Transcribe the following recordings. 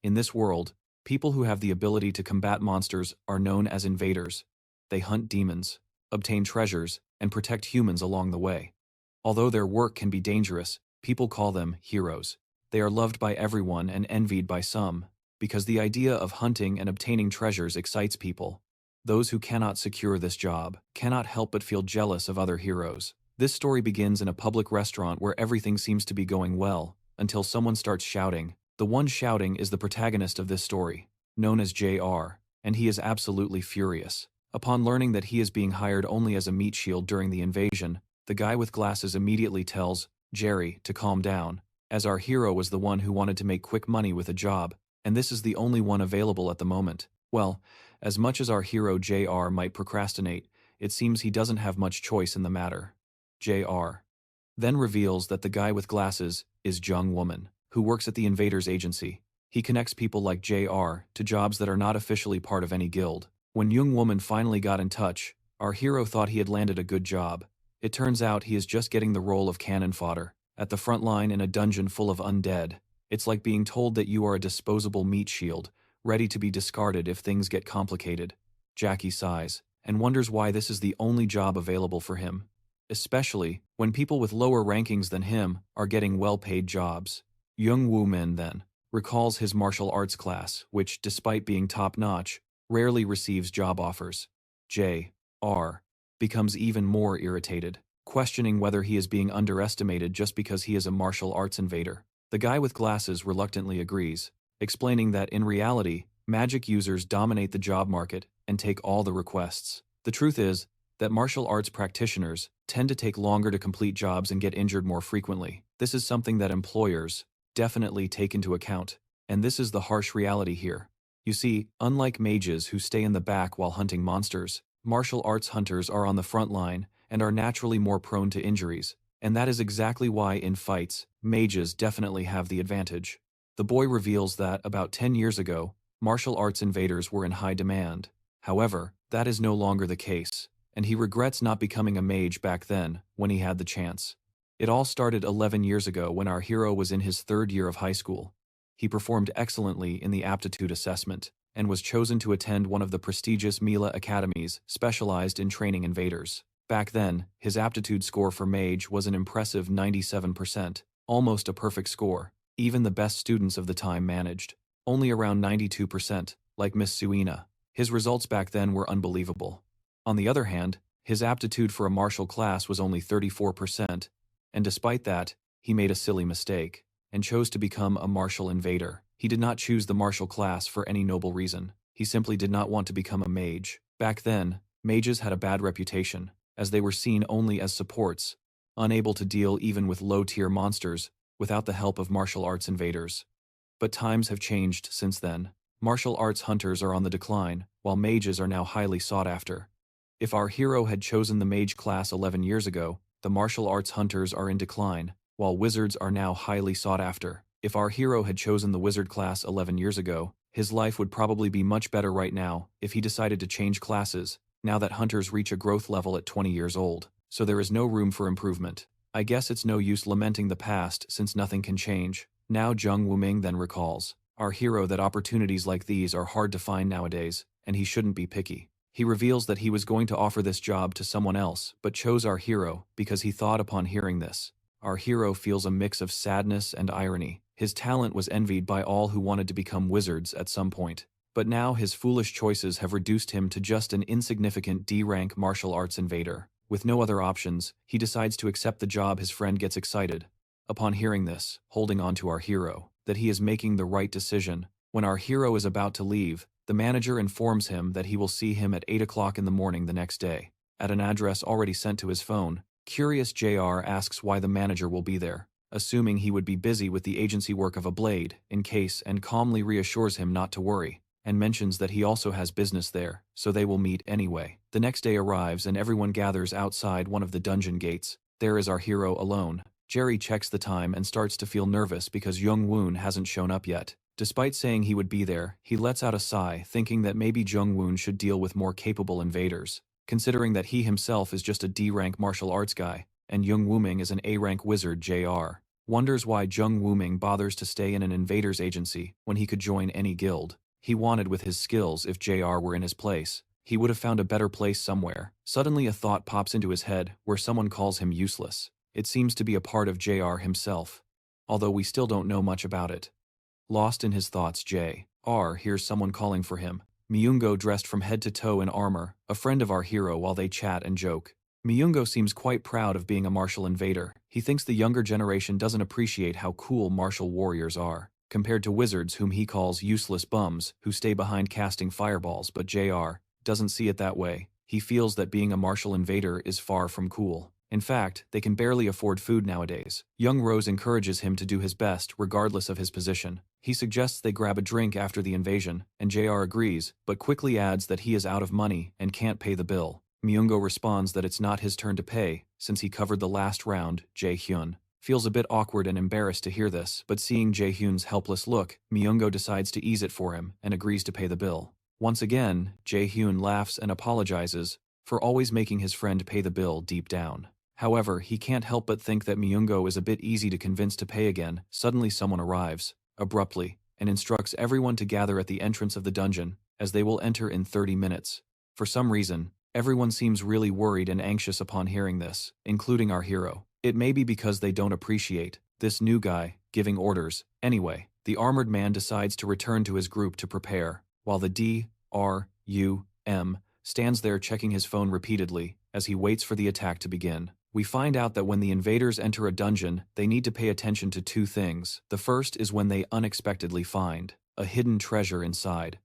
In this world, people who have the ability to combat monsters are known as invaders. They hunt demons, obtain treasures, and protect humans along the way. Although their work can be dangerous, people call them heroes. They are loved by everyone and envied by some, because the idea of hunting and obtaining treasures excites people. Those who cannot secure this job cannot help but feel jealous of other heroes. This story begins in a public restaurant where everything seems to be going well, until someone starts shouting. The one shouting is the protagonist of this story, known as JR, and he is absolutely furious. Upon learning that he is being hired only as a meat shield during the invasion, the guy with glasses immediately tells Jerry to calm down, as our hero was the one who wanted to make quick money with a job, and this is the only one available at the moment. Well, as much as our hero JR might procrastinate, it seems he doesn't have much choice in the matter. JR then reveals that the guy with glasses is Jung Wuming, who works at the Invaders agency. He connects people like JR to jobs that are not officially part of any guild. When Jung Wuming finally got in touch, our hero thought he had landed a good job. It turns out he is just getting the role of cannon fodder, at the front line in a dungeon full of undead. It's like being told that you are a disposable meat shield, ready to be discarded if things get complicated. Jackie sighs, and wonders why this is the only job available for him. Especially when people with lower rankings than him are getting well-paid jobs. Jung Wuming then recalls his martial arts class, which, despite being top-notch, rarely receives job offers. J.R. becomes even more irritated, questioning whether he is being underestimated just because he is a martial arts invader. The guy with glasses reluctantly agrees, explaining that in reality, magic users dominate the job market and take all the requests. The truth is that martial arts practitioners tend to take longer to complete jobs and get injured more frequently. This is something that employers definitely take into account, and this is the harsh reality here. You see, unlike mages who stay in the back while hunting monsters, martial arts hunters are on the front line and are naturally more prone to injuries, and that is exactly why in fights, mages definitely have the advantage. The boy reveals that, about 10 years ago, martial arts invaders were in high demand. However, that is no longer the case, and he regrets not becoming a mage back then, when he had the chance. It all started 11 years ago when our hero was in his third year of high school. He performed excellently in the aptitude assessment, and was chosen to attend one of the prestigious Mila academies specialized in training invaders. Back then, his aptitude score for Mage was an impressive 97%, almost a perfect score. Even the best students of the time managed only around 92%, like Miss Suina. His results back then were unbelievable. On the other hand, his aptitude for a martial class was only 34%, and despite that, he made a silly mistake, and chose to become a martial invader. He did not choose the martial class for any noble reason. He simply did not want to become a mage. Back then, mages had a bad reputation, as they were seen only as supports, unable to deal even with low-tier monsters without the help of martial arts invaders. But times have changed since then. Martial arts hunters are on the decline, while mages are now highly sought after. If our hero had chosen the mage class 11 years ago, the martial arts hunters are in decline, while wizards are now highly sought after. If our hero had chosen the wizard class 11 years ago, his life would probably be much better right now if he decided to change classes, now that hunters reach a growth level at 20 years old, so there is no room for improvement. I guess it's no use lamenting the past since nothing can change. Now Jung Wuming then recalls our hero that opportunities like these are hard to find nowadays, and he shouldn't be picky. He reveals that he was going to offer this job to someone else, but chose our hero because he thought upon hearing this. Our hero feels a mix of sadness and irony. His talent was envied by all who wanted to become wizards at some point, but now his foolish choices have reduced him to just an insignificant D-rank martial arts invader. With no other options, he decides to accept the job. His friend gets excited upon hearing this, holding on to our hero, that he is making the right decision. When our hero is about to leave, the manager informs him that he will see him at 8 o'clock in the morning the next day, at an address already sent to his phone. Curious JR asks why the manager will be there, assuming he would be busy with the agency work of a blade, in case, and calmly reassures him not to worry, and mentions that he also has business there, so they will meet anyway. The next day arrives and everyone gathers outside one of the dungeon gates. There is our hero alone. Jerry checks the time and starts to feel nervous because Jung Wuming hasn't shown up yet. Despite saying he would be there, he lets out a sigh, thinking that maybe Jung Wuming should deal with more capable invaders, considering that he himself is just a D-rank martial arts guy, and Jung Wuming is an A-rank wizard. JR wonders why Jung Wuming bothers to stay in an invader's agency when he could join any guild he wanted with his skills. If JR were in his place, he would have found a better place somewhere. Suddenly a thought pops into his head where someone calls him useless. It seems to be a part of JR himself, although we still don't know much about it. Lost in his thoughts, JR hears someone calling for him. Myungo, dressed from head to toe in armor, a friend of our hero, while they chat and joke. Myungo seems quite proud of being a martial invader. He thinks the younger generation doesn't appreciate how cool martial warriors are, compared to wizards whom he calls useless bums who stay behind casting fireballs. But JR doesn't see it that way. He feels that being a martial invader is far from cool. In fact, they can barely afford food nowadays. Young Rose encourages him to do his best regardless of his position. He suggests they grab a drink after the invasion, and JR agrees, but quickly adds that he is out of money and can't pay the bill. Myungo responds that it's not his turn to pay, since he covered the last round. Jae-hyun feels a bit awkward and embarrassed to hear this, but seeing Jae-hyun's helpless look, Myungo decides to ease it for him and agrees to pay the bill. Once again, Jae-hyun laughs and apologizes for always making his friend pay the bill deep down. However, he can't help but think that Myungo is a bit easy to convince to pay again. Suddenly someone arrives, abruptly, and instructs everyone to gather at the entrance of the dungeon, as they will enter in 30 minutes. For some reason, everyone seems really worried and anxious upon hearing this, including our hero. It may be because they don't appreciate this new guy giving orders. Anyway, the armored man decides to return to his group to prepare, while the DRUM stands there checking his phone repeatedly as he waits for the attack to begin. We find out that when the invaders enter a dungeon, they need to pay attention to two things. The first is when they unexpectedly find a hidden treasure inside.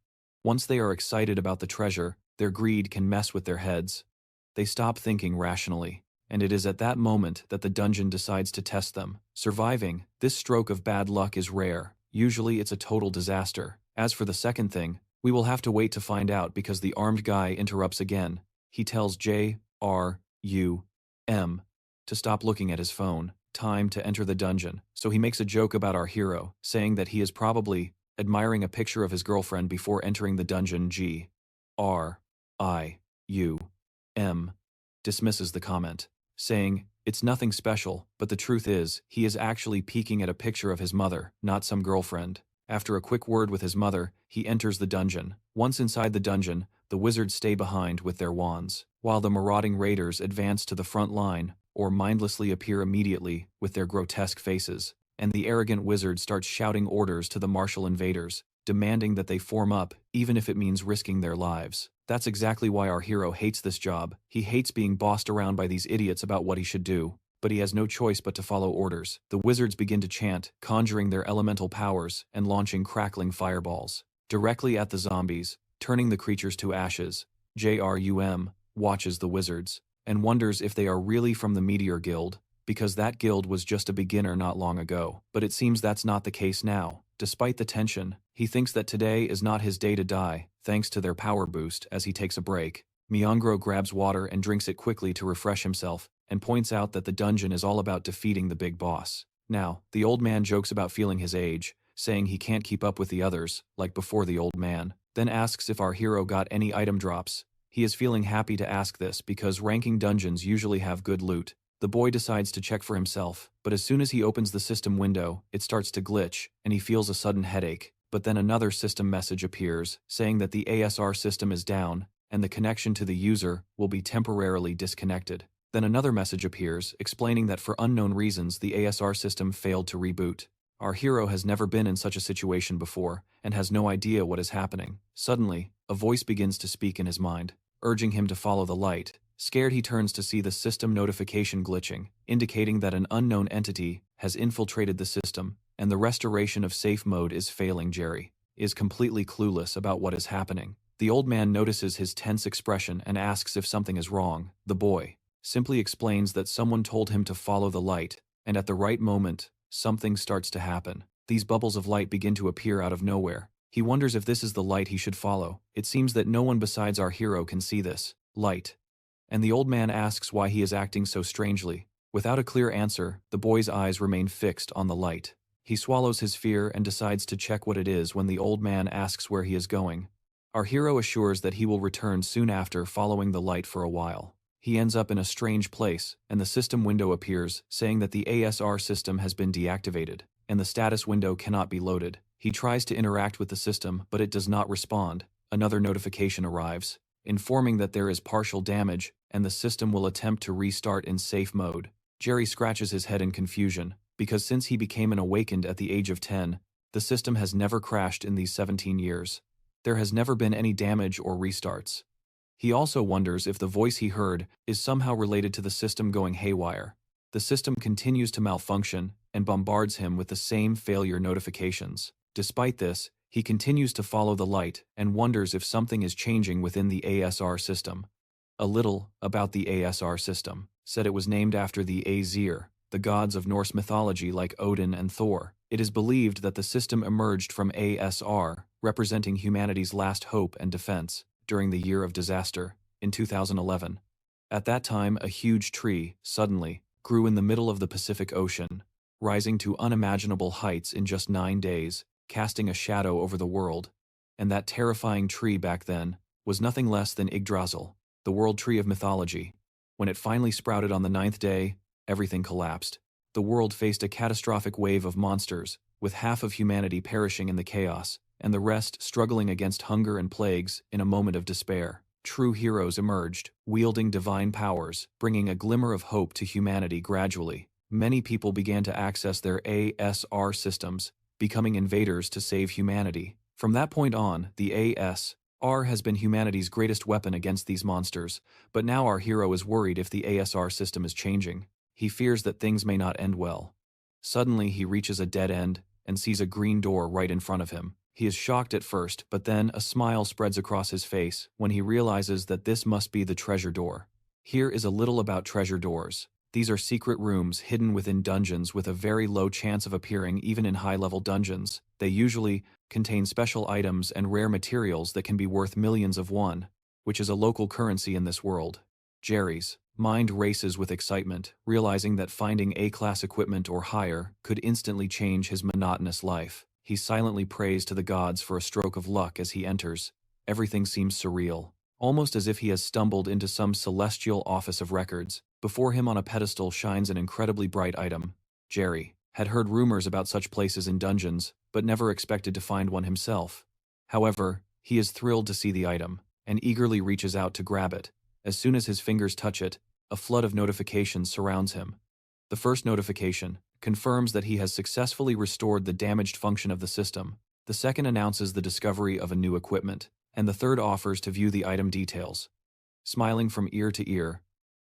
Once they are excited about the treasure, their greed can mess with their heads. They stop thinking rationally, and it is at that moment that the dungeon decides to test them. Surviving this stroke of bad luck is rare. Usually it's a total disaster. As for the second thing, we will have to wait to find out, because the armed guy interrupts again. He tells JRUM to stop looking at his phone. Time to enter the dungeon. So he makes a joke about our hero, saying that he is probably admiring a picture of his girlfriend before entering the dungeon. GRIUM dismisses the comment, saying, "It's nothing special, but the truth is, he is actually peeking at a picture of his mother, not some girlfriend." After a quick word with his mother, he enters the dungeon. Once inside the dungeon, the wizards stay behind with their wands, while the marauding raiders advance to the front line, or mindlessly appear immediately with their grotesque faces, and the arrogant wizard starts shouting orders to the martial invaders, demanding that they form up, even if it means risking their lives. That's exactly why our hero hates this job. He hates being bossed around by these idiots about what he should do, but he has no choice but to follow orders. The wizards begin to chant, conjuring their elemental powers and launching crackling fireballs directly at the zombies, turning the creatures to ashes. JRUM watches the wizards and wonders if they are really from the Meteor Guild, because that guild was just a beginner not long ago. But it seems that's not the case now. Despite the tension, he thinks that today is not his day to die, thanks to their power boost. As he takes a break, Myungro grabs water and drinks it quickly to refresh himself, and points out that the dungeon is all about defeating the big boss. Now, the old man jokes about feeling his age, saying he can't keep up with the others, like before the old man, then asks if our hero got any item drops. He is feeling happy to ask this because ranking dungeons usually have good loot. The boy decides to check for himself, but as soon as he opens the system window, it starts to glitch, and he feels a sudden headache. But then another system message appears, saying that the ASR system is down, and the connection to the user will be temporarily disconnected. Then another message appears, explaining that for unknown reasons the ASR system failed to reboot. Our hero has never been in such a situation before, and has no idea what is happening. Suddenly, a voice begins to speak in his mind, urging him to follow the light. Scared, he turns to see the system notification glitching, indicating that an unknown entity has infiltrated the system, and the restoration of safe mode is failing. Jerry is completely clueless about what is happening. The old man notices his tense expression and asks if something is wrong. The boy simply explains that someone told him to follow the light, and at the right moment, something starts to happen. These bubbles of light begin to appear out of nowhere. He wonders if this is the light he should follow. It seems that no one besides our hero can see this light, and the old man asks why he is acting so strangely. Without a clear answer, the boy's eyes remain fixed on the light. He swallows his fear and decides to check what it is when the old man asks where he is going. Our hero assures that he will return soon after following the light for a while. He ends up in a strange place, and the system window appears, saying that the ASR system has been deactivated, and the status window cannot be loaded. He tries to interact with the system, but it does not respond. Another notification arrives, informing that there is partial damage, and the system will attempt to restart in safe mode. Jerry scratches his head in confusion, because since he became an Awakened at the age of 10, the system has never crashed in these 17 years. There has never been any damage or restarts. He also wonders if the voice he heard is somehow related to the system going haywire. The system continues to malfunction and bombards him with the same failure notifications. Despite this, he continues to follow the light and wonders if something is changing within the ASR system. A little about the ASR system. Said it was named after the Aesir, the gods of Norse mythology like Odin and Thor. It is believed that the system emerged from ASR, representing humanity's last hope and defense, during the year of disaster, in 2011. At that time, a huge tree, suddenly, grew in the middle of the Pacific Ocean, rising to unimaginable heights in just 9 days, casting a shadow over the world. And that terrifying tree back then was nothing less than Yggdrasil, the world tree of mythology. When it finally sprouted on the 9th day, everything collapsed. The world faced a catastrophic wave of monsters, with half of humanity perishing in the chaos, and the rest struggling against hunger and plagues in a moment of despair. True heroes emerged, wielding divine powers, bringing a glimmer of hope to humanity gradually. Many people began to access their ASR systems, becoming invaders to save humanity. From that point on, the ASR has been humanity's greatest weapon against these monsters, but now our hero is worried if the ASR system is changing. He fears that things may not end well. Suddenly he reaches a dead end and sees a green door right in front of him. He is shocked at first, but then a smile spreads across his face when he realizes that this must be the treasure door. Here is a little about treasure doors. These are secret rooms hidden within dungeons with a very low chance of appearing even in high-level dungeons. They usually contain special items and rare materials that can be worth millions of won, which is a local currency in this world. Jerry's mind races with excitement, realizing that finding A-class equipment or higher could instantly change his monotonous life. He silently prays to the gods for a stroke of luck as he enters. Everything seems surreal, almost as if he has stumbled into some celestial office of records. Before him on a pedestal shines an incredibly bright item. Jerry had heard rumors about such places in dungeons, but never expected to find one himself. However, he is thrilled to see the item, and eagerly reaches out to grab it. As soon as his fingers touch it, a flood of notifications surrounds him. The first notification confirms that he has successfully restored the damaged function of the system. The second announces the discovery of a new equipment, and the third offers to view the item details. Smiling from ear to ear,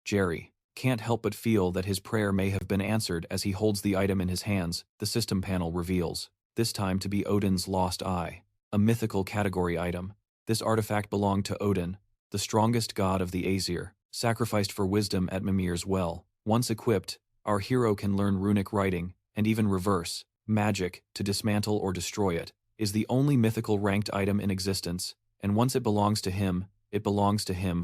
Jerry can't help but feel that his prayer may have been answered as he holds the item in his hands. The system panel reveals, this time to be Odin's lost eye, a mythical category item. This artifact belonged to Odin, the strongest god of the Aesir, sacrificed for wisdom at Mimir's well. Once equipped, our hero can learn runic writing, and even reverse magic to dismantle or destroy it. Is the only mythical ranked item in existence, and once it belongs to him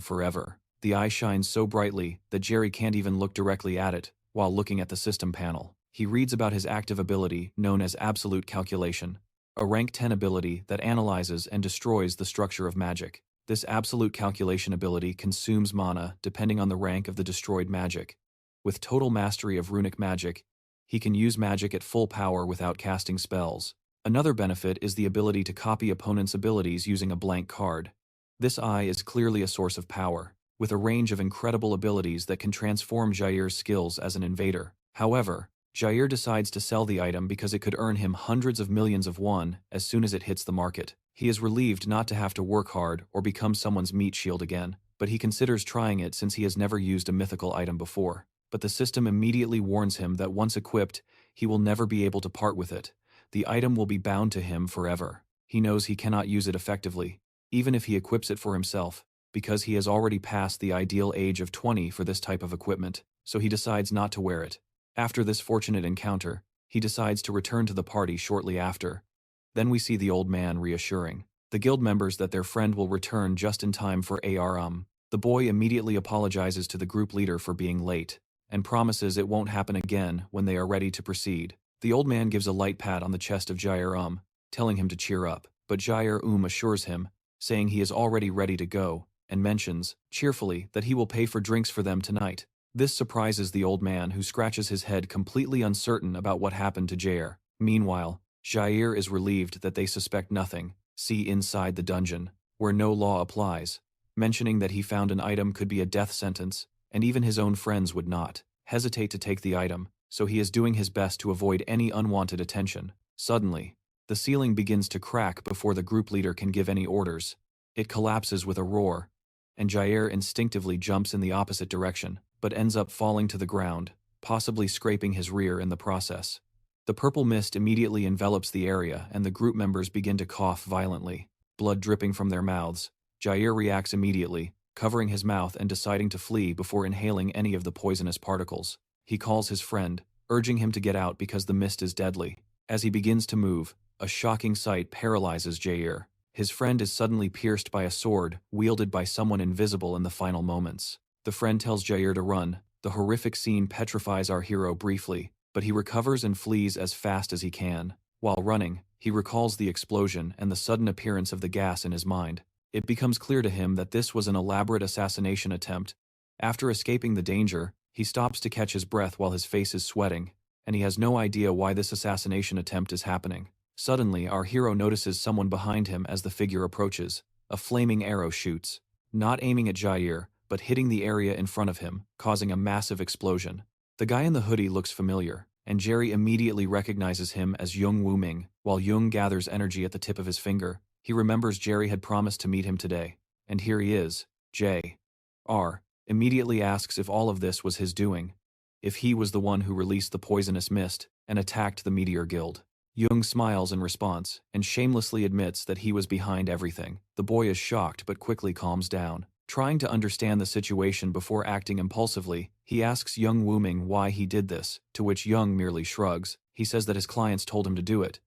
forever. The eye shines so brightly that Jerry can't even look directly at it while looking at the system panel. He reads about his active ability known as absolute calculation, a rank 10 ability that analyzes and destroys the structure of magic. This absolute calculation ability consumes mana depending on the rank of the destroyed magic. With total mastery of runic magic, he can use magic at full power without casting spells. Another benefit is the ability to copy opponents' abilities using a blank card. This eye is clearly a source of power, with a range of incredible abilities that can transform Jair's skills as an invader. However, Jair decides to sell the item because it could earn him hundreds of millions of won as soon as it hits the market. He is relieved not to have to work hard or become someone's meat shield again, but he considers trying it since he has never used a mythical item before. But the system immediately warns him that once equipped, he will never be able to part with it. The item will be bound to him forever. He knows he cannot use it effectively, even if he equips it for himself, because he has already passed the ideal age of 20 for this type of equipment, so he decides not to wear it. After this fortunate encounter, he decides to return to the party shortly after. Then we see the old man reassuring the guild members that their friend will return just in time for ARM. The boy immediately apologizes to the group leader for being late, and promises it won't happen again when they are ready to proceed. The old man gives a light pat on the chest of Jair telling him to cheer up, but Jair assures him, saying he is already ready to go, and mentions, cheerfully, that he will pay for drinks for them tonight. This surprises the old man, who scratches his head, completely uncertain about what happened to Jair. Meanwhile, Jair is relieved that they suspect nothing. See inside the dungeon, where no law applies, mentioning that he found an item could be a death sentence, and even his own friends would not hesitate to take the item, so he is doing his best to avoid any unwanted attention. Suddenly, the ceiling begins to crack before the group leader can give any orders. It collapses with a roar, and Jair instinctively jumps in the opposite direction, but ends up falling to the ground, possibly scraping his rear in the process. The purple mist immediately envelops the area, and the group members begin to cough violently, blood dripping from their mouths. Jair reacts immediately, covering his mouth and deciding to flee before inhaling any of the poisonous particles. He calls his friend, urging him to get out because the mist is deadly. As he begins to move, a shocking sight paralyzes Jair. His friend is suddenly pierced by a sword, wielded by someone invisible in the final moments. The friend tells Jair to run. The horrific scene petrifies our hero briefly, but he recovers and flees as fast as he can. While running, he recalls the explosion and the sudden appearance of the gas in his mind. It becomes clear to him that this was an elaborate assassination attempt. After escaping the danger, he stops to catch his breath while his face is sweating, and he has no idea why this assassination attempt is happening. Suddenly, our hero notices someone behind him as the figure approaches. A flaming arrow shoots, not aiming at Jair, but hitting the area in front of him, causing a massive explosion. The guy in the hoodie looks familiar, and Jerry immediately recognizes him as Jung Wuming. While Jung gathers energy at the tip of his finger, he remembers Jerry had promised to meet him today. And here he is. J.R. immediately asks if all of this was his doing, if he was the one who released the poisonous mist and attacked the Meteor Guild. Jung smiles in response, and shamelessly admits that he was behind everything. The boy is shocked but quickly calms down. Trying to understand the situation before acting impulsively, he asks Jung Wuming why he did this, to which Jung merely shrugs. He says that his clients told him to do it.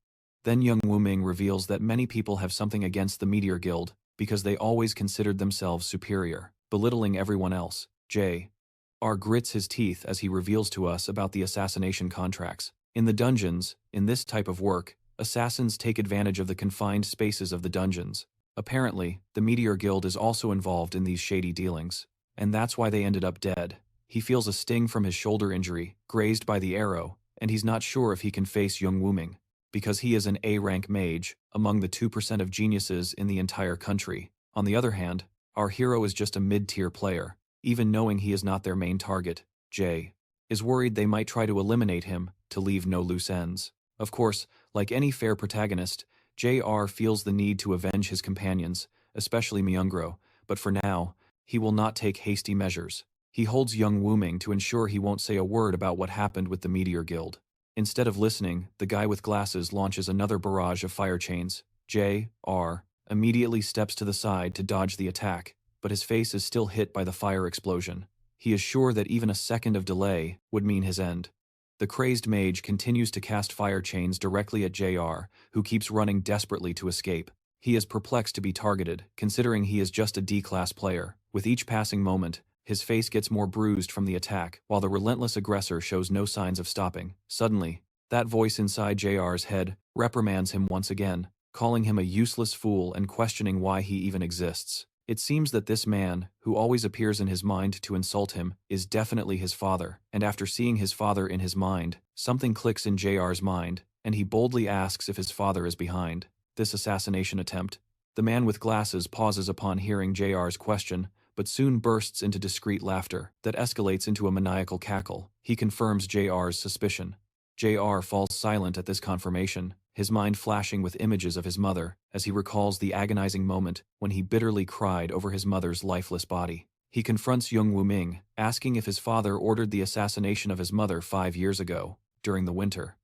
Then Jung Wuming reveals that many people have something against the Meteor Guild because they always considered themselves superior, belittling everyone else. J.R. grits his teeth as he reveals to us about the assassination contracts. In the dungeons, in this type of work, assassins take advantage of the confined spaces of the dungeons. Apparently, the Meteor Guild is also involved in these shady dealings, and that's why they ended up dead. He feels a sting from his shoulder injury, grazed by the arrow, and he's not sure if he can face Jung Wuming, because he is an A-rank mage, among the 2% of geniuses in the entire country. On the other hand, our hero is just a mid-tier player. Even knowing he is not their main target, J is worried they might try to eliminate him, to leave no loose ends. Of course, like any fair protagonist, JR feels the need to avenge his companions, especially Myungro, but for now, he will not take hasty measures. He holds Jung Wuming to ensure he won't say a word about what happened with the Meteor Guild. Instead of listening, the guy with glasses launches another barrage of fire chains. J.R. immediately steps to the side to dodge the attack, but his face is still hit by the fire explosion. He is sure that even a second of delay would mean his end. The crazed mage continues to cast fire chains directly at JR, who keeps running desperately to escape. He is perplexed to be targeted, considering he is just a D-class player. With each passing moment, his face gets more bruised from the attack, while the relentless aggressor shows no signs of stopping. Suddenly, that voice inside JR's head reprimands him once again, calling him a useless fool and questioning why he even exists. It seems that this man, who always appears in his mind to insult him, is definitely his father, and after seeing his father in his mind, something clicks in JR's mind, and he boldly asks if his father is behind this assassination attempt. The man with glasses pauses upon hearing JR's question, but soon bursts into discreet laughter that escalates into a maniacal cackle. He confirms JR's suspicion. JR falls silent at this confirmation, his mind flashing with images of his mother, as he recalls the agonizing moment when he bitterly cried over his mother's lifeless body. He confronts Jung Wuming, asking if his father ordered the assassination of his mother 5 years ago, during the winter.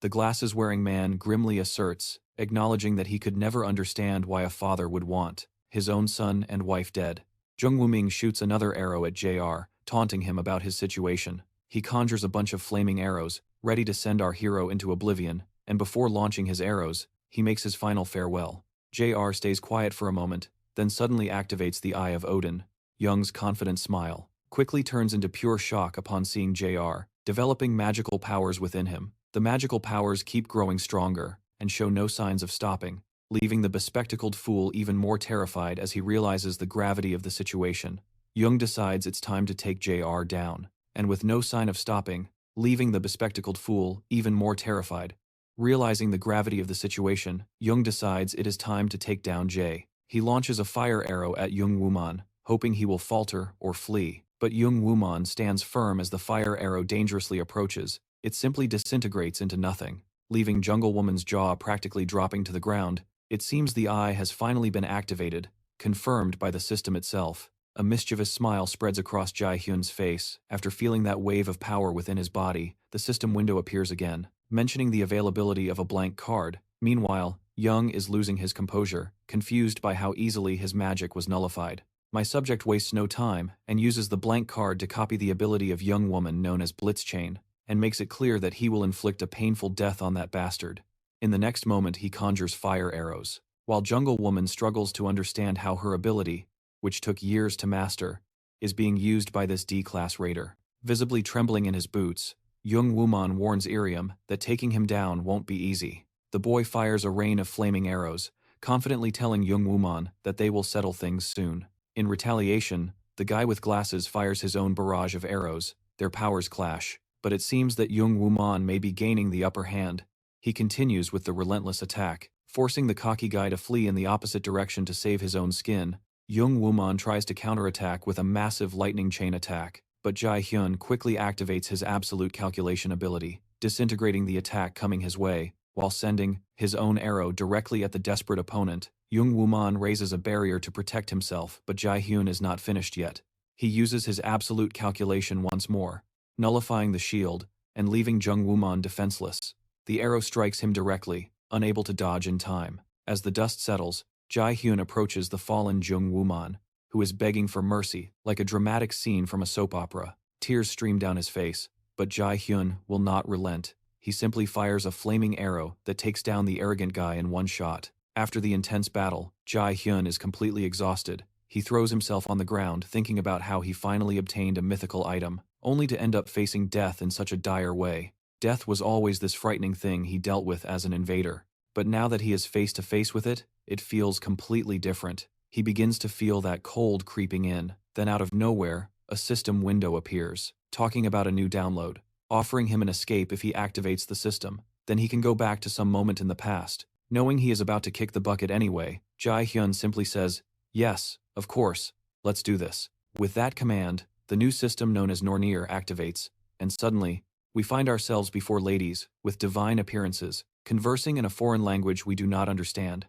The glasses-wearing man grimly asserts, acknowledging that he could never understand why a father would want his own son and wife dead. Jung Wuming shoots another arrow at JR, taunting him about his situation. He conjures a bunch of flaming arrows, ready to send our hero into oblivion, and before launching his arrows, he makes his final farewell. JR stays quiet for a moment, then suddenly activates the Eye of Odin. Jung's confident smile quickly turns into pure shock upon seeing JR, developing magical powers within him. The magical powers keep growing stronger, and show no signs of stopping. leaving the bespectacled fool even more terrified as he realizes the gravity of the situation. Jung decides it's time to take JR down, and with no sign of stopping, leaving the bespectacled fool even more terrified. Realizing the gravity of the situation, Jung decides it is time to take down J. He launches a fire arrow at Jung Wuming, hoping he will falter or flee. But Jung Wuming stands firm as the fire arrow dangerously approaches. It simply disintegrates into nothing, leaving Jungle Woman's jaw practically dropping to the ground. It seems the eye has finally been activated, confirmed by the system itself. A mischievous smile spreads across Jai Hyun's face. After feeling that wave of power within his body, the system window appears again, mentioning the availability of a blank card. Meanwhile, Jung is losing his composure, confused by how easily his magic was nullified. My subject wastes no time and uses the blank card to copy the ability of Jung Wuming known as Blitz Chain, and makes it clear that he will inflict a painful death on that bastard. In the next moment he conjures fire arrows. While Jungle Woman struggles to understand how her ability, which took years to master, is being used by this D-class raider. Visibly trembling in his boots, Jung Wuming warns Irium that taking him down won't be easy. The boy fires a rain of flaming arrows, confidently telling Jung Wuming that they will settle things soon. In retaliation, the guy with glasses fires his own barrage of arrows. Their powers clash, but it seems that Jung Wuming may be gaining the upper hand. He continues with the relentless attack, forcing the cocky guy to flee in the opposite direction to save his own skin. Jung Wuming tries to counterattack with a massive lightning chain attack, but Jai Hyun quickly activates his absolute calculation ability, disintegrating the attack coming his way, while sending his own arrow directly at the desperate opponent. Jung Wuming raises a barrier to protect himself, but Jai Hyun is not finished yet. He uses his absolute calculation once more, nullifying the shield, and leaving Jung Wuming defenseless. The arrow strikes him directly, unable to dodge in time. As the dust settles, Jai Hyun approaches the fallen Jung Wuming, who is begging for mercy, like a dramatic scene from a soap opera. Tears stream down his face, but Jai Hyun will not relent. He simply fires a flaming arrow that takes down the arrogant guy in one shot. After the intense battle, Jai Hyun is completely exhausted. He throws himself on the ground, thinking about how he finally obtained a mythical item, only to end up facing death in such a dire way. Death was always this frightening thing he dealt with as an invader, but now that he is face to face with it, it feels completely different. He begins to feel that cold creeping in. Then out of nowhere, a system window appears, talking about a new download, offering him an escape if he activates the system. Then he can go back to some moment in the past. Knowing he is about to kick the bucket anyway, Jai Hyun simply says, "Yes, of course, let's do this." With that command, the new system known as Nornir activates, and suddenly, we find ourselves before ladies, with divine appearances, conversing in a foreign language we do not understand.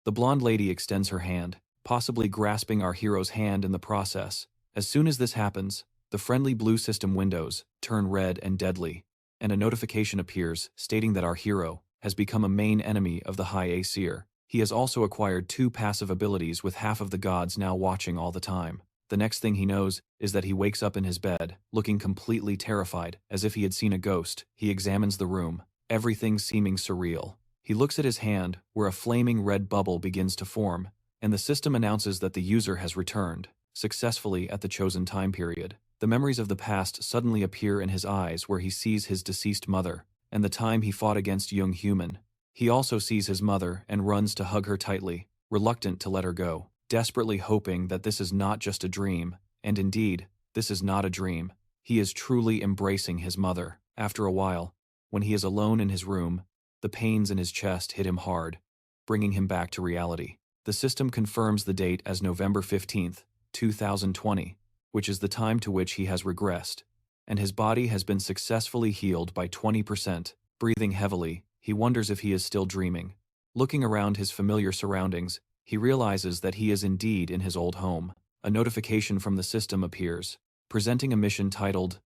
The blonde lady extends her hand, possibly grasping our hero's hand in the process. As soon as this happens, the friendly blue system windows turn red and deadly, and a notification appears stating that our hero has become a main enemy of the High Aesir. He has also acquired 2 passive abilities with half of the gods now watching all the time. The next thing he knows is that he wakes up in his bed, looking completely terrified, as if he had seen a ghost. He examines the room, everything seeming surreal. He looks at his hand, where a flaming red bubble begins to form, and the system announces that the user has returned, successfully at the chosen time period. The memories of the past suddenly appear in his eyes where he sees his deceased mother, and the time he fought against Jung Wuming. He also sees his mother and runs to hug her tightly, reluctant to let her go, desperately hoping that this is not just a dream, and indeed, this is not a dream. He is truly embracing his mother. After a while, when he is alone in his room, the pains in his chest hit him hard, bringing him back to reality. The system confirms the date as November 15th, 2020, which is the time to which he has regressed, and his body has been successfully healed by 20%. Breathing heavily, he wonders if he is still dreaming. Looking around his familiar surroundings, he realizes that he is indeed in his old home. A notification from the system appears, presenting a mission titled,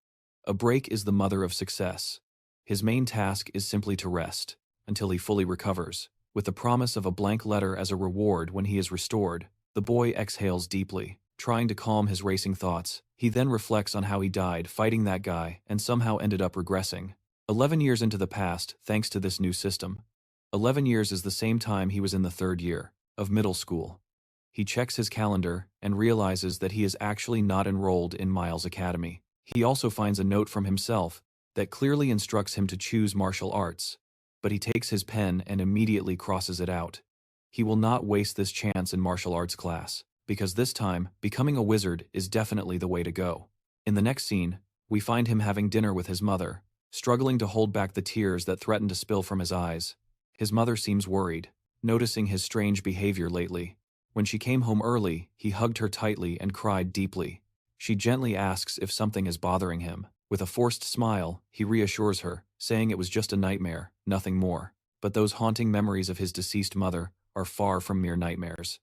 "A break is the mother of success." His main task is simply to rest, until he fully recovers. With the promise of a blank letter as a reward when he is restored, the boy exhales deeply, trying to calm his racing thoughts. He then reflects on how he died fighting that guy and somehow ended up regressing 11 years into the past thanks to this new system. 11 years is the same time he was in the 3rd year of middle school. He checks his calendar and realizes that he is actually not enrolled in Miles Academy. He also finds a note from himself that clearly instructs him to choose martial arts, but he takes his pen and immediately crosses it out. He will not waste this chance in martial arts class, because this time, becoming a wizard is definitely the way to go. In the next scene, we find him having dinner with his mother, struggling to hold back the tears that threaten to spill from his eyes. His mother seems worried, noticing his strange behavior lately. When she came home early, he hugged her tightly and cried deeply. She gently asks if something is bothering him. With a forced smile, he reassures her, saying it was just a nightmare, nothing more. But those haunting memories of his deceased mother are far from mere nightmares.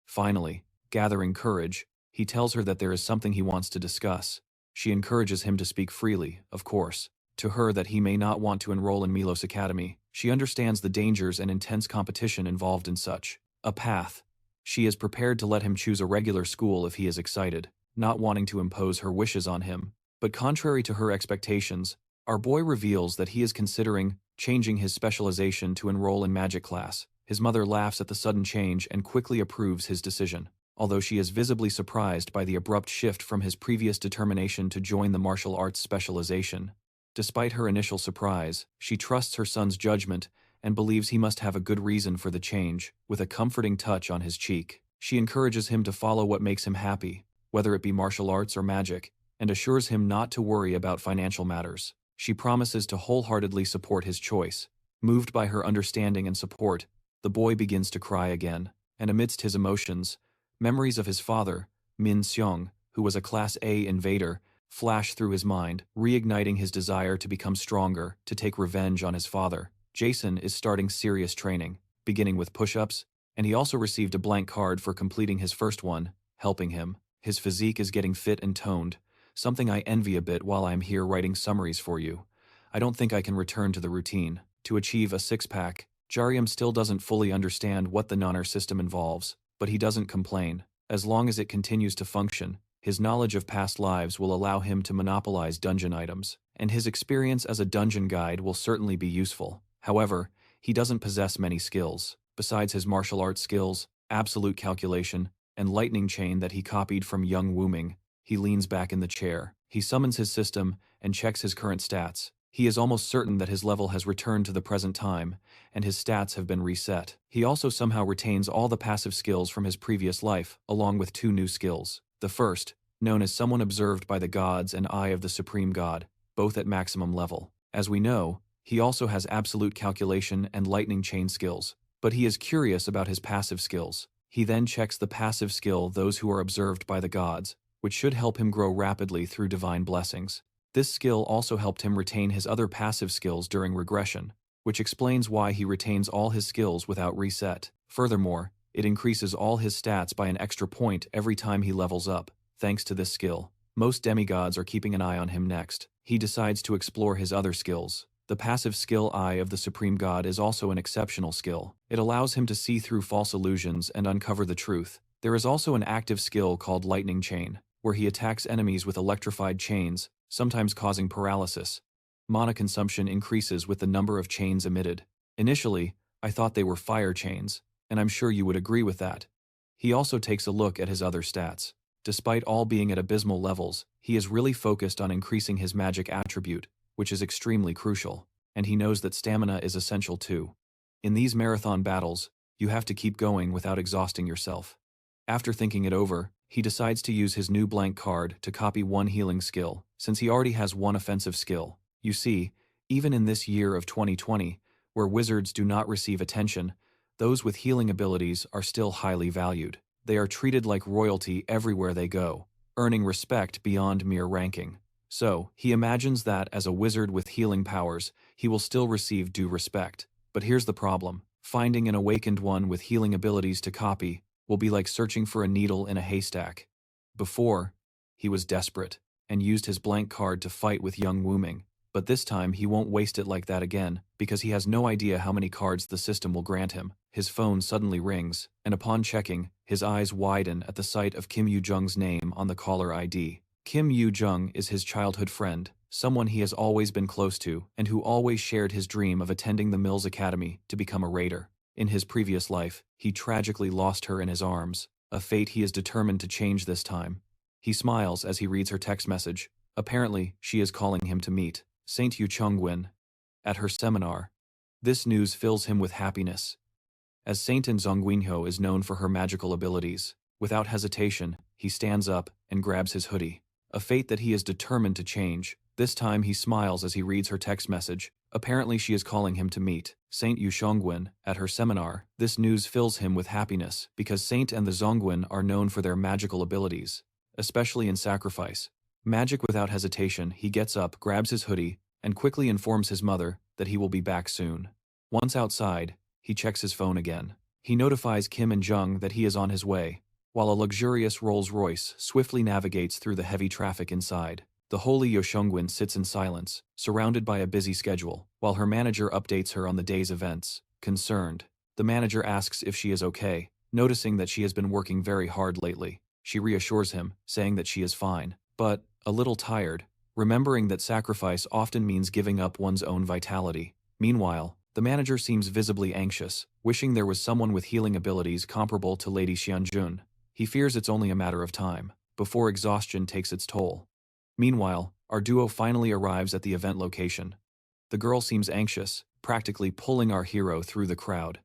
Finally, gathering courage, he tells her that there is something he wants to discuss. She encourages him to speak freely, of course. To her that he may not want to enroll in Milos Academy. She understands the dangers and intense competition involved in such a path. She is prepared to let him choose a regular school if he is excited, not wanting to impose her wishes on him. But contrary to her expectations, our boy reveals that he is considering changing his specialization to enroll in magic class. His mother laughs at the sudden change and quickly approves his decision, although she is visibly surprised by the abrupt shift from his previous determination to join the martial arts specialization. Despite her initial surprise, she trusts her son's judgment and believes he must have a good reason for the change. With a comforting touch on his cheek, she encourages him to follow what makes him happy, whether it be martial arts or magic, and assures him not to worry about financial matters. She promises to wholeheartedly support his choice. Moved by her understanding and support, the boy begins to cry again, and amidst his emotions, memories of his father, Min Seong, who was a Class A invader, flash through his mind, reigniting his desire to become stronger, to take revenge on his father. Jason is starting serious training, beginning with push-ups, and he also received a blank card for completing his first one, helping him. His physique is getting fit and toned, something I envy a bit while I'm here writing summaries for you. I don't think I can return to the routine. To achieve a six-pack, Jariam still doesn't fully understand what the Nornir system involves, but he doesn't complain. As long as it continues to function, his knowledge of past lives will allow him to monopolize dungeon items, and his experience as a dungeon guide will certainly be useful. However, he doesn't possess many skills. Besides his martial arts skills, absolute calculation, and lightning chain that he copied from Jung Wuming, he leans back in the chair. He summons his system and checks his current stats. He is almost certain that his level has returned to the present time, and his stats have been reset. He also somehow retains all the passive skills from his previous life, along with 2 new skills. The first, known as Someone Observed by the Gods and Eye of the Supreme God, both at maximum level. As we know, he also has absolute calculation and lightning chain skills, but he is curious about his passive skills. He then checks the passive skill Those Who Are Observed by the Gods, which should help him grow rapidly through divine blessings. This skill also helped him retain his other passive skills during regression, which explains why he retains all his skills without reset. Furthermore, it increases all his stats by an extra point every time he levels up. Thanks to this skill, most demigods are keeping an eye on him next. He decides to explore his other skills. The passive skill Eye of the Supreme God is also an exceptional skill. It allows him to see through false illusions and uncover the truth. There is also an active skill called Lightning Chain, where he attacks enemies with electrified chains, sometimes causing paralysis. Mana consumption increases with the number of chains emitted. Initially, I thought they were fire chains, and I'm sure you would agree with that. He also takes a look at his other stats. Despite all being at abysmal levels, he is really focused on increasing his magic attribute, which is extremely crucial, and he knows that stamina is essential too. In these marathon battles, you have to keep going without exhausting yourself. After thinking it over, he decides to use his new blank card to copy 1 healing skill, since he already has 1 offensive skill. You see, even in this year of 2020, where wizards do not receive attention, those with healing abilities are still highly valued. They are treated like royalty everywhere they go, earning respect beyond mere ranking. So, he imagines that as a wizard with healing powers, he will still receive due respect. But here's the problem. Finding an awakened one with healing abilities to copy will be like searching for a needle in a haystack. Before, he was desperate, and used his blank card to fight with Jung Wuming. But this time he won't waste it like that again, because he has no idea how many cards the system will grant him. His phone suddenly rings, and upon checking, his eyes widen at the sight of Kim Yoo-jung's name on the caller ID. Kim Yoo-jung is his childhood friend, someone he has always been close to, and who always shared his dream of attending the Mills Academy to become a raider. In his previous life, he tragically lost her in his arms, a fate he is determined to change this time. He smiles as he reads her text message. Apparently, she is calling him to meet Saint Yu Chungwin at her seminar. This news fills him with happiness. as Saint in Jung Wuming is known for her magical abilities. Without hesitation, he stands up and grabs his hoodie. A fate that he is determined to change. This time he smiles as he reads her text message. Apparently she is calling him to meet Saint Yu Shongwen at her seminar. This news fills him with happiness, because Saint and the Zongwen are known for their magical abilities, especially in sacrifice. Magic without hesitation, he gets up, grabs his hoodie, and quickly informs his mother that he will be back soon. Once outside, he checks his phone again. He notifies Kim and Jung that he is on his way, while a luxurious Rolls-Royce swiftly navigates through the heavy traffic inside. The holy Yoshungwin sits in silence, surrounded by a busy schedule, while her manager updates her on the day's events. Concerned, the manager asks if she is okay, noticing that she has been working very hard lately. She reassures him, saying that she is fine, but a little tired, remembering that sacrifice often means giving up one's own vitality. Meanwhile, the manager seems visibly anxious, wishing there was someone with healing abilities comparable to Lady Xianjun. He fears it's only a matter of time before exhaustion takes its toll. Meanwhile, our duo finally arrives at the event location. The girl seems anxious, practically pulling our hero through the crowd.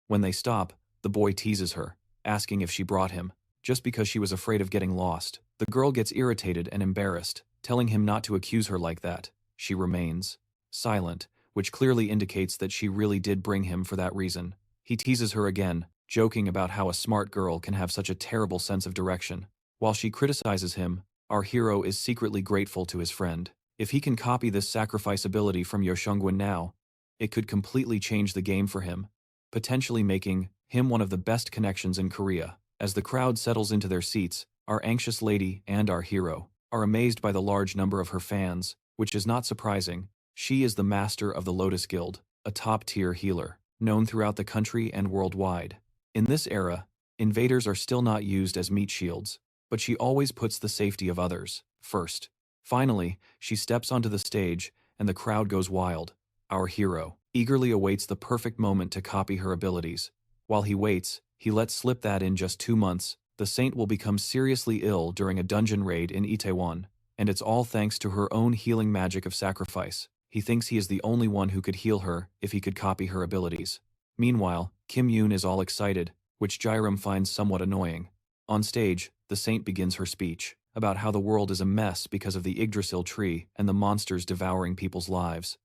When they stop, the boy teases her, asking if she brought him, just because she was afraid of getting lost. The girl gets irritated and embarrassed, telling him not to accuse her like that. She remains silent, which clearly indicates that she really did bring him for that reason. He teases her again, joking about how a smart girl can have such a terrible sense of direction. While she criticizes him, our hero is secretly grateful to his friend. If he can copy this sacrifice ability from Yoshungwin now, it could completely change the game for him, potentially making him one of the best connections in Korea. As the crowd settles into their seats, our anxious lady and our hero are amazed by the large number of her fans, which is not surprising. She is the master of the Lotus Guild, a top-tier healer, known throughout the country and worldwide. In this era, invaders are still not used as meat shields, but she always puts the safety of others first. Finally, she steps onto the stage, and the crowd goes wild. Our hero eagerly awaits the perfect moment to copy her abilities. While he waits, he lets slip that in just 2 months, the saint will become seriously ill during a dungeon raid in Itaewon, and it's all thanks to her own healing magic of sacrifice. He thinks he is the only one who could heal her if he could copy her abilities. Meanwhile, Kim Yoon is all excited, which Jairam finds somewhat annoying. On stage, the saint begins her speech about how the world is a mess because of the Yggdrasil tree and the monsters devouring people's lives.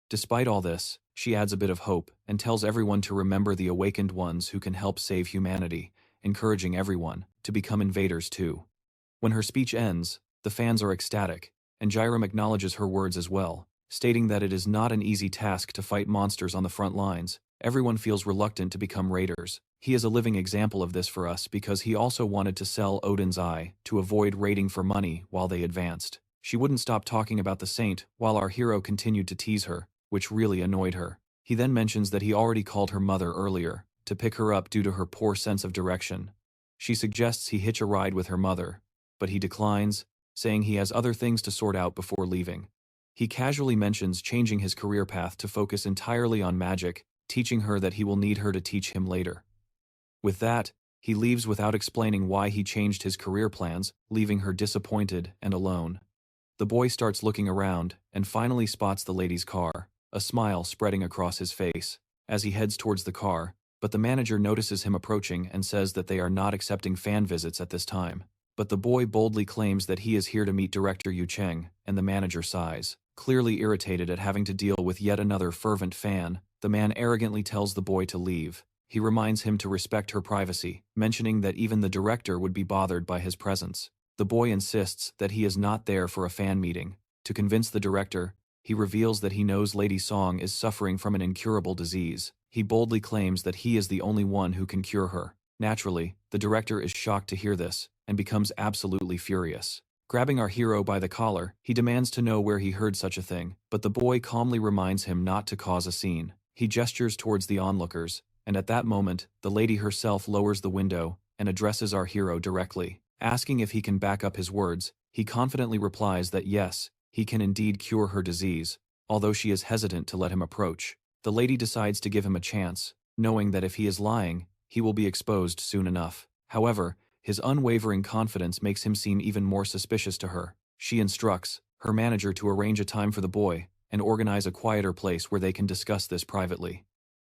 Despite all this, she adds a bit of hope and tells everyone to remember the awakened ones who can help save humanity, encouraging everyone to become invaders too. When her speech ends, the fans are ecstatic, and Jairam acknowledges her words as well, stating that it is not an easy task to fight monsters on the front lines. Everyone feels reluctant to become raiders. He is a living example of this for us because he also wanted to sell Odin's eye to avoid raiding for money while they advanced. She wouldn't stop talking about the saint while our hero continued to tease her, which really annoyed her. He then mentions that he already called her mother earlier to pick her up due to her poor sense of direction. She suggests he hitch a ride with her mother, but he declines, saying he has other things to sort out before leaving. He casually mentions changing his career path to focus entirely on magic, teaching her that he will need her to teach him later. With that, he leaves without explaining why he changed his career plans, leaving her disappointed and alone. The boy starts looking around and finally spots the lady's car, a smile spreading across his face as he heads towards the car, but the manager notices him approaching and says that they are not accepting fan visits at this time. But the boy boldly claims that he is here to meet director Yu Cheng, and the manager sighs. Clearly irritated at having to deal with yet another fervent fan, the man arrogantly tells the boy to leave. He reminds him to respect her privacy, mentioning that even the director would be bothered by his presence. The boy insists that he is not there for a fan meeting. To convince the director, he reveals that he knows Lady Song is suffering from an incurable disease. He boldly claims that he is the only one who can cure her. Naturally, the director is shocked to hear this, and becomes absolutely furious. Grabbing our hero by the collar, he demands to know where he heard such a thing, but the boy calmly reminds him not to cause a scene. He gestures towards the onlookers, and at that moment, the lady herself lowers the window and addresses our hero directly. Asking if he can back up his words, he confidently replies that yes, he can indeed cure her disease, although she is hesitant to let him approach. The lady decides to give him a chance, knowing that if he is lying, he will be exposed soon enough. However, his unwavering confidence makes him seem even more suspicious to her. She instructs her manager to arrange a time for the boy and organize a quieter place where they can discuss this privately.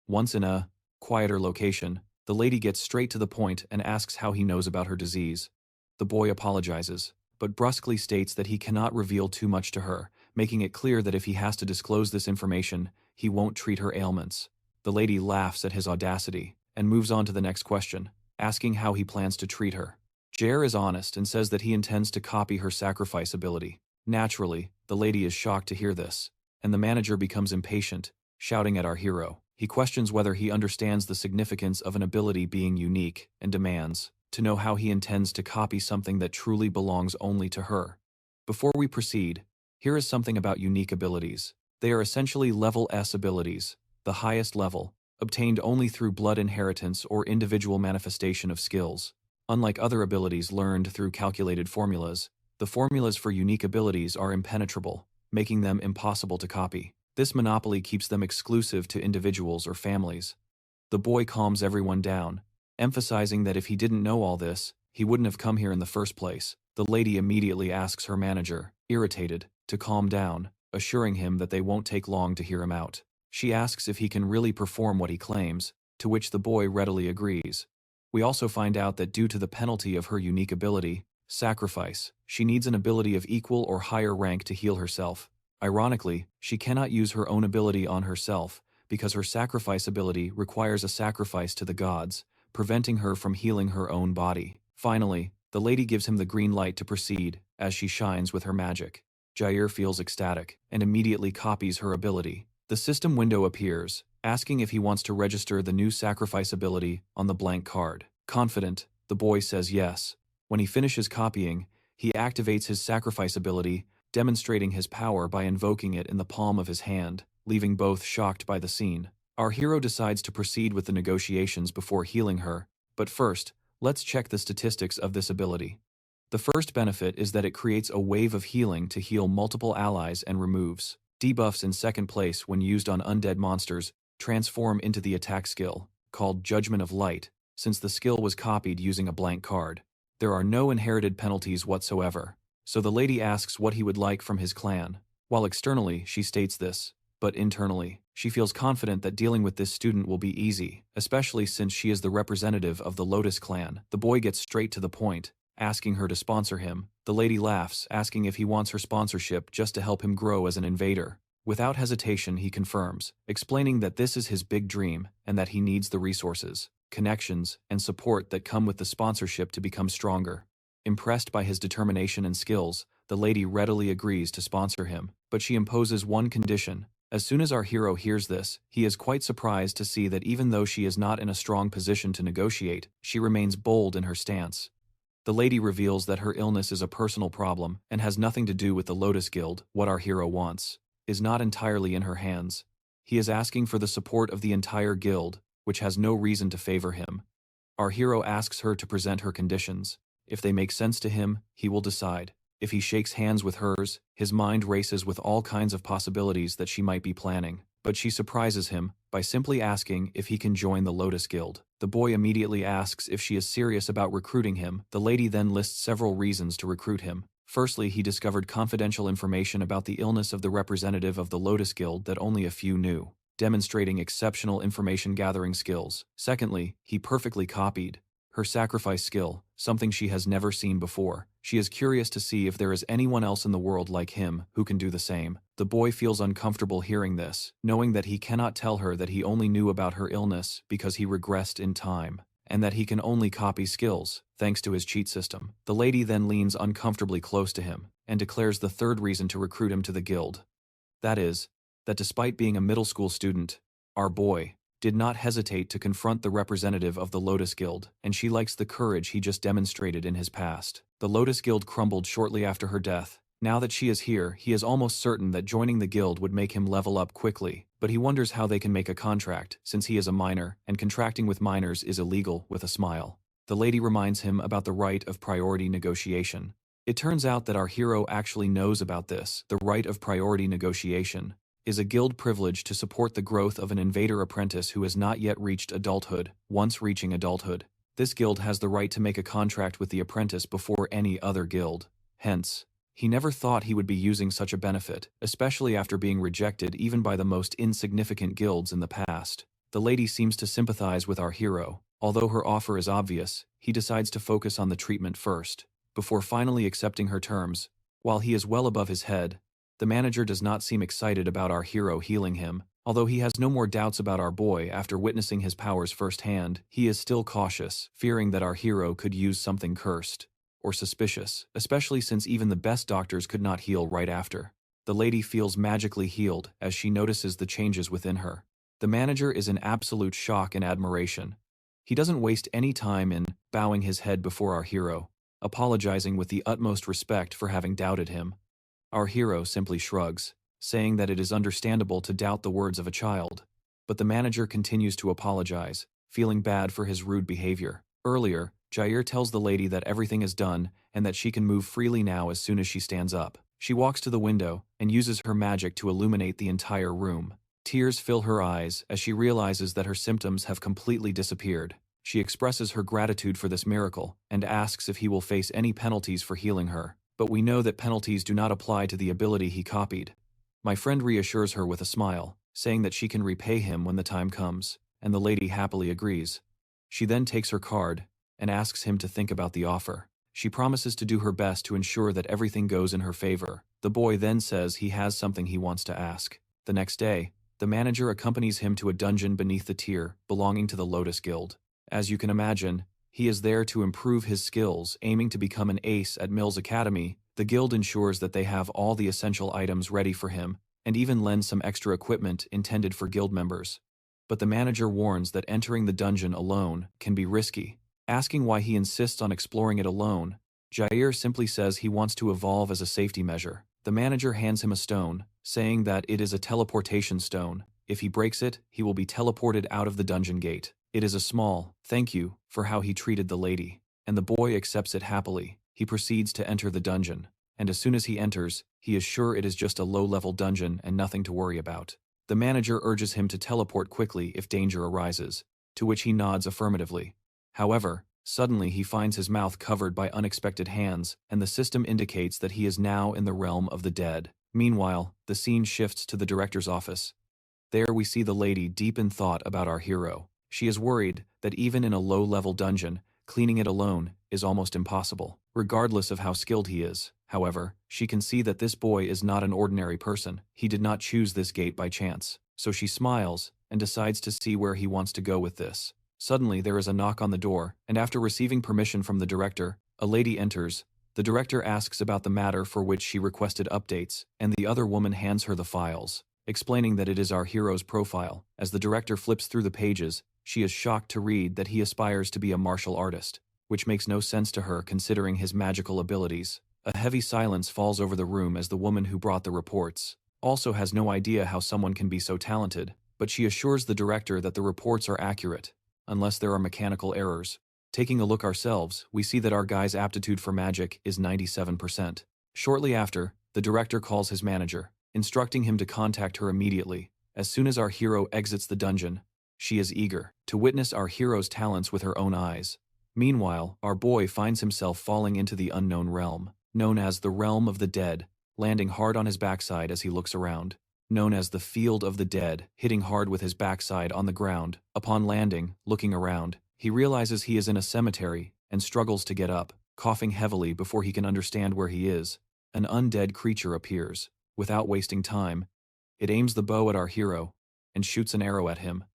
Once in a quieter location, the lady gets straight to the point and asks how he knows about her disease. The boy apologizes, but brusquely states that he cannot reveal too much to her, making it clear that if he has to disclose this information, he won't treat her ailments. The lady laughs at his audacity and moves on to the next question, asking how he plans to treat her. Jer is honest and says that he intends to copy her sacrifice ability. Naturally, the lady is shocked to hear this, and the manager becomes impatient, shouting at our hero. He questions whether he understands the significance of an ability being unique and demands to know how he intends to copy something that truly belongs only to her. Before we proceed, here is something about unique abilities. They are essentially level S abilities, the highest level, obtained only through blood inheritance or individual manifestation of skills. Unlike other abilities learned through calculated formulas, the formulas for unique abilities are impenetrable, making them impossible to copy. This monopoly keeps them exclusive to individuals or families. The boy calms everyone down, emphasizing that if he didn't know all this, he wouldn't have come here in the first place. The lady immediately asks her manager, irritated, to calm down, assuring him that they won't take long to hear him out. She asks if he can really perform what he claims, to which the boy readily agrees. We also find out that due to the penalty of her unique ability, sacrifice, she needs an ability of equal or higher rank to heal herself. Ironically, she cannot use her own ability on herself, because her sacrifice ability requires a sacrifice to the gods, preventing her from healing her own body. Finally, the lady gives him the green light to proceed, as she shines with her magic. Jair feels ecstatic, and immediately copies her ability. The system window appears, asking if he wants to register the new sacrifice ability on the blank card. Confident, the boy says yes. When he finishes copying, he activates his sacrifice ability, demonstrating his power by invoking it in the palm of his hand, leaving both shocked by the scene. Our hero decides to proceed with the negotiations before healing her, but first, let's check the statistics of this ability. The first benefit is that it creates a wave of healing to heal multiple allies and removes debuffs. In second place, when used on undead monsters, transform into the attack skill, called Judgment of Light, since the skill was copied using a blank card. There are no inherited penalties whatsoever, so the lady asks what he would like from his clan. While externally she states this, but internally, she feels confident that dealing with this student will be easy, especially since she is the representative of the Lotus clan. The boy gets straight to the point, asking her to sponsor him. The lady laughs, asking if he wants her sponsorship just to help him grow as an invader. Without hesitation, he confirms, explaining that this is his big dream and that he needs the resources, connections, and support that come with the sponsorship to become stronger. Impressed by his determination and skills, the lady readily agrees to sponsor him, but she imposes one condition. As soon as our hero hears this, he is quite surprised to see that even though she is not in a strong position to negotiate, she remains bold in her stance. The lady reveals that her illness is a personal problem and has nothing to do with the Lotus Guild. What our hero wants is not entirely in her hands. He is asking for the support of the entire guild, which has no reason to favor him. Our hero asks her to present her conditions. If they make sense to him, he will decide. If he shakes hands with hers, his mind races with all kinds of possibilities that she might be planning. But she surprises him by simply asking if he can join the Lotus Guild. The boy immediately asks if she is serious about recruiting him. The lady then lists several reasons to recruit him. Firstly, he discovered confidential information about the illness of the representative of the Lotus Guild that only a few knew, demonstrating exceptional information gathering skills. Secondly, he perfectly copied her sacrifice skill, something she has never seen before. She is curious to see if there is anyone else in the world like him who can do the same. The boy feels uncomfortable hearing this, knowing that he cannot tell her that he only knew about her illness because he regressed in time, and that he can only copy skills, thanks to his cheat system. The lady then leans uncomfortably close to him, and declares the third reason to recruit him to the guild. That is, that despite being a middle school student, our boy did not hesitate to confront the representative of the Lotus Guild, and she likes the courage he just demonstrated in his past. The Lotus Guild crumbled shortly after her death. Now that she is here, he is almost certain that joining the guild would make him level up quickly, but he wonders how they can make a contract, since he is a minor, and contracting with minors is illegal. With a smile, the lady reminds him about the right of priority negotiation. It turns out that our hero actually knows about this. The right of priority negotiation is a guild privilege to support the growth of an invader apprentice who has not yet reached adulthood. Once reaching adulthood, this guild has the right to make a contract with the apprentice before any other guild. Hence, he never thought he would be using such a benefit, especially after being rejected even by the most insignificant guilds in the past. The lady seems to sympathize with our hero. Although her offer is obvious, he decides to focus on the treatment first, before finally accepting her terms. While he is well above his head, the manager does not seem excited about our hero healing him. Although he has no more doubts about our boy after witnessing his powers firsthand, he is still cautious, fearing that our hero could use something cursed or suspicious, especially since even the best doctors could not heal right after. The lady feels magically healed as she notices the changes within her. The manager is in absolute shock and admiration. He doesn't waste any time in bowing his head before our hero, apologizing with the utmost respect for having doubted him. Our hero simply shrugs, saying that it is understandable to doubt the words of a child. But the manager continues to apologize, feeling bad for his rude behavior. Earlier, Jair tells the lady that everything is done and that she can move freely now as soon as she stands up. She walks to the window and uses her magic to illuminate the entire room. Tears fill her eyes as she realizes that her symptoms have completely disappeared. She expresses her gratitude for this miracle and asks if he will face any penalties for healing her. But we know that penalties do not apply to the ability he copied. My friend reassures her with a smile, saying that she can repay him when the time comes, and the lady happily agrees. She then takes her card and asks him to think about the offer. She promises to do her best to ensure that everything goes in her favor. The boy then says he has something he wants to ask. The next day, the manager accompanies him to a dungeon beneath the tier belonging to the Lotus Guild. As you can imagine, he is there to improve his skills, aiming to become an ace at Mills Academy. The guild ensures that they have all the essential items ready for him, and even lends some extra equipment intended for guild members. But the manager warns that entering the dungeon alone can be risky. Asking why he insists on exploring it alone, Jair simply says he wants to evolve as a safety measure. The manager hands him a stone, saying that it is a teleportation stone. If he breaks it, he will be teleported out of the dungeon gate. It is a small thank you for how he treated the lady, and the boy accepts it happily. He proceeds to enter the dungeon, and as soon as he enters, he is sure it is just a low-level dungeon and nothing to worry about. The manager urges him to teleport quickly if danger arises, to which he nods affirmatively. However, suddenly he finds his mouth covered by unexpected hands, and the system indicates that he is now in the realm of the dead. Meanwhile, the scene shifts to the director's office. There we see the lady deep in thought about our hero. She is worried that even in a low-level dungeon, cleaning it alone is almost impossible, regardless of how skilled he is. However, she can see that this boy is not an ordinary person. He did not choose this gate by chance. So she smiles and decides to see where he wants to go with this. Suddenly there is a knock on the door, and after receiving permission from the director, a lady enters. The director asks about the matter for which she requested updates, and the other woman hands her the files, explaining that it is our hero's profile. As the director flips through the pages, she is shocked to read that he aspires to be a martial artist, which makes no sense to her considering his magical abilities. A heavy silence falls over the room as the woman who brought the reports also has no idea how someone can be so talented, but she assures the director that the reports are accurate, unless there are mechanical errors. Taking a look ourselves, we see that our guy's aptitude for magic is 97%. Shortly after, the director calls his manager, instructing him to contact her immediately. As soon as our hero exits the dungeon, she is eager to witness our hero's talents with her own eyes. Meanwhile, our boy finds himself falling into the unknown realm, known as the Realm of the Dead, landing hard on his backside as he looks around. Known as the Field of the Dead, hitting hard with his backside on the ground. Upon landing, looking around, he realizes he is in a cemetery and struggles to get up, coughing heavily before he can understand where he is. An undead creature appears. Without wasting time, it aims the bow at our hero and shoots an arrow at him.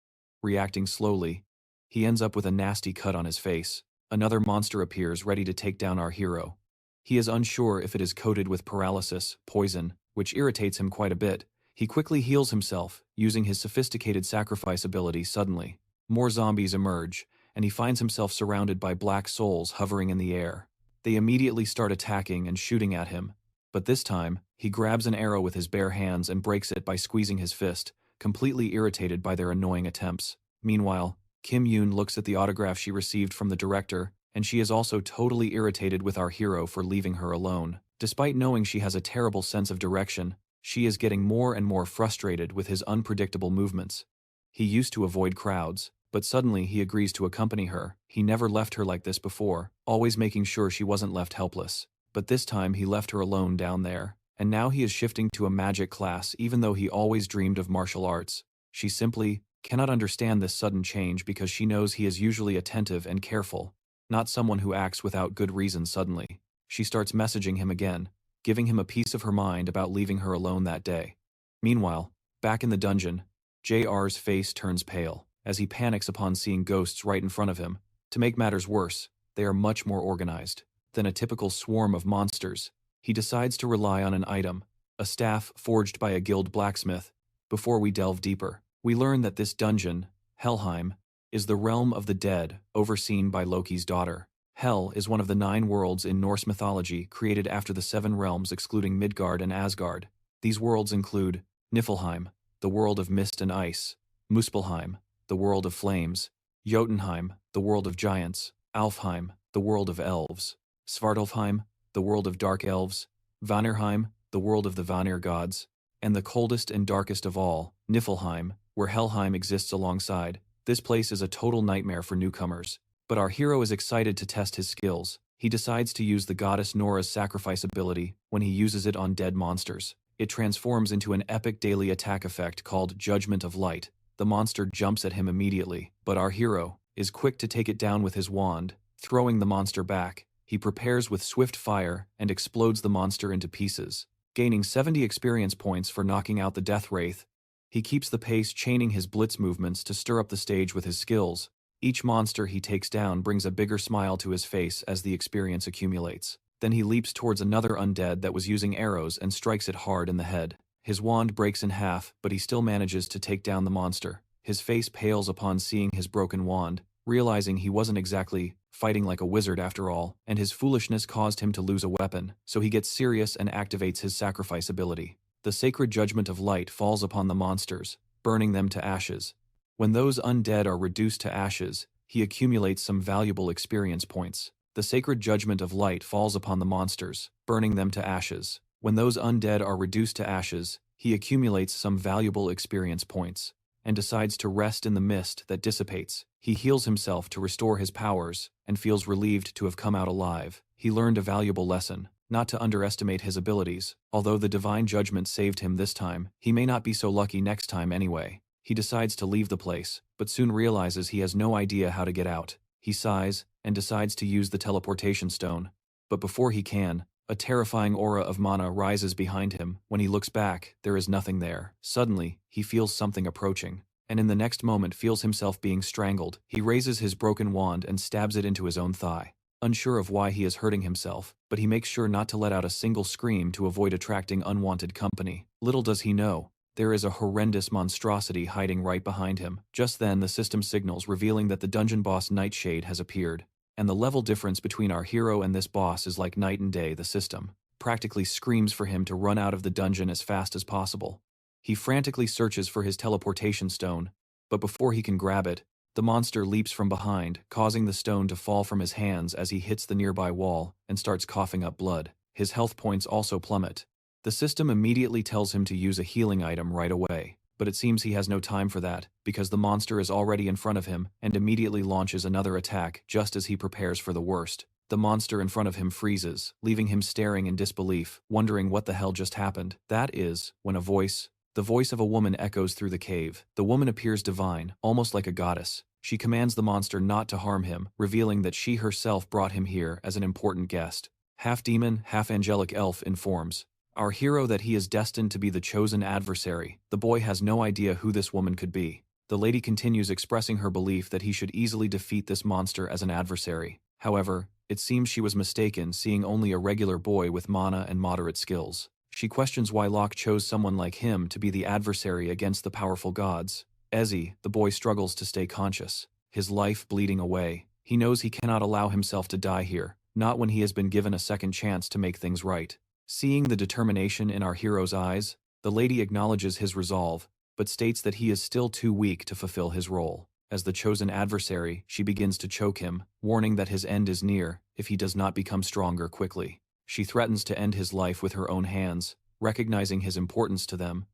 Reacting slowly, he ends up with a nasty cut on his face. Another monster appears ready to take down our hero. He is unsure if it is coated with paralysis, poison, which irritates him quite a bit. He quickly heals himself, using his sophisticated sacrifice ability. Suddenly, more zombies emerge, and he finds himself surrounded by black souls hovering in the air. They immediately start attacking and shooting at him, but this time, he grabs an arrow with his bare hands and breaks it by squeezing his fist, completely irritated by their annoying attempts. Meanwhile, Kim Yoon looks at the autograph she received from the director, and she is also totally irritated with our hero for leaving her alone. Despite knowing she has a terrible sense of direction, she is getting more and more frustrated with his unpredictable movements. He used to avoid crowds, but suddenly he agrees to accompany her. He never left her like this before, always making sure she wasn't left helpless. But this time he left her alone down there, and now he is shifting to a magic class even though he always dreamed of martial arts. She simply cannot understand this sudden change because she knows he is usually attentive and careful, not someone who acts without good reason suddenly. She starts messaging him again, giving him a piece of her mind about leaving her alone that day. Meanwhile, back in the dungeon, JR's face turns pale as he panics upon seeing ghosts right in front of him. To make matters worse, they are much more organized than a typical swarm of monsters. He decides to rely on an item, a staff forged by a guild blacksmith. Before we delve deeper, we learn that this dungeon, Helheim, is the realm of the dead, overseen by Loki's daughter. Hel is one of the 9 worlds in Norse mythology created after the 7 realms excluding Midgard and Asgard. These worlds include Niflheim, the world of mist and ice; Muspelheim, the world of flames; Jotunheim, the world of giants; Alfheim, the world of elves; Svartalfheim, the world of dark elves; Vanirheim, the world of the Vanir gods; and the coldest and darkest of all, Niflheim, where Helheim exists alongside. This place is a total nightmare for newcomers. But our hero is excited to test his skills. He decides to use the goddess Nora's sacrifice ability. When he uses it on dead monsters, it transforms into an epic daily attack effect called Judgment of Light. The monster jumps at him immediately, but our hero is quick to take it down with his wand. Throwing the monster back, he prepares with swift fire and explodes the monster into pieces, gaining 70 experience points for knocking out the Death Wraith. He keeps the pace, chaining his blitz movements to stir up the stage with his skills. Each monster he takes down brings a bigger smile to his face as the experience accumulates. Then he leaps towards another undead that was using arrows and strikes it hard in the head. His wand breaks in half, but he still manages to take down the monster. His face pales upon seeing his broken wand, realizing he wasn't exactly fighting like a wizard after all, and his foolishness caused him to lose a weapon, so he gets serious and activates his sacrifice ability. The sacred judgment of light falls upon the monsters, burning them to ashes. When those undead are reduced to ashes, he accumulates some valuable experience points. The sacred judgment of light falls upon the monsters, burning them to ashes. When those undead are reduced to ashes, he accumulates some valuable experience points, and decides to rest in the mist that dissipates. He heals himself to restore his powers, and feels relieved to have come out alive. He learned a valuable lesson, not to underestimate his abilities. Although the divine judgment saved him this time, he may not be so lucky next time anyway. He decides to leave the place, but soon realizes he has no idea how to get out. He sighs, and decides to use the teleportation stone. But before he can, a terrifying aura of mana rises behind him. When he looks back, there is nothing there. Suddenly, he feels something approaching, and in the next moment feels himself being strangled. He raises his broken wand and stabs it into his own thigh. Unsure of why he is hurting himself, but he makes sure not to let out a single scream to avoid attracting unwanted company. Little does he know, there is a horrendous monstrosity hiding right behind him. Just then the system signals, revealing that the dungeon boss Nightshade has appeared. And the level difference between our hero and this boss is like night and day. The system practically screams for him to run out of the dungeon as fast as possible. He frantically searches for his teleportation stone, but before he can grab it, the monster leaps from behind, causing the stone to fall from his hands as he hits the nearby wall and starts coughing up blood. His health points also plummet. The system immediately tells him to use a healing item right away, but it seems he has no time for that, because the monster is already in front of him and immediately launches another attack just as he prepares for the worst. The monster in front of him freezes, leaving him staring in disbelief, wondering what the hell just happened. That is, when the voice of a woman echoes through the cave. The woman appears divine, almost like a goddess. She commands the monster not to harm him, revealing that she herself brought him here as an important guest. Half-demon, half-angelic elf informs our hero that he is destined to be the chosen adversary. The boy has no idea who this woman could be. The lady continues expressing her belief that he should easily defeat this monster as an adversary. However, it seems she was mistaken, seeing only a regular boy with mana and moderate skills. She questions why Locke chose someone like him to be the adversary against the powerful gods. Ezzy, the boy, struggles to stay conscious, his life bleeding away. He knows he cannot allow himself to die here, not when he has been given a second chance to make things right. Seeing the determination in our hero's eyes, the lady acknowledges his resolve, but states that he is still too weak to fulfill his role. As the chosen adversary, she begins to choke him, warning that his end is near if he does not become stronger quickly. She threatens to end his life with her own hands. Recognizing his importance to them,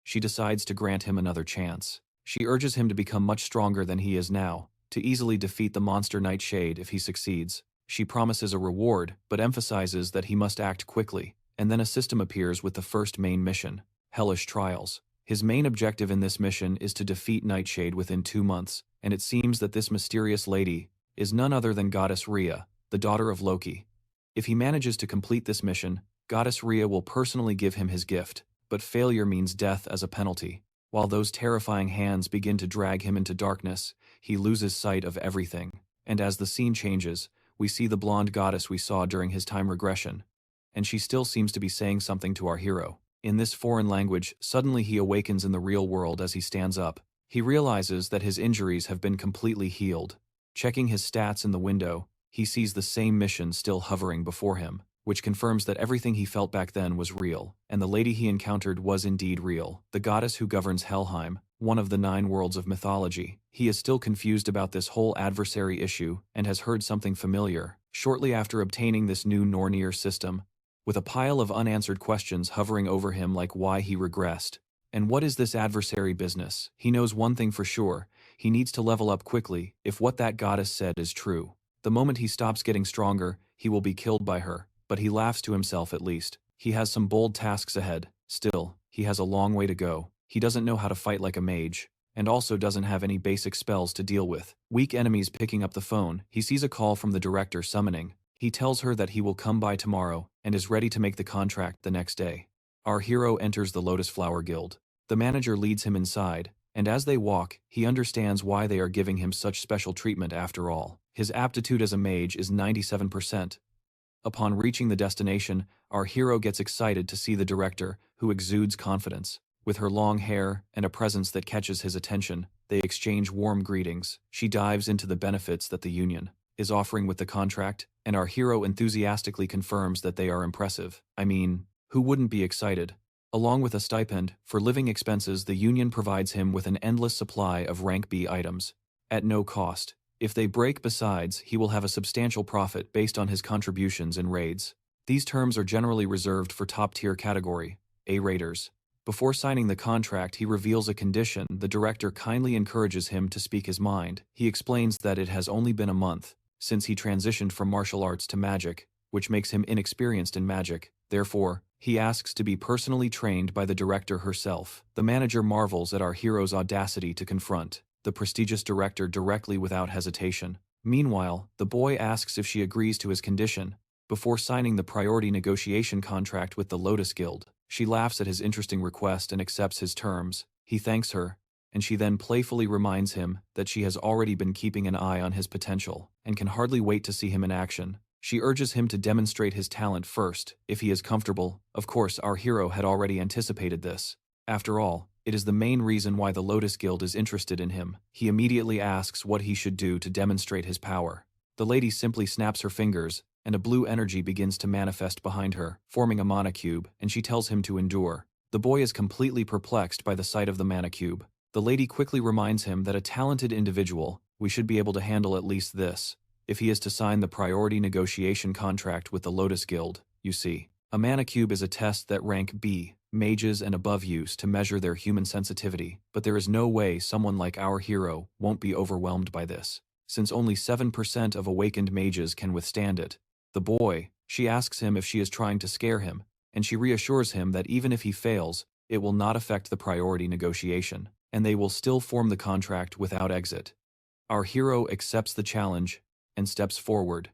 she decides to grant him another chance. She urges him to become much stronger than he is now, to easily defeat the monster Nightshade if he succeeds. She promises a reward, but emphasizes that he must act quickly. And then a system appears with the first main mission, Hellish Trials. His main objective in this mission is to defeat Nightshade within 2 months, and it seems that this mysterious lady is none other than Goddess Rhea, the daughter of Loki. If he manages to complete this mission, Goddess Rhea will personally give him his gift, but failure means death as a penalty. While those terrifying hands begin to drag him into darkness, he loses sight of everything, and as the scene changes, we see the blonde goddess we saw during his time regression, and she still seems to be saying something to our hero. In this foreign language, suddenly he awakens in the real world as he stands up. He realizes that his injuries have been completely healed. Checking his stats in the window, he sees the same mission still hovering before him, which confirms that everything he felt back then was real, and the lady he encountered was indeed real, the goddess who governs Helheim, one of the 9 worlds of mythology. He is still confused about this whole adversary issue and has heard something familiar. Shortly after obtaining this new Nornir system, with a pile of unanswered questions hovering over him like why he regressed. And what is this adversary business? He knows one thing for sure, he needs to level up quickly if what that goddess said is true. The moment he stops getting stronger, he will be killed by her, but he laughs to himself at least. He has some bold tasks ahead. Still, he has a long way to go. He doesn't know how to fight like a mage, and also doesn't have any basic spells to deal with. Weak enemies picking up the phone, he sees a call from the director summoning. He tells her that he will come by tomorrow and is ready to make the contract the next day. Our hero enters the Lotus Flower Guild. The manager leads him inside, and as they walk, he understands why they are giving him such special treatment after all. His aptitude as a mage is 97%. Upon reaching the destination, our hero gets excited to see the director, who exudes confidence. With her long hair and a presence that catches his attention, they exchange warm greetings. She dives into the benefits that the union is offering with the contract, and our hero enthusiastically confirms that they are impressive. I mean, who wouldn't be excited? Along with a stipend for living expenses, the union provides him with an endless supply of rank B items, at no cost. If they break besides, he will have a substantial profit based on his contributions in raids. These terms are generally reserved for top-tier category A raiders. Before signing the contract, he reveals a condition. The director kindly encourages him to speak his mind. He explains that it has only been a month since he transitioned from martial arts to magic, which makes him inexperienced in magic. Therefore, he asks to be personally trained by the director herself. The manager marvels at our hero's audacity to confront the prestigious director directly without hesitation. Meanwhile, the boy asks if she agrees to his condition before signing the priority negotiation contract with the Lotus Guild. She laughs at his interesting request and accepts his terms. He thanks her, and she then playfully reminds him that she has already been keeping an eye on his potential and can hardly wait to see him in action. She urges him to demonstrate his talent first, if he is comfortable. Of course, our hero had already anticipated this. After all, it is the main reason why the Lotus Guild is interested in him. He immediately asks what he should do to demonstrate his power. The lady simply snaps her fingers, and a blue energy begins to manifest behind her, forming a mana cube, and she tells him to endure. The boy is completely perplexed by the sight of the mana cube. The lady quickly reminds him that a talented individual, we should be able to handle at least this, if he is to sign the priority negotiation contract with the Lotus Guild. You see, a mana cube is a test that rank B mages and above use to measure their human sensitivity, but there is no way someone like our hero won't be overwhelmed by this, since only 7% of awakened mages can withstand it. The boy, she asks him if she is trying to scare him, and she reassures him that even if he fails, it will not affect the priority negotiation, and they will still form the contract without exit. Our hero accepts the challenge and steps forward.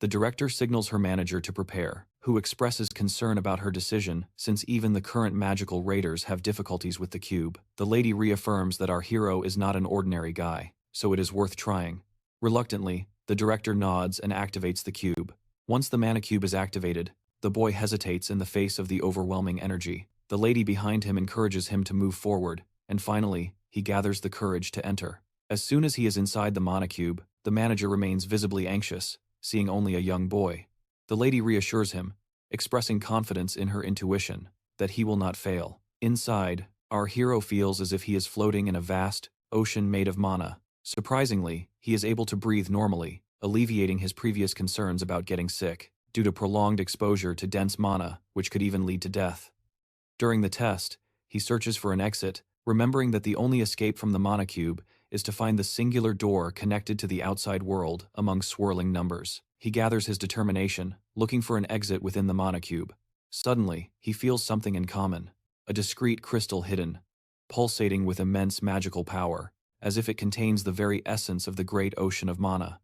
The director signals her manager to prepare, who expresses concern about her decision since even the current magical raiders have difficulties with the cube. The lady reaffirms that our hero is not an ordinary guy, so it is worth trying. Reluctantly, the director nods and activates the cube. Once the mana cube is activated, the boy hesitates in the face of the overwhelming energy. The lady behind him encourages him to move forward, and finally, he gathers the courage to enter. As soon as he is inside the mana cube, the manager remains visibly anxious, seeing only a young boy. The lady reassures him, expressing confidence in her intuition, that he will not fail. Inside, our hero feels as if he is floating in a vast ocean made of mana. Surprisingly, he is able to breathe normally, alleviating his previous concerns about getting sick, due to prolonged exposure to dense mana, which could even lead to death. During the test, he searches for an exit, remembering that the only escape from the mana cube is to find the singular door connected to the outside world among swirling numbers. He gathers his determination, looking for an exit within the mana cube. Suddenly, he feels something in common, a discreet crystal hidden pulsating with immense magical power, as if it contains the very essence of the great ocean of mana.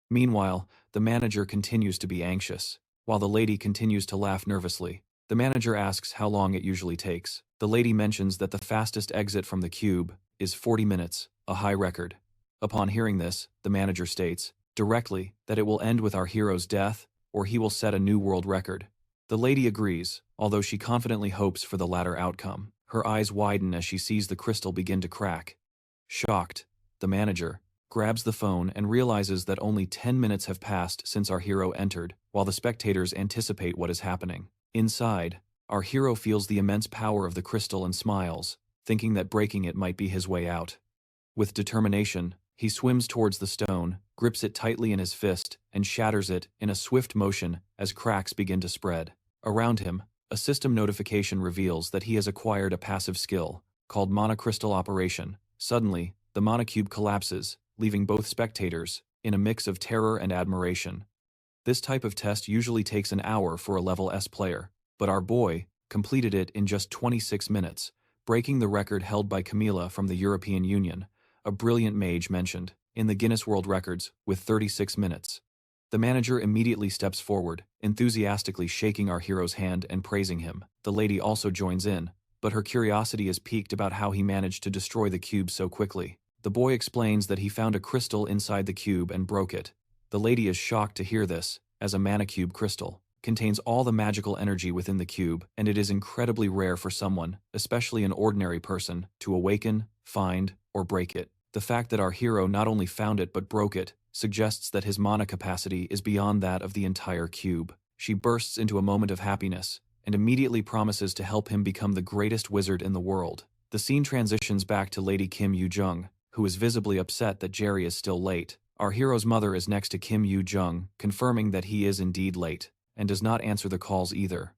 Meanwhile, the manager continues to be anxious, while the lady continues to laugh nervously. The manager asks how long it usually takes. The lady mentions that the fastest exit from the cube is 40 minutes, a high record. Upon hearing this, the manager states, directly, that it will end with our hero's death, or he will set a new world record. The lady agrees, although she confidently hopes for the latter outcome. Her eyes widen as she sees the crystal begin to crack. Shocked, the manager grabs the phone and realizes that only 10 minutes have passed since our hero entered, while the spectators anticipate what is happening. Inside, our hero feels the immense power of the crystal and smiles, thinking that breaking it might be his way out. With determination, he swims towards the stone, grips it tightly in his fist, and shatters it in a swift motion as cracks begin to spread. Around him, a system notification reveals that he has acquired a passive skill, called Mana Crystal Operation. Suddenly, the Mana Cube collapses, leaving both spectators in a mix of terror and admiration. This type of test usually takes an hour for a level S player, but our boy completed it in just 26 minutes, breaking the record held by Camila from the European Union, a brilliant mage mentioned in the Guinness World Records, with 36 minutes. The manager immediately steps forward, enthusiastically shaking our hero's hand and praising him. The lady also joins in, but her curiosity is piqued about how he managed to destroy the cube so quickly. The boy explains that he found a crystal inside the cube and broke it. The lady is shocked to hear this, as a mana cube crystal contains all the magical energy within the cube, and it is incredibly rare for someone, especially an ordinary person, to awaken, find, or break it. The fact that our hero not only found it but broke it suggests that his mana capacity is beyond that of the entire cube. She bursts into a moment of happiness, and immediately promises to help him become the greatest wizard in the world. The scene transitions back to Lady Kim Yoo-jung, who is visibly upset that Jerry is still late. Our hero's mother is next to Kim Yoo-jung, confirming that he is indeed late, and does not answer the calls either.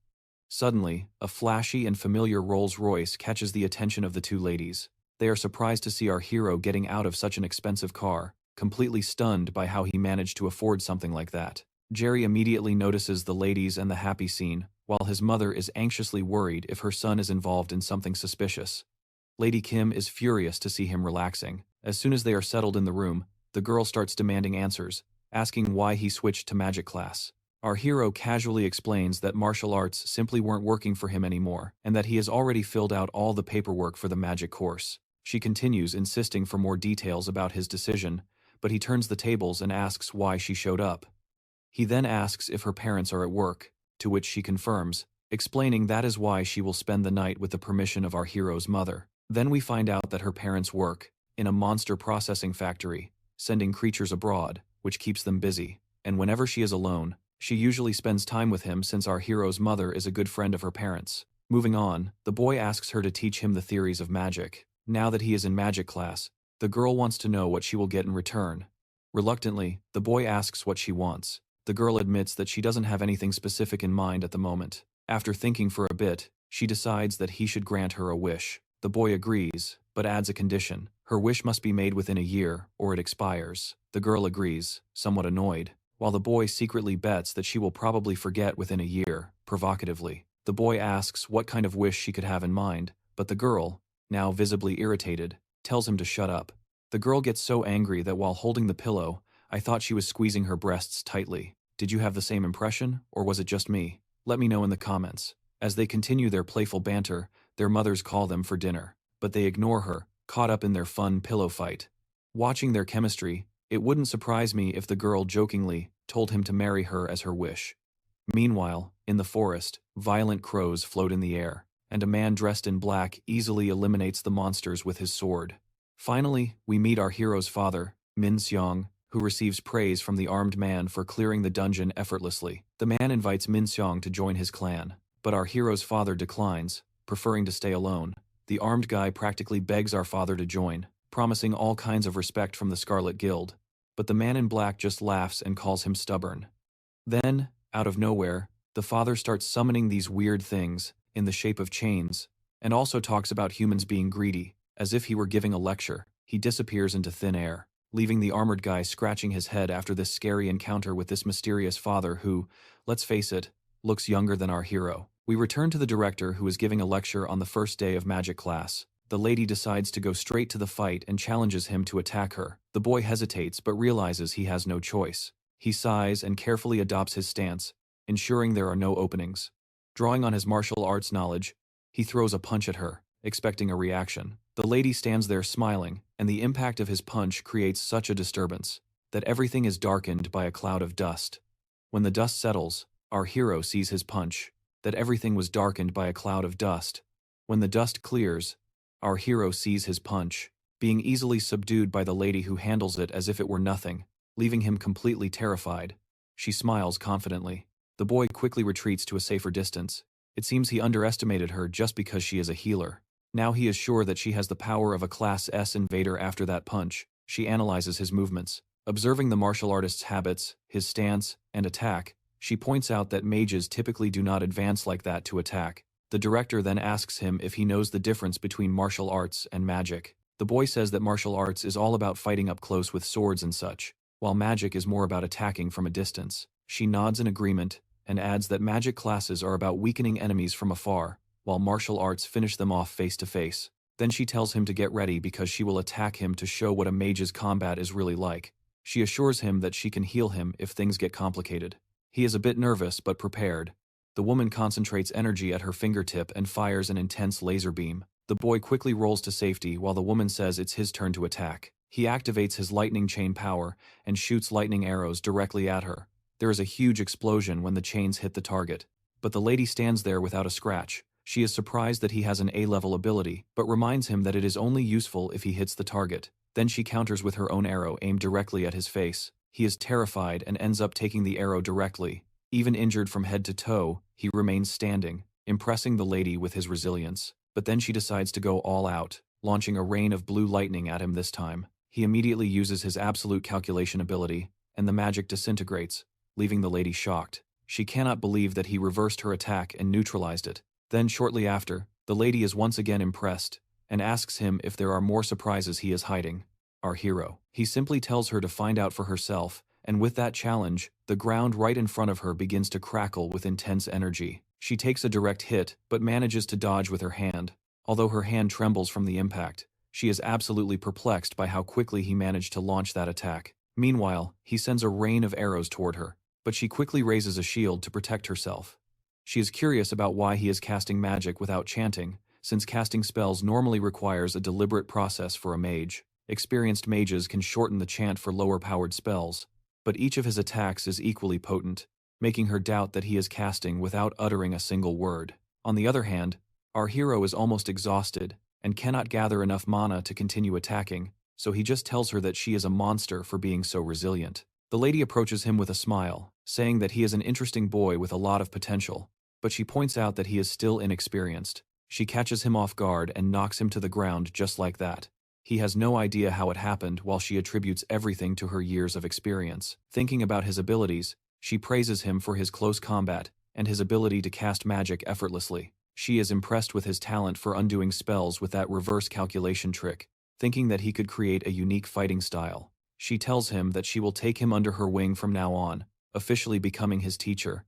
Suddenly, a flashy and familiar Rolls-Royce catches the attention of the two ladies. They are surprised to see our hero getting out of such an expensive car, completely stunned by how he managed to afford something like that. Jerry immediately notices the ladies and the happy scene, while his mother is anxiously worried if her son is involved in something suspicious. Lady Kim is furious to see him relaxing. As soon as they are settled in the room, the girl starts demanding answers, asking why he switched to magic class. Our hero casually explains that martial arts simply weren't working for him anymore, and that he has already filled out all the paperwork for the magic course. She continues, insisting for more details about his decision, but he turns the tables and asks why she showed up. He then asks if her parents are at work, to which she confirms, explaining that is why she will spend the night with the permission of our hero's mother. Then we find out that her parents work in a monster processing factory, sending creatures abroad, which keeps them busy, and whenever she is alone, she usually spends time with him since our hero's mother is a good friend of her parents. Moving on, the boy asks her to teach him the theories of magic. Now that he is in magic class, the girl wants to know what she will get in return. Reluctantly, the boy asks what she wants. The girl admits that she doesn't have anything specific in mind at the moment. After thinking for a bit, she decides that he should grant her a wish. The boy agrees, but adds a condition. Her wish must be made within a year, or it expires. The girl agrees, somewhat annoyed, while the boy secretly bets that she will probably forget within a year, provocatively. The boy asks what kind of wish she could have in mind, but the girl, now visibly irritated, tells him to shut up. The girl gets so angry that while holding the pillow, I thought she was squeezing her breasts tightly. Did you have the same impression, or was it just me? Let me know in the comments. As they continue their playful banter, their mothers call them for dinner, but they ignore her, caught up in their fun pillow fight. Watching their chemistry, it wouldn't surprise me if the girl jokingly told him to marry her as her wish. Meanwhile, in the forest, violent crows float in the air, and a man dressed in black easily eliminates the monsters with his sword. Finally, we meet our hero's father, Min Seong, who receives praise from the armed man for clearing the dungeon effortlessly. The man invites Min Seong to join his clan, but our hero's father declines, preferring to stay alone. The armed guy practically begs our father to join, promising all kinds of respect from the Scarlet Guild, but the man in black just laughs and calls him stubborn. Then, out of nowhere, the father starts summoning these weird things, in the shape of chains, and also talks about humans being greedy. As if he were giving a lecture, he disappears into thin air, leaving the armored guy scratching his head after this scary encounter with this mysterious father who, let's face it, looks younger than our hero. We return to the director who is giving a lecture on the first day of magic class. The lady decides to go straight to the fight and challenges him to attack her. The boy hesitates but realizes he has no choice. He sighs and carefully adopts his stance, ensuring there are no openings. Drawing on his martial arts knowledge, he throws a punch at her, expecting a reaction. The lady stands there smiling, and the impact of his punch creates such a disturbance that everything is darkened by a cloud of dust. When the dust settles, our hero sees his punch, that everything was darkened by a cloud of dust. When the dust clears, our hero sees his punch, being easily subdued by the lady who handles it as if it were nothing, leaving him completely terrified. She smiles confidently. The boy quickly retreats to a safer distance. It seems he underestimated her just because she is a healer. Now he is sure that she has the power of a Class S invader after that punch. She analyzes his movements. Observing the martial artist's habits, his stance, and attack, she points out that mages typically do not advance like that to attack. The director then asks him if he knows the difference between martial arts and magic. The boy says that martial arts is all about fighting up close with swords and such, while magic is more about attacking from a distance. She nods in agreement, and adds that magic classes are about weakening enemies from afar, while martial arts finish them off face to face. Then she tells him to get ready because she will attack him to show what a mage's combat is really like. She assures him that she can heal him if things get complicated. He is a bit nervous but prepared. The woman concentrates energy at her fingertip and fires an intense laser beam. The boy quickly rolls to safety while the woman says it's his turn to attack. He activates his lightning chain power and shoots lightning arrows directly at her. There is a huge explosion when the chains hit the target, but the lady stands there without a scratch. She is surprised that he has an A-level ability, but reminds him that it is only useful if he hits the target. Then she counters with her own arrow aimed directly at his face. He is terrified and ends up taking the arrow directly. Even injured from head to toe, he remains standing, impressing the lady with his resilience. But then she decides to go all out, launching a rain of blue lightning at him this time. He immediately uses his absolute calculation ability, and the magic disintegrates, leaving the lady shocked. She cannot believe that he reversed her attack and neutralized it. Then shortly after, the lady is once again impressed, and asks him if there are more surprises he is hiding. Our hero. He simply tells her to find out for herself, and with that challenge, the ground right in front of her begins to crackle with intense energy. She takes a direct hit, but manages to dodge with her hand. Although her hand trembles from the impact, she is absolutely perplexed by how quickly he managed to launch that attack. Meanwhile, he sends a rain of arrows toward her, but she quickly raises a shield to protect herself. She is curious about why he is casting magic without chanting, since casting spells normally requires a deliberate process for a mage. Experienced mages can shorten the chant for lower-powered spells, but each of his attacks is equally potent, making her doubt that he is casting without uttering a single word. On the other hand, our hero is almost exhausted and cannot gather enough mana to continue attacking, so he just tells her that she is a monster for being so resilient. The lady approaches him with a smile, saying that he is an interesting boy with a lot of potential, but she points out that he is still inexperienced. She catches him off guard and knocks him to the ground just like that. He has no idea how it happened while she attributes everything to her years of experience. Thinking about his abilities, she praises him for his close combat and his ability to cast magic effortlessly. She is impressed with his talent for undoing spells with that reverse calculation trick, thinking that he could create a unique fighting style. She tells him that she will take him under her wing from now on, officially becoming his teacher.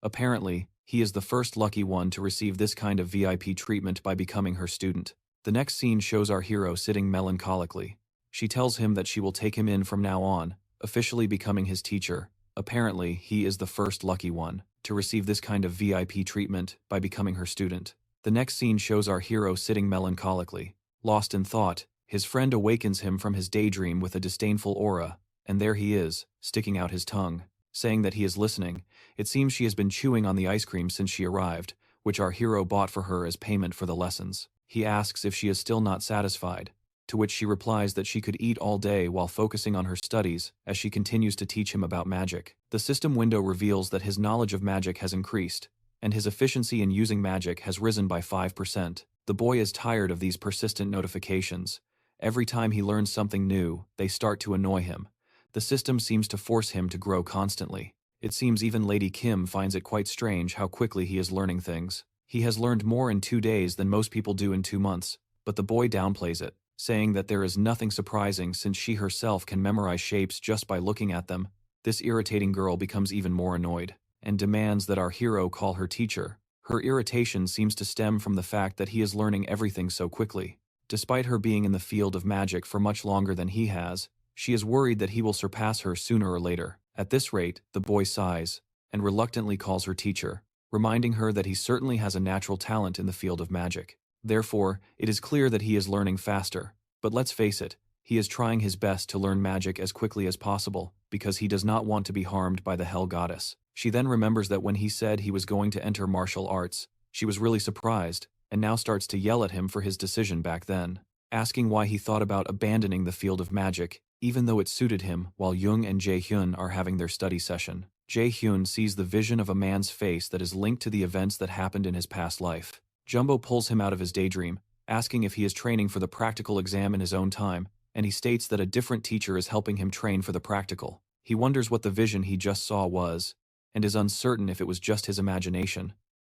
Apparently, he is the first lucky one to receive this kind of VIP treatment by becoming her student. The next scene shows our hero sitting melancholically. She tells him that she will take him in from now on, officially becoming his teacher. Apparently, he is the first lucky one to receive this kind of VIP treatment by becoming her student. The next scene shows our hero sitting melancholically. Lost in thought, his friend awakens him from his daydream with a disdainful aura, and there he is, sticking out his tongue, saying that he is listening. It seems she has been chewing on the ice cream since she arrived, which our hero bought for her as payment for the lessons. He asks if she is still not satisfied, to which she replies that she could eat all day while focusing on her studies as she continues to teach him about magic. The system window reveals that his knowledge of magic has increased, and his efficiency in using magic has risen by 5%. The boy is tired of these persistent notifications. Every time he learns something new, they start to annoy him. The system seems to force him to grow constantly. It seems even Lady Kim finds it quite strange how quickly he is learning things. He has learned more in 2 days than most people do in 2 months, but the boy downplays it, saying that there is nothing surprising since she herself can memorize shapes just by looking at them. This irritating girl becomes even more annoyed, and demands that our hero call her teacher. Her irritation seems to stem from the fact that he is learning everything so quickly. Despite her being in the field of magic for much longer than he has, she is worried that he will surpass her sooner or later. At this rate, the boy sighs and reluctantly calls her teacher, reminding her that he certainly has a natural talent in the field of magic. Therefore, it is clear that he is learning faster. But let's face it, he is trying his best to learn magic as quickly as possible, because he does not want to be harmed by the Hell Goddess. She then remembers that when he said he was going to enter martial arts, she was really surprised, and now starts to yell at him for his decision back then, asking why he thought about abandoning the field of magic, even though it suited him while Jung and Jae-hyun are having their study session. Jae-hyun sees the vision of a man's face that is linked to the events that happened in his past life. Jumbo pulls him out of his daydream, asking if he is training for the practical exam in his own time, and he states that a different teacher is helping him train for the practical. He wonders what the vision he just saw was, and is uncertain if it was just his imagination.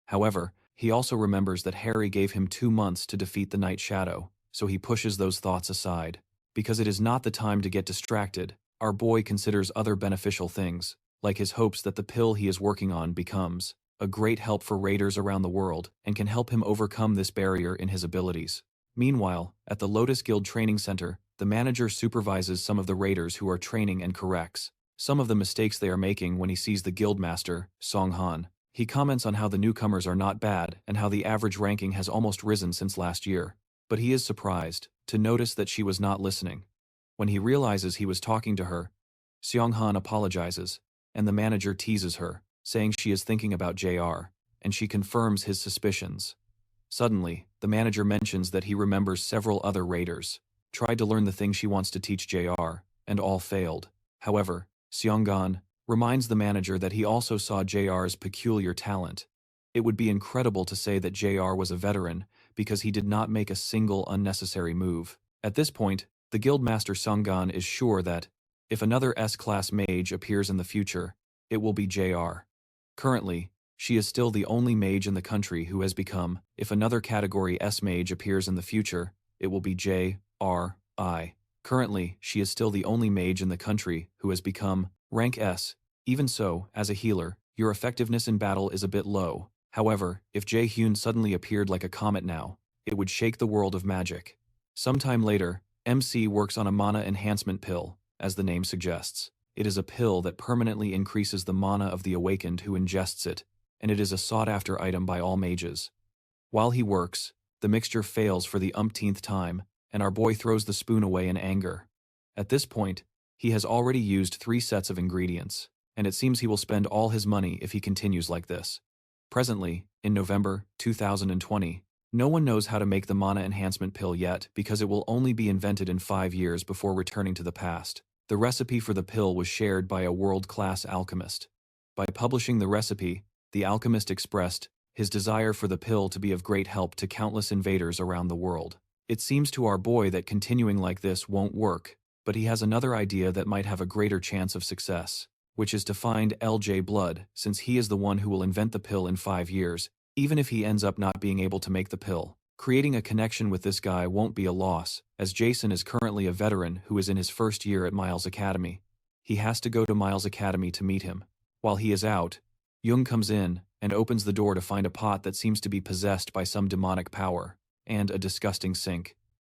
However, he also remembers that Harry gave him 2 months to defeat the Night Shadow, so he pushes those thoughts aside. Because it is not the time to get distracted, our boy considers other beneficial things, like his hopes that the pill he is working on becomes a great help for raiders around the world and can help him overcome this barrier in his abilities. Meanwhile, at the Lotus Guild Training Center, the manager supervises some of the raiders who are training and corrects some of the mistakes they are making when he sees the guildmaster, Song Han. He comments on how the newcomers are not bad and how the average ranking has almost risen since last year. But he is surprised to notice that she was not listening. When he realizes he was talking to her, Seong Han apologizes, and the manager teases her, saying she is thinking about JR, and she confirms his suspicions. Suddenly, the manager mentions that he remembers several other raiders tried to learn the thing she wants to teach JR, and all failed. However, Seong-gan reminds the manager that he also saw JR's peculiar talent. It would be incredible to say that JR was a veteran because he did not make a single unnecessary move. At this point, the guildmaster Seong-gan is sure that, if another S-class mage appears in the future, it will be JR. Currently, she is still the only mage in the country who has become, if another category S mage appears in the future, it will be JRI. Currently, she is still the only mage in the country who has become rank S. Even so, as a healer, your effectiveness in battle is a bit low. However, if Jae-hyun suddenly appeared like a comet now, it would shake the world of magic. Sometime later, MC works on a mana enhancement pill, as the name suggests. It is a pill that permanently increases the mana of the awakened who ingests it, and it is a sought-after item by all mages. While he works, the mixture fails for the umpteenth time, and our boy throws the spoon away in anger. At this point, he has already used 3 sets of ingredients, and it seems he will spend all his money if he continues like this. Presently, in November 2020, no one knows how to make the mana enhancement pill yet because it will only be invented in 5 years before returning to the past. The recipe for the pill was shared by a world-class alchemist. By publishing the recipe, the alchemist expressed his desire for the pill to be of great help to countless invaders around the world. It seems to our boy that continuing like this won't work, but he has another idea that might have a greater chance of success, which is to find LJ Blood, since he is the one who will invent the pill in 5 years, even if he ends up not being able to make the pill. Creating a connection with this guy won't be a loss, as Jason is currently a veteran who is in his first year at Miles Academy. He has to go to Miles Academy to meet him. While he is out, Jung comes in and opens the door to find a pot that seems to be possessed by some demonic power, and a disgusting sink.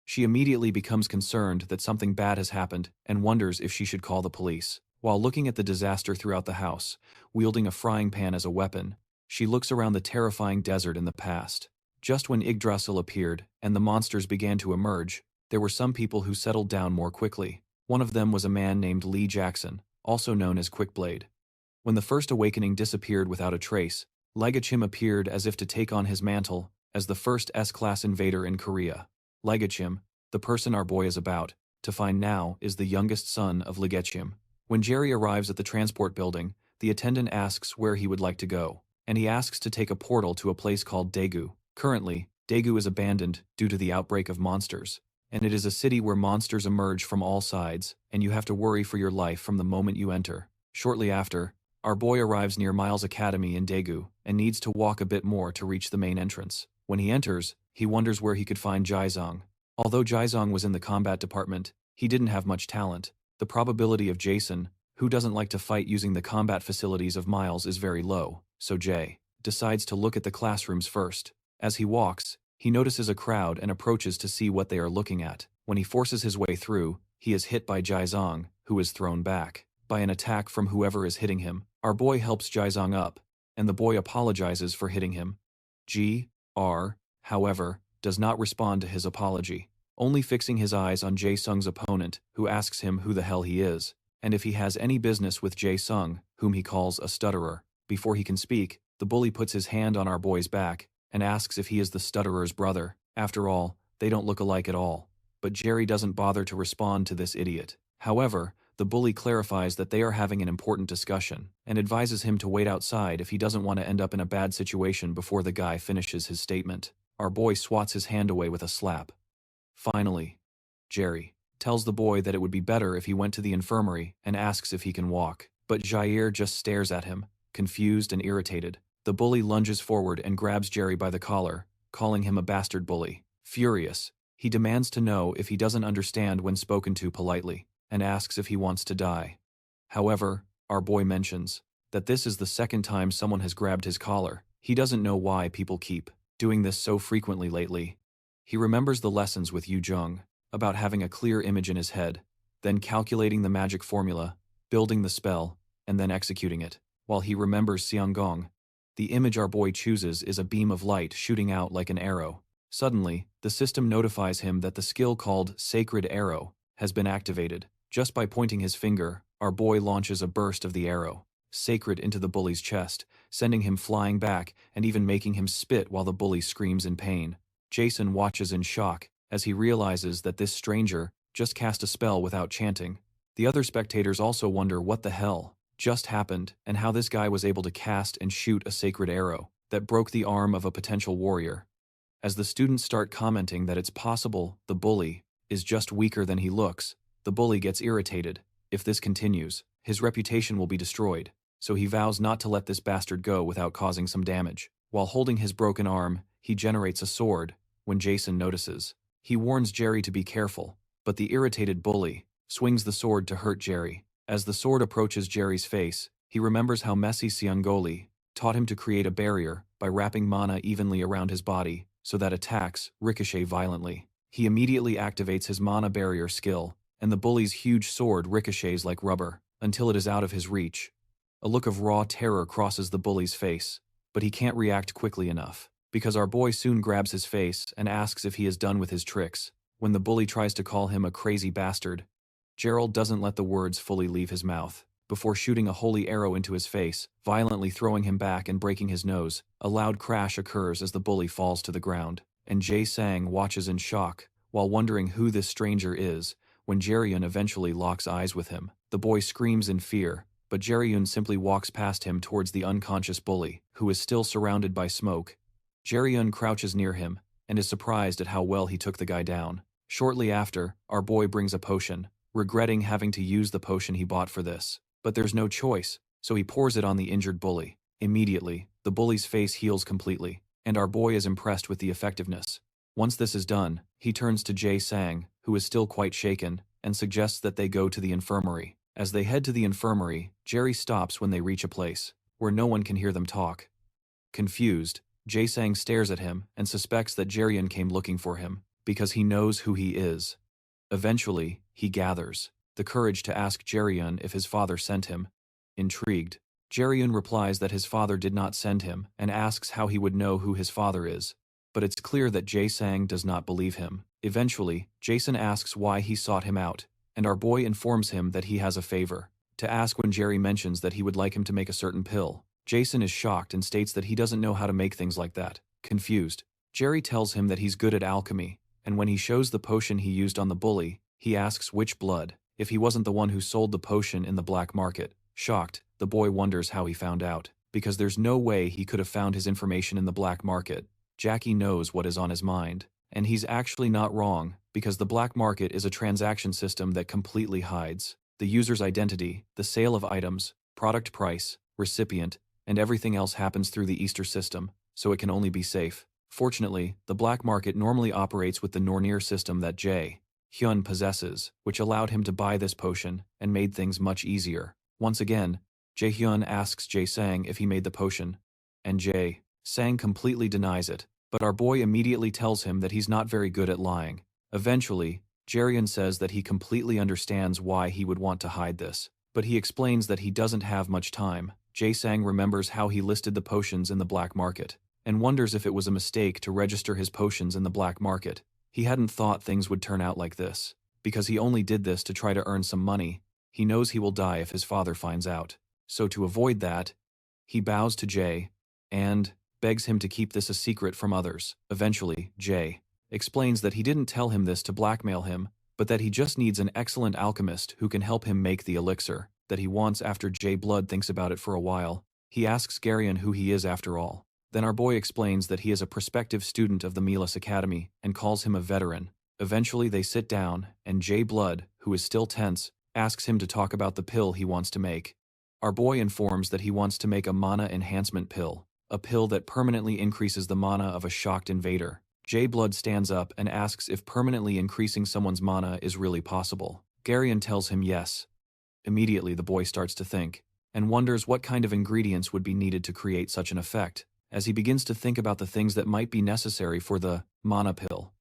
She immediately becomes concerned that something bad has happened and wonders if she should call the police. While looking at the disaster throughout the house, wielding a frying pan as a weapon, she looks around the terrifying desert in the past. Just when Yggdrasil appeared and the monsters began to emerge, there were some people who settled down more quickly. One of them was a man named Lee Jackson, also known as Quickblade. When the first awakening disappeared without a trace, Legachim appeared as if to take on his mantle as the first S-class invader in Korea. Legachim, the person our boy is about to find now, is the youngest son of Legachim. When Jerry arrives at the transport building, the attendant asks where he would like to go, and he asks to take a portal to a place called Daegu. Currently, Daegu is abandoned due to the outbreak of monsters, and it is a city where monsters emerge from all sides, and you have to worry for your life from the moment you enter. Shortly after, our boy arrives near Miles Academy in Daegu and needs to walk a bit more to reach the main entrance. When he enters, he wonders where he could find Jaizong. Although Jaizong was in the combat department, he didn't have much talent. The probability of Jason, who doesn't like to fight using the combat facilities of Miles, is very low, so Jay decides to look at the classrooms first. As he walks, He notices a crowd and approaches to see what they are looking at. When he forces his way through, he is hit by Jaizong, who is thrown back by an attack from whoever is hitting him. Our boy helps Jaizong up, and the boy apologizes for hitting him. G.R., however, does not respond to his apology, only fixing his eyes on Jae-sung's opponent, who asks him who the hell he is, and if he has any business with Jae-sung, whom he calls a stutterer. Before he can speak, the bully puts his hand on our boy's back and asks if he is the stutterer's brother. After all, they don't look alike at all. But Jerry doesn't bother to respond to this idiot. However, the bully clarifies that they are having an important discussion and advises him to wait outside if he doesn't want to end up in a bad situation before the guy finishes his statement. Our boy swats his hand away with a slap. Finally, Jerry tells the boy that it would be better if he went to the infirmary and asks if he can walk. But Jair just stares at him, confused and irritated. The bully lunges forward and grabs Jerry by the collar, calling him a bastard bully. Furious, he demands to know if he doesn't understand when spoken to politely, and asks if he wants to die. However, our boy mentions that this is the second time someone has grabbed his collar. He doesn't know why people keep doing this so frequently lately. He remembers the lessons with Yu Jung about having a clear image in his head, then calculating the magic formula, building the spell, and then executing it. While he remembers Xianggong, the image our boy chooses is a beam of light shooting out like an arrow. Suddenly, the system notifies him that the skill called Sacred Arrow has been activated. Just by pointing his finger, our boy launches a burst of the arrow, sacred, into the bully's chest, sending him flying back and even making him spit while the bully screams in pain. Jason watches in shock as he realizes that this stranger just cast a spell without chanting. The other spectators also wonder what the hell just happened and how this guy was able to cast and shoot a sacred arrow that broke the arm of a potential warrior. As the students start commenting that it's possible the bully is just weaker than he looks, the bully gets irritated. If this continues, his reputation will be destroyed, so he vows not to let this bastard go without causing some damage. While holding his broken arm, he generates a sword. When Jason notices, he warns Jerry to be careful, but the irritated bully swings the sword to hurt Jerry. As the sword approaches Jerry's face, he remembers how Messi Siangoli taught him to create a barrier by wrapping mana evenly around his body so that attacks ricochet violently. He immediately activates his mana barrier skill, and the bully's huge sword ricochets like rubber until it is out of his reach. A look of raw terror crosses the bully's face, but he can't react quickly enough, because our boy soon grabs his face and asks if he is done with his tricks. When the bully tries to call him a crazy bastard, Gerald doesn't let the words fully leave his mouth. Before shooting a holy arrow into his face, violently throwing him back and breaking his nose, a loud crash occurs as the bully falls to the ground, and Jae Sang watches in shock, while wondering who this stranger is. When Jerryun eventually locks eyes with him, the boy screams in fear, but Jerryun simply walks past him towards the unconscious bully, who is still surrounded by smoke. Jerryun crouches near him, and is surprised at how well he took the guy down. Shortly after, our boy brings a potion, regretting having to use the potion he bought for this. But there's no choice, so he pours it on the injured bully. Immediately, the bully's face heals completely, and our boy is impressed with the effectiveness. Once this is done, he turns to Jae Sang, who is still quite shaken, and suggests that they go to the infirmary. As they head to the infirmary, Jerry stops when they reach a place where no one can hear them talk. Confused, Jae Sang stares at him and suspects that Jerryun came looking for him, because he knows who he is. Eventually, he gathers the courage to ask Jerryun if his father sent him. Intrigued, Jerryun replies that his father did not send him and asks how he would know who his father is. But it's clear that Jae Sang does not believe him. Eventually, Jason asks why he sought him out, and our boy informs him that he has a favor to ask when Jerry mentions that he would like him to make a certain pill. Jason is shocked and states that he doesn't know how to make things like that. Confused, Jerry tells him that he's good at alchemy, and when he shows the potion he used on the bully, he asks which blood, if he wasn't the one who sold the potion in the black market. Shocked, the boy wonders how he found out, because there's no way he could have found his information in the black market. Jackie knows what is on his mind, and he's actually not wrong, because the black market is a transaction system that completely hides the user's identity. The sale of items, product price, recipient, and everything else happens through the Easter system, so it can only be safe. Fortunately, the black market normally operates with the Nornir system that Jae Hyun possesses, which allowed him to buy this potion and made things much easier. Once again, Jae Hyun asks Jae Sang if he made the potion, and Jae Sang completely denies it, But our boy immediately tells him that he's not very good at lying. Eventually, Jerian says that he completely understands why he would want to hide this, but he explains that he doesn't have much time. Jae-sang remembers how he listed the potions in the black market, and wonders if it was a mistake to register his potions in the black market. He hadn't thought things would turn out like this, because he only did this to try to earn some money. He knows he will die if his father finds out. So to avoid that, he bows to Jae and begs him to keep this a secret from others. Eventually, Jae explains that he didn't tell him this to blackmail him, but that he just needs an excellent alchemist who can help him make the elixir that he wants. After Jae Blood thinks about it for a while, he asks Garion who he is after all. Then our boy explains that he is a prospective student of the Milas Academy and calls him a veteran. Eventually they sit down, and Jae Blood, who is still tense, asks him to talk about the pill he wants to make. Our boy informs that he wants to make a mana enhancement pill, a pill that permanently increases the mana of a shocked invader. Jae Blood stands up and asks if permanently increasing someone's mana is really possible. Garion tells him yes. Immediately the boy starts to think, and wonders what kind of ingredients would be needed to create such an effect. As he begins to think about the things that might be necessary for the mana pill,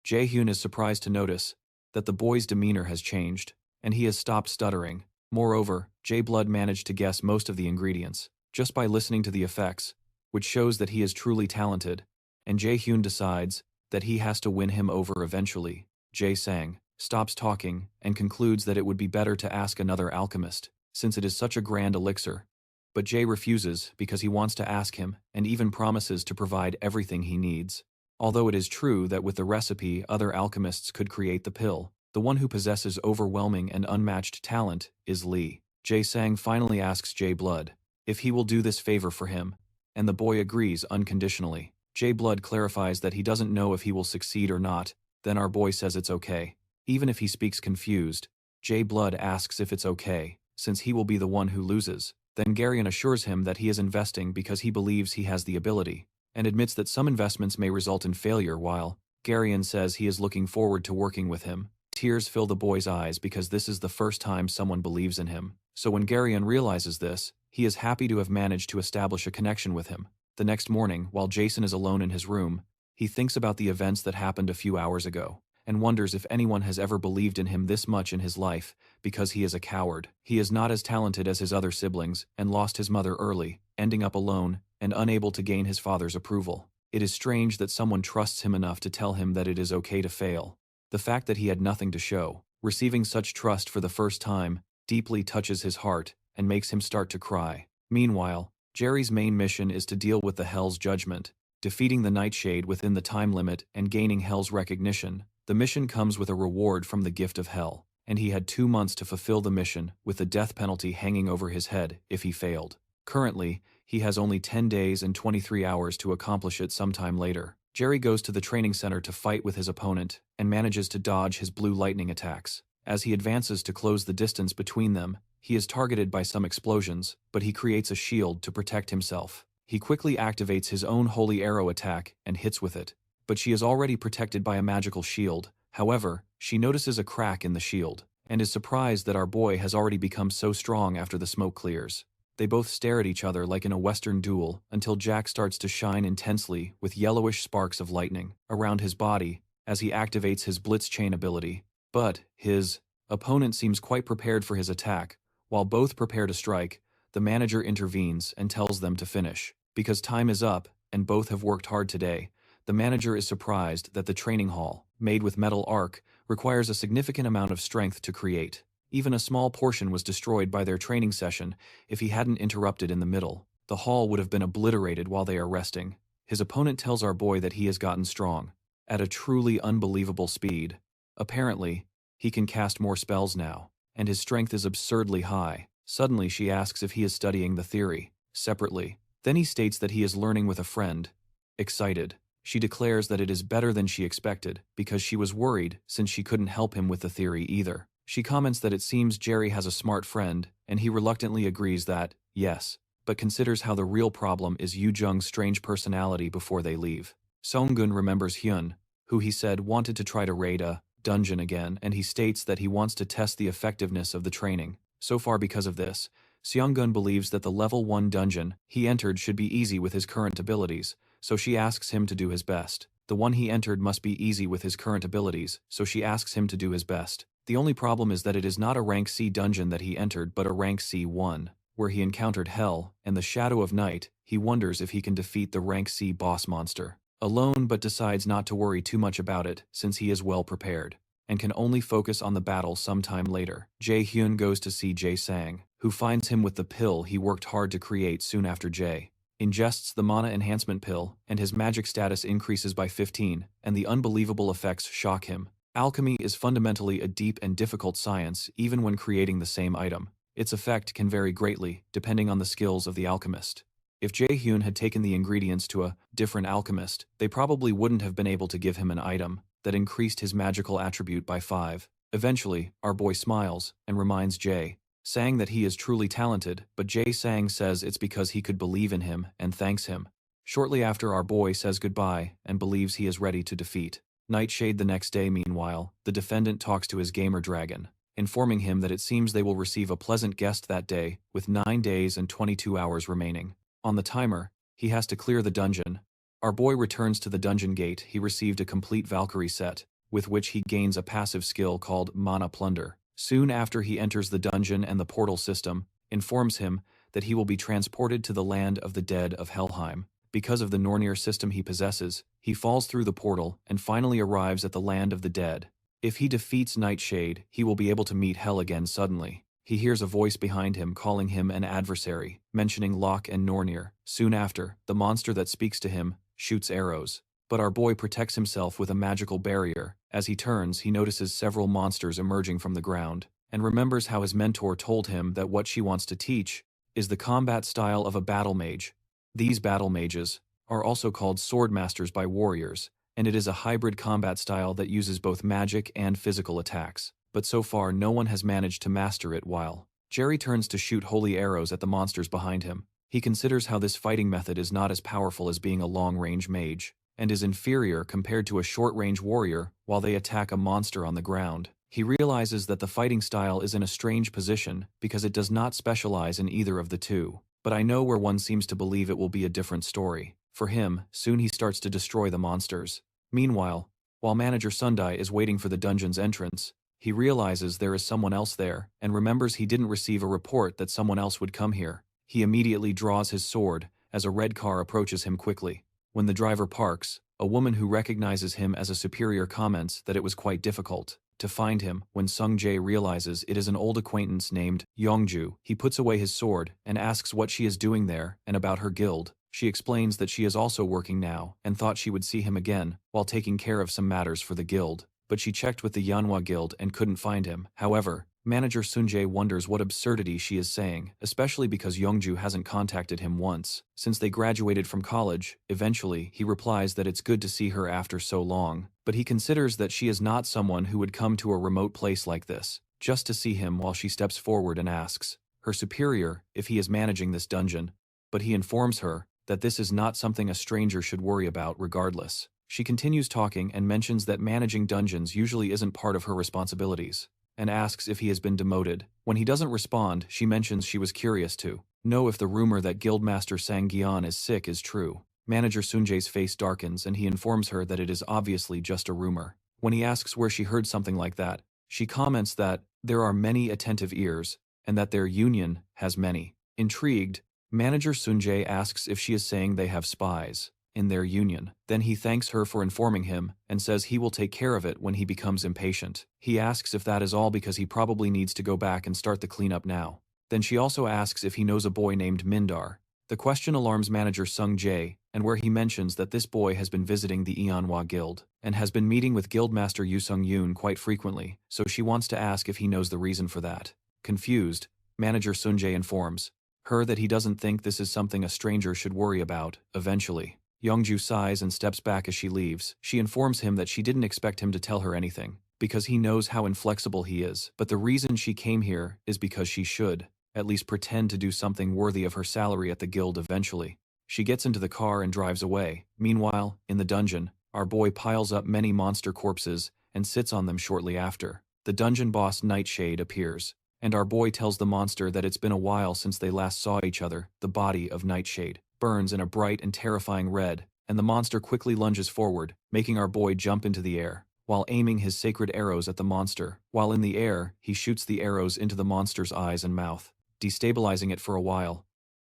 Jae-hyun is surprised to notice that the boy's demeanor has changed, and he has stopped stuttering. Moreover, Jae Blood managed to guess most of the ingredients, just by listening to the effects, which shows that he is truly talented, and Jae-hyun decides that he has to win him over eventually. Jae-sang stops talking and concludes that it would be better to ask another alchemist, since it is such a grand elixir. But Jae refuses because he wants to ask him and even promises to provide everything he needs. Although it is true that with the recipe other alchemists could create the pill, the one who possesses overwhelming and unmatched talent is Lee. Jae-sang finally asks Jae Blood if he will do this favor for him, and the boy agrees unconditionally. Jae Blood clarifies that he doesn't know if he will succeed or not, then our boy says it's okay. Even if he speaks confused, Jae Blood asks if it's okay, since he will be the one who loses. Then Garion assures him that he is investing because he believes he has the ability, and admits that some investments may result in failure while Garion says he is looking forward to working with him. Tears fill the boy's eyes because this is the first time someone believes in him. So when Garion realizes this, he is happy to have managed to establish a connection with him. The next morning, while Jason is alone in his room, he thinks about the events that happened a few hours ago, and wonders if anyone has ever believed in him this much in his life, because he is a coward. He is not as talented as his other siblings, and lost his mother early, ending up alone, and unable to gain his father's approval. It is strange that someone trusts him enough to tell him that it is okay to fail. The fact that he had nothing to show, receiving such trust for the first time, deeply touches his heart, and makes him start to cry. Meanwhile, Jerry's main mission is to deal with the Hell's judgment, defeating the Nightshade within the time limit and gaining Hell's recognition. The mission comes with a reward from the gift of Hell, and he had 2 months to fulfill the mission, with the death penalty hanging over his head if he failed. Currently, he has only 10 days and 23 hours to accomplish it sometime later. Jerry goes to the training center to fight with his opponent, and manages to dodge his blue lightning attacks. As he advances to close the distance between them, he is targeted by some explosions, but he creates a shield to protect himself. He quickly activates his own holy arrow attack and hits with it, but she is already protected by a magical shield. However, she notices a crack in the shield, and is surprised that our boy has already become so strong after the smoke clears. They both stare at each other like in a Western duel until Jack starts to shine intensely with yellowish sparks of lightning around his body as he activates his Blitz Chain ability. But his opponent seems quite prepared for his attack. While both prepare to strike, the manager intervenes and tells them to finish. Because time is up and both have worked hard today, the manager is surprised that the training hall, made with metal arc, requires a significant amount of strength to create. Even a small portion was destroyed by their training session. If he hadn't interrupted in the middle, the hall would have been obliterated while they are resting. His opponent tells our boy that he has gotten strong, at a truly unbelievable speed. Apparently, he can cast more spells now, and his strength is absurdly high. Suddenly she asks if he is studying the theory separately. Then he states that he is learning with a friend. Excited, she declares that it is better than she expected, because she was worried since she couldn't help him with the theory either. She comments that it seems Jerry has a smart friend, and he reluctantly agrees that, yes, but considers how the real problem is Yu Jung's strange personality before they leave. Songgun remembers Hyun, who he said wanted to try to raid a dungeon again, and he states that he wants to test the effectiveness of the training. So far because of this, Seonggun believes that the level 1 dungeon he entered should be easy with his current abilities, so she asks him to do his best. The one he entered must be easy with his current abilities, so she asks him to do his best. The only problem is that it is not a rank C dungeon that he entered but a rank C1, where he encountered Hell and the Shadow of Night. He wonders if he can defeat the rank C boss monster alone, but decides not to worry too much about it since he is well prepared and can only focus on the battle sometime later. Jae-hyun goes to see Jae-sang, who finds him with the pill he worked hard to create soon after Jae ingests the mana enhancement pill, and his magic status increases by 15, and the unbelievable effects shock him. Alchemy is fundamentally a deep and difficult science even when creating the same item. Its effect can vary greatly depending on the skills of the alchemist. If Jae-hyun had taken the ingredients to a different alchemist, they probably wouldn't have been able to give him an item that increased his magical attribute by 5. Eventually, our boy smiles and reminds Jae-sang that he is truly talented, but Jae-sang says it's because he could believe in him and thanks him. Shortly after, our boy says goodbye and believes he is ready to defeat Nightshade. The next day, meanwhile, the defendant talks to his gamer dragon, informing him that it seems they will receive a pleasant guest that day, with 9 days and 22 hours remaining on the timer. He has to clear the dungeon. Our boy returns to the dungeon gate. He received a complete Valkyrie set, with which he gains a passive skill called Mana Plunder. Soon after, he enters the dungeon and the portal system informs him that he will be transported to the land of the dead of Helheim. Because of the Nornir system he possesses, he falls through the portal and finally arrives at the land of the dead. If he defeats Nightshade, he will be able to meet Hell again. Suddenly, he hears a voice behind him calling him an adversary, mentioning Locke and Nornir. Soon after, the monster that speaks to him shoots arrows, but our boy protects himself with a magical barrier. As he turns, he notices several monsters emerging from the ground, and remembers how his mentor told him that what she wants to teach is the combat style of a battle mage. These battle mages are also called sword masters by warriors, and it is a hybrid combat style that uses both magic and physical attacks. But so far no one has managed to master it. While Jerry turns to shoot holy arrows at the monsters behind him, he considers how this fighting method is not as powerful as being a long-range mage, and is inferior compared to a short-range warrior while they attack a monster on the ground. He realizes that the fighting style is in a strange position because it does not specialize in either of the two. But I know where one seems to believe it will be a different story. For him, soon he starts to destroy the monsters. Meanwhile, while Manager Sundai is waiting for the dungeon's entrance, he realizes there is someone else there, and remembers he didn't receive a report that someone else would come here. He immediately draws his sword as a red car approaches him quickly. When the driver parks, a woman who recognizes him as a superior comments that it was quite difficult to find him. When Sung Jae realizes it is an old acquaintance named Yongju, he puts away his sword and asks what she is doing there and about her guild. She explains that she is also working now and thought she would see him again while taking care of some matters for the guild, but she checked with the Yanhwa guild and couldn't find him. However, Manager Sunjae wonders what absurdity she is saying, especially because Yongju hasn't contacted him once since they graduated from college. Eventually, he replies that it's good to see her after so long, but he considers that she is not someone who would come to a remote place like this just to see him. While she steps forward and asks her superior if he is managing this dungeon, but he informs her that this is not something a stranger should worry about regardless. She continues talking and mentions that managing dungeons usually isn't part of her responsibilities, and asks if he has been demoted. When he doesn't respond, she mentions she was curious to know if the rumor that Guildmaster Sang-gyeon is sick is true. Manager Sunjae's face darkens and he informs her that it is obviously just a rumor. When he asks where she heard something like that, she comments that there are many attentive ears, and that their union has many. Intrigued, Manager Sunjae asks if she is saying they have spies in their union. Then he thanks her for informing him and says he will take care of it when he becomes impatient. He asks if that is all because he probably needs to go back and start the cleanup now. Then she also asks if he knows a boy named Mindar. The question alarms Manager Sung Jae, and where he mentions that this boy has been visiting the Eonhwa Guild and has been meeting with Guildmaster Yu Sung Yoon quite frequently, so she wants to ask if he knows the reason for that. Confused, Manager Sunjae informs her that he doesn't think this is something a stranger should worry about. Eventually, Youngju sighs and steps back as she leaves. She informs him that she didn't expect him to tell her anything, because he knows how inflexible he is, but the reason she came here is because she should at least pretend to do something worthy of her salary at the guild eventually. She gets into the car and drives away. Meanwhile, in the dungeon, our boy piles up many monster corpses and sits on them shortly after. The dungeon boss Nightshade appears, and our boy tells the monster that it's been a while since they last saw each other. The body of Nightshade burns in a bright and terrifying red and the monster quickly lunges forward, making our boy jump into the air, while aiming his sacred arrows at the monster. While in the air, he shoots the arrows into the monster's eyes and mouth, destabilizing it for a while.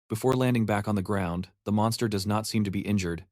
Before landing back on the ground, the monster does not seem to be injured,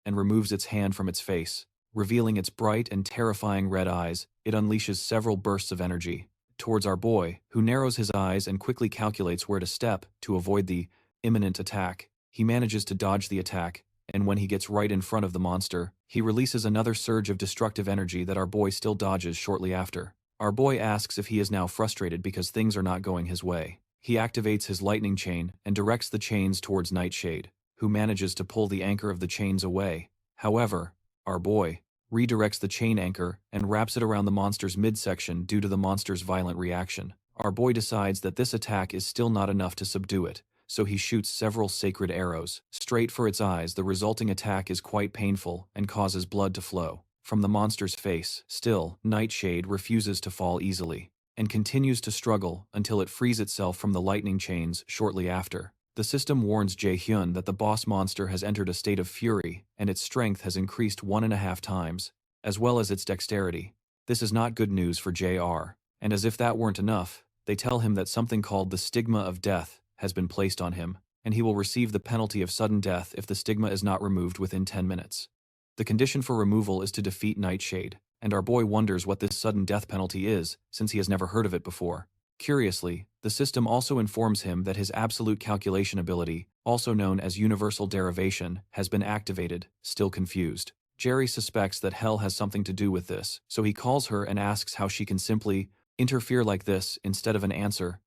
and removes its hand from its face. Revealing its bright and terrifying red eyes, it unleashes several bursts of energy towards our boy, who narrows his eyes and quickly calculates where to step to avoid the imminent attack. He manages to dodge the attack, and when he gets right in front of the monster, he releases another surge of destructive energy that our boy still dodges shortly after. Our boy asks if he is now frustrated because things are not going his way. He activates his lightning chain and directs the chains towards Nightshade, who manages to pull the anchor of the chains away. However, our boy redirects the chain anchor and wraps it around the monster's midsection due to the monster's violent reaction. Our boy decides that this attack is still not enough to subdue it, so he shoots several sacred arrows straight for its eyes. The resulting attack is quite painful and causes blood to flow from the monster's face. Still, Nightshade refuses to fall easily and continues to struggle until it frees itself from the lightning chains shortly after. The system warns Jae-hyun that the boss monster has entered a state of fury and its strength has increased 1.5 times, as well as its dexterity. This is not good news for JR, and as if that weren't enough, they tell him that something called the stigma of death has been placed on him, and he will receive the penalty of sudden death if the stigma is not removed within 10 minutes. The condition for removal is to defeat Nightshade, and our boy wonders what this sudden death penalty is, since he has never heard of it before. Curiously, the system also informs him that his absolute calculation ability, also known as universal derivation, has been activated. Still confused, Jerry suspects that Hell has something to do with this, so he calls her and asks how she can simply interfere like this instead of an answer.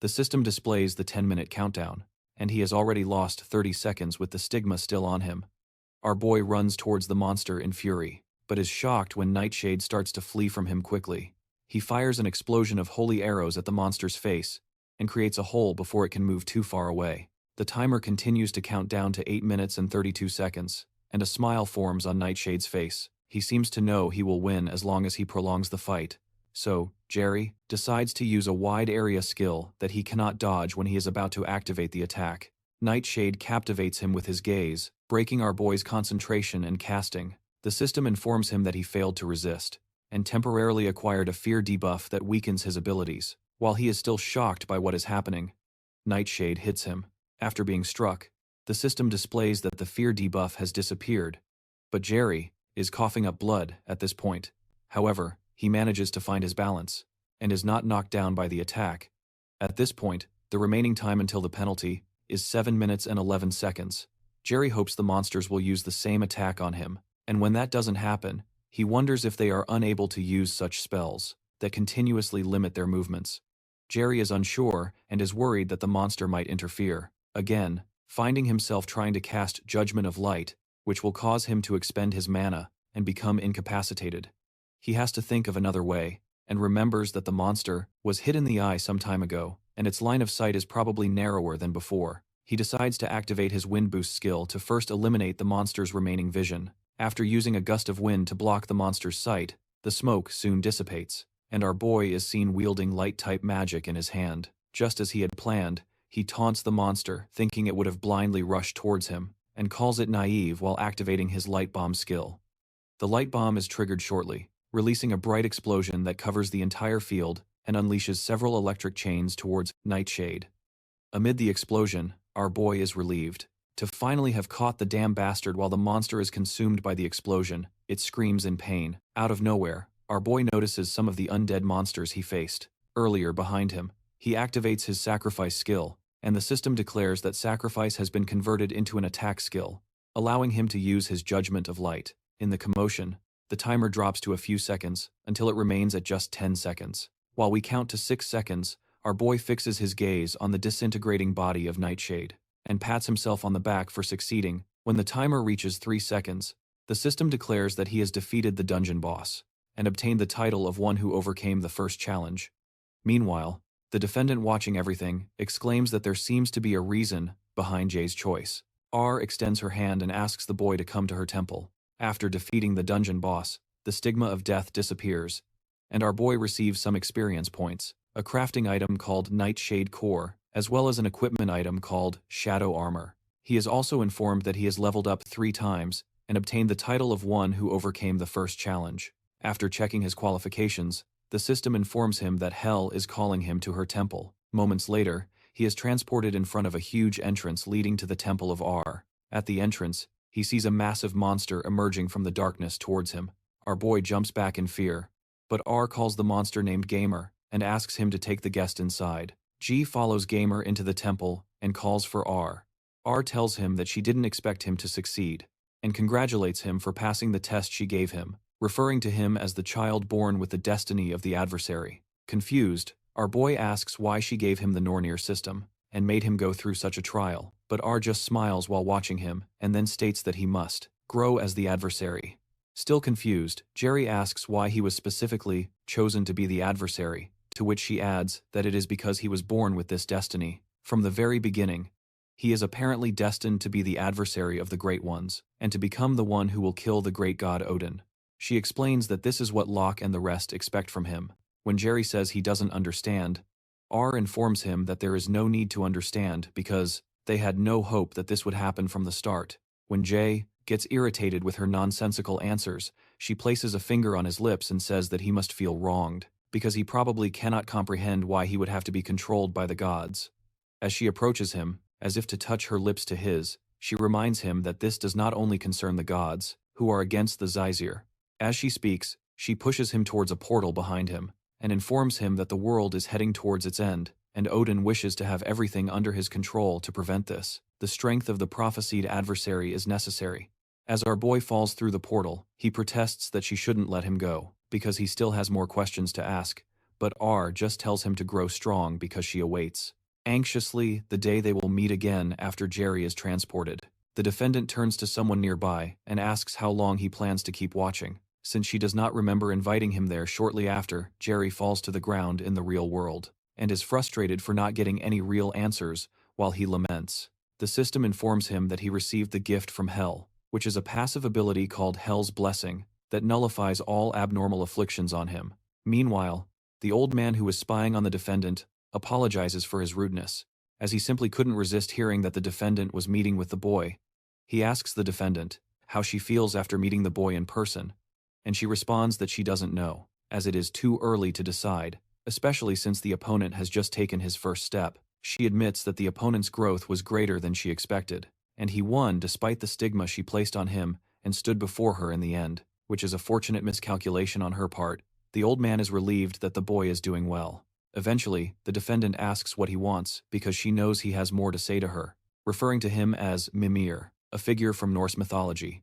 The system displays the 10-minute countdown, and he has already lost 30 seconds with the stigma still on him. Our boy runs towards the monster in fury, but is shocked when Nightshade starts to flee from him quickly. He fires an explosion of holy arrows at the monster's face and creates a hole before it can move too far away. The timer continues to count down to 8 minutes and 32 seconds, and a smile forms on Nightshade's face. He seems to know he will win as long as he prolongs the fight. So, Jerry decides to use a wide area skill that he cannot dodge when he is about to activate the attack. Nightshade captivates him with his gaze, breaking our boy's concentration and casting. The system informs him that he failed to resist and temporarily acquired a fear debuff that weakens his abilities. While he is still shocked by what is happening, Nightshade hits him. After being struck, the system displays that the fear debuff has disappeared, but Jerry is coughing up blood at this point. However, he manages to find his balance and is not knocked down by the attack. At this point, the remaining time until the penalty is 7 minutes and 11 seconds. Jerry hopes the monsters will use the same attack on him, and when that doesn't happen, he wonders if they are unable to use such spells that continuously limit their movements. Jerry is unsure and is worried that the monster might interfere, again, finding himself trying to cast Judgment of Light, which will cause him to expend his mana and become incapacitated. He has to think of another way, and remembers that the monster was hit in the eye some time ago, and its line of sight is probably narrower than before. He decides to activate his Wind Boost skill to first eliminate the monster's remaining vision. After using a gust of wind to block the monster's sight, the smoke soon dissipates, and our boy is seen wielding light-type magic in his hand. Just as he had planned, he taunts the monster, thinking it would have blindly rushed towards him, and calls it naive while activating his light bomb skill. The light bomb is triggered shortly, releasing a bright explosion that covers the entire field and unleashes several electric chains towards Nightshade. Amid the explosion, our boy is relieved to finally have caught the damn bastard. While the monster is consumed by the explosion, it screams in pain. Out of nowhere, our boy notices some of the undead monsters he faced earlier behind him. He activates his sacrifice skill, and the system declares that sacrifice has been converted into an attack skill, allowing him to use his Judgment of Light. In the commotion, the timer drops to a few seconds, until it remains at just 10 seconds. While we count to 6 seconds, our boy fixes his gaze on the disintegrating body of Nightshade, and pats himself on the back for succeeding. When the timer reaches 3 seconds, the system declares that he has defeated the dungeon boss, and obtained the title of one who overcame the first challenge. Meanwhile, the defendant watching everything exclaims that there seems to be a reason behind Jay's choice. R extends her hand and asks the boy to come to her temple. After defeating the dungeon boss, the stigma of death disappears, and our boy receives some experience points, a crafting item called Nightshade Core, as well as an equipment item called Shadow Armor. He is also informed that he has leveled up 3 times and obtained the title of one who overcame the first challenge. After checking his qualifications, the system informs him that Hell is calling him to her temple. Moments later, he is transported in front of a huge entrance leading to the Temple of R. At the entrance, he sees a massive monster emerging from the darkness towards him. Our boy jumps back in fear, but R calls the monster named Gamer and asks him to take the guest inside. G follows Gamer into the temple and calls for R. R tells him that she didn't expect him to succeed, and congratulates him for passing the test she gave him, referring to him as the child born with the destiny of the adversary. Confused, our boy asks why she gave him the Nornir System, and made him go through such a trial, but R just smiles while watching him, and then states that he must grow as the adversary. Still confused, Jerry asks why he was specifically chosen to be the adversary, to which she adds that it is because he was born with this destiny. From the very beginning, he is apparently destined to be the adversary of the Great Ones, and to become the one who will kill the great god Odin. She explains that this is what Locke and the rest expect from him. When Jerry says he doesn't understand, R informs him that there is no need to understand because they had no hope that this would happen from the start. When J gets irritated with her nonsensical answers, she places a finger on his lips and says that he must feel wronged, because he probably cannot comprehend why he would have to be controlled by the gods. As she approaches him, as if to touch her lips to his, she reminds him that this does not only concern the gods, who are against the Aesir. As she speaks, she pushes him towards a portal behind him, and informs him that the world is heading towards its end, and Odin wishes to have everything under his control to prevent this. The strength of the prophesied adversary is necessary. As our boy falls through the portal, he protests that she shouldn't let him go, because he still has more questions to ask, but R just tells him to grow strong because she awaits anxiously the day they will meet again after Jerry is transported. The defendant turns to someone nearby and asks how long he plans to keep watching, since she does not remember inviting him there shortly after Jerry falls to the ground in the real world, and is frustrated for not getting any real answers while he laments. The system informs him that he received the gift from Hell, which is a passive ability called Hell's Blessing that nullifies all abnormal afflictions on him. Meanwhile, the old man who is spying on the defendant apologizes for his rudeness, as he simply couldn't resist hearing that the defendant was meeting with the boy. He asks the defendant how she feels after meeting the boy in person, and she responds that she doesn't know, as it is too early to decide, especially since the opponent has just taken his first step. She admits that the opponent's growth was greater than she expected, and he won despite the stigma she placed on him and stood before her in the end, which is a fortunate miscalculation on her part. The old man is relieved that the boy is doing well. Eventually, the defendant asks what he wants because she knows he has more to say to her, referring to him as Mimir, a figure from Norse mythology.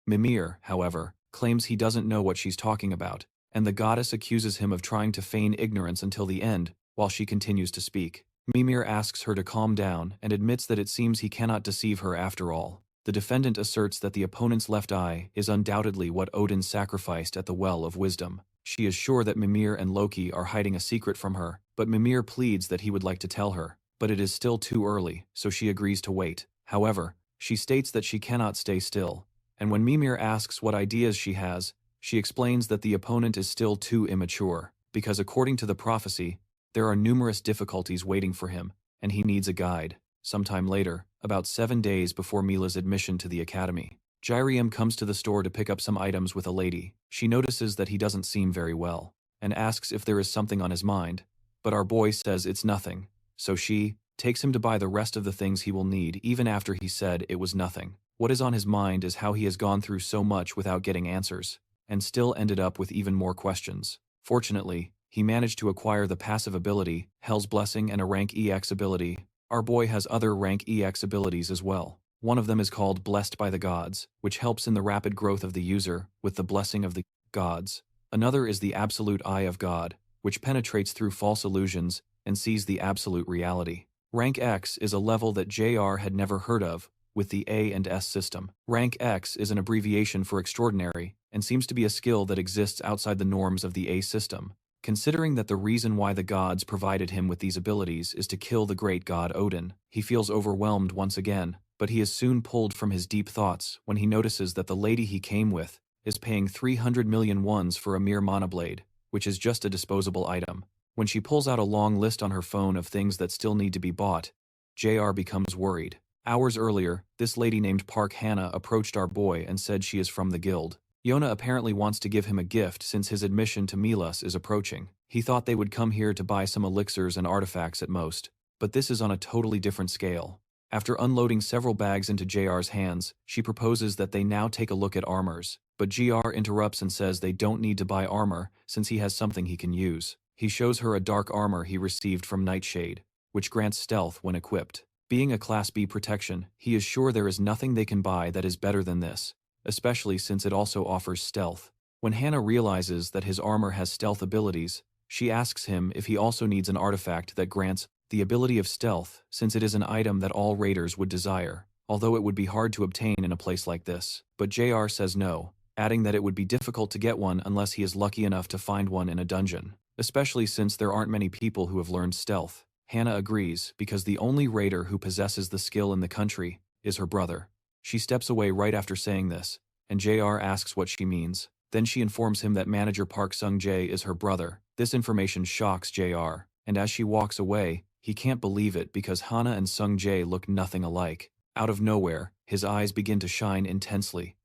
Mimir, however, claims he doesn't know what she's talking about, and the goddess accuses him of trying to feign ignorance until the end, while she continues to speak. Mimir asks her to calm down and admits that it seems he cannot deceive her after all. The defendant asserts that the opponent's left eye is undoubtedly what Odin sacrificed at the Well of Wisdom. She is sure that Mimir and Loki are hiding a secret from her, but Mimir pleads that he would like to tell her, but it is still too early, so she agrees to wait. However, she states that she cannot stay still, and when Mimir asks what ideas she has, she explains that the opponent is still too immature, because according to the prophecy, there are numerous difficulties waiting for him, and he needs a guide. Sometime later, about 7 days before Mila's admission to the academy, Jyriam comes to the store to pick up some items with a lady. She notices that he doesn't seem very well, and asks if there is something on his mind, but our boy says it's nothing, so she takes him to buy the rest of the things he will need even after he said it was nothing. What is on his mind is how he has gone through so much without getting answers, and still ended up with even more questions. Fortunately, he managed to acquire the passive ability, Hell's Blessing, and a rank EX ability. Our boy has other rank EX abilities as well. One of them is called Blessed by the Gods, which helps in the rapid growth of the user with the blessing of the gods. Another is the Absolute Eye of God, which penetrates through false illusions and sees the absolute reality. Rank X is a level that JR had never heard of with the A and S system. Rank X is an abbreviation for extraordinary and seems to be a skill that exists outside the norms of the A system. Considering that the reason why the gods provided him with these abilities is to kill the great god Odin, he feels overwhelmed once again, but he is soon pulled from his deep thoughts when he notices that the lady he came with is paying 300 million wons for a mere monoblade, which is just a disposable item. When she pulls out a long list on her phone of things that still need to be bought, JR becomes worried. Hours earlier, this lady named Park Hannah approached our boy and said she is from the guild. Yona apparently wants to give him a gift since his admission to Milas is approaching. He thought they would come here to buy some elixirs and artifacts at most, but this is on a totally different scale. After unloading several bags into JR's hands, she proposes that they now take a look at armors, but GR interrupts and says they don't need to buy armor since he has something he can use. He shows her a dark armor he received from Nightshade, which grants stealth when equipped. Being a Class B protection, he is sure there is nothing they can buy that is better than this, especially since it also offers stealth. When Hannah realizes that his armor has stealth abilities, she asks him if he also needs an artifact that grants the ability of stealth, since it is an item that all raiders would desire, although it would be hard to obtain in a place like this. But JR says no, adding that it would be difficult to get one unless he is lucky enough to find one in a dungeon, especially since there aren't many people who have learned stealth. Hannah agrees because the only raider who possesses the skill in the country is her brother. She steps away right after saying this, and JR asks what she means. Then she informs him that manager Park Sung-jae is her brother. This information shocks JR, and as she walks away, he can't believe it because Hannah and Sung-jae look nothing alike. Out of nowhere, his eyes begin to shine intensely,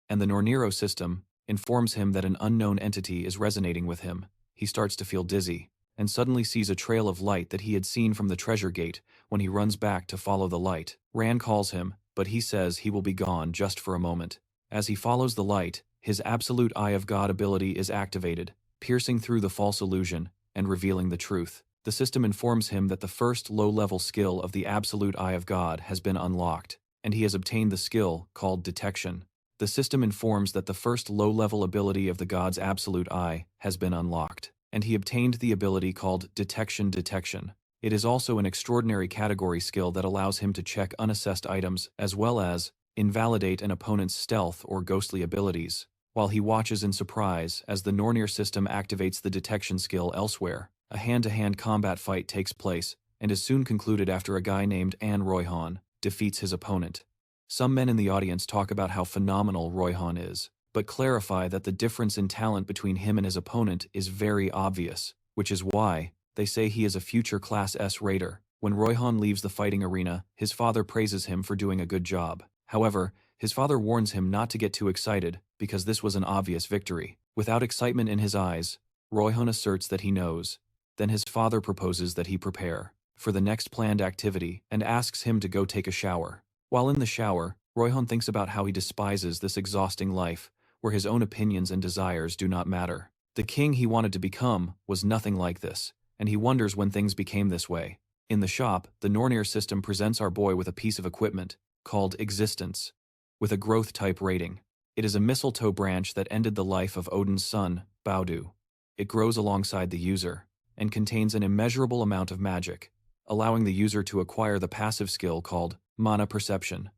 and the Nornir System informs him that an unknown entity is resonating with him. He starts to feel dizzy, and suddenly sees a trail of light that he had seen from the treasure gate when he runs back to follow the light. Ran calls him, but he says he will be gone just for a moment. As he follows the light, his absolute Eye of God ability is activated, piercing through the false illusion and revealing the truth. The system informs him that the first low-level skill of the absolute Eye of God has been unlocked, and he has obtained the skill called Detection. The system informs that the first low-level ability of the God's absolute Eye has been unlocked, and he obtained the ability called Detection. It is also an extraordinary category skill that allows him to check unassessed items as well as invalidate an opponent's stealth or ghostly abilities, while he watches in surprise as the Nornir System activates the detection skill elsewhere. A hand-to-hand combat fight takes place and is soon concluded after a guy named An Royhan defeats his opponent. Some men in the audience talk about how phenomenal Royhan is, but clarify that the difference in talent between him and his opponent is very obvious, which is why they say he is a future Class S raider. When Royhan leaves the fighting arena, his father praises him for doing a good job. However, his father warns him not to get too excited because this was an obvious victory. Without excitement in his eyes, Royhan asserts that he knows. Then his father proposes that he prepare for the next planned activity and asks him to go take a shower. While in the shower, Royhan thinks about how he despises this exhausting life, where his own opinions and desires do not matter. The king he wanted to become was nothing like this, and he wonders when things became this way. In the shop, the Nornir System presents our boy with a piece of equipment called Existence, with a growth-type rating. It is a mistletoe branch that ended the life of Odin's son, Baudu. It grows alongside the user, and contains an immeasurable amount of magic, allowing the user to acquire the passive skill called Mana Perception.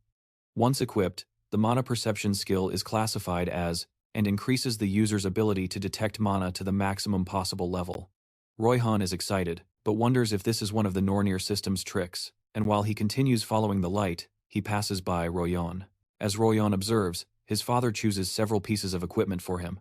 Once equipped, the Mana Perception skill is classified as and increases the user's ability to detect mana to the maximum possible level. Royhan is excited, but wonders if this is one of the Nornir System's tricks, and while he continues following the light, he passes by Royan. As Royan observes, his father chooses several pieces of equipment for him.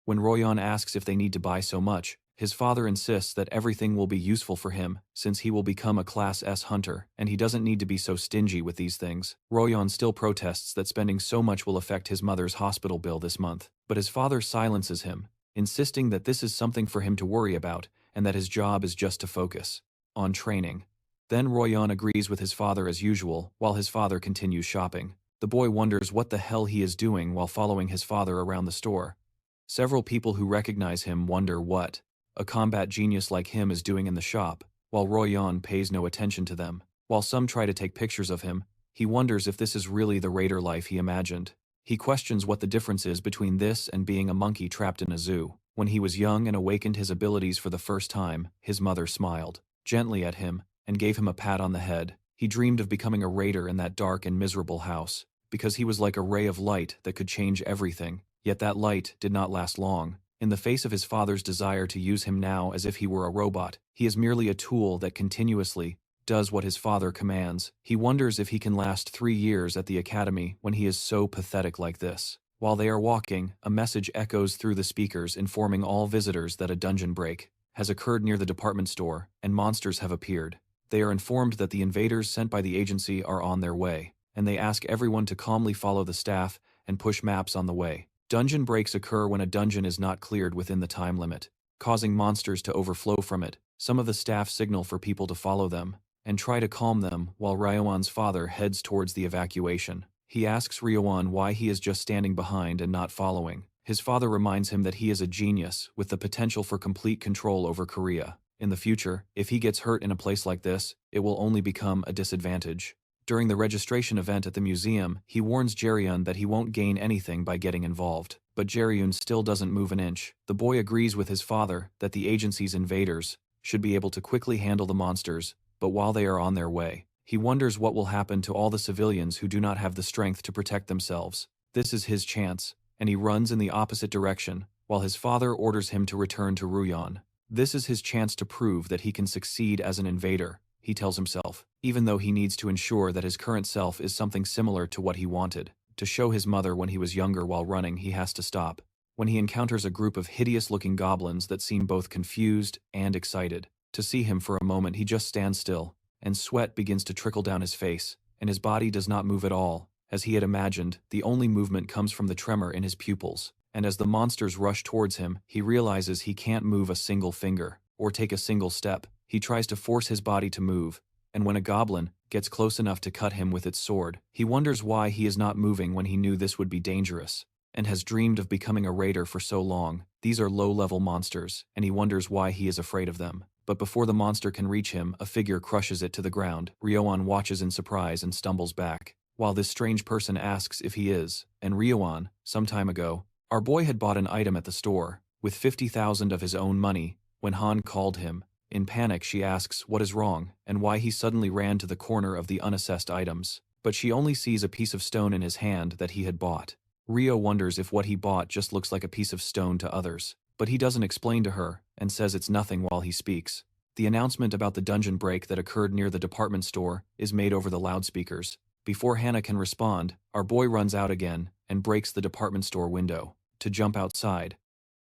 When Royan asks if they need to buy so much, his father insists that everything will be useful for him since he will become a Class S hunter and he doesn't need to be so stingy with these things. Royan still protests that spending so much will affect his mother's hospital bill this month, but his father silences him, insisting that this is something for him to worry about and that his job is just to focus on training. Then Royan agrees with his father as usual while his father continues shopping. The boy wonders what the hell he is doing while following his father around the store. Several people who recognize him wonder what a combat genius like him is doing in the shop, while Royan pays no attention to them. While some try to take pictures of him, he wonders if this is really the raider life he imagined. He questions what the difference is between this and being a monkey trapped in a zoo. When he was young and awakened his abilities for the first time, his mother smiled gently at him and gave him a pat on the head. He dreamed of becoming a raider in that dark and miserable house, because he was like a ray of light that could change everything. Yet that light did not last long. In the face of his father's desire to use him now as if he were a robot, he is merely a tool that continuously does what his father commands. He wonders if he can last 3 years at the academy when he is so pathetic like this. While they are walking, a message echoes through the speakers informing all visitors that a dungeon break has occurred near the department store and monsters have appeared. They are informed that the invaders sent by the agency are on their way, and they ask everyone to calmly follow the staff and push maps on the way. Dungeon breaks occur when a dungeon is not cleared within the time limit, causing monsters to overflow from it. Some of the staff signal for people to follow them and try to calm them while Ryoan's father heads towards the evacuation. He asks Ryoan why he is just standing behind and not following. His father reminds him that he is a genius with the potential for complete control over Korea. In the future, if he gets hurt in a place like this, it will only become a disadvantage. During the registration event at the museum, he warns Jerryun that he won't gain anything by getting involved. But Jerryun still doesn't move an inch. The boy agrees with his father that the agency's invaders should be able to quickly handle the monsters, but while they are on their way, he wonders what will happen to all the civilians who do not have the strength to protect themselves. This is his chance, and he runs in the opposite direction, while his father orders him to return to Ruyan. This is his chance to prove that he can succeed as an invader, he tells himself, even though he needs to ensure that his current self is something similar to what he wanted. To show his mother when he was younger while running, he has to stop. When he encounters a group of hideous-looking goblins that seem both confused and excited. To see him for a moment, he just stands still, and sweat begins to trickle down his face, and his body does not move at all. As he had imagined, the only movement comes from the tremor in his pupils, and as the monsters rush towards him, he realizes he can't move a single finger, or take a single step. He tries to force his body to move, and when a goblin gets close enough to cut him with its sword, he wonders why he is not moving when he knew this would be dangerous, and has dreamed of becoming a raider for so long. These are low-level monsters, and he wonders why he is afraid of them. But before the monster can reach him, a figure crushes it to the ground. Ryoan watches in surprise and stumbles back, while this strange person asks if he is, and Ryoan, some time ago, our boy had bought an item at the store, with 50,000 of his own money, when Han called him. In panic, she asks what is wrong, and why he suddenly ran to the corner of the unassessed items. But she only sees a piece of stone in his hand that he had bought. Ryo wonders if what he bought just looks like a piece of stone to others, but he doesn't explain to her, and says it's nothing while he speaks. The announcement about the dungeon break that occurred near the department store is made over the loudspeakers. Before Hannah can respond, our boy runs out again and breaks the department store window to jump outside.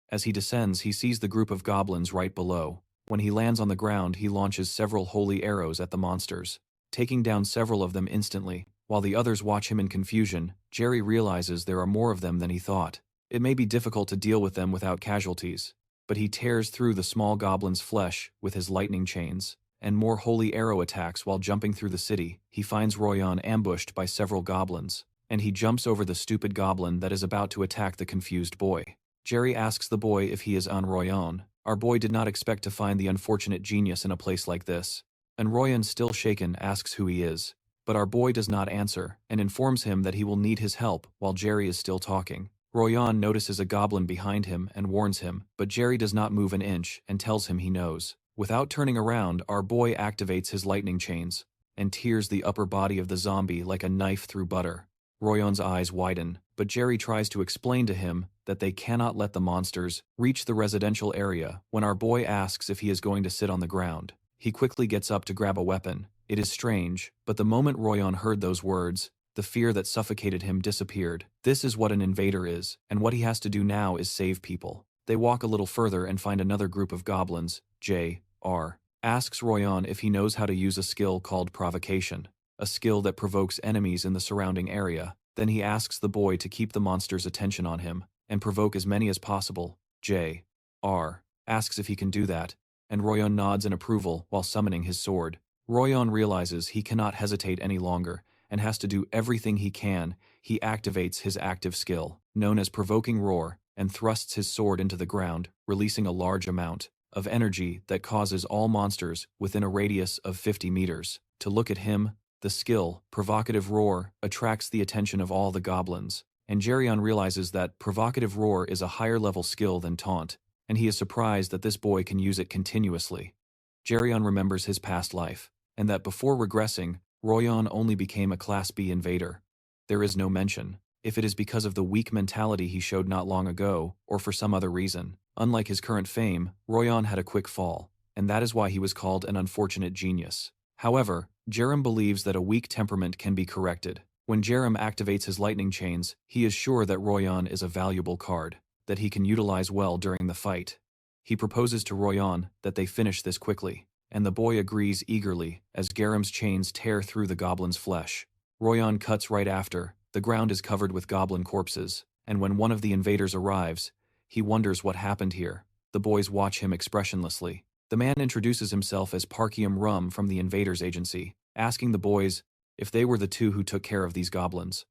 As he descends, he sees the group of goblins right below. When he lands on the ground, he launches several holy arrows at the monsters, taking down several of them instantly. While the others watch him in confusion, Jerry realizes there are more of them than he thought. It may be difficult to deal with them without casualties, but he tears through the small goblin's flesh with his lightning chains, and more holy arrow attacks while jumping through the city. He finds Ryoan ambushed by several goblins, and he jumps over the stupid goblin that is about to attack the confused boy. Jerry asks the boy if he is on Ryoan. Our boy did not expect to find the unfortunate genius in a place like this, and Ryoan, still shaken, asks who he is. But our boy does not answer, and informs him that he will need his help while Jerry is still talking. Ryoan notices a goblin behind him and warns him, but Jerry does not move an inch and tells him he knows. Without turning around, our boy activates his lightning chains and tears the upper body of the zombie like a knife through butter. Ryoan's eyes widen, but Jerry tries to explain to him that they cannot let the monsters reach the residential area. When our boy asks if he is going to sit on the ground, he quickly gets up to grab a weapon. It is strange, but the moment Ryoan heard those words, the fear that suffocated him disappeared. This is what an invader is, and what he has to do now is save people. They walk a little further and find another group of goblins. J.R. asks Ryoan if he knows how to use a skill called provocation, a skill that provokes enemies in the surrounding area. Then he asks the boy to keep the monster's attention on him and provoke as many as possible. J.R. asks if he can do that, and Ryoan nods in approval while summoning his sword. Ryoan realizes he cannot hesitate any longer and has to do everything he can. He activates his active skill, known as Provoking Roar, and thrusts his sword into the ground, releasing a large amount of energy that causes all monsters within a radius of 50 meters to look at him. The skill, Provocative Roar, attracts the attention of all the goblins, and Jerryon realizes that Provocative Roar is a higher-level skill than Taunt, and he is surprised that this boy can use it continuously. Jerryon remembers his past life, and that before regressing, Ryoan only became a Class B invader. There is no mention if it is because of the weak mentality he showed not long ago, or for some other reason. Unlike his current fame, Ryoan had a quick fall, and that is why he was called an unfortunate genius. However, Jerem believes that a weak temperament can be corrected. When Jerem activates his lightning chains, he is sure that Ryoan is a valuable card that he can utilize well during the fight. He proposes to Ryoan that they finish this quickly. and the boy agrees eagerly as Garam's chains tear through the goblin's flesh. Royan cuts right after. The ground is covered with goblin corpses, and when one of the invaders arrives, he wonders what happened here. The boys watch him expressionlessly. The man introduces himself as Parkium Rum from the invaders' agency, asking the boys if they were the two who took care of these goblins.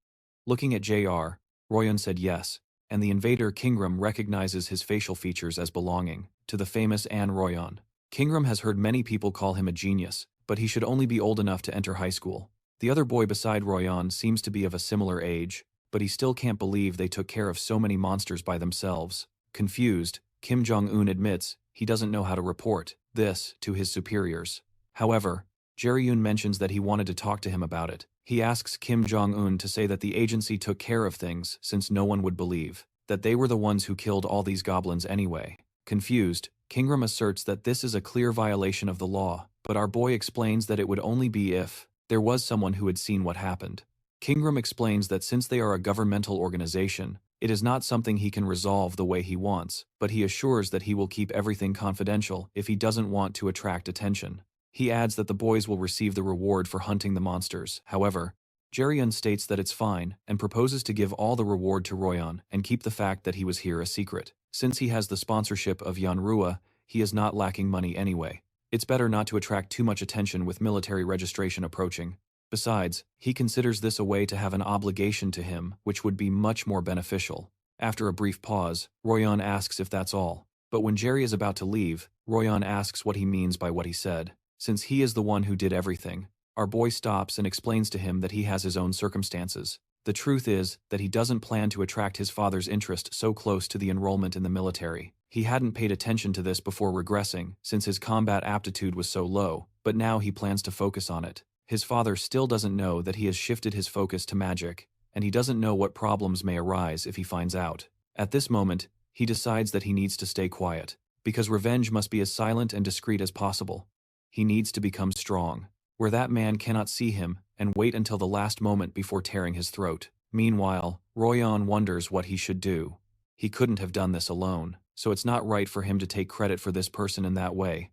Looking at JR, Royan said yes, and the invader Kingram recognizes his facial features as belonging to the famous Anne Royan. Kingram has heard many people call him a genius, but he should only be old enough to enter high school. The other boy beside Royan seems to be of a similar age, but he still can't believe they took care of so many monsters by themselves. Confused, Kim Jong-un admits he doesn't know how to report this to his superiors. However, Jerry-un mentions that he wanted to talk to him about it. He asks Kim Jong-un to say that the agency took care of things since no one would believe that they were the ones who killed all these goblins anyway. Confused, Kingram asserts that this is a clear violation of the law, but our boy explains that it would only be if there was someone who had seen what happened. Kingram explains that since they are a governmental organization, it is not something he can resolve the way he wants, but he assures that he will keep everything confidential if he doesn't want to attract attention. He adds that the boys will receive the reward for hunting the monsters. However, Jerry-un states that it's fine and proposes to give all the reward to Royan and keep the fact that he was here a secret. Since he has the sponsorship of Yanrua, he is not lacking money anyway. It's better not to attract too much attention with military registration approaching. Besides, he considers this a way to have an obligation to him, which would be much more beneficial. After a brief pause, Royan asks if that's all. But when Jerry is about to leave, Royan asks what he means by what he said. Since he is the one who did everything, our boy stops and explains to him that he has his own circumstances. The truth is that he doesn't plan to attract his father's interest so close to the enrollment in the military. He hadn't paid attention to this before regressing, since his combat aptitude was so low, but now he plans to focus on it. His father still doesn't know that he has shifted his focus to magic, and he doesn't know what problems may arise if he finds out. At this moment, he decides that he needs to stay quiet, because revenge must be as silent and discreet as possible. He needs to become strong, where that man cannot see him, and wait until the last moment before tearing his throat. Meanwhile, Royan wonders what he should do. He couldn't have done this alone, so it's not right for him to take credit for this person in that way.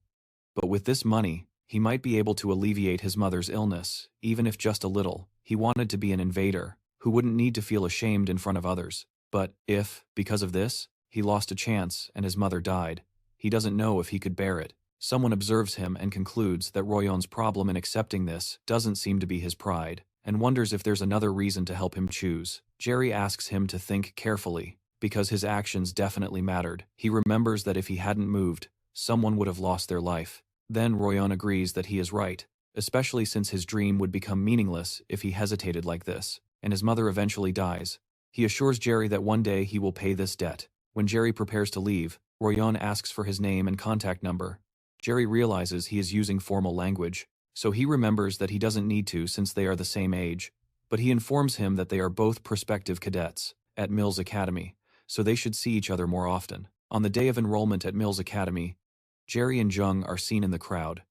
But with this money, he might be able to alleviate his mother's illness, even if just a little. He wanted to be an invader, who wouldn't need to feel ashamed in front of others. But if, because of this, he lost a chance and his mother died, he doesn't know if he could bear it. Someone observes him and concludes that Royan's problem in accepting this doesn't seem to be his pride, and wonders if there's another reason to help him choose. Jerry asks him to think carefully, because his actions definitely mattered. He remembers that if he hadn't moved, someone would have lost their life. Then Royan agrees that he is right, especially since his dream would become meaningless if he hesitated like this, and his mother eventually dies. He assures Jerry that one day he will pay this debt. When Jerry prepares to leave, Royan asks for his name and contact number. Jerry realizes he is using formal language, so he remembers that he doesn't need to since they are the same age, but he informs him that they are both prospective cadets at Mills Academy, so they should see each other more often. On the day of enrollment at Mills Academy, Jerry and Jung are seen in the crowd.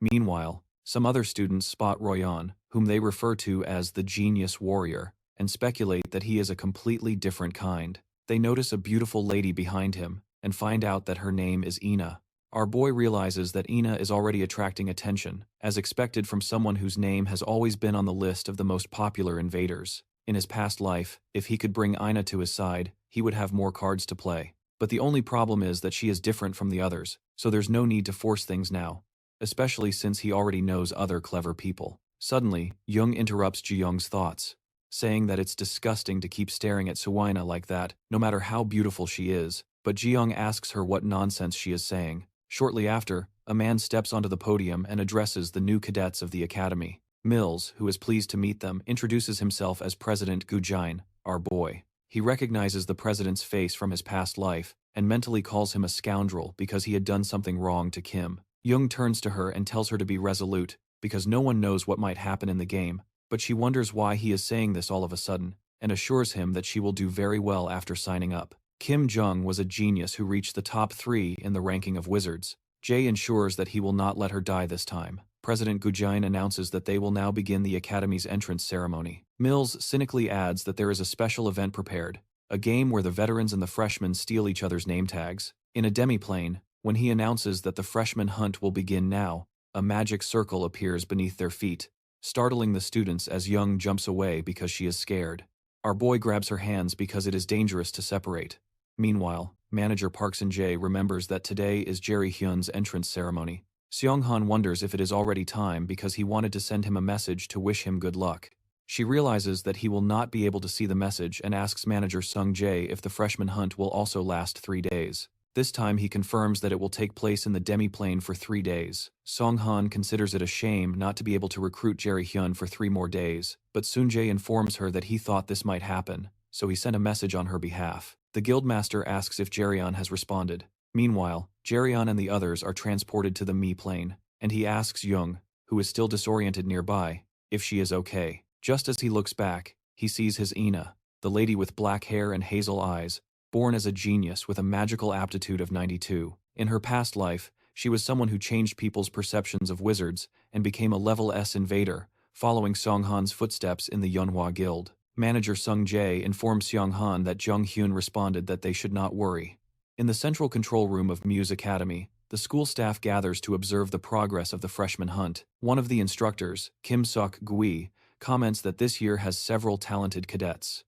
Meanwhile, some other students spot Royan, whom they refer to as the genius warrior, and speculate that he is a completely different kind. They notice a beautiful lady behind him, and find out that her name is Ina. Our boy realizes that Ina is already attracting attention, as expected from someone whose name has always been on the list of the most popular invaders. In his past life, if he could bring Ina to his side, he would have more cards to play. But the only problem is that she is different from the others, so there's no need to force things now, especially since he already knows other clever people. Suddenly, Jung interrupts Ji-young's thoughts, saying that it's disgusting to keep staring at Suwaina like that, no matter how beautiful she is, but Ji-young asks her what nonsense she is saying. Shortly after, a man steps onto the podium and addresses the new cadets of the academy. Mills, who is pleased to meet them, introduces himself as President Gujain, our boy. He recognizes the president's face from his past life, and mentally calls him a scoundrel because he had done something wrong to Kim. Jung turns to her and tells her to be resolute, because no one knows what might happen in the game, but she wonders why he is saying this all of a sudden, and assures him that she will do very well after signing up. Kim Jung was a genius who reached the top 3 in the ranking of wizards. Jay ensures that he will not let her die this time. President Gujain announces that they will now begin the Academy's entrance ceremony. Mills cynically adds that there is a special event prepared, a game where the veterans and the freshmen steal each other's name tags. In a demiplane, when he announces that the freshman hunt will begin now, A magic circle appears beneath their feet, startling the students as Jung jumps away because she is scared. Our boy grabs her hands because it is dangerous to separate. Meanwhile, manager Park Sun-jae remembers that today is Jerry Hyun's entrance ceremony. Seong-han wonders if it is already time because he wanted to send him a message to wish him good luck. She realizes that he will not be able to see the message and asks manager Sung-jae if the freshman hunt will also last 3 days. This time he confirms that it will take place in the demi-plane for 3 days. Song-han considers it a shame not to be able to recruit Jerry Hyun for 3 more days, but Sun-jae informs her that he thought this might happen, so he sent a message on her behalf. The guildmaster asks if Jerryon has responded. Meanwhile, Jerryon and the others are transported to the Mi-plane, and he asks Jung, who is still disoriented nearby, if she is okay. Just as he looks back, he sees his Ina, the lady with black hair and hazel eyes, born as a genius with a magical aptitude of 92. In her past life, she was someone who changed people's perceptions of wizards and became a level S invader, following Song-han's footsteps in the Yeonhwa Guild. Manager Sung-jae informs Seong-han that Jung Hyun responded that they should not worry. In the central control room of Muse Academy, the school staff gathers to observe the progress of the freshman hunt. One of the instructors, Kim Sok-gui, comments that this year has several talented cadets.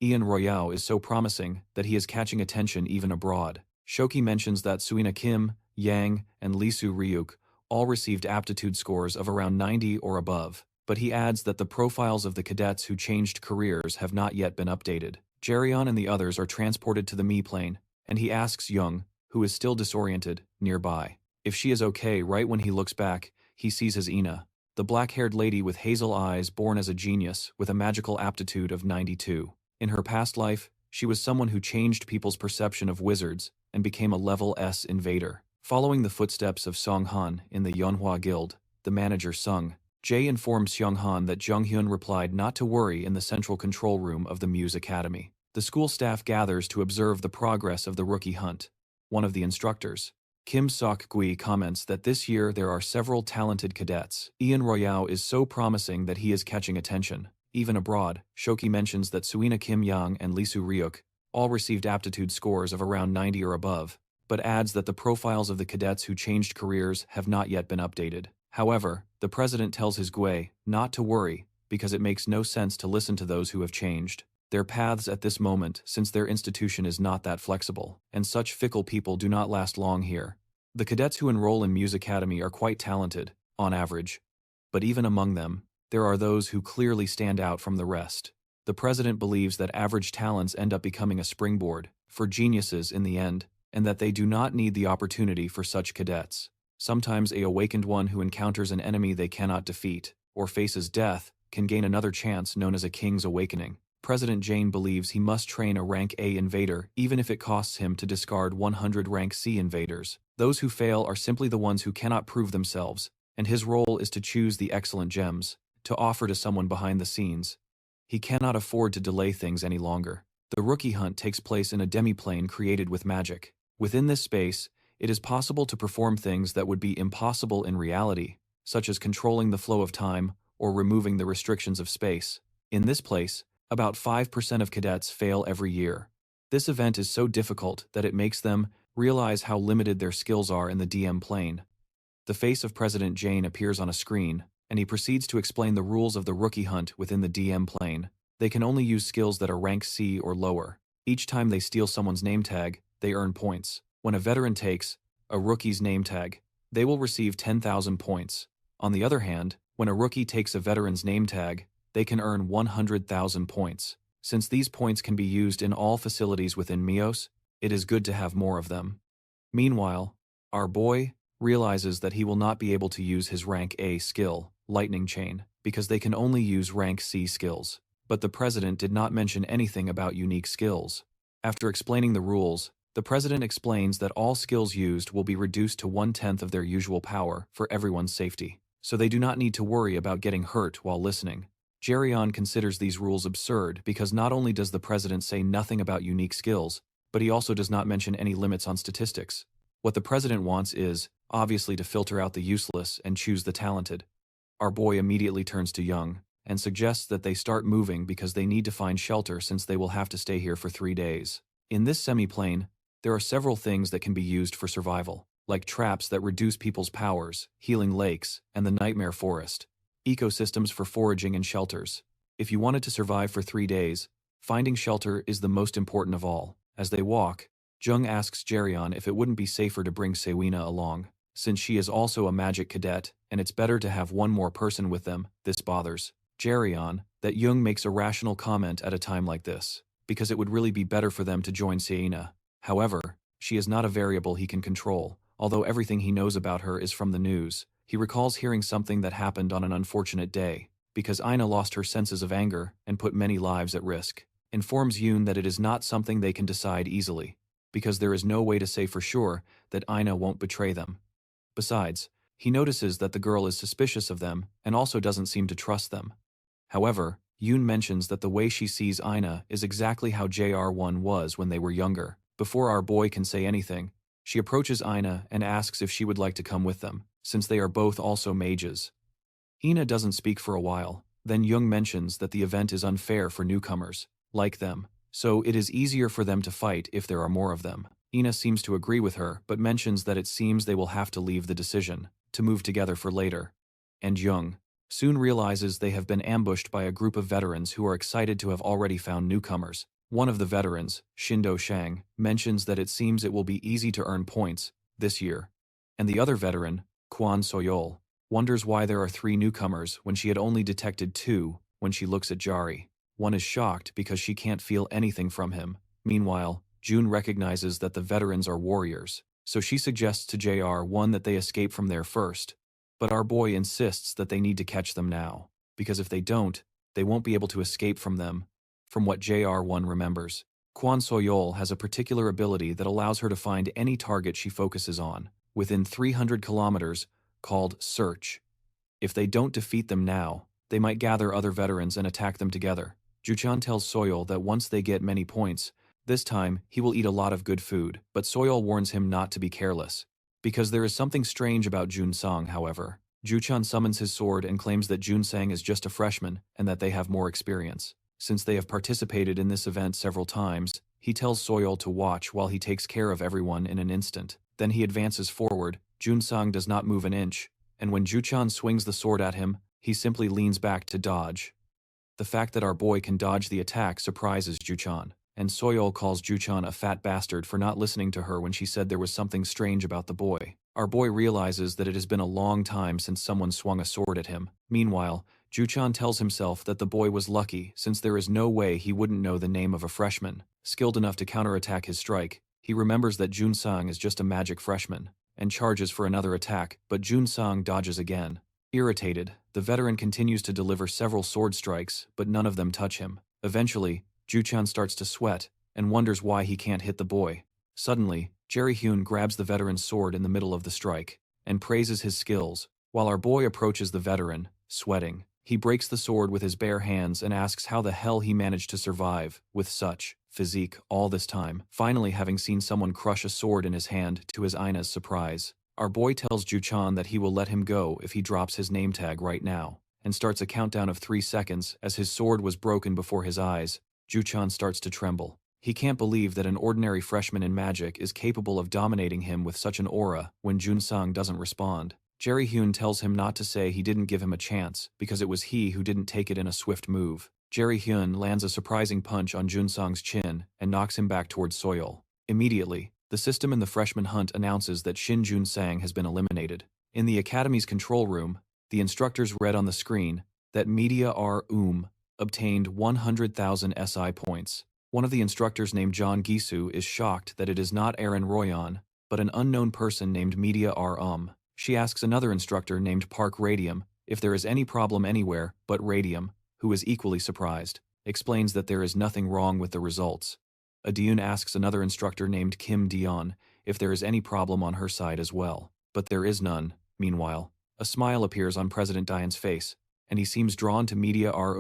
Ian Royale is so promising that he is catching attention even abroad. Shoki mentions that Suina Kim, Yang, and Lisu Ryuk all received aptitude scores of around 90 or above, but he adds that the profiles of the cadets who changed careers have not yet been updated. Jerryon and the others are transported to the Mi-plane, and he asks Jung, who is still disoriented, nearby, if she is okay. Right when he looks back, he sees his Ina, the black-haired lady with hazel eyes born as a genius with a magical aptitude of 92. In her past life, she was someone who changed people's perception of wizards and became a level S invader. Following the footsteps of Song-han in the Yeonhwa Guild, the manager Sung-jae informs Seong-han that Jung Hyun replied not to worry in the central control room of the Muse Academy. The school staff gathers to observe the progress of the rookie hunt. One of the instructors, Kim Sok-gui, comments that this year there are several talented cadets. Ian Royale is so promising that he is catching attention. Even abroad, Shoki mentions that Suina Kim Yang and Lisu Ryuk all received aptitude scores of around 90 or above, but adds that the profiles of the cadets who changed careers have not yet been updated. However, the president tells his Gui not to worry because it makes no sense to listen to those who have changed their paths at this moment, since their institution is not that flexible, and such fickle people do not last long here. The cadets who enroll in Muse Academy are quite talented, on average, but even among them, there are those who clearly stand out from the rest. The president believes that average talents end up becoming a springboard for geniuses in the end, and that they do not need the opportunity for such cadets. Sometimes a awakened one who encounters an enemy they cannot defeat, or faces death, can gain another chance known as a king's awakening. President Jane believes he must train a rank A invader even if it costs him to discard 100 rank C invaders. Those who fail are simply the ones who cannot prove themselves, and his role is to choose the excellent gems to offer to someone behind the scenes. He cannot afford to delay things any longer. The rookie hunt takes place in a demi-plane created with magic. Within this space, it is possible to perform things that would be impossible in reality, such as controlling the flow of time or removing the restrictions of space. In this place, about 5% of cadets fail every year. This event is so difficult that it makes them realize how limited their skills are in the DM plane. The face of President Jane appears on a screen, and he proceeds to explain the rules of the rookie hunt within the DM plane. They can only use skills that are rank C or lower. Each time they steal someone's name tag, they earn points. When a veteran takes a rookie's name tag, they will receive 10,000 points. On the other hand, when a rookie takes a veteran's name tag, they can earn 100,000 points. Since these points can be used in all facilities within Mios, it is good to have more of them. Meanwhile, our boy realizes that he will not be able to use his rank A skill, Lightning Chain, because they can only use rank C skills. But the president did not mention anything about unique skills. After explaining the rules, the president explains that all skills used will be reduced to 1/10 of their usual power for everyone's safety, so they do not need to worry about getting hurt while listening. Jerryon considers these rules absurd because not only does the president say nothing about unique skills, but he also does not mention any limits on statistics. What the president wants is, obviously, to filter out the useless and choose the talented. Our boy immediately turns to Jung and suggests that they start moving because they need to find shelter since they will have to stay here for 3 days. In this semi-plane, there are several things that can be used for survival. like traps that reduce people's powers, healing lakes, and the nightmare forest. Ecosystems for foraging and shelters. If you wanted to survive for 3 days, finding shelter is the most important of all. As they walk, Jung asks Geryon if it wouldn't be safer to bring Sewina along, since she is also a magic cadet, and it's better to have one more person with them. This bothers Geryon that Jung makes a rational comment at a time like this, because it would really be better for them to join Sewina. However, she is not a variable he can control, although everything he knows about her is from the news. He recalls hearing something that happened on an unfortunate day, because Ina lost her senses of anger and put many lives at risk. Informs Yoon that it is not something they can decide easily, because there is no way to say for sure that Ina won't betray them. Besides, he notices that the girl is suspicious of them and also doesn't seem to trust them. However, Yoon mentions that the way she sees Ina is exactly how JR1 was when they were younger. Before our boy can say anything, she approaches Ina and asks if she would like to come with them, since they are both also mages. Ina doesn't speak for a while, then Jung mentions that the event is unfair for newcomers, like them, so it is easier for them to fight if there are more of them. Ina seems to agree with her, but mentions that it seems they will have to leave the decision, to move together for later. And Jung soon realizes they have been ambushed by a group of veterans who are excited to have already found newcomers. One of the veterans, Shindo Shang, mentions that it seems it will be easy to earn points this year. And the other veteran, Kwon Soyol, wonders why there are 3 newcomers when she had only detected 2 when she looks at Jari. One is shocked because she can't feel anything from him. Meanwhile, June recognizes that the veterans are warriors, so she suggests to JR1 that they escape from there first. But our boy insists that they need to catch them now, because if they don't, they won't be able to escape from them. From what JR1 remembers, Kwon Soyol has a particular ability that allows her to find any target she focuses on, within 300 kilometers, called Search. If they don't defeat them now, they might gather other veterans and attack them together. Juchan tells Soyol that once they get many points, this time he will eat a lot of good food, but Soyol warns him not to be careless. Because there is something strange about Junsang, however. Juchan summons his sword and claims that Junsang is just a freshman and that they have more experience. Since they have participated in this event several times, he tells Soyol to watch while he takes care of everyone in an instant. Then he advances forward. Junsang does not move an inch, and when Juchan swings the sword at him, he simply leans back to dodge. The fact that our boy can dodge the attack surprises Juchan, and Soyol calls Juchan a fat bastard for not listening to her when she said there was something strange about the boy. Our boy realizes that it has been a long time since someone swung a sword at him. Meanwhile, Juchan tells himself that the boy was lucky since there is no way he wouldn't know the name of a freshman, skilled enough to counterattack his strike. He remembers that Junsang is just a magic freshman, and charges for another attack, but Junsang dodges again. Irritated, the veteran continues to deliver several sword strikes, but none of them touch him. Eventually, Juchan starts to sweat, and wonders why he can't hit the boy. Suddenly, Jerry Hyun grabs the veteran's sword in the middle of the strike, and praises his skills. While our boy approaches the veteran, sweating, he breaks the sword with his bare hands and asks how the hell he managed to survive, with such physique, all this time, finally having seen someone crush a sword in his hand to his Ina's surprise. Our boy tells Juchan that he will let him go if he drops his name tag right now, and starts a countdown of 3 seconds as his sword was broken before his eyes. Juchan starts to tremble. He can't believe that an ordinary freshman in magic is capable of dominating him with such an aura when Junsang doesn't respond. Jerry Hyun tells him not to say he didn't give him a chance because it was he who didn't take it in a swift move. Jerry Hyun lands a surprising punch on Junsang's chin and knocks him back towards Soyol. Immediately, the system in the freshman hunt announces that Shin Junsang has been eliminated. In the academy's control room, the instructors read on the screen that Media R. obtained 100,000 SI points. One of the instructors named John Gisu is shocked that it is not Aaron Royan, but an unknown person named Media R. She asks another instructor named Park Radium if there is any problem anywhere, but Radium, who is equally surprised, explains that there is nothing wrong with the results. Adyun asks another instructor named Kim Dion if there is any problem on her side as well, but there is none. Meanwhile, a smile appears on President Dian's face, and he seems drawn to Media R.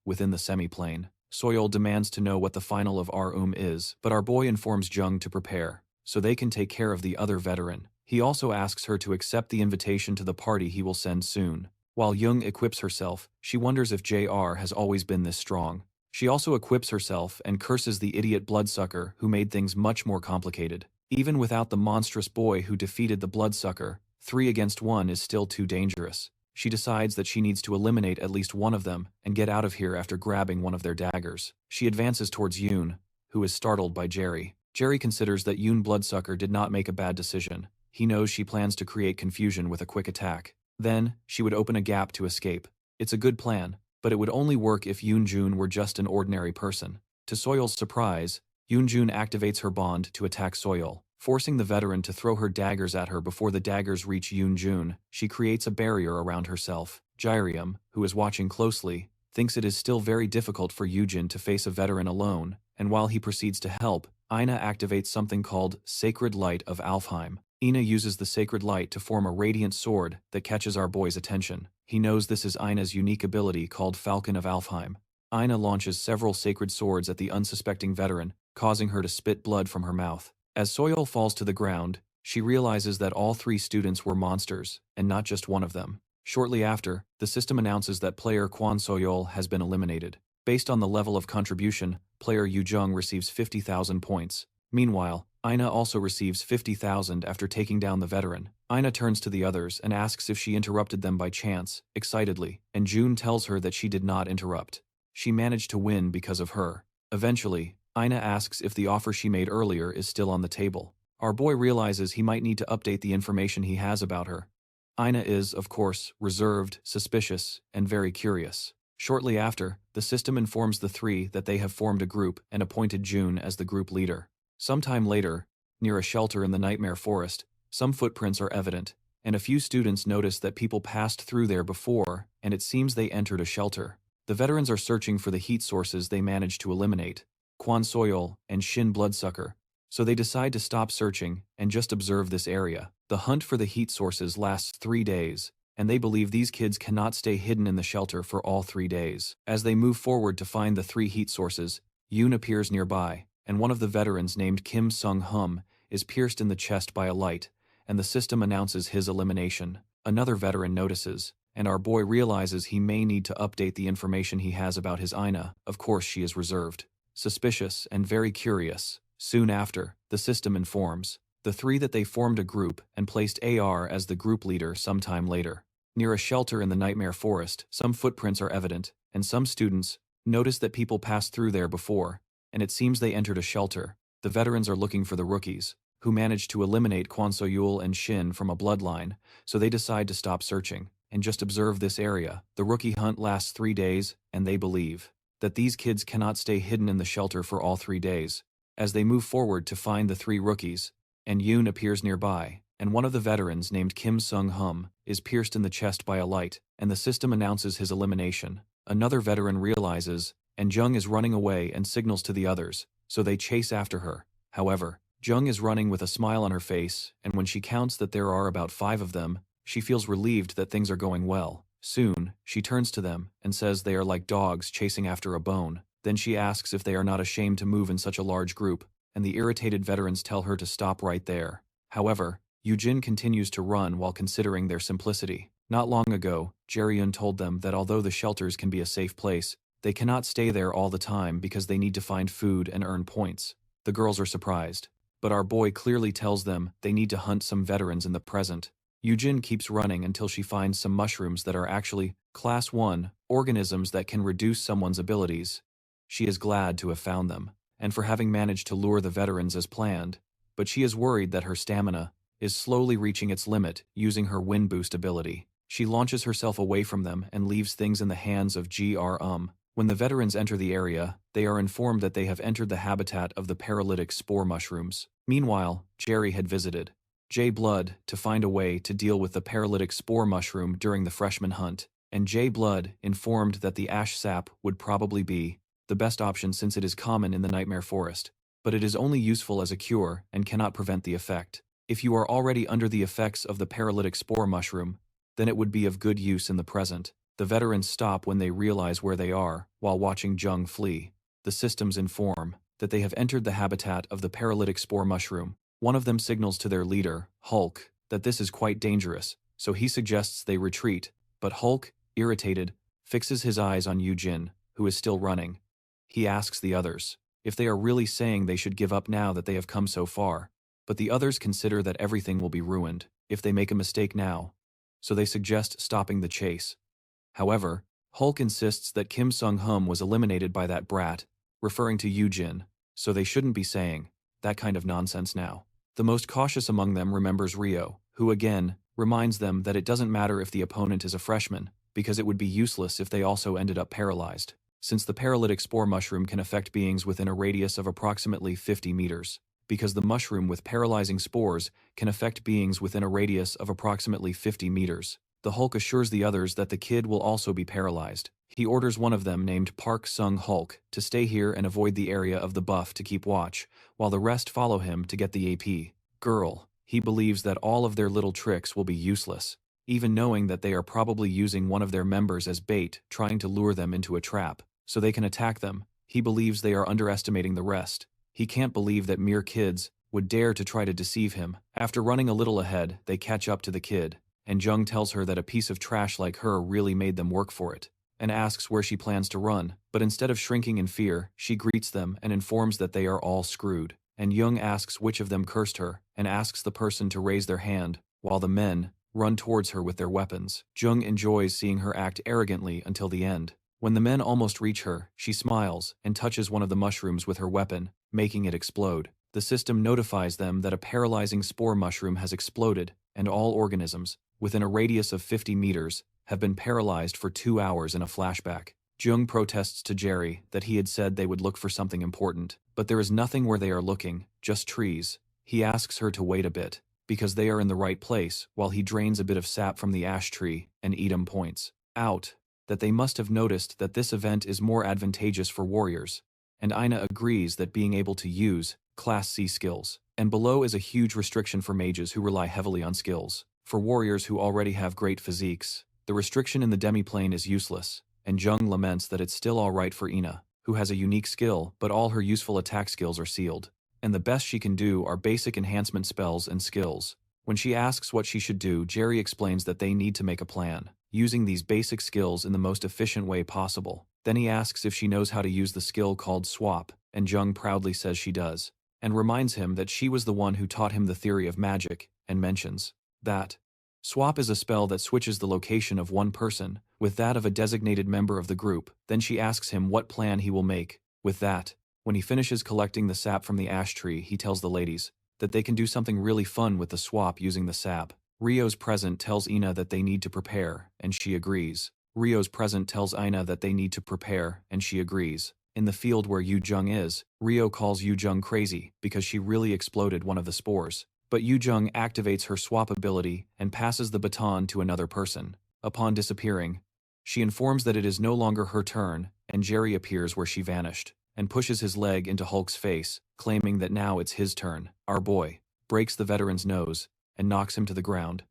within the semi-plane. Soyol demands to know what the final of R. is, but our boy informs Jung to prepare, so they can take care of the other veteran. He also asks her to accept the invitation to the party he will send soon. While Jung equips herself, she wonders if JR has always been this strong. She also equips herself and curses the idiot bloodsucker who made things much more complicated. Even without the monstrous boy who defeated the bloodsucker, 3 against 1 is still too dangerous. She decides that she needs to eliminate at least one of them and get out of here after grabbing one of their daggers. She advances towards Yoon, who is startled by Jerry. Jerry considers that Yoon Bloodsucker did not make a bad decision. He knows she plans to create confusion with a quick attack. Then, she would open a gap to escape. It's a good plan, but it would only work if Yoon Jun were just an ordinary person. To Soyol's surprise, Yoon Jun activates her bond to attack Soyol, forcing the veteran to throw her daggers at her before the daggers reach Yoon Jun. She creates a barrier around herself. Jairium, who is watching closely, thinks it is still very difficult for Yujin to face a veteran alone, and while he proceeds to help, Ina activates something called Sacred Light of Alfheim. Ina uses the Sacred Light to form a radiant sword that catches our boy's attention. He knows this is Ina's unique ability called Falcon of Alfheim. Ina launches several sacred swords at the unsuspecting veteran, causing her to spit blood from her mouth. As Soyol falls to the ground, she realizes that all 3 students were monsters, and not just one of them. Shortly after, the system announces that player Kwon Soyol has been eliminated. Based on the level of contribution, player Yu Jung receives 50,000 points. Meanwhile, Ina also receives 50,000 after taking down the veteran. Ina turns to the others and asks if she interrupted them by chance, excitedly, and June tells her that she did not interrupt. She managed to win because of her. Eventually, Ina asks if the offer she made earlier is still on the table. Our boy realizes he might need to update the information he has about her. Ina is, of course, reserved, suspicious, and very curious. Shortly after, the system informs the 3 that they have formed a group and appointed June as the group leader. Sometime later, near a shelter in the Nightmare Forest, some footprints are evident, and a few students notice that people passed through there before, and it seems they entered a shelter. The veterans are searching for the heat sources they managed to eliminate, Kwon Soyol and Shin Bloodsucker, so they decide to stop searching and just observe this area. The hunt for the heat sources lasts 3 days, and they believe these kids cannot stay hidden in the shelter for all 3 days. As they move forward to find the 3 heat sources, Yoon appears nearby, and one of the veterans named Kim Sung-hum is pierced in the chest by a light, and the system announces his elimination. Another veteran notices, and our boy realizes he may need to update the information he has about his Ina. Of course she is reserved, suspicious, and very curious. Soon after, the system informs the 3 that they formed a group and placed AR as the group leader sometime later. Near a shelter in the Nightmare Forest, some footprints are evident, and some students notice that people passed through there before, and it seems they entered a shelter. The veterans are looking for the rookies, who managed to eliminate Kwon So-yul and Shin from a bloodline, so they decide to stop searching and just observe this area. The rookie hunt lasts 3 days, and they believe that these kids cannot stay hidden in the shelter for all 3 days. As they move forward to find the 3 rookies, and Yoon appears nearby, and one of the veterans named Kim Sung-hum is pierced in the chest by a light, and the system announces his elimination. Another veteran realizes, and Jung is running away and signals to the others, so they chase after her. However, Jung is running with a smile on her face, and when she counts that there are about 5 of them, she feels relieved that things are going well. Soon, she turns to them and says they are like dogs chasing after a bone. Then she asks if they are not ashamed to move in such a large group, and the irritated veterans tell her to stop right there. However, Yujin continues to run while considering their simplicity. Not long ago, Jaryun told them that although the shelters can be a safe place, they cannot stay there all the time because they need to find food and earn points. The girls are surprised, but our boy clearly tells them they need to hunt some veterans in the present. Yujin keeps running until she finds some mushrooms that are actually Class 1 organisms that can reduce someone's abilities. She is glad to have found them, and for having managed to lure the veterans as planned, but she is worried that her stamina is slowly reaching its limit using her wind boost ability. She launches herself away from them and leaves things in the hands of Gr. When the veterans enter the area, they are informed that they have entered the habitat of the paralytic spore mushrooms. Meanwhile, Jerry had visited J. Blood to find a way to deal with the paralytic spore mushroom during the freshman hunt, and J. Blood informed that the ash sap would probably be the best option since it is common in the Nightmare Forest, but it is only useful as a cure and cannot prevent the effect. If you are already under the effects of the paralytic spore mushroom, then it would be of good use in the present. The veterans stop when they realize where they are, while watching Jung flee. The systems inform that they have entered the habitat of the paralytic spore mushroom. One of them signals to their leader, Hulk, that this is quite dangerous, so he suggests they retreat, but Hulk, irritated, fixes his eyes on Yujin, who is still running. He asks the others if they are really saying they should give up now that they have come so far. but the others consider that everything will be ruined if they make a mistake now, so they suggest stopping the chase. However, Hulk insists that Kim Sung-hum was eliminated by that brat, referring to Yoo-jin, so they shouldn't be saying that kind of nonsense now. The most cautious among them remembers Rio, who again reminds them that it doesn't matter if the opponent is a freshman, because it would be useless if they also ended up paralyzed, since the paralytic spore mushroom can affect beings within a radius of approximately 50 meters. Because the mushroom with paralyzing spores can affect beings within a radius of approximately 50 meters. The Hulk assures the others that the kid will also be paralyzed. He orders one of them, named Park Sung-hulk, to stay here and avoid the area of the buff to keep watch, while the rest follow him to get the AP girl. He believes that all of their little tricks will be useless, even knowing that they are probably using one of their members as bait, trying to lure them into a trap, so they can attack them. He believes they are underestimating the rest. He can't believe that mere kids would dare to try to deceive him. After running a little ahead, they catch up to the kid, and Jung tells her that a piece of trash like her really made them work for it, and asks where she plans to run, but instead of shrinking in fear, she greets them and informs that they are all screwed. And Jung asks which of them cursed her, and asks the person to raise their hand, while the men run towards her with their weapons. Jung enjoys seeing her act arrogantly until the end. When the men almost reach her, she smiles and touches one of the mushrooms with her weapon, making it explode. The system notifies them that a paralyzing spore mushroom has exploded, and all organisms, within a radius of 50 meters, have been paralyzed for 2 hours in a flashback. Jung protests to Jerry that he had said they would look for something important, but there is nothing where they are looking, just trees. He asks her to wait a bit, because they are in the right place, while he drains a bit of sap from the ash tree, and Edom points out that they must have noticed that this event is more advantageous for warriors, and Ina agrees that being able to use Class C skills. And below is a huge restriction for mages who rely heavily on skills. For warriors who already have great physiques, the restriction in the demiplane is useless, and Jung laments that it's still alright for Ina, who has a unique skill, but all her useful attack skills are sealed, and the best she can do are basic enhancement spells and skills. When she asks what she should do, Jerry explains that they need to make a plan, using these basic skills in the most efficient way possible. Then he asks if she knows how to use the skill called swap, and Jung proudly says she does, and reminds him that she was the one who taught him the theory of magic, and mentions that swap is a spell that switches the location of one person with that of a designated member of the group. Then she asks him what plan he will make with that. When he finishes collecting the sap from the ash tree, he tells the ladies that they can do something really fun with the swap using the sap. Rio's present tells Ina that they need to prepare, and she agrees. Rio's present tells Ina that they need to prepare, and she agrees. In the field where Yu Jung is, Rio calls Yu Jung crazy because she really exploded one of the spores. But Yu Jung activates her swap ability and passes the baton to another person. Upon disappearing, she informs that it is no longer her turn, and Jerry appears where she vanished, and pushes his leg into Hulk's face, claiming that now it's his turn. Our boy breaks the veteran's nose and knocks him to the ground,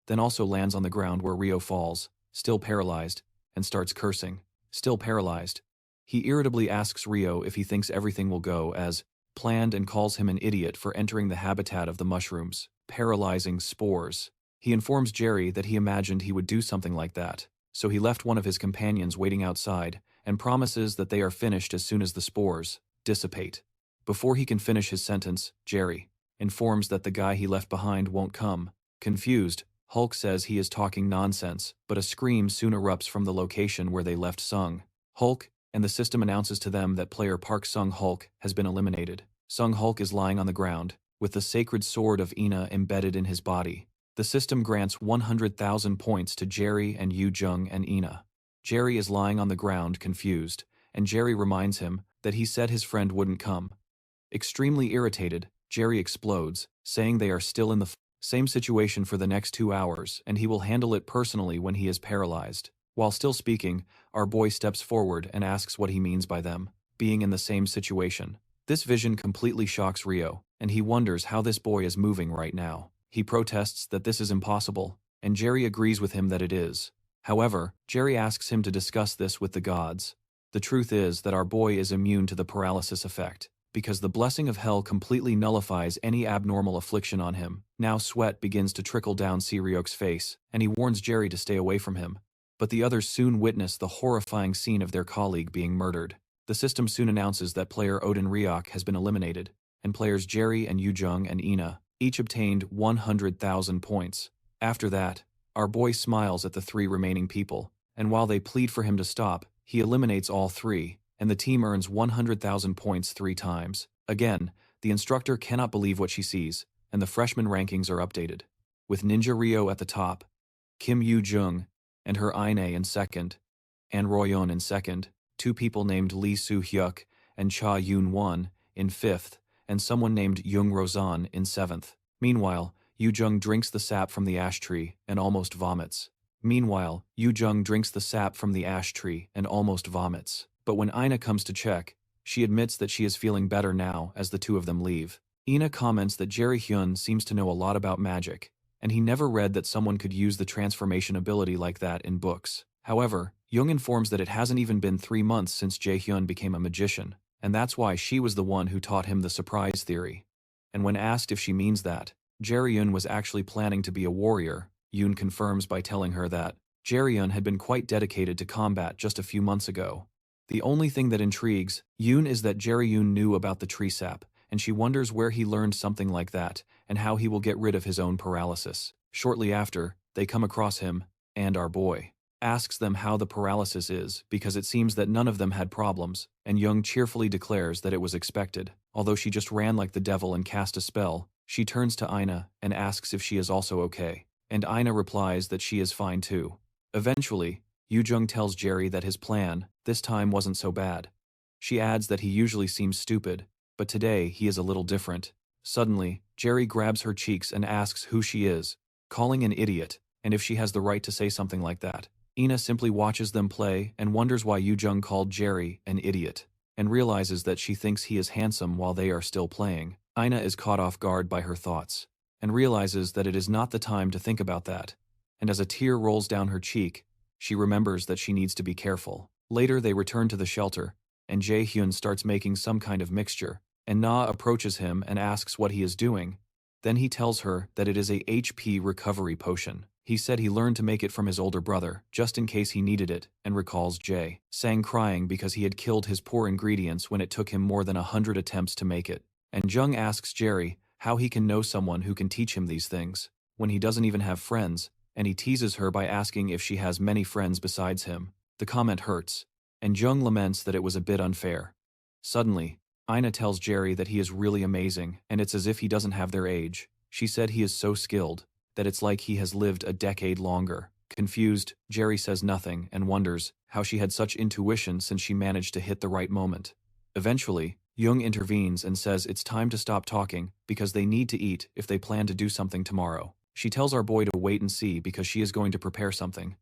then also lands on the ground where Rio falls, still paralyzed, and starts cursing. Still paralyzed, he irritably asks Rio if he thinks everything will go as planned and calls him an idiot for entering the habitat of the mushrooms, paralyzing spores. He informs Jerry that he imagined he would do something like that, so he left one of his companions waiting outside and promises that they are finished as soon as the spores dissipate. Before he can finish his sentence, Jerry informs that the guy he left behind won't come. Confused, Hulk says he is talking nonsense, but a scream soon erupts from the location where they left Sung Hulk, and the system announces to them that player Park Sung-hulk has been eliminated. Sung-hulk is lying on the ground, with the sacred sword of Ina embedded in his body. The system grants 100,000 points to Jerry and Yu Jung and Ina. Jerry is lying on the ground, confused, and Jerry reminds him that he said his friend wouldn't come. Extremely irritated, Jerry explodes, saying they are still in the same situation for the next 2 hours, and he will handle it personally when he is paralyzed. While still speaking, our boy steps forward and asks what he means by them being in the same situation. This vision completely shocks Rio, and he wonders how this boy is moving right now. He protests that this is impossible, and Jerry agrees with him that it is. However, Jerry asks him to discuss this with the gods. The truth is that our boy is immune to the paralysis effect, because the blessing of hell completely nullifies any abnormal affliction on him. Now sweat begins to trickle down Ryok's face, and he warns Jerry to stay away from him. But the others soon witness the horrifying scene of their colleague being murdered. The system soon announces that player Odin Ryok has been eliminated, and players Jerry and Yu Jung and Ina Each obtained 100,000 points. After that, our boy smiles at the 3 remaining people, and while they plead for him to stop, he eliminates all 3, and the team earns 100,000 points 3 times. Again, the instructor cannot believe what she sees, and the freshman rankings are updated. With Ninja Rio at the top, Kim Yoo-jung and her Aine in second, An Royeon in second, 2 people named Lee Soo-hyuk and Cha Yoon-won in fifth, and someone named Jung Rozan in seventh. Meanwhile, Yoo-jung drinks the sap from the ash tree and almost vomits. But when Ina comes to check, she admits that she is feeling better now as the 2 of them leave. Ina comments that Jerry Hyun seems to know a lot about magic, and he never read that someone could use the transformation ability like that in books. However, Jung informs that it hasn't even been 3 months since Jae Hyun became a magician, and that's why she was the one who taught him the surprise theory. And when asked if she means that Jerry Hyun was actually planning to be a warrior, Yoon confirms by telling her that Jerry Hyun had been quite dedicated to combat just a few months ago. The only thing that intrigues Yoon is that Jerry Hyun knew about the tree sap, and she wonders where he learned something like that and how he will get rid of his own paralysis. Shortly after, they come across him, and our boy asks them how the paralysis is because it seems that none of them had problems, and Jung cheerfully declares that it was expected. Although she just ran like the devil and cast a spell, she turns to Ina and asks if she is also okay, and Ina replies that she is fine too. Eventually, Yoo-jung tells Jerry that his plan, this time, wasn't so bad. She adds that he usually seems stupid, but today he is a little different. Suddenly, Jerry grabs her cheeks and asks who she is, calling an idiot, and if she has the right to say something like that. Ina simply watches them play and wonders why Yoo-jung called Jerry an idiot, and realizes that she thinks he is handsome while they are still playing. Ina is caught off guard by her thoughts, and realizes that it is not the time to think about that, and as a tear rolls down her cheek, she remembers that she needs to be careful. Later they return to the shelter, and Jae Hyun starts making some kind of mixture, and Na approaches him and asks what he is doing. Then he tells her that it is a HP recovery potion. He said he learned to make it from his older brother, just in case he needed it, and recalls Jae Sang crying because he had killed his poor ingredients when it took him more than 100 attempts to make it. And Jung asks Jerry how he can know someone who can teach him these things, when he doesn't even have friends, and he teases her by asking if she has many friends besides him. The comment hurts, and Jung laments that it was a bit unfair. Suddenly, Ina tells Jerry that he is really amazing, and it's as if he doesn't have their age. She said he is so skilled that it's like he has lived a decade longer. Confused, Jerry says nothing and wonders how she had such intuition since she managed to hit the right moment. Eventually, Jung intervenes and says it's time to stop talking because they need to eat if they plan to do something tomorrow. She tells our boy to wait and see because she is going to prepare something,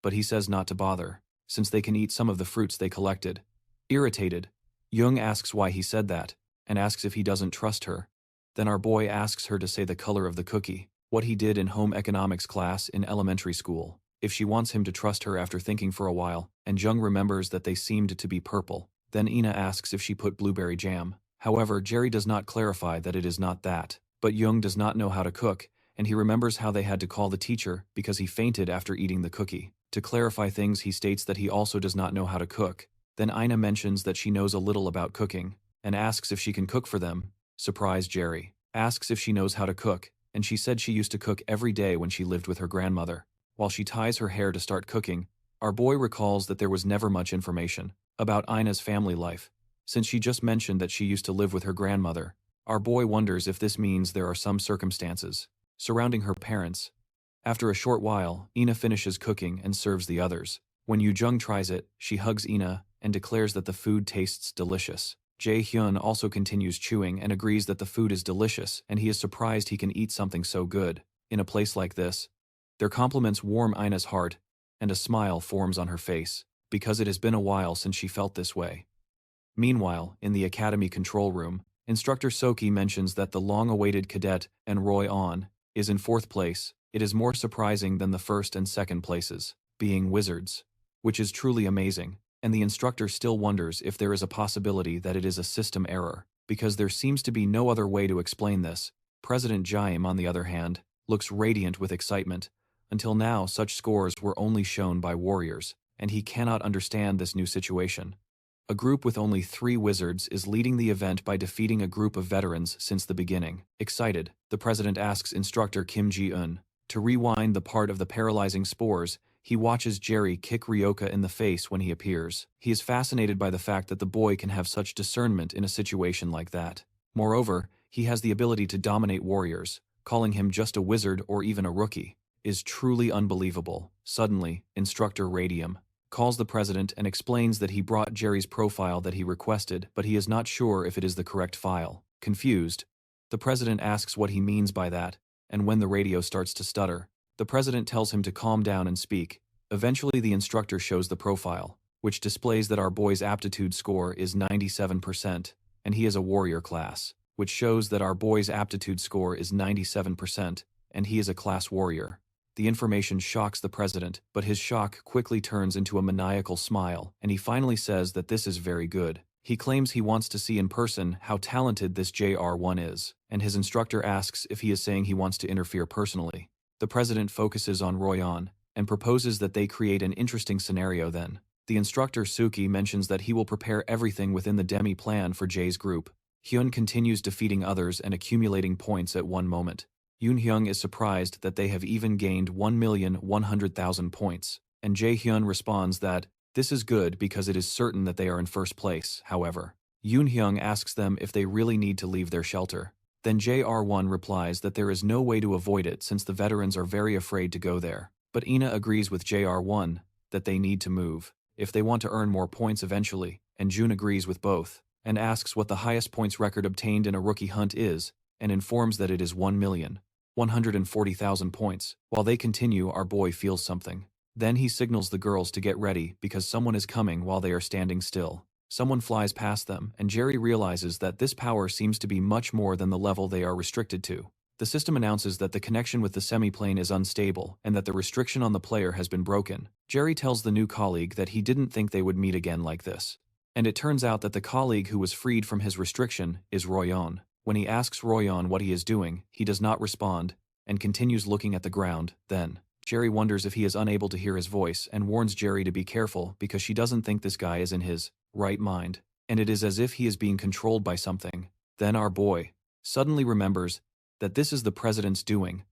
but he says not to bother, since they can eat some of the fruits they collected. Irritated, Jung asks why he said that, and asks if he doesn't trust her. Then our boy asks her to say the color of the cookie, what he did in home economics class in elementary school, if she wants him to trust her after thinking for a while, and Jung remembers that they seemed to be purple. Then Ina asks if she put blueberry jam. However, Jerry does not clarify that it is not that, but Jung does not know how to cook, and he remembers how they had to call the teacher because he fainted after eating the cookie. To clarify things, he states that he also does not know how to cook. Then Ina mentions that she knows a little about cooking, and asks if she can cook for them. Surprised Jerry asks if she knows how to cook, and she said she used to cook every day when she lived with her grandmother. While she ties her hair to start cooking, our boy recalls that there was never much information about Ina's family life. Since she just mentioned that she used to live with her grandmother, our boy wonders if this means there are some circumstances surrounding her parents. After a short while, Ina finishes cooking and serves the others. When Yoo-jung tries it, she hugs Ina and declares that the food tastes delicious. Jae Hyun also continues chewing and agrees that the food is delicious, and he is surprised he can eat something so good. In a place like this, their compliments warm Ina's heart, and a smile forms on her face, because it has been a while since she felt this way. Meanwhile, in the academy control room, Instructor Soki mentions that the long-awaited cadet and Roy On is in 4th place. It is more surprising than the 1st and 2nd places, being wizards, which is truly amazing, and the instructor still wonders if there is a possibility that it is a system error, because there seems to be no other way to explain this. President Jaim, on the other hand, looks radiant with excitement. Until now, such scores were only shown by warriors, and he cannot understand this new situation. A group with only 3 wizards is leading the event by defeating a group of veterans since the beginning. Excited, the president asks instructor Kim Ji-eun to rewind the part of the paralyzing spores. He watches Jerry kick Ryoka in the face when he appears. He is fascinated by the fact that the boy can have such discernment in a situation like that. Moreover, he has the ability to dominate warriors. Calling him just a wizard or even a rookie is truly unbelievable. Suddenly, instructor Radium calls the president and explains that he brought Jerry's profile that he requested, but he is not sure if it is the correct file. Confused, the president asks what he means by that, and when the radio starts to stutter, the president tells him to calm down and speak. Eventually the instructor shows the profile, which displays that our boy's aptitude score is 97%, and he is a warrior class, which shows that our boy's aptitude score is 97%, and he is a class warrior. The information shocks the president, but his shock quickly turns into a maniacal smile, and he finally says that this is very good. He claims he wants to see in person how talented this JR1 is, and his instructor asks if he is saying he wants to interfere personally. The president focuses on Royan and proposes that they create an interesting scenario then. The instructor Suki mentions that he will prepare everything within the demi plan for Jae's group. Hyun continues defeating others and accumulating points at one moment. Yoon Hyung is surprised that they have even gained 1,100,000 points, and Jae Hyun responds that this is good because it is certain that they are in first place. However, Yoon Hyung asks them if they really need to leave their shelter. Then JR1 replies that there is no way to avoid it since the veterans are very afraid to go there. But Ina agrees with JR1 that they need to move if they want to earn more points eventually, and June agrees with both, and asks what the highest points record obtained in a rookie hunt is, and informs that it is 1,140,000 points. While they continue, our boy feels something. Then he signals the girls to get ready because someone is coming while they are standing still. Someone flies past them, and Jerry realizes that this power seems to be much more than the level they are restricted to. The system announces that the connection with the semi-plane is unstable and that the restriction on the player has been broken. Jerry tells the new colleague that he didn't think they would meet again like this. And it turns out that the colleague who was freed from his restriction is Royan. When he asks Royan what he is doing, he does not respond and continues looking at the ground. Then, Jerry wonders if he is unable to hear his voice and warns Jerry to be careful because she doesn't think this guy is in his right mind, and it is as if he is being controlled by something. Then our boy suddenly remembers that this is the president's doing.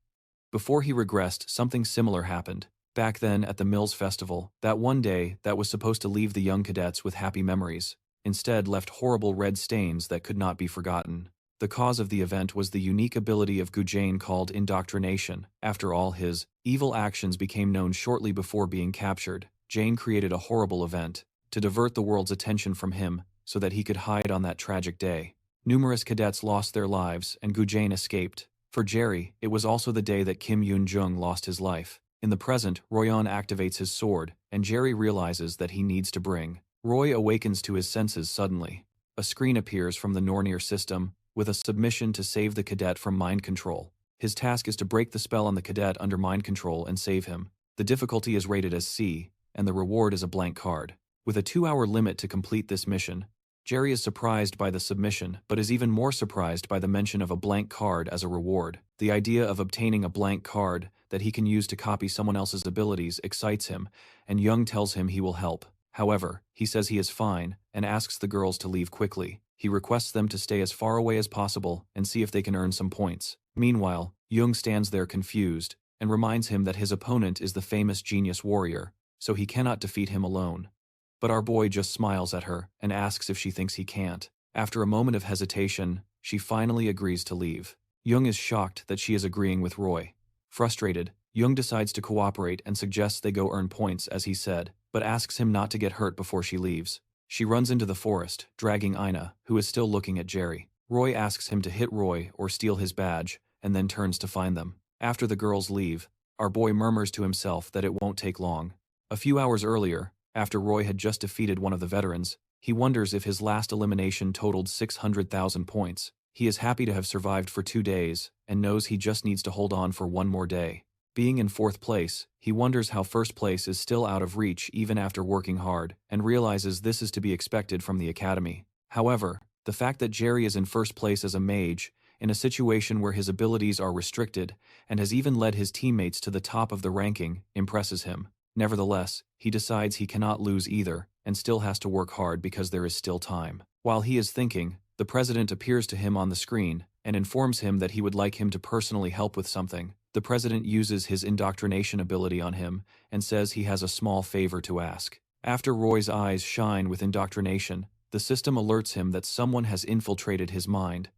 Before he regressed, something similar happened. Back then at the Mills Festival, that one day that was supposed to leave the young cadets with happy memories, instead left horrible red stains that could not be forgotten. The cause of the event was the unique ability of Gujane called indoctrination. After all, his evil actions became known shortly before being captured. Jane created a horrible event to divert the world's attention from him so that he could hide on that tragic day. Numerous cadets lost their lives and Gujane escaped. For Jerry, it was also the day that Kim Yoon-jung lost his life. In the present, Royan activates his sword, and Jerry realizes that he needs to bring. Roy awakens to his senses suddenly. A screen appears from the Nornir System with a submission to save the cadet from mind control. His task is to break the spell on the cadet under mind control and save him. The difficulty is rated as C, and the reward is a blank card. With a 2-hour limit to complete this mission, Jerry is surprised by the submission, but is even more surprised by the mention of a blank card as a reward. The idea of obtaining a blank card that he can use to copy someone else's abilities excites him, and Jung tells him he will help. However, he says he is fine and asks the girls to leave quickly. He requests them to stay as far away as possible and see if they can earn some points. Meanwhile, Jung stands there confused and reminds him that his opponent is the famous genius warrior, so he cannot defeat him alone. But our boy just smiles at her and asks if she thinks he can't. After a moment of hesitation, she finally agrees to leave. Jung is shocked that she is agreeing with Roy. Frustrated, Jung decides to cooperate and suggests they go earn points as he said, but asks him not to get hurt before she leaves. She runs into the forest, dragging Ina, who is still looking at Jerry. Roy asks him to hit Roy or steal his badge, and then turns to find them. After the girls leave, our boy murmurs to himself that it won't take long. A few hours earlier, after Roy had just defeated one of the veterans, he wonders if his last elimination totaled 600,000 points. He is happy to have survived for 2 days, and knows he just needs to hold on for one more day. Being in 4th place, he wonders how 1st place is still out of reach even after working hard, and realizes this is to be expected from the academy. However, the fact that Jerry is in 1st place as a mage, in a situation where his abilities are restricted, and has even led his teammates to the top of the ranking, impresses him. Nevertheless, he decides he cannot lose either, and still has to work hard because there is still time. While he is thinking, the president appears to him on the screen and informs him that he would like him to personally help with something. The president uses his indoctrination ability on him and says he has a small favor to ask. After Roy's eyes shine with indoctrination, the system alerts him that someone has infiltrated his mind.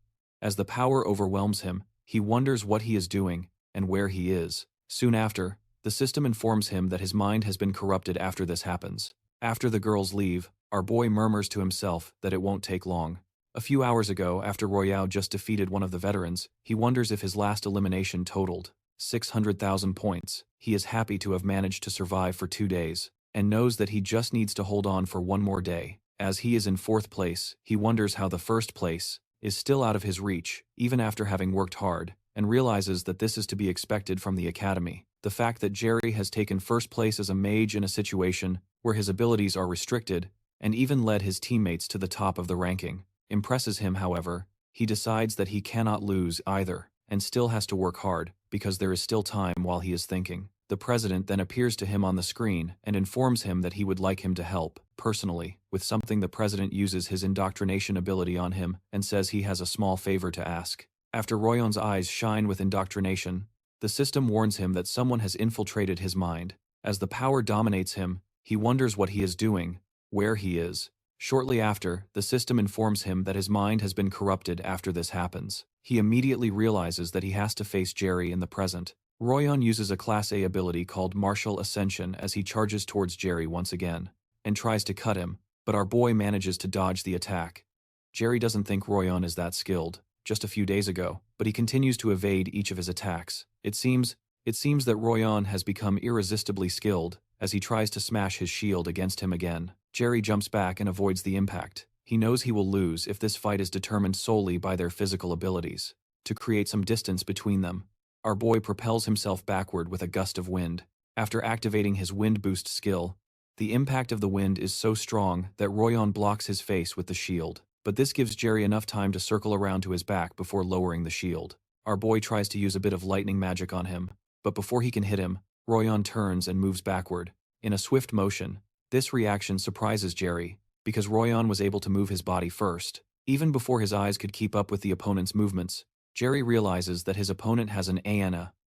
As the power overwhelms him, he wonders what he is doing and where he is. Soon after, the system informs him that his mind has been corrupted after this happens. After the girls leave, our boy murmurs to himself that it won't take long. A few hours ago, after Royale just defeated one of the veterans, he wonders if his last elimination totaled 600,000 points. He is happy to have managed to survive for 2 days, and knows that he just needs to hold on for one more day. As he is in 4th place, he wonders how the 1st place is still out of his reach, even after having worked hard, and realizes that this is to be expected from the academy. The fact that Jerry has taken 1st place as a mage in a situation where his abilities are restricted, and even led his teammates to the top of the ranking, impresses him. However, he decides that he cannot lose either, and still has to work hard, because there is still time while he is thinking. The president then appears to him on the screen and informs him that he would like him to help, personally, with something. The president uses his indoctrination ability on him and says he has a small favor to ask. After Royon's eyes shine with indoctrination, the system warns him that someone has infiltrated his mind. As the power dominates him, he wonders what he is doing, where he is. Shortly after, the system informs him that his mind has been corrupted after this happens. He immediately realizes that he has to face Jerry in the present. Royon uses a Class A ability called Martial Ascension as he charges towards Jerry once again, and tries to cut him, but our boy manages to dodge the attack. Jerry doesn't think Royon is that skilled, just a few days ago, but he continues to evade each of his attacks. It seems that Royon has become irresistibly skilled, as he tries to smash his shield against him again. Jerry jumps back and avoids the impact. He knows he will lose if this fight is determined solely by their physical abilities. To create some distance between them, our boy propels himself backward with a gust of wind. After activating his wind boost skill, the impact of the wind is so strong that Royon blocks his face with the shield, but this gives Jerry enough time to circle around to his back before lowering the shield. Our boy tries to use a bit of lightning magic on him, but before he can hit him, Royon turns and moves backward. In a swift motion, this reaction surprises Jerry, because Royon was able to move his body first. Even before his eyes could keep up with the opponent's movements, Jerry realizes that his opponent has an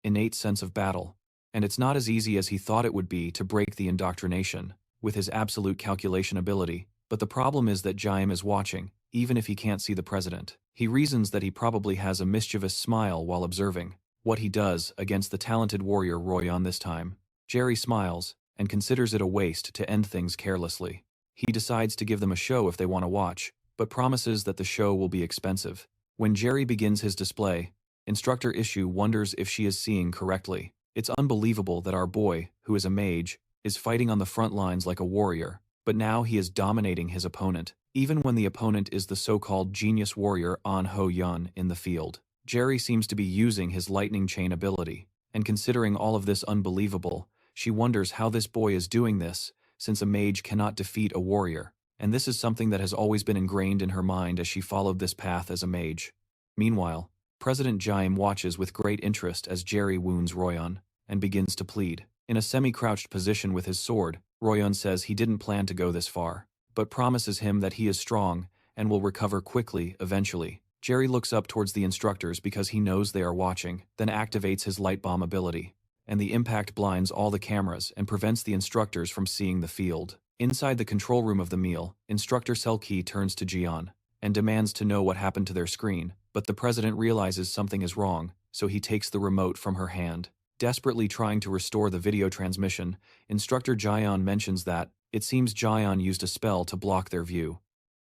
innate sense of battle, and it's not as easy as he thought it would be to break the indoctrination with his absolute calculation ability. But the problem is that Jaim is watching, even if he can't see the president. He reasons that he probably has a mischievous smile while observing what he does against the talented warrior Royon this time. Jerry smiles and considers it a waste to end things carelessly. He decides to give them a show if they want to watch, but promises that the show will be expensive. When Jerry begins his display, Instructor Issue wonders if she is seeing correctly. It's unbelievable that our boy, who is a mage, is fighting on the front lines like a warrior, but now he is dominating his opponent, even when the opponent is the so-called genius warrior An Ho Yun in the field. Jerry seems to be using his lightning chain ability, and considering all of this unbelievable, she wonders how this boy is doing this, since a mage cannot defeat a warrior, and this is something that has always been ingrained in her mind as she followed this path as a mage. Meanwhile, President Jaim watches with great interest as Jerry wounds Royon, and begins to plead. In a semi-crouched position with his sword, Royon says he didn't plan to go this far, but promises him that he is strong and will recover quickly eventually. Jerry looks up towards the instructors because he knows they are watching, then activates his light bomb ability, and the impact blinds all the cameras and prevents the instructors from seeing the field. Inside the control room of the meal, Instructor Selkie turns to Jian and demands to know what happened to their screen, but the president realizes something is wrong, so he takes the remote from her hand. Desperately trying to restore the video transmission, Instructor Jian mentions that it seems Jian used a spell to block their view.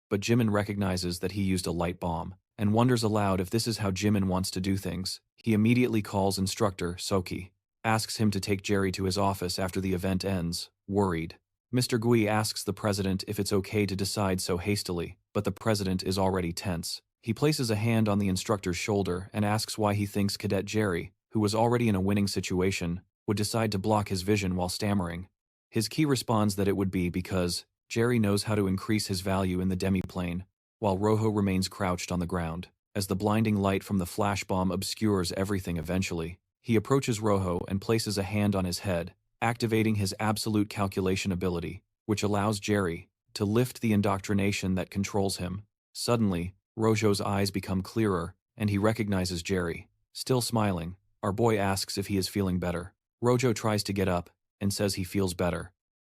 But Jimin recognizes that he used a light bomb, and wonders aloud if this is how Jimin wants to do things. He immediately calls Instructor Soki, asks him to take Jerry to his office after the event ends, worried. Mr. Gui asks the president if it's okay to decide so hastily, but the president is already tense. He places a hand on the instructor's shoulder and asks why he thinks Cadet Jerry, who was already in a winning situation, would decide to block his vision while stammering. His key responds that it would be because Jerry knows how to increase his value in the demi-plane, while Rojo remains crouched on the ground. As the blinding light from the flash bomb obscures everything eventually, he approaches Rojo and places a hand on his head, activating his absolute calculation ability, which allows Jerry to lift the indoctrination that controls him. Suddenly, Rojo's eyes become clearer, and he recognizes Jerry. Still smiling, our boy asks if he is feeling better. Rojo tries to get up, and says he feels better.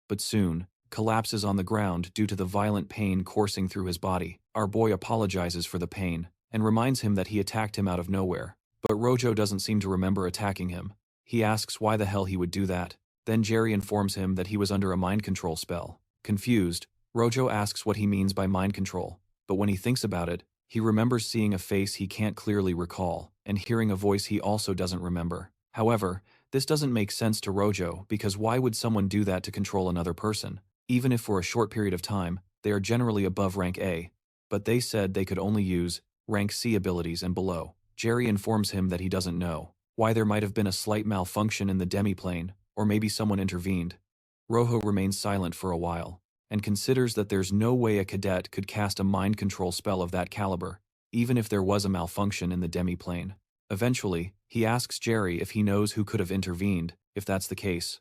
But soon, collapses on the ground due to the violent pain coursing through his body. Our boy apologizes for the pain, and reminds him that he attacked him out of nowhere. But Rojo doesn't seem to remember attacking him. He asks why the hell he would do that. Then Jerry informs him that he was under a mind control spell. Confused, Rojo asks what he means by mind control, but when he thinks about it, he remembers seeing a face he can't clearly recall, and hearing a voice he also doesn't remember. However, this doesn't make sense to Rojo because why would someone do that to control another person? Even if for a short period of time, they are generally above rank A, but they said they could only use rank C abilities and below. Jerry informs him that he doesn't know why there might have been a slight malfunction in the demiplane, or maybe someone intervened. Rojo remains silent for a while, and considers that there's no way a cadet could cast a mind control spell of that caliber, even if there was a malfunction in the demiplane. Eventually, he asks Jerry if he knows who could have intervened, if that's the case,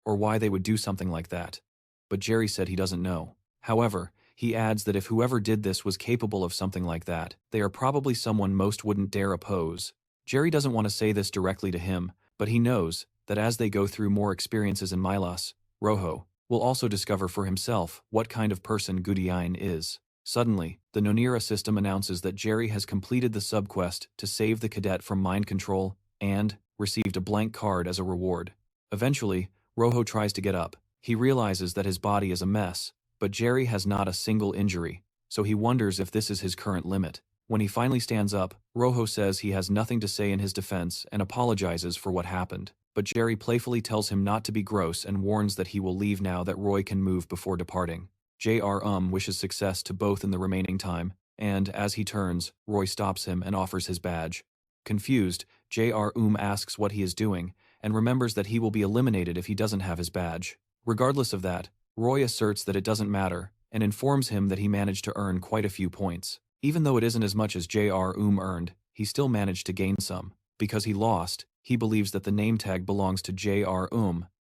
or why they would do something like that. But Jerry said he doesn't know. However, he adds that if whoever did this was capable of something like that, they are probably someone most wouldn't dare oppose. Jerry doesn't want to say this directly to him, but he knows that as they go through more experiences in Mylas, Rojo will also discover for himself what kind of person Gudiyine is. Suddenly, the Nornir System announces that Jerry has completed the subquest to save the cadet from mind control and received a blank card as a reward. Eventually, Rojo tries to get up. He realizes that his body is a mess, but Jerry has not a single injury, so he wonders if this is his current limit. When he finally stands up, Rojo says he has nothing to say in his defense and apologizes for what happened. But Jerry playfully tells him not to be gross and warns that he will leave now that Roy can move before departing. Jr. Wishes success to both in the remaining time, and as he turns, Roy stops him and offers his badge. Confused, Jr. Asks what he is doing, and remembers that he will be eliminated if he doesn't have his badge. Regardless of that, Roy asserts that it doesn't matter, and informs him that he managed to earn quite a few points. Even though it isn't as much as Jr. Earned, he still managed to gain some. Because he lost, he believes that the name tag belongs to Jr.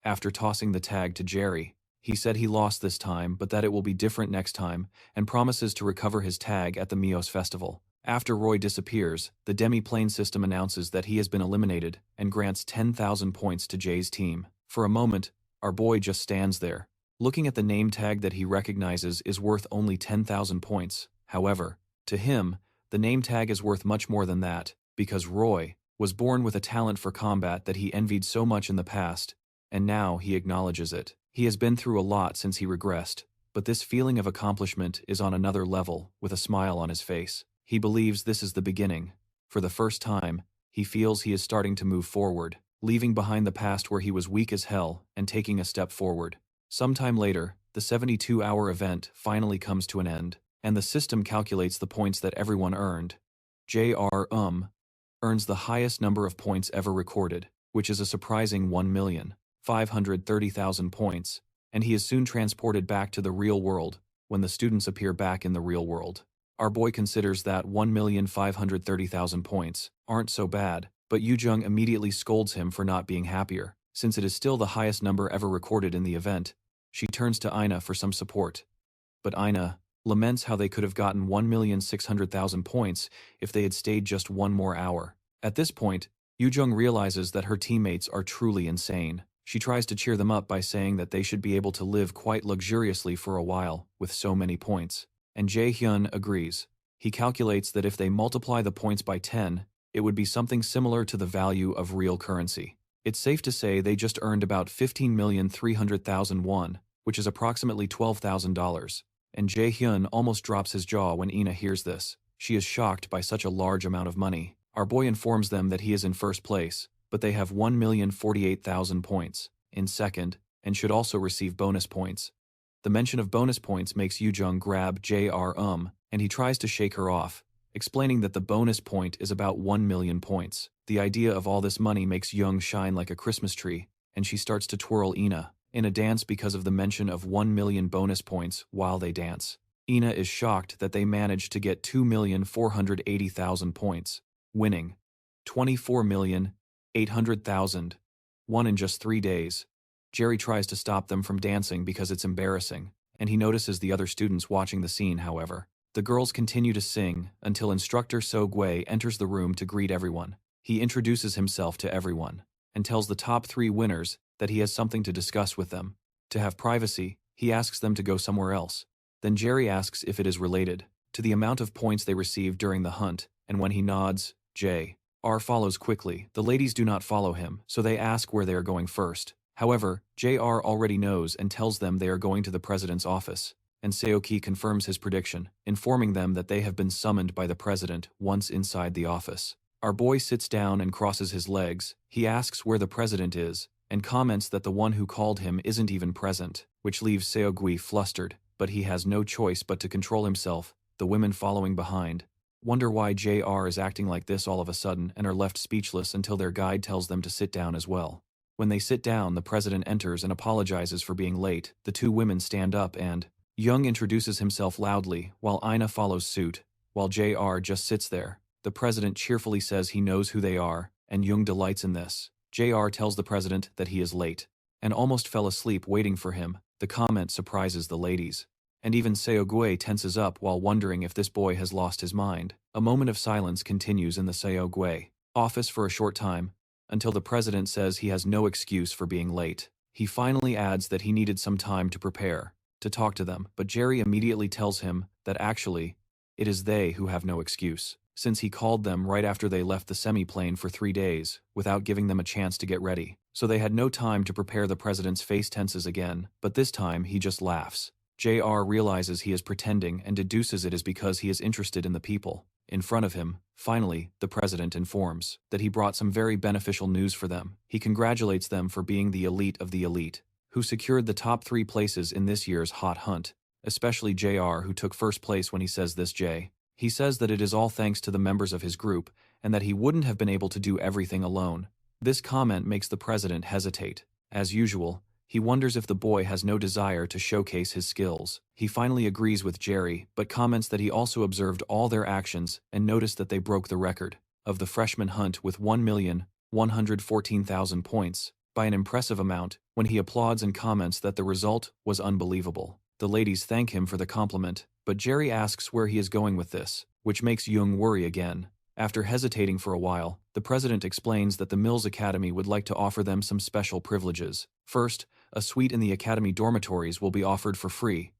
After tossing the tag to Jerry. He said he lost this time but that it will be different next time, and promises to recover his tag at the Mios festival. After Roy disappears, the demi-plane system announces that he has been eliminated and grants 10,000 points to Jay's team. For a moment, our boy just stands there. Looking at the name tag that he recognizes is worth only 10,000 points. However, to him, the name tag is worth much more than that, because Roy was born with a talent for combat that he envied so much in the past, and now he acknowledges it. He has been through a lot since he regressed, but this feeling of accomplishment is on another level, with a smile on his face. He believes this is the beginning. For the first time, he feels he is starting to move forward, leaving behind the past where he was weak as hell and taking a step forward. Sometime later, the 72-hour event finally comes to an end, and the system calculates the points that everyone earned. Jr. Earns the highest number of points ever recorded, which is a surprising 1,530,000 points, and he is soon transported back to the real world when the students appear back in the real world. Our boy considers that 1,530,000 points aren't so bad, but Yujung immediately scolds him for not being happier, since it is still the highest number ever recorded in the event. She turns to Ina for some support, but Ina laments how they could have gotten 1,600,000 points if they had stayed just one more hour. At this point, Yujung realizes that her teammates are truly insane. She tries to cheer them up by saying that they should be able to live quite luxuriously for a while with so many points. And Jae-hyun agrees. He calculates that if they multiply the points by 10, it would be something similar to the value of real currency. It's safe to say they just earned about 15,300,000 won, which is approximately $12,000. And Jae-hyun almost drops his jaw when Ina hears this. She is shocked by such a large amount of money. Our boy informs them that he is in first place, but they have 1,048,000 points in second and should also receive bonus points. The mention of bonus points makes Yujung grab Jr. And he tries to shake her off, explaining that the bonus point is about 1 million points. The idea of all this money makes Young shine like a Christmas tree, and she starts to twirl Ina in a dance because of the mention of 1 million bonus points while they dance. Ina is shocked that they managed to get 2,480,000 points, winning 24,800,000, won in just 3 days. Jerry tries to stop them from dancing because it's embarrassing, and he notices the other students watching the scene. However, the girls continue to sing until instructor So Gui enters the room to greet everyone. He introduces himself to everyone and tells the top 3 winners that he has something to discuss with them. To have privacy, he asks them to go somewhere else. Then Jerry asks if it is related to the amount of points they received during the hunt, and when he nods, J.R. follows quickly. The ladies do not follow him, so they ask where they are going first. However, J.R. already knows and tells them they are going to the president's office, and Seoki confirms his prediction, informing them that they have been summoned by the president once inside the office. Our boy sits down and crosses his legs. He asks where the president is, and comments that the one who called him isn't even present, which leaves Seogui flustered, but he has no choice but to control himself. The women following behind wonder why JR is acting like this all of a sudden and are left speechless until their guide tells them to sit down as well. When they sit down, the president enters and apologizes for being late. The 2 women stand up and Jung introduces himself loudly, while Ina follows suit. While JR just sits there, the president cheerfully says he knows who they are, and Jung delights in this. JR tells the president that he is late, and almost fell asleep waiting for him. The comment surprises the ladies, and even Seogui tenses up while wondering if this boy has lost his mind. A moment of silence continues in the Seogui office for a short time, until the president says he has no excuse for being late. He finally adds that he needed some time to prepare to talk to them, but Jerry immediately tells him that actually, it is they who have no excuse, since he called them right after they left the semi-plane for 3 days, without giving them a chance to get ready. So they had no time to prepare. The president's face tenses again, but this time he just laughs. JR realizes he is pretending and deduces it is because he is interested in the people in front of him. Finally, the president informs that he brought some very beneficial news for them. He congratulates them for being the elite of the elite, who secured the top 3 places in this year's hot hunt, especially JR, who took first place. When he says this, he says that it is all thanks to the members of his group and that he wouldn't have been able to do everything alone. This comment makes the president hesitate. As usual, he wonders if the boy has no desire to showcase his skills. He finally agrees with Jerry, but comments that he also observed all their actions and noticed that they broke the record of the freshman hunt with 1,114,000 points by an impressive amount. When he applauds and comments that the result was unbelievable, the ladies thank him for the compliment, but Jerry asks where he is going with this, which makes Jung worry again. After hesitating for a while, the president explains that the Mills Academy would like to offer them some special privileges. First, a suite in the academy dormitories will be offered for free.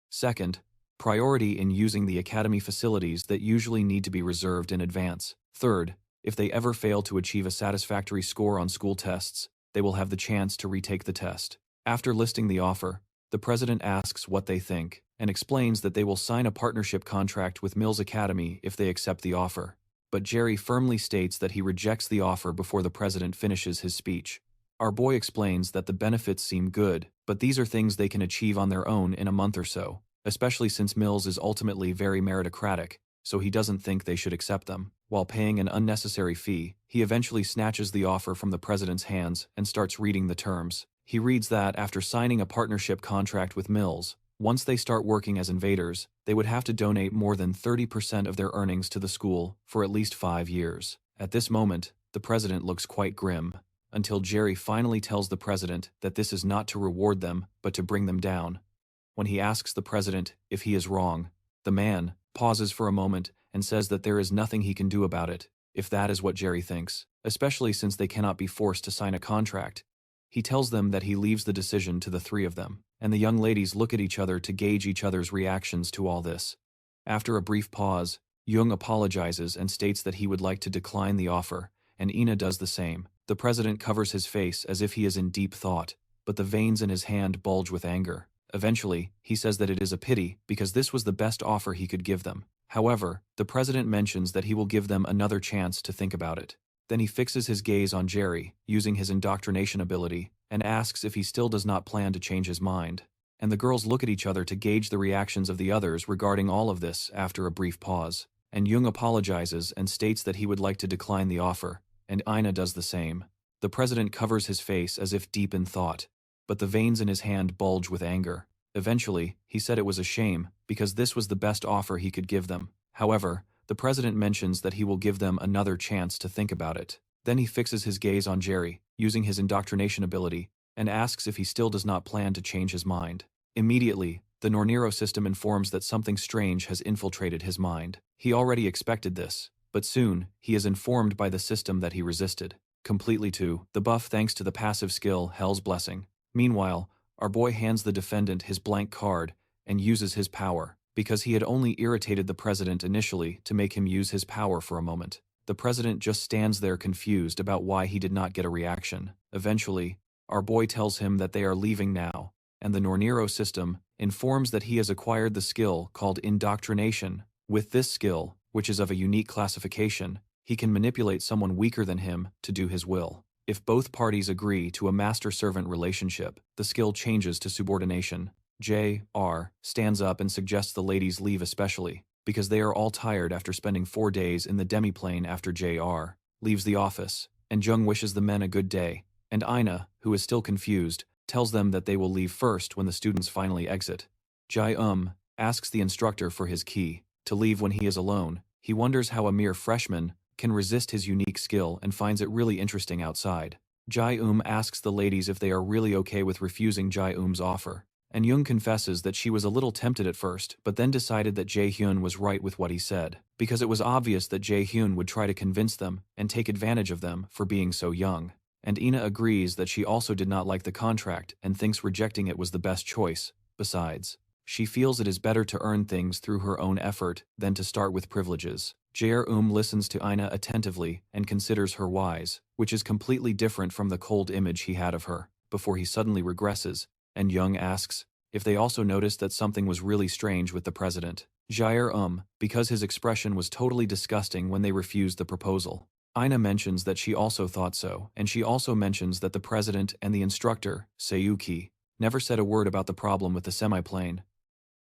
Second, priority in using the academy facilities that usually need to be reserved in advance. Third, if they ever fail to achieve a satisfactory score on school tests, they will have the chance to retake the test. After listing the offer, the president asks what they think and explains that they will sign a partnership contract with Mills Academy if they accept the offer. But Jerry firmly states that he rejects the offer before the president finishes his speech. Our boy explains that the benefits seem good, but these are things they can achieve on their own in a month or so, especially since Mills is ultimately very meritocratic, so he doesn't think they should accept them. While paying an unnecessary fee, he eventually snatches the offer from the president's hands and starts reading the terms. He reads that after signing a partnership contract with Mills, once they start working as invaders, they would have to donate more than 30% of their earnings to the school for at least 5 years. At this moment, the president looks quite grim, until Jerry finally tells the president that this is not to reward them, but to bring them down. When he asks the president if he is wrong, the man pauses for a moment and says that there is nothing he can do about it, if that is what Jerry thinks, especially since they cannot be forced to sign a contract. He tells them that he leaves the decision to the 3 of them, and the young ladies look at each other to gauge each other's reactions to all this. After a brief pause, Jung apologizes and states that he would like to decline the offer, and Ina does the same. The president covers his face as if he is in deep thought, but the veins in his hand bulge with anger. Eventually, he says that it is a pity because this was the best offer he could give them. However, the president mentions that he will give them another chance to think about it. Then he fixes his gaze on Jerry, using his indoctrination ability, and asks if he still does not plan to change his mind. And the girls look at each other to gauge the reactions of the others regarding all of this after a brief pause. And Jung apologizes and states that he would like to decline the offer, and Ina does the same. The president covers his face as if deep in thought, but the veins in his hand bulge with anger. Eventually, he said it was a shame, because this was the best offer he could give them. However, the president mentions that he will give them another chance to think about it. Then he fixes his gaze on Jerry, using his indoctrination ability, and asks if he still does not plan to change his mind. Immediately, The Nornir System informs that something strange has infiltrated his mind. He already expected this, but soon, he is informed by the system that he resisted completely to the buff thanks to the passive skill Hell's Blessing. Meanwhile, our boy hands the defendant his blank card and uses his power, because he had only irritated the president initially to make him use his power for a moment. The president just stands there confused about why he did not get a reaction. Eventually, our boy tells him that they are leaving now, and the Nornir System informs that he has acquired the skill called indoctrination. With this skill, which is of a unique classification, he can manipulate someone weaker than him to do his will. If both parties agree to a master-servant relationship, the skill changes to subordination. J.R. stands up and suggests the ladies leave especially, because they are all tired after spending 4 days in the demiplane after J.R. leaves the office, and Jung wishes the men a good day, and Ina, who is still confused, tells them that they will leave first when the students finally exit. Asks the instructor for his key to leave when he is alone. He wonders how a mere freshman can resist his unique skill and finds it really interesting outside. Asks the ladies if they are really okay with refusing Jae-eum's offer, and Jung confesses that she was a little tempted at first but then decided that Jae-hyun was right with what he said, because it was obvious that Jae-hyun would try to convince them and take advantage of them for being so young. And Ina agrees that she also did not like the contract and thinks rejecting it was the best choice. Besides, she feels it is better to earn things through her own effort than to start with privileges. Jae-eum listens to Ina attentively and considers her wise, which is completely different from the cold image he had of her, before he suddenly regresses, and Jung asks if they also noticed that something was really strange with the president. Jae-eum, because his expression was totally disgusting when they refused the proposal. Ina mentions that she also thought so, and she also mentions that the president and the instructor, Seiyuki, never said a word about the problem with the semiplane.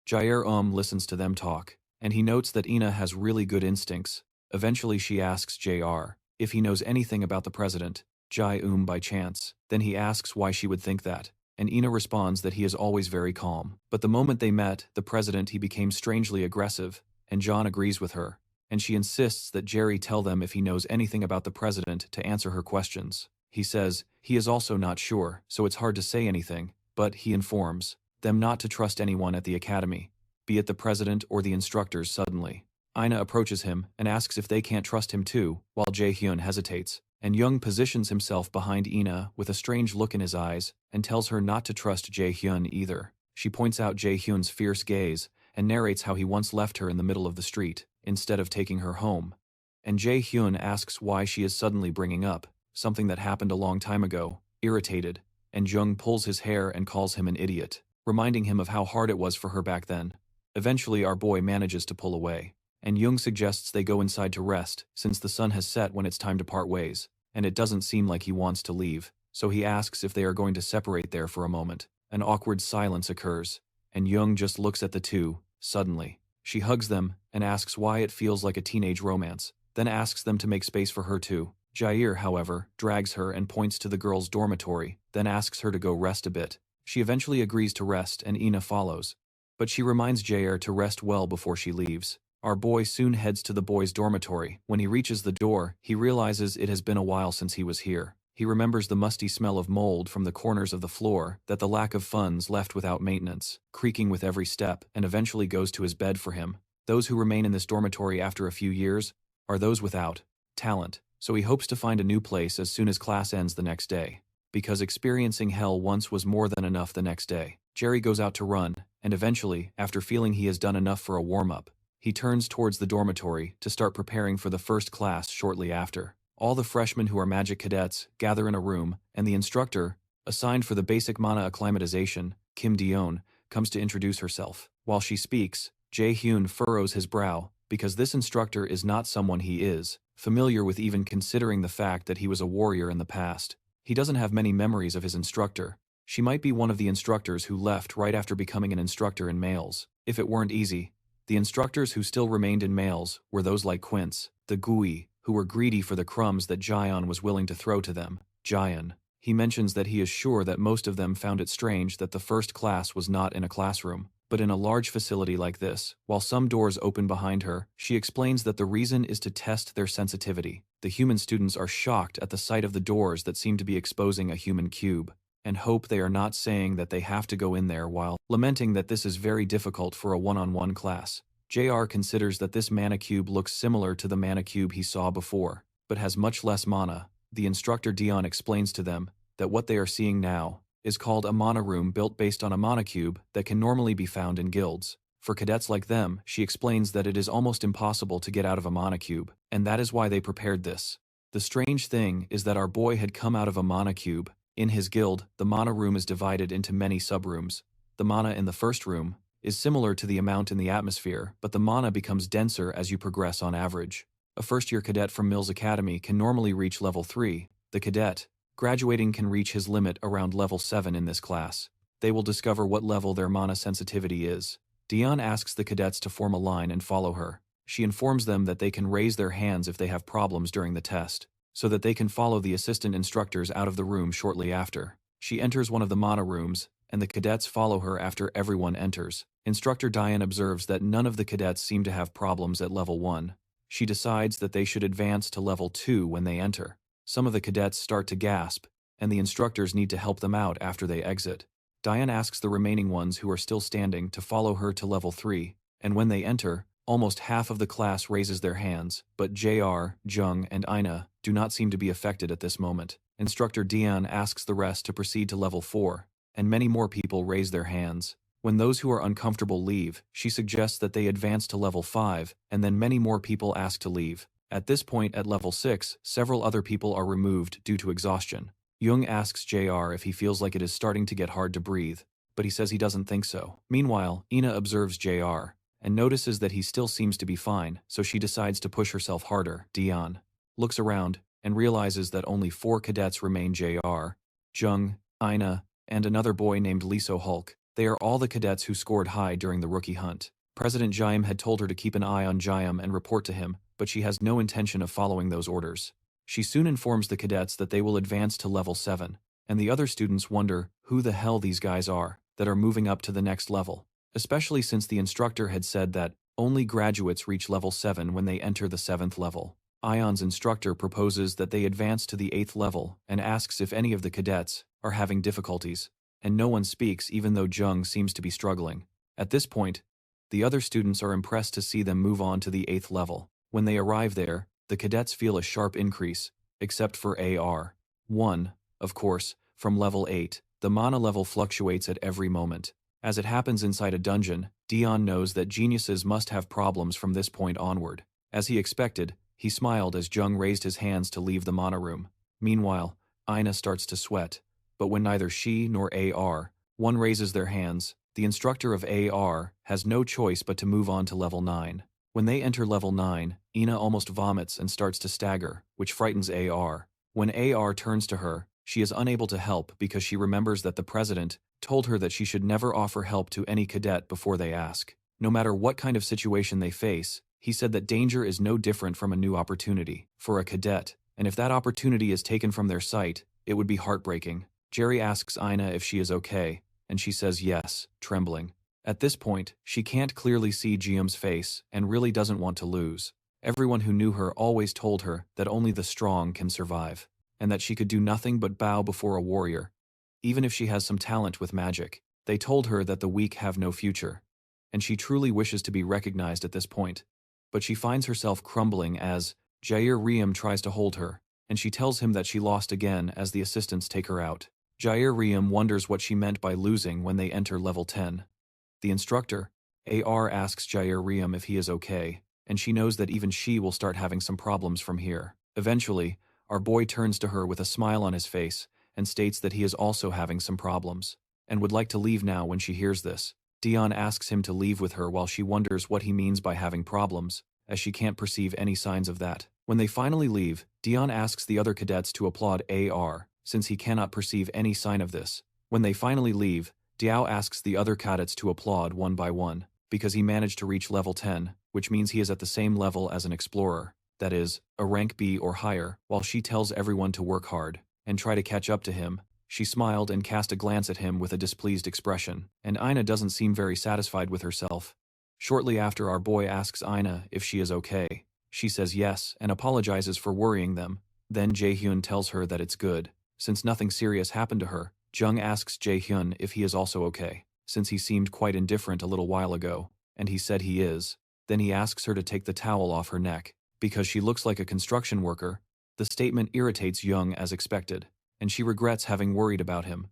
Jae-eum listens to them talk, and he notes that Ina has really good instincts. Eventually she asks J.R. if he knows anything about the president, Jae-eum by chance. Then he asks why she would think that, and Ina responds that he is always very calm. But the moment they met the president he became strangely aggressive, and John agrees with her, and she insists that Jerry tell them if he knows anything about the president to answer her questions. He says he is also not sure, so it's hard to say anything, but he informs them not to trust anyone at the academy, be it the president or the instructors suddenly. Ina approaches him and asks if they can't trust him too, while Jae-hyun hesitates, and Jung positions himself behind Ina with a strange look in his eyes and tells her not to trust Jae-hyun either. She points out Jae-hyun's fierce gaze and narrates how he once left her in the middle of the street, instead of taking her home. And Jae-hyun asks why she is suddenly bringing up something that happened a long time ago, irritated, and Jung pulls his hair and calls him an idiot, reminding him of how hard it was for her back then. Eventually our boy manages to pull away, and Jung suggests they go inside to rest since the sun has set when it's time to part ways, and it doesn't seem like he wants to leave, so he asks if they are going to separate there for a moment. An awkward silence occurs, and Jung just looks at the two. Suddenly, she hugs them and asks why it feels like a teenage romance, then asks them to make space for her too. Jair, however, drags her and points to the girls' dormitory, then asks her to go rest a bit. She eventually agrees to rest and Ina follows, but she reminds Jair to rest well before she leaves. Our boy soon heads to the boys' dormitory. When he reaches the door, he realizes it has been a while since he was here. He remembers the musty smell of mold from the corners of the floor that the lack of funds left without maintenance, creaking with every step, and eventually goes to his bed for him. Those who remain in this dormitory after a few years are those without talent, so he hopes to find a new place as soon as class ends the next day. Because experiencing hell once was more than enough the next day, Jerry goes out to run, and eventually, after feeling he has done enough for a warm-up, he turns towards the dormitory to start preparing for the first class shortly after. All the freshmen who are magic cadets gather in a room, and the instructor, assigned for the basic mana acclimatization, Kim Dion, comes to introduce herself. While she speaks, Jae-hyun furrows his brow, because this instructor is not someone he is familiar with, even considering the fact that he was a warrior in the past. He doesn't have many memories of his instructor. She might be one of the instructors who left right after becoming an instructor in males. If it weren't easy, the instructors who still remained in males were those like Quince, the Gui, who were greedy for the crumbs that Jion was willing to throw to them. Jion. He mentions that he is sure that most of them found it strange that the first class was not in a classroom, but in a large facility like this. While some doors open behind her, she explains that the reason is to test their sensitivity. The human students are shocked at the sight of the doors that seem to be exposing a human cube, and hope they are not saying that they have to go in there while lamenting that this is very difficult for a one-on-one class. JR considers that this mana cube looks similar to the mana cube he saw before, but has much less mana. The instructor Dion explains to them that what they are seeing now is called a mana room built based on a mana cube that can normally be found in guilds. For cadets like them, she explains that it is almost impossible to get out of a mana cube, and that is why they prepared this. The strange thing is that our boy had come out of a mana cube. In his guild, the mana room is divided into many subrooms. The mana in the first room is similar to the amount in the atmosphere, but the mana becomes denser as you progress on average. A first-year cadet from Mills Academy can normally reach level 3. The cadet graduating can reach his limit around level 7 in this class. They will discover what level their mana sensitivity is. Dion asks the cadets to form a line and follow her. She informs them that they can raise their hands if they have problems during the test, so that they can follow the assistant instructors out of the room shortly after. She enters one of the mana rooms, and the cadets follow her after everyone enters. Instructor Diane observes that none of the cadets seem to have problems at level 1. She decides that they should advance to level 2 when they enter. Some of the cadets start to gasp, and the instructors need to help them out after they exit. Diane asks the remaining ones who are still standing to follow her to level 3, and when they enter, almost half of the class raises their hands, but JR, Jung, and Ina do not seem to be affected at this moment. Instructor Dion asks the rest to proceed to level 4, and many more people raise their hands. When those who are uncomfortable leave, she suggests that they advance to level 5, and then many more people ask to leave. At this point at level 6, several other people are removed due to exhaustion. Jung asks JR if he feels like it is starting to get hard to breathe, but he says he doesn't think so. Meanwhile, Ina observes JR, and notices that he still seems to be fine, so she decides to push herself harder. Dion looks around, and realizes that only 4 cadets remain: JR, Jung, Ina, and another boy named Liso Hulk. They are all the cadets who scored high during the rookie hunt. President Jaim had told her to keep an eye on Jaim and report to him, but she has no intention of following those orders. She soon informs the cadets that they will advance to level 7, and the other students wonder who the hell these guys are that are moving up to the next level, especially since the instructor had said that only graduates reach level 7 when they enter the 7th level. Ion's instructor proposes that they advance to the 8th level and asks if any of the cadets are having difficulties, and no one speaks even though Jung seems to be struggling. At this point, the other students are impressed to see them move on to the 8th level. When they arrive there, the cadets feel a sharp increase, except for AR. 1, of course, from level 8, the mana level fluctuates at every moment. As it happens inside a dungeon, Dion knows that geniuses must have problems from this point onward. As he expected, he smiled as Jung raised his hands to leave the mana room. Meanwhile, Ina starts to sweat, but when neither she nor AR1 raises their hands, the instructor of AR has no choice but to move on to level 9. When they enter level 9, Ina almost vomits and starts to stagger, which frightens AR. When AR turns to her, she is unable to help because she remembers that the president told her that she should never offer help to any cadet before they ask. No matter what kind of situation they face, he said that danger is no different from a new opportunity for a cadet, and if that opportunity is taken from their sight, it would be heartbreaking. Jerry asks Ina if she is okay, and she says yes, trembling. At this point, she can't clearly see Jium's face and really doesn't want to lose. Everyone who knew her always told her that only the strong can survive, and that she could do nothing but bow before a warrior, even if she has some talent with magic. They told her that the weak have no future, and she truly wishes to be recognized at this point. But she finds herself crumbling as Jair Riem tries to hold her, and she tells him that she lost again as the assistants take her out. Jair Riem wonders what she meant by losing when they enter level 10. The instructor, AR, asks Jair Riem if he is okay, and she knows that even she will start having some problems from here. Eventually, our boy turns to her with a smile on his face and states that he is also having some problems, and would like to leave now when she hears this. Dion asks him to leave with her while she wonders what he means by having problems, as she can't perceive any signs of that. When they finally leave, Dion asks the other cadets to applaud AR, since he cannot perceive any sign of this. When they finally leave, Diao asks the other cadets to applaud one by one, because he managed to reach level 10, which means he is at the same level as an explorer, that is, a rank B or higher, while she tells everyone to work hard and try to catch up to him. She smiled and cast a glance at him with a displeased expression, and Ina doesn't seem very satisfied with herself. Shortly after, our boy asks Ina if she is okay. She says yes and apologizes for worrying them. Then Jaehyun tells her that it's good, since nothing serious happened to her. Jung asks Jae-hyun if he is also okay, since he seemed quite indifferent a little while ago, and he said he is. Then he asks her to take the towel off her neck, because she looks like a construction worker. The statement irritates Jung as expected, and she regrets having worried about him.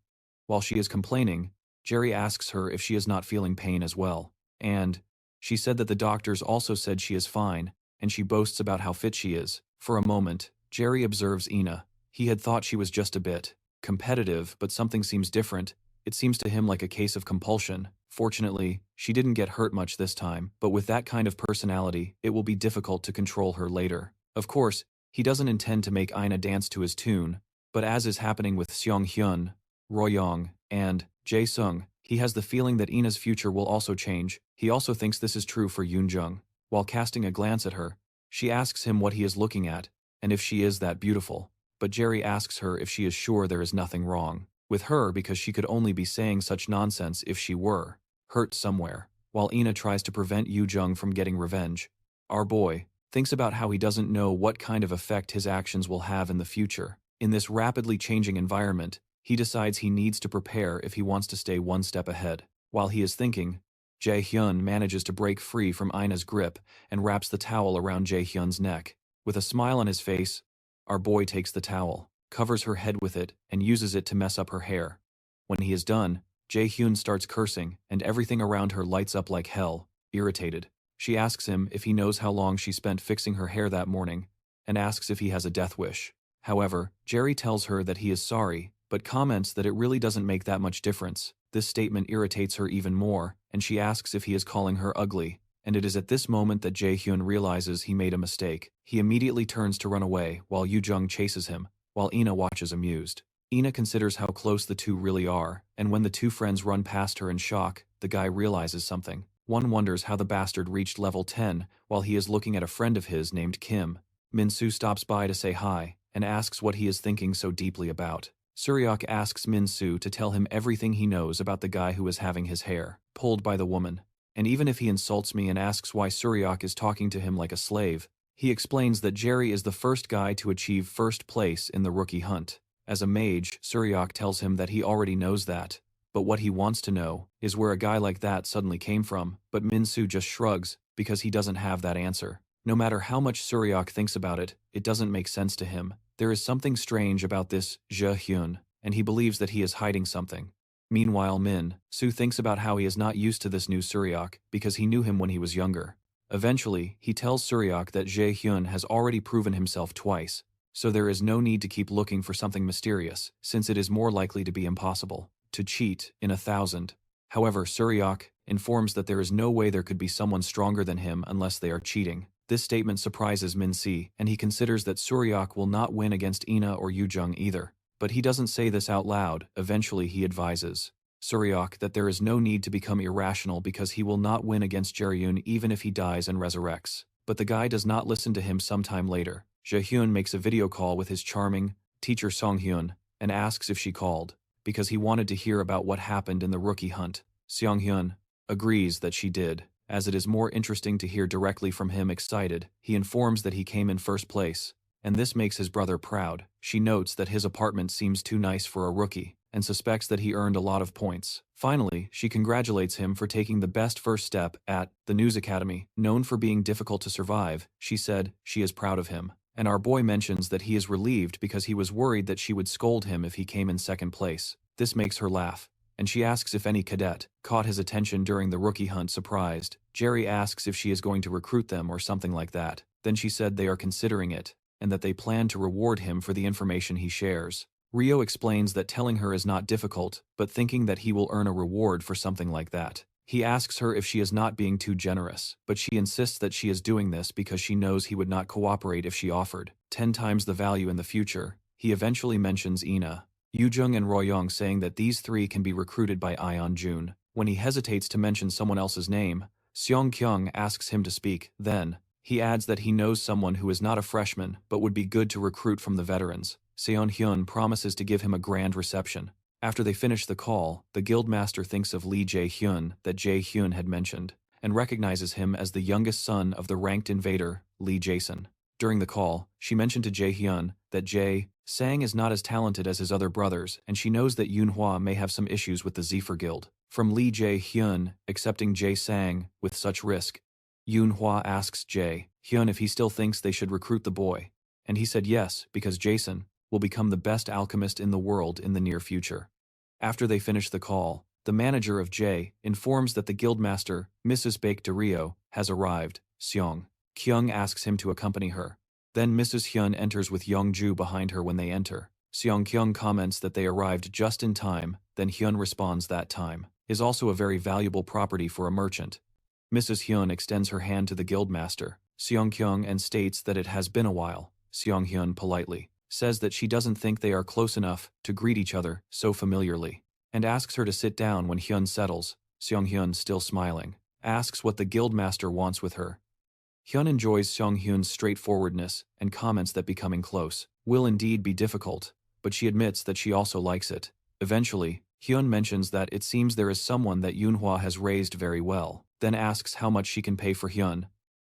While she is complaining, Jerry asks her if she is not feeling pain as well, and she said that the doctors also said she is fine, and she boasts about how fit she is. For a moment, Jerry observes Ina. He had thought she was just a bit competitive, but something seems different. It seems to him like a case of compulsion. Fortunately, she didn't get hurt much this time, but with that kind of personality, it will be difficult to control her later. Of course, he doesn't intend to make Ina dance to his tune, but as is happening with Seong-hyun, Royoung, and Jae-sung, he has the feeling that Ina's future will also change. He also thinks this is true for Yoon-jung. While casting a glance at her, she asks him what he is looking at, and if she is that beautiful. But Jerry asks her if she is sure there is nothing wrong with her because she could only be saying such nonsense if she were hurt somewhere. While Ina tries to prevent Yoo-jung from getting revenge, our boy thinks about how he doesn't know what kind of effect his actions will have in the future. In this rapidly changing environment, he decides he needs to prepare if he wants to stay one step ahead. While he is thinking, Jae-hyun manages to break free from Ina's grip and wraps the towel around Jae-hyun's neck. With a smile on his face, our boy takes the towel, covers her head with it, and uses it to mess up her hair. When he is done, Jae-hyun starts cursing, and everything around her lights up like hell. Irritated, she asks him if he knows how long she spent fixing her hair that morning, and asks if he has a death wish. However, Jerry tells her that he is sorry, but comments that it really doesn't make that much difference. This statement irritates her even more, and she asks if he is calling her ugly. And it is at this moment that Jae-hyun realizes he made a mistake. He immediately turns to run away while Yoo-jung chases him, while Ina watches amused. Ina considers how close the two really are, and when the two friends run past her in shock, the guy realizes something. One wonders how the bastard reached level 10 while he is looking at a friend of his named Kim. Min-soo stops by to say hi, and asks what he is thinking so deeply about. Suryeok asks Min-soo to tell him everything he knows about the guy who is having his hair pulled by the woman. And even if he insults me and asks why Suryeok is talking to him like a slave, he explains that Jerry is the first guy to achieve first place in the rookie hunt. As a mage, Suryeok tells him that he already knows that, but what he wants to know is where a guy like that suddenly came from, but Min-soo just shrugs because he doesn't have that answer. No matter how much Suryeok thinks about it, it doesn't make sense to him. There is something strange about this Jae-hyun, and he believes that he is hiding something. Meanwhile, Min-soo thinks about how he is not used to this new Suryeok because he knew him when he was younger. Eventually, he tells Suryeok that Jae-hyun has already proven himself twice, so there is no need to keep looking for something mysterious, since it is more likely to be impossible to cheat in 1,000. However, Suryeok informs that there is no way there could be someone stronger than him unless they are cheating. This statement surprises Min-soo, and he considers that Suryeok will not win against Ina or Yoo-jung either. But he doesn't say this out loud. Eventually he advises Suryeok that there is no need to become irrational because he will not win against Jae-hyun even if he dies and resurrects. But the guy does not listen to him sometime later. Jae-hyun makes a video call with his charming teacher Song-hyun and asks if she called, because he wanted to hear about what happened in the rookie hunt. Seong-hyun agrees that she did, as it is more interesting to hear directly from him. Excited, he informs that he came in first place, and this makes his brother proud. She notes that his apartment seems too nice for a rookie, and suspects that he earned a lot of points. Finally, she congratulates him for taking the best first step at the News Academy. Known for being difficult to survive, she said she is proud of him. And our boy mentions that he is relieved because he was worried that she would scold him if he came in second place. This makes her laugh, and she asks if any cadet caught his attention during the rookie hunt. Surprised, Jerry asks if she is going to recruit them or something like that. Then she said they are considering it, and that they plan to reward him for the information he shares. Rio explains that telling her is not difficult, but thinking that he will earn a reward for something like that. He asks her if she is not being too generous, but she insists that she is doing this because she knows he would not cooperate if she offered 10 times the value in the future. He eventually mentions Ina, Yoo-jung and Royoung, saying that these three can be recruited by Ion-jun. When he hesitates to mention someone else's name, Seong-kyung asks him to speak. Then, he adds that he knows someone who is not a freshman but would be good to recruit from the veterans. Seon-hyun promises to give him a grand reception. After they finish the call, the guildmaster thinks of Lee Jae-hyun that Jae-hyun had mentioned, and recognizes him as the youngest son of the ranked invader, Lee Jason. During the call, she mentioned to Jae-hyun that Jae-sang is not as talented as his other brothers, and she knows that Yoonhwa may have some issues with the Zephyr Guild. From Lee Jae-hyun accepting Jae-sang with such risk, Yoonhwa asks Jae-hyun if he still thinks they should recruit the boy, and he said yes, because Jason will become the best alchemist in the world in the near future. After they finish the call, the manager of Jae informs that the guildmaster, Mrs. Baek DeRio, has arrived. Seong Kyung asks him to accompany her. Then Mrs. Hyun enters with Youngju behind her when they enter. Seong Kyung comments that they arrived just in time, then Hyun responds that time is also a very valuable property for a merchant. Mrs. Hyun extends her hand to the guildmaster, Seong Kyung, and states that it has been a while. Seong Hyun politely says that she doesn't think they are close enough to greet each other so familiarly, and asks her to sit down when Hyun settles. Seong Hyun, still smiling, asks what the guildmaster wants with her. Hyun enjoys Seong Hyun's straightforwardness and comments that becoming close will indeed be difficult, but she admits that she also likes it. Eventually, Hyun mentions that it seems there is someone that Yoonhwa has raised very well, then asks how much she can pay for Hyun.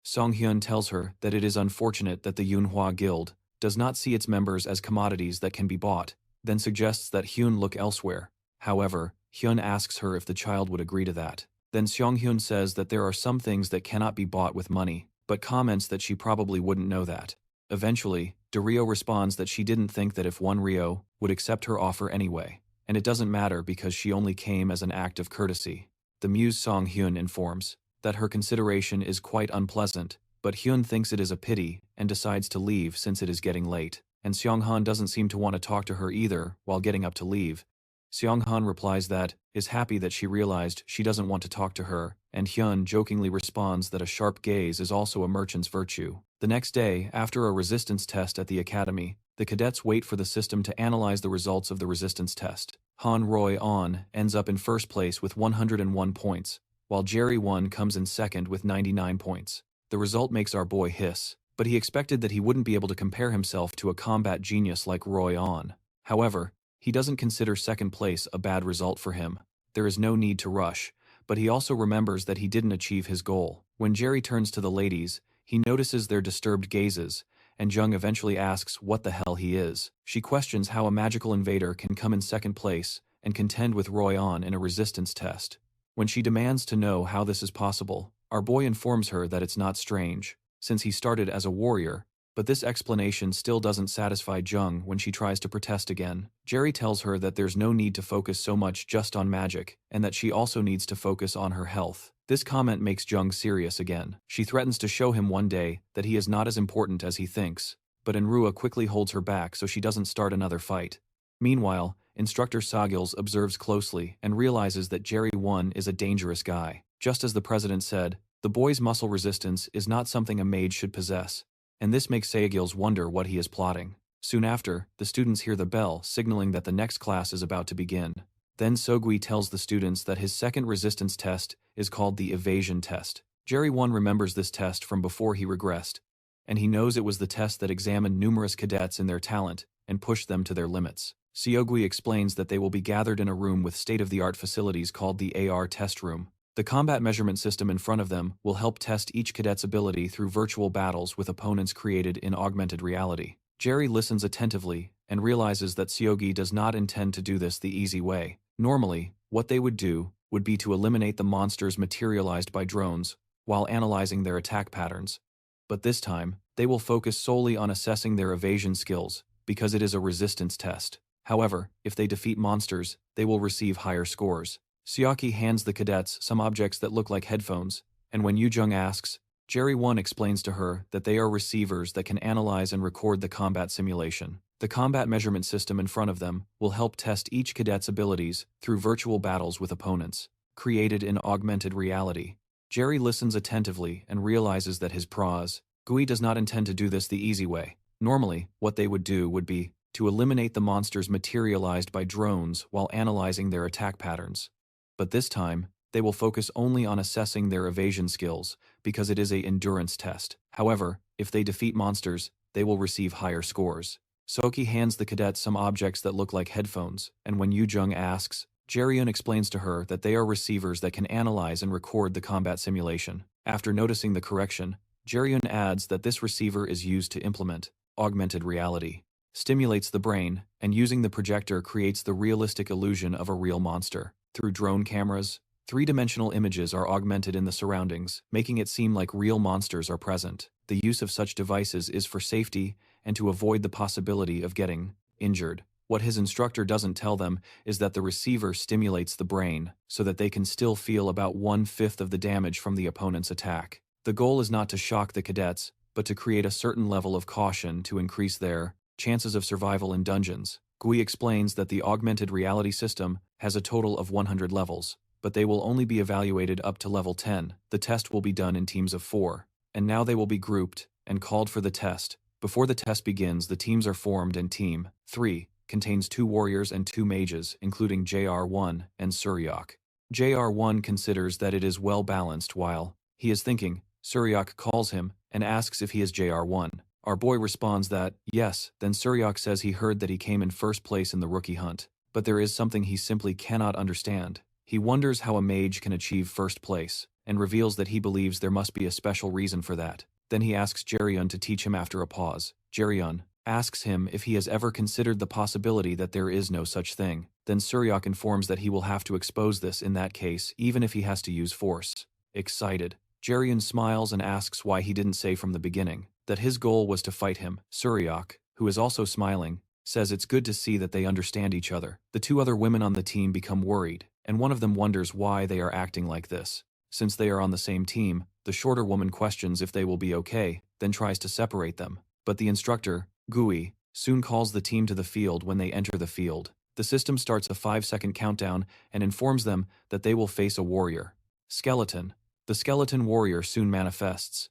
Song Hyun tells her that it is unfortunate that the Yoonhwa Guild does not see its members as commodities that can be bought, then suggests that Hyun look elsewhere. However, Hyun asks her if the child would agree to that. Then Seong Hyun says that there are some things that cannot be bought with money, but comments that she probably wouldn't know that. Eventually, DeRio responds that she didn't think that if one Rio would accept her offer anyway, and it doesn't matter because she only came as an act of courtesy. The muse Song Hyun informs that her consideration is quite unpleasant, but Hyun thinks it is a pity and decides to leave since it is getting late, and Seong-han doesn't seem to want to talk to her either while getting up to leave. Seong-han replies that is happy that she realized she doesn't want to talk to her, and Hyun jokingly responds that a sharp gaze is also a merchant's virtue. The next day, after a resistance test at the academy, the cadets wait for the system to analyze the results of the resistance test. Han Roy-on ends up in first place with 101 points, while Jerry Won comes in second with 99 points. The result makes our boy hiss, but he expected that he wouldn't be able to compare himself to a combat genius like Roy-on. However, he doesn't consider second place a bad result for him. There is no need to rush, but he also remembers that he didn't achieve his goal. When Jerry turns to the ladies, he notices their disturbed gazes, and Jung eventually asks what the hell he is. She questions how a magical invader can come in second place and contend with Roy-on in a resistance test. When she demands to know how this is possible, our boy informs her that it's not strange, since he started as a warrior, but this explanation still doesn't satisfy Jung when she tries to protest again. Jerry tells her that there's no need to focus so much just on magic, and that she also needs to focus on her health. This comment makes Jung serious again. She threatens to show him one day that he is not as important as he thinks, but Enrua quickly holds her back so she doesn't start another fight. Meanwhile, Instructor Sagils observes closely and realizes that Jerry Won is a dangerous guy. Just as the president said, the boy's muscle resistance is not something a mage should possess, and this makes Sagils wonder what he is plotting. Soon after, the students hear the bell signaling that the next class is about to begin. Then Sogui tells the students that his second resistance test is called the evasion test. Jerry Won remembers this test from before he regressed, and he knows it was the test that examined numerous cadets in their talent and pushed them to their limits. Seogui explains that they will be gathered in a room with state-of-the-art facilities called the AR test room. The combat measurement system in front of them will help test each cadet's ability through virtual battles with opponents created in augmented reality. Jerry listens attentively and realizes that Seogi does not intend to do this the easy way. Normally, what they would do would be to eliminate the monsters materialized by drones while analyzing their attack patterns. But this time, they will focus solely on assessing their evasion skills because it is a resistance test. However, if they defeat monsters, they will receive higher scores. Seoki hands the cadets some objects that look like headphones, and when Yoo-jung asks, Jerry Won explains to her that they are receivers that can analyze and record the combat simulation. The combat measurement system in front of them will help test each cadet's abilities through virtual battles with opponents, created in augmented reality. Jerry listens attentively and realizes that his Gui does not intend to do this the easy way. Normally, what they would do would be to eliminate the monsters materialized by drones while analyzing their attack patterns. But this time, they will focus only on assessing their evasion skills because it is an endurance test. However, if they defeat monsters, they will receive higher scores. Soki hands the cadets some objects that look like headphones, and when Yoo-jung asks, Jerryun explains to her that they are receivers that can analyze and record the combat simulation. After noticing the correction, Jerion adds that this receiver is used to implement augmented reality, stimulates the brain, and using the projector creates the realistic illusion of a real monster. Through drone cameras, three-dimensional images are augmented in the surroundings, making it seem like real monsters are present. The use of such devices is for safety and to avoid the possibility of getting injured. What his instructor doesn't tell them is that the receiver stimulates the brain so that they can still feel about 1/5 of the damage from the opponent's attack. The goal is not to shock the cadets, but to create a certain level of caution to increase their chances of survival in dungeons. Gui explains that the augmented reality system has a total of 100 levels, but they will only be evaluated up to level 10. The test will be done in teams of 4, and now they will be grouped and called for the test. Before the test begins, the teams are formed and Team 3 contains 2 warriors and 2 mages, including JR1 and Suryak. JR1 considers that it is well balanced while he is thinking. Suryak calls him and asks if he is JR1. Our boy responds that, yes, then Suryak says he heard that he came in first place in the rookie hunt, but there is something he simply cannot understand. He wonders how a mage can achieve first place, and reveals that he believes there must be a special reason for that. Then he asks Jerion to teach him after a pause. Jerion asks him if he has ever considered the possibility that there is no such thing. Then Suryak informs that he will have to expose this in that case, even if he has to use force. Excited, Jerion smiles and asks why he didn't say from the beginning that his goal was to fight him. Suryak, who is also smiling, says it's good to see that they understand each other. The 2 other women on the team become worried, and one of them wonders why they are acting like this. Since they are on the same team, the shorter woman questions if they will be okay, then tries to separate them. But the instructor, Gui, soon calls the team to the field when they enter the field. The system starts a 5-second countdown and informs them that they will face a warrior. Skeleton. The skeleton warrior soon manifests,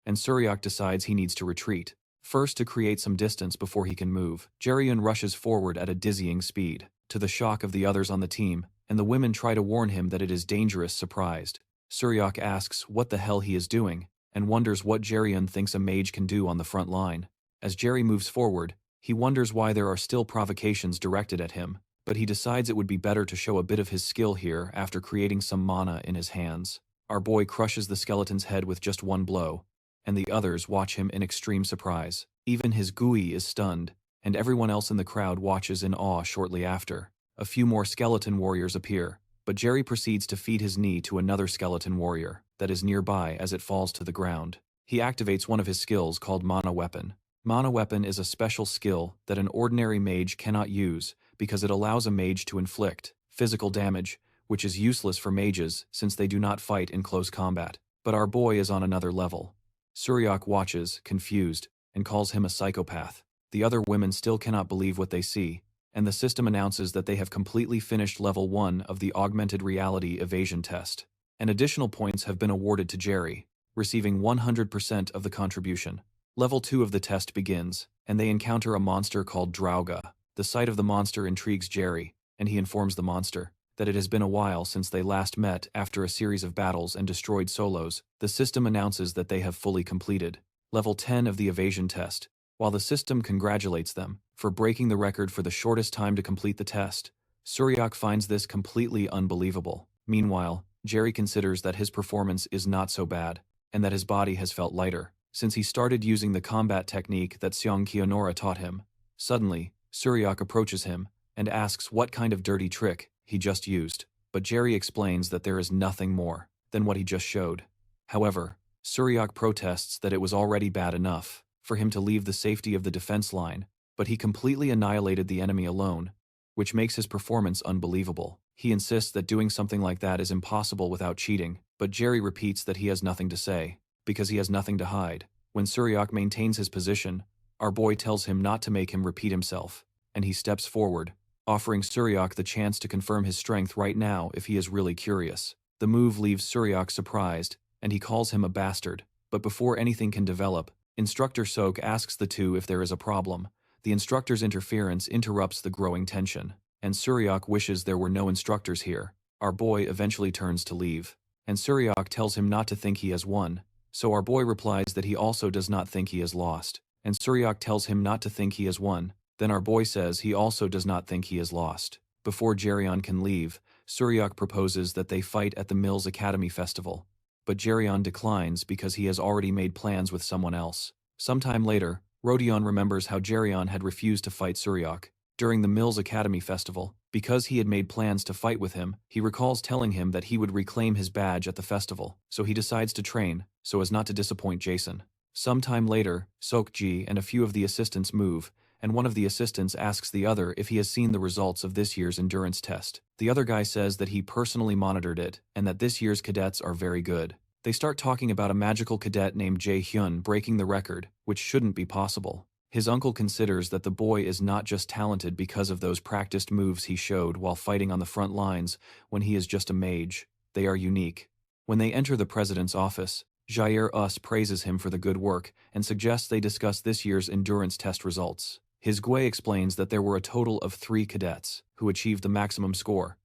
and Suryak decides he needs to retreat, first to create some distance before he can move. Jerion rushes forward at a dizzying speed, to the shock of the others on the team, and the women try to warn him that it is dangerous. Surprised, Suryak asks what the hell he is doing, and wonders what Jerion thinks a mage can do on the front line. As Jerry moves forward, he wonders why there are still provocations directed at him, but he decides it would be better to show a bit of his skill here after creating some mana in his hands. Our boy crushes the skeleton's head with just one blow, and the others watch him in extreme surprise. Even his Gui is stunned, and everyone else in the crowd watches in awe shortly after. A few more skeleton warriors appear, but Jerry proceeds to feed his knee to another skeleton warrior that is nearby as it falls to the ground. He activates one of his skills called Mana Weapon. Mana Weapon is a special skill that an ordinary mage cannot use because it allows a mage to inflict physical damage, which is useless for mages since they do not fight in close combat. But our boy is on another level. Suryak watches, confused, and calls him a psychopath. The other women still cannot believe what they see, and the system announces that they have completely finished level 1 of the augmented reality evasion test. And additional points have been awarded to Jerry, receiving 100% of the contribution. Level 2 of the test begins, and they encounter a monster called Drauga. The sight of the monster intrigues Jerry, and he informs the monster that it has been a while since they last met after a series of battles and destroyed solos. The system announces that they have fully completed level 10 of the evasion test, while the system congratulates them for breaking the record for the shortest time to complete the test. Suryak finds this completely unbelievable. Meanwhile, Jerry considers that his performance is not so bad, and that his body has felt lighter since he started using the combat technique that Seong Kionora taught him. Suddenly, Suryak approaches him and asks what kind of dirty trick he just used, but Jerry explains that there is nothing more than what he just showed. However, Suryak protests that it was already bad enough for him to leave the safety of the defense line, but he completely annihilated the enemy alone, which makes his performance unbelievable. He insists that doing something like that is impossible without cheating, but Jerry repeats that he has nothing to say, because he has nothing to hide. When Suryak maintains his position, our boy tells him not to make him repeat himself, and he steps forward, offering Suryak the chance to confirm his strength right now if he is really curious. The move leaves Suryak surprised, and he calls him a bastard. But before anything can develop, Instructor Sok asks the two if there is a problem. The instructor's interference interrupts the growing tension, and Suryak wishes there were no instructors here. Our boy eventually turns to leave, and Suryak tells him not to think he has won, so our boy replies that he also does not think he has lost, and Suryak tells him not to think he has won. Then our boy says he also does not think he has lost. Before Jerion can leave, Suryak proposes that they fight at the Mills Academy Festival. but Geryon declines because he has already made plans with someone else. Sometime later, Rodion remembers how Geryon had refused to fight Suryok during the Mills Academy festival. Because he had made plans to fight with him, he recalls telling him that he would reclaim his badge at the festival, so he decides to train, so as not to disappoint Jason. Sometime later, Seokji and a few of the assistants move, and one of the assistants asks the other if he has seen the results of this year's endurance test. The other guy says that he personally monitored it, and that this year's cadets are very good. They start talking about a magical cadet named Jae Hyun breaking the record, which shouldn't be possible. His uncle considers that the boy is not just talented because of those practiced moves he showed while fighting on the front lines when he is just a mage. They are unique. When they enter the president's office, Jair Us praises him for the good work and suggests they discuss this year's endurance test results. His Gui explains that there were a total of 3 cadets who achieved the maximum score,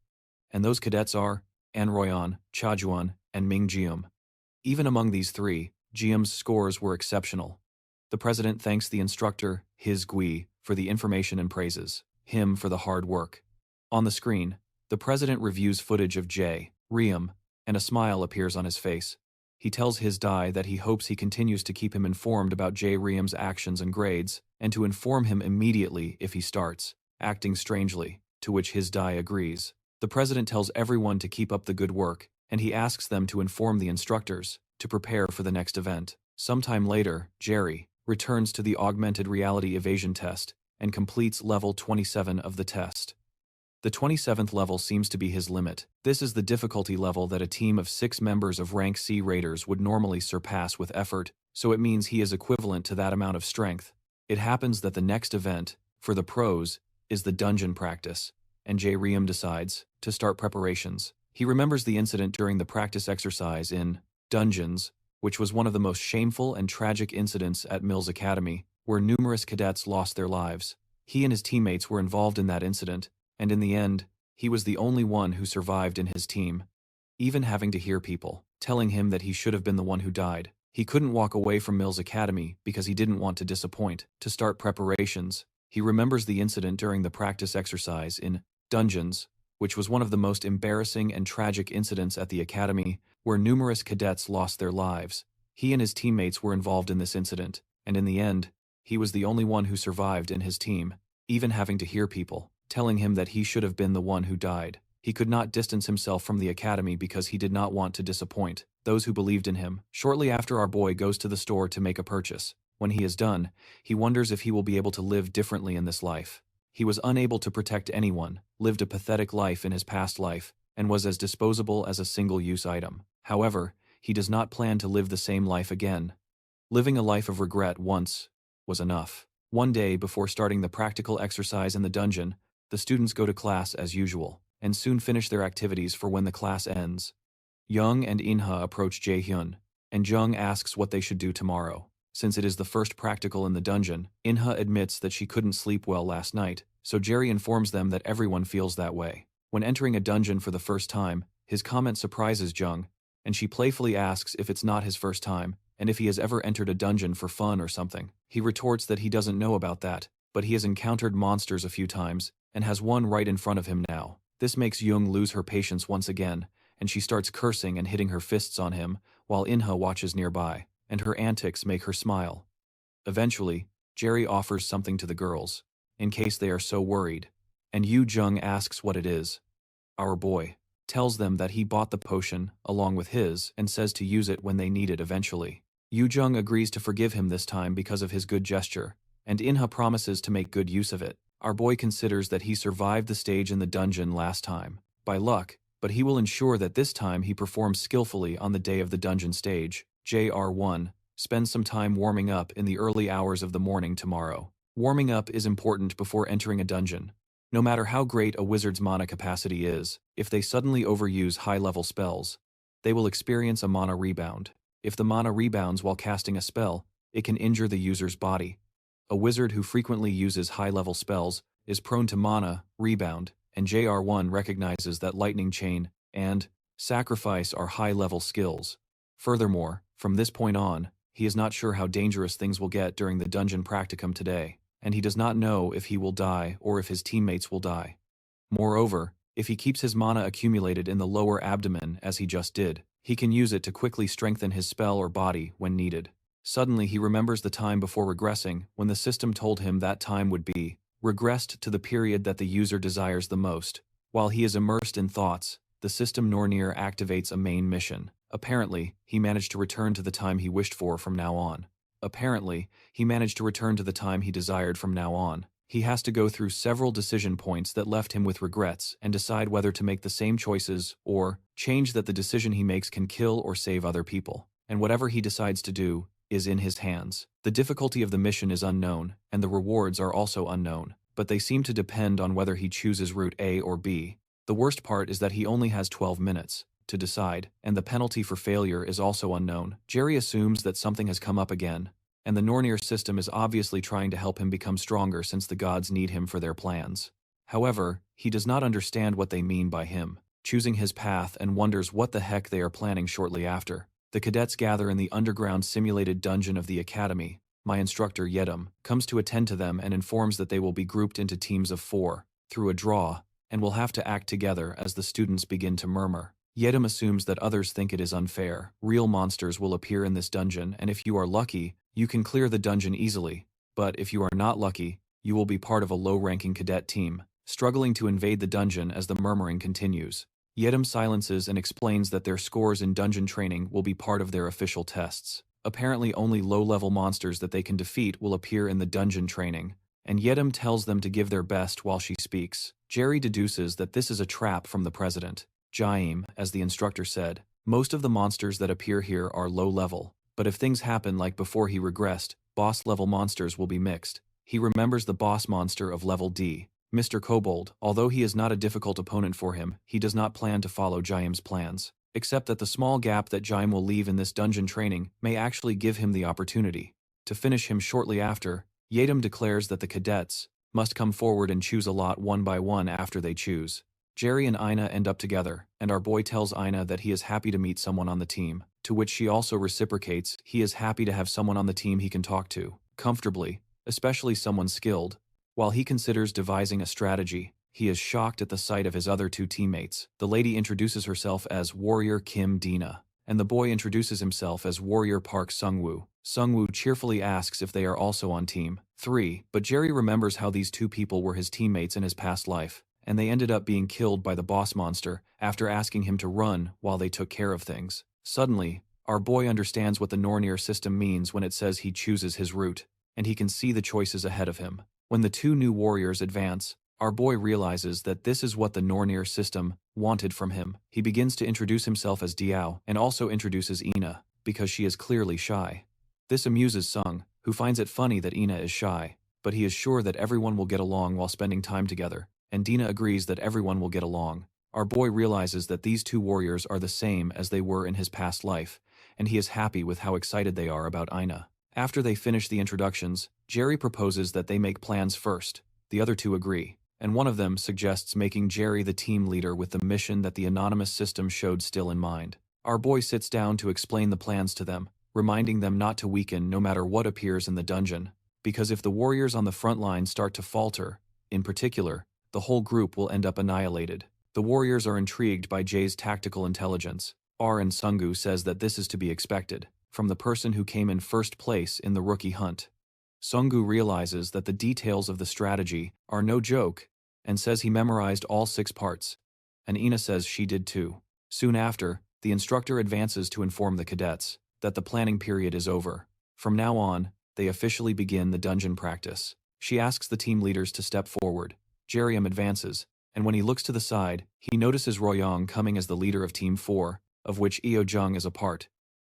and those cadets are An Royan, Cha Juan, and Ming Jium. Even among these 3, Jium's scores were exceptional. The president thanks the instructor, his Gui, for the information and praises him for the hard work. On the screen, the president reviews footage of Jae Riem, and a smile appears on his face. He tells his Dai that he hopes he continues to keep him informed about Jae Riem's actions and grades, and to inform him immediately if he starts acting strangely, to which his Dai agrees. The president tells everyone to keep up the good work, and he asks them to inform the instructors to prepare for the next event. Sometime later, Jerry returns to the augmented reality evasion test and completes level 27 of the test. The 27th level seems to be his limit. This is the difficulty level that a team of 6 members of rank C raiders would normally surpass with effort, so it means he is equivalent to that amount of strength. It happens that the next event, for the pros, is the dungeon practice, and Jae Riem decides to start preparations. He remembers the incident during the practice exercise in Dungeons, which was one of the most shameful and tragic incidents at Mills Academy, where numerous cadets lost their lives. He and his teammates were involved in that incident, and in the end, he was the only one who survived in his team. Even having to hear people telling him that he should have been the one who died, he couldn't walk away from Mills Academy because he didn't want to disappoint. To start preparations, he remembers the incident during the practice exercise in Dungeons, which was one of the most embarrassing and tragic incidents at the academy, where numerous cadets lost their lives. He and his teammates were involved in this incident, and in the end, he was the only one who survived in his team. Even having to hear people telling him that he should have been the one who died, he could not distance himself from the academy because he did not want to disappoint those who believed in him. Shortly after, our boy goes to the store to make a purchase. When he is done, he wonders if he will be able to live differently in this life. He was unable to protect anyone, lived a pathetic life in his past life, and was as disposable as a single-use item. However, he does not plan to live the same life again. Living a life of regret once was enough. One day before starting the practical exercise in the dungeon, the students go to class as usual, and soon finish their activities for when the class ends. Jung and Inha approach Jae Hyun, and Jung asks what they should do tomorrow. Since it is the first practical in the dungeon, Inha admits that she couldn't sleep well last night, so Jerry informs them that everyone feels that way. When entering a dungeon for the first time, his comment surprises Jung, and she playfully asks if it's not his first time, and if he has ever entered a dungeon for fun or something. He retorts that he doesn't know about that, but he has encountered monsters a few times, and has one right in front of him now. This makes Jung lose her patience once again, and she starts cursing and hitting her fists on him, while Inha watches nearby, and her antics make her smile. Eventually, Jerry offers something to the girls, in case they are so worried, and Yu Jung asks what it is. Our boy tells them that he bought the potion along with his and says to use it when they need it eventually. Yu Jung agrees to forgive him this time because of his good gesture, and Inha promises to make good use of it. Our boy considers that he survived the stage in the dungeon last time, by luck, but he will ensure that this time he performs skillfully on the day of the dungeon stage. JR1 spends some time warming up in the early hours of the morning tomorrow. Warming up is important before entering a dungeon. No matter how great a wizard's mana capacity is, if they suddenly overuse high-level spells, they will experience a mana rebound. If the mana rebounds while casting a spell, it can injure the user's body. A wizard who frequently uses high-level spells is prone to mana rebound, and JR1 recognizes that Lightning Chain and Sacrifice are high-level skills. Furthermore, from this point on, he is not sure how dangerous things will get during the dungeon practicum today, and he does not know if he will die or if his teammates will die. Moreover, if he keeps his mana accumulated in the lower abdomen as he just did, He can use it to quickly strengthen his spell or body when needed. Suddenly he remembers the time before regressing, when the system told him that time would be regressed to the period that the user desires the most. While he is immersed in thoughts, the system Nornir activates a main mission. Apparently, he managed to return to the time he wished for from now on. He desired from now on. He has to go through several decision points that left him with regrets and decide whether to make the same choices or change that the decision he makes can kill or save other people. And whatever he decides to do is in his hands. The difficulty of the mission is unknown, and the rewards are also unknown, but they seem to depend on whether he chooses route A or B. The worst part is that he only has 12 minutes to decide, and the penalty for failure is also unknown. Jerry assumes that something has come up again, and the Nornir system is obviously trying to help him become stronger since the gods need him for their plans. However, he does not understand what they mean by him choosing his path and wonders what the heck they are planning shortly after. The cadets gather in the underground simulated dungeon of the academy. My instructor, Yedam, comes to attend to them and informs that they will be grouped into teams of 4, through a draw, and will have to act together as the students begin to murmur. Yedam assumes that others think it is unfair. Real monsters will appear in this dungeon, and if you are lucky, you can clear the dungeon easily. But if you are not lucky, you will be part of a low-ranking cadet team, struggling to invade the dungeon as the murmuring continues. Yedam silences and explains that their scores in dungeon training will be part of their official tests. Apparently only low-level monsters that they can defeat will appear in the dungeon training, and Yedam tells them to give their best while she speaks. Jerry deduces that this is a trap from the president. Jaim, as the instructor said, most of the monsters that appear here are low-level, but if things happen like before he regressed, boss-level monsters will be mixed. He remembers the boss monster of level D, Mr. Kobold. Although he is not a difficult opponent for him, he does not plan to follow Jaim's plans, except that the small gap that Jaim will leave in this dungeon training may actually give him the opportunity to finish him shortly after. Yedam declares that the cadets must come forward and choose a lot one by one after they choose. Jerry and Ina end up together, and our boy tells Ina that he is happy to meet someone on the team, to which she also reciprocates he is happy to have someone on the team he can talk to comfortably, especially someone skilled. While he considers devising a strategy, he is shocked at the sight of his other 2 teammates. The lady introduces herself as Warrior Kim Dina, and the boy introduces himself as Warrior Park Sungwoo. Sungwoo cheerfully asks if they are also on Team 3, but Jerry remembers how these 2 people were his teammates in his past life, and they ended up being killed by the boss monster after asking him to run while they took care of things. Suddenly, our boy understands what the Nornir system means when it says he chooses his route, and he can see the choices ahead of him. When the 2 new warriors advance, our boy realizes that this is what the Nornir system wanted from him. He begins to introduce himself as Diao and also introduces Ina, because she is clearly shy. This amuses Sung, who finds it funny that Ina is shy, but he is sure that everyone will get along while spending time together, and Dina agrees that everyone will get along. Our boy realizes that these 2 warriors are the same as they were in his past life, and he is happy with how excited they are about Ina. After they finish the introductions, Jerry proposes that they make plans first. The other 2 agree, and one of them suggests making Jerry the team leader with the mission that the anonymous system showed still in mind. Our boy sits down to explain the plans to them, reminding them not to weaken no matter what appears in the dungeon, because if the warriors on the front line start to falter, in particular, the whole group will end up annihilated. The warriors are intrigued by Jay's tactical intelligence. And Sungwoo says that this is to be expected from the person who came in first place in the rookie hunt. Sungwoo realizes that the details of the strategy are no joke and says he memorized all 6 parts, and Ina says she did too. Soon after, the instructor advances to inform the cadets that the planning period is over. From now on, they officially begin the dungeon practice. She asks the team leaders to step forward. Jeriam advances, and when he looks to the side, he notices Royong coming as the leader of Team 4, of which Eo Jung is a part.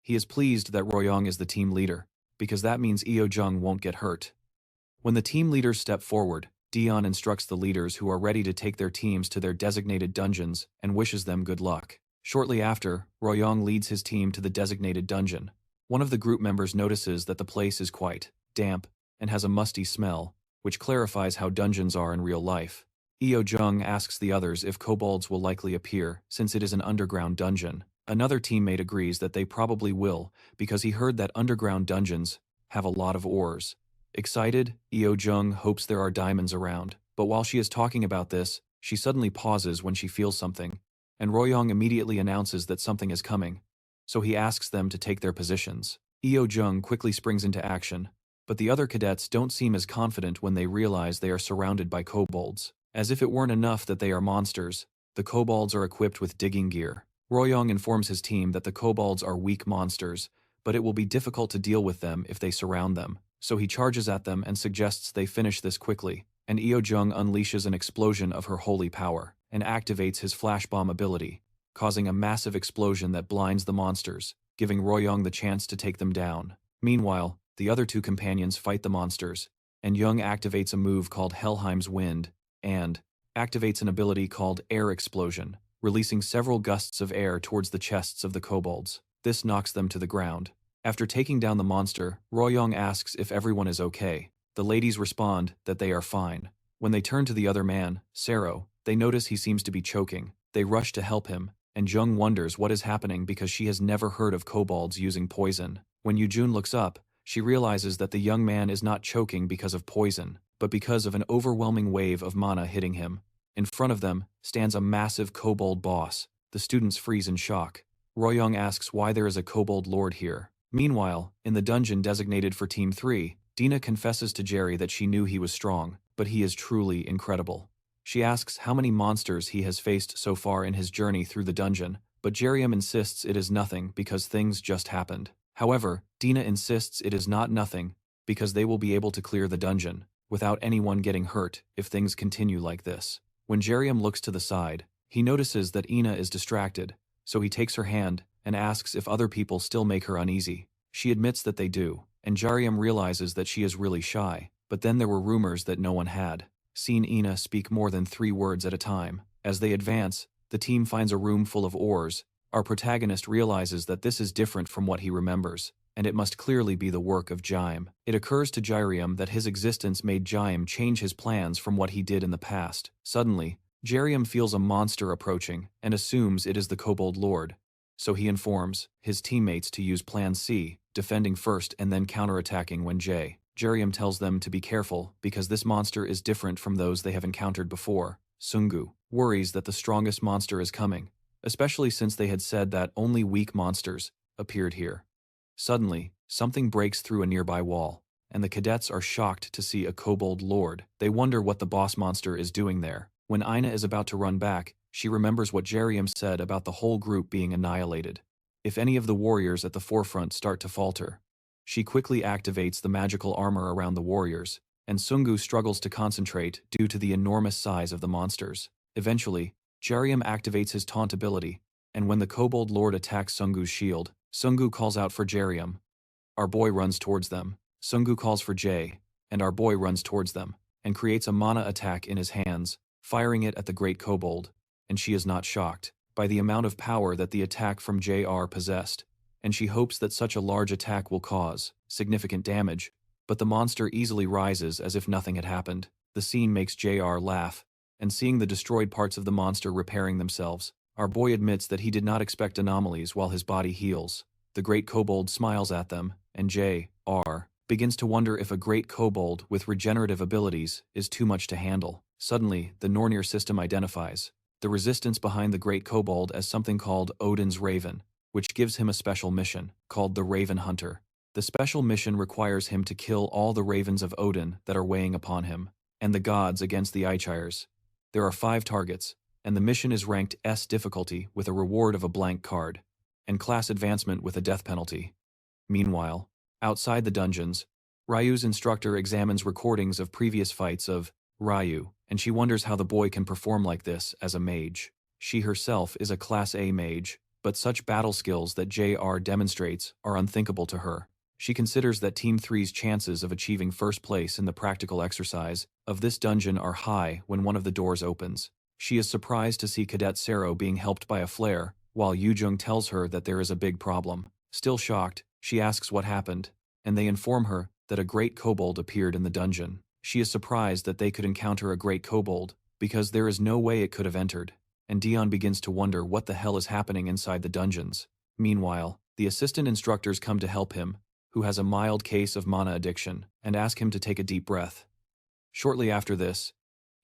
He is pleased that Royong is the team leader, because that means Eo Jung won't get hurt. When the team leaders step forward, Dion instructs the leaders who are ready to take their teams to their designated dungeons and wishes them good luck. Shortly after, Royong leads his team to the designated dungeon. One of the group members notices that the place is quite damp and has a musty smell, which clarifies how dungeons are in real life. Eo Jung asks the others if kobolds will likely appear, since it is an underground dungeon. Another teammate agrees that they probably will, because he heard that underground dungeons have a lot of ores. Excited, Eo Jung hopes there are diamonds around, but while she is talking about this, she suddenly pauses when she feels something, and Royong immediately announces that something is coming. so he asks them to take their positions. Eo Jung quickly springs into action, but the other cadets don't seem as confident when they realize they are surrounded by kobolds. As if it weren't enough that they are monsters, the kobolds are equipped with digging gear. Royong informs his team that the kobolds are weak monsters, but it will be difficult to deal with them if they surround them, so he charges at them and suggests they finish this quickly, and Eo Jung unleashes an explosion of her holy power, and activates his flash bomb ability, causing a massive explosion that blinds the monsters, giving Royong the chance to take them down. Meanwhile, the other two companions fight the monsters, and Jung activates a move called Helheim's Wind, and activates an ability called Air Explosion, releasing several gusts of air towards the chests of the kobolds. This knocks them to the ground. After taking down the monster, Royong asks if everyone is okay. The ladies respond that they are fine. When they turn to the other man, Sero, they notice he seems to be choking. They rush to help him, and Jung wonders what is happening because she has never heard of kobolds using poison. When Yujun looks up, she realizes that the young man is not choking because of poison, but because of an overwhelming wave of mana hitting him. In front of them stands a massive kobold boss. The students freeze in shock. Royong asks why there is a kobold lord here. Meanwhile, in the dungeon designated for Team 3, Dina confesses to Jerry that she knew he was strong, but he is truly incredible. She asks how many monsters he has faced so far in his journey through the dungeon, but Jeriam insists it is nothing because things just happened. However, Dina insists it is not nothing because they will be able to clear the dungeon without anyone getting hurt if things continue like this. When Jeriam looks to the side, he notices that Ina is distracted, so he takes her hand and asks if other people still make her uneasy. She admits that they do, and Jeriam realizes that she is really shy, but then there were rumors that no one had seen Ina speak more than 3 words at a time. As they advance, the team finds a room full of ores. Our protagonist realizes that this is different from what he remembers, and it must clearly be the work of Jaim. It occurs to Jeriam that his existence made Jaim change his plans from what he did in the past. Suddenly, Jeriam feels a monster approaching and assumes it is the Kobold Lord, so he informs his teammates to use Plan C, defending first and then counterattacking when Jeriam tells them to be careful because this monster is different from those they have encountered before. Sungu worries that the strongest monster is coming, especially since they had said that only weak monsters appeared here. Suddenly, something breaks through a nearby wall, and the cadets are shocked to see a kobold lord. They wonder what the boss monster is doing there. When Ina is about to run back, she remembers what Jeriam said about the whole group being annihilated if any of the warriors at the forefront start to falter. She quickly activates the magical armor around the warriors, and Sungu struggles to concentrate due to the enormous size of the monsters. Eventually, Jeriam activates his taunt ability, and when the Kobold Lord attacks Sungu's shield, Sungu calls out for Jeriam. Our boy runs towards them. Sungu calls for Jay, and our boy runs towards them, and creates a mana attack in his hands, firing it at the Great Kobold, and she is not shocked by the amount of power that the attack from JR possessed, and she hopes that such a large attack will cause significant damage, but the monster easily rises as if nothing had happened. The scene makes JR laugh, and seeing the destroyed parts of the monster repairing themselves, our boy admits that he did not expect anomalies while his body heals. The Great Kobold smiles at them, and JR begins to wonder if a Great Kobold with regenerative abilities is too much to handle. Suddenly, the Nornir System identifies the resistance behind the Great Kobold as something called Odin's Raven, which gives him a special mission, called the Raven Hunter. The special mission requires him to kill all the ravens of Odin that are weighing upon him, and the gods against the Aesir. There are 5 targets, and the mission is ranked S difficulty with a reward of a blank card, and class advancement with a death penalty. Meanwhile, outside the dungeons, Ryu's instructor examines recordings of previous fights of Ryu, and she wonders how the boy can perform like this as a mage. She herself is a Class A mage, but such battle skills that JR demonstrates are unthinkable to her. She considers that Team 3's chances of achieving first place in the practical exercise of this dungeon are high when one of the doors opens. She is surprised to see Cadet Sero being helped by a flare, while Yujung tells her that there is a big problem. Still shocked, she asks what happened, and they inform her that a great kobold appeared in the dungeon. She is surprised that they could encounter a great kobold, because there is no way it could have entered, and Dion begins to wonder what the hell is happening inside the dungeons. Meanwhile, the assistant instructors come to help him, who has a mild case of mana addiction, and ask him to take a deep breath. Shortly after this,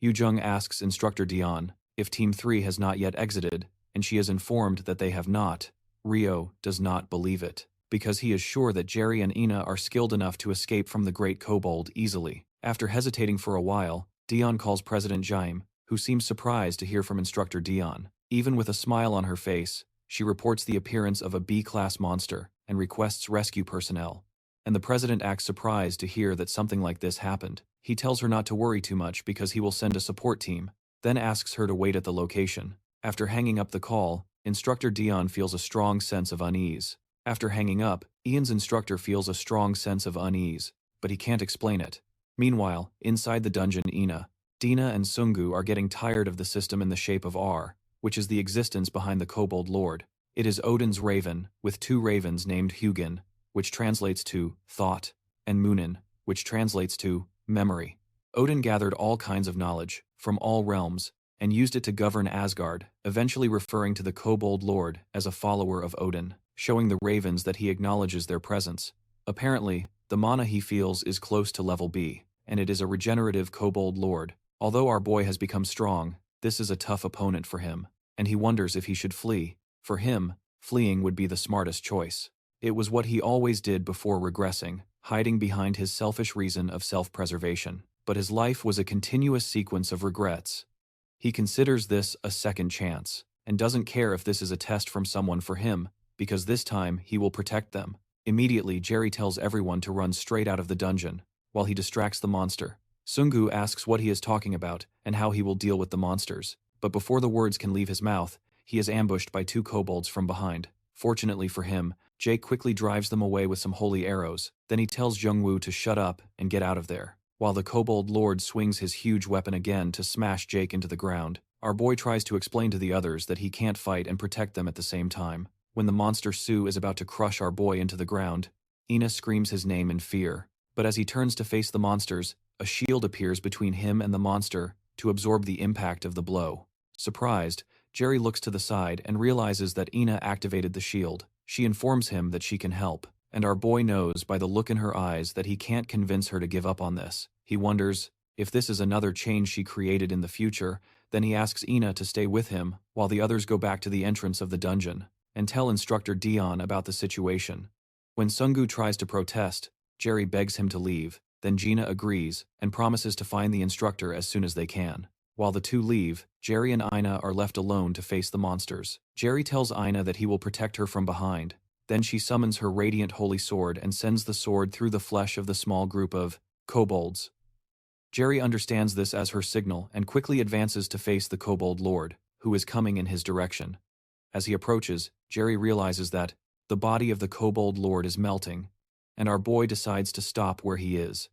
Yujung asks Instructor Dion if Team 3 has not yet exited, and she is informed that they have not, Rio does not believe it, because he is sure that Jerry and Ina are skilled enough to escape from the Great Kobold easily. After hesitating for a while, Dion calls President Jaime, who seems surprised to hear from Instructor Dion. Even with a smile on her face, she reports the appearance of a B-class monster and requests rescue personnel. And the president acts surprised to hear that something like this happened. He tells her not to worry too much because he will send a support team, then asks her to wait at the location. After hanging up the call, Instructor Dion feels a strong sense of unease. After hanging up, Ian's instructor feels a strong sense of unease, but he can't explain it. Meanwhile, inside the dungeon, Ina, Dina and Sungu are getting tired of the system in the shape of R, which is the existence behind the Kobold Lord. It is Odin's raven, with two ravens named Hugin, which translates to thought, and Munin, which translates to memory. Odin gathered all kinds of knowledge, from all realms, and used it to govern Asgard, eventually referring to the Kobold Lord as a follower of Odin, showing the ravens that he acknowledges their presence. Apparently, the mana he feels is close to level B, and it is a regenerative Kobold Lord. Although our boy has become strong, this is a tough opponent for him, and he wonders if he should flee. For him, fleeing would be the smartest choice. It was what he always did before regressing, hiding behind his selfish reason of self-preservation. But his life was a continuous sequence of regrets. He considers this a second chance, and doesn't care if this is a test from someone for him, because this time he will protect them. Immediately, Jerry tells everyone to run straight out of the dungeon, while he distracts the monster. Sungu asks what he is talking about and how he will deal with the monsters, but before the words can leave his mouth, he is ambushed by two kobolds from behind. Fortunately for him, Jake quickly drives them away with some holy arrows. Then he tells Jung-woo to shut up and get out of there, while the Kobold Lord swings his huge weapon again to smash Jake into the ground. Our boy tries to explain to the others that he can't fight and protect them at the same time. When the monster Sue is about to crush our boy into the ground, Ina screams his name in fear. But as he turns to face the monsters, a shield appears between him and the monster to absorb the impact of the blow. Surprised, Jerry looks to the side and realizes that Ina activated the shield. She informs him that she can help, and our boy knows by the look in her eyes that he can't convince her to give up on this. He wonders if this is another change she created in the future. Then he asks Ina to stay with him while the others go back to the entrance of the dungeon and tell Instructor Dion about the situation. When Sungu tries to protest, Jerry begs him to leave. Then Gina agrees and promises to find the instructor as soon as they can. While the two leave, Jerry and Ina are left alone to face the monsters. Jerry tells Ina that he will protect her from behind. Then she summons her radiant holy sword and sends the sword through the flesh of the small group of kobolds. Jerry understands this as her signal and quickly advances to face the Kobold Lord, who is coming in his direction. As he approaches, Jerry realizes that the body of the Kobold Lord is melting, and our boy decides to stop where he is.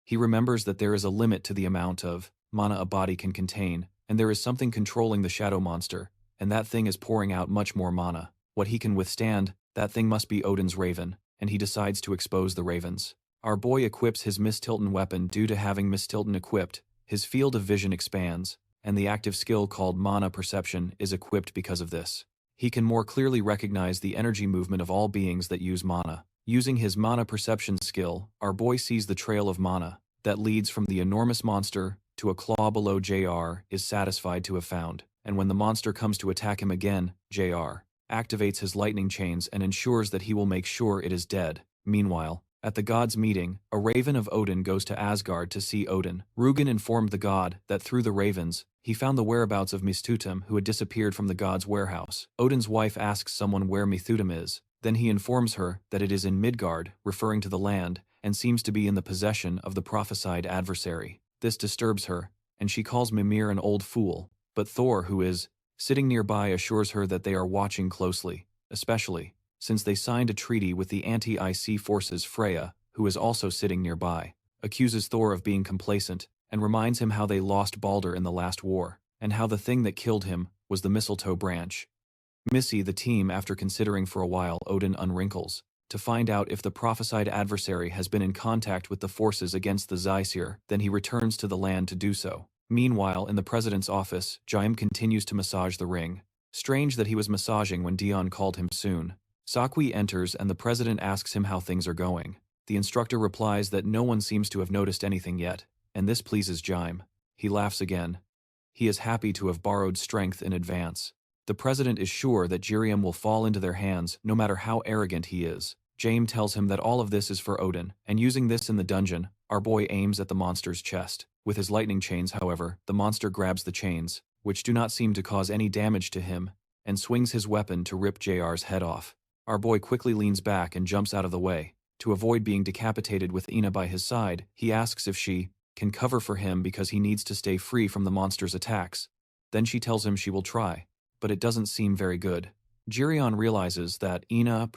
He remembers that there is a limit to the amount of mana a body can contain, and there is something controlling the shadow monster, and that thing is pouring out much more mana. What he can withstand, that thing must be Odin's raven, and he decides to expose the ravens. Our boy equips his Miss Tilton weapon. Due to having Miss Tilton equipped, his field of vision expands, and the active skill called Mana Perception is equipped because of this. He can more clearly recognize the energy movement of all beings that use mana. Using his Mana Perception skill, our boy sees the trail of mana that leads from the enormous monster to a claw below JR is satisfied to have found, and when the monster comes to attack him again, JR activates his lightning chains and ensures that he will make sure it is dead. Meanwhile, at the gods' meeting, a raven of Odin goes to Asgard to see Odin. Rugen informed the god that through the ravens, he found the whereabouts of Misthutum, who had disappeared from the god's warehouse. Odin's wife asks someone where Misthutum is. Then he informs her that it is in Midgard, referring to the land, and seems to be in the possession of the prophesied adversary. This disturbs her, and she calls Mimir an old fool, but Thor, who is sitting nearby, assures her that they are watching closely, especially since they signed a treaty with the anti-IC forces. Freya, who is also sitting nearby, accuses Thor of being complacent and reminds him how they lost Balder in the last war, and how the thing that killed him was the mistletoe branch. Missy, the team, after considering for a while, Odin unwrinkles to find out if the prophesied adversary has been in contact with the forces against the Aesir. Then he returns to the land to do so. Meanwhile, in the president's office, Jaime continues to massage the ring. Strange that he was massaging when Dion called him soon. Sakui enters and the president asks him how things are going. The instructor replies that no one seems to have noticed anything yet, and this pleases Jaime. He laughs again. He is happy to have borrowed strength in advance. The president is sure that Jiriam will fall into their hands no matter how arrogant he is. Jaime tells him that all of this is for Odin, and using this in the dungeon, our boy aims at the monster's chest. With his lightning chains, however, the monster grabs the chains, which do not seem to cause any damage to him, and swings his weapon to rip JR's head off. Our boy quickly leans back and jumps out of the way. To avoid being decapitated with Ina by his side, he asks if she can cover for him because he needs to stay free from the monster's attacks. Then she tells him she will try, but it doesn't seem very good. Jirion realizes that Ina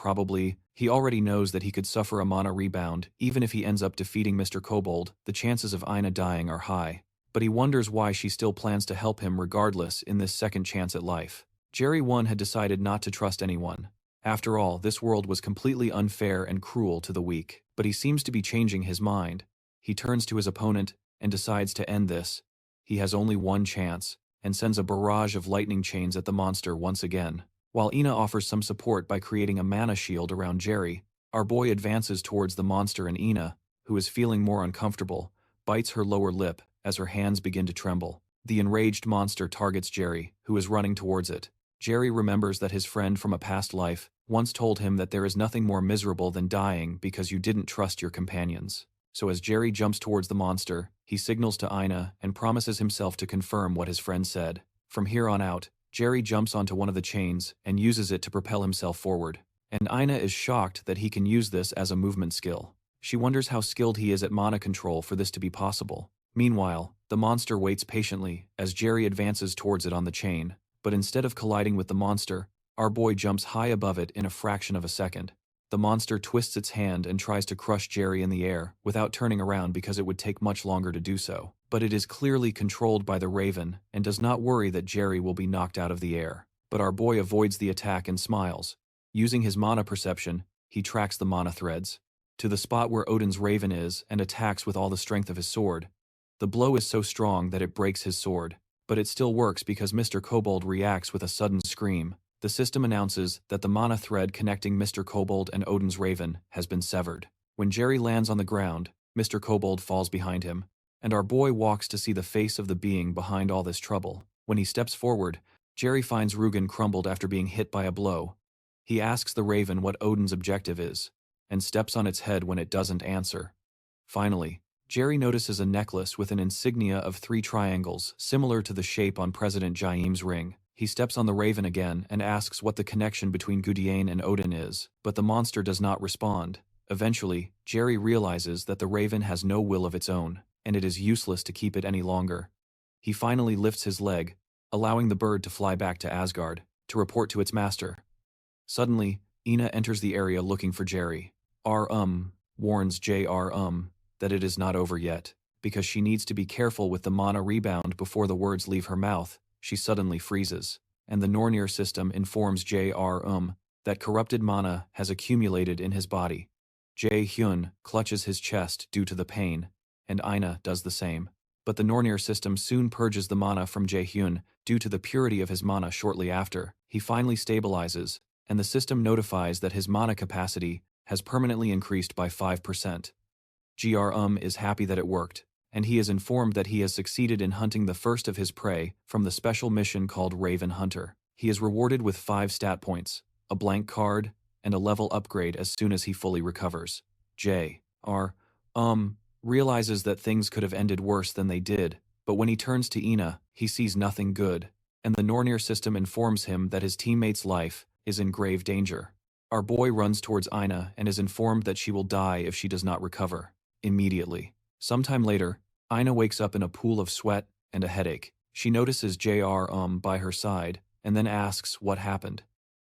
he already knows that he could suffer a mana rebound. Even if he ends up defeating Mr. Kobold, the chances of Ina dying are high. But he wonders why she still plans to help him regardless in this second chance at life. Jerry 1 had decided not to trust anyone. After all, this world was completely unfair and cruel to the weak. But he seems to be changing his mind. He turns to his opponent and decides to end this. He has only one chance, and sends a barrage of lightning chains at the monster once again. While Ina offers some support by creating a mana shield around Jerry, our boy advances towards the monster, and Ina, who is feeling more uncomfortable, bites her lower lip as her hands begin to tremble. The enraged monster targets Jerry, who is running towards it. Jerry remembers that his friend from a past life once told him that there is nothing more miserable than dying because you didn't trust your companions. So as Jerry jumps towards the monster, he signals to Ina and promises himself to confirm what his friend said. From here on out, Jerry jumps onto one of the chains and uses it to propel himself forward. And Ina is shocked that he can use this as a movement skill. She wonders how skilled he is at mana control for this to be possible. Meanwhile, the monster waits patiently as Jerry advances towards it on the chain, but instead of colliding with the monster, our boy jumps high above it in a fraction of a second. The monster twists its hand and tries to crush Jerry in the air without turning around because it would take much longer to do so. But it is clearly controlled by the Raven and does not worry that Jerry will be knocked out of the air. But our boy avoids the attack and smiles. Using his mana perception, he tracks the mana threads to the spot where Odin's Raven is and attacks with all the strength of his sword. The blow is so strong that it breaks his sword, but it still works because Mr. Kobold reacts with a sudden scream. The system announces that the mana thread connecting Mr. Kobold and Odin's Raven has been severed. When Jerry lands on the ground, Mr. Kobold falls behind him, and our boy walks to see the face of the being behind all this trouble. When he steps forward, Jerry finds Rugen crumbled after being hit by a blow. He asks the Raven what Odin's objective is, and steps on its head when it doesn't answer. Finally, Jerry notices a necklace with an insignia of 3 triangles, similar to the shape on President Jaime's ring. He steps on the Raven again and asks what the connection between Gudien and Odin is, but the monster does not respond. Eventually, Jerry realizes that the Raven has no will of its own, and it is useless to keep it any longer. He finally lifts his leg, allowing the bird to fly back to Asgard, to report to its master. Suddenly, Ina enters the area looking for Jerry. Warns JR that it is not over yet. Because she needs to be careful with the mana rebound before the words leave her mouth, she suddenly freezes, and the Nornir System informs JR that corrupted mana has accumulated in his body. Jae-hyun clutches his chest due to the pain, and Ina does the same. But the Nornir System soon purges the mana from Jae-hyun due to the purity of his mana shortly after. He finally stabilizes, and the system notifies that his mana capacity has permanently increased by 5%. GR is happy that it worked, and he is informed that he has succeeded in hunting the first of his prey from the special mission called Raven Hunter. He is rewarded with 5 stat points, a blank card, and a level upgrade as soon as he fully recovers. JR realizes that things could have ended worse than they did, but when he turns to Ina, he sees nothing good, and the Nornir System informs him that his teammate's life is in grave danger. Our boy runs towards Ina and is informed that she will die if she does not recover immediately. Sometime later, Ina wakes up in a pool of sweat and a headache. She notices JR by her side and then asks what happened.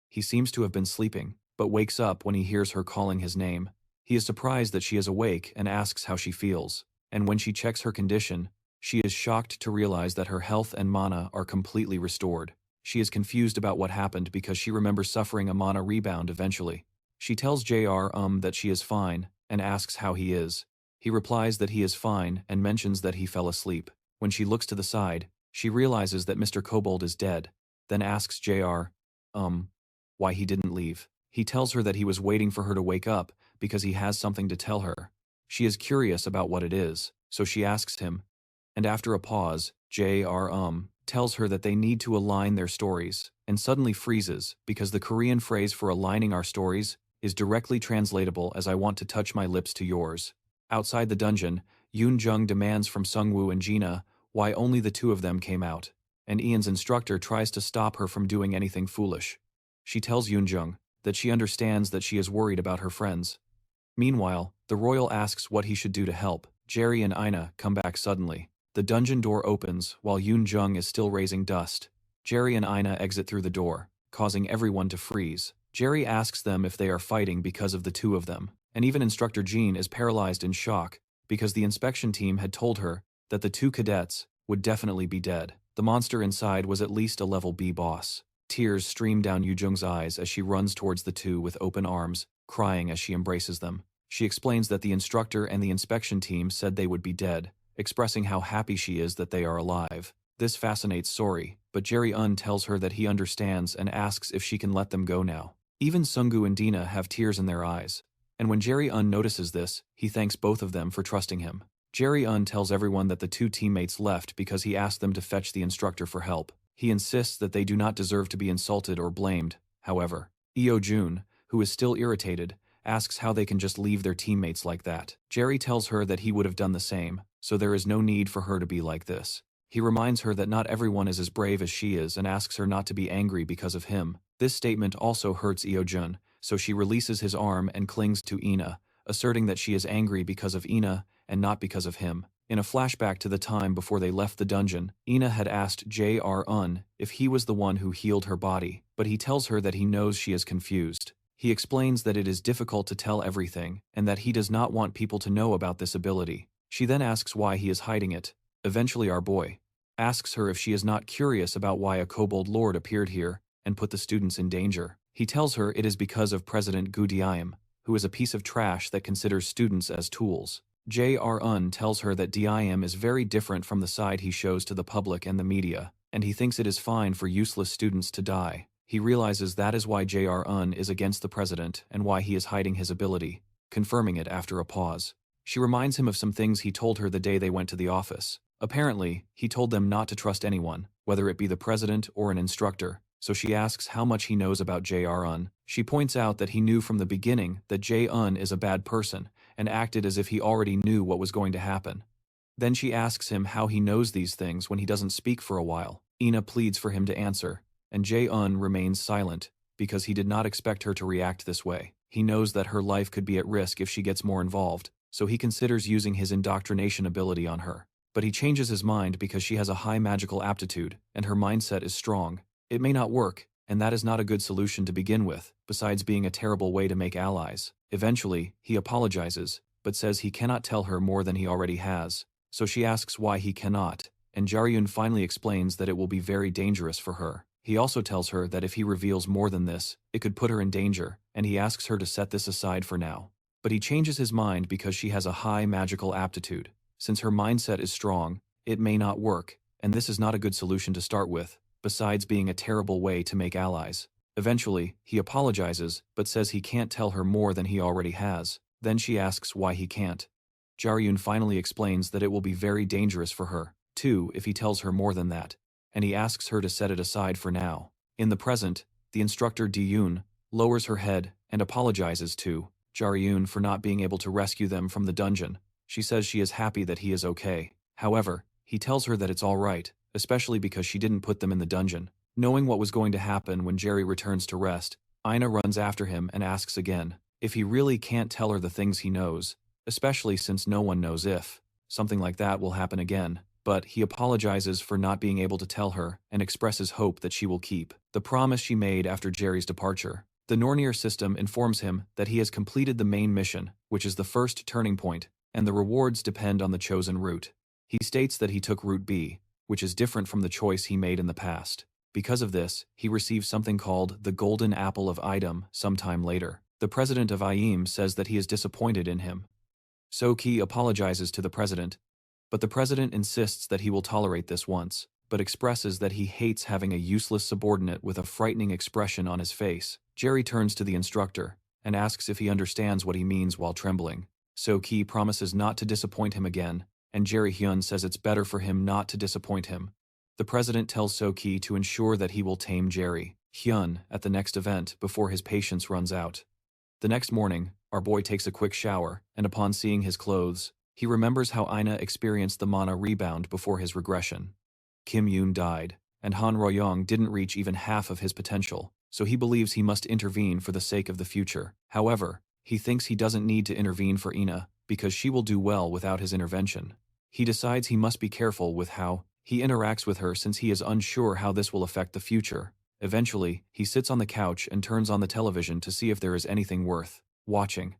He seems to have been sleeping, but wakes up when he hears her calling his name. He is surprised that she is awake and asks how she feels, and when she checks her condition, she is shocked to realize that her health and mana are completely restored. She is confused about what happened because she remembers suffering a mana rebound eventually. She tells JR that she is fine and asks how he is. He replies that he is fine and mentions that he fell asleep. When she looks to the side, she realizes that Mr. Kobold is dead, then asks JR why he didn't leave. He tells her that he was waiting for her to wake up because he has something to tell her. She is curious about what it is, so she asks him, and after a pause, JR tells her that they need to align their stories, and suddenly freezes because the Korean phrase for aligning our stories is directly translatable as "I want to touch my lips to yours." Outside the dungeon, Yoon Jung demands from Sungwoo and Gina why only the two of them came out, and Ian's instructor tries to stop her from doing anything foolish. She tells Yoon Jung that she understands that she is worried about her friends. Meanwhile, the royal asks what he should do to help. Jerry and Ina come back suddenly. The dungeon door opens while Yoon Jung is still raising dust. Jerry and Ina exit through the door, causing everyone to freeze. Jerry asks them if they are fighting because of the two of them, and even Instructor Jean is paralyzed in shock because the inspection team had told her that the two cadets would definitely be dead. The monster inside was at least a level B boss. Tears stream down Yoo Jung's eyes as she runs towards the two with open arms, crying as she embraces them. She explains that the instructor and the inspection team said they would be dead, expressing how happy she is that they are alive. This fascinates Sori, but Jerry tells her that he understands and asks if she can let them go now. Even Sungwoo and Dina have tears in their eyes, and when Jerry notices this, he thanks both of them for trusting him. Jerry tells everyone that the two teammates left because he asked them to fetch the instructor for help. He insists that they do not deserve to be insulted or blamed. However, Eo Jun, who is still irritated, asks how they can just leave their teammates like that. Jerry tells her that he would have done the same, so there is no need for her to be like this. He reminds her that not everyone is as brave as she is and asks her not to be angry because of him. This statement also hurts Eo Jun, so she releases his arm and clings to Ina, asserting that she is angry because of Ina and not because of him. In a flashback to the time before they left the dungeon, Ina had asked Jr. if he was the one who healed her body, but he tells her that he knows she is confused. He explains that it is difficult to tell everything, and that he does not want people to know about this ability. She then asks why he is hiding it. Eventually our boy asks her if she is not curious about why a kobold lord appeared here and put the students in danger. He tells her it is because of President Gu Diam, who is a piece of trash that considers students as tools. Jr. tells her that Dim is very different from the side he shows to the public and the media, and he thinks it is fine for useless students to die. He realizes that is why Jr. is against the president and why he is hiding his ability, confirming it after a pause. She reminds him of some things he told her the day they went to the office. Apparently, he told them not to trust anyone, whether it be the president or an instructor, so she asks how much he knows about Jr. She points out that he knew from the beginning that Jun is a bad person, and acted as if he already knew what was going to happen. Then she asks him how he knows these things when he doesn't speak for a while. Ina pleads for him to answer, and Jun remains silent because he did not expect her to react this way. He knows that her life could be at risk if she gets more involved, so he considers using his indoctrination ability on her. But he changes his mind because she has a high magical aptitude, and her mindset is strong. It may not work, and that is not a good solution to begin with, besides being a terrible way to make allies. Eventually, he apologizes, but says he cannot tell her more than he already has, so she asks why he cannot, and Jaryun finally explains that it will be very dangerous for her. He also tells her that if he reveals more than this, it could put her in danger, and he asks her to set this aside for now. But he changes his mind because she has a high magical aptitude. Since her mindset is strong, it may not work, and this is not a good solution to start with, besides being a terrible way to make allies. Eventually, he apologizes, but says he can't tell her more than he already has. Then she asks why he can't. Jaryun finally explains that it will be very dangerous for her, too, if he tells her more than that, and he asks her to set it aside for now. In the present, the instructor Di-yoon lowers her head and apologizes to Jaryun for not being able to rescue them from the dungeon. She says she is happy that he is okay. However, he tells her that it's all right, especially because she didn't put them in the dungeon. Knowing what was going to happen when Jerry returns to rest, Ina runs after him and asks again if he really can't tell her the things he knows, especially since no one knows if something like that will happen again. But he apologizes for not being able to tell her and expresses hope that she will keep the promise she made after Jerry's departure. The Nornir System informs him that he has completed the main mission, which is the first turning point, and the rewards depend on the chosen route. He states that he took route B, which is different from the choice he made in the past. Because of this, he receives something called the Golden Apple of Idem sometime later. The president of IEM says that he is disappointed in him. So-ki apologizes to the president, but the president insists that he will tolerate this once, but expresses that he hates having a useless subordinate with a frightening expression on his face. Jerry turns to the instructor and asks if he understands what he means while trembling. So-ki promises not to disappoint him again, and Jerry Hyun says it's better for him not to disappoint him. The president tells So-ki to ensure that he will tame Jerry Hyun at the next event before his patience runs out. The next morning, our boy takes a quick shower, and upon seeing his clothes, he remembers how Ina experienced the mana rebound before his regression. Kim Yoon died, and Han Royong didn't reach even half of his potential, so he believes he must intervene for the sake of the future. However, he thinks he doesn't need to intervene for Ina, because she will do well without his intervention. He decides he must be careful with how he interacts with her since he is unsure how this will affect the future. Eventually, he sits on the couch and turns on the television to see if there is anything worth watching.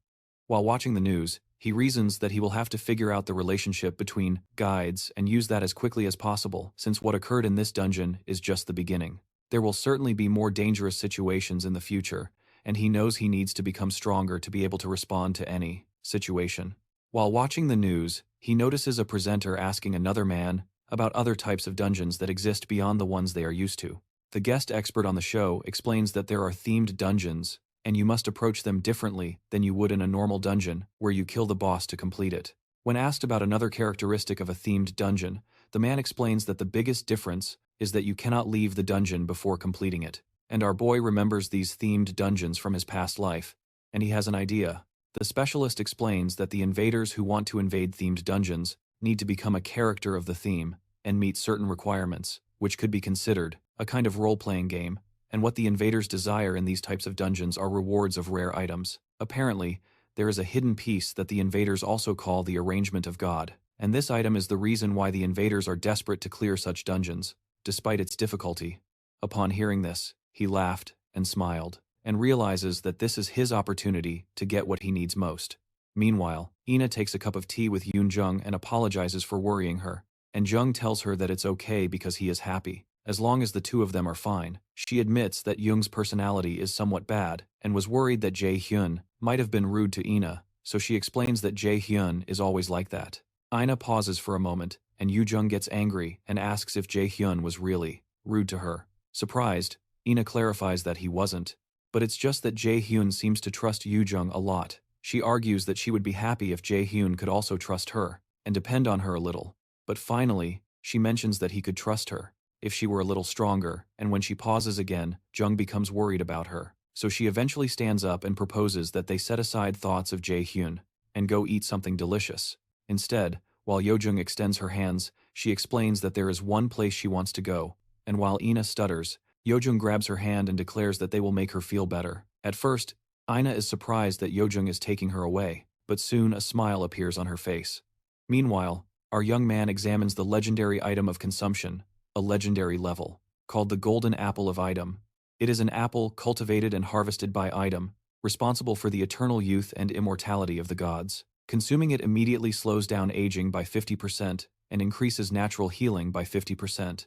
While watching the news, he reasons that he will have to figure out the relationship between guides and use that as quickly as possible, since what occurred in this dungeon is just the beginning. There will certainly be more dangerous situations in the future, and he knows he needs to become stronger to be able to respond to any situation. While watching the news, he notices a presenter asking another man about other types of dungeons that exist beyond the ones they are used to. The guest expert on the show explains that there are themed dungeons, and you must approach them differently than you would in a normal dungeon where you kill the boss to complete it. When asked about another characteristic of a themed dungeon, the man explains that the biggest difference is that you cannot leave the dungeon before completing it. And our boy remembers these themed dungeons from his past life, and he has an idea. The specialist explains that the invaders who want to invade themed dungeons need to become a character of the theme and meet certain requirements, which could be considered a kind of role-playing game, and what the invaders desire in these types of dungeons are rewards of rare items. Apparently, there is a hidden piece that the invaders also call the Arrangement of God, and this item is the reason why the invaders are desperate to clear such dungeons, despite its difficulty. Upon hearing this, he laughed and smiled, and realizes that this is his opportunity to get what he needs most. Meanwhile, Ina takes a cup of tea with Yoon Jung and apologizes for worrying her, and Jung tells her that it's okay because he is happy, as long as the two of them are fine. She admits that Jung's personality is somewhat bad, and was worried that Jae Hyun might have been rude to Ina, so she explains that Jae Hyun is always like that. Ina pauses for a moment, and Yoo Jung gets angry and asks if Jae Hyun was really rude to her. Surprised, Ina clarifies that he wasn't, but it's just that Jae Hyun seems to trust Yoo Jung a lot. She argues that she would be happy if Jae Hyun could also trust her, and depend on her a little. But finally, she mentions that he could trust her if she were a little stronger, and when she pauses again, Jung becomes worried about her. So she eventually stands up and proposes that they set aside thoughts of Jae Hyun and go eat something delicious. Instead, while Yo Jung extends her hands, she explains that there is one place she wants to go, and while Ina stutters, Yo Jung grabs her hand and declares that they will make her feel better. At first, Ina is surprised that Yo Jung is taking her away, but soon a smile appears on her face. Meanwhile, our young man examines the legendary item of consumption, a legendary level, called the Golden Apple of Item. It is an apple cultivated and harvested by Item, responsible for the eternal youth and immortality of the gods. Consuming it immediately slows down aging by 50% and increases natural healing by 50%.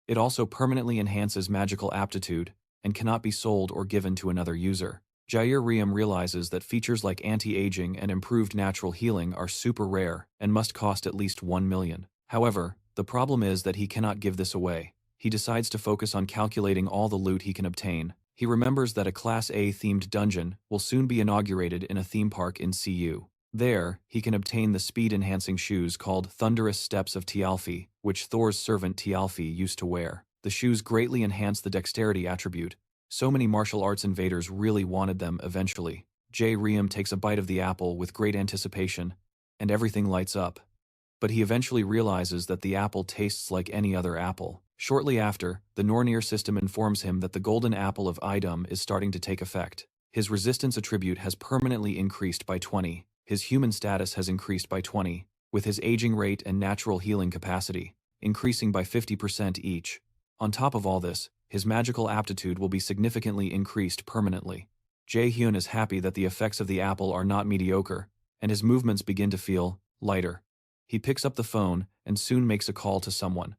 It also permanently enhances magical aptitude and cannot be sold or given to another user. Jair Riem realizes that features like anti-aging and improved natural healing are super rare and must cost at least 1 million. However, the problem is that he cannot give this away. He decides to focus on calculating all the loot he can obtain. He remembers that a Class A themed dungeon will soon be inaugurated in a theme park in CU. There, he can obtain the speed-enhancing shoes called Thunderous Steps of Tialfi, which Thor's servant Tialfi used to wear. The shoes greatly enhance the dexterity attribute. So many martial arts invaders really wanted them eventually. Jae Riem takes a bite of the apple with great anticipation, and everything lights up. But he eventually realizes that the apple tastes like any other apple. Shortly after, the Nornir System informs him that the Golden Apple of Idum is starting to take effect. His resistance attribute has permanently increased by 20. His human status has increased by 20, with his aging rate and natural healing capacity increasing by 50% each. On top of all this, his magical aptitude will be significantly increased permanently. Jae Hyun is happy that the effects of the apple are not mediocre, and his movements begin to feel lighter. He picks up the phone and soon makes a call to someone.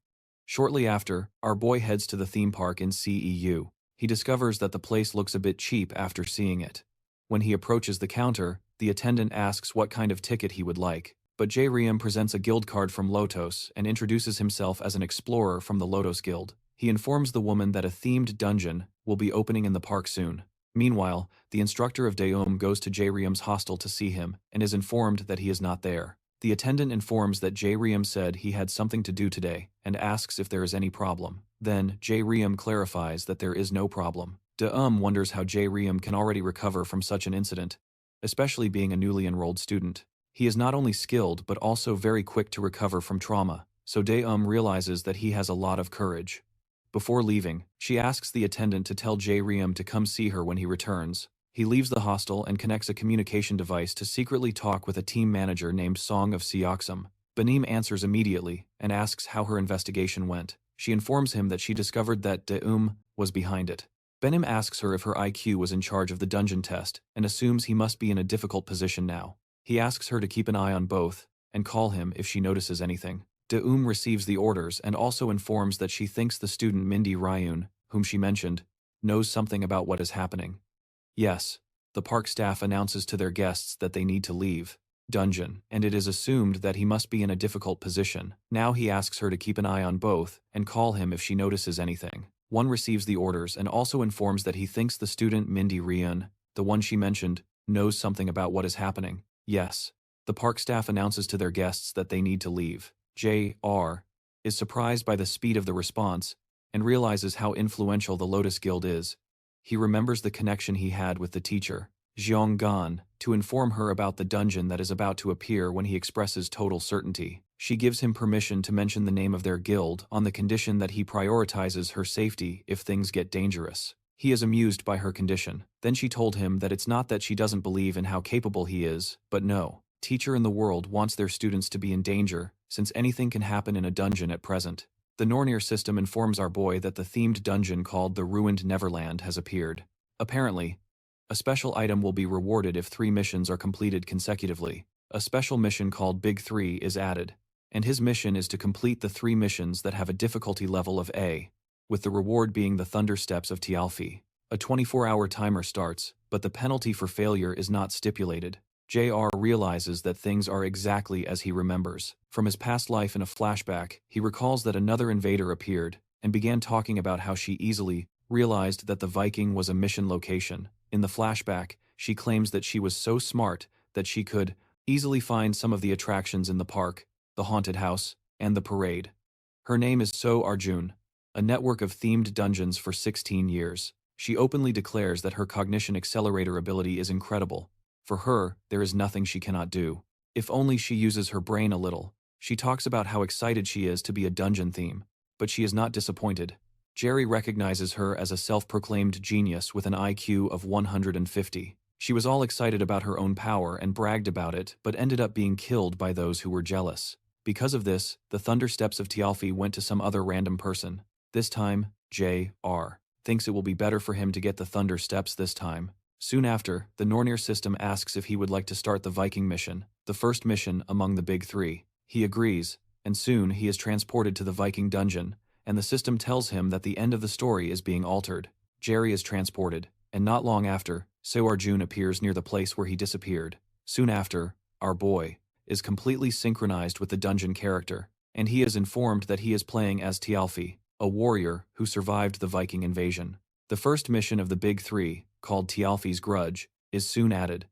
Shortly after, our boy heads to the theme park in CEU. He discovers that the place looks a bit cheap after seeing it. When he approaches the counter, the attendant asks what kind of ticket he would like, but Jae Riem presents a guild card from Lotos and introduces himself as an explorer from the Lotos Guild. He informs the woman that a themed dungeon will be opening in the park soon. Meanwhile, the instructor of Daeum goes to Jae Riem's hostel to see him and is informed that he is not there. The attendant informs that Jae Riem said he had something to do today, and asks if there is any problem. Then, Jae-ryum clarifies that there is no problem. De-um wonders how Jae-ryum can already recover from such an incident, especially being a newly enrolled student. He is not only skilled but also very quick to recover from trauma, so De-um realizes that he has a lot of courage. Before leaving, she asks the attendant to tell Jae-ryum to come see her when he returns. He leaves the hostel and connects a communication device to secretly talk with a team manager named Song of Seoksum. Benim answers immediately and asks how her investigation went. She informs him that she discovered that De-um was behind it. Benim asks her if her IQ was in charge of the dungeon test and assumes he must be in a difficult position now. He asks her to keep an eye on both and call him if she notices anything. De-um receives the orders and also informs that she thinks the student Mindy Ryun, whom she mentioned, knows something about what is happening. Yes, the park staff announces to their guests that they need to leave dungeon, and it is assumed that he must be in a difficult position. Now he asks her to keep an eye on both and call him if she notices anything. One receives the orders and also informs that he thinks the student Mindy Ryun, the one she mentioned, knows something about what is happening. Yes, the park staff announces to their guests that they need to leave. J.R. is surprised by the speed of the response and realizes how influential the Lotus Guild is. He remembers the connection he had with the teacher, Jeong Gan, to inform her about the dungeon that is about to appear when he expresses total certainty. She gives him permission to mention the name of their guild on the condition that he prioritizes her safety if things get dangerous. He is amused by her condition. Then she told him that it's not that she doesn't believe in how capable he is, but no teacher in the world wants their students to be in danger, since anything can happen in a dungeon at present. The Nornir System informs our boy that the themed dungeon called the Ruined Neverland has appeared. Apparently, a special item will be rewarded if 3 missions are completed consecutively. A special mission called Big 3 is added, and his mission is to complete the 3 missions that have a difficulty level of A, with the reward being the Thunder Steps of Tialfi. A 24-hour timer starts, but the penalty for failure is not stipulated. JR realizes that things are exactly as he remembers. From his past life in a flashback, he recalls that another invader appeared and began talking about how she easily realized that the Viking was a mission location. In the flashback, she claims that she was so smart that she could easily find some of the attractions in the park, the haunted house, and the parade. Her name is So Arjun, a network of themed dungeons for 16 years. She openly declares that her cognition accelerator ability is incredible. For her, there is nothing she cannot do. If only she uses her brain a little. She talks about how excited she is to be a dungeon theme, but she is not disappointed. Jerry recognizes her as a self-proclaimed genius with an IQ of 150. She was all excited about her own power and bragged about it, but ended up being killed by those who were jealous. Because of this, the Thunder Steps of Tialfi went to some other random person. This time, J.R. thinks it will be better for him to get the Thunder Steps this time. Soon after, the Nornir System asks if he would like to start the Viking mission, the first mission among the big 3. He agrees, and soon he is transported to the Viking dungeon, and the system tells him that the end of the story is being altered. Jerry is transported, and not long after, Seo Arjun appears near the place where he disappeared. Soon after, our boy is completely synchronized with the dungeon character, and he is informed that he is playing as Tialfi, a warrior who survived the Viking invasion. The first mission of the Big 3, called Tialfi's Grudge, is soon added.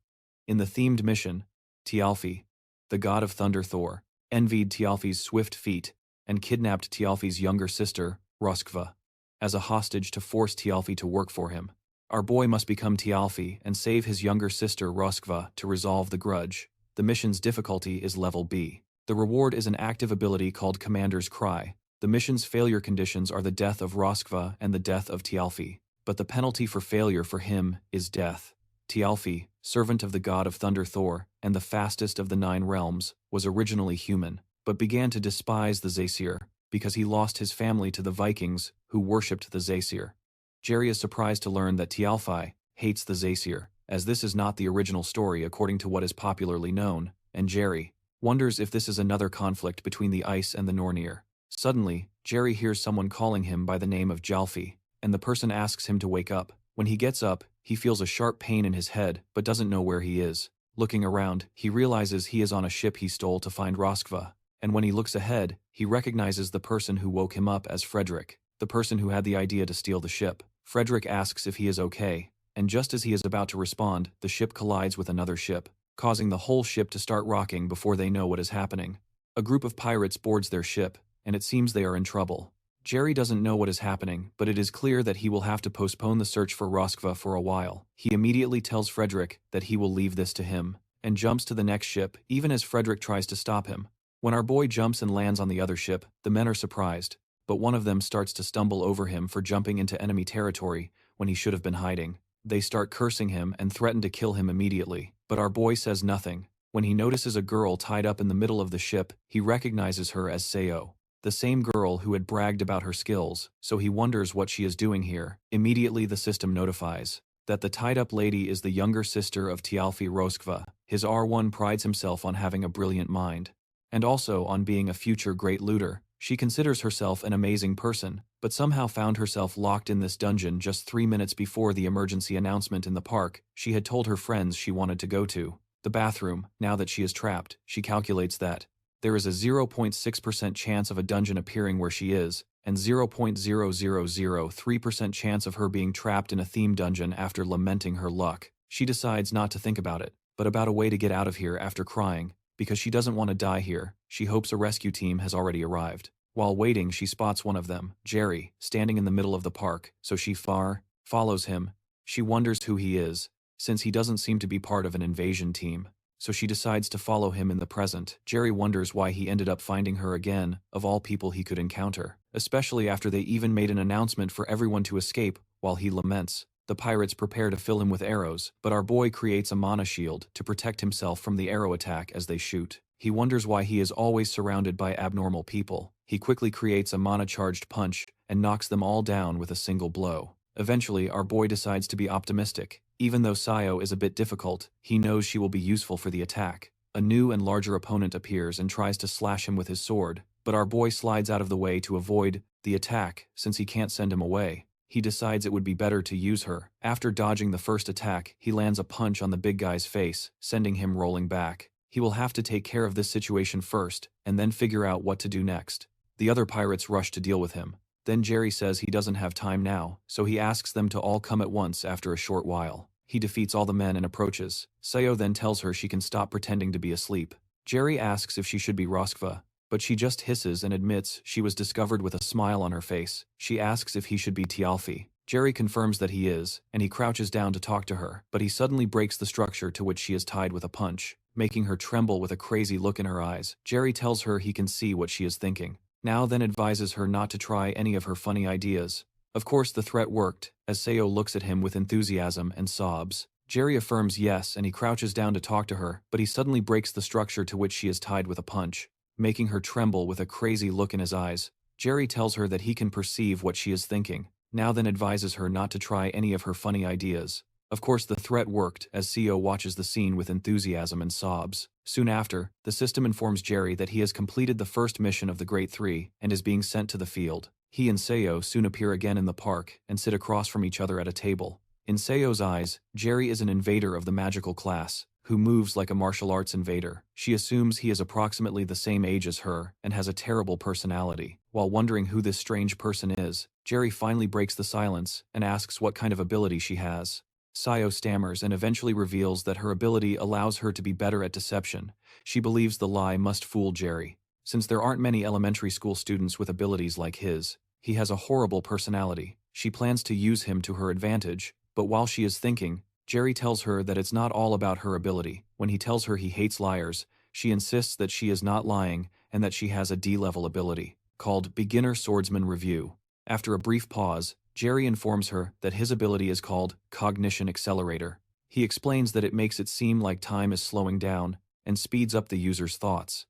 In the themed mission, Tialfi, the god of thunder Thor, envied Tialfi's swift feet and kidnapped Tialfi's younger sister, Roskva, as a hostage to force Tialfi to work for him. Our boy must become Tialfi and save his younger sister Roskva to resolve the grudge. The mission's difficulty is level B. The reward is an active ability called Commander's Cry. The mission's failure conditions are the death of Roskva and the death of Tialfi, but the penalty for failure for him is death. Tialfi, servant of the god of thunder Thor and the fastest of the 9 realms, was originally human, but began to despise the Aesir because he lost his family to the Vikings who worshipped the Aesir. Jerry is surprised to learn that Tialfi hates the Aesir, as this is not the original story according to what is popularly known, and Jerry wonders if this is another conflict between the Ice and the Nornir. Suddenly, Jerry hears someone calling him by the name of Jalfi, and the person asks him to wake up. When he gets up, he feels a sharp pain in his head but doesn't know where he is. Looking around, he realizes he is on a ship he stole to find Roskva, and when he looks ahead, he recognizes the person who woke him up as Frederick, the person who had the idea to steal the ship. Frederick asks if he is okay, and just as he is about to respond, the ship collides with another ship, causing the whole ship to start rocking before they know what is happening. A group of pirates boards their ship, and it seems they are in trouble. Jerry doesn't know what is happening, but it is clear that he will have to postpone the search for Roskva for a while. He immediately tells Frederick that he will leave this to him, and jumps to the next ship, even as Frederick tries to stop him. When our boy jumps and lands on the other ship, the men are surprised, but one of them starts to stumble over him for jumping into enemy territory when he should have been hiding. They start cursing him and threaten to kill him immediately, but our boy says nothing. When he notices a girl tied up in the middle of the ship, he recognizes her as Seo, the same girl who had bragged about her skills, so he wonders what she is doing here. Immediately the system notifies that the tied-up lady is the younger sister of Tialfi Roskva. His R1 prides himself on having a brilliant mind, and also on being a future great looter. She considers herself an amazing person, but somehow found herself locked in this dungeon just 3 minutes before the emergency announcement in the park she had told her friends she wanted to go to. The bathroom. Now that she is trapped, she calculates that there is a 0.6% chance of a dungeon appearing where she is, and 0.0003% chance of her being trapped in a theme dungeon after lamenting her luck. She decides not to think about it, but about a way to get out of here after crying, because she doesn't want to die here. She hopes a rescue team has already arrived. While waiting, she spots one of them, Jerry, standing in the middle of the park, so she follows him. She wonders who he is, since he doesn't seem to be part of an invasion team, so she decides to follow him in the present. Jerry wonders why he ended up finding her again, of all people he could encounter, especially after they even made an announcement for everyone to escape. While he laments, the pirates prepare to fill him with arrows, but our boy creates a mana shield to protect himself from the arrow attack as they shoot. He wonders why he is always surrounded by abnormal people. He quickly creates a mana-charged punch and knocks them all down with a single blow. Eventually, our boy decides to be optimistic. Even though Seo is a bit difficult, he knows she will be useful for the attack. A new and larger opponent appears and tries to slash him with his sword, but our boy slides out of the way to avoid the attack since he can't send him away. He decides it would be better to use her. After dodging the first attack, he lands a punch on the big guy's face, sending him rolling back. He will have to take care of this situation first, and then figure out what to do next. The other pirates rush to deal with him. Then Jerry says he doesn't have time now, so he asks them to all come at once after a short while. He defeats all the men and approaches. Seo then tells her she can stop pretending to be asleep. Jerry asks if she should be Roskva, but she just hisses and admits she was discovered with a smile on her face. She asks if he should be Tialfi. Jerry confirms that he is, and he crouches down to talk to her, but he suddenly breaks the structure to which she is tied with a punch, making her tremble with a crazy look in her eyes. Jerry tells her he can see what she is thinking. Now then advises her not to try any of her funny ideas. Of course the threat worked, as Seo looks at him with enthusiasm and sobs. Jerry affirms yes, and he crouches down to talk to her, but he suddenly breaks the structure to which she is tied with a punch, making her tremble with a crazy look in his eyes. Jerry tells her that he can perceive what she is thinking. Now then advises her not to try any of her funny ideas. Of course the threat worked, as Seo watches the scene with enthusiasm and sobs. Soon after, the system informs Jerry that he has completed the first mission of the Great Three and is being sent to the field. He and Seo soon appear again in the park and sit across from each other at a table. In Seo's eyes, Jerry is an invader of the magical class, who moves like a martial arts invader. She assumes he is approximately the same age as her and has a terrible personality. While wondering who this strange person is, Jerry finally breaks the silence and asks what kind of ability she has. Seo stammers and eventually reveals that her ability allows her to be better at deception. She believes the lie must fool Jerry. Since there aren't many elementary school students with abilities like his, he has a horrible personality. She plans to use him to her advantage, but while she is thinking, Jerry tells her that it's not all about her ability. When he tells her he hates liars, she insists that she is not lying and that she has a D-level ability, called Beginner Swordsman Review. After a brief pause, Jerry informs her that his ability is called Cognition Accelerator. He explains that it makes it seem like time is slowing down and speeds up the user's thoughts.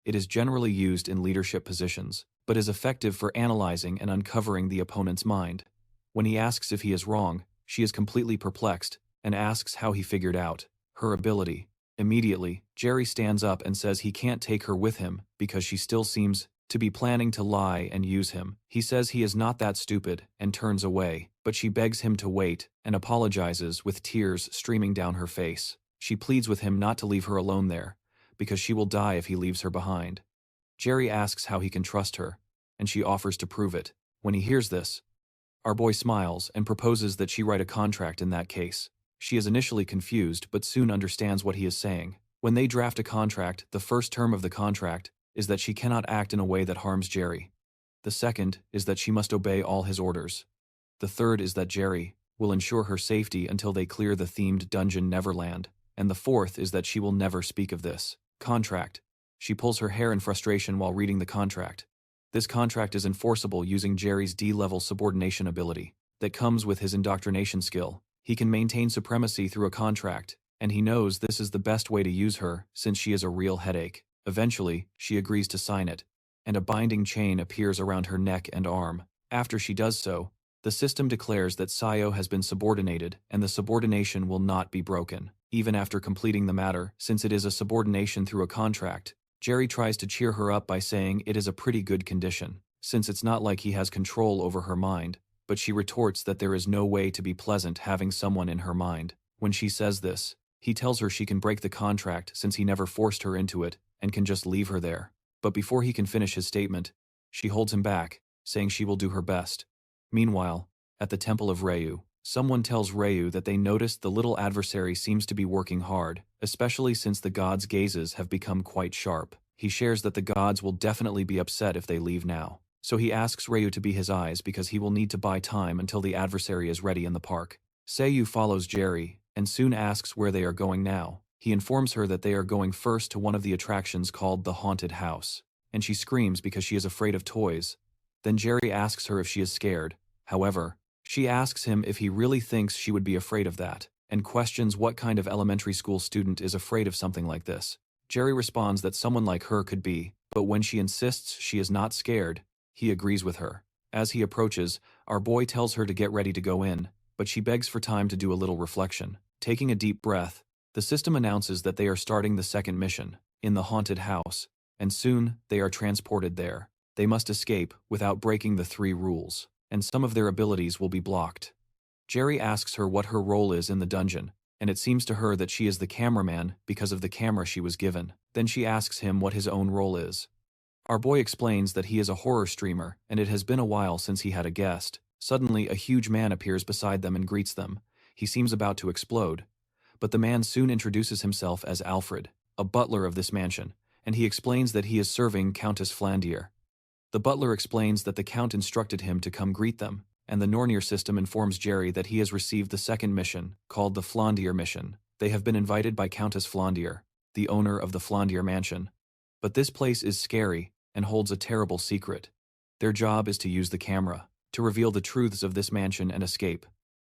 It is generally used in leadership positions, but is effective for analyzing and uncovering the opponent's mind. When he asks if he is wrong, she is completely perplexed and asks how he figured out her ability. Immediately, Jerry stands up and says he can't take her with him because she still seems to be planning to lie and use him. He says he is not that stupid and turns away, but she begs him to wait and apologizes with tears streaming down her face. She pleads with him not to leave her alone there, because she will die if he leaves her behind. Jerry asks how he can trust her, and she offers to prove it. When he hears this, our boy smiles and proposes that she write a contract in that case. She is initially confused but soon understands what he is saying. When they draft a contract, the first term of the contract is that she cannot act in a way that harms Jerry. The second is that she must obey all his orders. The third is that Jerry will ensure her safety until they clear the themed dungeon Neverland. And the fourth is that she will never speak of this contract. She pulls her hair in frustration while reading the contract. This contract is enforceable using Jerry's D-level subordination ability that comes with his indoctrination skill. He can maintain supremacy through a contract, and he knows this is the best way to use her since she is a real headache. Eventually, she agrees to sign it, and a binding chain appears around her neck and arm. After she does so, the system declares that Sayo has been subordinated and the subordination will not be broken. Even after completing the matter, since it is a subordination through a contract, Jerry tries to cheer her up by saying it is a pretty good condition, since it's not like he has control over her mind, but she retorts that there is no way to be pleasant having someone in her mind. When she says this, he tells her she can break the contract since he never forced her into it and can just leave her there. But before he can finish his statement, she holds him back, saying she will do her best. Meanwhile, at the Temple of Ryu, someone tells Ryu that they noticed the little adversary seems to be working hard, especially since the god's gazes have become quite sharp. He shares that the gods will definitely be upset if they leave now. So he asks Ryu to be his eyes because he will need to buy time until the adversary is ready in the park. Seiyu follows Jerry and soon asks where they are going now. He informs her that they are going first to one of the attractions called the Haunted House, and she screams because she is afraid of toys. Then Jerry asks her if she is scared. However, she asks him if he really thinks she would be afraid of that, and questions what kind of elementary school student is afraid of something like this. Jerry responds that someone like her could be, but when she insists she is not scared, he agrees with her. As he approaches, our boy tells her to get ready to go in, but she begs for time to do a little reflection. Taking a deep breath, the system announces that they are starting the second mission, in the haunted house, and soon they are transported there. They must escape without breaking the 3 rules, and some of their abilities will be blocked. Jerry asks her what her role is in the dungeon, and it seems to her that she is the cameraman because of the camera she was given. Then she asks him what his own role is. Our boy explains that he is a horror streamer, and it has been a while since he had a guest. Suddenly, a huge man appears beside them and greets them. He seems about to explode, but the man soon introduces himself as Alfred, a butler of this mansion, and he explains that he is serving Countess Flandier. The butler explains that the Count instructed him to come greet them, and the Nornir System informs Jerry that he has received the second mission, called the Flandier mission. They have been invited by Countess Flandier, the owner of the Flandier mansion. But this place is scary and holds a terrible secret. Their job is to use the camera to reveal the truths of this mansion and escape.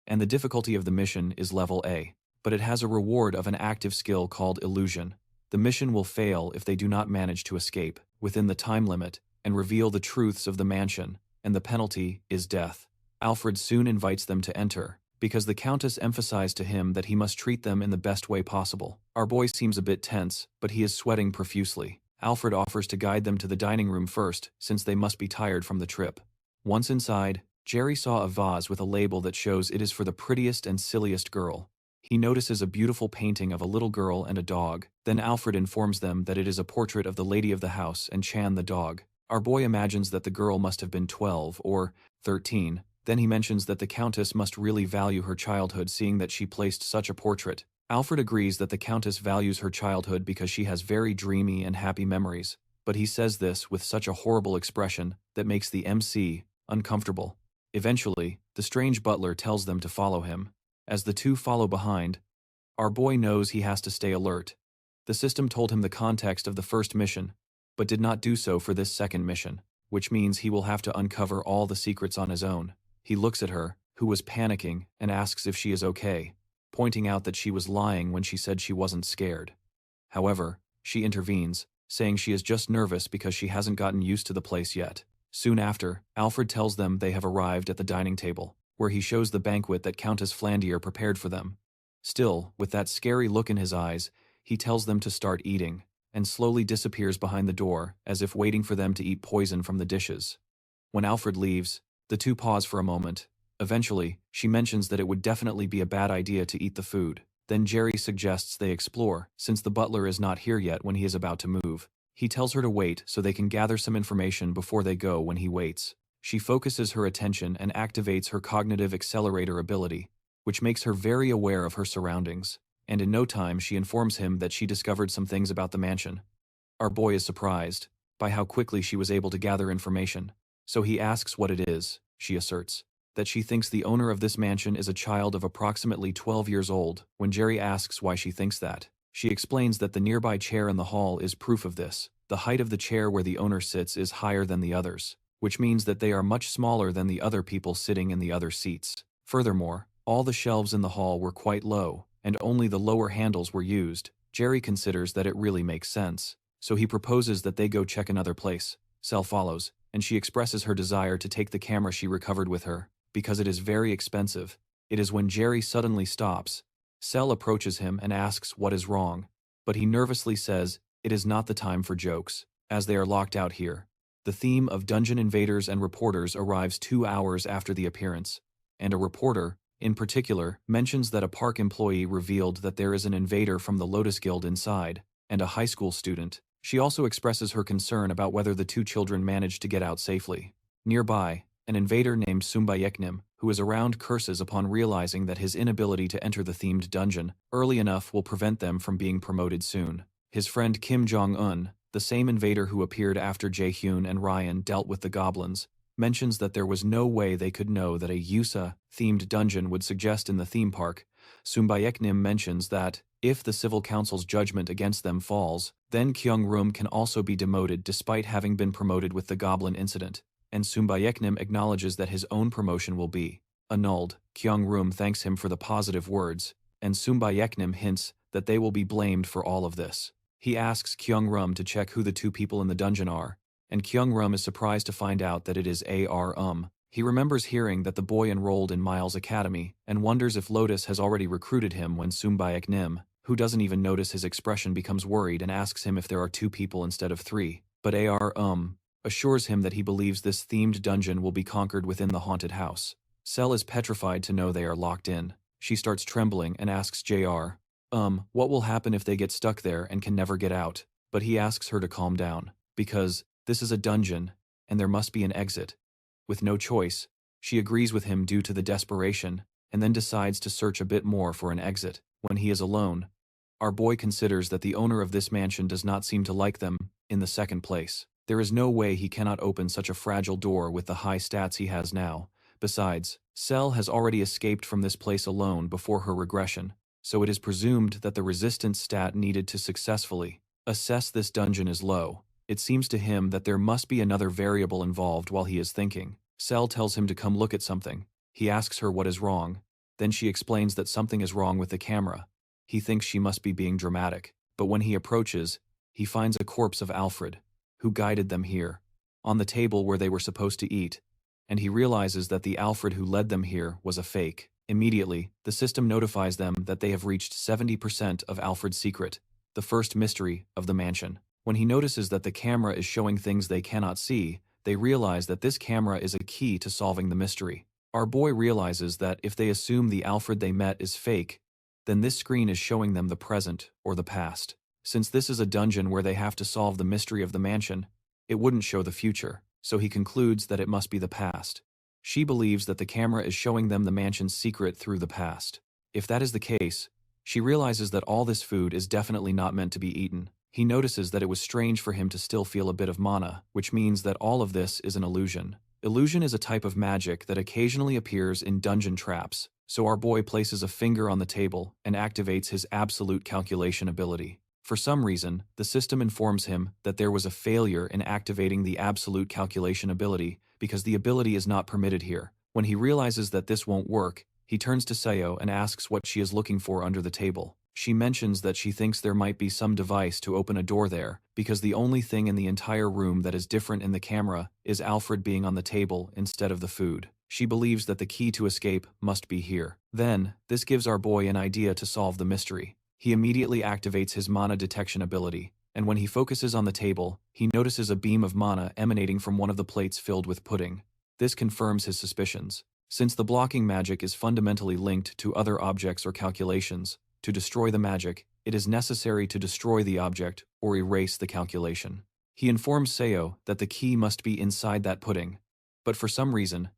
And the difficulty of the mission is level A, but it has a reward of an active skill called illusion. The mission will fail if they do not manage to escape within the time limit and reveal the truths of the mansion, and the penalty is death. Alfred soon invites them to enter, because the Countess emphasized to him that he must treat them in the best way possible. Our boy seems a bit tense, but he is sweating profusely. Alfred offers to guide them to the dining room first, since they must be tired from the trip. Once inside, Jerry saw a vase with a label that shows it is for the prettiest and silliest girl. He notices a beautiful painting of a little girl and a dog. Then Alfred informs them that it is a portrait of the lady of the house and Chan the dog. Our boy imagines that the girl must have been 12 or 13. Then he mentions that the Countess must really value her childhood seeing that she placed such a portrait. Alfred agrees that the Countess values her childhood because she has very dreamy and happy memories, but he says this with such a horrible expression that makes the MC uncomfortable. Eventually, the strange butler tells them to follow him. As the two follow behind, our boy knows he has to stay alert. The system told him the context of the first mission, but did not do so for this second mission, which means he will have to uncover all the secrets on his own. He looks at her, who was panicking, and asks if she is okay, pointing out that she was lying when she said she wasn't scared. However, she intervenes, saying she is just nervous because she hasn't gotten used to the place yet. Soon after, Alfred tells them they have arrived at the dining table, where he shows the banquet that Countess Flandier prepared for them. Still, with that scary look in his eyes, he tells them to start eating, and slowly disappears behind the door, as if waiting for them to eat poison from the dishes. When Alfred leaves, the two pause for a moment. Eventually, she mentions that it would definitely be a bad idea to eat the food. Then Jerry suggests they explore, since the butler is not here yet when he is about to move. He tells her to wait so they can gather some information before they go. When he waits, she focuses her attention and activates her cognitive accelerator ability, which makes her very aware of her surroundings, and in no time she informs him that she discovered some things about the mansion. Our boy is surprised by how quickly she was able to gather information. So he asks what it is. She asserts that she thinks the owner of this mansion is a child of approximately 12 years old. When Jerry asks why she thinks that, she explains that the nearby chair in the hall is proof of this. The height of the chair where the owner sits is higher than the others, which means that they are much smaller than the other people sitting in the other seats. Furthermore, all the shelves in the hall were quite low, and only the lower handles were used. Jerry considers that it really makes sense, so he proposes that they go check another place. Sel follows, and she expresses her desire to take the camera she recovered with her, because it is very expensive. It is when Jerry suddenly stops. Sel approaches him and asks what is wrong, but he nervously says it is not the time for jokes, as they are locked out here. The theme of dungeon invaders and reporters arrives 2 hours after the appearance, and a reporter, in particular, mentions that a park employee revealed that there is an invader from the Lotus Guild inside, and a high school student. She also expresses her concern about whether the 2 children managed to get out safely. Nearby, an invader named Sumbayeknim, who is around curses upon realizing that his inability to enter the themed dungeon early enough will prevent them from being promoted soon. His friend Kim Jong-un, the same invader who appeared after Jae-hyun and Ryan dealt with the goblins, mentions that there was no way they could know that a Yusa-themed dungeon would suggest in the theme park. Sumbayeknim mentions that, if the civil council's judgment against them falls, then Kyung-rum can also be demoted despite having been promoted with the goblin incident, and Sumbayeknim acknowledges that his own promotion will be annulled. Kyung-rum thanks him for the positive words, and Sumbayeknim hints that they will be blamed for all of this. He asks Kyung-rum to check who the 2 people in the dungeon are, and Kyung-rum is surprised to find out that it is Ar. He remembers hearing that the boy enrolled in Miles' academy, and wonders if Lotus has already recruited him when Sumbayeknim, who doesn't even notice his expression, becomes worried and asks him if there are 2 people instead of 3. But Ar. Assures him that he believes this themed dungeon will be conquered within the haunted house. Sel is petrified to know they are locked in. She starts trembling and asks Jr. What will happen if they get stuck there and can never get out? But he asks her to calm down, because this is a dungeon, and there must be an exit. With no choice, she agrees with him due to the desperation, and then decides to search a bit more for an exit. When he is alone, our boy considers that the owner of this mansion does not seem to like them in the second place. There is no way he cannot open such a fragile door with the high stats he has now. Besides, Sel has already escaped from this place alone before her regression, so it is presumed that the resistance stat needed to successfully assess this dungeon is low. It seems to him that there must be another variable involved while he is thinking. Sel tells him to come look at something. He asks her what is wrong. Then she explains that something is wrong with the camera. He thinks she must be being dramatic, but when he approaches, he finds a corpse of Alfred, who guided them here, on the table where they were supposed to eat, and he realizes that the Alfred who led them here was a fake. Immediately, the system notifies them that they have reached 70% of Alfred's secret, the first mystery of the mansion. When he notices that the camera is showing things they cannot see, they realize that this camera is a key to solving the mystery. Our boy realizes that if they assume the Alfred they met is fake, then this screen is showing them the present or the past. Since this is a dungeon where they have to solve the mystery of the mansion, it wouldn't show the future, so he concludes that it must be the past. She believes that the camera is showing them the mansion's secret through the past. If that is the case, she realizes that all this food is definitely not meant to be eaten. He notices that it was strange for him to still feel a bit of mana, which means that all of this is an illusion. Illusion is a type of magic that occasionally appears in dungeon traps, so our boy places a finger on the table and activates his absolute calculation ability. For some reason, the system informs him that there was a failure in activating the absolute calculation ability because the ability is not permitted here. When he realizes that this won't work, he turns to Seo and asks what she is looking for under the table. She mentions that she thinks there might be some device to open a door there, because the only thing in the entire room that is different in the camera is Alfred being on the table instead of the food. She believes that the key to escape must be here. Then, this gives our boy an idea to solve the mystery. He immediately activates his mana detection ability, and when he focuses on the table, he notices a beam of mana emanating from one of the plates filled with pudding. This confirms his suspicions. Since the blocking magic is fundamentally linked to other objects or calculations, to destroy the magic, it is necessary to destroy the object or erase the calculation. He informs Seo that the key must be inside that pudding, but for some reason,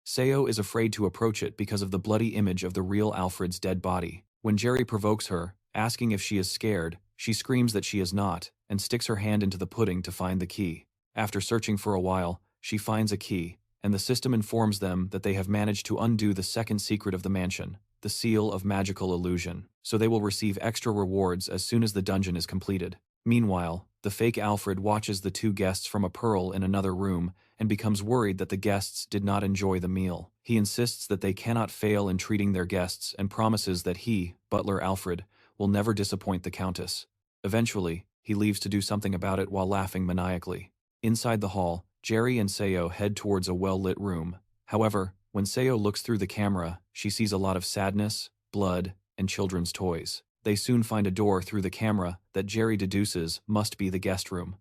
Seo is afraid to approach it because of the bloody image of the real Alfred's dead body. When Jerry provokes her, asking if she is scared, she screams that she is not, and sticks her hand into the pudding to find the key. After searching for a while, she finds a key, and the system informs them that they have managed to undo the second secret of the mansion, the seal of magical illusion, so they will receive extra rewards as soon as the dungeon is completed. Meanwhile, the fake Alfred watches the two guests from a pearl in another room and becomes worried that the guests did not enjoy the meal. He insists that they cannot fail in treating their guests and promises that he, Butler Alfred, will never disappoint the Countess. Eventually, he leaves to do something about it while laughing maniacally. Inside the hall, Jerry and Seo head towards a well-lit room. However, when Seo looks through the camera, she sees a lot of sadness, blood, and children's toys. They soon find a door through the camera that Jerry deduces must be the guest room.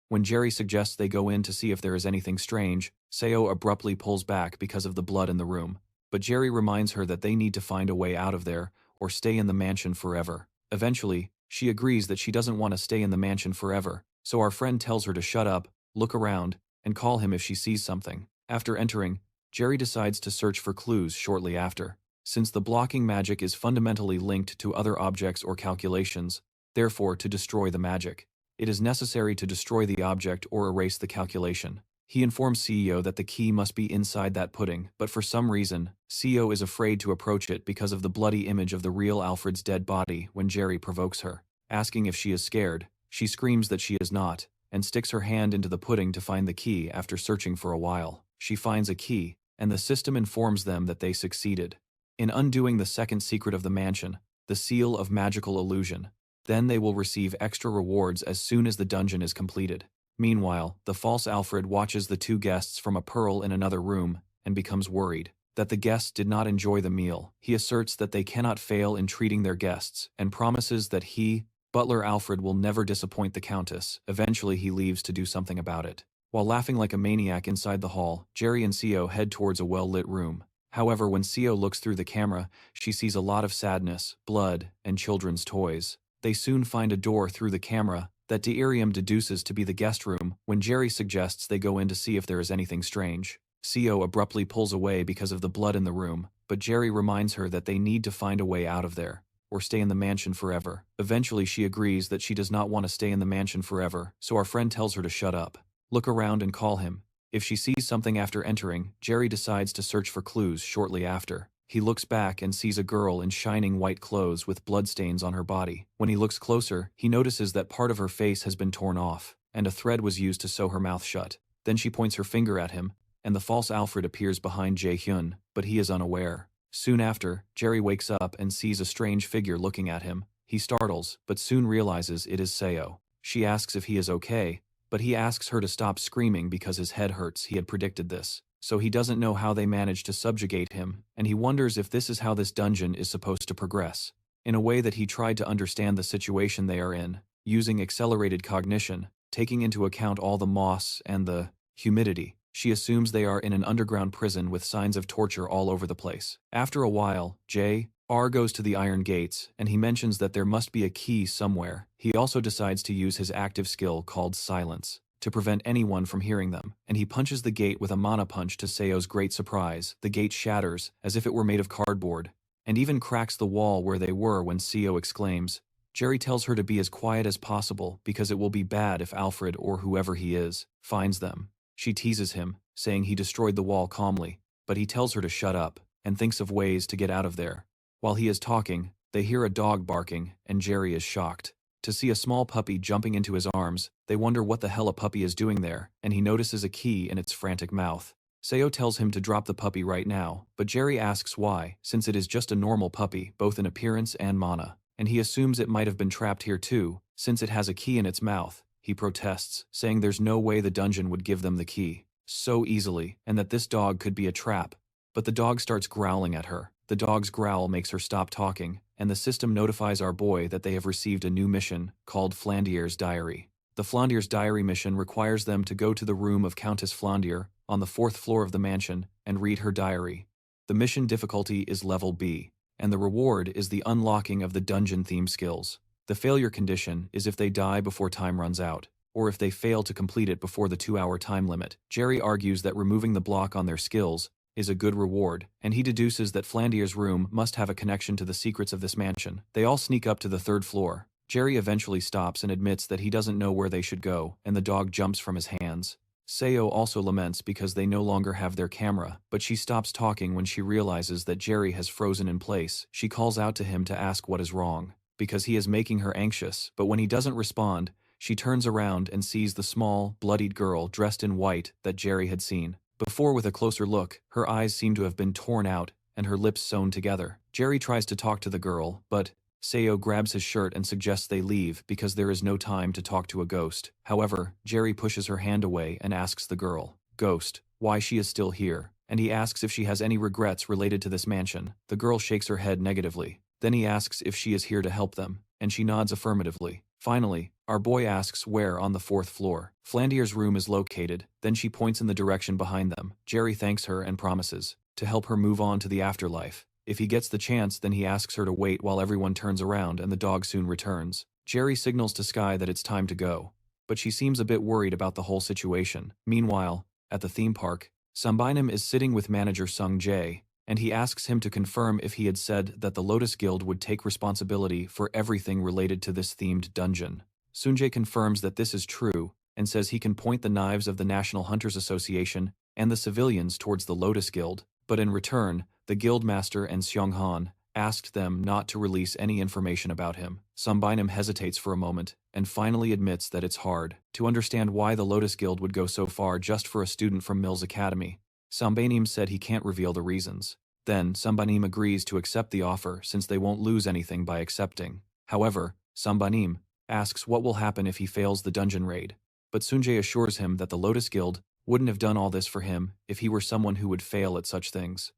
When Jerry suggests they go in to see if there is anything strange, Seo abruptly pulls back because of the blood in the room. But Jerry reminds her that they need to find a way out of there, or stay in the mansion forever. Eventually, she agrees that she doesn't want to stay in the mansion forever, so our friend tells her to shut up, look around, and call him if she sees something. After entering, Jerry decides to search for clues shortly after. Since the blocking magic is fundamentally linked to other objects or calculations, therefore to destroy the magic, it is necessary to destroy the object or erase the calculation. He informs CEO that the key must be inside that pudding, but for some reason, CEO is afraid to approach it because of the bloody image of the real Alfred's dead body when Jerry provokes her. Asking if she is scared, she screams that she is not, and sticks her hand into the pudding to find the key after searching for a while. She finds a key, and the system informs them that they succeeded in undoing the second secret of the mansion, the seal of magical illusion. Then they will receive extra rewards as soon as the dungeon is completed. Meanwhile, the false Alfred watches the two guests from a pearl in another room and becomes worried that the guests did not enjoy the meal. He asserts that they cannot fail in treating their guests and promises that he, Butler Alfred, will never disappoint the Countess. Eventually he leaves to do something about it. While laughing like a maniac inside the hall, Jerry and Seo head towards a well-lit room. However, when Seo looks through the camera, she sees a lot of sadness, blood, and children's toys. They soon find a door through the camera that Deirium deduces to be the guest room when Jerry suggests they go in to see if there is anything strange. Seo abruptly pulls away because of the blood in the room, but Jerry reminds her that they need to find a way out of there, or stay in the mansion forever. Eventually she agrees that she does not want to stay in the mansion forever, so our friend tells her to shut up, look around and call him. If she sees something after entering, Jerry decides to search for clues shortly after. He looks back and sees a girl in shining white clothes with bloodstains on her body. When he looks closer, he notices that part of her face has been torn off, and a thread was used to sew her mouth shut. Then she points her finger at him, and the false Alfred appears behind Jae-hyun, but he is unaware. Soon after, Jerry wakes up and sees a strange figure looking at him. He startles, but soon realizes it is Seo. She asks if he is okay, but he asks her to stop screaming because his head hurts. He had predicted this. So he doesn't know how they managed to subjugate him, and he wonders if this is how this dungeon is supposed to progress. In a way that he tried to understand the situation they are in, using accelerated cognition, taking into account all the moss and the humidity. She assumes they are in an underground prison with signs of torture all over the place. After a while, J.R. goes to the iron gates, and he mentions that there must be a key somewhere. He also decides to use his active skill called Silence to prevent anyone from hearing them, and he punches the gate with a mana punch. To Seo's great surprise, the gate shatters as if it were made of cardboard, and even cracks the wall where they were when Seo exclaims. Jerry tells her to be as quiet as possible because it will be bad if Alfred, or whoever he is, finds them. She teases him, saying he destroyed the wall calmly, but he tells her to shut up and thinks of ways to get out of there. While he is talking, they hear a dog barking, and Jerry is shocked to see a small puppy jumping into his arms. They wonder what the hell a puppy is doing there, and he notices a key in its frantic mouth. Seo tells him to drop the puppy right now, but Jerry asks why, since it is just a normal puppy, both in appearance and mana, and he assumes it might have been trapped here too, since it has a key in its mouth. He protests, saying there's no way the dungeon would give them the key so easily, and that this dog could be a trap. But the dog starts growling at her. The dog's growl makes her stop talking, and the system notifies our boy that they have received a new mission called Flandier's Diary. The Flandier's Diary mission requires them to go to the room of Countess Flandier on the 4th floor of the mansion and read her diary. The mission difficulty is level B, and the reward is the unlocking of the dungeon-themed skills. The failure condition is if they die before time runs out, or if they fail to complete it before the 2-hour time limit. Jerry argues that removing the block on their skills is a good reward, and he deduces that Flandier's room must have a connection to the secrets of this mansion. They all sneak up to the 3rd floor. Jerry eventually stops and admits that he doesn't know where they should go, and the dog jumps from his hands. Seo also laments because they no longer have their camera, but she stops talking when she realizes that Jerry has frozen in place. She calls out to him to ask what is wrong, because he is making her anxious, but when he doesn't respond, she turns around and sees the small, bloodied girl dressed in white that Jerry had seen. Before, with a closer look, her eyes seem to have been torn out and her lips sewn together. Jerry tries to talk to the girl, but Seo grabs his shirt and suggests they leave because there is no time to talk to a ghost. However, Jerry pushes her hand away and asks the girl, Ghost, why she is still here, and he asks if she has any regrets related to this mansion. The girl shakes her head negatively. Then he asks if she is here to help them, and she nods affirmatively. Finally, our boy asks where on the 4th floor Flandier's room is located, then she points in the direction behind them. Jerry thanks her and promises to help her move on to the afterlife. If he gets the chance, then he asks her to wait while everyone turns around and the dog soon returns. Jerry signals to Sky that it's time to go, but she seems a bit worried about the whole situation. Meanwhile, at the theme park, Sambinam is sitting with manager Sung Jae, and he asks him to confirm if he had said that the Lotus Guild would take responsibility for everything related to this themed dungeon. Sunjae confirms that this is true, and says he can point the knives of the National Hunters Association and the civilians towards the Lotus Guild, but in return, the Guildmaster and Seonghan asked them not to release any information about him. Sambinam hesitates for a moment, and finally admits that it's hard to understand why the Lotus Guild would go so far just for a student from Mills Academy. Sambanim said he can't reveal the reasons. Then, Sambanim agrees to accept the offer since they won't lose anything by accepting. However, Sambanim asks what will happen if he fails the dungeon raid, but Sunjae assures him that the Lotus Guild wouldn't have done all this for him if he were someone who would fail at such things.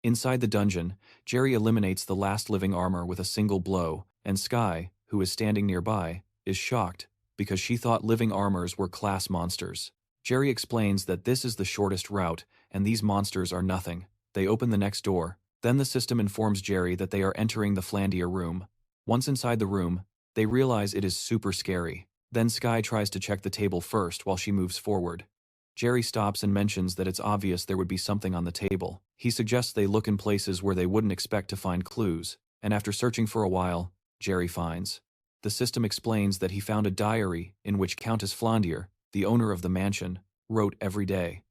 Inside the dungeon, Jerry eliminates the last living armor with a single blow, and Sky, who is standing nearby, is shocked because she thought living armors were class monsters. Jerry explains that this is the shortest route, and these monsters are nothing. They open the next door. Then the system informs Jerry that they are entering the Flandier room. Once inside the room, they realize it is super scary. Then Sky tries to check the table first while she moves forward. Jerry stops and mentions that it's obvious there would be something on the table. He suggests they look in places where they wouldn't expect to find clues, and after searching for a while, Jerry finds. The system explains that he found a diary in which Countess Flandier, the owner of the mansion, wrote every day.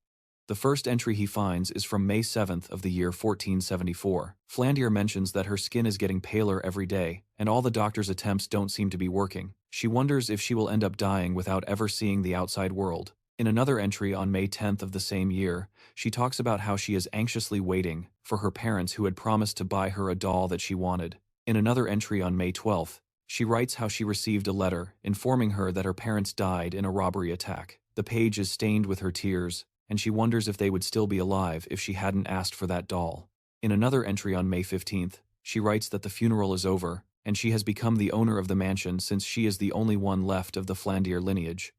The first entry he finds is from May 7th of the year 1474. Flandier mentions that her skin is getting paler every day, and all the doctor's attempts don't seem to be working. She wonders if she will end up dying without ever seeing the outside world. In another entry on May 10th of the same year, she talks about how she is anxiously waiting for her parents who had promised to buy her a doll that she wanted. In another entry on May 12th, she writes how she received a letter informing her that her parents died in a robbery attack. The page is stained with her tears, and she wonders if they would still be alive if she hadn't asked for that doll. In another entry on May 15th, she writes that the funeral is over, and she has become the owner of the mansion since she is the only one left of the Flandier lineage.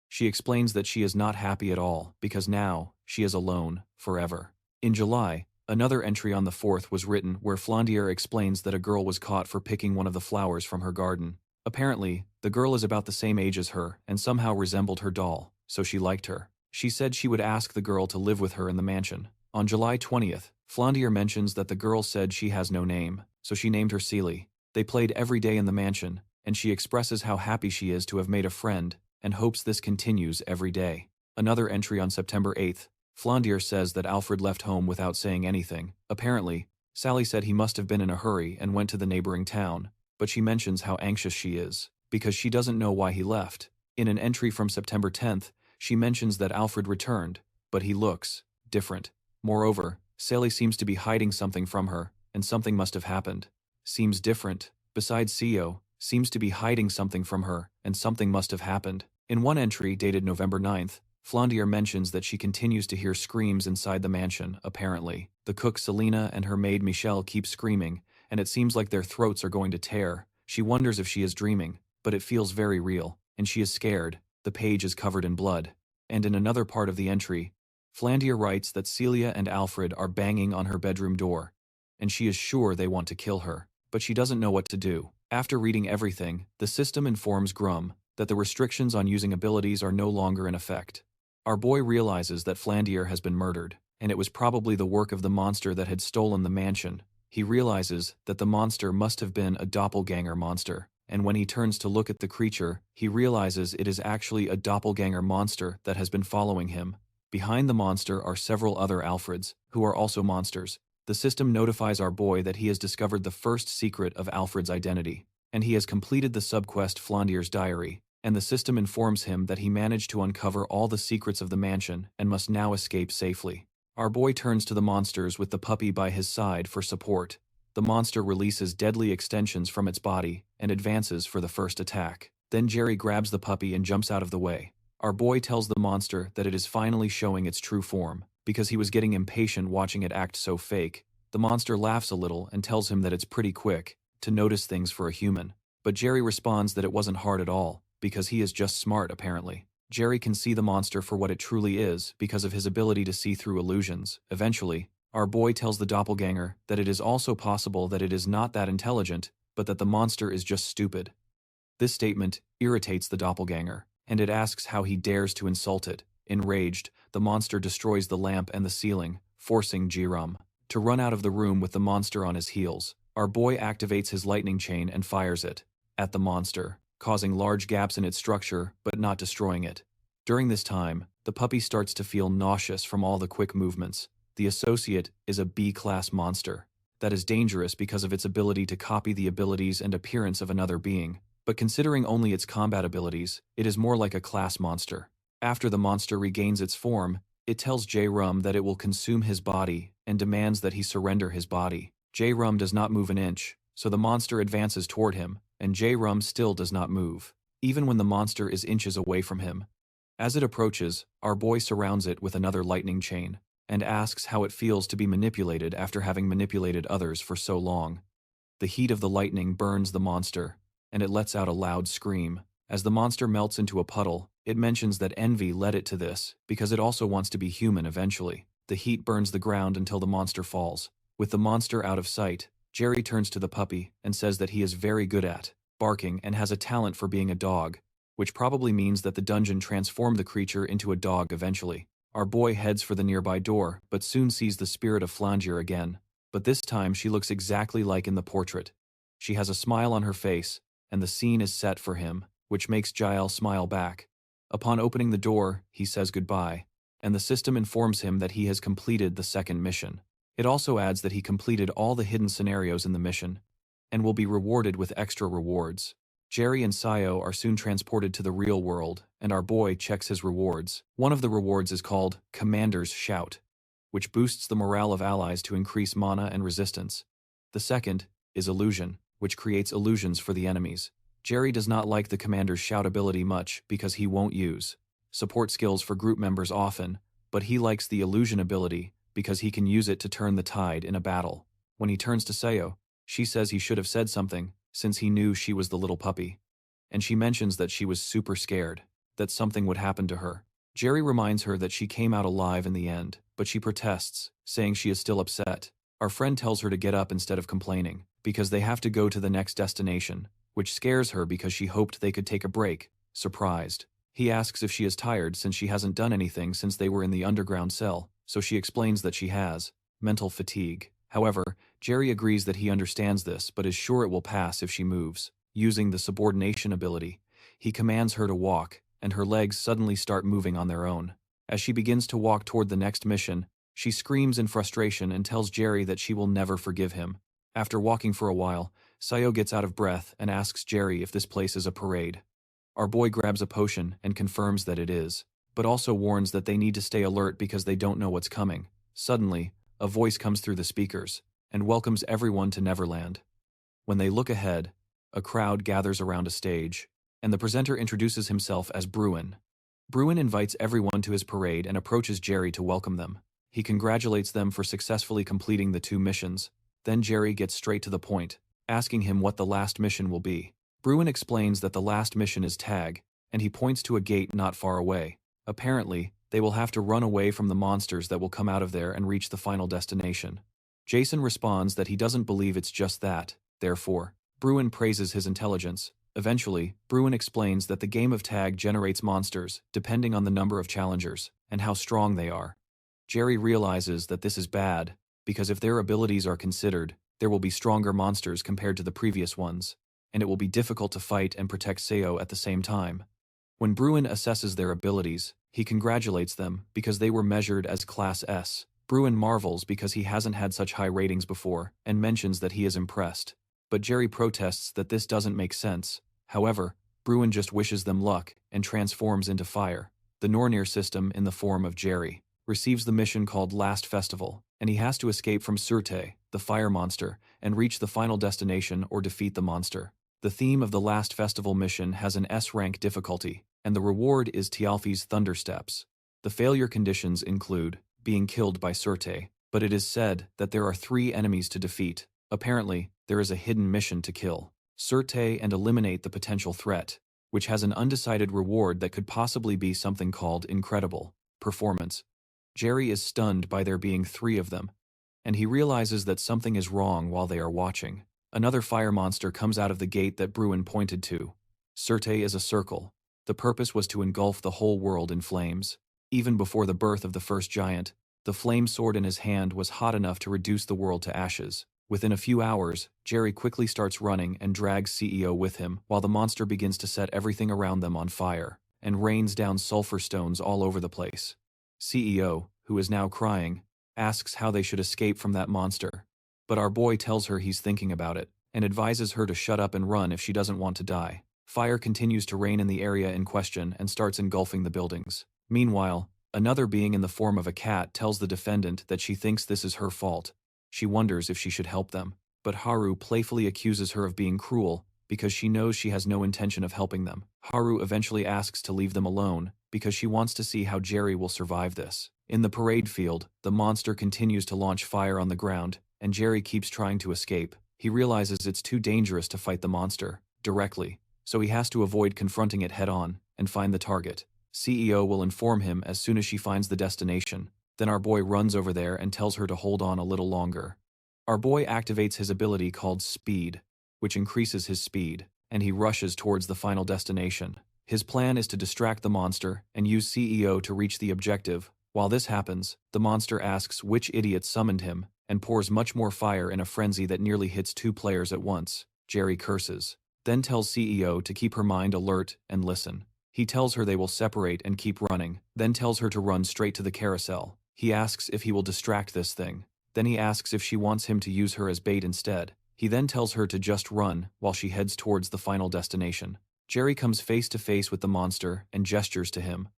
She explains that she is not happy at all, because now, she is alone, forever. In July, another entry on the 4th was written where Flandier explains that a girl was caught for picking one of the flowers from her garden. Apparently, the girl is about the same age as her and somehow resembled her doll, so she liked her. She said she would ask the girl to live with her in the mansion. On July 20th, Flandier mentions that the girl said she has no name, so she named her Seely. They played every day in the mansion, and she expresses how happy she is to have made a friend and hopes this continues every day. Another entry on September 8th, Flandier says that Alfred left home without saying anything. Apparently, Sally said he must have been in a hurry and went to the neighboring town, but she mentions how anxious she is, because she doesn't know why he left. In an entry from September 10th, she mentions that Alfred returned, but he looks different. Moreover, Sally seems to be hiding something from her, and something must have happened. Seems different. Besides Seo, seems to be hiding something from her, and something must have happened. In one entry dated November 9th, Flandier mentions that she continues to hear screams inside the mansion, apparently. The cook Selena and her maid Michelle keep screaming, and it seems like their throats are going to tear. She wonders if she is dreaming, but it feels very real, and she is scared. The page is covered in blood. And in another part of the entry, Flandier writes that Celia and Alfred are banging on her bedroom door, and she is sure they want to kill her, but she doesn't know what to do. After reading everything, the system informs Grum that the restrictions on using abilities are no longer in effect. Our boy realizes that Flandier has been murdered, and it was probably the work of the monster that had stolen the mansion. He realizes that the monster must have been a doppelganger monster. and when he turns to look at the creature, he realizes it is actually a doppelganger monster that has been following him. Behind the monster are several other Alfreds, who are also monsters. The system notifies our boy that he has discovered the first secret of Alfred's identity, and he has completed the subquest Flondir's Diary, and the system informs him that he managed to uncover all the secrets of the mansion and must now escape safely. Our boy turns to the monsters with the puppy by his side for support. The monster releases deadly extensions from its body and advances for the first attack. Then Jerry grabs the puppy and jumps out of the way. Our boy tells the monster that it is finally showing its true form, because he was getting impatient watching it act so fake. The monster laughs a little and tells him that it's pretty quick to notice things for a human. But Jerry responds that it wasn't hard at all, because he is just smart apparently. Jerry can see the monster for what it truly is because of his ability to see through illusions. Eventually, our boy tells the doppelganger that it is also possible that it is not that intelligent, but that the monster is just stupid. This statement irritates the doppelganger, and it asks how he dares to insult it. Enraged, the monster destroys the lamp and the ceiling, forcing Jiram to run out of the room with the monster on his heels. Our boy activates his lightning chain and fires it at the monster, causing large gaps in its structure but not destroying it. During this time, the puppy starts to feel nauseous from all the quick movements. The associate is a B-class monster that is dangerous because of its ability to copy the abilities and appearance of another being, but considering only its combat abilities, it is more like a class monster. After the monster regains its form, it tells J-Rum that it will consume his body and demands that he surrender his body. J-Rum does not move an inch, so the monster advances toward him, and J-Rum still does not move, even when the monster is inches away from him. As it approaches, our boy surrounds it with another lightning chain, and asks how it feels to be manipulated after having manipulated others for so long. The heat of the lightning burns the monster, and it lets out a loud scream. As the monster melts into a puddle, it mentions that envy led it to this, because it also wants to be human eventually. The heat burns the ground until the monster falls. With the monster out of sight, Jerry turns to the puppy and says that he is very good at barking and has a talent for being a dog, which probably means that the dungeon transformed the creature into a dog eventually. Our boy heads for the nearby door, but soon sees the spirit of Flandir again. But this time she looks exactly like in the portrait. She has a smile on her face, and the scene is set for him, which makes Jael smile back. Upon opening the door, he says goodbye, and the system informs him that he has completed the second mission. It also adds that he completed all the hidden scenarios in the mission, and will be rewarded with extra rewards. Jerry and Sayo are soon transported to the real world, and our boy checks his rewards. One of the rewards is called Commander's Shout, which boosts the morale of allies to increase mana and resistance. The second is Illusion, which creates illusions for the enemies. Jerry does not like the Commander's Shout ability much because he won't use support skills for group members often, but he likes the Illusion ability because he can use it to turn the tide in a battle. When he turns to Sayo, she says he should have said something, since he knew she was the little puppy. And she mentions that she was super scared, that something would happen to her. Jerry reminds her that she came out alive in the end, but she protests, saying she is still upset. Our friend tells her to get up instead of complaining, because they have to go to the next destination, which scares her because she hoped they could take a break, surprised. He asks if she is tired since she hasn't done anything since they were in the underground cell, so she explains that she has mental fatigue. However, Jerry agrees that he understands this but is sure it will pass if she moves. Using the subordination ability, he commands her to walk, and her legs suddenly start moving on their own. As she begins to walk toward the next mission, she screams in frustration and tells Jerry that she will never forgive him. After walking for a while, Sayo gets out of breath and asks Jerry if this place is a parade. Our boy grabs a potion and confirms that it is, but also warns that they need to stay alert because they don't know what's coming. Suddenly, a voice comes through the speakers and welcomes everyone to Neverland. When they look ahead, a crowd gathers around a stage, and the presenter introduces himself as Bruin. Bruin invites everyone to his parade and approaches Jerry to welcome them. He congratulates them for successfully completing the 2 missions. Then Jerry gets straight to the point, asking him what the last mission will be. Bruin explains that the last mission is Tag, and he points to a gate not far away. Apparently, they will have to run away from the monsters that will come out of there and reach the final destination. Jason responds that he doesn't believe it's just that, therefore, Bruin praises his intelligence. Eventually, Bruin explains that the game of tag generates monsters depending on the number of challengers and how strong they are. Jerry realizes that this is bad, because if their abilities are considered, there will be stronger monsters compared to the previous ones, and it will be difficult to fight and protect Seo at the same time. When Bruin assesses their abilities, he congratulates them because they were measured as Class S. Bruin marvels because he hasn't had such high ratings before and mentions that he is impressed. But Jerry protests that this doesn't make sense. However, Bruin just wishes them luck and transforms into fire. The Nornir System, in the form of Jerry, receives the mission called Last Festival, and he has to escape from Surte, the fire monster, and reach the final destination or defeat the monster. The theme of the Last Festival mission has an S-rank difficulty, and the reward is Tialfi's Thundersteps. The failure conditions include being killed by Surte, but it is said that there are 3 enemies to defeat. Apparently, there is a hidden mission to kill Surte and eliminate the potential threat, which has an undecided reward that could possibly be something called incredible performance. Jerry is stunned by there being 3 of them, and he realizes that something is wrong while they are watching. Another fire monster comes out of the gate that Bruin pointed to. Surte is a circle. The purpose was to engulf the whole world in flames. Even before the birth of the first giant, the flame sword in his hand was hot enough to reduce the world to ashes. Within a few hours, Jerry quickly starts running and drags CEO with him while the monster begins to set everything around them on fire and rains down sulfur stones all over the place. CEO, who is now crying, asks how they should escape from that monster. But our boy tells her he's thinking about it and advises her to shut up and run if she doesn't want to die. Fire continues to rain in the area in question and starts engulfing the buildings. Meanwhile, another being in the form of a cat tells the defendant that she thinks this is her fault. She wonders if she should help them, but Haru playfully accuses her of being cruel because she knows she has no intention of helping them. Haru eventually asks to leave them alone because she wants to see how Jerry will survive this. In the parade field, the monster continues to launch fire on the ground, and Jerry keeps trying to escape. He realizes it's too dangerous to fight the monster directly, so he has to avoid confronting it head-on and find the target. CEO will inform him as soon as she finds the destination. Then our boy runs over there and tells her to hold on a little longer. Our boy activates his ability called Speed, which increases his speed, and he rushes towards the final destination. His plan is to distract the monster and use CEO to reach the objective. While this happens, the monster asks which idiot summoned him and pours much more fire in a frenzy that nearly hits 2 players at once. Jerry curses, then tells CEO to keep her mind alert and listen. He tells her they will separate and keep running, then tells her to run straight to the carousel. He asks if he will distract this thing. Then he asks if she wants him to use her as bait instead. He then tells her to just run while she heads towards the final destination. Jerry comes face to face with the monster and gestures to him,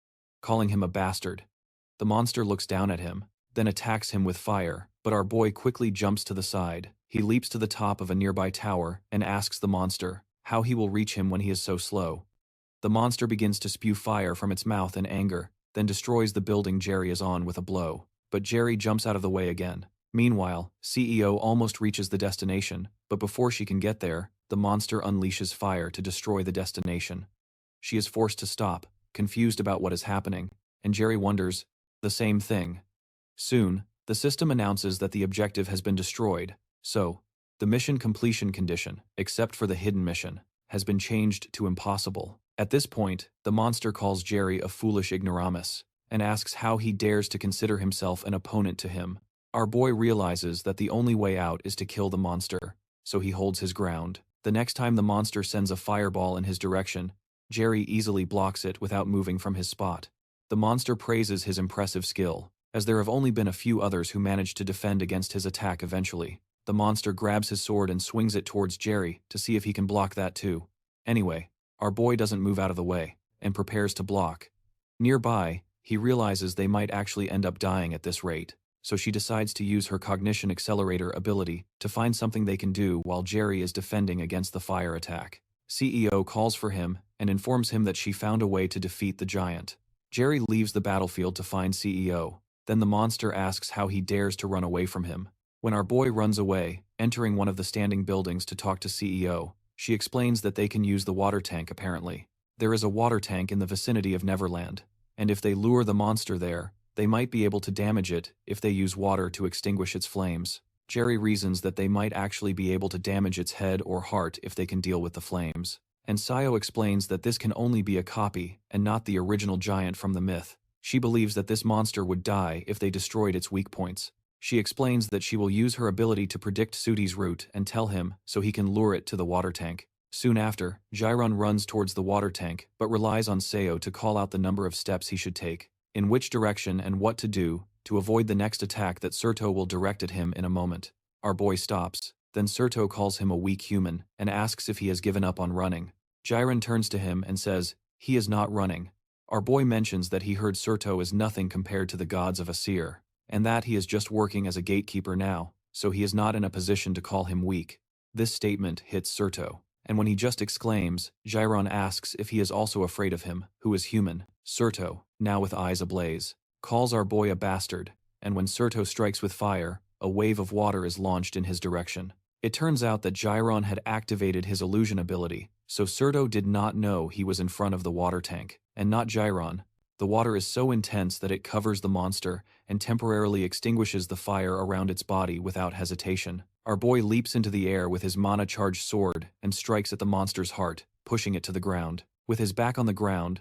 calling him a bastard. The monster looks down at him, then attacks him with fire, but our boy quickly jumps to the side. He leaps to the top of a nearby tower and asks the monster how he will reach him when he is so slow. The monster begins to spew fire from its mouth in anger, then destroys the building Jerry is on with a blow. But Jerry jumps out of the way again. Meanwhile, CEO almost reaches the destination, but before she can get there, the monster unleashes fire to destroy the destination. She is forced to stop, confused about what is happening, and Jerry wonders the same thing. Soon, the system announces that the objective has been destroyed, so the mission completion condition, except for the hidden mission, has been changed to impossible. At this point, the monster calls Jerry a foolish ignoramus and asks how he dares to consider himself an opponent to him. Our boy realizes that the only way out is to kill the monster, so he holds his ground. The next time the monster sends a fireball in his direction, Jerry easily blocks it without moving from his spot. The monster praises his impressive skill, as there have only been a few others who managed to defend against his attack eventually. The monster grabs his sword and swings it towards Jerry to see if he can block that too. Anyway, our boy doesn't move out of the way, and prepares to block. Nearby, he realizes they might actually end up dying at this rate, so she decides to use her cognition accelerator ability to find something they can do while Jerry is defending against the fire attack. CEO calls for him and informs him that she found a way to defeat the giant. Jerry leaves the battlefield to find CEO. Then the monster asks how he dares to run away from him. When our boy runs away, entering one of the standing buildings to talk to CEO, she explains that they can use the water tank apparently. There is a water tank in the vicinity of Neverland, and if they lure the monster there, they might be able to damage it if they use water to extinguish its flames. Jerry reasons that they might actually be able to damage its head or heart if they can deal with the flames. And Sayo explains that this can only be a copy and not the original giant from the myth. She believes that this monster would die if they destroyed its weak points. She explains that she will use her ability to predict Suti's route and tell him so he can lure it to the water tank. Soon after, Jiron runs towards the water tank but relies on Seo to call out the number of steps he should take, in which direction and what to do, to avoid the next attack that Surto will direct at him in a moment. Our boy stops, then Surto calls him a weak human and asks if he has given up on running. Jiren turns to him and says, he is not running. Our boy mentions that he heard Surto is nothing compared to the gods of Aesir, and that he is just working as a gatekeeper now, so he is not in a position to call him weak. This statement hits Surto, and when he just exclaims, Jiron asks if he is also afraid of him, who is human. Surto, now with eyes ablaze, calls our boy a bastard, and when Surto strikes with fire, a wave of water is launched in his direction. It turns out that Jiron had activated his illusion ability, so Surto did not know he was in front of the water tank, and not Jiron. The water is so intense that it covers the monster and temporarily extinguishes the fire around its body without hesitation. Our boy leaps into the air with his mana-charged sword and strikes at the monster's heart, pushing it to the ground. With his back on the ground,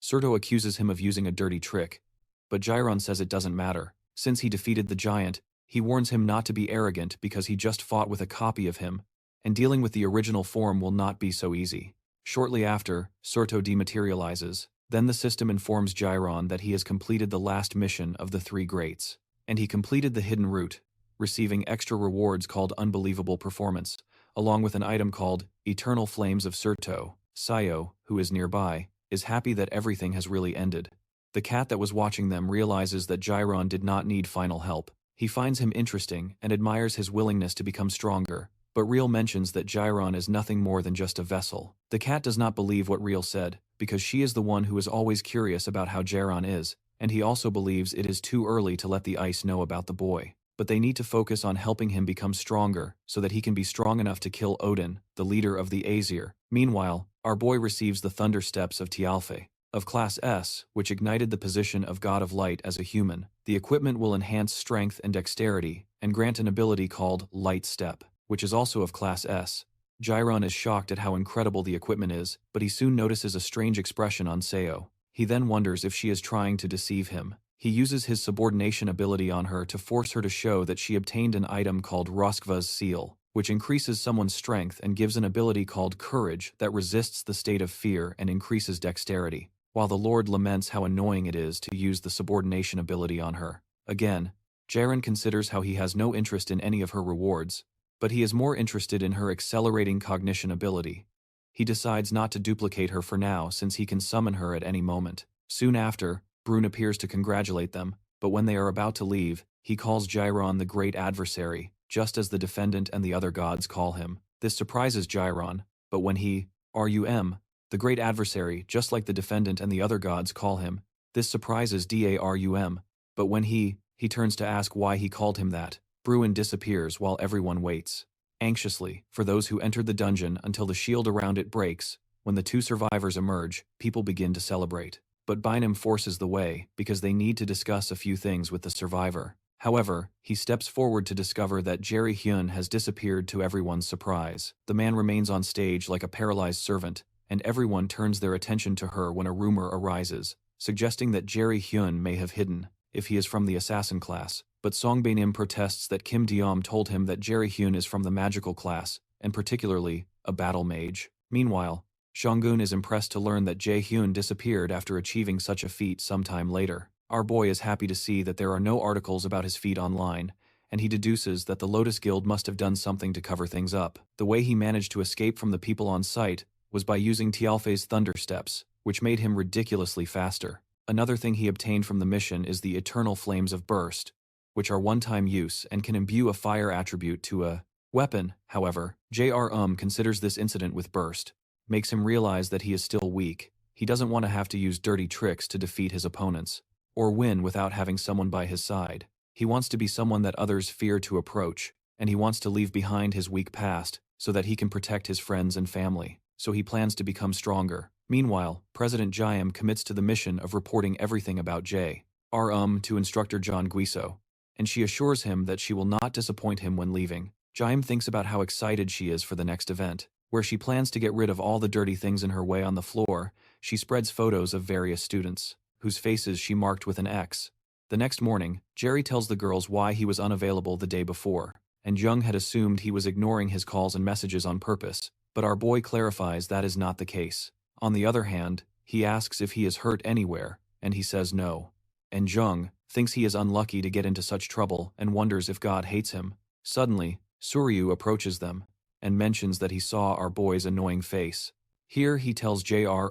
Surto accuses him of using a dirty trick, but Jiron says it doesn't matter. Since he defeated the giant, he warns him not to be arrogant because he just fought with a copy of him, and dealing with the original form will not be so easy. Shortly after, Surto dematerializes. Then the system informs Jiron that he has completed the last mission of the Three Greats, and he completed the hidden route, receiving extra rewards called Unbelievable Performance, along with an item called Eternal Flames of Surto. Sayo, who is nearby, is happy that everything has really ended. The cat that was watching them realizes that Jiron did not need final help. He finds him interesting and admires his willingness to become stronger, but Real mentions that Jiron is nothing more than just a vessel. The cat does not believe what Real said, because she is the one who is always curious about how Jiron is, and he also believes it is too early to let the ice know about the boy. But they need to focus on helping him become stronger so that he can be strong enough to kill Odin, the leader of the Aesir. Meanwhile, our boy receives the Thunder Steps of Tialfe, of Class S, which ignited the position of God of Light as a human. The equipment will enhance strength and dexterity, and grant an ability called Light Step, which is also of Class S. Jiron is shocked at how incredible the equipment is, but he soon notices a strange expression on Seo. He then wonders if she is trying to deceive him. He uses his subordination ability on her to force her to show that she obtained an item called Roskva's Seal, which increases someone's strength and gives an ability called Courage that resists the state of fear and increases dexterity, while the Lord laments how annoying it is to use the subordination ability on her. Again, Jiren considers how he has no interest in any of her rewards, but he is more interested in her accelerating cognition ability. He decides not to duplicate her for now since he can summon her at any moment. Soon after, Brune appears to congratulate them, but when they are about to leave, he calls Jiron the Great Adversary, just as the Defendant and the other gods call him. This surprises Jiron, but when he, Rum, the Great Adversary, just like the Defendant and the other gods call him, this surprises Darum, but when he turns to ask why he called him that, Bruin disappears while everyone waits anxiously for those who entered the dungeon until the shield around it breaks. When the two survivors emerge, people begin to celebrate. But Bynum forces the way because they need to discuss a few things with the survivor. However, he steps forward to discover that Jerry Hyun has disappeared to everyone's surprise. The man remains on stage like a paralyzed servant, and everyone turns their attention to her when a rumor arises, suggesting that Jerry Hyun may have hidden, if he is from the assassin class. But Song Bae-nim protests that Kim Deom told him that Jerry Hyun is from the magical class, and particularly, a battle mage. Meanwhile, Shongun is impressed to learn that Jae Hyun disappeared after achieving such a feat sometime later. Our boy is happy to see that there are no articles about his feat online, and he deduces that the Lotus Guild must have done something to cover things up. The way he managed to escape from the people on site was by using Tialfe's Thunder Steps, which made him ridiculously faster. Another thing he obtained from the mission is the Eternal Flames of Burst, which are one-time use and can imbue a fire attribute to a weapon. However, considers this incident with Burst makes him realize that he is still weak. He doesn't want to have to use dirty tricks to defeat his opponents, or win without having someone by his side. He wants to be someone that others fear to approach, and he wants to leave behind his weak past so that he can protect his friends and family. So he plans to become stronger. Meanwhile, President Jaim commits to the mission of reporting everything about to instructor John Guiso, and she assures him that she will not disappoint him when leaving. Jaim thinks about how excited she is for the next event, where she plans to get rid of all the dirty things in her way. On the floor, she spreads photos of various students, whose faces she marked with an X. The next morning, Jerry tells the girls why he was unavailable the day before, and Jung had assumed he was ignoring his calls and messages on purpose, but our boy clarifies that is not the case. On the other hand, he asks if he is hurt anywhere, and he says no. And Jung thinks he is unlucky to get into such trouble and wonders if God hates him. Suddenly, Suryu approaches them and mentions that he saw our boy's annoying face. Here he tells Jr.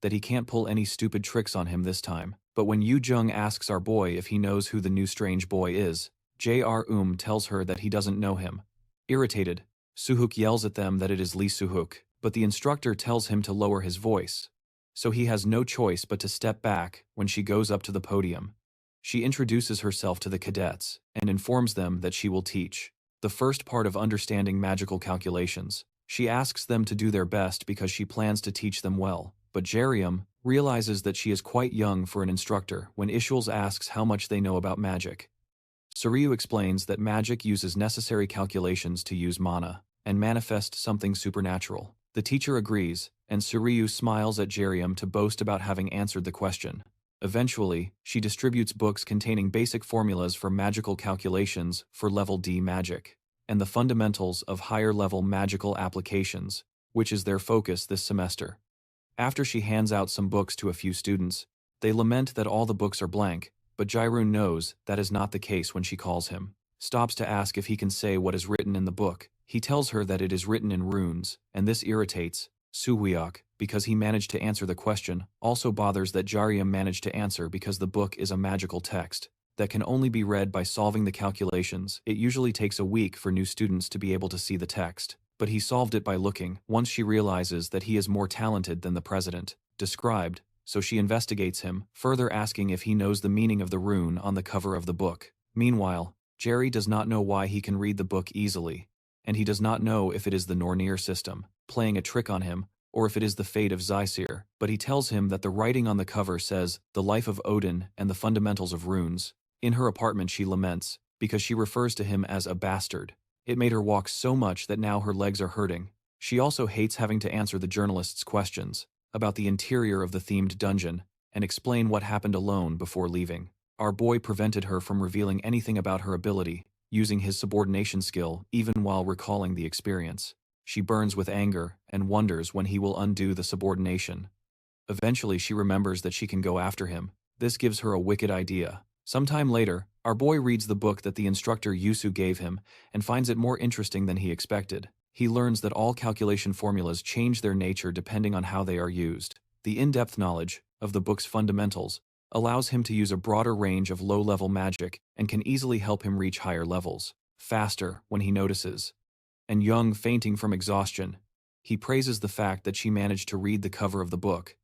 That he can't pull any stupid tricks on him this time, but when Yu Jung asks our boy if he knows who the new strange boy is, Jr. Tells her that he doesn't know him. Irritated, Suhook yells at them that it is Lee Suhook, but the instructor tells him to lower his voice. So he has no choice but to step back when she goes up to the podium. She introduces herself to the cadets and informs them that she will teach the first part of understanding magical calculations. She asks them to do their best because she plans to teach them well, but Jerium realizes that she is quite young for an instructor when Ishuls asks how much they know about magic. Suryu explains that magic uses necessary calculations to use mana and manifest something supernatural. The teacher agrees, and Suryu smiles at Jerium to boast about having answered the question. Eventually, she distributes books containing basic formulas for magical calculations for level D magic, and the fundamentals of higher-level magical applications, which is their focus this semester. After she hands out some books to a few students, they lament that all the books are blank, but Jairun knows that is not the case when she calls him. Stops to ask if he can say what is written in the book. He tells her that it is written in runes, and this irritates Suhyok because he managed to answer the question, also bothers that Jarium managed to answer because the book is a magical text that can only be read by solving the calculations. It usually takes a week for new students to be able to see the text, but he solved it by looking. Once she realizes that he is more talented than the president described, so she investigates him, further asking if he knows the meaning of the rune on the cover of the book. Meanwhile, Jerry does not know why he can read the book easily, and he does not know if it is the Nornir System playing a trick on him, or if it is the fate of Aesir, but he tells him that the writing on the cover says, "The Life of Odin and the Fundamentals of Runes." In her apartment she laments, because she refers to him as a bastard. It made her walk so much that now her legs are hurting. She also hates having to answer the journalists' questions about the interior of the themed dungeon, and explain what happened alone before leaving. Our boy prevented her from revealing anything about her ability, using his subordination skill even while recalling the experience. She burns with anger and wonders when he will undo the subordination. Eventually she remembers that she can go after him. This gives her a wicked idea. Sometime later, our boy reads the book that the instructor Yusu gave him and finds it more interesting than he expected. He learns that all calculation formulas change their nature depending on how they are used. The in-depth knowledge of the book's fundamentals allows him to use a broader range of low-level magic and can easily help him reach higher levels faster when he notices. And Jung fainting from exhaustion, he praises the fact that she managed to read the cover of the book.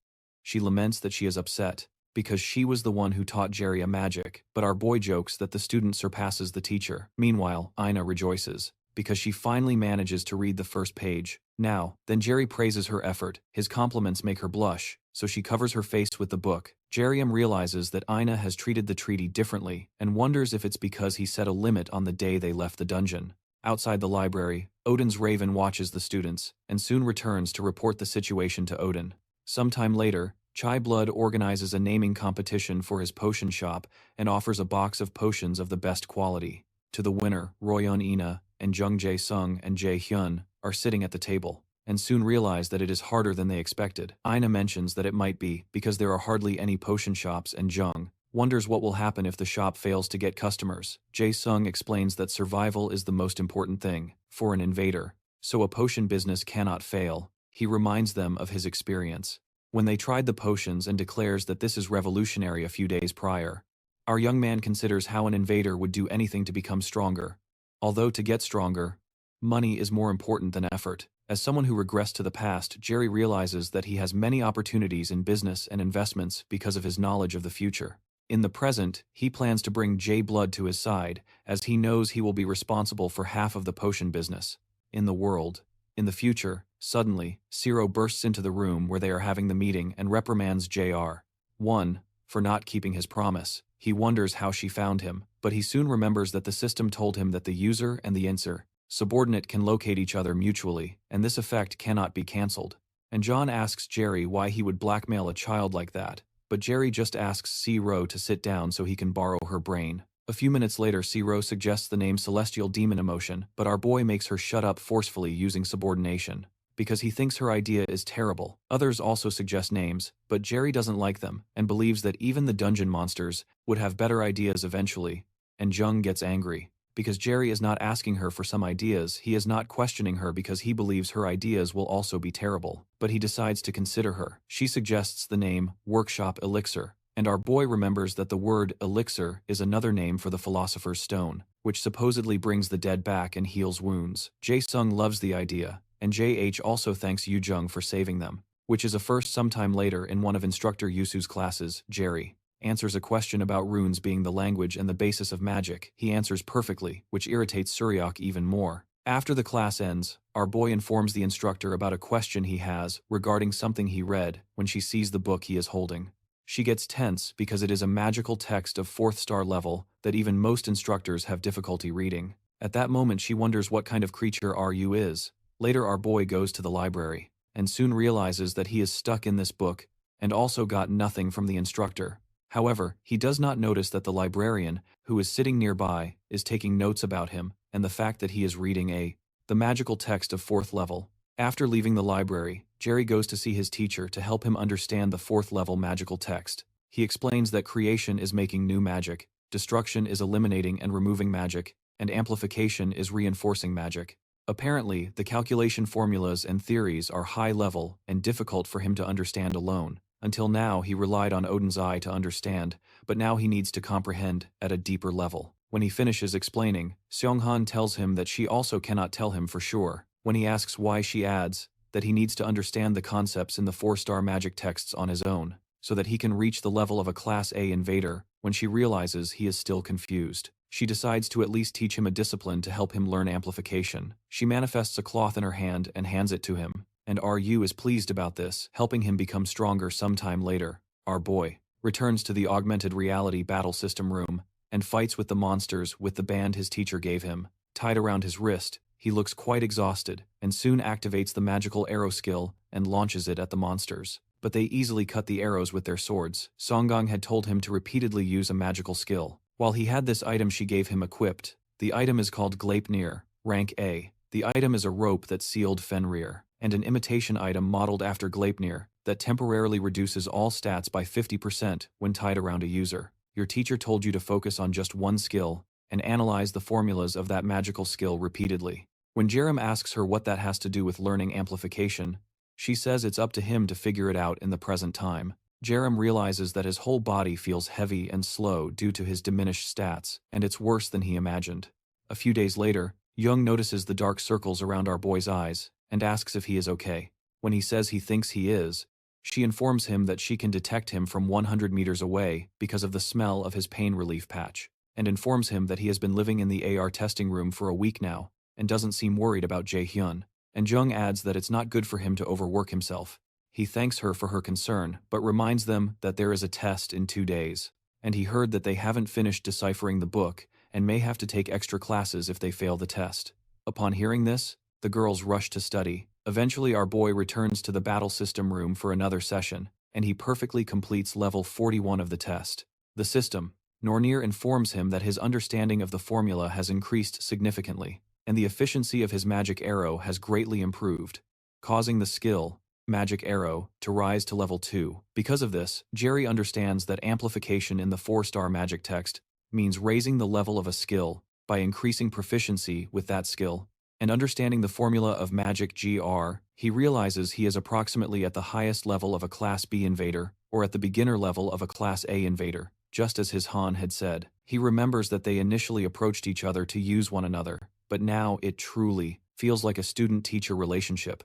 She laments that she is upset because she was the one who taught Jerry a magic, but our boy jokes that the student surpasses the teacher. Meanwhile, Ina rejoices because she finally manages to read the first page. Then Jerry praises her effort. His compliments make her blush, so she covers her face with the book. Jerium realizes that Ina has treated the treaty differently and wonders if it's because he set a limit on the day they left the dungeon. Outside the library, Odin's raven watches the students and soon returns to report the situation to Odin. Sometime later, Chai Blood organizes a naming competition for his potion shop and offers a box of potions of the best quality. To the winner, Royeon Ina and Jung Jae-sung and Jae-hyun are sitting at the table, and soon realize that it is harder than they expected. Ina mentions that it might be because there are hardly any potion shops, and Jung wonders what will happen if the shop fails to get customers. Jae-sung explains that survival is the most important thing for an invader, so a potion business cannot fail. He reminds them of his experience when they tried the potions and declares that this is revolutionary a few days prior. Our young man considers how an invader would do anything to become stronger. Although to get stronger, money is more important than effort. As someone who regressed to the past, Jerry realizes that he has many opportunities in business and investments because of his knowledge of the future. In the present, he plans to bring Jay Blood to his side, as he knows he will be responsible for half of the potion business in the world. In the future, suddenly, Zero bursts into the room where they are having the meeting and reprimands Jr. 1 for not keeping his promise. He wonders how she found him, but he soon remembers that the system told him that the user and the Aesir subordinate can locate each other mutually, and this effect cannot be cancelled. And John asks Jerry why he would blackmail a child like that, but Jerry just asks Zero to sit down so he can borrow her brain. A few minutes later, Zero suggests the name Celestial Demon Emotion, but our boy makes her shut up forcefully using subordination. because he thinks her idea is terrible. Others also suggest names, but Jerry doesn't like them and believes that even the dungeon monsters would have better ideas eventually, and Jung gets angry. Because Jerry is not asking her for some ideas, he is not questioning her because he believes her ideas will also be terrible. But he decides to consider her. She suggests the name Workshop Elixir, and our boy remembers that the word elixir is another name for the Philosopher's Stone, which supposedly brings the dead back and heals wounds. Jae-sung loves the idea, and JH also thanks Yoo-jung for saving them, which is a first sometime later in one of Instructor Yusu's classes. Jerry answers a question about runes being the language and the basis of magic. He answers perfectly, which irritates Suryok even more. After the class ends, our boy informs the instructor about a question he has regarding something he read when she sees the book he is holding. She gets tense because it is a magical text of 4th star level that even most instructors have difficulty reading. At that moment she wonders what kind of creature RU is. Later our boy goes to the library, and soon realizes that he is stuck in this book, and also got nothing from the instructor. However, he does not notice that the librarian, who is sitting nearby, is taking notes about him, and the fact that he is reading the magical text of 4th level. After leaving the library, Jerry goes to see his teacher to help him understand the 4th level magical text. He explains that creation is making new magic, destruction is eliminating and removing magic, and amplification is reinforcing magic. Apparently, the calculation formulas and theories are high level and difficult for him to understand alone. Until now he relied on Odin's eye to understand, but now he needs to comprehend at a deeper level. When he finishes explaining, Seonghan tells him that she also cannot tell him for sure. When he asks why, she adds that he needs to understand the concepts in the 4-star magic texts on his own, so that he can reach the level of a Class A invader. When she realizes he is still confused, she decides to at least teach him a discipline to help him learn amplification. She manifests a cloth in her hand and hands it to him, and RU is pleased about this, helping him become stronger. Sometime later, our boy returns to the augmented reality battle system room and fights with the monsters with the band his teacher gave him. Tied around his wrist, he looks quite exhausted, and soon activates the magical arrow skill and launches it at the monsters. But they easily cut the arrows with their swords. Songgong had told him to repeatedly use a magical skill. While he had this item she gave him equipped, the item is called Gleipnir, rank A. The item is a rope that sealed Fenrir, and an imitation item modeled after Gleipnir that temporarily reduces all stats by 50% when tied around a user. Your teacher told you to focus on just one skill and analyze the formulas of that magical skill repeatedly. When Jerem asks her what that has to do with learning amplification, she says it's up to him to figure it out in the present time. Jerem realizes that his whole body feels heavy and slow due to his diminished stats, and it's worse than he imagined. A few days later, Jung notices the dark circles around our boy's eyes and asks if he is okay. When he says he thinks he is, she informs him that she can detect him from 100 meters away because of the smell of his pain relief patch, and informs him that he has been living in the AR testing room for a week now and doesn't seem worried about Jae-hyun. And Jung adds that it's not good for him to overwork himself. He thanks her for her concern, but reminds them that there is a test in 2 days, and he heard that they haven't finished deciphering the book and may have to take extra classes if they fail the test. Upon hearing this, the girls rush to study. Eventually our boy returns to the battle system room for another session, and he perfectly completes level 41 of the test. The system, Nornir informs him that his understanding of the formula has increased significantly, and the efficiency of his magic arrow has greatly improved, causing the skill, Magic Arrow, to rise to level 2. Because of this, Jerry understands that amplification in the 4-star magic text means raising the level of a skill by increasing proficiency with that skill. And understanding the formula of Magic GR, he realizes he is approximately at the highest level of a Class B invader, or at the beginner level of a Class A invader, just as his Han had said. He remembers that they initially approached each other to use one another, but now it truly feels like a student-teacher relationship.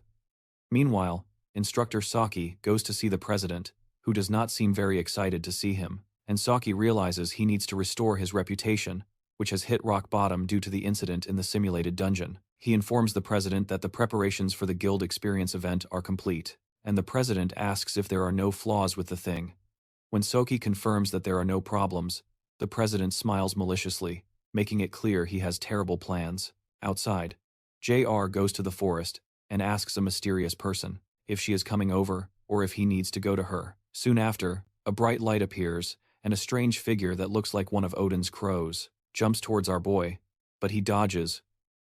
Meanwhile, Instructor Saki goes to see the president, who does not seem very excited to see him, and Saki realizes he needs to restore his reputation, which has hit rock bottom due to the incident in the simulated dungeon. He informs the president that the preparations for the guild experience event are complete, and the president asks if there are no flaws with the thing. When Soki confirms that there are no problems, the president smiles maliciously, making it clear he has terrible plans. Outside, JR goes to the forest and asks a mysterious person if she is coming over or if he needs to go to her. Soon after, a bright light appears, and a strange figure that looks like one of Odin's crows jumps towards our boy, but he dodges.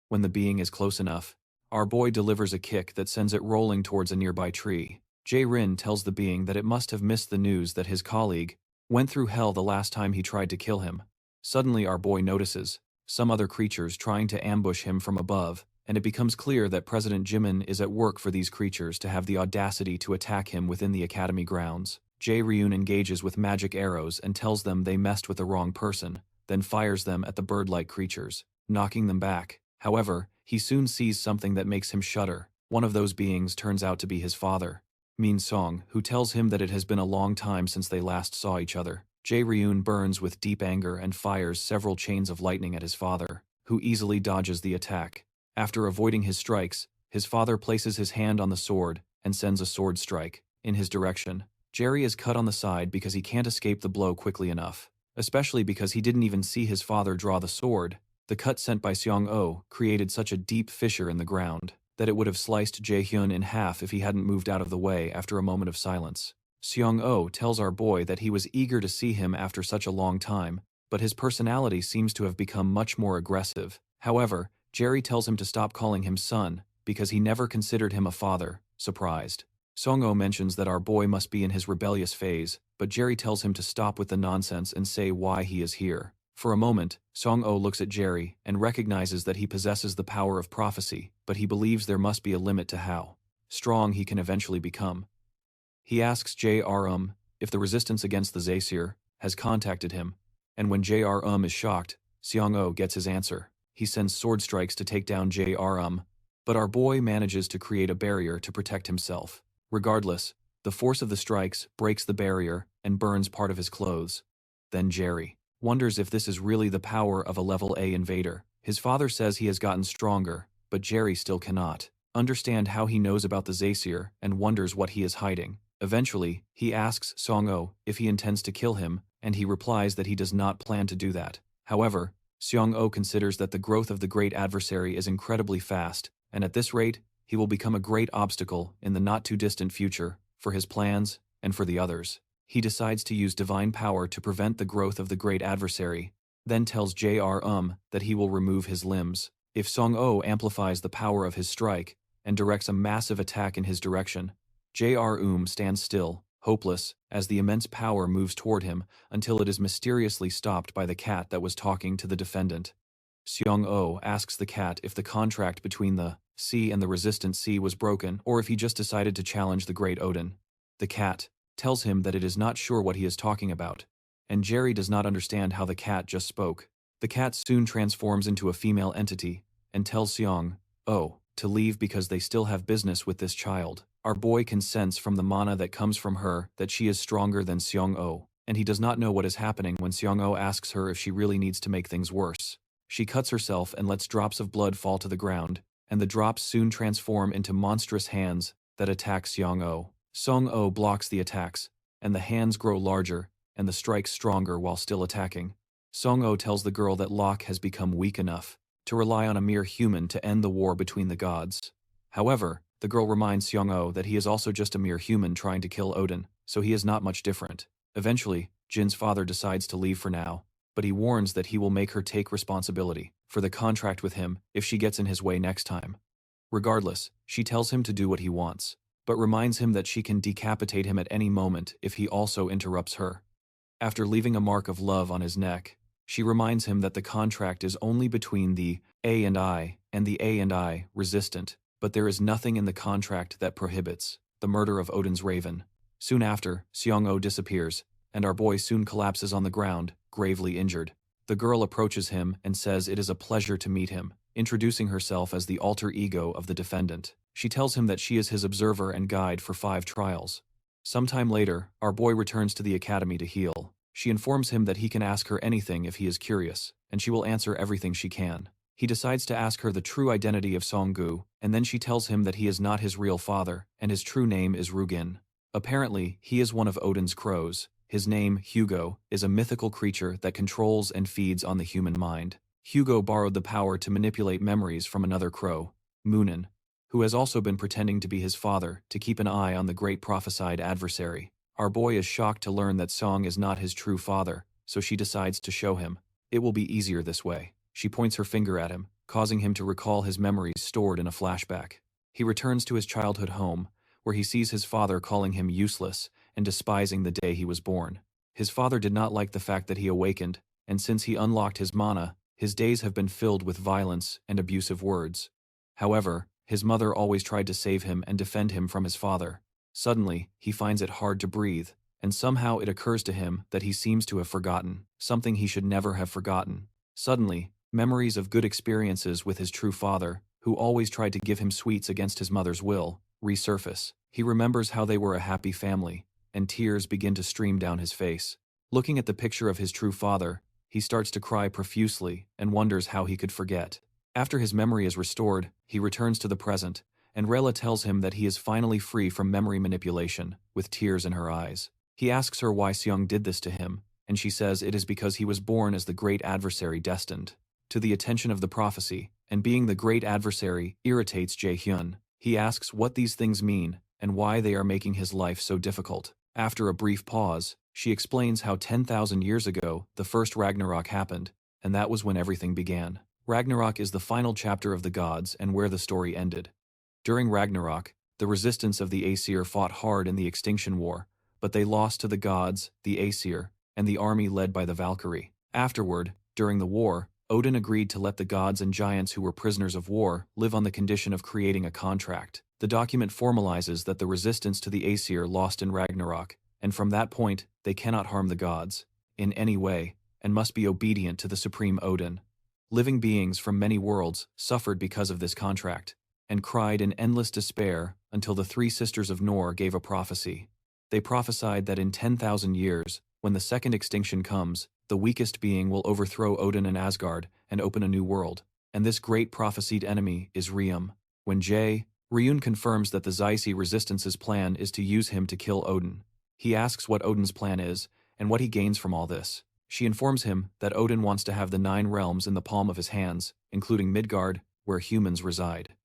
When the being is close enough, Our boy delivers a kick that sends it rolling towards a nearby tree. Jae-rin tells the being that it must have missed the news that his colleague went through hell the last time he tried to kill him. Suddenly our boy notices some other creatures trying to ambush him from above, and it becomes clear that President Jimin is at work for these creatures to have the audacity to attack him within the academy grounds. Jae-ryun engages with magic arrows and tells them they messed with the wrong person, then fires them at the bird-like creatures, knocking them back. However, he soon sees something that makes him shudder. One of those beings turns out to be his father, Min Song, who tells him that it has been a long time since they last saw each other. Jae-ryun burns with deep anger and fires several chains of lightning at his father, who easily dodges the attack. After avoiding his strikes, his father places his hand on the sword and sends a sword strike in his direction. Jerry is cut on the side because he can't escape the blow quickly enough, especially because he didn't even see his father draw the sword. The cut sent by Seong-oh created such a deep fissure in the ground that it would have sliced Jae-hyun in half if he hadn't moved out of the way after a moment of silence. Seong-oh tells our boy that he was eager to see him after such a long time, but his personality seems to have become much more aggressive. However, Jerry tells him to stop calling him son, because he never considered him a father, surprised. Seong-oh mentions that our boy must be in his rebellious phase, but Jerry tells him to stop with the nonsense and say why he is here. For a moment, Seong-oh looks at Jerry and recognizes that he possesses the power of prophecy, but he believes there must be a limit to how strong he can eventually become. He asks J.R. if the resistance against the Aesir has contacted him, and when J.R. is shocked, Seong-oh gets his answer. He sends sword strikes to take down J.R. But our boy manages to create a barrier to protect himself. Regardless, the force of the strikes breaks the barrier and burns part of his clothes. Then Jerry wonders if this is really the power of a level A invader. His father says he has gotten stronger, but Jerry still cannot understand how he knows about the Aesir and wonders what he is hiding. Eventually, he asks Seong-oh if he intends to kill him, and he replies that he does not plan to do that. However, Seong-oh considers that the growth of the great adversary is incredibly fast, and at this rate, he will become a great obstacle in the not-too-distant future for his plans and for the others. He decides to use divine power to prevent the growth of the great adversary, then tells J.R. that he will remove his limbs if Seong-oh amplifies the power of his strike and directs a massive attack in his direction. J.R. stands still, hopeless, as the immense power moves toward him until it is mysteriously stopped by the cat that was talking to the defendant. Seong-oh asks the cat if the contract between the sea and the resistant sea was broken or if he just decided to challenge the great Odin. The cat tells him that it is not sure what he is talking about, and Jerry does not understand how the cat just spoke. The cat soon transforms into a female entity and tells Seong-oh to leave because they still have business with this child. Our boy can sense from the mana that comes from her that she is stronger than Seong-oh, and he does not know what is happening when Seong-oh asks her if she really needs to make things worse. She cuts herself and lets drops of blood fall to the ground, and the drops soon transform into monstrous hands that attack Seong-oh. Seong-oh blocks the attacks, and the hands grow larger and the strikes stronger while still attacking. Seong-oh tells the girl that Locke has become weak enough to rely on a mere human to end the war between the gods. However, the girl reminds Seong-oh that he is also just a mere human trying to kill Odin, so he is not much different. Eventually, Jin's father decides to leave for now, but he warns that he will make her take responsibility for the contract with him if she gets in his way next time. Regardless, she tells him to do what he wants, but reminds him that she can decapitate him at any moment if he also interrupts her. After leaving a mark of love on his neck, she reminds him that the contract is only between the A and the A and I resistant, but there is nothing in the contract that prohibits the murder of Odin's raven. Soon after, Seong-oh disappears, and our boy soon collapses on the ground, gravely injured. The girl approaches him and says it is a pleasure to meet him, introducing herself as the alter ego of the defendant. She tells him that she is his observer and guide for 5 trials. Sometime later, our boy returns to the academy to heal. She informs him that he can ask her anything if he is curious, and she will answer everything she can. He decides to ask her the true identity of Song-gu, and then she tells him that he is not his real father, and his true name is Rugin. Apparently, he is one of Odin's crows. His name, Hugo, is a mythical creature that controls and feeds on the human mind. Hugo borrowed the power to manipulate memories from another crow, Moonin, who has also been pretending to be his father to keep an eye on the great prophesied adversary. Our boy is shocked to learn that Song is not his true father, so she decides to show him. It will be easier this way. She points her finger at him, causing him to recall his memories stored in a flashback. He returns to his childhood home, where he sees his father calling him useless and despising the day he was born. His father did not like the fact that he awakened, and since he unlocked his mana, his days have been filled with violence and abusive words. However, his mother always tried to save him and defend him from his father. Suddenly, he finds it hard to breathe, and somehow it occurs to him that he seems to have forgotten something he should never have forgotten. Suddenly, memories of good experiences with his true father, who always tried to give him sweets against his mother's will, resurface. He remembers how they were a happy family, and tears begin to stream down his face. Looking at the picture of his true father, he starts to cry profusely and wonders how he could forget. After his memory is restored, he returns to the present, and Rayla tells him that he is finally free from memory manipulation, with tears in her eyes. He asks her why Seong did this to him, and she says it is because he was born as the great adversary destined. To the attention of the prophecy, and being the great adversary irritates Jae-hyun. He asks what these things mean, and why they are making his life so difficult. After a brief pause, she explains how 10,000 years ago, the first Ragnarok happened, and that was when everything began. Ragnarok is the final chapter of the gods and where the story ended. During Ragnarok, the resistance of the Aesir fought hard in the Extinction War, but they lost to the gods, the Aesir, and the army led by the Valkyrie. Afterward, during the war, Odin agreed to let the gods and giants who were prisoners of war live on the condition of creating a contract. The document formalizes that the resistance to the Aesir lost in Ragnarok, and from that point, they cannot harm the gods in any way, and must be obedient to the supreme Odin. Living beings from many worlds suffered because of this contract, and cried in endless despair until the three sisters of Nor gave a prophecy. They prophesied that in 10,000 years, when the second extinction comes, the weakest being will overthrow Odin and Asgard and open a new world, and this great prophesied enemy is Rium. When Ryun confirms that the Zaisi Resistance's plan is to use him to kill Odin. He asks what Odin's plan is, and what he gains from all this. She informs him that Odin wants to have the 9 realms in the palm of his hands, including Midgard, where humans reside.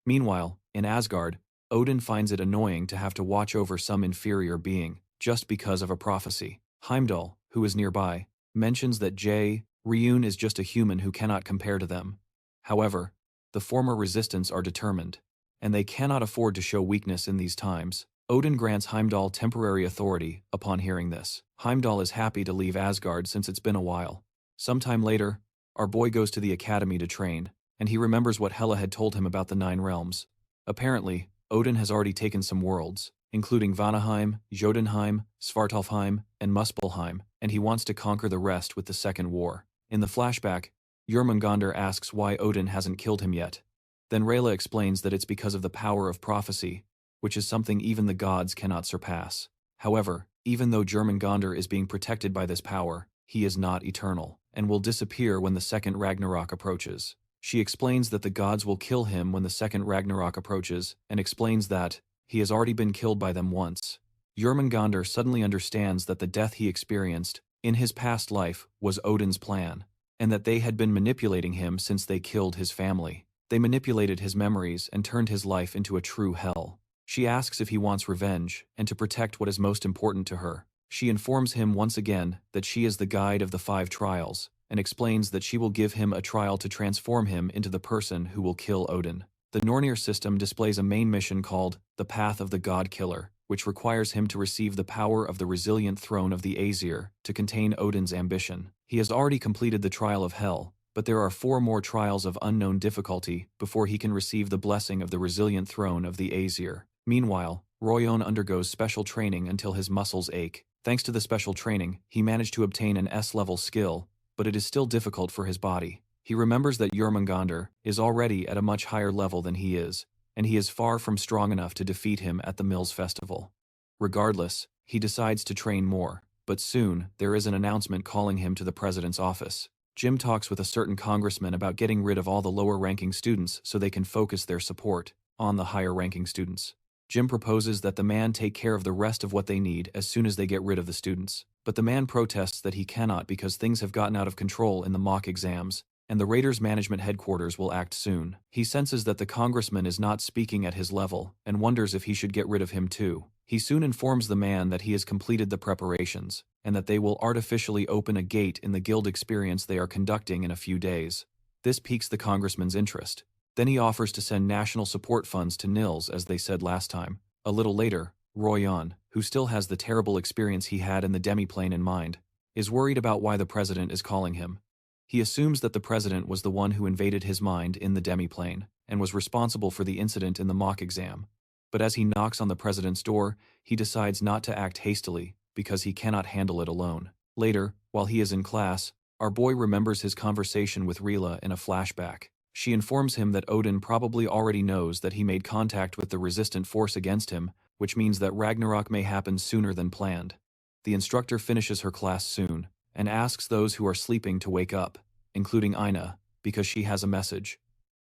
Meanwhile, in Asgard, Odin finds it annoying to have to watch over some inferior being, just because of a prophecy. Heimdall, who is nearby, mentions that Ryun is just a human who cannot compare to them. However, the former resistance are determined, and they cannot afford to show weakness in these times. Odin grants Heimdall temporary authority upon hearing this. Heimdall is happy to leave Asgard since it's been a while. Sometime later, our boy goes to the academy to train, and he remembers what Hela had told him about the 9 realms. Apparently, Odin has already taken some worlds, including Vanaheim, Jotunheim, Svartalfheim, and Muspelheim, and he wants to conquer the rest with the Second War. In the flashback, Jormungandr asks why Odin hasn't killed him yet. Then Rayla explains that it's because of the power of prophecy, which is something even the gods cannot surpass. However, even though Jormungandr is being protected by this power, he is not eternal, and will disappear when the second Ragnarok approaches. She explains that the gods will kill him when the second Ragnarok approaches, and explains that he has already been killed by them once. Jormungandr suddenly understands that the death he experienced in his past life was Odin's plan, and that they had been manipulating him since they killed his family. They manipulated his memories and turned his life into a true hell. She asks if he wants revenge and to protect what is most important to her. She informs him once again that she is the guide of the 5 trials, and explains that she will give him a trial to transform him into the person who will kill Odin. The Nornir System displays a main mission called the Path of the God Killer, which requires him to receive the power of the resilient throne of the Aesir to contain Odin's ambition. He has already completed the trial of Hell, but there are 4 more trials of unknown difficulty before he can receive the blessing of the resilient throne of the Aesir. Meanwhile, Royon undergoes special training until his muscles ache. Thanks to the special training, he managed to obtain an S-level skill, but it is still difficult for his body. He remembers that Jormungandr is already at a much higher level than he is, and he is far from strong enough to defeat him at the Mills Festival. Regardless, he decides to train more, but soon there is an announcement calling him to the president's office. Jim talks with a certain congressman about getting rid of all the lower-ranking students so they can focus their support on the higher-ranking students. Jim proposes that the man take care of the rest of what they need as soon as they get rid of the students. But the man protests that he cannot because things have gotten out of control in the mock exams, and the Raiders' management headquarters will act soon. He senses that the congressman is not speaking at his level, and wonders if he should get rid of him too. He soon informs the man that he has completed the preparations, and that they will artificially open a gate in the guild experience they are conducting in a few days. This piques the congressman's interest. Then he offers to send national support funds to Nils as they said last time. A little later, Royan, who still has the terrible experience he had in the demiplane in mind, is worried about why the president is calling him. He assumes that the president was the one who invaded his mind in the demiplane and was responsible for the incident in the mock exam. But as he knocks on the president's door, he decides not to act hastily because he cannot handle it alone. Later, while he is in class, our boy remembers his conversation with Rila in a flashback. She informs him that Odin probably already knows that he made contact with the resistant force against him, which means that Ragnarok may happen sooner than planned. The instructor finishes her class soon and asks those who are sleeping to wake up, including Ina, because she has a message.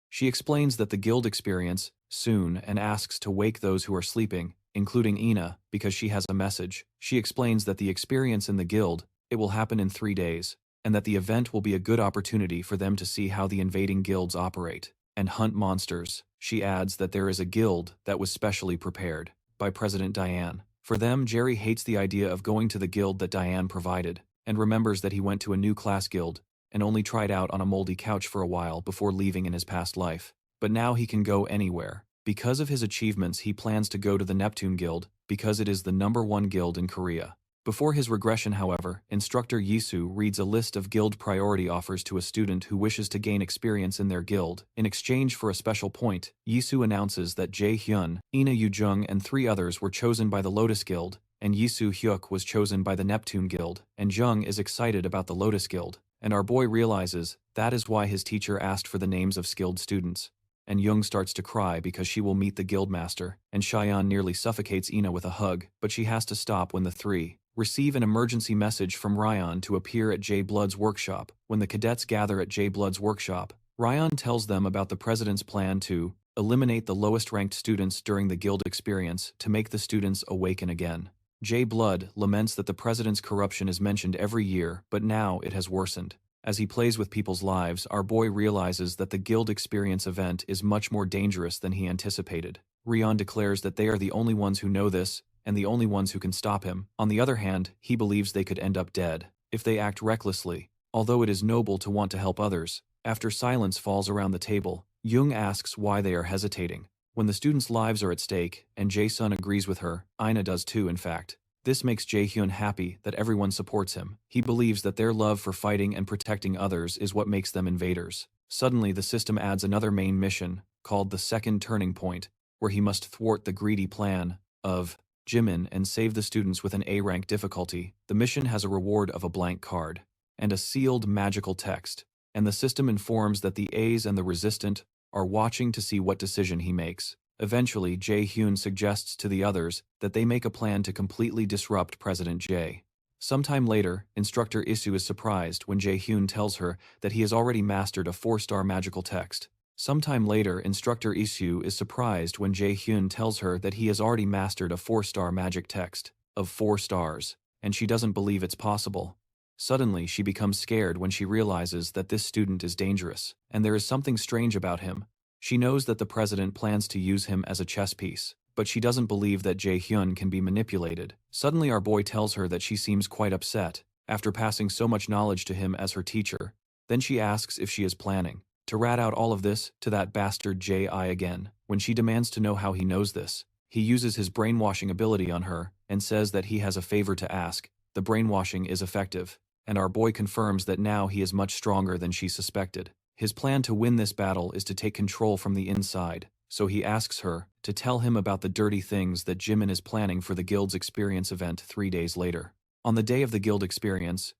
She explains that the guild experience soon and asks to wake those who are sleeping, including Ina, because she has a message. She explains that the experience in the guild, it will happen in 3 days, and that the event will be a good opportunity for them to see how the invading guilds operate and hunt monsters. She adds that there is a guild that was specially prepared by President Diane. For them, Jerry hates the idea of going to the guild that Diane provided, and remembers that he went to a new class guild and only tried out on a moldy couch for a while before leaving in his past life. But now he can go anywhere. Because of his achievements, he plans to go to the Neptune Guild because it is the #1 guild in Korea. Before his regression, however, Instructor Yisu reads a list of guild priority offers to a student who wishes to gain experience in their guild. In exchange for a special point, Yisu announces that Jae Hyun, Ina Yoo-jung and 3 others were chosen by the Lotus Guild, and Yisu Hyuk was chosen by the Neptune Guild, and Jung is excited about the Lotus Guild, and our boy realizes that is why his teacher asked for the names of skilled students. And Jung starts to cry because she will meet the guildmaster, and Cheyenne nearly suffocates Ina with a hug, but she has to stop when the 3 receive an emergency message from Ryan to appear at J. Blood's workshop. When the cadets gather at J. Blood's workshop, Ryan tells them about the president's plan to eliminate the lowest-ranked students during the guild experience to make the students awaken again. J. Blood laments that the president's corruption is mentioned every year, but now it has worsened. As he plays with people's lives, our boy realizes that the guild experience event is much more dangerous than he anticipated. Ryan declares that they are the only ones who know this, and the only ones who can stop him. On the other hand, he believes they could end up dead if they act recklessly, although it is noble to want to help others. After silence falls around the table, Jung asks why they are hesitating. When the students' lives are at stake, and Jae-sun agrees with her, Ina does too in fact. This makes Jae-hyun happy that everyone supports him. He believes that their love for fighting and protecting others is what makes them invaders. Suddenly, the system adds another main mission, called the Second Turning Point, where he must thwart the greedy plan of Jimin and save the students with an A-rank difficulty. The mission has a reward of a blank card and a sealed magical text, and the system informs that the A's and the resistant are watching to see what decision he makes. Eventually, Jae-hyun suggests to the others that they make a plan to completely disrupt President Jae. Sometime later, Instructor Isu is surprised when Jae-hyun tells her that he has already mastered a 4-star magical text. Sometime later, Instructor Isu is surprised when Jae-hyun tells her that he has already mastered a 4-star magic text of 4 stars, and she doesn't believe it's possible. Suddenly, she becomes scared when she realizes that this student is dangerous, and there is something strange about him. She knows that the president plans to use him as a chess piece, but she doesn't believe that Jae-hyun can be manipulated. Suddenly, our boy tells her that she seems quite upset after passing so much knowledge to him as her teacher. Then she asks if she is planning to rat out all of this to that bastard J.I. again. When she demands to know how he knows this, he uses his brainwashing ability on her and says that he has a favor to ask. The brainwashing is effective, and our boy confirms that now he is much stronger than she suspected. His plan to win this battle is to take control from the inside, so he asks her to tell him about the dirty things that Jimin is planning for the guild's experience event 3 days later. On the day of the guild experience,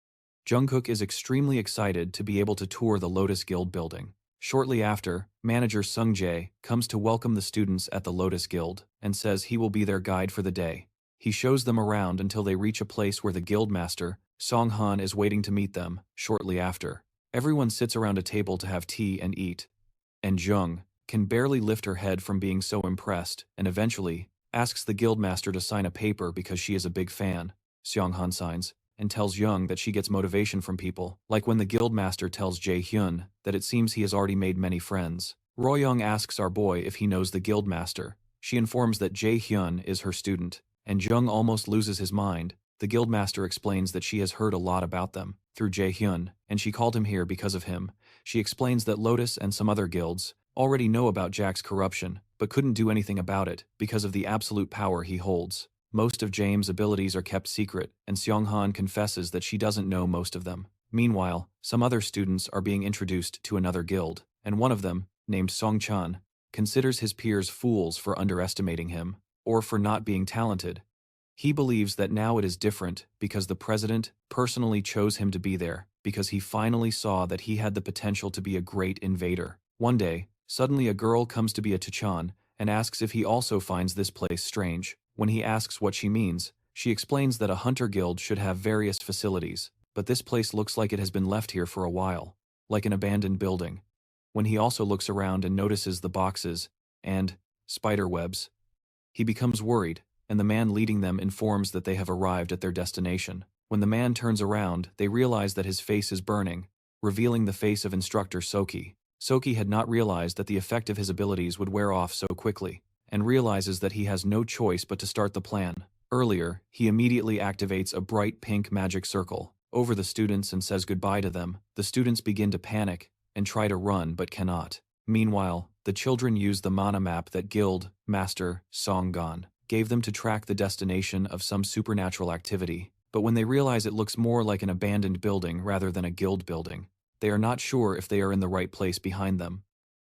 Jungkook is extremely excited to be able to tour the Lotus Guild building. Shortly after, manager Sung Jae comes to welcome the students at the Lotus Guild and says he will be their guide for the day. He shows them around until they reach a place where the guildmaster, Song Han, is waiting to meet them. Shortly after, everyone sits around a table to have tea and eat, and Jung can barely lift her head from being so impressed and eventually asks the guildmaster to sign a paper because she is a big fan. Seong Han signs and tells Jung that she gets motivation from people, like when the guildmaster tells Jae-hyun that it seems he has already made many friends. Royoung asks our boy if he knows the guildmaster. She informs that Jae-hyun is her student, and Jung almost loses his mind. The guildmaster explains that she has heard a lot about them through Jae-hyun, and she called him here because of him. She explains that Lotus and some other guilds already know about Jack's corruption, but couldn't do anything about it because of the absolute power he holds. Most of James' abilities are kept secret, and Seong-han confesses that she doesn't know most of them. Meanwhile, some other students are being introduced to another guild, and one of them, named Song-chan, considers his peers fools for underestimating him, or for not being talented. He believes that now it is different because the president personally chose him to be there, because he finally saw that he had the potential to be a great invader. One day, suddenly a girl comes to be a Tuchan and asks if he also finds this place strange. When he asks what she means, she explains that a hunter guild should have various facilities, but this place looks like it has been left here for a while, like an abandoned building. When he also looks around and notices the boxes and spider webs, he becomes worried, and the man leading them informs that they have arrived at their destination. When the man turns around, they realize that his face is burning, revealing the face of instructor Soki. Soki had not realized that the effect of his abilities would wear off so quickly, and realizes that he has no choice but to start the plan. Earlier, he immediately activates a bright pink magic circle over the students and says goodbye to them. The students begin to panic and try to run but cannot. Meanwhile, the children use the mana map that Guild Master Song-gon gave them to track the destination of some supernatural activity, but when they realize it looks more like an abandoned building rather than a guild building, they are not sure if they are in the right place behind them.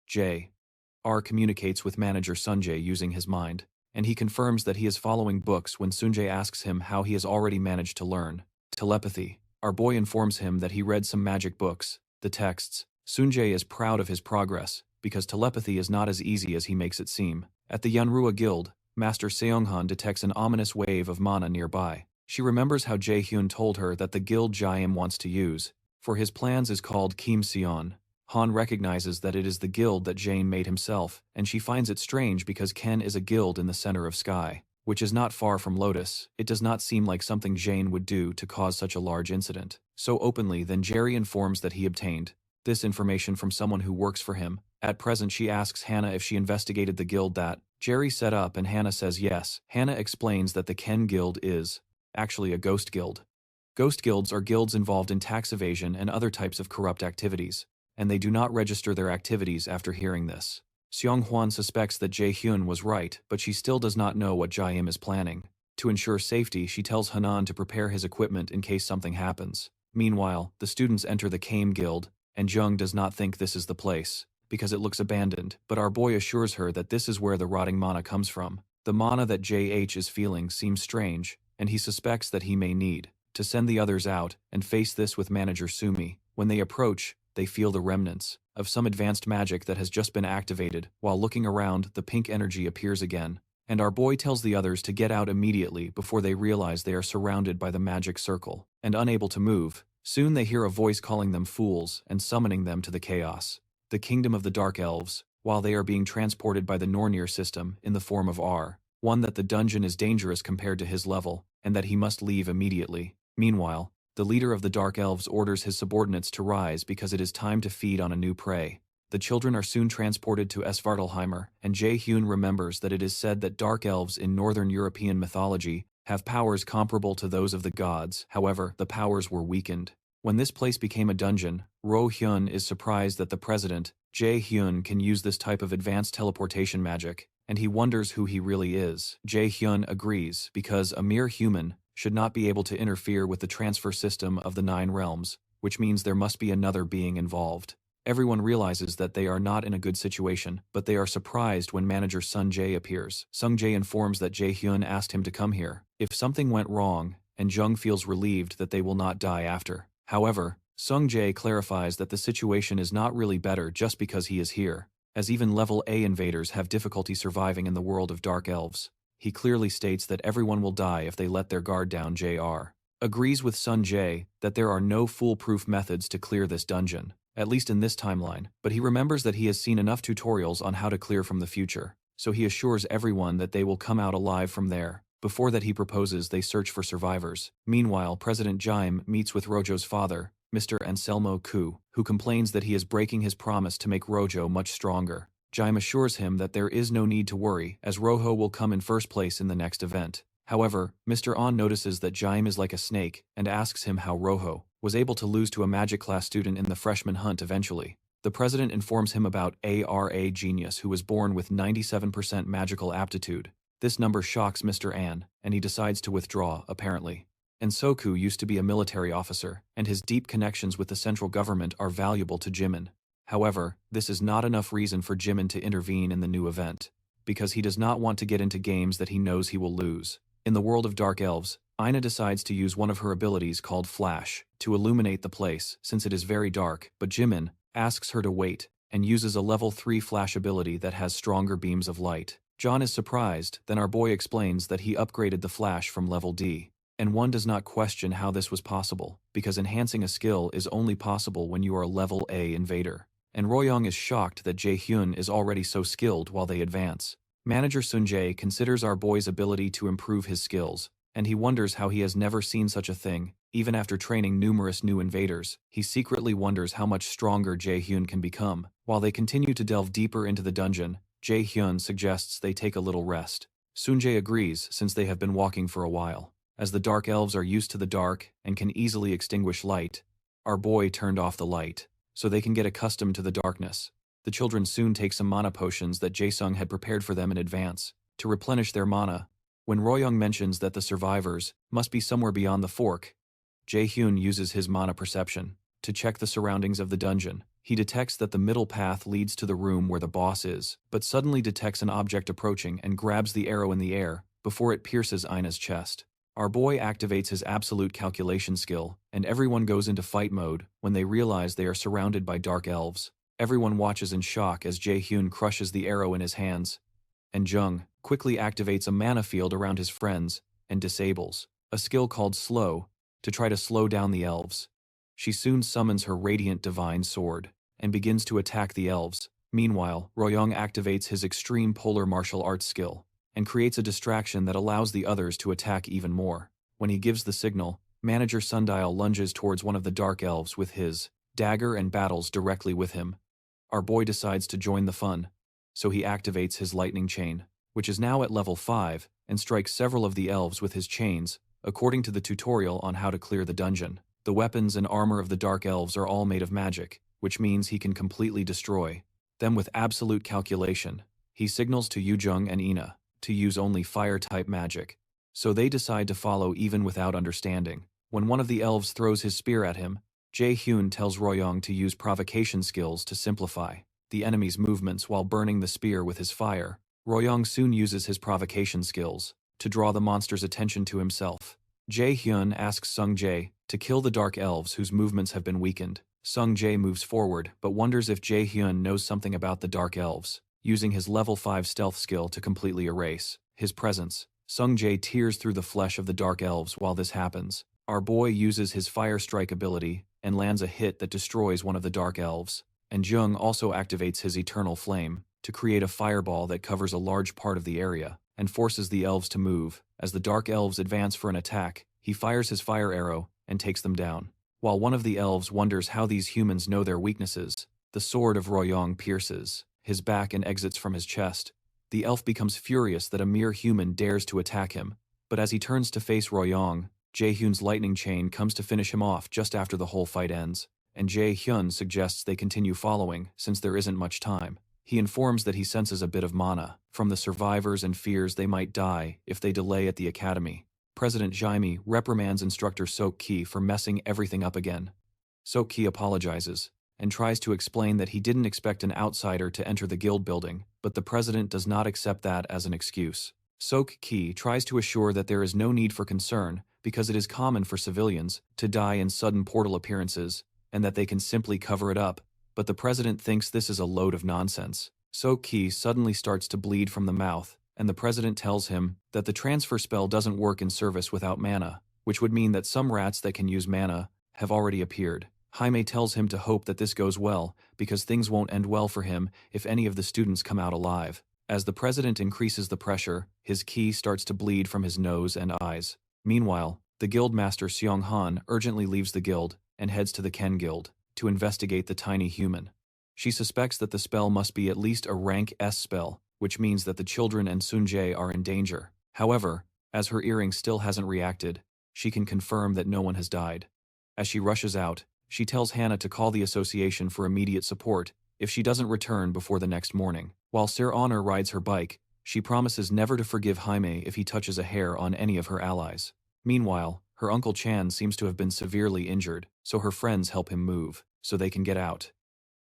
J.R. communicates with manager Sunjae using his mind, and he confirms that he is following books when Sunjae asks him how he has already managed to learn telepathy. Our boy informs him that he read some magic books, the texts. Sunjae is proud of his progress, because telepathy is not as easy as he makes it seem. At the Yanrua Guild, Master Seong-han detects an ominous wave of mana nearby. She remembers how Jae-hyun told her that the guild Jaim wants to use for his plans is called Kim Seon. Han recognizes that it is the guild that Jane made himself, and she finds it strange because Ken is a guild in the center of sky, which is not far from Lotus. It does not seem like something Jane would do to cause such a large incident so openly. Then Jerry informs that he obtained this information from someone who works for him. At present, she asks Hannah if she investigated the guild that Jerry set up, and Hannah says yes. Hannah explains that the Ken Guild is actually a ghost guild. Ghost guilds are guilds involved in tax evasion and other types of corrupt activities, and they do not register their activities after hearing this. Seong-hwan suspects that Jae-hyun was right, but she still does not know what Jae-im is planning. To ensure safety, she tells Hanan to prepare his equipment in case something happens. Meanwhile, the students enter the Kame Guild, and Jung does not think this is the place, because it looks abandoned, but our boy assures her that this is where the rotting mana comes from. The mana that JH is feeling seems strange, and he suspects that he may need to send the others out and face this with manager Sumi. When they approach, they feel the remnants of some advanced magic that has just been activated. While looking around, the pink energy appears again, and our boy tells the others to get out immediately before they realize they are surrounded by the magic circle and unable to move. Soon they hear a voice calling them fools and summoning them to the chaos, the kingdom of the Dark Elves, while they are being transported by the Nornir System in the form of R1, that the dungeon is dangerous compared to his level, and that he must leave immediately. Meanwhile, the leader of the Dark Elves orders his subordinates to rise because it is time to feed on a new prey. The children are soon transported to Svartalheimer, and Jae-hyun remembers that it is said that Dark Elves in Northern European mythology have powers comparable to those of the gods. However, the powers were weakened. When this place became a dungeon, Ro-hyun is surprised that the president, Jae-hyun, can use this type of advanced teleportation magic, and he wonders who he really is. Jae-hyun agrees, because a mere human should not be able to interfere with the transfer system of the 9 realms, which means there must be another being involved. Everyone realizes that they are not in a good situation, but they are surprised when manager Sun Jae appears. Sung Jae informs that Jae-hyun asked him to come here if something went wrong, and Jung feels relieved that they will not die after. However, Sung Jae clarifies that the situation is not really better just because he is here, as even level A invaders have difficulty surviving in the world of Dark Elves. He clearly states that everyone will die if they let their guard down. JR agrees with Sun Jae that there are no foolproof methods to clear this dungeon, at least in this timeline, but he remembers that he has seen enough tutorials on how to clear from the future, so he assures everyone that they will come out alive from there. Before that, he proposes they search for survivors. Meanwhile, President Jaim meets with Rojo's father, Mr. Anselmo Ku, who complains that he is breaking his promise to make Rojo much stronger. Jaim assures him that there is no need to worry, as Rojo will come in first place in the next event. However, Mr. An notices that Jaim is like a snake and asks him how Rojo was able to lose to a magic class student in the freshman hunt eventually. The president informs him about ARA Genius, who was born with 97% magical aptitude. This number shocks Mr. An, and he decides to withdraw, apparently. And Soku used to be a military officer, and his deep connections with the central government are valuable to Jimin. However, this is not enough reason for Jimin to intervene in the new event, because he does not want to get into games that he knows he will lose. In the world of Dark Elves, Ina decides to use one of her abilities called Flash to illuminate the place since it is very dark, but Jimin asks her to wait and uses a level 3 Flash ability that has stronger beams of light. John is surprised, then our boy explains that he upgraded the Flash from level D. And one does not question how this was possible, because enhancing a skill is only possible when you are a level A invader. And Royoung is shocked that Jae-hyun is already so skilled while they advance. Manager Sun-jae considers our boy's ability to improve his skills, and he wonders how he has never seen such a thing. Even after training numerous new invaders, he secretly wonders how much stronger Jae-hyun can become. While they continue to delve deeper into the dungeon, Jae-hyun suggests they take a little rest. Sun-jae agrees since they have been walking for a while. As the Dark Elves are used to the dark and can easily extinguish light, our boy turned off the light, so they can get accustomed to the darkness. The children soon take some mana potions that Jae-sung had prepared for them in advance, to replenish their mana. When Royoung mentions that the survivors must be somewhere beyond the fork, Jae-hyun uses his mana perception to check the surroundings of the dungeon. He detects that the middle path leads to the room where the boss is, but suddenly detects an object approaching and grabs the arrow in the air before it pierces Ina's chest. Our boy activates his absolute calculation skill, and everyone goes into fight mode when they realize they are surrounded by Dark Elves. Everyone watches in shock as Jae-hyun crushes the arrow in his hands, and Jung quickly activates a mana field around his friends and disables a skill called Slow to try to slow down the elves. She soon summons her Radiant Divine Sword and begins to attack the elves. Meanwhile, Royoung activates his extreme polar martial arts skill and creates a distraction that allows the others to attack even more. When he gives the signal, Manager Sundial lunges towards one of the Dark Elves with his dagger and battles directly with him. Our boy decides to join the fun, so he activates his Lightning Chain, which is now at level 5, and strikes several of the elves with his chains, according to the tutorial on how to clear the dungeon. The weapons and armor of the Dark Elves are all made of magic, which means he can completely destroy them with absolute calculation. He signals to Yoo-jung and Ina to use only fire-type magic, so they decide to follow even without understanding. When one of the elves throws his spear at him, Jae-hyun tells Royoung to use provocation skills to simplify the enemy's movements while burning the spear with his fire. Royoung soon uses his provocation skills to draw the monster's attention to himself. Jae-hyun asks Sung-jae to kill the Dark Elves whose movements have been weakened. Sung-jae moves forward but wonders if Jae-hyun knows something about the Dark Elves. Using his level 5 stealth skill to completely erase his presence, Sung-jae tears through the flesh of the Dark Elves while this happens. Our boy uses his Fire Strike ability and lands a hit that destroys one of the Dark Elves, and Jung also activates his Eternal Flame to create a fireball that covers a large part of the area and forces the elves to move. As the Dark Elves advance for an attack, he fires his fire arrow and takes them down. While one of the elves wonders how these humans know their weaknesses, the sword of Royoung pierces his back and exits from his chest. The elf becomes furious that a mere human dares to attack him, but as he turns to face Royoung, Jae-hyun's lightning chain comes to finish him off just after the whole fight ends, and Jae-hyun suggests they continue following since there isn't much time. He informs that he senses a bit of mana from the survivors and fears they might die if they delay at the academy. President Jaime reprimands instructor Sok-ki for messing everything up again. Sok-ki apologizes and tries to explain that he didn't expect an outsider to enter the guild building, but the president does not accept that as an excuse. Sok-ki tries to assure that there is no need for concern because it is common for civilians to die in sudden portal appearances and that they can simply cover it up, but the president thinks this is a load of nonsense. Sok-ki suddenly starts to bleed from the mouth, and the president tells him that the transfer spell doesn't work in service without mana, which would mean that some rats that can use mana have already appeared. Jaime tells him to hope that this goes well, because things won't end well for him if any of the students come out alive. As the president increases the pressure, his ki starts to bleed from his nose and eyes. Meanwhile, the guildmaster Seong-han urgently leaves the guild and heads to the Ken Guild to investigate the tiny human. She suspects that the spell must be at least a rank S spell, which means that the children and Sun-jae are in danger. However, as her earring still hasn't reacted, she can confirm that no one has died. As she rushes out, She tells Hannah to call the association for immediate support if she doesn't return before the next morning. While Sir Honor rides her bike, she promises never to forgive Jaime if he touches a hair on any of her allies. Meanwhile, her Uncle Chan seems to have been severely injured, so her friends help him move, so they can get out.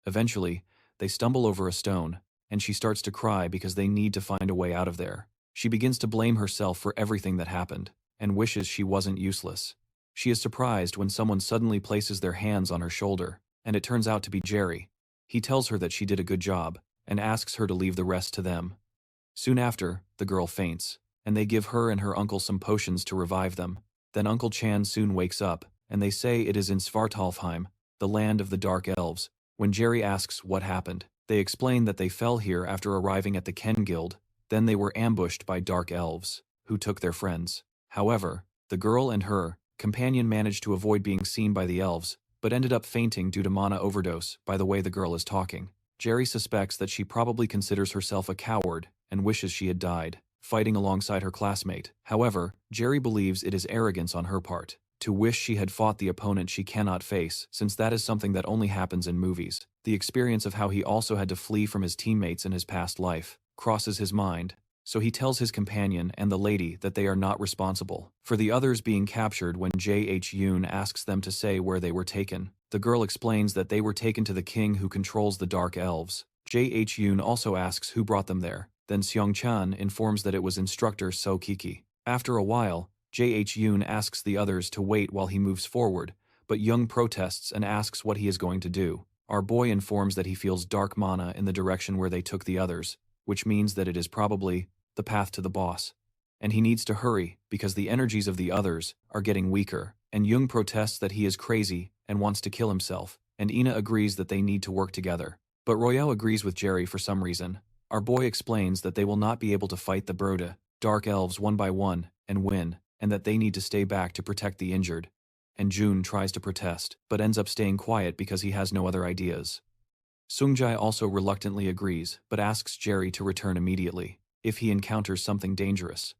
Eventually, they stumble over a stone, and she starts to cry because they need to find a way out of there. She begins to blame herself for everything that happened, and wishes she wasn't useless. She is surprised when someone suddenly places their hands on her shoulder, and it turns out to be Jerry. He tells her that she did a good job, and asks her to leave the rest to them. Soon after, the girl faints, and they give her and her uncle some potions to revive them. Then Uncle Chan soon wakes up, and they say it is in Svartalfheim, the land of the Dark Elves. When Jerry asks what happened, they explain that they fell here after arriving at the Ken Guild. Then they were ambushed by Dark Elves, who took their friends. However, the girl and her companion managed to avoid being seen by the elves, but ended up fainting due to mana overdose by the way the girl is talking. Jerry suspects that she probably considers herself a coward and wishes she had died, fighting alongside her classmate. However, Jerry believes it is arrogance on her part to wish she had fought the opponent she cannot face, since that is something that only happens in movies. The experience of how he also had to flee from his teammates in his past life crosses his mind, so he tells his companion and the lady that they are not responsible for the others being captured. When J.H. Yoon asks them to say where they were taken, the girl explains that they were taken to the king who controls the Dark Elves. J.H. Yoon also asks who brought them there. Then Seong Chan informs that it was instructor So Kiki. After a while, J.H. Yoon asks the others to wait while he moves forward, but Jung protests and asks what he is going to do. Our boy informs that he feels dark mana in the direction where they took the others, which means that it is probably the path to the boss. And he needs to hurry because the energies of the others are getting weaker, and Jung protests that he is crazy and wants to kill himself, and Ina agrees that they need to work together. But Royale agrees with Jerry for some reason. Our boy explains that they will not be able to fight the Broda Dark Elves one by one and win, and that they need to stay back to protect the injured. And Jun tries to protest, but ends up staying quiet because he has no other ideas. Sungjae also reluctantly agrees, but asks Jerry to return immediately if he encounters something dangerous.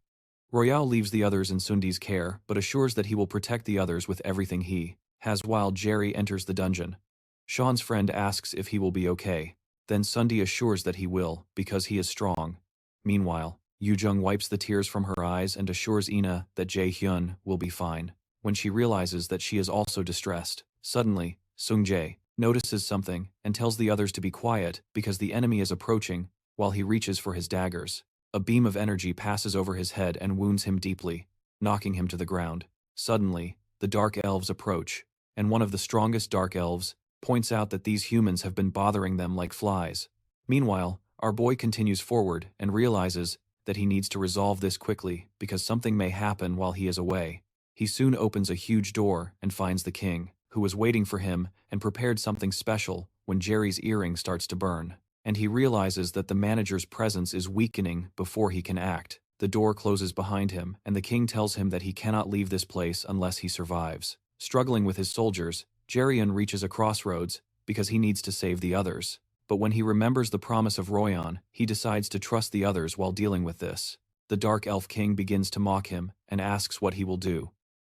Royale leaves the others in Sundi's care, but assures that he will protect the others with everything he has while Jerry enters the dungeon. Sean's friend asks if he will be okay. Then Sundi assures that he will, because he is strong. Meanwhile, Yoo-jung wipes the tears from her eyes and assures Ina that Jae-hyun will be fine. When she realizes that she is also distressed, suddenly, Sungjae notices something and tells the others to be quiet because the enemy is approaching while he reaches for his daggers. A beam of energy passes over his head and wounds him deeply, knocking him to the ground. Suddenly, the Dark Elves approach, and one of the strongest Dark Elves points out that these humans have been bothering them like flies. Meanwhile, our boy continues forward and realizes that he needs to resolve this quickly because something may happen while he is away. He soon opens a huge door and finds the king, who was waiting for him and prepared something special when Jerry's earring starts to burn. And he realizes that the manager's presence is weakening before he can act. The door closes behind him, and the king tells him that he cannot leave this place unless he survives. Struggling with his soldiers, Jerryon reaches a crossroads because he needs to save the others. But when he remembers the promise of Royan, he decides to trust the others while dealing with this. The Dark Elf King begins to mock him and asks what he will do.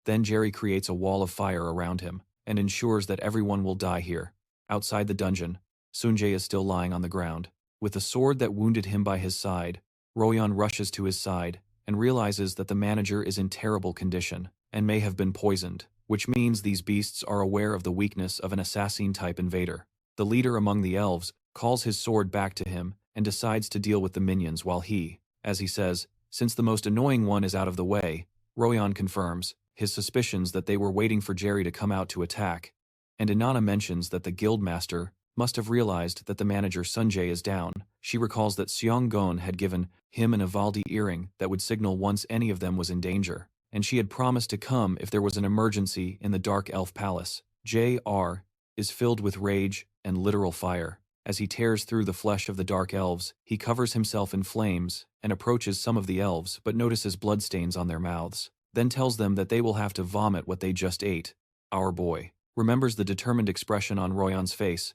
Then Jerry creates a wall of fire around him and ensures that everyone will die here. Outside the dungeon, Sunjae is still lying on the ground. With the sword that wounded him by his side, Royan rushes to his side and realizes that the manager is in terrible condition and may have been poisoned, which means these beasts are aware of the weakness of an assassin-type invader. The leader among the elves calls his sword back to him and decides to deal with the minions while he, as he says, since the most annoying one is out of the way, Royan confirms his suspicions that they were waiting for Jerry to come out to attack. And Inanna mentions that the guildmaster must have realized that the manager Sunjae is down. She recalls that Seong-gon had given him an Ivaldi earring that would signal once any of them was in danger, and she had promised to come if there was an emergency in the Dark Elf Palace. J.R. is filled with rage and literal fire. As he tears through the flesh of the Dark Elves, he covers himself in flames and approaches some of the elves but notices bloodstains on their mouths, then tells them that they will have to vomit what they just ate. Our boy remembers the determined expression on Royan's face.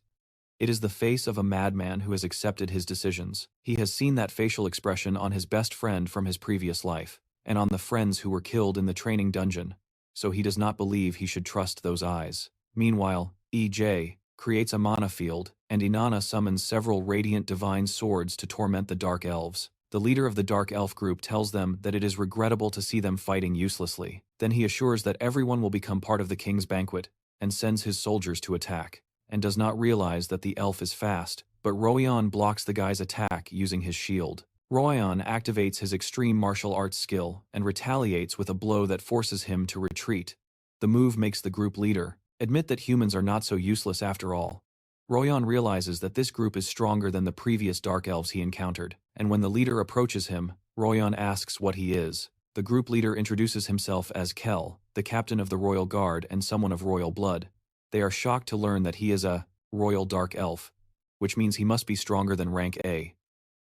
It is the face of a madman who has accepted his decisions. He has seen that facial expression on his best friend from his previous life, and on the friends who were killed in the training dungeon, so he does not believe he should trust those eyes. Meanwhile, EJ creates a mana field, and Inanna summons several radiant divine swords to torment the Dark Elves. The leader of the Dark Elf group tells them that it is regrettable to see them fighting uselessly. Then he assures that everyone will become part of the king's banquet, and sends his soldiers to attack, and does not realize that the elf is fast, but Royan blocks the guy's attack using his shield. Royan activates his extreme martial arts skill and retaliates with a blow that forces him to retreat. The move makes the group leader admit that humans are not so useless after all. Royan realizes that this group is stronger than the previous Dark Elves he encountered, and when the leader approaches him, Royan asks what he is. The group leader introduces himself as Kel, the captain of the Royal Guard and someone of royal blood. They are shocked to learn that he is a Royal Dark Elf, which means he must be stronger than rank A.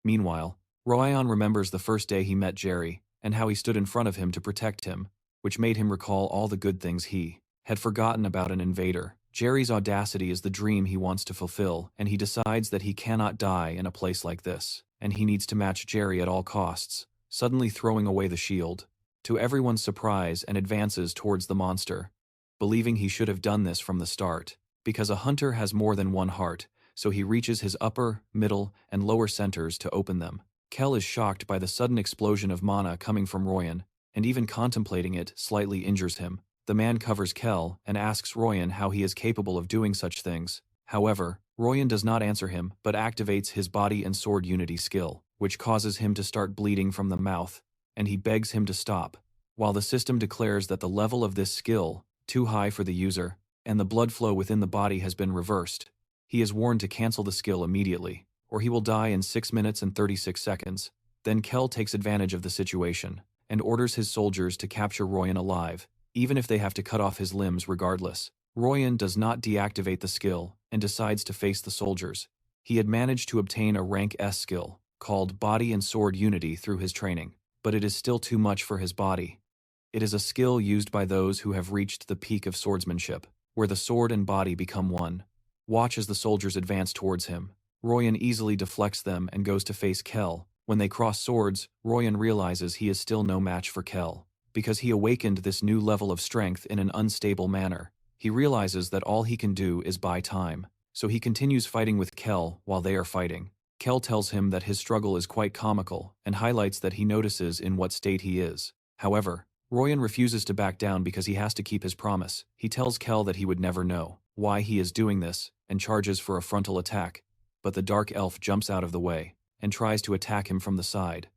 Meanwhile, Royan remembers the first day he met Jerry, and how he stood in front of him to protect him, which made him recall all the good things he had forgotten about an invader. Jerry's audacity is the dream he wants to fulfill, and he decides that he cannot die in a place like this, and he needs to match Jerry at all costs, suddenly throwing away the shield, to everyone's surprise, and advances towards the monster, believing he should have done this from the start, because a hunter has more than one heart, so he reaches his upper, middle, and lower centers to open them. Kel is shocked by the sudden explosion of mana coming from Royan, and even contemplating it slightly injures him. The man covers Kel and asks Royan how he is capable of doing such things. However, Royan does not answer him but activates his body and sword unity skill, which causes him to start bleeding from the mouth, and he begs him to stop. While the system declares that the level of this skill, too high for the user, and the blood flow within the body has been reversed, he is warned to cancel the skill immediately, or he will die in 6 minutes and 36 seconds. Then Kel takes advantage of the situation, and orders his soldiers to capture Royan alive, even if they have to cut off his limbs regardless. Royan does not deactivate the skill, and decides to face the soldiers. He had managed to obtain a rank S skill, called Body and Sword Unity through his training, but it is still too much for his body. It is a skill used by those who have reached the peak of swordsmanship, where the sword and body become one. Watch as the soldiers advance towards him. Royan easily deflects them and goes to face Kel. When they cross swords, Royan realizes he is still no match for Kel, because he awakened this new level of strength in an unstable manner. He realizes that all he can do is buy time, so he continues fighting with Kel while they are fighting. Kel tells him that his struggle is quite comical, and highlights that he notices in what state he is. However, Royan refuses to back down because he has to keep his promise. He tells Kel that he would never know why he is doing this, and charges for a frontal attack, but the Dark Elf jumps out of the way, and tries to attack him from the side.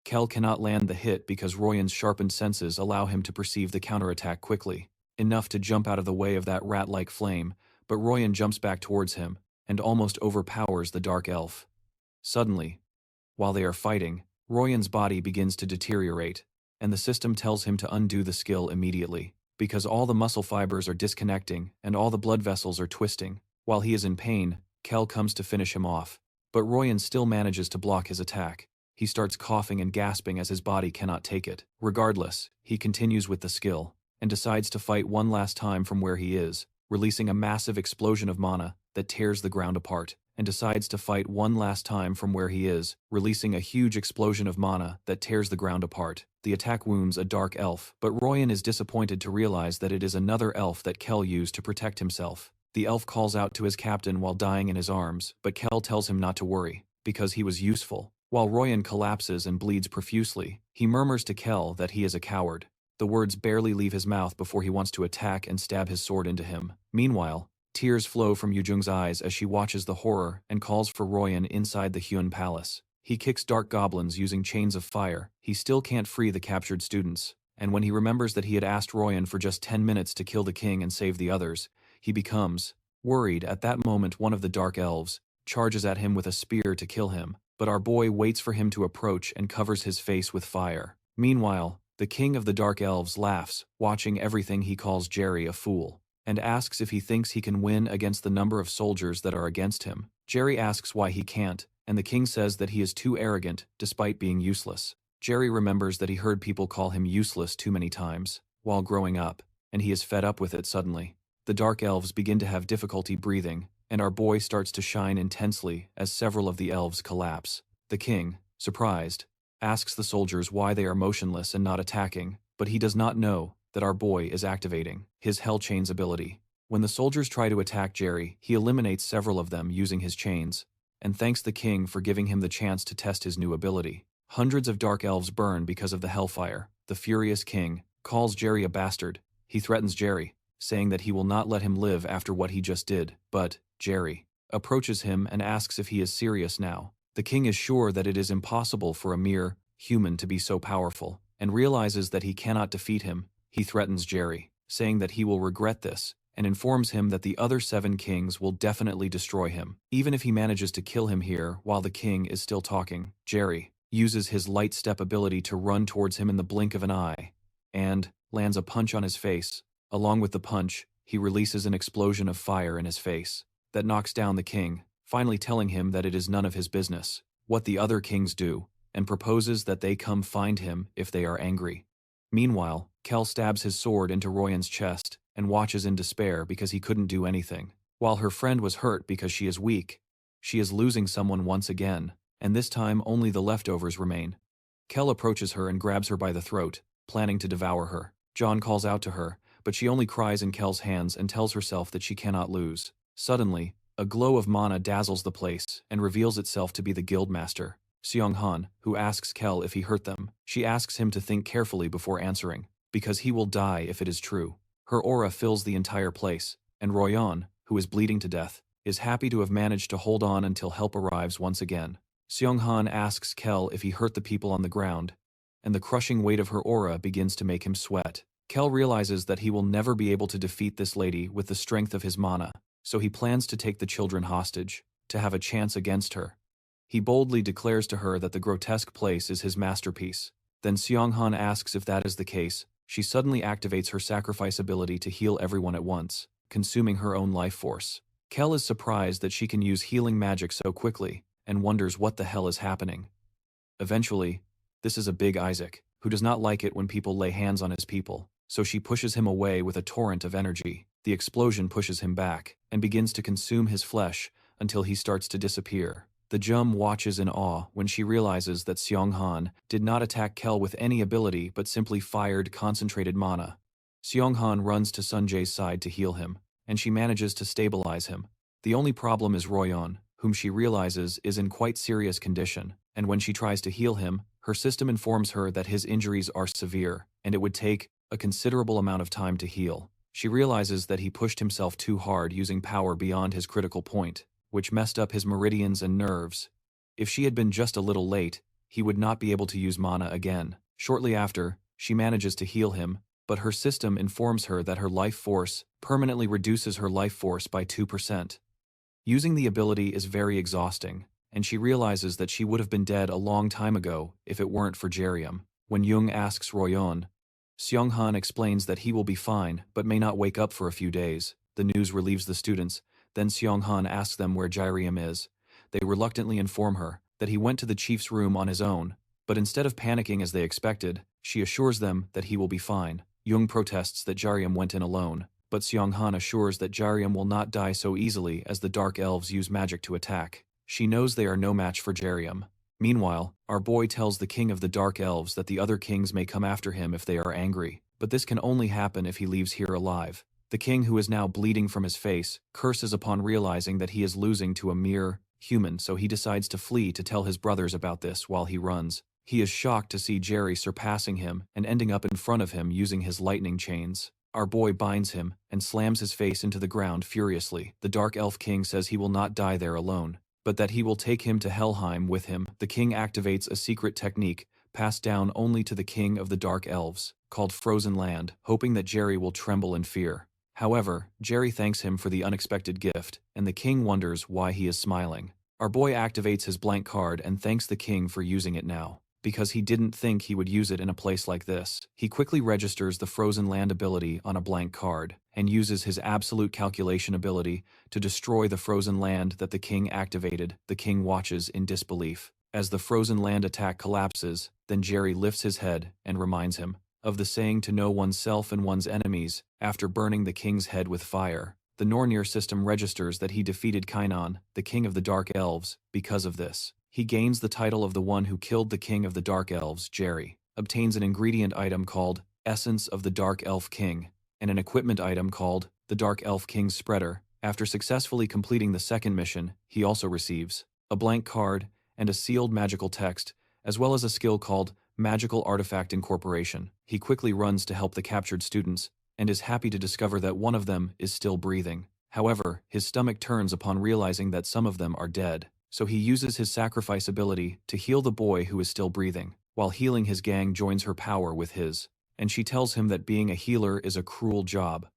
Kel cannot land the hit because Royan's sharpened senses allow him to perceive the counterattack quickly, enough to jump out of the way of that rat-like flame, but Royan jumps back towards him, and almost overpowers the Dark Elf. Suddenly, while they are fighting, Royan's body begins to deteriorate, and the system tells him to undo the skill immediately, because all the muscle fibers are disconnecting and all the blood vessels are twisting. While he is in pain, Kel comes to finish him off, but Royan still manages to block his attack. He starts coughing and gasping as his body cannot take it. Regardless, he continues with the skill, and decides to fight one last time from where he is, releasing a massive explosion of mana that tears the ground apart, and decides to fight one last time from where he is, releasing a huge explosion of mana that tears the ground apart. The attack wounds a Dark Elf, but Royan is disappointed to realize that it is another elf that Kel used to protect himself. The elf calls out to his captain while dying in his arms, but Kel tells him not to worry, because he was useful. While Royan collapses and bleeds profusely, he murmurs to Kel that he is a coward. The words barely leave his mouth before he wants to attack and stab his sword into him. Meanwhile, tears flow from Yujung's eyes as she watches the horror and calls for Royan inside the Hyun Palace. He kicks dark goblins using chains of fire. He still can't free the captured students, and when he remembers that he had asked Royan for just 10 minutes to kill the king and save the others, he becomes worried. At that moment, one of the Dark Elves charges at him with a spear to kill him, but our boy waits for him to approach and covers his face with fire. Meanwhile, the king of the Dark Elves laughs, watching everything. He calls Jerry a fool, and asks if he thinks he can win against the number of soldiers that are against him. Jerry asks why he can't, and the king says that he is too arrogant, despite being useless. Jerry remembers that he heard people call him useless too many times while growing up, and he is fed up with it suddenly. The Dark Elves begin to have difficulty breathing, and our boy starts to shine intensely as several of the elves collapse. The king, surprised, asks the soldiers why they are motionless and not attacking, but he does not know that our boy is activating his Hell Chains ability. When the soldiers try to attack Jerry, he eliminates several of them using his chains, and thanks the king for giving him the chance to test his new ability. Hundreds of dark elves burn because of the hellfire. The furious king calls Jerry a bastard. He threatens Jerry, saying that he will not let him live after what he just did, but Jerry approaches him and asks if he is serious now. The king is sure that it is impossible for a mere human to be so powerful, and realizes that he cannot defeat him. He threatens Jerry, saying that he will regret this, and informs him that the other 7 kings will definitely destroy him, even if he manages to kill him here while the king is still talking. Jerry uses his light step ability to run towards him in the blink of an eye, and lands a punch on his face. Along with the punch, he releases an explosion of fire in his face that knocks down the king, finally telling him that it is none of his business what the other kings do, and proposes that they come find him if they are angry. Meanwhile, Kel stabs his sword into Royan's chest and watches in despair because he couldn't do anything. While her friend was hurt because she is weak, she is losing someone once again, and this time only the leftovers remain. Kel approaches her and grabs her by the throat, planning to devour her. John calls out to her, but she only cries in Kel's hands and tells herself that she cannot lose. Suddenly, a glow of mana dazzles the place and reveals itself to be the guildmaster, Seong-han, who asks Kel if he hurt them. She asks him to think carefully before answering, because he will die if it is true. Her aura fills the entire place, and Royan, who is bleeding to death, is happy to have managed to hold on until help arrives once again. Seong-han asks Kel if he hurt the people on the ground, and the crushing weight of her aura begins to make him sweat. Kel realizes that he will never be able to defeat this lady with the strength of his mana, so he plans to take the children hostage, to have a chance against her. He boldly declares to her that the grotesque place is his masterpiece. Then Seong-han asks if that is the case. She suddenly activates her sacrifice ability to heal everyone at once, consuming her own life force. Kel is surprised that she can use healing magic so quickly, and wonders what the hell is happening. Eventually, this is a big Isaac, who does not like it when people lay hands on his people, so she pushes him away with a torrent of energy. The explosion pushes him back, and begins to consume his flesh until he starts to disappear. The Jum watches in awe when she realizes that Seong-han did not attack Kel with any ability but simply fired concentrated mana. Seong-han runs to Sunjae's side to heal him, and she manages to stabilize him. The only problem is Royan, whom she realizes is in quite serious condition, and when she tries to heal him, her system informs her that his injuries are severe, and it would take a considerable amount of time to heal. She realizes that he pushed himself too hard using power beyond his critical point, which messed up his meridians and nerves. If she had been just a little late, he would not be able to use mana again. Shortly after, she manages to heal him, but her system informs her that her life force permanently reduces her life force by 2%. Using the ability is very exhausting, and she realizes that she would have been dead a long time ago if it weren't for Jerium. When Jung asks Royan, Seong-han explains that he will be fine but may not wake up for a few days. The news relieves the students. Then Seong-han asks them where Jerium is. They reluctantly inform her that he went to the chief's room on his own, but instead of panicking as they expected, she assures them that he will be fine. Jung protests that Jerium went in alone, but Seong-han assures that Jerium will not die so easily as the Dark Elves use magic to attack. She knows they are no match for Jerium. Meanwhile, our boy tells the king of the Dark Elves that the other kings may come after him if they are angry, but this can only happen if he leaves here alive. The king, who is now bleeding from his face, curses upon realizing that he is losing to a mere human, so he decides to flee to tell his brothers about this while he runs. He is shocked to see Jerry surpassing him and ending up in front of him using his lightning chains. Our boy binds him and slams his face into the ground furiously. The Dark Elf King says he will not die there alone, but that he will take him to Helheim with him. The king activates a secret technique passed down only to the king of the Dark Elves, called Frozen Land, hoping that Jerry will tremble in fear. However, Jerry thanks him for the unexpected gift, and the king wonders why he is smiling. Our boy activates his blank card and thanks the king for using it now, because he didn't think he would use it in a place like this. He quickly registers the Frozen Land ability on a blank card, and uses his absolute calculation ability to destroy the frozen land that the king activated. The king watches in disbelief. As the frozen land attack collapses, then Jerry lifts his head and reminds him of the saying to know oneself and one's enemies after burning the king's head with fire. The Nornir System registers that he defeated Kainan, the king of the Dark Elves. Because of this, he gains the title of the one who killed the king of the Dark Elves. Jerry obtains an ingredient item called Essence of the Dark Elf King, and an equipment item called the Dark Elf King's spreader. After successfully completing the second mission, he also receives a blank card and a sealed magical text, as well as a skill called Magical Artifact Incorporation. He quickly runs to help the captured students, and is happy to discover that one of them is still breathing. However, his stomach turns upon realizing that some of them are dead, so he uses his sacrifice ability to heal the boy who is still breathing. While healing, his gang joins her power with his, and she tells him that being a healer is a cruel job.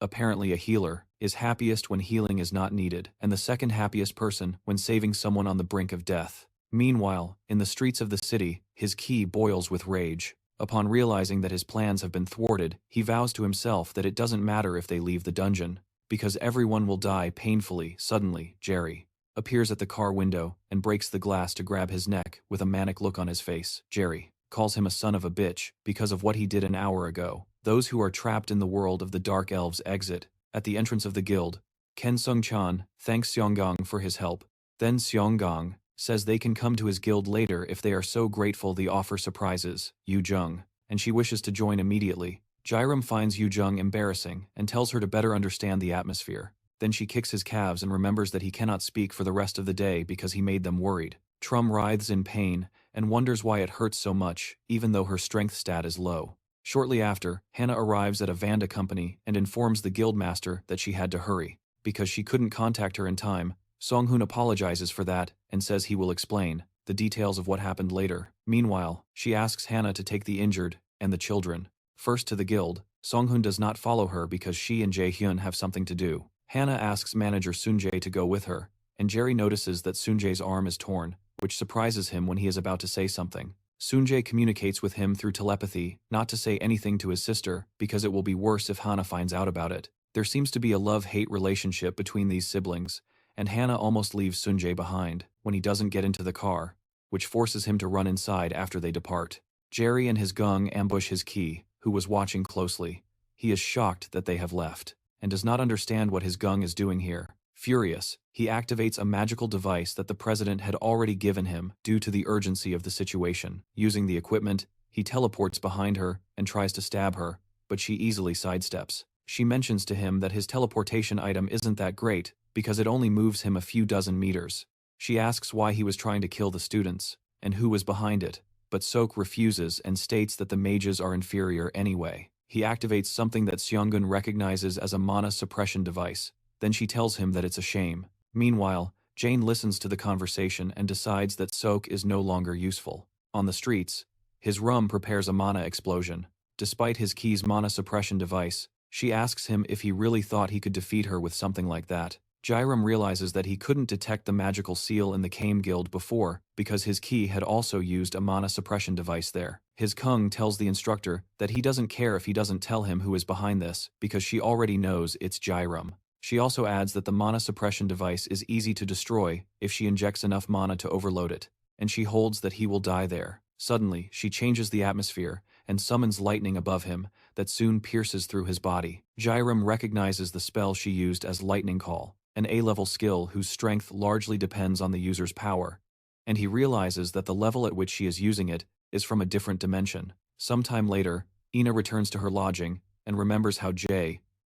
Apparently, a healer is happiest when healing is not needed, and the second happiest person when saving someone on the brink of death. Meanwhile, in the streets of the city, his ki boils with rage. Upon realizing that his plans have been thwarted, he vows to himself that it doesn't matter if they leave the dungeon, because everyone will die painfully. Suddenly, Jerry appears at the car window and breaks the glass to grab his neck with a manic look on his face. Jerry calls him a son of a bitch because of what he did an hour ago. Those who are trapped in the world of the Dark Elves exit. At the entrance of the guild, Ken Sung-chan thanks Seonggang for his help. Then Seonggang says they can come to his guild later if they are so grateful. The offer surprises Yu Jung, and she wishes to join immediately. Jairam finds Yu Jung embarrassing and tells her to better understand the atmosphere. Then she kicks his calves and remembers that he cannot speak for the rest of the day because he made them worried. Trum writhes in pain and wonders why it hurts so much, even though her strength stat is low. Shortly after, Hannah arrives at a Vanda company and informs the guildmaster that she had to hurry because she couldn't contact her in time. Song-hoon apologizes for that and says he will explain the details of what happened later. Meanwhile, she asks Hannah to take the injured and the children first to the guild. Song-hoon does not follow her because she and Jae-hyun have something to do. Hannah asks manager Soon-jae to go with her, and Jerry notices that Soon-jae's arm is torn, which surprises him when he is about to say something. Soon-jae communicates with him through telepathy not to say anything to his sister because it will be worse if Hannah finds out about it. There seems to be a love-hate relationship between these siblings, and Hannah almost leaves Soon-jae behind when he doesn't get into the car, which forces him to run inside after they depart. Jerry and his gang ambush his ki, who was watching closely. He is shocked that they have left, and does not understand what his gang is doing here. Furious, he activates a magical device that the president had already given him due to the urgency of the situation. Using the equipment, he teleports behind her and tries to stab her, but she easily sidesteps. She mentions to him that his teleportation item isn't that great because it only moves him a few dozen meters. She asks why he was trying to kill the students and who was behind it, but Sok refuses and states that the mages are inferior anyway. He activates something that Seonggun recognizes as a mana suppression device. Then she tells him that it's a shame. Meanwhile, Jane listens to the conversation and decides that Sok is no longer useful. On the streets, his rum prepares a mana explosion. Despite his key's mana suppression device, she asks him if he really thought he could defeat her with something like that. Jairam realizes that he couldn't detect the magical seal in the Kame Guild before because his key had also used a mana suppression device there. His Kung tells the instructor that he doesn't care if he doesn't tell him who is behind this because she already knows it's Jairam. She also adds that the mana suppression device is easy to destroy if she injects enough mana to overload it, and she holds that he will die there. Suddenly, she changes the atmosphere and summons lightning above him that soon pierces through his body. Jairam recognizes the spell she used as Lightning Call, an A-level skill whose strength largely depends on the user's power, and he realizes that the level at which she is using it is from a different dimension. Sometime later, Ina returns to her lodging and remembers how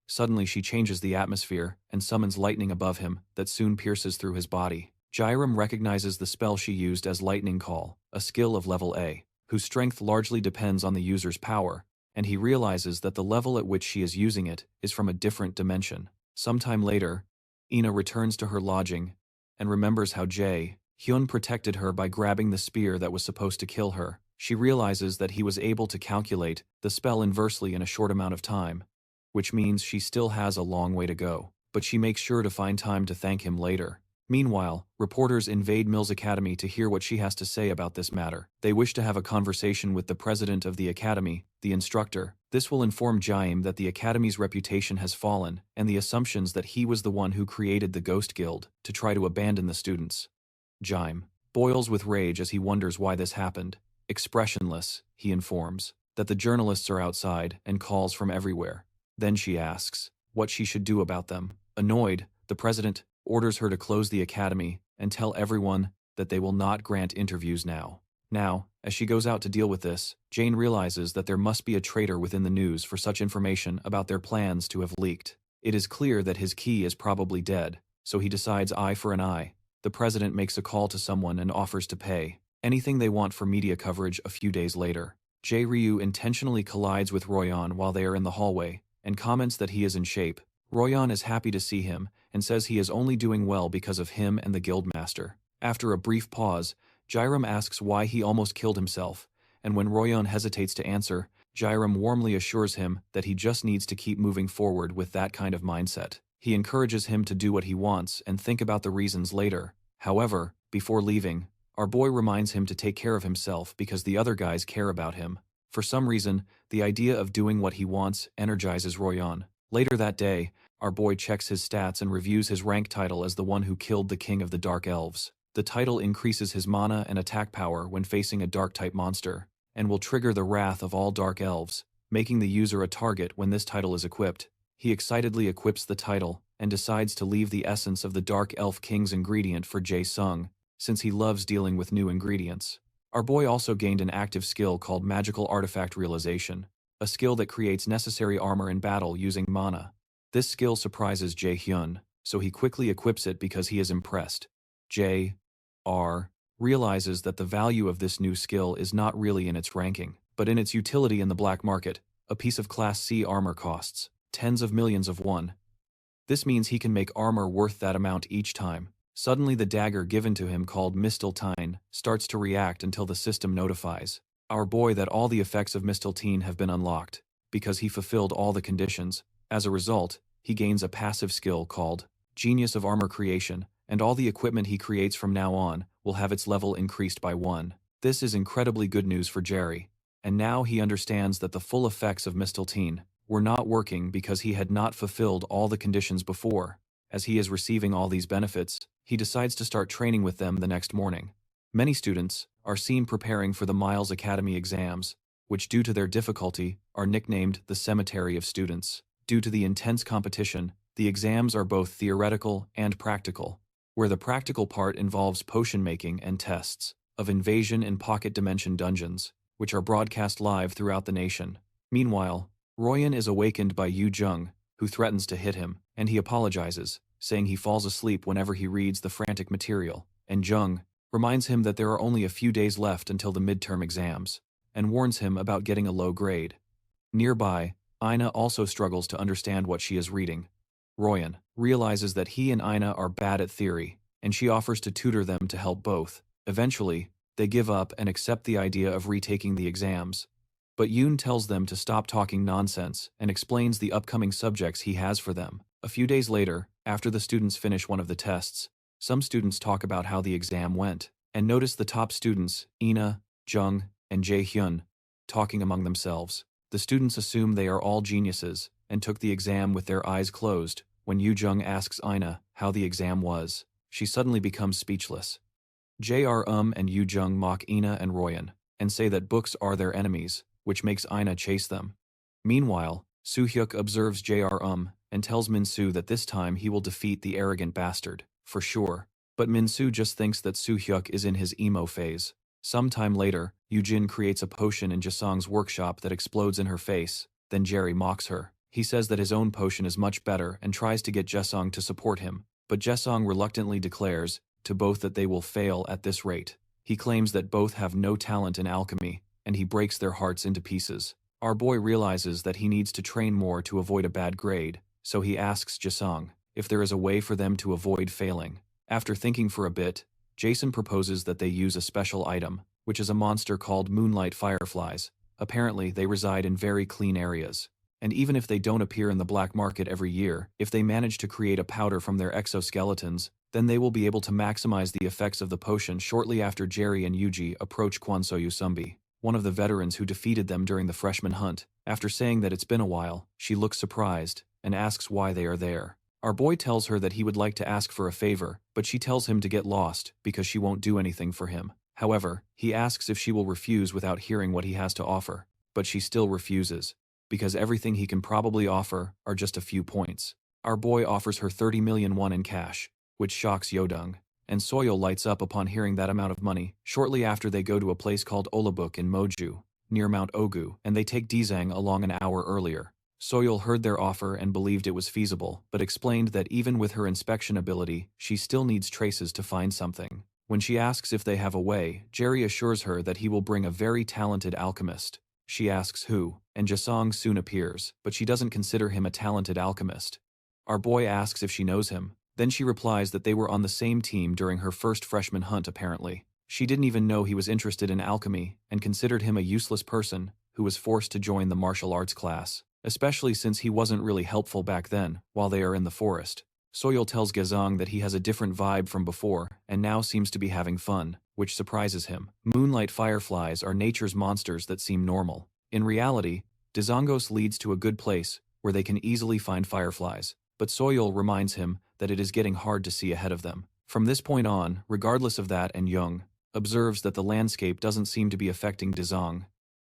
suddenly she changes the atmosphere and summons lightning above him that soon pierces through his body. Jairam recognizes the spell she used as Lightning Call, a skill of level A, whose strength largely depends on the user's power, and he realizes that the level at which she is using it is from a different dimension. Sometime later, Ina returns to her lodging and remembers how Hyun protected her by grabbing the spear that was supposed to kill her. She realizes that he was able to calculate the spell inversely in a short amount of time, which means she still has a long way to go, but she makes sure to find time to thank him later. Meanwhile, reporters invade Mill's academy to hear what she has to say about this matter. They wish to have a conversation with the president of the academy, the instructor. This will inform Jaime that the academy's reputation has fallen, and the assumptions that he was the one who created the Ghost Guild to try to abandon the students. Jaime boils with rage as he wonders why this happened. Expressionless, he informs that the journalists are outside and calls from everywhere. Then she asks what she should do about them. Annoyed, the president orders her to close the academy and tell everyone that they will not grant interviews now. Now, as she goes out to deal with this, Jane realizes that there must be a traitor within the news for such information about their plans to have leaked. It is clear that his key is probably dead, so he decides eye for an eye. The president makes a call to someone and offers to pay anything they want for media coverage a few days later. Ryu intentionally collides with Royan while they are in the hallway, and comments that he is in shape. Royan is happy to see him, and says he is only doing well because of him and the guildmaster. After a brief pause, Jairam asks why he almost killed himself, and when Royan hesitates to answer, Jairam warmly assures him that he just needs to keep moving forward with that kind of mindset. He encourages him to do what he wants and think about the reasons later. However, before leaving, our boy reminds him to take care of himself because the other guys care about him. For some reason, the idea of doing what he wants energizes Royan. Later that day, our boy checks his stats and reviews his rank title as the one who killed the king of the Dark Elves. The title increases his mana and attack power when facing a dark-type monster, and will trigger the wrath of all Dark Elves, making the user a target when this title is equipped. He excitedly equips the title, and decides to leave the essence of the Dark Elf King's ingredient for Jae-sung, since he loves dealing with new ingredients. Our boy also gained an active skill called Magical Artifact Realization, a skill that creates necessary armor in battle using mana. This skill surprises Jae-hyun, so he quickly equips it because he is impressed. J.R. realizes that the value of this new skill is not really in its ranking, but in its utility in the black market. A piece of Class C armor costs tens of millions of won. This means he can make armor worth that amount each time. Suddenly the dagger given to him called Mistletoe starts to react until the system notifies our boy that all the effects of Mistletoe have been unlocked, because he fulfilled all the conditions. As a result, he gains a passive skill called Genius of Armor Creation, and all the equipment he creates from now on will have its level increased by 1. This is incredibly good news for Jerry, and now he understands that the full effects of Mistletoe were not working because he had not fulfilled all the conditions before. As he is receiving all these benefits, he decides to start training with them the next morning. Many students are seen preparing for the Miles Academy exams, which due to their difficulty are nicknamed the Cemetery of Students. Due to the intense competition, the exams are both theoretical and practical, where the practical part involves potion making and tests of invasion in pocket dimension dungeons, which are broadcast live throughout the nation. Meanwhile, Royan is awakened by Yu Jung, who threatens to hit him, and he apologizes, saying he falls asleep whenever he reads the frantic material, and Jung reminds him that there are only a few days left until the midterm exams, and warns him about getting a low grade. Nearby, Ina also struggles to understand what she is reading. Royan realizes that he and Ina are bad at theory, and she offers to tutor them to help both. Eventually, they give up and accept the idea of retaking the exams. But Yoon tells them to stop talking nonsense and explains the upcoming subjects he has for them. A few days later, after the students finish one of the tests, some students talk about how the exam went, and notice the top students, Ina, Jung, and Jae-hyun, talking among themselves. The students assume they are all geniuses, and took the exam with their eyes closed. When Yu Jung asks Ina how the exam was, she suddenly becomes speechless. Jr. And Yu Jung mock Ina and Royan, and say that books are their enemies, which makes Ina chase them. Meanwhile, Soo-hyuk observes Jr. And tells Min-soo that this time he will defeat the arrogant bastard, for sure. But Min-soo just thinks that Soo-hyuk is in his emo phase. Sometime later, Yoo-jin creates a potion in Jasong's workshop that explodes in her face, then Jerry mocks her. He says that his own potion is much better and tries to get Jasong to support him, but Jasong reluctantly declares to both that they will fail at this rate. He claims that both have no talent in alchemy, and he breaks their hearts into pieces. Our boy realizes that he needs to train more to avoid a bad grade, so he asks Jasong if there is a way for them to avoid failing. After thinking for a bit, Jason proposes that they use a special item, which is a monster called Moonlight Fireflies. Apparently, they reside in very clean areas. And even if they don't appear in the black market every year, if they manage to create a powder from their exoskeletons, then they will be able to maximize the effects of the potion shortly after Jerry and Yuji approach Kwansoyu Sumbi, one of the veterans who defeated them during the freshman hunt. After saying that it's been a while, she looks surprised and asks why they are there. Our boy tells her that he would like to ask for a favor, but she tells him to get lost because she won't do anything for him. However, he asks if she will refuse without hearing what he has to offer, but she still refuses, because everything he can probably offer are just a few points. Our boy offers her 30 million won in cash, which shocks Yodung, and Soyo lights up upon hearing that amount of money. Shortly after, they go to a place called Olabuk in Moju, near Mount Ogu, and they take Dizang along an hour earlier. Soyul heard their offer and believed it was feasible, but explained that even with her inspection ability, she still needs traces to find something. When she asks if they have a way, Jerry assures her that he will bring a very talented alchemist. She asks who, and Jasong soon appears, but she doesn't consider him a talented alchemist. Our boy asks if she knows him, then she replies that they were on the same team during her first freshman hunt apparently. She didn't even know he was interested in alchemy, and considered him a useless person who was forced to join the martial arts class, especially since he wasn't really helpful back then, while they are in the forest. Soyul tells Gazong that he has a different vibe from before, and now seems to be having fun, which surprises him. Moonlight fireflies are nature's monsters that seem normal. In reality, Dazongos leads to a good place, where they can easily find fireflies, but Soyul reminds him that it is getting hard to see ahead of them. From this point on, regardless of that, and Jung observes that the landscape doesn't seem to be affecting Dazong.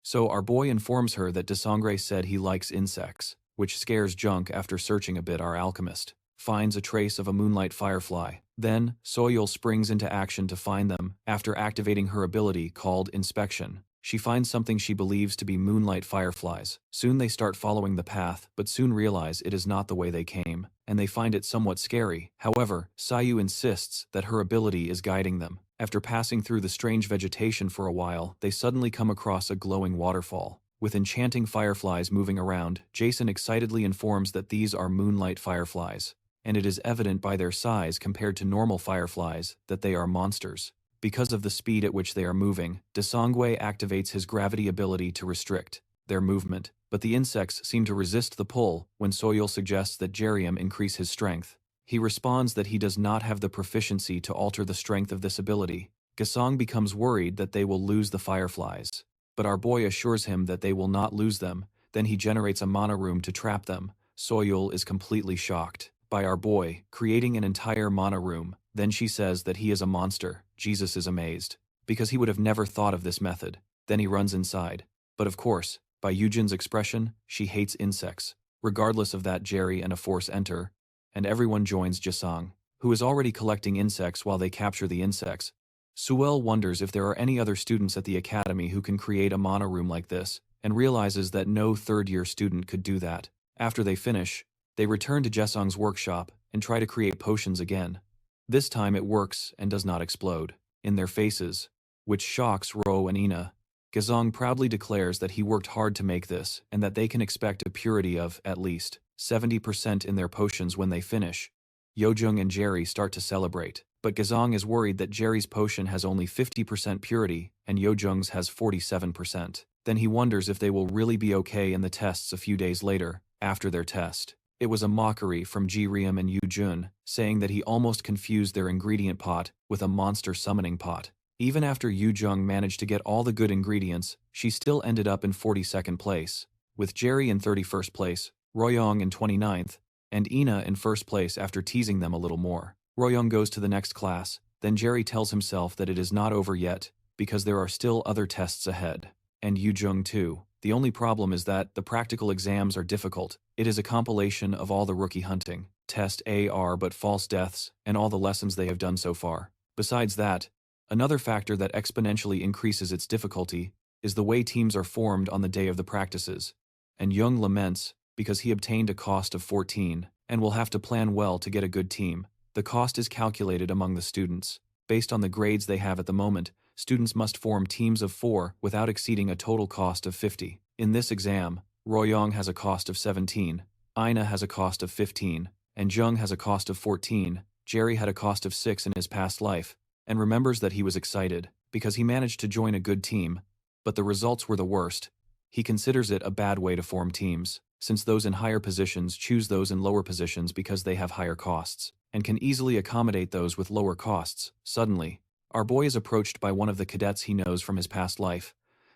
So our boy informs her that Desangre said he likes insects, which scares Junk. After searching a bit. Our alchemist finds a trace of a moonlight firefly. Then, Soyul springs into action to find them. After activating her ability called Inspection, she finds something she believes to be moonlight fireflies. Soon they start following the path, but soon realize it is not the way they came, and they find it somewhat scary. However, Sayu insists that her ability is guiding them. After passing through the strange vegetation for a while, they suddenly come across a glowing waterfall. With enchanting fireflies moving around, Jason excitedly informs that these are moonlight fireflies, and it is evident by their size compared to normal fireflies that they are monsters. Because of the speed at which they are moving, Desangwe activates his gravity ability to restrict their movement, but the insects seem to resist the pull when Soyul suggests that Jeriam increase his strength. He responds that he does not have the proficiency to alter the strength of this ability. Gasong becomes worried that they will lose the fireflies, but our boy assures him that they will not lose them. Then he generates a mana room to trap them. Soyul is completely shocked by our boy creating an entire mana room. Then she says that he is a monster. Jesus is amazed, because he would have never thought of this method. Then he runs inside. But of course, by Yujin's expression, she hates insects. Regardless of that, Jerry and a force enter, and everyone joins Jasong, who is already collecting insects while they capture the insects. Suel wonders if there are any other students at the academy who can create a mana room like this, and realizes that no third-year student could do that. After they finish, they return to Jasong's workshop and try to create potions again. This time it works and does not explode in their faces, which shocks Ro and Ina. Gazong proudly declares that he worked hard to make this and that they can expect a purity of, at least, 70% in their potions when they finish. Yojung and Jerry start to celebrate, but Gazong is worried that Jerry's potion has only 50% purity and Yojung's has 47%. Then he wonders if they will really be okay in the tests a few days later, after their test. It was a mockery from Ji-Riam and Yu-Jun, saying that he almost confused their ingredient pot with a monster summoning pot. Even after Yu-Jung managed to get all the good ingredients, she still ended up in 42nd place, with Jerry in 31st place, Royong in 29th, and Ina in 1st place after teasing them a little more. Royong goes to the next class, then Jerry tells himself that it is not over yet, because there are still other tests ahead. And Yu-Jung too. The only problem is that the practical exams are difficult. It is a compilation of all the rookie hunting, test AR but false deaths, and all the lessons they have done so far. Besides that, another factor that exponentially increases its difficulty is the way teams are formed on the day of the practices. And Jung laments because he obtained a cost of 14 and will have to plan well to get a good team. The cost is calculated among the students. Based on the grades they have at the moment, students must form teams of 4 without exceeding a total cost of 50. In this exam, Royong has a cost of 17, Ina has a cost of 15, and Jung has a cost of 14. Jerry had a cost of 6 in his past life, and remembers that he was excited because he managed to join a good team, but the results were the worst. He considers it a bad way to form teams, since those in higher positions choose those in lower positions because they have higher costs, and can easily accommodate those with lower costs. Suddenly, our boy is approached by one of the cadets he knows from his past life.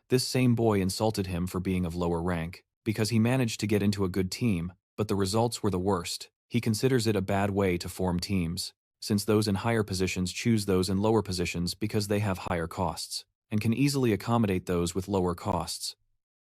This same boy insulted him for being of lower rank, because he managed to get into a good team, but the results were the worst. He considers it a bad way to form teams, since those in higher positions choose those in lower positions because they have higher costs, and can easily accommodate those with lower costs.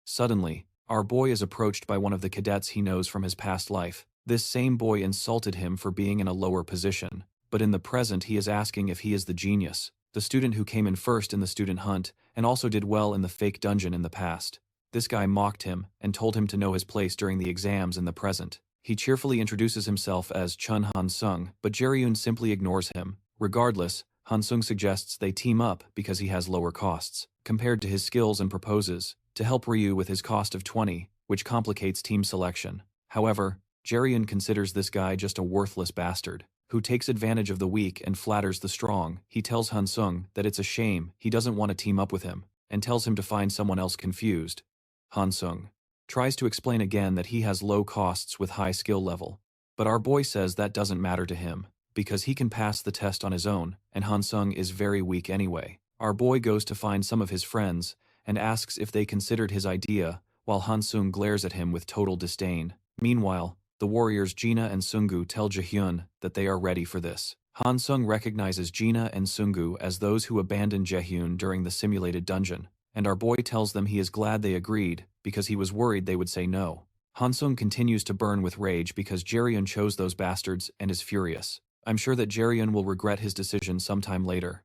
Suddenly, our boy is approached by one of the cadets he knows from his past life. This same boy insulted him for being in a lower position, but in the present he is asking if he is the genius, the student who came in first in the student hunt, and also did well in the fake dungeon in the past. This guy mocked him and told him to know his place during the exams in the present. He cheerfully introduces himself as Chun Han-sung, but Jae-yoon simply ignores him. Regardless, Han-sung suggests they team up because he has lower costs compared to his skills and proposes to help Ryu with his cost of 20, which complicates team selection. However, Jae-yoon considers this guy just a worthless bastard who takes advantage of the weak and flatters the strong. He tells Han-sung that it's a shame he doesn't want to team up with him and tells him to find someone else. Confused, Han-sung tries to explain again that he has low costs with high skill level, but our boy says that doesn't matter to him because he can pass the test on his own and Han-sung is very weak anyway. Our boy goes to find some of his friends and asks if they considered his idea, while Han-sung glares at him with total disdain. Meanwhile, the warriors Jina and Sungu tell Jae-hyun that they are ready for this. Han-sung recognizes Jina and Sungu as those who abandoned Jae-hyun during the simulated dungeon, and our boy tells them he is glad they agreed because he was worried they would say no. Han-sung continues to burn with rage because Jae-hyun chose those bastards and is furious. I'm sure that Jae-hyun will regret his decision sometime later.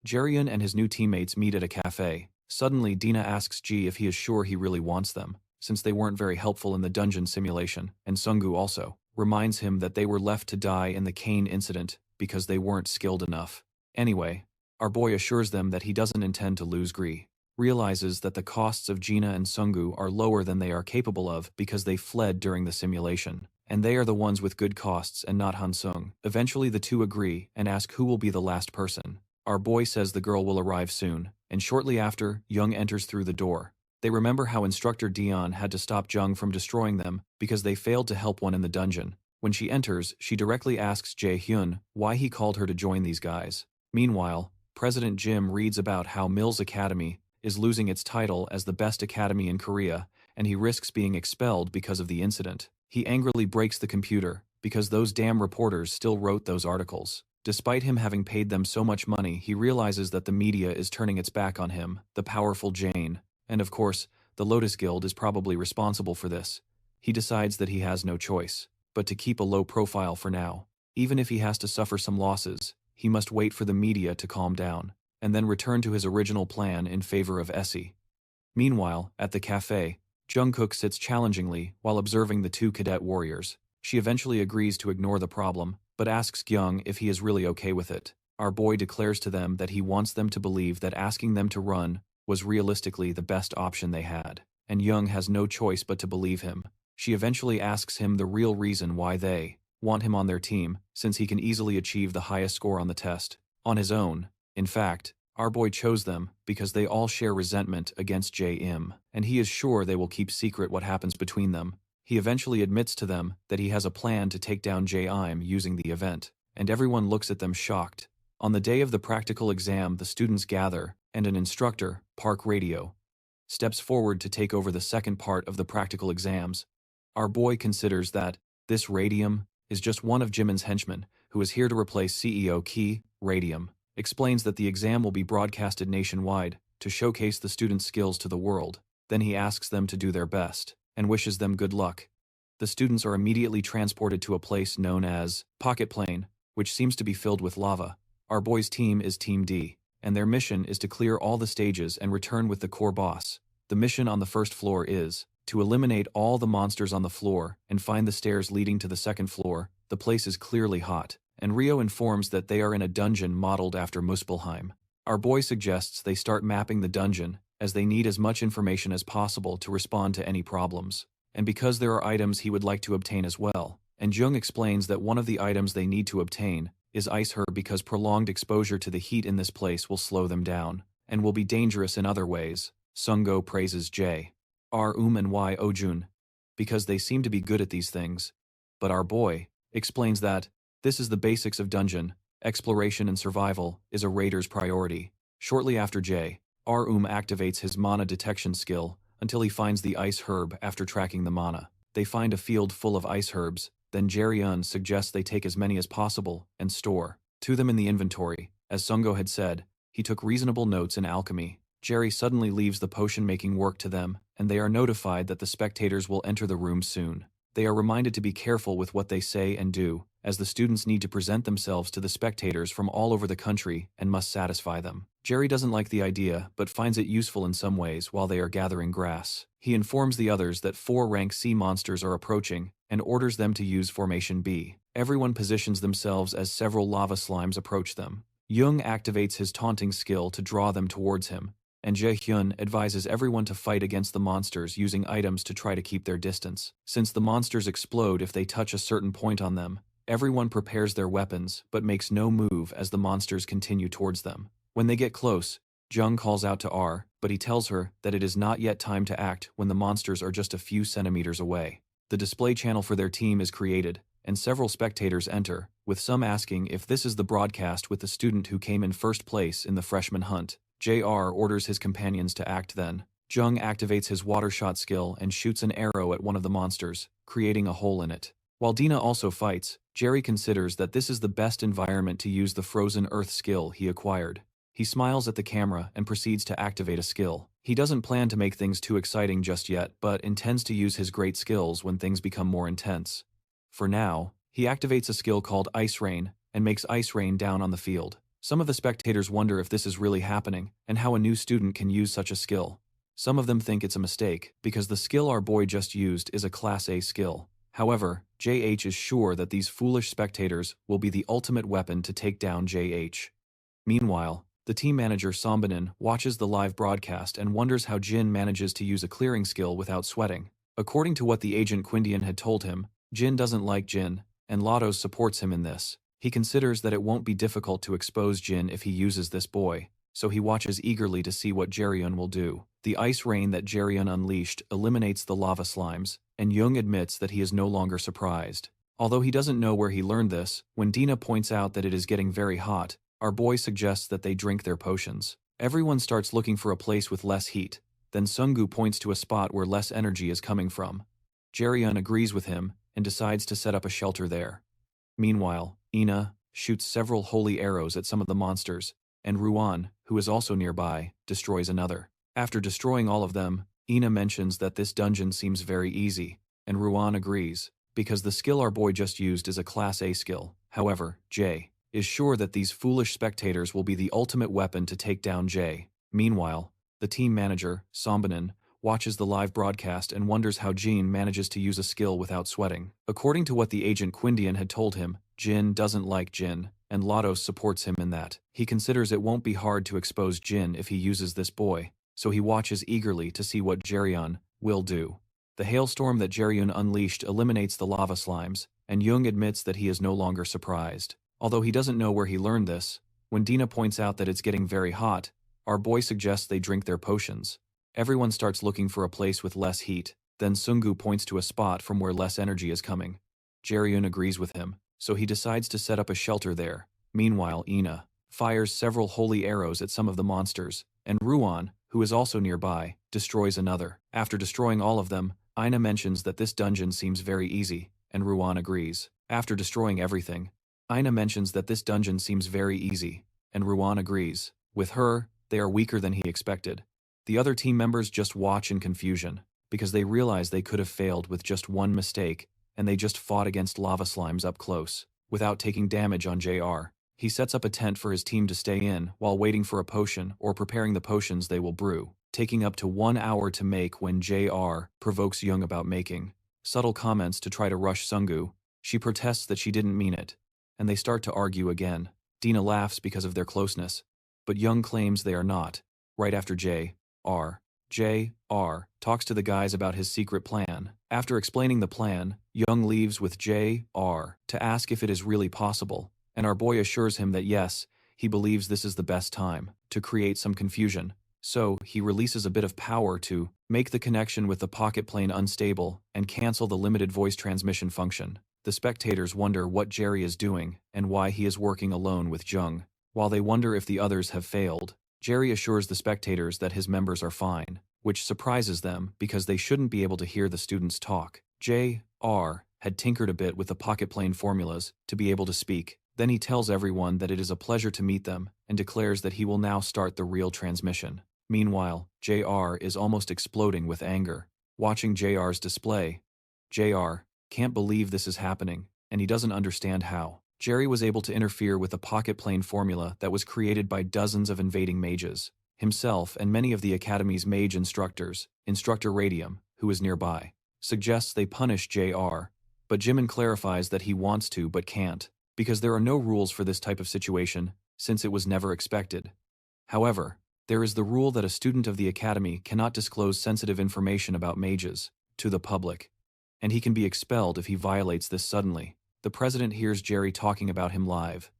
Jae-hyun and his new teammates meet at a cafe. Suddenly, Dina asks Ji if he is sure he really wants them, since they weren't very helpful in the dungeon simulation, and Sungu also reminds him that they were left to die in the Kane incident because they weren't skilled enough. Anyway, our boy assures them that he doesn't intend to lose Gree, realizes that the costs of Jina and Sungu are lower than they are capable of because they fled during the simulation, and they are the ones with good costs and not Han-sung. Eventually the two agree and ask who will be the last person. Our boy says the girl will arrive soon, and shortly after, Jung enters through the door. They remember how instructor Dion had to stop Jung from destroying them because they failed to help one in the dungeon. When she enters, she directly asks Jae-hyun why he called her to join these guys. Meanwhile, President Jim reads about how Mills Academy is losing its title as the best academy in Korea, and he risks being expelled because of the incident. He angrily breaks the computer because those damn reporters still wrote those articles. Despite him having paid them so much money, he realizes that the media is turning its back on him, the powerful Jane, and of course, the Lotus Guild is probably responsible for this. He decides that he has no choice but to keep a low profile for now. Even if he has to suffer some losses, he must wait for the media to calm down, and then return to his original plan in favor of Essie. Meanwhile, at the cafe, Jungkook sits challengingly while observing the two cadet warriors. She eventually agrees to ignore the problem, but asks Young if he is really okay with it. Our boy declares to them that he wants them to believe that asking them to run was realistically the best option they had, and Young has no choice but to believe him. She eventually asks him the real reason why they want him on their team, since he can easily achieve the highest score on the test on his own. In fact, our boy chose them because they all share resentment against J.M., and he is sure they will keep secret what happens between them. He eventually admits to them that he has a plan to take down J.I.M. using the event, and everyone looks at them shocked. On the day of the practical exam, the students gather, and an instructor, Park Radio, steps forward to take over the second part of the practical exams. Our boy considers that this Radium is just one of Jimin's henchmen, who is here to replace CEO Ki. Radium explains that the exam will be broadcasted nationwide to showcase the students' skills to the world. Then he asks them to do their best and wishes them good luck. The students are immediately transported to a place known as Pocket Plane, which seems to be filled with lava. Our boy's team is Team D, and their mission is to clear all the stages and return with the core boss. The mission on the first floor is to eliminate all the monsters on the floor and find the stairs leading to the second floor. The place is clearly hot, and Rio informs that they are in a dungeon modeled after Muspelheim. Our boy suggests they start mapping the dungeon, as they need as much information as possible to respond to any problems, and because there are items he would like to obtain as well. And Jung explains that one of the items they need to obtain is Ice Herb because prolonged exposure to the heat in this place will slow them down, and will be dangerous in other ways. Sungo praises J.R. And Y. Ojun because they seem to be good at these things, but our boy explains that this is the basics of dungeon exploration, and survival is a raider's priority. Shortly after J.R. Activates his mana detection skill until he finds the ice herb. After tracking the mana, they find a field full of ice herbs. Then Jerry-un suggests they take as many as possible and store to them in the inventory. As Sungo had said, he took reasonable notes in alchemy. Jerry suddenly leaves the potion-making work to them, and they are notified that the spectators will enter the room soon. They are reminded to be careful with what they say and do, as the students need to present themselves to the spectators from all over the country and must satisfy them. Jerry doesn't like the idea, but finds it useful in some ways while they are gathering grass. He informs the others that 4 rank C monsters are approaching, and orders them to use Formation B. Everyone positions themselves as several lava slimes approach them. Jung activates his taunting skill to draw them towards him, and Jae-hyun advises everyone to fight against the monsters using items to try to keep their distance. Since the monsters explode if they touch a certain point on them, everyone prepares their weapons but makes no move as the monsters continue towards them. When they get close, Jung calls out to R, but he tells her that it is not yet time to act when the monsters are just a few centimeters away. The display channel for their team is created, and several spectators enter, with some asking if this is the broadcast with the student who came in first place in the freshman hunt. JR orders his companions to act then. Jung activates his water shot skill and shoots an arrow at one of the monsters, creating a hole in it. While Dina also fights, Jerry considers that this is the best environment to use the frozen earth skill he acquired. He smiles at the camera and proceeds to activate a skill. He doesn't plan to make things too exciting just yet, but intends to use his great skills when things become more intense. For now, he activates a skill called Ice Rain and makes ice rain down on the field. Some of the spectators wonder if this is really happening and how a new student can use such a skill. Some of them think it's a mistake because the skill our boy just used is a Class A skill. However, JH is sure that these foolish spectators will be the ultimate weapon to take down JH. Meanwhile, the team manager Sambanin watches the live broadcast and wonders how Jin manages to use a clearing skill without sweating. According to what the agent Quindian had told him, Jin doesn't like Jin, and Latos supports him in this. He considers that it won't be difficult to expose Jin if he uses this boy, so he watches eagerly to see what Jaryun will do. The ice rain that Jaryun unleashed eliminates the lava slimes, and Jung admits that he is no longer surprised. Although he doesn't know where he learned this, when Dina points out that it is getting very hot, our boy suggests that they drink their potions. Everyone starts looking for a place with less heat, then Sungu points to a spot where less energy is coming from. Jaryun agrees with him and decides to set up a shelter there. Meanwhile, Ina shoots several holy arrows at some of the monsters, and Ruan, who is also nearby, destroys another. After destroying all of them, Ina mentions that this dungeon seems very easy, and Ruan agrees, because the skill our boy just used is a Class A skill. However, Jay is sure that these foolish spectators will be the ultimate weapon to take down Jay. Meanwhile, the team manager, Sambanin, watches the live broadcast and wonders how Jin manages to use a skill without sweating. According to what the agent Quindian had told him, Jin doesn't like Jin, and Latos supports him in that. He considers it won't be hard to expose Jin if he uses this boy, so he watches eagerly to see what Jaryun will do. The hailstorm that Jaryun unleashed eliminates the lava slimes, and Jung admits that he is no longer surprised. Although he doesn't know where he learned this, when Dina points out that it's getting very hot, our boy suggests they drink their potions. Everyone starts looking for a place with less heat, then Sungu points to a spot from where less energy is coming. Jaryun agrees with him, so he decides to set up a shelter there. Meanwhile, Ina fires several holy arrows at some of the monsters, and Ruan, who is also nearby, destroys another. After destroying all of them, Ina mentions that this dungeon seems very easy, and Ruan agrees. After destroying everything, Ina mentions that this dungeon seems very easy, and Ruan agrees. With her, they are weaker than he expected. The other team members just watch in confusion, because they realize they could have failed with just one mistake, and they just fought against lava slimes up close, without taking damage on JR. He sets up a tent for his team to stay in while waiting for a potion or preparing the potions they will brew, taking up to 1 hour to make when JR provokes Jung about making subtle comments to try to rush Sungu. She protests that she didn't mean it, and they start to argue again. Dina laughs because of their closeness, but Jung claims they are not. Right after JR talks to the guys about his secret plan. After explaining the plan, Jung leaves with JR to ask if it is really possible, and our boy assures him that yes, he believes this is the best time to create some confusion. So, he releases a bit of power to make the connection with the pocket plane unstable and cancel the limited voice transmission function. The spectators wonder what Jerry is doing and why he is working alone with Jung. While they wonder if the others have failed, Jerry assures the spectators that his members are fine, which surprises them because they shouldn't be able to hear the students talk. J.R. had tinkered a bit with the pocket plane formulas to be able to speak. Then he tells everyone that it is a pleasure to meet them and declares that he will now start the real transmission. Meanwhile, J.R. is almost exploding with anger. Watching J.R.'s display, J.R. can't believe this is happening, and he doesn't understand how. Jerry was able to interfere with the pocket plane formula that was created by dozens of invading mages. Himself and many of the Academy's mage instructors, Instructor Radium, who is nearby, suggests they punish JR, but Jimin clarifies that he wants to but can't, because there are no rules for this type of situation, since it was never expected. However, there is the rule that a student of the Academy cannot disclose sensitive information about mages to the public, and he can be expelled if he violates this suddenly. The president hears Jerry talking about him live.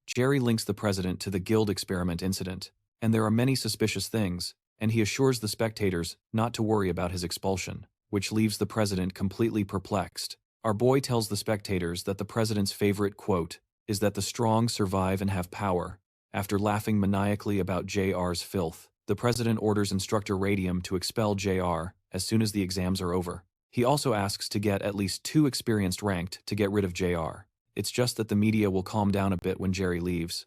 Jerry links the president to the guild experiment incident, and there are many suspicious things, and he assures the spectators not to worry about his expulsion, which leaves the president completely perplexed. Our boy tells the spectators that the president's favorite quote is that the strong survive and have power. After laughing maniacally about JR's filth, the president orders Instructor Radium to expel JR as soon as the exams are over. He also asks to get at least 2 experienced ranked to get rid of JR. It's just that the media will calm down a bit when Jerry leaves.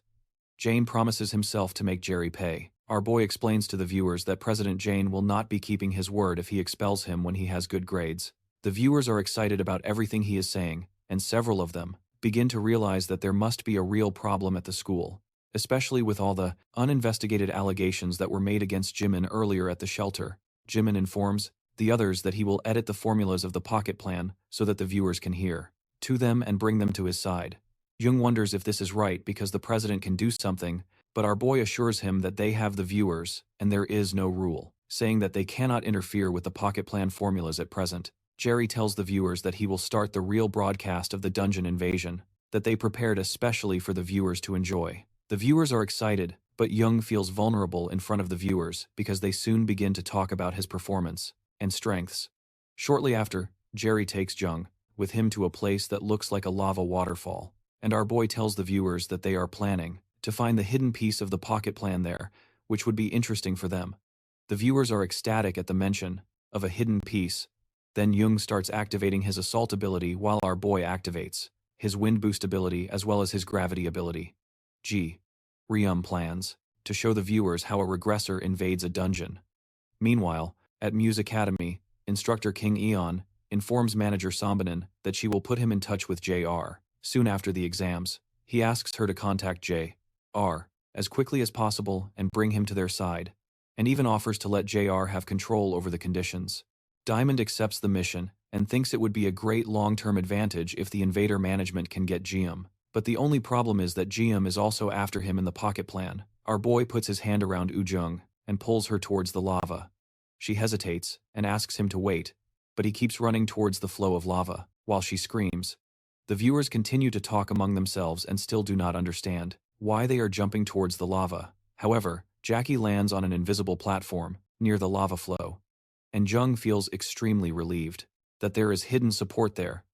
Jane promises himself to make Jerry pay. Our boy explains to the viewers that President Jane will not be keeping his word if he expels him when he has good grades. The viewers are excited about everything he is saying, and several of them begin to realize that there must be a real problem at the school, especially with all the uninvestigated allegations that were made against Jimin earlier at the shelter. Jimin informs the others that he will edit the formulas of the pocket plan so that the viewers can hear to them and bring them to his side. Jung wonders if this is right because the president can do something, but our boy assures him that they have the viewers and there is no rule, saying that they cannot interfere with the pocket plan formulas at present. Jerry tells the viewers that he will start the real broadcast of the dungeon invasion, that they prepared especially for the viewers to enjoy. The viewers are excited, but Jung feels vulnerable in front of the viewers because they soon begin to talk about his performance and strengths. Shortly after, Jerry takes Jung with him to a place that looks like a lava waterfall, and our boy tells the viewers that they are planning to find the hidden piece of the pocket plan there, which would be interesting for them. The viewers are ecstatic at the mention of a hidden piece. Then Jung starts activating his assault ability while our boy activates his wind boost ability as well as his gravity ability. Rium plans to show the viewers how a regressor invades a dungeon. Meanwhile, at Muse Academy, Instructor King Eon informs Manager Sambanan that she will put him in touch with JR soon after the exams. He asks her to contact JR as quickly as possible and bring him to their side, and even offers to let JR have control over the conditions. Diamond accepts the mission and thinks it would be a great long-term advantage if the invader management can get GM. But the only problem is that GM is also after him in the pocket plan. Our boy puts his hand around Ujung and pulls her towards the lava. She hesitates and asks him to wait, but he keeps running towards the flow of lava, while she screams. The viewers continue to talk among themselves and still do not understand why they are jumping towards the lava. However, Jackie lands on an invisible platform near the lava flow, and Jung feels extremely relieved that there is hidden support there.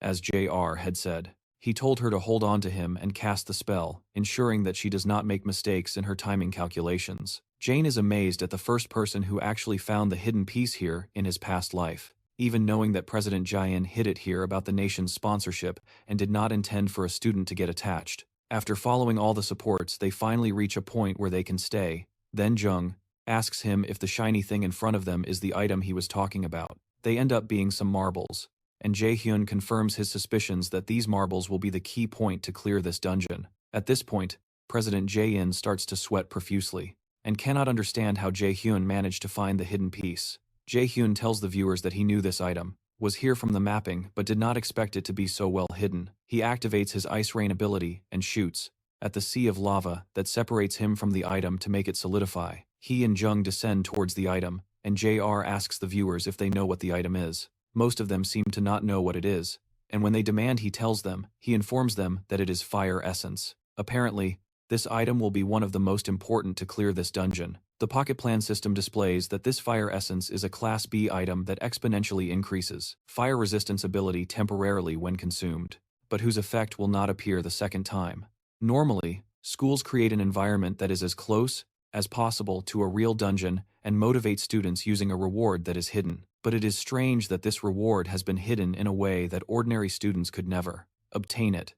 As JR had said, he told her to hold on to him and cast the spell, ensuring that she does not make mistakes in her timing calculations. Jane is amazed at the first person who actually found the hidden piece here in his past life, even knowing that President Jain hid it here about the nation's sponsorship and did not intend for a student to get attached. After following all the supports, they finally reach a point where they can stay. Then Jung asks him if the shiny thing in front of them is the item he was talking about. They end up being some marbles, and Jae-hyun confirms his suspicions that these marbles will be the key point to clear this dungeon. At this point, President Jae-in starts to sweat profusely, and cannot understand how Jae-hyun managed to find the hidden piece. Jae-hyun tells the viewers that he knew this item was here from the mapping but did not expect it to be so well hidden. He activates his Ice Rain ability and shoots at the sea of lava that separates him from the item to make it solidify. He and Jung descend towards the item, and JR asks the viewers if they know what the item is. Most of them seem to not know what it is, and when they demand he tells them, he informs them that it is fire essence. Apparently, this item will be one of the most important to clear this dungeon. The pocket plan system displays that this fire essence is a Class B item that exponentially increases fire resistance ability temporarily when consumed, but whose effect will not appear the second time. Normally, schools create an environment that is as close as possible to a real dungeon and motivate students using a reward that is hidden. But it is strange that this reward has been hidden in a way that ordinary students could never obtain it.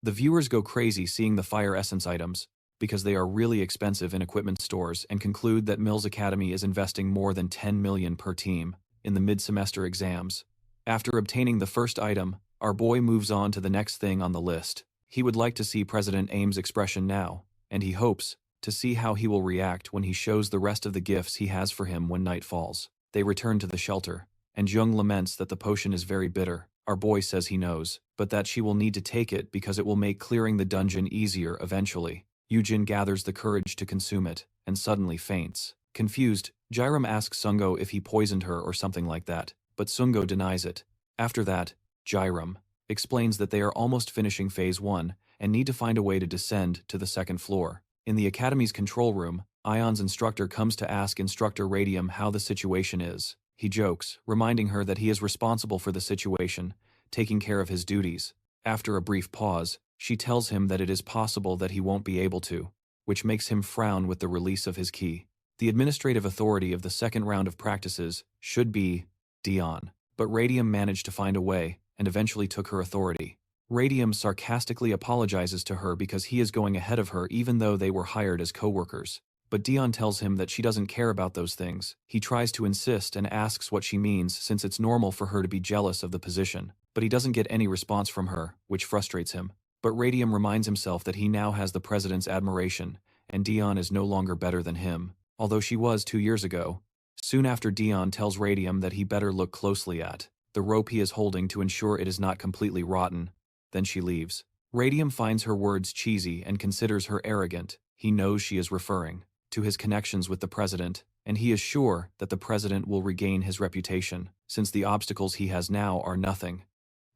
The viewers go crazy seeing the fire essence items because they are really expensive in equipment stores and conclude that Mills Academy is investing more than 10 million per team in the mid-semester exams. After obtaining the first item, our boy moves on to the next thing on the list. He would like to see President Aim's expression now, and he hopes to see how he will react when he shows the rest of the gifts he has for him when night falls. They return to the shelter, and Jung laments that the potion is very bitter. Our boy says he knows, but that she will need to take it because it will make clearing the dungeon easier eventually. Yujin gathers the courage to consume it, and suddenly faints. Confused, Jairam asks Sungo if he poisoned her or something like that, but Sungo denies it. After that, Jairam explains that they are almost finishing Phase 1 and need to find a way to descend to the second floor. In the Academy's control room, Ion's instructor comes to ask Instructor Radium how the situation is. He jokes, reminding her that he is responsible for the situation, taking care of his duties. After a brief pause, she tells him that it is possible that he won't be able to, which makes him frown with the release of his key. The administrative authority of the second round of practices should be Dion, but Radium managed to find a way and eventually took her authority. Radium sarcastically apologizes to her because he is going ahead of her even though they were hired as co-workers. But Dion tells him that she doesn't care about those things. He tries to insist and asks what she means since it's normal for her to be jealous of the position, but he doesn't get any response from her, which frustrates him. But Radium reminds himself that he now has the president's admiration, and Dion is no longer better than him, although she was 2 years ago. Soon after, Dion tells Radium that he better look closely at the rope he is holding to ensure it is not completely rotten. Then she leaves. Radium finds her words cheesy and considers her arrogant. He knows she is referring to his connections with the president, and he is sure that the president will regain his reputation, since the obstacles he has now are nothing.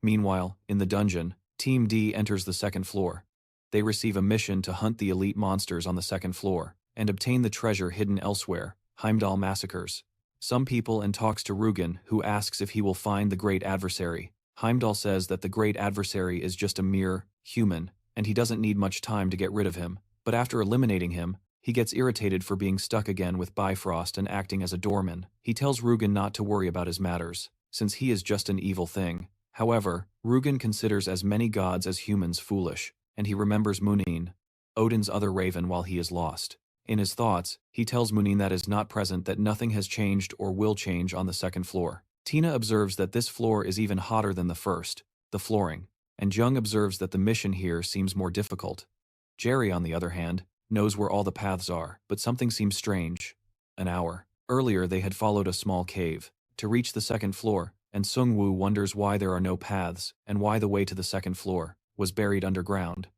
Meanwhile, in the dungeon, Team D enters the second floor. They receive a mission to hunt the elite monsters on the second floor, and obtain the treasure hidden elsewhere, Heimdall massacres some people and talks to Rugen, who asks if he will find the great adversary. Heimdall says that the great adversary is just a mere human, and he doesn't need much time to get rid of him, but after eliminating him, he gets irritated for being stuck again with Bifrost and acting as a doorman. He tells Rugen not to worry about his matters, since he is just an evil thing. However, Rugen considers as many gods as humans foolish, and he remembers Munin, Odin's other raven, while he is lost. In his thoughts, he tells Munin that is not present that nothing has changed or will change on the second floor. Tina observes that this floor is even hotter than the first, the flooring, and Jung observes that the mission here seems more difficult. Jerry, on the other hand, knows where all the paths are, but something seems strange. An hour earlier they had followed a small cave to reach the second floor, and Sung-woo wonders why there are no paths and why the way to the second floor was buried underground.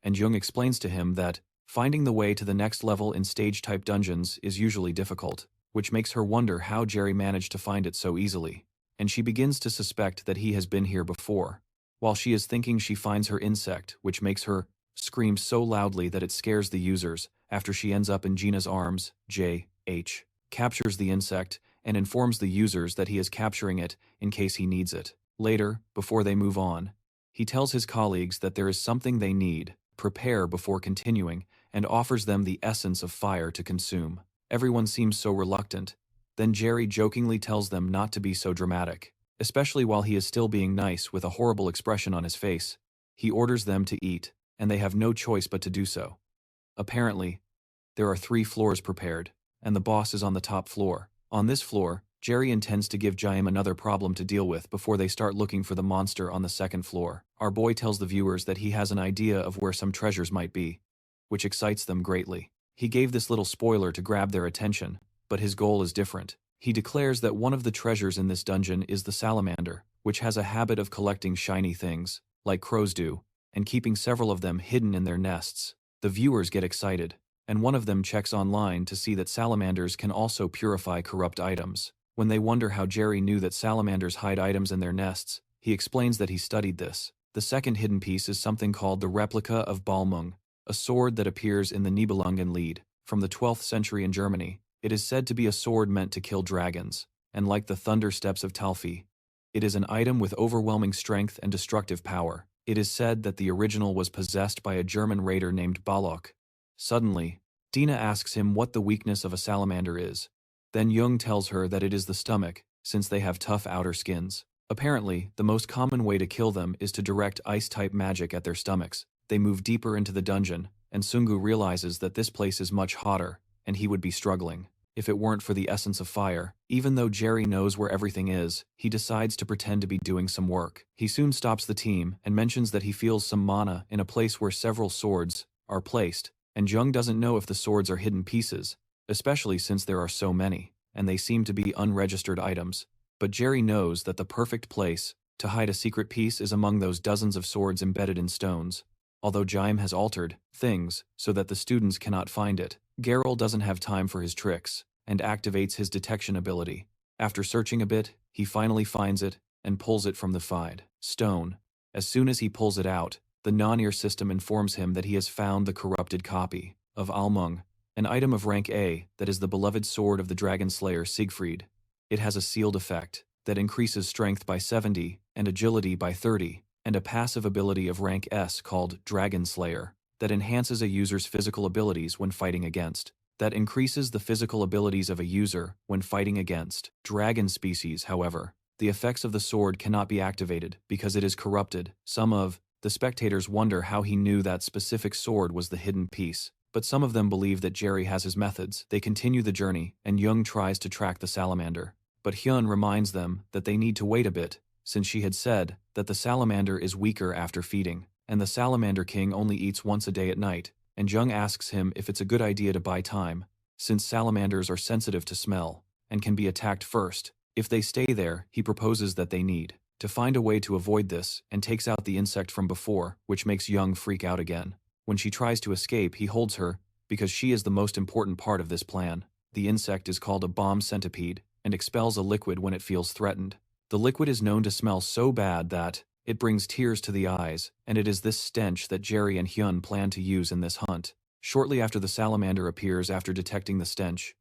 And Jung explains to him that finding the way to the next level in stage-type dungeons is usually difficult, which makes her wonder how Jerry managed to find it so easily, and she begins to suspect that he has been here before. While she is thinking, she finds her insect, which makes her scream so loudly that it scares the users. After she ends up in Gina's arms, J.H. captures the insect and informs the users that he is capturing it in case he needs it. Later, before they move on, he tells his colleagues that there is something they need, prepare before continuing, and offers them the essence of fire to consume. Everyone seems so reluctant. Then Jerry jokingly tells them not to be so dramatic, especially while he is still being nice with a horrible expression on his face. He orders them to eat, and they have no choice but to do so. Apparently, there are 3 floors prepared, and the boss is on the top floor. On this floor, Jerry intends to give Jaim another problem to deal with before they start looking for the monster on the second floor. Our boy tells the viewers that he has an idea of where some treasures might be, which excites them greatly. He gave this little spoiler to grab their attention, but his goal is different. He declares that one of the treasures in this dungeon is the salamander, which has a habit of collecting shiny things, like crows do, and keeping several of them hidden in their nests. The viewers get excited, and one of them checks online to see that salamanders can also purify corrupt items. When they wonder how Jerry knew that salamanders hide items in their nests, he explains that he studied this. The second hidden piece is something called the replica of Balmung, a sword that appears in the Nibelungen Lied. From the 12th century in Germany, it is said to be a sword meant to kill dragons, and like the thunder steps of Talfi, it is an item with overwhelming strength and destructive power. It is said that the original was possessed by a German raider named Balok. Suddenly, Dina asks him what the weakness of a salamander is. Then Jung tells her that it is the stomach, since they have tough outer skins. Apparently, the most common way to kill them is to direct ice-type magic at their stomachs. They move deeper into the dungeon, and Sungu realizes that this place is much hotter, and he would be struggling. if it weren't for the essence of fire. Even though Jerry knows where everything is, he decides to pretend to be doing some work. He soon stops the team and mentions that he feels some mana in a place where several swords are placed, and Jung doesn't know if the swords are hidden pieces, especially since there are so many, and they seem to be unregistered items. But Jerry knows that the perfect place to hide a secret piece is among those dozens of swords embedded in stones. Although Jaime has altered things so that the students cannot find it, Geralt doesn't have time for his tricks and activates his detection ability. After searching a bit, he finally finds it and pulls it from the fide stone. As soon as he pulls it out, the Nornir System informs him that he has found the corrupted copy of Almung, an item of rank A that is the beloved sword of the dragon slayer Siegfried. It has a sealed effect that increases strength by 70 and agility by 30, and a passive ability of rank S called Dragon Slayer that enhances a user's physical abilities when fighting against. That increases the physical abilities of a user when fighting against dragon species. However, the effects of the sword cannot be activated because it is corrupted. Some of the spectators wonder how he knew that specific sword was the hidden piece, but some of them believe that Jerry has his methods. They continue the journey, and Jung tries to track the salamander, but Hyun reminds them that they need to wait a bit, since she had said that the salamander is weaker after feeding, and the salamander king only eats once a day at night, and Jung asks him if it's a good idea to buy time, since salamanders are sensitive to smell and can be attacked first. If they stay there, he proposes that they need to find a way to avoid this and takes out the insect from before, which makes Jung freak out again. When she tries to escape, he holds her because she is the most important part of this plan. The insect is called a bomb centipede and expels a liquid when it feels threatened. The liquid is known to smell so bad that it brings tears to the eyes, and it is this stench that Jerry and Hyun plan to use in this hunt. Shortly after, the salamander appears after detecting the stench,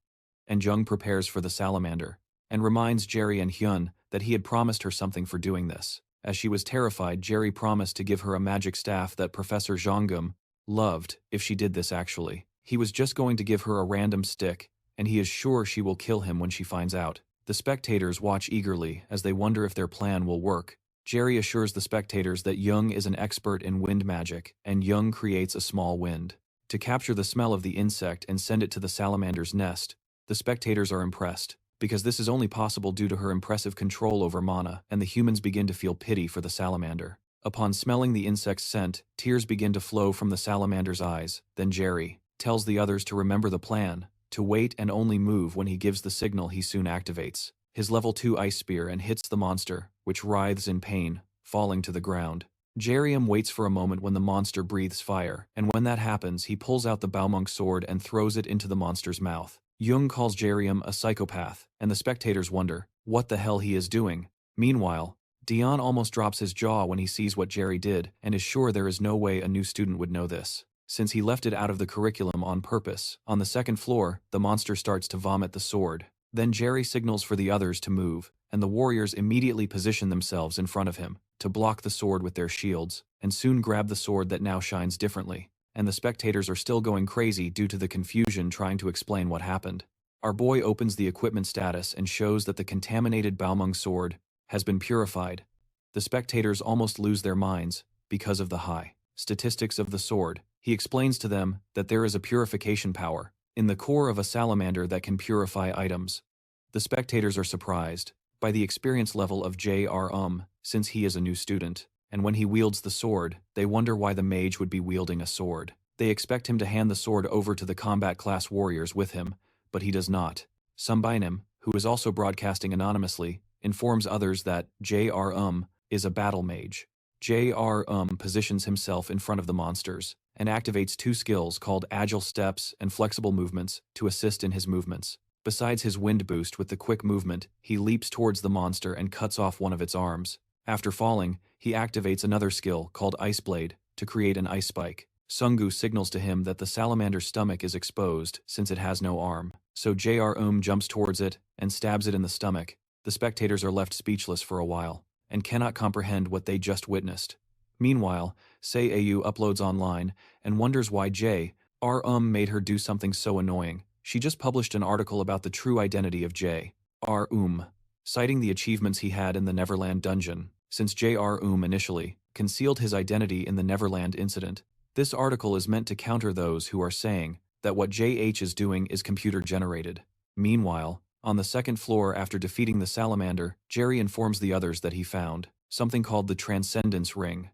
and Jung prepares for the salamander, and reminds Jerry and Hyun that he had promised her something for doing this. As she was terrified, Jerry promised to give her a magic staff that Professor Jongum loved if she did this. Actually, he was just going to give her a random stick, and he is sure she will kill him when she finds out. The spectators watch eagerly as they wonder if their plan will work. Jerry assures the spectators that Jung is an expert in wind magic, and Jung creates a small wind to capture the smell of the insect and send it to the salamander's nest. The spectators are impressed, because this is only possible due to her impressive control over mana, and the humans begin to feel pity for the salamander. Upon smelling the insect's scent, tears begin to flow from the salamander's eyes. Then Jerry tells the others to remember the plan, to wait and only move when he gives the signal. He soon activates his level 2 ice spear and hits the monster, which writhes in pain, falling to the ground. Jerium waits for a moment when the monster breathes fire, and when that happens, he pulls out the Baumunk sword and throws it into the monster's mouth. Jung calls Jerium a psychopath, and the spectators wonder what the hell he is doing. Meanwhile, Dion almost drops his jaw when he sees what Jerry did, and is sure there is no way a new student would know this, since he left it out of the curriculum on purpose. On the second floor, the monster starts to vomit the sword. Then Jerry signals for the others to move, and the warriors immediately position themselves in front of him to block the sword with their shields, and soon grab the sword that now shines differently. And the spectators are still going crazy due to the confusion trying to explain what happened. Our boy opens the equipment status and shows that the contaminated Baumung sword has been purified. The spectators almost lose their minds because of the high statistics of the sword. He explains to them that there is a purification power in the core of a salamander that can purify items. The spectators are surprised by the experience level of J.R. Since he is a new student, and when he wields the sword, they wonder why the mage would be wielding a sword. They expect him to hand the sword over to the combat class warriors with him, but he does not. Sumbinem, who is also broadcasting anonymously, informs others that J.R. is a battle mage. J.R. positions himself in front of the monsters and activates 2 skills called Agile Steps and Flexible Movements to assist in his movements. Besides his wind boost with the quick movement, he leaps towards the monster and cuts off one of its arms. After falling, he activates another skill called Ice Blade to create an ice spike. Sungu signals to him that the salamander's stomach is exposed since it has no arm, so J.R. jumps towards it and stabs it in the stomach. The spectators are left speechless for a while and cannot comprehend what they just witnessed. Meanwhile, Sei Au uploads online and wonders why J.R. made her do something so annoying. She just published an article about the true identity of J.R. citing the achievements he had in the Neverland dungeon, since J.R. initially concealed his identity in the Neverland incident. This article is meant to counter those who are saying that what J.H. is doing is computer-generated. Meanwhile, on the second floor after defeating the salamander, Jerry informs the others that he found something called the Transcendence Ring.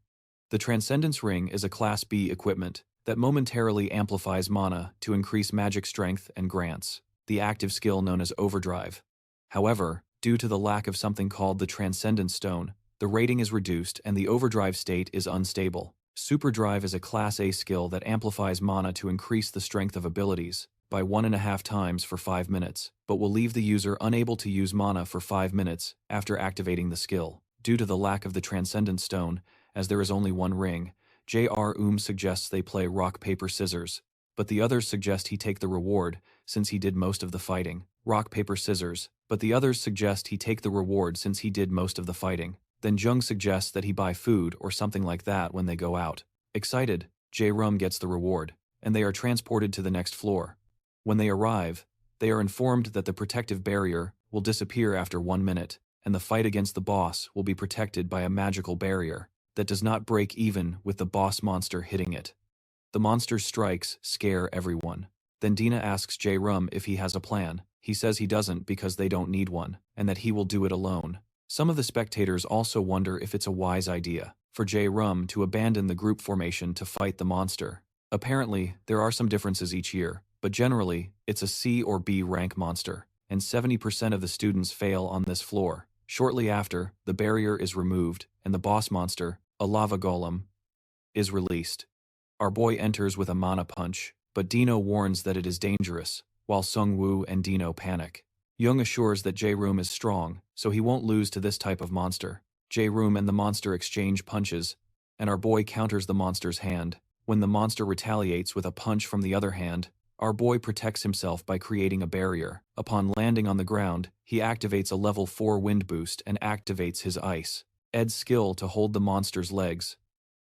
The Transcendence Ring is a Class B equipment that momentarily amplifies mana to increase magic strength and grants the active skill known as Overdrive. However, due to the lack of something called the Transcendence Stone, the rating is reduced and the Overdrive state is unstable. Superdrive is a Class A skill that amplifies mana to increase the strength of abilities by 1.5 times for 5 minutes, but will leave the user unable to use mana for 5 minutes after activating the skill. Due to the lack of the Transcendence Stone, as there is only one ring, J.R. Suggests they play rock, paper, scissors, but the others suggest he take the reward since he did most of the fighting. Rock, paper, scissors, but the others suggest he take the reward since he did most of the fighting. Then Jung suggests that he buy food or something like that when they go out. Excited, J-Rum gets the reward, and they are transported to the next floor. When they arrive, they are informed that the protective barrier will disappear after 1 minute, and the fight against the boss will be protected by a magical barrier that does not break even with the boss monster hitting it. The monster's strikes scare everyone. Then Dina asks J-Rum if he has a plan. He says he doesn't because they don't need one, and that he will do it alone. Some of the spectators also wonder if it's a wise idea for J-Rum to abandon the group formation to fight the monster. Apparently, there are some differences each year, but generally, it's a C or B rank monster, and 70% of the students fail on this floor. Shortly after, the barrier is removed, and the boss monster, a lava golem, is released. Our boy enters with a mana punch, but Dino warns that it is dangerous, while Sung-woo and Dino panic. Jung assures that J-Room is strong, so he won't lose to this type of monster. J-Room and the monster exchange punches, and our boy counters the monster's hand. When the monster retaliates with a punch from the other hand, our boy protects himself by creating a barrier. Upon landing on the ground, he activates a level 4 wind boost and activates his Ice Ed's skill to hold the monster's legs.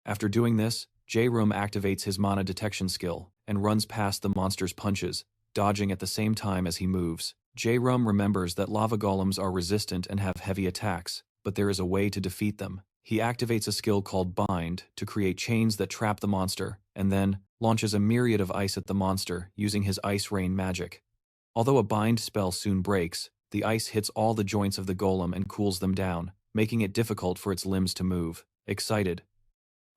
After doing this, J-Room activates his mana detection skill and runs past the monster's punches, dodging at the same time as he moves. J-Rum remembers that lava golems are resistant and have heavy attacks, but there is a way to defeat them. He activates a skill called Bind to create chains that trap the monster, and then launches a myriad of ice at the monster using his Ice Rain magic. Although a bind spell soon breaks, the ice hits all the joints of the golem and cools them down, making it difficult for its limbs to move. Excited,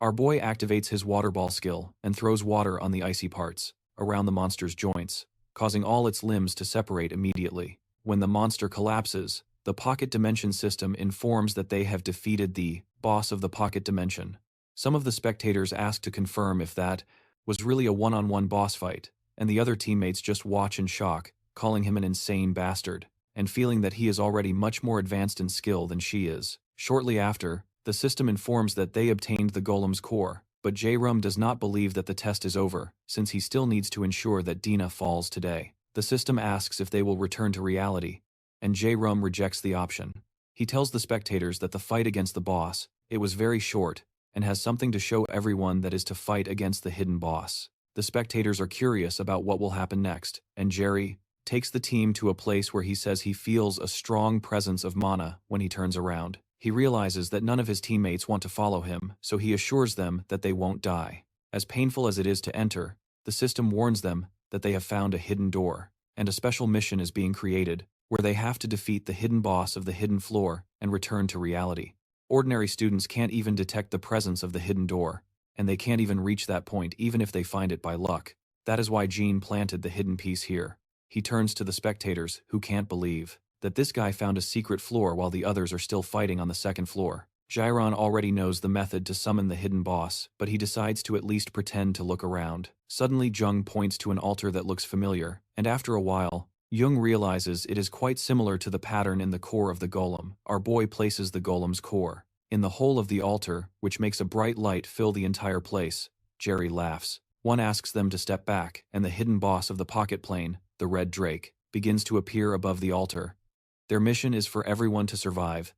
our boy activates his water ball skill and throws water on the icy parts around the monster's joints, causing all its limbs to separate immediately. When the monster collapses, the Pocket Dimension system informs that they have defeated the boss of the Pocket Dimension. Some of the spectators ask to confirm if that was really a one-on-one boss fight, and the other teammates just watch in shock, calling him an insane bastard, and feeling that he is already much more advanced in skill than she is. Shortly after, the system informs that they obtained the golem's core, but J-Rum does not believe that the test is over, since he still needs to ensure that Dina falls today. The system asks if they will return to reality, and J-Rum rejects the option. He tells the spectators that the fight against the boss, it was very short, and has something to show everyone that is to fight against the hidden boss. The spectators are curious about what will happen next, and Jerry takes the team to a place where he says he feels a strong presence of mana when he turns around. He realizes that none of his teammates want to follow him, so he assures them that they won't die. As painful as it is to enter, the system warns them that they have found a hidden door, and a special mission is being created, where they have to defeat the hidden boss of the hidden floor and return to reality. Ordinary students can't even detect the presence of the hidden door, and they can't even reach that point even if they find it by luck. That is why Gene planted the hidden piece here. He turns to the spectators, who can't believe that this guy found a secret floor while the others are still fighting on the second floor. Jiron already knows the method to summon the hidden boss, but he decides to at least pretend to look around. Suddenly Jung points to an altar that looks familiar, and after a while, Jung realizes it is quite similar to the pattern in the core of the golem. Our boy places the golem's core in the hole of the altar, which makes a bright light fill the entire place. Jerry laughs. One asks them to step back, and the hidden boss of the pocket plane, the Red Drake, begins to appear above the altar. Their mission is for everyone to survive,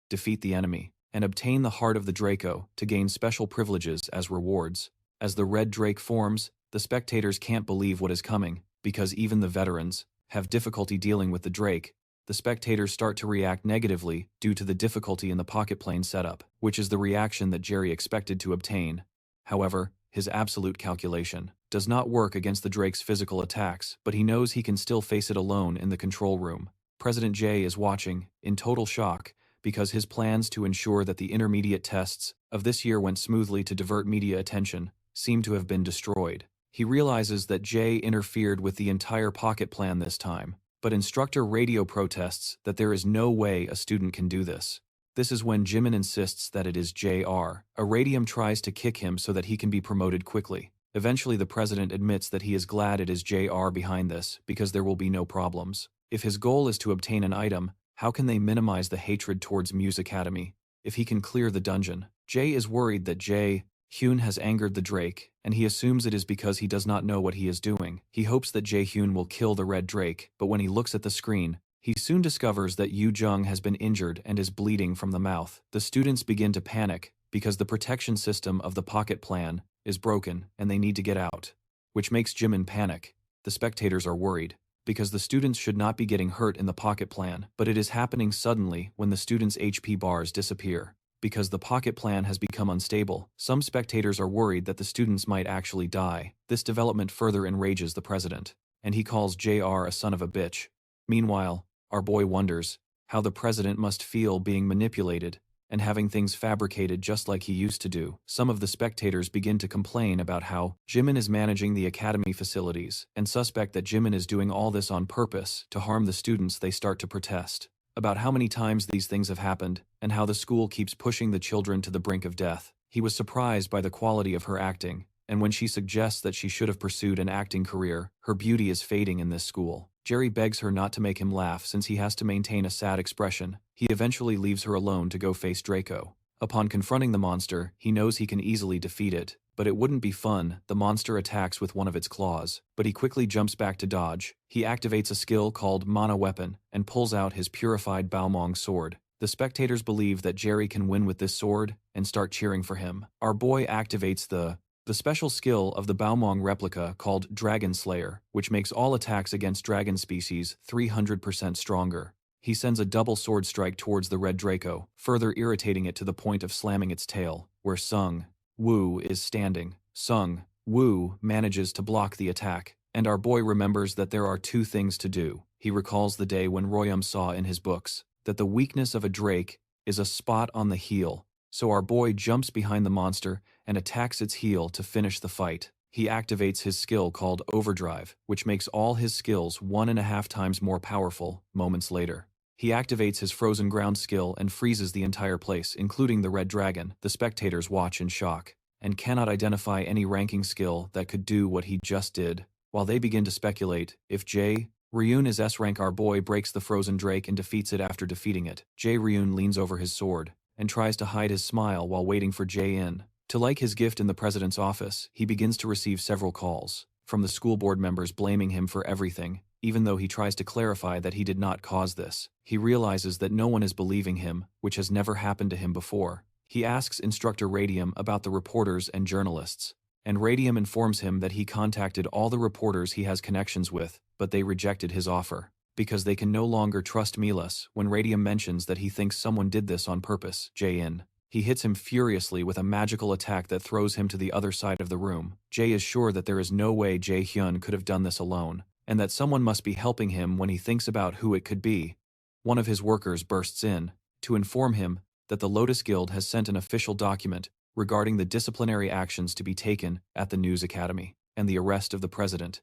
defeat the enemy, and obtain the heart of the Draco to gain special privileges as rewards. As the Red Drake forms, the spectators can't believe what is coming, because even the veterans have difficulty dealing with the Drake. The spectators start to react negatively due to the difficulty in the pocket plane setup, which is the reaction that Jerry expected to obtain. However, his absolute calculation, does not work against the Drake's physical attacks, but he knows he can still face it alone in the control room. President J is watching, in total shock, because his plans to ensure that the intermediate tests of this year went smoothly to divert media attention seem to have been destroyed. He realizes that J interfered with the entire pocket plan this time, but instructor radio protests that there is no way a student can do this. This is when Jimin insists that it is JR. Iradium tries to kick him so that he can be promoted quickly. Eventually the president admits that he is glad it is JR behind this because there will be no problems. If his goal is to obtain an item, how can they minimize the hatred towards Muse Academy? If he can clear the dungeon. Jay is worried that Hyun has angered the Drake, and he assumes it is because he does not know what he is doing. He hopes that Hyun will kill the Red Drake, but when he looks at the screen, he soon discovers that Yu Jung has been injured and is bleeding from the mouth. The students begin to panic because the protection system of the pocket plan is broken and they need to get out, which makes Jimin panic. The spectators are worried because the students should not be getting hurt in the pocket plan, but it is happening suddenly when the students' HP bars disappear. Because the pocket plan has become unstable, some spectators are worried that the students might actually die. This development further enrages the president, and he calls JR a son of a bitch. Meanwhile, our boy wonders how the president must feel being manipulated and having things fabricated just like he used to do. Some of the spectators begin to complain about how Jimin is managing the academy facilities and suspect that Jimin is doing all this on purpose to harm the students. They start to protest about how many times these things have happened and how the school keeps pushing the children to the brink of death. He was surprised by the quality of her acting, and when she suggests that she should have pursued an acting career, her beauty is fading in this school. Jerry begs her not to make him laugh since he has to maintain a sad expression. He eventually leaves her alone to go face Draco. Upon confronting the monster, he knows he can easily defeat it, but it wouldn't be fun. The monster attacks with one of its claws, but he quickly jumps back to dodge. He activates a skill called Mana Weapon and pulls out his purified Baomong sword. The spectators believe that Jerry can win with this sword and start cheering for him. Our boy activates the special skill of the Baomong replica called Dragon Slayer, which makes all attacks against dragon species 300% stronger. He sends a double sword strike towards the Red Draco, further irritating it to the point of slamming its tail, where Sung Woo is standing. Sung Woo manages to block the attack, and our boy remembers that there are two things to do. He recalls the day when Royum saw in his books that the weakness of a Drake is a spot on the heel, so our boy jumps behind the monster and attacks its heel to finish the fight. He activates his skill called Overdrive, which makes all his skills 1.5 times more powerful moments later. He activates his Frozen Ground skill and freezes the entire place, including the Red Dragon. The spectators watch in shock and cannot identify any ranking skill that could do what he just did. While they begin to speculate if Ryun is S-rank, our boy breaks the Frozen Drake and defeats it. After defeating it, Ryun leans over his sword and tries to hide his smile while waiting for Jae-in to like his gift in the president's office. He begins to receive several calls from the school board members blaming him for everything, even though he tries to clarify that he did not cause this. He realizes that no one is believing him, which has never happened to him before. He asks instructor Radium about the reporters and journalists, and Radium informs him that he contacted all the reporters he has connections with, but they rejected his offer because they can no longer trust Milas. When Radium mentions that he thinks someone did this on purpose, Jae-in, he hits him furiously with a magical attack that throws him to the other side of the room. Jae is sure that there is no way Jae-hyun could have done this alone, and that someone must be helping him. When he thinks about who it could be, one of his workers bursts in to inform him that the Lotus Guild has sent an official document regarding the disciplinary actions to be taken at the News Academy and the arrest of the president.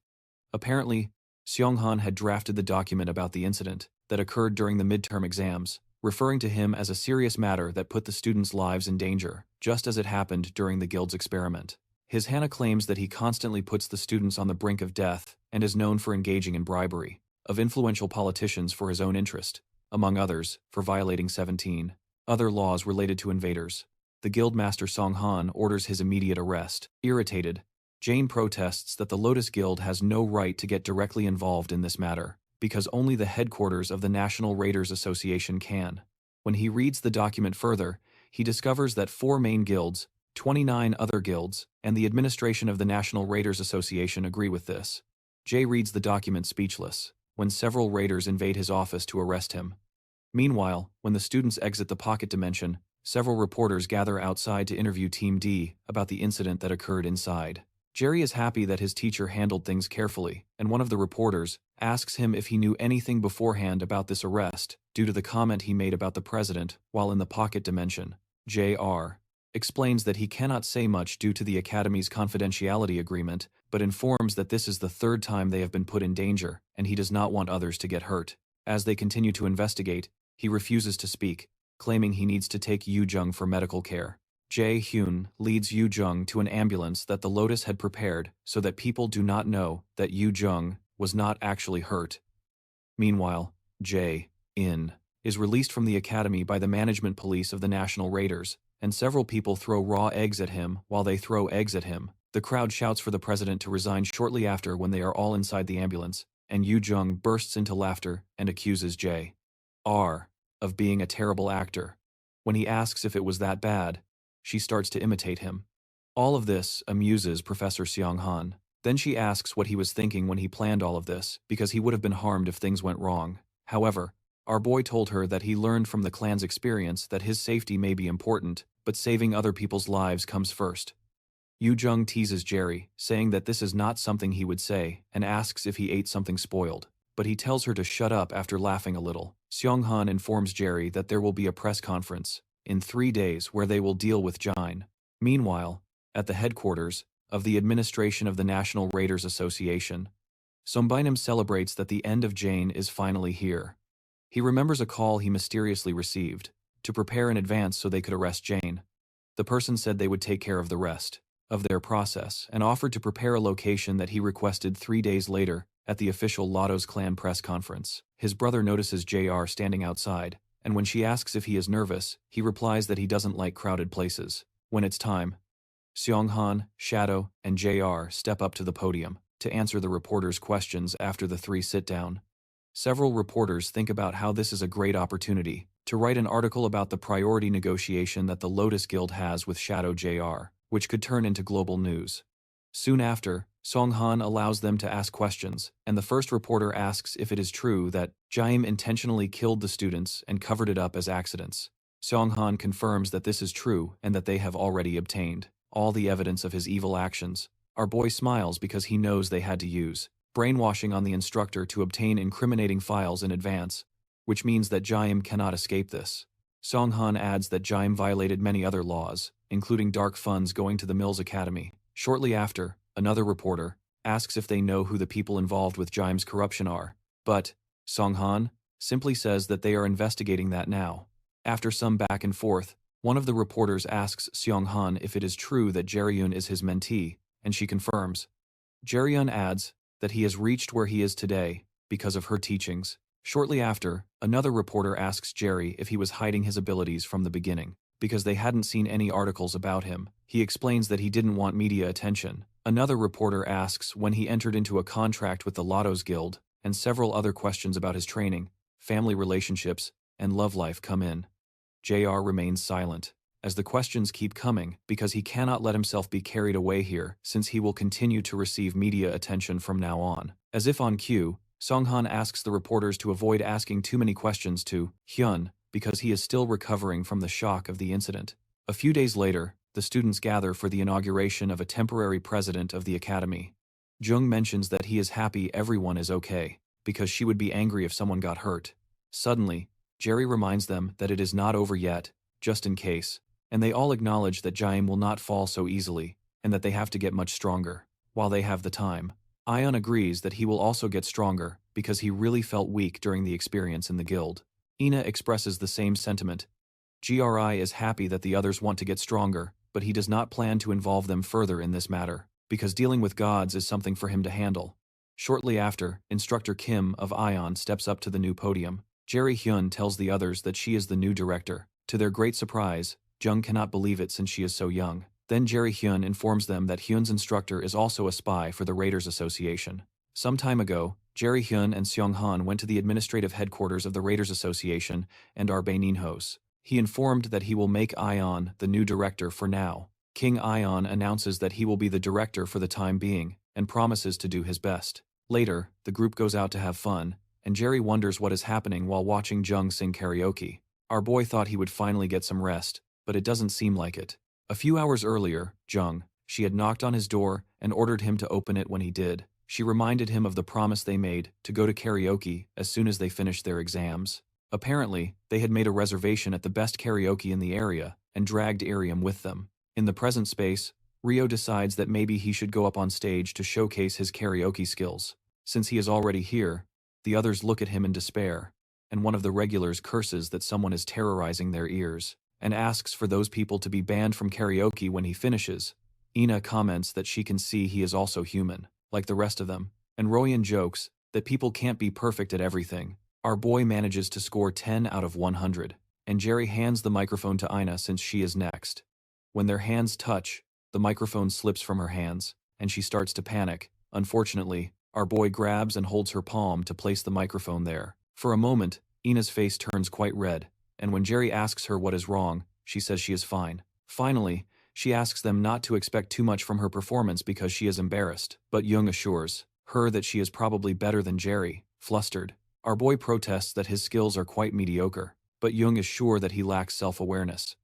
Apparently, Seonghan had drafted the document about the incident that occurred during the midterm exams, referring to him as a serious matter that put the students' lives in danger, just as it happened during the guild's experiment. His Hannah claims that he constantly puts the students on the brink of death and is known for engaging in bribery of influential politicians for his own interest, among others, for violating 17 other laws related to invaders. The guildmaster Songhan orders his immediate arrest. Irritated, Jane protests that the Lotus Guild has no right to get directly involved in this matter, because only the headquarters of the National Raiders Association can. When he reads the document further, he discovers that 4 main guilds, 29 other guilds, and the administration of the National Raiders Association agree with this. Jay reads the document speechless, when several raiders invade his office to arrest him. Meanwhile, when the students exit the pocket dimension, Several reporters gather outside to interview Team D about the incident that occurred inside. Jerry is happy that his teacher handled things carefully, and one of the reporters asks him if he knew anything beforehand about this arrest, due to the comment he made about the president while in the pocket dimension. J.R. explains that he cannot say much due to the Academy's confidentiality agreement, but informs that this is the third time they have been put in danger, and he does not want others to get hurt. As they continue to investigate, he refuses to speak, claiming he needs to take Yu Jung for medical care. Jae-hyun leads Yu Jung to an ambulance that the Lotus had prepared so that people do not know that Yu Jung was not actually hurt. Meanwhile, Jae-in is released from the academy by the management police of the National Raiders, and several people throw raw eggs at him while they throw eggs at him. The crowd shouts for the president to resign shortly after when they are all inside the ambulance, and Yu Jung bursts into laughter and accuses J.R. of being a terrible actor. When he asks if it was that bad, she starts to imitate him. All of this amuses Professor Seong-han. Then she asks what he was thinking when he planned all of this, because he would have been harmed if things went wrong. However, our boy told her that he learned from the clan's experience that his safety may be important, but saving other people's lives comes first. Yu Jung teases Jerry, saying that this is not something he would say, and asks if he ate something spoiled. But he tells her to shut up after laughing a little. Seong-han informs Jerry that there will be a press conference in 3 days where they will deal with Jine. Meanwhile, at the headquarters of the administration of the National Raiders Association, Songbinum celebrates that the end of Jane is finally here. He remembers a call he mysteriously received to prepare in advance so they could arrest Jane. The person said they would take care of the rest of their process and offered to prepare a location that he requested 3 days later at the official Lotto's clan press conference. His brother notices JR standing outside, and when she asks if he is nervous, he replies that he doesn't like crowded places. When it's time, Seong-han, Shadow, and JR step up to the podium to answer the reporters' questions after the three sit down. Several reporters think about how this is a great opportunity to write an article about the priority negotiation that the Lotus Guild has with Shadow JR, which could turn into global news. Soon after, Song-han allows them to ask questions, and the first reporter asks if it is true that Jaim intentionally killed the students and covered it up as accidents. Song-han confirms that this is true and that they have already obtained all the evidence of his evil actions. Our boy smiles because he knows they had to use brainwashing on the instructor to obtain incriminating files in advance, which means that Jaim cannot escape this. Song-han adds that Jaim violated many other laws, including dark funds going to the Mills Academy. Shortly after, another reporter asks if they know who the people involved with Jaim's corruption are, but Song-han simply says that they are investigating that now. After some back and forth, one of the reporters asks Seong-han if it is true that Jae-ryun is his mentee, and she confirms. Jae-ryun adds that he has reached where he is today because of her teachings. Shortly after, another reporter asks Jerry if he was hiding his abilities from the beginning, because they hadn't seen any articles about him. He explains that he didn't want media attention. Another reporter asks when he entered into a contract with the Lotto's Guild, and several other questions about his training, family relationships, and love life come in. JR remains silent, as the questions keep coming, because he cannot let himself be carried away here, since he will continue to receive media attention from now on. As if on cue, Song-han asks the reporters to avoid asking too many questions to Hyun, because he is still recovering from the shock of the incident. A few days later, the students gather for the inauguration of a temporary president of the academy. Jung mentions that he is happy everyone is okay, because she would be angry if someone got hurt. Suddenly, Jerry reminds them that it is not over yet, just in case, and they all acknowledge that Jaim will not fall so easily, and that they have to get much stronger, while they have the time. Ion agrees that he will also get stronger, because he really felt weak during the experience in the guild. Ina expresses the same sentiment. GRI is happy that the others want to get stronger, but he does not plan to involve them further in this matter, because dealing with gods is something for him to handle. Shortly after, Instructor Kim of Ion steps up to the new podium. Jerry Hyun tells the others that she is the new director. To their great surprise, Jung cannot believe it since she is so young. Then Jerry Hyun informs them that Hyun's instructor is also a spy for the Raiders Association. Some time ago, Jerry Hyun and Seong-han went to the administrative headquarters of the Raiders Association and Arbaninhos. He informed that he will make Ion the new director for now. King Ion announces that he will be the director for the time being, and promises to do his best. Later, the group goes out to have fun, and Jerry wonders what is happening while watching Jung sing karaoke. Our boy thought he would finally get some rest, but it doesn't seem like it. A few hours earlier, she had knocked on his door and ordered him to open it when he did. She reminded him of the promise they made to go to karaoke as soon as they finished their exams. Apparently, they had made a reservation at the best karaoke in the area and dragged Irium with them. In the present space, Rio decides that maybe he should go up on stage to showcase his karaoke skills. Since he is already here, the others look at him in despair, and one of the regulars curses that someone is terrorizing their ears, and asks for those people to be banned from karaoke when he finishes. Ina comments that she can see he is also human, like the rest of them, and Royan jokes that people can't be perfect at everything. Our boy manages to score 10 out of 100, and Jerry hands the microphone to Ina since she is next. When their hands touch, the microphone slips from her hands, and she starts to panic. Unfortunately, our boy grabs and holds her palm to place the microphone there. For a moment, Ina's face turns quite red, and when Jerry asks her what is wrong, she says she is fine. Finally, she asks them not to expect too much from her performance because she is embarrassed, but Jung assures her that she is probably better than Jerry. Flustered, our boy protests that his skills are quite mediocre, but Jung is sure that he lacks self-awareness.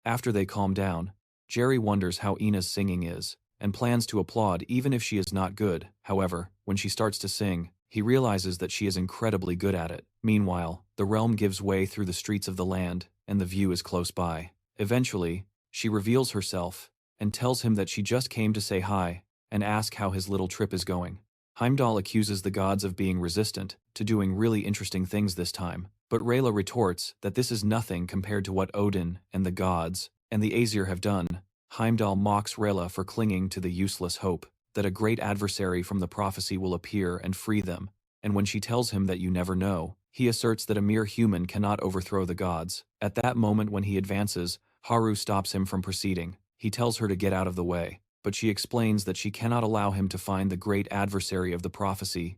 After they calm down, Jerry wonders how Ina's singing is, and plans to applaud even if she is not good. However, when she starts to sing, he realizes that she is incredibly good at it. Meanwhile, the realm gives way through the streets of the land, and the view is close by. Eventually, she reveals herself, and tells him that she just came to say hi, and ask how his little trip is going. Heimdall accuses the gods of being resistant to doing really interesting things this time, but Rayla retorts that this is nothing compared to what Odin and the gods and the Aesir have done. Heimdall mocks Rayla for clinging to the useless hope that a great adversary from the prophecy will appear and free them, and when she tells him that you never know, he asserts that a mere human cannot overthrow the gods. At that moment when he advances, Haru stops him from proceeding. He tells her to get out of the way, but she explains that she cannot allow him to find the great adversary of the prophecy.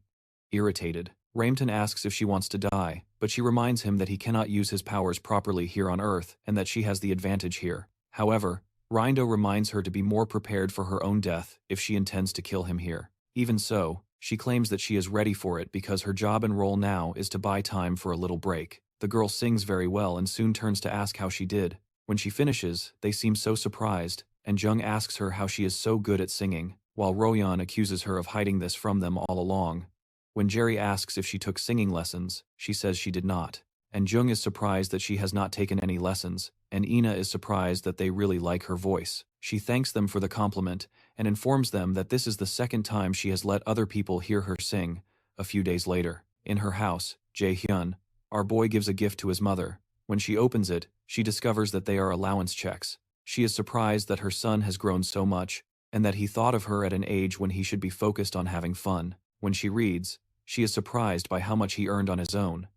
Irritated, Raimton asks if she wants to die, but she reminds him that he cannot use his powers properly here on Earth and that she has the advantage here. However, Rindo reminds her to be more prepared for her own death if she intends to kill him here. Even so, she claims that she is ready for it because her job and role now is to buy time for a little break. The girl sings very well and soon turns to ask how she did. When she finishes, they seem so surprised, and Jung asks her how she is so good at singing, while Royan accuses her of hiding this from them all along. When Jerry asks if she took singing lessons, she says she did not, and Jung is surprised that she has not taken any lessons, and Ina is surprised that they really like her voice. She thanks them for the compliment, and informs them that this is the second time she has let other people hear her sing. A few days later, in her house, Jae-hyun, our boy gives a gift to his mother. When she opens it, she discovers that they are allowance checks. She is surprised that her son has grown so much, and that he thought of her at an age when he should be focused on having fun. When she reads, she is surprised by how much he earned on his own.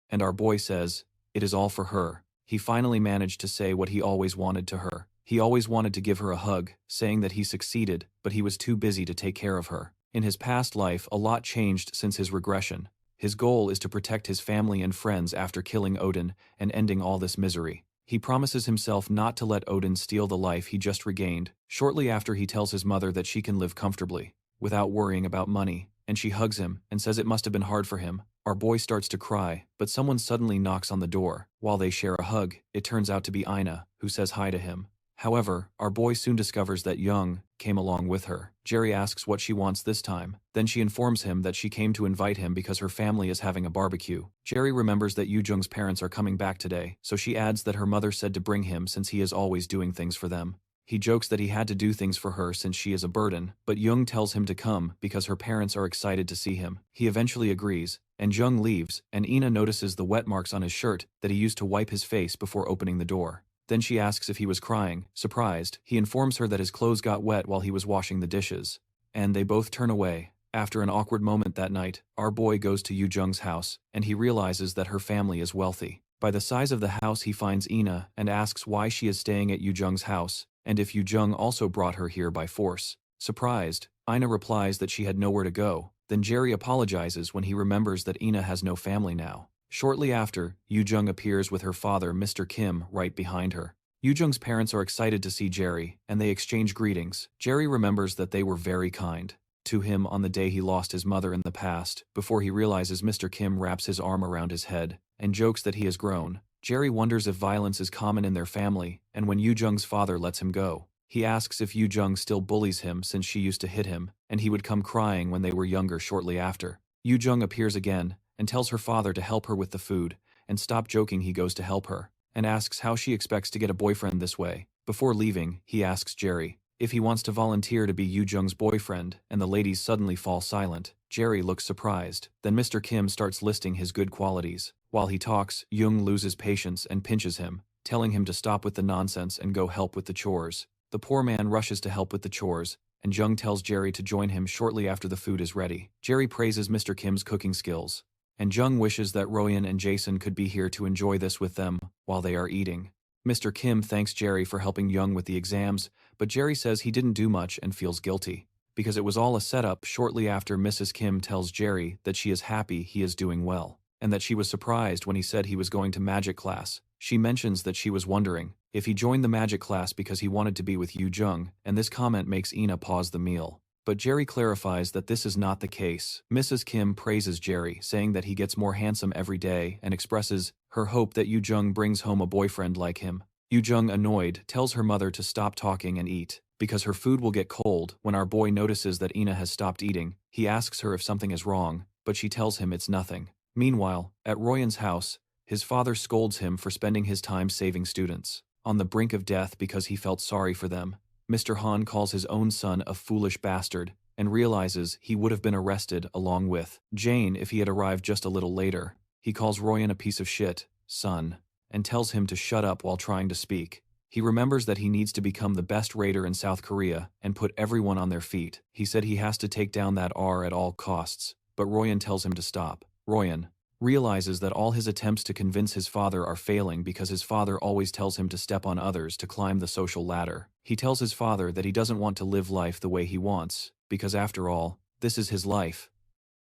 And our boy says, it is all for her. He finally managed to say what he always wanted to her. He always wanted to give her a hug, saying that he succeeded, but he was too busy to take care of her. In his past life, a lot changed since his regression. His goal is to protect his family and friends after killing Odin and ending all this misery. He promises himself not to let Odin steal the life he just regained. Shortly after, he tells his mother that she can live comfortably, without worrying about money, and she hugs him and says it must have been hard for him. Our boy starts to cry, but someone suddenly knocks on the door. While they share a hug, it turns out to be Ina, who says hi to him. However, our boy soon discovers that Jung came along with her. Jerry asks what she wants this time. Then she informs him that she came to invite him because her family is having a barbecue. Jerry remembers that Jung's parents are coming back today, so she adds that her mother said to bring him since he is always doing things for them. He jokes that he had to do things for her since she is a burden, but Jung tells him to come because her parents are excited to see him. He eventually agrees, and Jung leaves, and Ina notices the wet marks on his shirt that he used to wipe his face before opening the door. Then she asks if he was crying. Surprised, he informs her that his clothes got wet while he was washing the dishes. And they both turn away. After an awkward moment that night, our boy goes to Jung's house, and he realizes that her family is wealthy. By the size of the house, he finds Ina and asks why she is staying at Jung's house, and if Jung also brought her here by force. Surprised, Ina replies that she had nowhere to go. Then Jerry apologizes when he remembers that Ina has no family now. Shortly after, Jung appears with her father, Mr. Kim, right behind her. Jung's parents are excited to see Jerry, and they exchange greetings. Jerry remembers that they were very kind to him on the day he lost his mother in the past, before he realizes Mr. Kim wraps his arm around his head and jokes that he has grown. Jerry wonders if violence is common in their family, and when Yu-jung's father lets him go, he asks if Yu-jung still bullies him since she used to hit him, and he would come crying when they were younger shortly after. Yu-jung appears again, and tells her father to help her with the food, and stop joking he goes to help her, and asks how she expects to get a boyfriend this way. Before leaving, he asks Jerry if he wants to volunteer to be Yu-jung's boyfriend, and the ladies suddenly fall silent. Jerry looks surprised. Then Mr. Kim starts listing his good qualities. While he talks, Jung loses patience and pinches him, telling him to stop with the nonsense and go help with the chores. The poor man rushes to help with the chores, and Jung tells Jerry to join him shortly after the food is ready. Jerry praises Mr. Kim's cooking skills, and Jung wishes that Royan and Jason could be here to enjoy this with them while they are eating. Mr. Kim thanks Jerry for helping Jung with the exams, but Jerry says he didn't do much and feels guilty, because it was all a setup. Shortly after, Mrs. Kim tells Jerry that she is happy he is doing well, and that she was surprised when he said he was going to magic class. She mentions that she was wondering if he joined the magic class because he wanted to be with Yu-jung, and this comment makes Ina pause the meal. But Jerry clarifies that this is not the case. Mrs. Kim praises Jerry, saying that he gets more handsome every day, and expresses her hope that Yu-jung brings home a boyfriend like him. Yu-jung, annoyed, tells her mother to stop talking and eat, because her food will get cold. When our boy notices that Ina has stopped eating, he asks her if something is wrong, but she tells him it's nothing. Meanwhile, at Royan's house, his father scolds him for spending his time saving students on the brink of death because he felt sorry for them. Mr. Han calls his own son a foolish bastard, and realizes he would have been arrested along with Jane if he had arrived just a little later. He calls Royan a piece of shit, son, and tells him to shut up while trying to speak. He remembers that he needs to become the best raider in South Korea and put everyone on their feet. He said he has to take down that R at all costs, but Royan tells him to stop. Royan realizes that all his attempts to convince his father are failing because his father always tells him to step on others to climb the social ladder. He tells his father that he doesn't want to live life the way he wants, because after all, this is his life.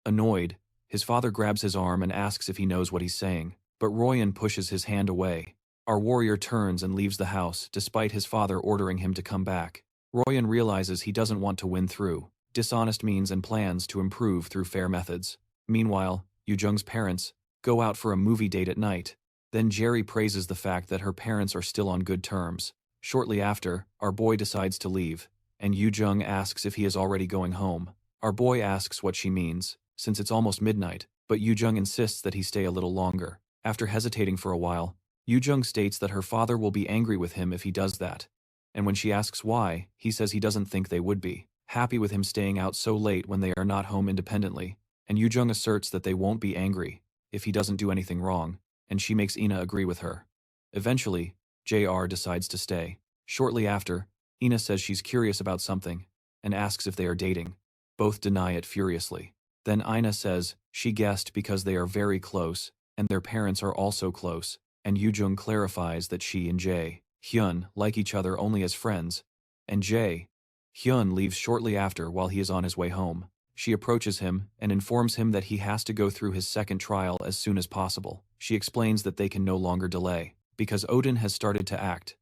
Annoyed, his father grabs his arm and asks if he knows what he's saying, but Royan pushes his hand away. Our warrior turns and leaves the house, despite his father ordering him to come back. Royan realizes he doesn't want to win through dishonest means and plans to improve through fair methods. Meanwhile, Yu-jung's parents go out for a movie date at night. Then Jerry praises the fact that her parents are still on good terms. Shortly after, our boy decides to leave, and Yu-jung asks if he is already going home. Our boy asks what she means, since it's almost midnight, but Yu-jung insists that he stay a little longer. After hesitating for a while, Yu-jung states that her father will be angry with him if he does that, and when she asks why, he says he doesn't think they would be happy with him staying out so late when they are not home independently. And Yu-jung asserts that they won't be angry if he doesn't do anything wrong, and she makes Ina agree with her. Eventually, JR decides to stay. Shortly after, Ina says she's curious about something, and asks if they are dating. Both deny it furiously. Then Ina says she guessed because they are very close, and their parents are also close, and Yu-jung clarifies that she and Jae-hyun like each other only as friends, and Jae-hyun leaves shortly after while he is on his way home. She approaches him and informs him that he has to go through his second trial as soon as possible. She explains that they can no longer delay, because Odin has started to act.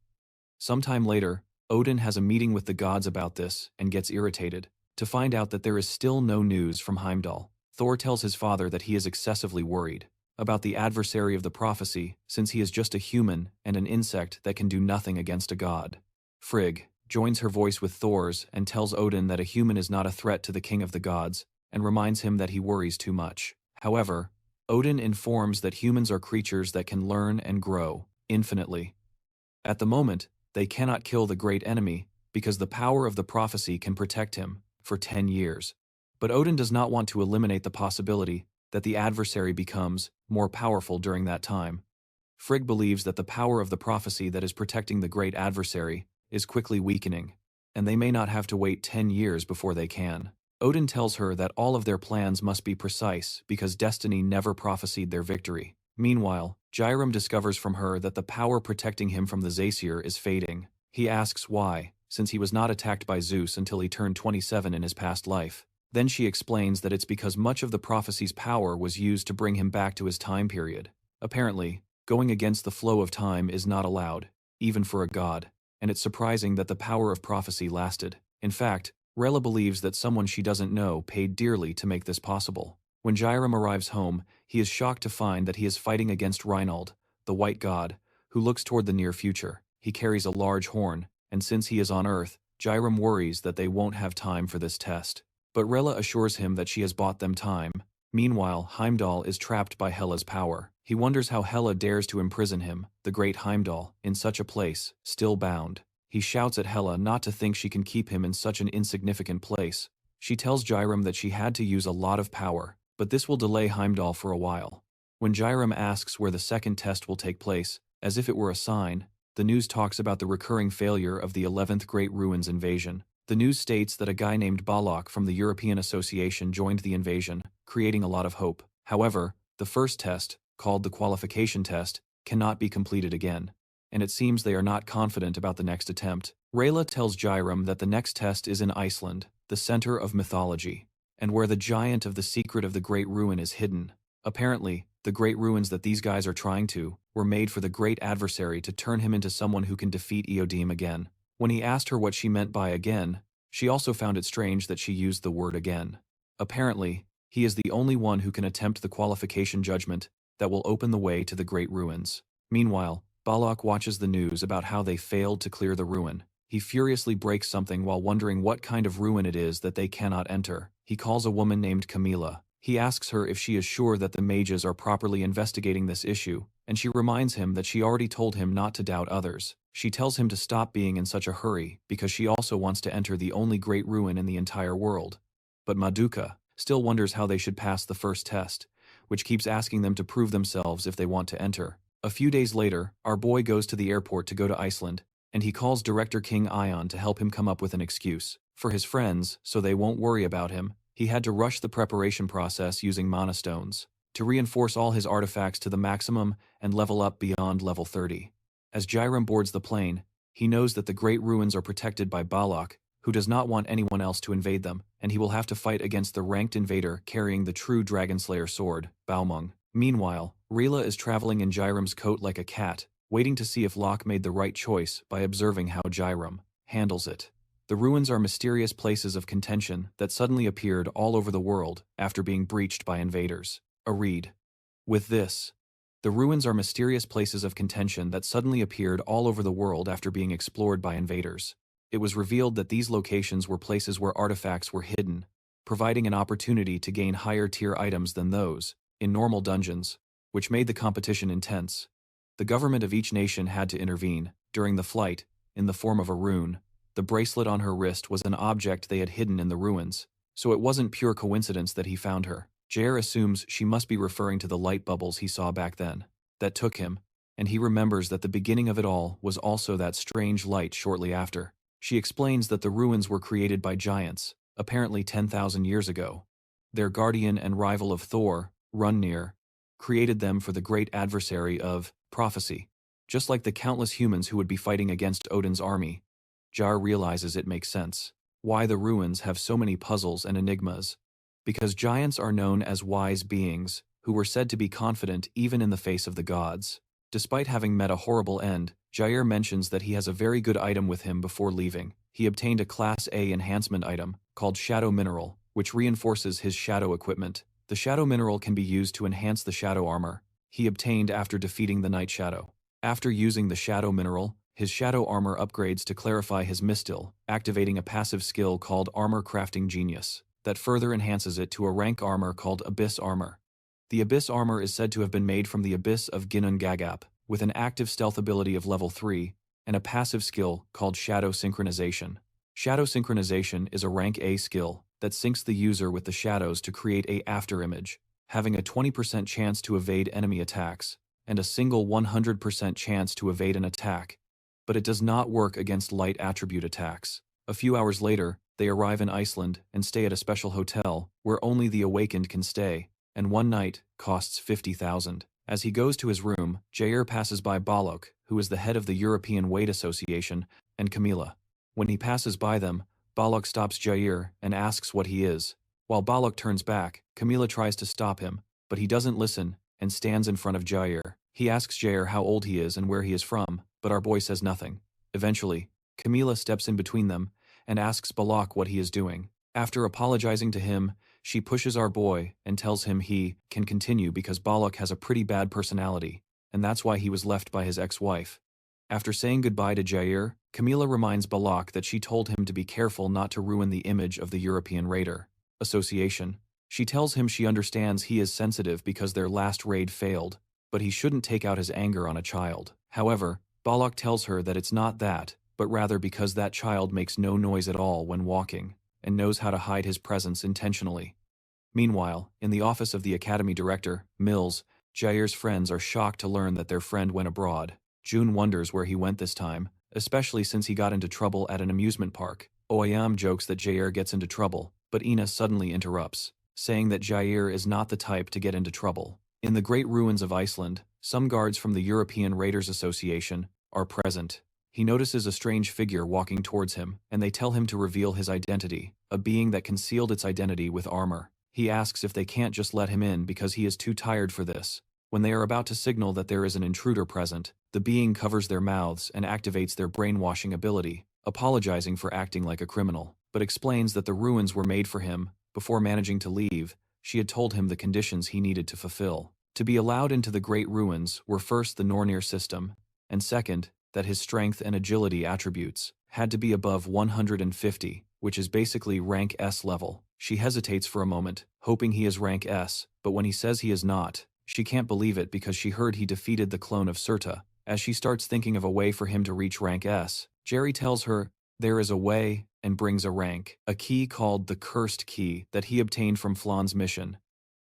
Sometime later, Odin has a meeting with the gods about this and gets irritated to find out that there is still no news from Heimdall. Thor tells his father that he is excessively worried about the adversary of the prophecy, since he is just a human and an insect that can do nothing against a god. Frigg joins her voice with Thor's and tells Odin that a human is not a threat to the king of the gods, and reminds him that he worries too much. However, Odin informs that humans are creatures that can learn and grow infinitely. At the moment, they cannot kill the great enemy because the power of the prophecy can protect him for 10 years. But Odin does not want to eliminate the possibility that the adversary becomes more powerful during that time. Frigg believes that the power of the prophecy that is protecting the great adversary is quickly weakening, and they may not have to wait 10 years before they can. Odin tells her that all of their plans must be precise because destiny never prophesied their victory. Meanwhile, Jairam discovers from her that the power protecting him from the Aesir is fading. He asks why, since he was not attacked by Zeus until he turned 27 in his past life. Then she explains that it's because much of the prophecy's power was used to bring him back to his time period. Apparently, going against the flow of time is not allowed, even for a god. And it's surprising that the power of prophecy lasted. In fact, Rella believes that someone she doesn't know paid dearly to make this possible. When Jairam arrives home, he is shocked to find that he is fighting against Reinald, the the white god, who looks toward the near future. He carries a large horn, and since he is on Earth, Jairam worries that they won't have time for this test. But Rela assures him that she has bought them time. Meanwhile, Heimdall is trapped by Hela's power. He wonders how Hela dares to imprison him, the great Heimdall, in such a place, still bound. He shouts at Hela not to think she can keep him in such an insignificant place. She tells Jairam that she had to use a lot of power, but this will delay Heimdall for a while. When Jairam asks where the second test will take place, as if it were a sign, the news talks about the recurring failure of the 11th Great Ruins invasion. The news states that a guy named Balak from the European Association joined the invasion, creating a lot of hope. However, the first test, called the qualification test, cannot be completed again, and it seems they are not confident about the next attempt. Rayla tells Jairam that the next test is in Iceland, the center of mythology, and where the giant of the secret of the Great Ruin is hidden. Apparently, the Great Ruins that these guys are trying to were made for the great adversary to turn him into someone who can defeat Eodim again. When he asked her what she meant by again, she also found it strange that she used the word again. Apparently, he is the only one who can attempt the qualification judgment that will open the way to the Great Ruins. Meanwhile, Balak watches the news about how they failed to clear the ruin. He furiously breaks something while wondering what kind of ruin it is that they cannot enter. He calls a woman named Camilla. He asks her if she is sure that the mages are properly investigating this issue, and she reminds him that she already told him not to doubt others. She tells him to stop being in such a hurry because she also wants to enter the only great ruin in the entire world. But Maduka still wonders how they should pass the first test, which keeps asking them to prove themselves if they want to enter. A few days later, our boy goes to the airport to go to Iceland, and he calls Director King Ion to help him come up with an excuse. For his friends, so they won't worry about him, he had to rush the preparation process using mana stones to reinforce all his artifacts to the maximum and level up beyond level 30. As Jairam boards the plane, he knows that the Great Ruins are protected by Balak, who does not want anyone else to invade them, and he will have to fight against the ranked invader carrying the true Dragonslayer sword, Baumung. Meanwhile, Rila is traveling in Jairam's coat like a cat, waiting to see if Locke made the right choice by observing how Jairam handles it. The ruins are mysterious places of contention that suddenly appeared all over the world after being breached by invaders. A read. With this, the ruins are mysterious places of contention that suddenly appeared all over the world after being explored by invaders. It was revealed that these locations were places where artifacts were hidden, providing an opportunity to gain higher tier items than those in normal dungeons, which made the competition intense. The government of each nation had to intervene during the flight in the form of a rune. The bracelet on her wrist was an object they had hidden in the ruins, so it wasn't pure coincidence that he found her. Jair assumes she must be referring to the light bubbles he saw back then that took him, and he remembers that the beginning of it all was also that strange light shortly after. She explains that the ruins were created by giants, apparently 10,000 years ago. Their guardian and rival of Thor, Rungnir, created them for the great adversary of prophecy. Just like the countless humans who would be fighting against Odin's army, Jar realizes it makes sense why the ruins have so many puzzles and enigmas. Because giants are known as wise beings, who were said to be confident even in the face of the gods. Despite having met a horrible end, Jair mentions that he has a very good item with him before leaving. He obtained a Class A enhancement item, called Shadow Mineral, which reinforces his shadow equipment. The Shadow Mineral can be used to enhance the shadow armor he obtained after defeating the Night Shadow. After using the Shadow Mineral, his shadow armor upgrades to clarify his mistil, activating a passive skill called Armor Crafting Genius that further enhances it to a rank armor called Abyss Armor. The Abyss Armor is said to have been made from the Abyss of Ginun Gagap, with an active stealth ability of level 3, and a passive skill called Shadow Synchronization. Shadow Synchronization is a rank A skill that syncs the user with the shadows to create a afterimage, having a 20% chance to evade enemy attacks, and a single 100% chance to evade an attack, but it does not work against light attribute attacks. A few hours later, they arrive in Iceland and stay at a special hotel where only the Awakened can stay, and one night costs 50,000. As he goes to his room, Jair passes by Balok, who is the head of the European Weight Association, and Camilla. When he passes by them, Balok stops Jair and asks what he is. While Balok turns back, Camilla tries to stop him, but he doesn't listen and stands in front of Jair. He asks Jair how old he is and where he is from, but our boy says nothing. Eventually, Camilla steps in between them and asks Balak what he is doing. After apologizing to him, she pushes our boy and tells him he can continue because Balak has a pretty bad personality. and that's why he was left by his ex-wife. After saying goodbye to Jair, Camila reminds Balak that she told him to be careful not to ruin the image of the European Raider Association. She tells him she understands he is sensitive because their last raid failed, but he shouldn't take out his anger on a child. However, Balak tells her that it's not that, but rather because that child makes no noise at all when walking, and knows how to hide his presence intentionally. Meanwhile, in the office of the academy director, Mills, Jair's friends are shocked to learn that their friend went abroad. June wonders where he went this time, especially since he got into trouble at an amusement park. Oyam jokes that Jair gets into trouble, but Ina suddenly interrupts, saying that Jair is not the type to get into trouble. In the Great Ruins of Iceland, some guards from the European Raiders Association are present. He notices a strange figure walking towards him, and they tell him to reveal his identity, a being that concealed its identity with armor. He asks if they can't just let him in because he is too tired for this. When they are about to signal that there is an intruder present, the being covers their mouths and activates their brainwashing ability, apologizing for acting like a criminal, but explains that the ruins were made for him. Before managing to leave, she had told him the conditions he needed to fulfill. To be allowed into the Great Ruins were first the Nornir System, and second, that his strength and agility attributes had to be above 150, which is basically rank S level. She hesitates for a moment, hoping he is rank S, but when he says he is not, she can't believe it because she heard he defeated the clone of Surta. As she starts thinking of a way for him to reach rank S, Jerry tells her there is a way and brings a rank, a key called the Cursed Key that he obtained from Flan's mission.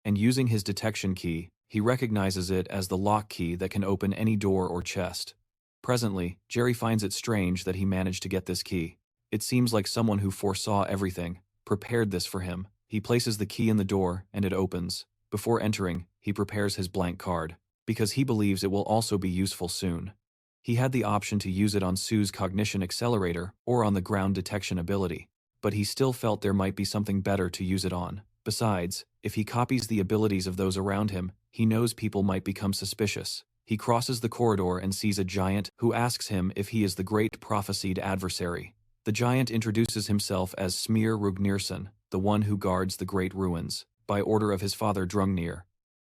And using his detection key, he recognizes it as the lock key that can open any door or chest. Presently, Jerry finds it strange that he managed to get this key. It seems like someone who foresaw everything prepared this for him. He places the key in the door and it opens. Before entering, he prepares his blank card, because he believes it will also be useful soon. He had the option to use it on Sue's cognition accelerator or on the ground detection ability, but he still felt there might be something better to use it on. Besides, if he copies the abilities of those around him, he knows people might become suspicious. He crosses the corridor and sees a giant who asks him if he is the great prophesied adversary. The giant introduces himself as Smir Rugnirson, the one who guards the Great Ruins, by order of his father Drungnir.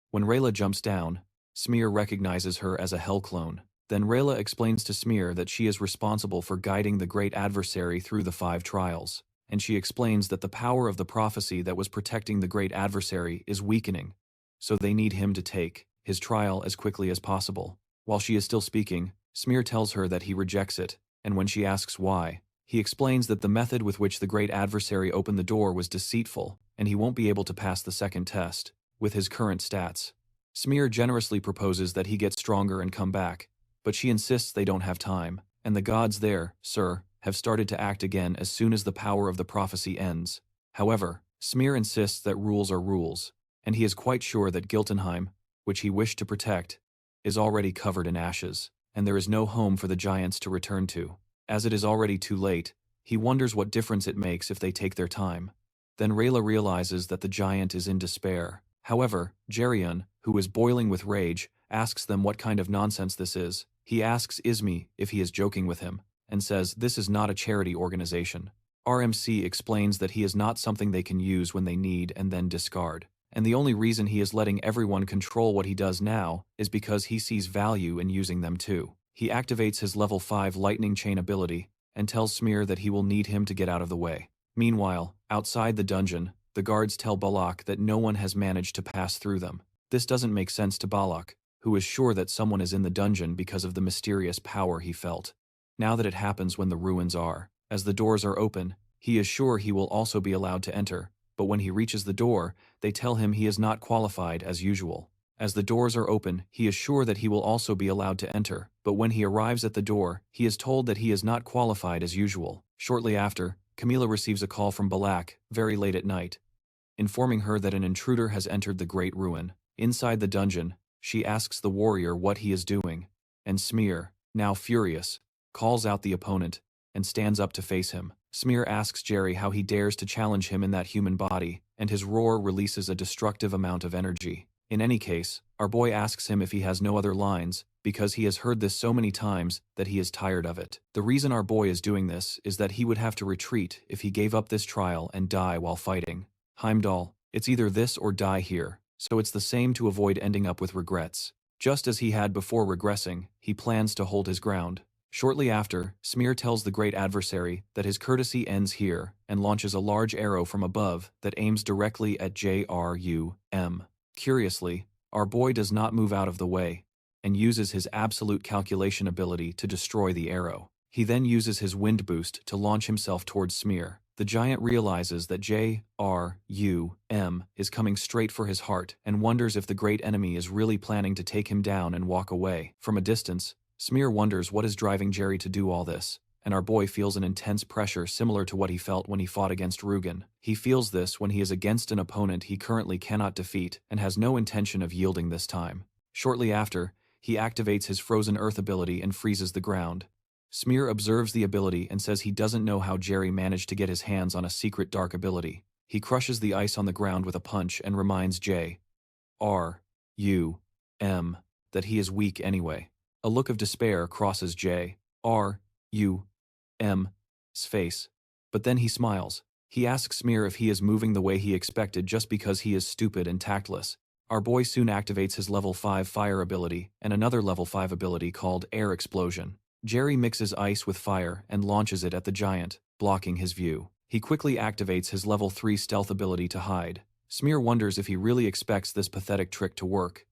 When Rayla jumps down, Smir recognizes her as a Hell clone. Then Rayla explains to Smir that she is responsible for guiding the great adversary through the 5 trials, and she explains that the power of the prophecy that was protecting the great adversary is weakening, so they need him to take his trial as quickly as possible. While she is still speaking, Smir tells her that he rejects it, and when she asks why, he explains that the method with which the great adversary opened the door was deceitful, and he won't be able to pass the second test with his current stats. Smir generously proposes that he get stronger and come back, but she insists they don't have time, and the gods there, sir, have started to act again as soon as the power of the prophecy ends. However, Smir insists that rules are rules, and he is quite sure that Giltenheim, which he wished to protect, is already covered in ashes, and there is no home for the giants to return to. As it is already too late, he wonders what difference it makes if they take their time. Then Rayla realizes that the giant is in despair. However, Geryon, who is boiling with rage, asks them what kind of nonsense this is. He asks Izmi if he is joking with him, and says this is not a charity organization. RMC explains that he is not something they can use when they need and then discard. And the only reason he is letting everyone control what he does now is because he sees value in using them too. He activates his level 5 lightning chain ability and tells Smir that he will need him to get out of the way. Meanwhile, outside the dungeon, the guards tell Balak that no one has managed to pass through them. This doesn't make sense to Balak, who is sure that someone is in the dungeon because of the mysterious power he felt. Now that it happens when the ruins are, as the doors are open, he is sure he will also be allowed to enter, but when he reaches the door, they tell him he is not qualified as usual. As the doors are open, he is sure that he will also be allowed to enter, but when he arrives at the door, he is told that he is not qualified as usual. Shortly after, Camila receives a call from Balak, very late at night, informing her that an intruder has entered the Great Ruin. Inside the dungeon, she asks the warrior what he is doing, and Smir, now furious, calls out the opponent and stands up to face him. Smir asks Jerry how he dares to challenge him in that human body, and his roar releases a destructive amount of energy. In any case, our boy asks him if he has no other lines, because he has heard this so many times that he is tired of it. The reason our boy is doing this is that he would have to retreat if he gave up this trial and die while fighting. Heimdall, it's either this or die here, so it's the same to avoid ending up with regrets. Just as he had before regressing, he plans to hold his ground. Shortly after, Smear tells the great adversary that his courtesy ends here and launches a large arrow from above that aims directly at Jung. Curiously, our boy does not move out of the way and uses his absolute calculation ability to destroy the arrow. He then uses his wind boost to launch himself towards Smear. The giant realizes that Jung is coming straight for his heart and wonders if the great enemy is really planning to take him down and walk away. From a distance, Smear wonders what is driving Jerry to do all this, and our boy feels an intense pressure similar to what he felt when he fought against Rugen. He feels this when he is against an opponent he currently cannot defeat and has no intention of yielding this time. Shortly after, he activates his Frozen Earth ability and freezes the ground. Smear observes the ability and says he doesn't know how Jerry managed to get his hands on a secret dark ability. He crushes the ice on the ground with a punch and reminds Jung that he is weak anyway. A look of despair crosses Jung's face, but then he smiles. He asks Smear if he is moving the way he expected just because he is stupid and tactless. Our boy soon activates his level 5 fire ability and another level 5 ability called Air Explosion. Jerry mixes ice with fire and launches it at the giant, blocking his view. He quickly activates his level 3 stealth ability to hide. Smear wonders if he really expects this pathetic trick to work.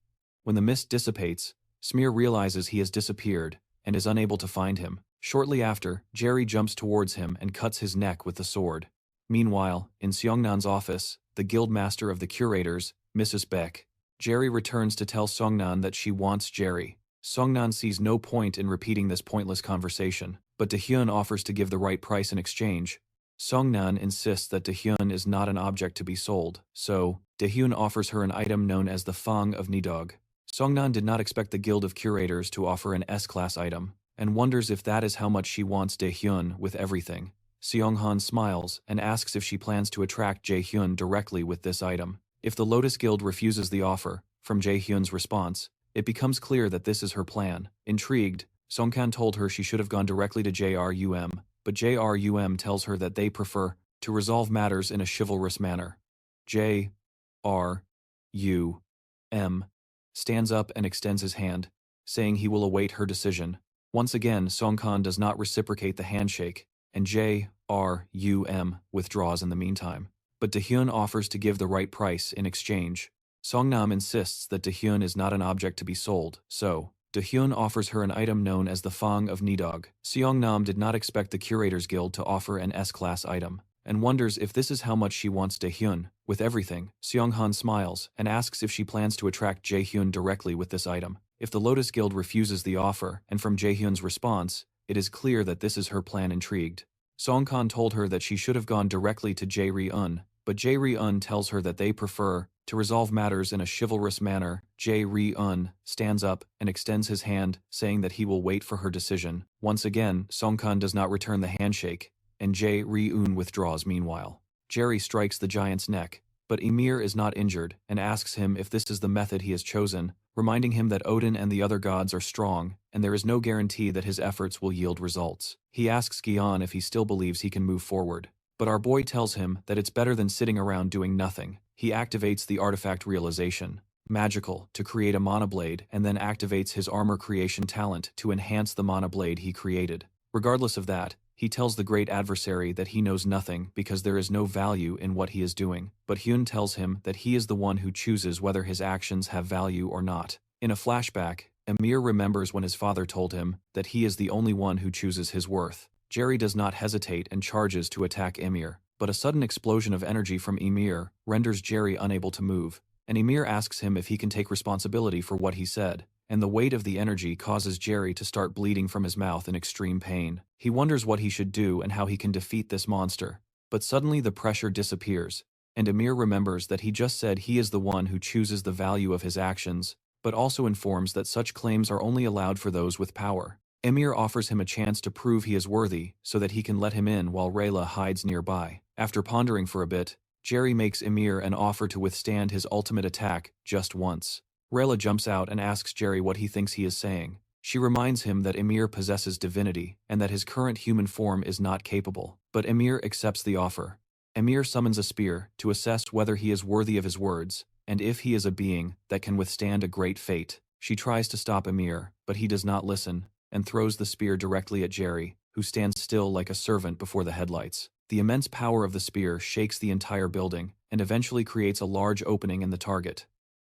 When the mist dissipates, Smear realizes he has disappeared and is unable to find him. Shortly after, Jerry jumps towards him and cuts his neck with the sword. Meanwhile, in Seongnan's office, the guildmaster of the curators, Mrs. Beck, Jerry returns to tell Seongnan that she wants Jerry. Seongnan sees no point in repeating this pointless conversation, but Dahyun offers to give the right price in exchange. Seongnan insists that Dahyun is not an object to be sold, so Dahyun offers her an item known as the Fang of Nidog. Seongnan did not expect the Guild of Curators to offer an S-class item, and wonders if that is how much she wants Dahyun with everything. Seonghan smiles and asks if she plans to attract Jaehyun directly with this item. If the Lotus Guild refuses the offer, from Jaehyun's response, it becomes clear that this is her plan. Intrigued, Seongkan told her she should have gone directly to JRUM, but JRUM tells her that they prefer to resolve matters in a chivalrous manner. JRUM stands up and extends his hand, saying he will await her decision. Once again, Seongkan does not reciprocate the handshake, and JRUM withdraws in the meantime. But Dahyun offers to give the right price in exchange. Seongnam insists that Dahyun is not an object to be sold, so Dahyun offers her an item known as the Fang of Nidog. Seongnam did not expect the Curators Guild to offer an S-class item, and wonders if this is how much she wants Dahyun. With everything, Seonghan smiles and asks if she plans to attract Jaehyun directly with this item. If the Lotus Guild refuses the offer, and from Jaehyun's response, it is clear that this is her plan. Intrigued, Seongkan told her that she should have gone directly to Jae-ri-un, but Jae-ri-un tells her that they prefer to resolve matters in a chivalrous manner. Jae-ri-un stands up and extends his hand, saying that he will wait for her decision. Once again, Seongkan does not return the handshake, and Jae-ri-un withdraws. Meanwhile, Jerry strikes the giant's neck, but Ymir is not injured and asks him if this is the method he has chosen, reminding him that Odin and the other gods are strong, and there is no guarantee that his efforts will yield results. He asks Gyan if he still believes he can move forward, but our boy tells him that it's better than sitting around doing nothing. He activates the artifact realization, magical, to create a mana blade, and then activates his armor creation talent to enhance the mana blade he created. Regardless of that, he tells the great adversary that he knows nothing because there is no value in what he is doing, but Hyun tells him that he is the one who chooses whether his actions have value or not. In a flashback, Ymir remembers when his father told him that he is the only one who chooses his worth. Jerry does not hesitate and charges to attack Ymir, but a sudden explosion of energy from Ymir renders Jerry unable to move, and Ymir asks him if he can take responsibility for what he said, and the weight of the energy causes Jerry to start bleeding from his mouth in extreme pain. He wonders what he should do and how he can defeat this monster, but suddenly the pressure disappears, and Ymir remembers that he just said he is the one who chooses the value of his actions, but also informs that such claims are only allowed for those with power. Ymir offers him a chance to prove he is worthy so that he can let him in while Rayla hides nearby. After pondering for a bit, Jerry makes Ymir an offer to withstand his ultimate attack just once. Rayla jumps out and asks Jerry what he thinks he is saying. She reminds him that Ymir possesses divinity and that his current human form is not capable, but Ymir accepts the offer. Ymir summons a spear to assess whether he is worthy of his words, and if he is a being that can withstand a great fate. She tries to stop Ymir, but he does not listen, and throws the spear directly at Jerry, who stands still like a servant before the headlights. The immense power of the spear shakes the entire building, and eventually creates a large opening in the target.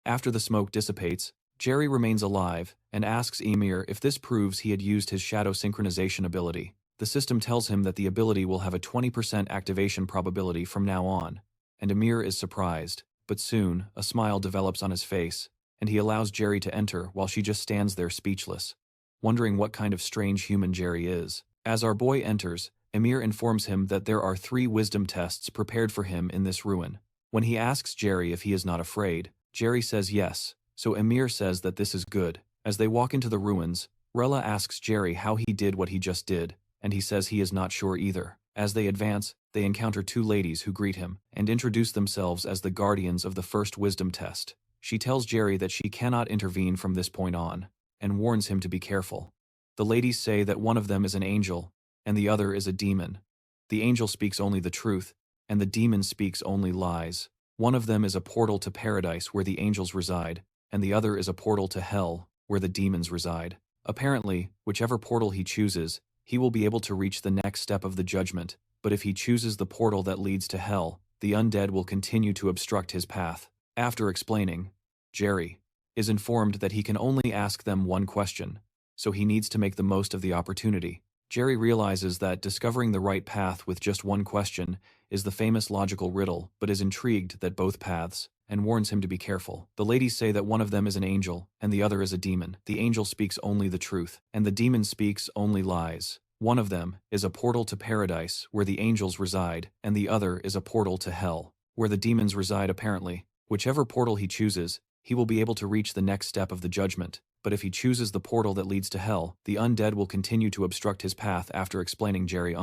After the smoke dissipates, Jerry remains alive, and asks Ymir if this proves he had used his shadow synchronization ability. The system tells him that the ability will have a 20% activation probability from now on, and Ymir is surprised, but soon, a smile develops on his face, and he allows Jerry to enter while she just stands there speechless, wondering what kind of strange human Jerry is. As our boy enters, Ymir informs him that there are 3 wisdom tests prepared for him in this ruin. When he asks Jerry if he is not afraid, Jerry says yes, so Ymir says that this is good. As they walk into the ruins, Rella asks Jerry how he did what he just did, and he says he is not sure either. As they advance, they encounter 2 ladies who greet him, and introduce themselves as the guardians of the first wisdom test. She tells Jerry that she cannot intervene from this point on, and warns him to be careful. The ladies say that one of them is an angel, and the other is a demon. The angel speaks only the truth, and the demon speaks only lies. One of them is a portal to paradise where the angels reside, and the other is a portal to hell, where the demons reside. Apparently, whichever portal he chooses, he will be able to reach the next step of the judgment, but if he chooses the portal that leads to hell, the undead will continue to obstruct his path. After explaining, Jerry is informed that he can only ask them one question, so he needs to make the most of the opportunity. Jerry realizes that discovering the right path with just one question is the famous logical riddle, but is intrigued that both paths, and warns him to be careful. The ladies say that one of them is an angel, and the other is a demon. The angel speaks only the truth, and the demon speaks only lies. One of them is a portal to paradise, where the angels reside, and the other is a portal to hell, where the demons reside apparently. Whichever portal he chooses, he will be able to reach the next step of the judgment. But if he chooses the portal that leads to hell, the undead will continue to obstruct his path. After explaining, Jerry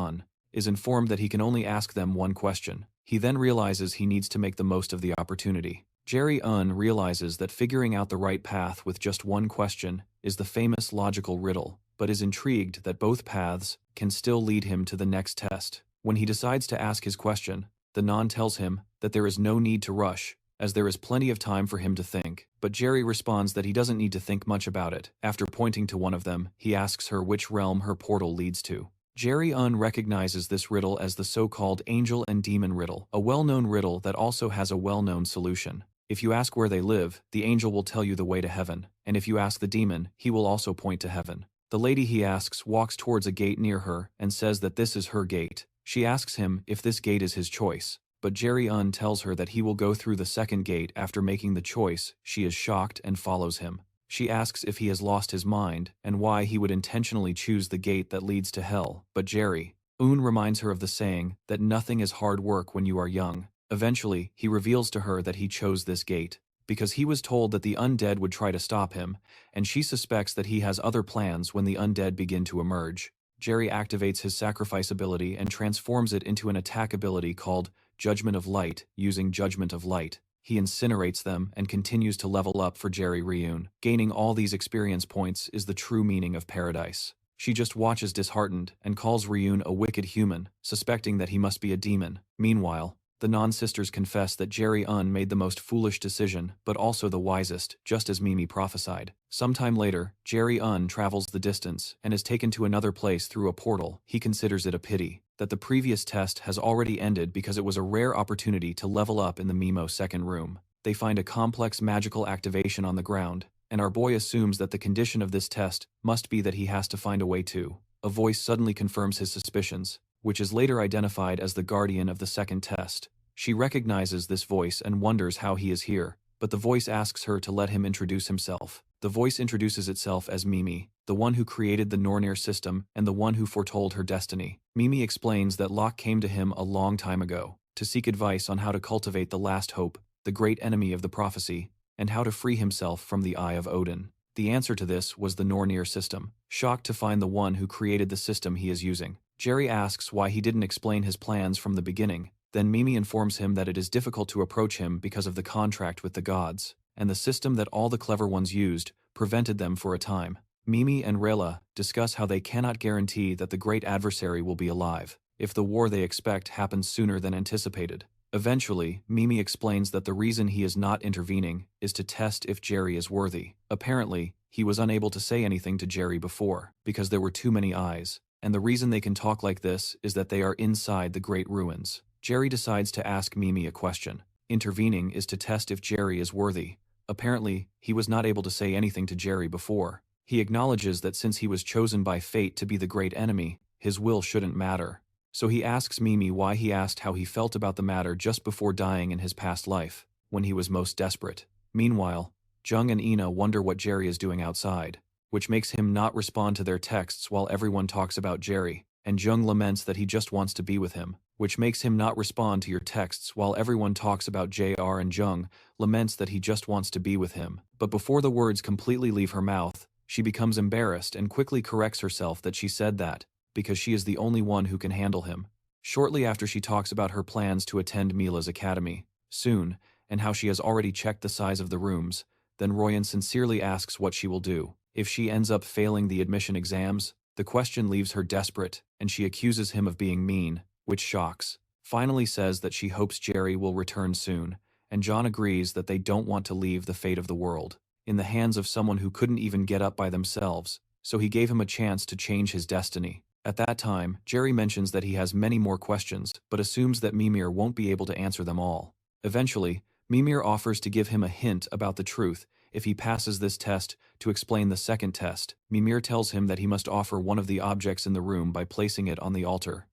is informed that he can only ask them one question. He then realizes he needs to make the most of the opportunity. Jerry realizes that figuring out the right path with just one question is the famous logical riddle, but is intrigued that both paths can still lead him to the next test. When he decides to ask his question, the non tells him that there is no need to rush, as there is plenty of time for him to think, but Jerry responds that he doesn't need to think much about it. After pointing to one of them, he asks her which realm her portal leads to. Jerry recognizes this riddle as the so-called angel and demon riddle, a well-known riddle that also has a well-known solution. If you ask where they live, the angel will tell you the way to heaven, and if you ask the demon, he will also point to heaven. The lady he asks walks towards a gate near her and says that this is her gate. She asks him if this gate is his choice, but Jerry tells her that he will go through the second gate after making the choice. She is shocked and follows him. She asks if he has lost his mind and why he would intentionally choose the gate that leads to hell, but Jerry reminds her of the saying that nothing is hard work when you are young. Eventually, he reveals to her that he chose this gate because he was told that the undead would try to stop him, and she suspects that he has other plans when the undead begin to emerge. Jerry activates his sacrifice ability and transforms it into an attack ability called Judgment of Light. Using Judgment of Light, he incinerates them and continues to level up for Jerry Ryun. Gaining all these experience points is the true meaning of paradise. She just watches disheartened and calls Ryun a wicked human, suspecting that he must be a demon. Meanwhile, the non-sisters confess that Jerry made the most foolish decision, but also the wisest, just as Mimi prophesied. Sometime later, Jerry travels the distance and is taken to another place through a portal. He considers it a pity that the previous test has already ended because it was a rare opportunity to level up in the Mimo second room. They find a complex magical activation on the ground, and our boy assumes that the condition of this test must be that he has to find a way to. A voice suddenly confirms his suspicions, which is later identified as the guardian of the second test. She recognizes this voice and wonders how he is here, but the voice asks her to let him introduce himself. The voice introduces itself as Mimi, the one who created the Nornir System and the one who foretold her destiny. Mimi explains that Locke came to him a long time ago to seek advice on how to cultivate the last hope, the great enemy of the prophecy, and how to free himself from the Eye of Odin. The answer to this was the Nornir System. Shocked to find the one who created the system he is using, Jerry asks why he didn't explain his plans from the beginning. Then Mimi informs him that it is difficult to approach him because of the contract with the gods, and the system that all the clever ones used prevented them for a time. Mimi and Rela discuss how they cannot guarantee that the great adversary will be alive if the war they expect happens sooner than anticipated. Eventually, Mimi explains that the reason he is not intervening is to test if Jerry is worthy. Apparently, he was unable to say anything to Jerry before, because there were too many eyes, and the reason they can talk like this is that they are inside the Great Ruins. Jerry decides to ask Mimi a question. Intervening is to test if Jerry is worthy. Apparently, he was not able to say anything to Jerry before. He acknowledges that since he was chosen by fate to be the great enemy, his will shouldn't matter. So he asks Mimi why he asked how he felt about the matter just before dying in his past life, when he was most desperate. Meanwhile, Jung and Ina wonder what Jerry is doing outside, which makes him not respond to their texts while everyone talks about Jerry, and Jung laments that he just wants to be with him, which makes him not respond to your texts while everyone talks about JR, and Jung laments that he just wants to be with him. But before the words completely leave her mouth, she becomes embarrassed and quickly corrects herself that she said that, because she is the only one who can handle him. Shortly after, she talks about her plans to attend Mila's academy soon, and how she has already checked the size of the rooms. Then Royan sincerely asks what she will do if she ends up failing the admission exams. The question leaves her desperate, and she accuses him of being mean, which shocks. Finally says that she hopes Jerry will return soon, and John agrees that they don't want to leave the fate of the world in the hands of someone who couldn't even get up by themselves, so he gave him a chance to change his destiny. At that time, Jerry mentions that he has many more questions, but assumes that Mimir won't be able to answer them all. Eventually, Mimir offers to give him a hint about the truth if he passes this test to explain the second test. Mimir tells him that he must offer one of the objects in the room by placing it on the altar.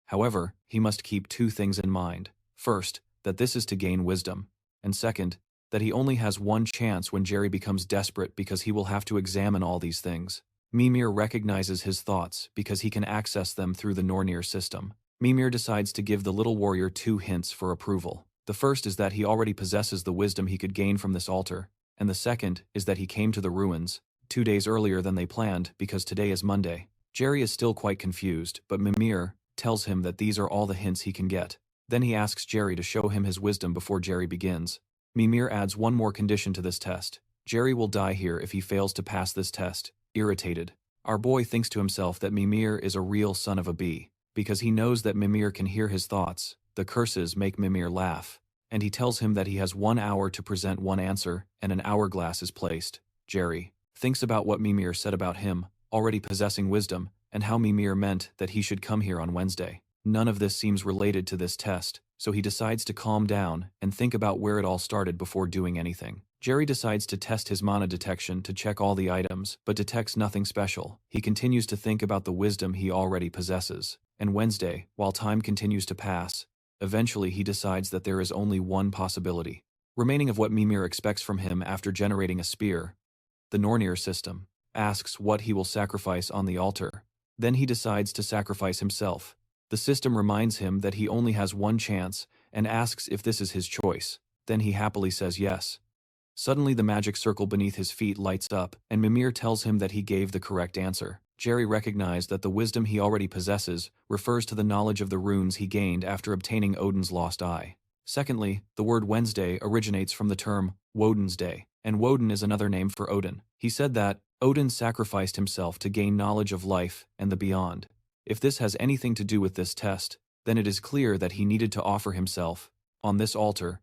However, he must keep two things in mind. First, that this is to gain wisdom, and second, that he only has one chance when Jerry becomes desperate because he will have to examine all these things. Mimir recognizes his thoughts because he can access them through the Nornir System. Mimir decides to give the little warrior two hints for approval. The first is that he already possesses the wisdom he could gain from this altar, and the second is that he came to the ruins 2 days earlier than they planned because today is Monday. Jerry is still quite confused, but Mimir tells him that these are all the hints he can get. Then he asks Jerry to show him his wisdom before Jerry begins. Mimir adds one more condition to this test. Jerry will die here if he fails to pass this test. Irritated, our boy thinks to himself that Mimir is a real son of a bee, because he knows that Mimir can hear his thoughts. The curses make Mimir laugh, and he tells him that he has 1 hour to present one answer, and an hourglass is placed. Jerry thinks about what Mimir said about him already possessing wisdom, and how Mimir meant that he should come here on Wednesday. None of this seems related to this test, so he decides to calm down and think about where it all started before doing anything. Jerry decides to test his mana detection to check all the items, but detects nothing special. He continues to think about the wisdom he already possesses. And Wednesday, while time continues to pass, eventually he decides that there is only one possibility remaining of what Mimir expects from him after generating a spear. The Nornir System asks what he will sacrifice on the altar. Then he decides to sacrifice himself. The system reminds him that he only has one chance and asks if this is his choice. Then he happily says yes. Suddenly the magic circle beneath his feet lights up, and Mimir tells him that he gave the correct answer. Jerry recognized that the wisdom he already possesses refers to the knowledge of the runes he gained after obtaining Odin's lost eye. Secondly, the word Wednesday originates from the term Woden's Day, and Woden is another name for Odin. He said that Odin sacrificed himself to gain knowledge of life and the beyond. If this has anything to do with this test, then it is clear that he needed to offer himself on this altar.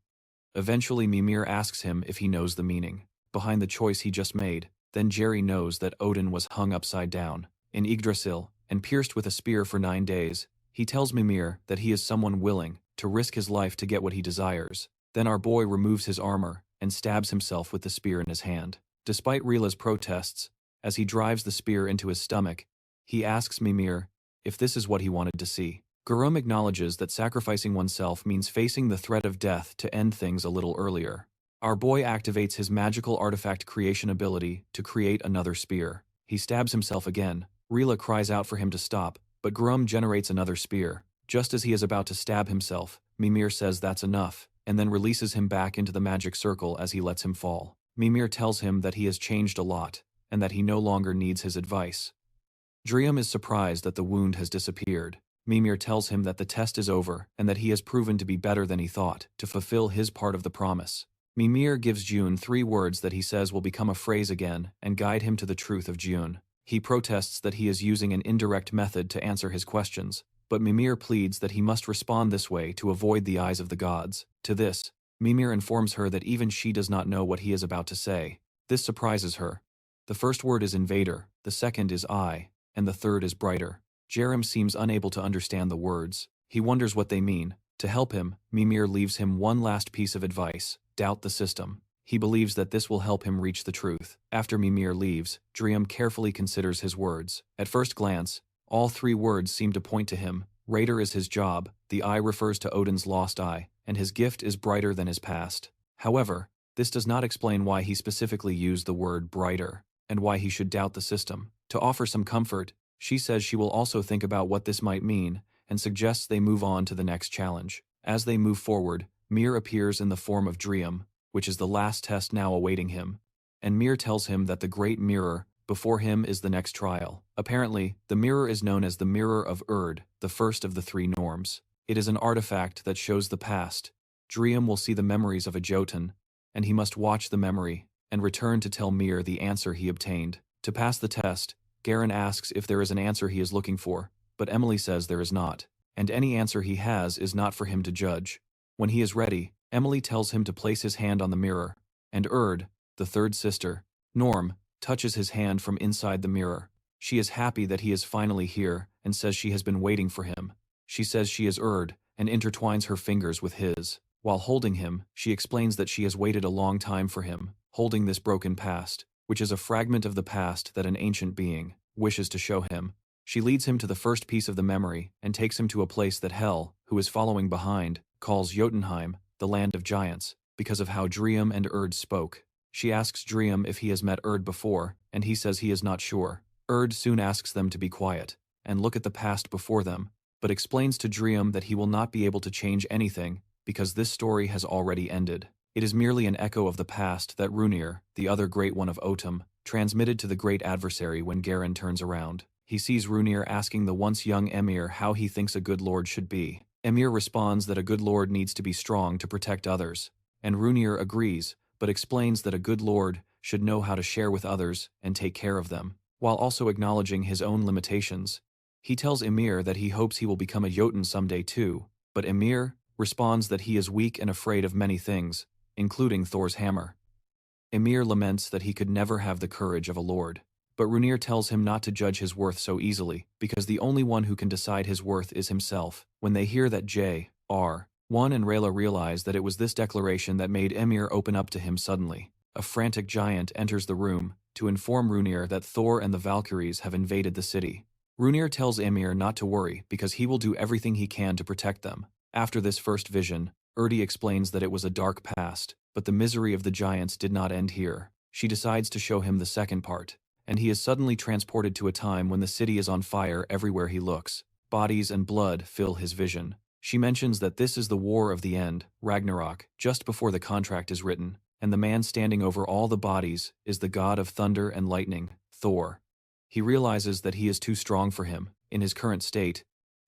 Eventually Mimir asks him if he knows the meaning behind the choice he just made. Then Jerry knows that Odin was hung upside down in Yggdrasil and pierced with a spear for 9 days. He tells Mimir that he is someone willing to risk his life to get what he desires. Then our boy removes his armor and stabs himself with the spear in his hand. Despite Rila's protests, as he drives the spear into his stomach, he asks Mimir if this is what he wanted to see. Gurum acknowledges that sacrificing oneself means facing the threat of death to end things a little earlier. Our boy activates his magical artifact creation ability to create another spear. He stabs himself again. Rila cries out for him to stop, but Gurum generates another spear. Just as he is about to stab himself, Mimir says that's enough, and then releases him back into the magic circle as he lets him fall. Mimir tells him that he has changed a lot, and that he no longer needs his advice. Drium is surprised that the wound has disappeared. Mimir tells him that the test is over and that he has proven to be better than he thought to fulfill his part of the promise. Mimir gives June 3 words that he says will become a phrase again and guide him to the truth of June. He protests that he is using an indirect method to answer his questions, but Mimir pleads that he must respond this way to avoid the eyes of the gods. To this, Mimir informs her that even she does not know what he is about to say. This surprises her. The first word is invader, the second is eye, and the third is brighter. Jerem seems unable to understand the words. He wonders what they mean. To help him, Mimir leaves him one last piece of advice: doubt the system. He believes that this will help him reach the truth. After Mimir leaves, Jerem carefully considers his words. At first glance, all three words seem to point to him. Raider is his job, the eye refers to Odin's lost eye, and his gift is brighter than his past. However, this does not explain why he specifically used the word brighter, and why he should doubt the system. To offer some comfort, she says she will also think about what this might mean, and suggests they move on to the next challenge. As they move forward, Mir appears in the form of Dream, which is the last test now awaiting him, and Mir tells him that the great mirror before him is the next trial. Apparently, the mirror is known as the Mirror of Urd, the first of the three norms. It is an artifact that shows the past. Dream will see the memories of a Jotun, and he must watch the memory and return to tell Mir the answer he obtained. To pass the test, Garen asks if there is an answer he is looking for, but Emily says there is not, and any answer he has is not for him to judge. When he is ready, Emily tells him to place his hand on the mirror, and Urd, the third sister, Norm, touches his hand from inside the mirror. She is happy that he is finally here and says she has been waiting for him. She says she is Urd and intertwines her fingers with his. While holding him, she explains that she has waited a long time for him, holding this broken past, which is a fragment of the past that an ancient being wishes to show him. She leads him to the first piece of the memory and takes him to a place that Hel, who is following behind, calls Jotunheim, the land of giants, because of how Dream and Urd spoke. She asks Dream if he has met Urd before, and he says he is not sure. Urd soon asks them to be quiet and look at the past before them, but explains to Dream that he will not be able to change anything because this story has already ended. It is merely an echo of the past that Runir, the other great one of Otum, transmitted to the great adversary when Garen turns around. He sees Runir asking the once young Emir how he thinks a good lord should be. Emir responds that a good lord needs to be strong to protect others, and Runir agrees, but explains that a good lord should know how to share with others and take care of them, while also acknowledging his own limitations. He tells Emir that he hopes he will become a Jotun someday too, but Emir responds that he is weak and afraid of many things, including Thor's hammer. Emir laments that he could never have the courage of a lord, but Runir tells him not to judge his worth so easily, because the only one who can decide his worth is himself. When they hear that J.R.1 and Rayla realize that it was this declaration that made Emir open up to him suddenly, a frantic giant enters the room to inform Runir that Thor and the Valkyries have invaded the city. Runir tells Emir not to worry because he will do everything he can to protect them. After this first vision, Urdi explains that it was a dark past, but the misery of the giants did not end here. She decides to show him the second part, and he is suddenly transported to a time when the city is on fire everywhere he looks. Bodies and blood fill his vision. She mentions that this is the war of the end, Ragnarok, just before the contract is written, and the man standing over all the bodies is the god of thunder and lightning, Thor. He realizes that he is too strong for him, in his current state.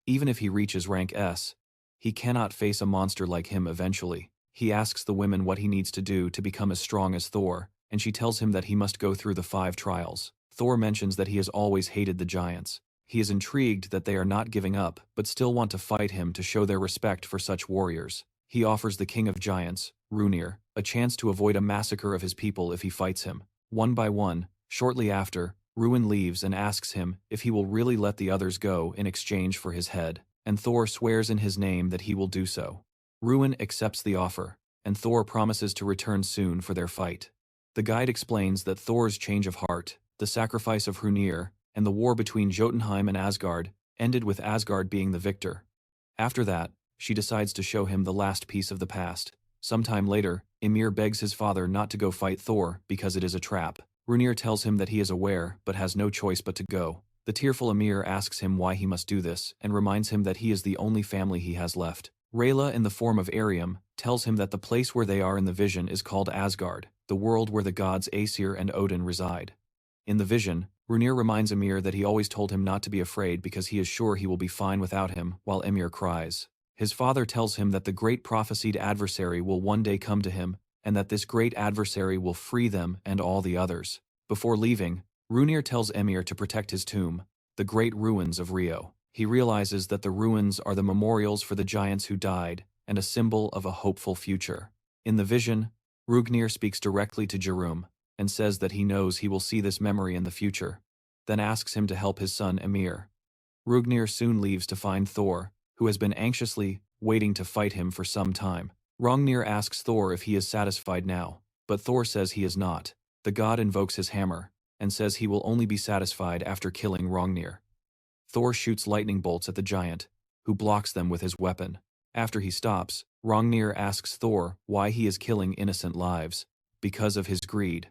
Even if he reaches rank S, he cannot face a monster like him eventually. He asks the women what he needs to do to become as strong as Thor, and she tells him that he must go through the 5 trials. Thor mentions that he has always hated the giants. He is intrigued that they are not giving up, but still want to fight him to show their respect for such warriors. He offers the king of giants, Runir, a chance to avoid a massacre of his people if he fights him. One by one, shortly after, Ruin leaves and asks him if he will really let the others go in exchange for his head, and Thor swears in his name that he will do so. Ruin accepts the offer, and Thor promises to return soon for their fight. The guide explains that Thor's change of heart, the sacrifice of Hrungnir, and the war between Jotunheim and Asgard ended with Asgard being the victor. After that, she decides to show him the last piece of the past. Sometime later, Ymir begs his father not to go fight Thor because it is a trap. Hrungnir tells him that he is aware but has no choice but to go. The tearful Ymir asks him why he must do this and reminds him that he is the only family he has left. Rayla, in the form of Arium, tells him that the place where they are in the vision is called Asgard, the world where the gods Aesir and Odin reside. In the vision, Hrungnir reminds Ymir that he always told him not to be afraid because he is sure he will be fine without him, while Ymir cries. His father tells him that the great prophesied adversary will one day come to him, and that this great adversary will free them and all the others. Before leaving, Hrungnir tells Ymir to protect his tomb, the great ruins of Rio. He realizes that the ruins are the memorials for the giants who died, and a symbol of a hopeful future. In the vision, Hrungnir speaks directly to Jerum, and says that he knows he will see this memory in the future, then asks him to help his son Ymir. Hrungnir soon leaves to find Thor, who has been anxiously waiting to fight him for some time. Hrungnir asks Thor if he is satisfied now, but Thor says he is not. The god invokes his hammer, and says he will only be satisfied after killing Hrungnir. Thor shoots lightning bolts at the giant, who blocks them with his weapon. After he stops, Hrungnir asks Thor why he is killing innocent lives. Because of his greed.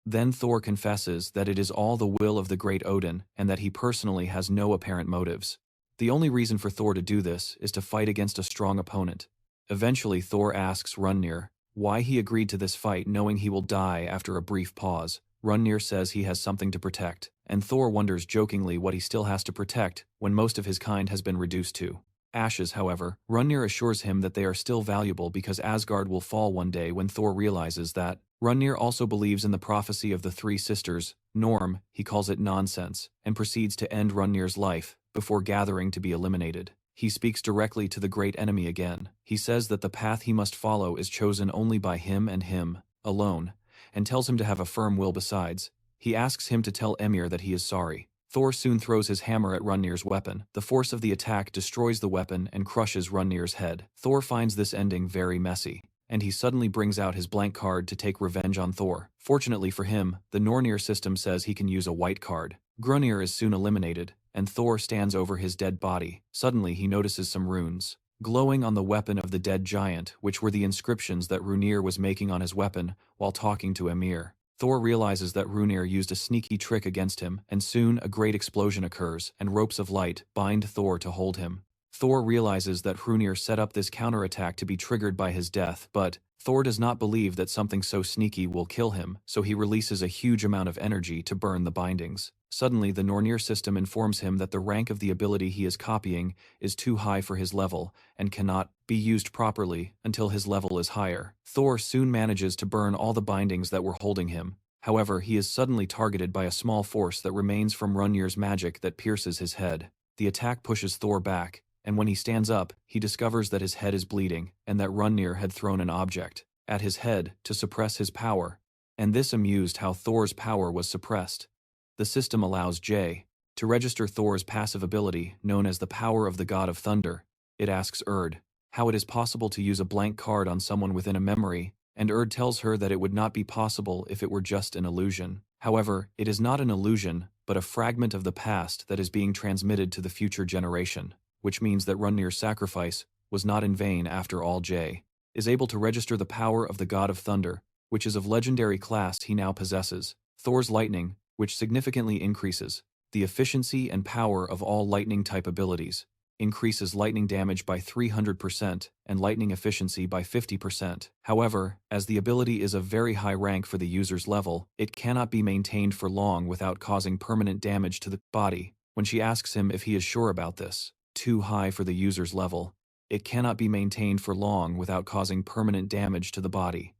Then Thor confesses that it is all the will of the great Odin and that he personally has no apparent motives. The only reason for Thor to do this is to fight against a strong opponent. Eventually Thor asks Hrungnir why he agreed to this fight knowing he will die after a brief pause. Hrungnir says he has something to protect, and Thor wonders jokingly what he still has to protect when most of his kind has been reduced to ashes. However, Hrungnir assures him that they are still valuable because Asgard will fall one day. When Thor realizes that, Hrungnir also believes in the prophecy of the three sisters. Norm, he calls it nonsense, and proceeds to end Hrungnir's life before gathering to be eliminated. He speaks directly to the great enemy again. He says that the path he must follow is chosen only by him and him alone, and tells him to have a firm will. Besides, he asks him to tell Ymir that he is sorry. Thor soon throws his hammer at Hrungnir's weapon. The force of the attack destroys the weapon and crushes Hrungnir's head. Thor finds this ending very messy, and he suddenly brings out his blank card to take revenge on Thor. Fortunately for him, the Nornir system says he can use a white card. Hrungnir is soon eliminated, and Thor stands over his dead body. Suddenly he notices some runes glowing on the weapon of the dead giant, which were the inscriptions that Hrungnir was making on his weapon while talking to Ymir. Thor realizes that Hrungnir used a sneaky trick against him, and soon a great explosion occurs, and ropes of light bind Thor to hold him. Thor realizes that Hrungnir set up this counterattack to be triggered by his death, but Thor does not believe that something so sneaky will kill him, so he releases a huge amount of energy to burn the bindings. Suddenly, the Nornir system informs him that the rank of the ability he is copying is too high for his level and cannot be used properly until his level is higher. Thor soon manages to burn all the bindings that were holding him. However, he is suddenly targeted by a small force that remains from Hrungnir's magic that pierces his head. The attack pushes Thor back, and when he stands up, he discovers that his head is bleeding and that Hrungnir had thrown an object at his head to suppress his power, and this amused how Thor's power was suppressed. The system allows J to register Thor's passive ability, known as the power of the god of thunder. It asks Erd how it is possible to use a blank card on someone within a memory, and Erd tells her that it would not be possible if it were just an illusion. However, it is not an illusion, but a fragment of the past that is being transmitted to the future generation, which means that Hrungnir's sacrifice was not in vain after all. J is able to register the power of the god of thunder, which is of legendary class he now possesses. Thor's lightning, which significantly increases the efficiency and power of all lightning-type abilities, increases lightning damage by 300% and lightning efficiency by 50%. However, as the ability is of very high rank for the user's level, it cannot be maintained for long without causing permanent damage to the body. When she asks him if he is sure about this, too high for the user's level, it cannot be maintained for long without causing permanent damage to the body.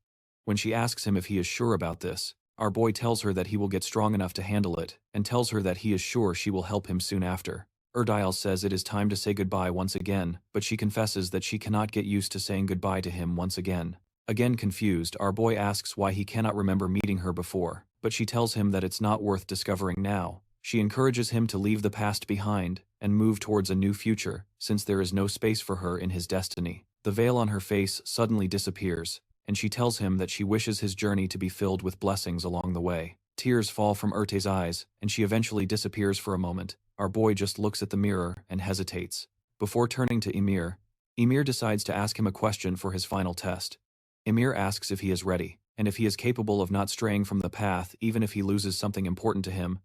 When she asks him if he is sure about this, our boy tells her that he will get strong enough to handle it, and tells her that he is sure she will help him soon after. Erdile says it is time to say goodbye once again, but she confesses that she cannot get used to saying goodbye to him once again. Again confused, our boy asks why he cannot remember meeting her before, but she tells him that it's not worth discovering now. She encourages him to leave the past behind and move towards a new future, since there is no space for her in his destiny. The veil on her face suddenly disappears, and she tells him that she wishes his journey to be filled with blessings along the way. Tears fall from Erte's eyes, and she eventually disappears for a moment. Our boy just looks at the mirror and hesitates. Before turning to Ymir, Ymir decides to ask him a question for his final test. Ymir asks if he is ready, and if he is capable of not straying from the path even if he loses something important to him.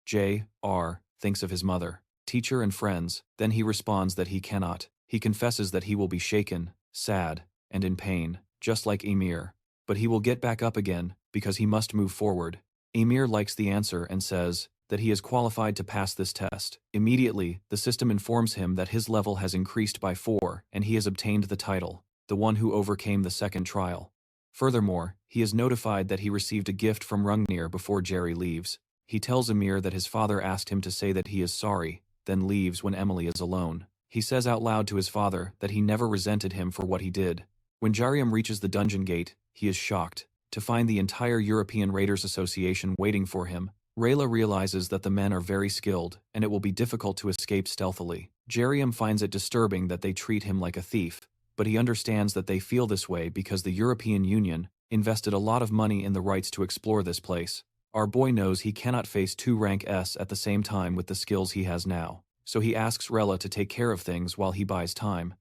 J.R. thinks of his mother, teacher and friends, then he responds that he cannot. He confesses that he will be shaken, sad, and in pain, just like Ymir, but he will get back up again because he must move forward. Ymir likes the answer and says that he is qualified to pass this test. Immediately, the system informs him that his level has increased by 4 and he has obtained the title, the one who overcame the second trial. Furthermore, he is notified that he received a gift from Hrungnir before Jerry leaves. He tells Ymir that his father asked him to say that he is sorry, then leaves when Emily is alone. He says out loud to his father that he never resented him for what he did. When Jariam reaches the dungeon gate, he is shocked, to find the entire European Raiders Association waiting for him. Rayla realizes that the men are very skilled, and it will be difficult to escape stealthily. Jerium finds it disturbing that they treat him like a thief, but he understands that they feel this way because the European Union invested a lot of money in the rights to explore this place. Our boy knows he cannot face 2 rank S at the same time with the skills he has now, so he asks Rella to take care of things while he buys time.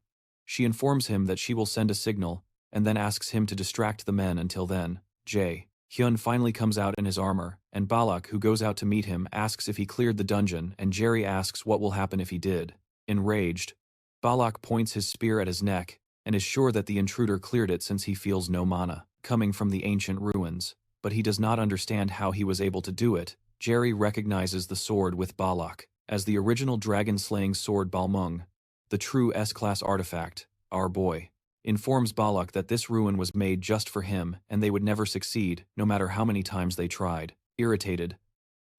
She informs him that she will send a signal, and then asks him to distract the men until then. Hyun finally comes out in his armor, and Balak, who goes out to meet him, asks if he cleared the dungeon, and Jerry asks what will happen if he did. Enraged, Balak points his spear at his neck, and is sure that the intruder cleared it since he feels no mana coming from the ancient ruins, but he does not understand how he was able to do it. Jerry recognizes the sword with Balak as the original dragon-slaying sword Balmung, the true S-class artifact. Our boy informs Balak that this ruin was made just for him and they would never succeed, no matter how many times they tried. Irritated,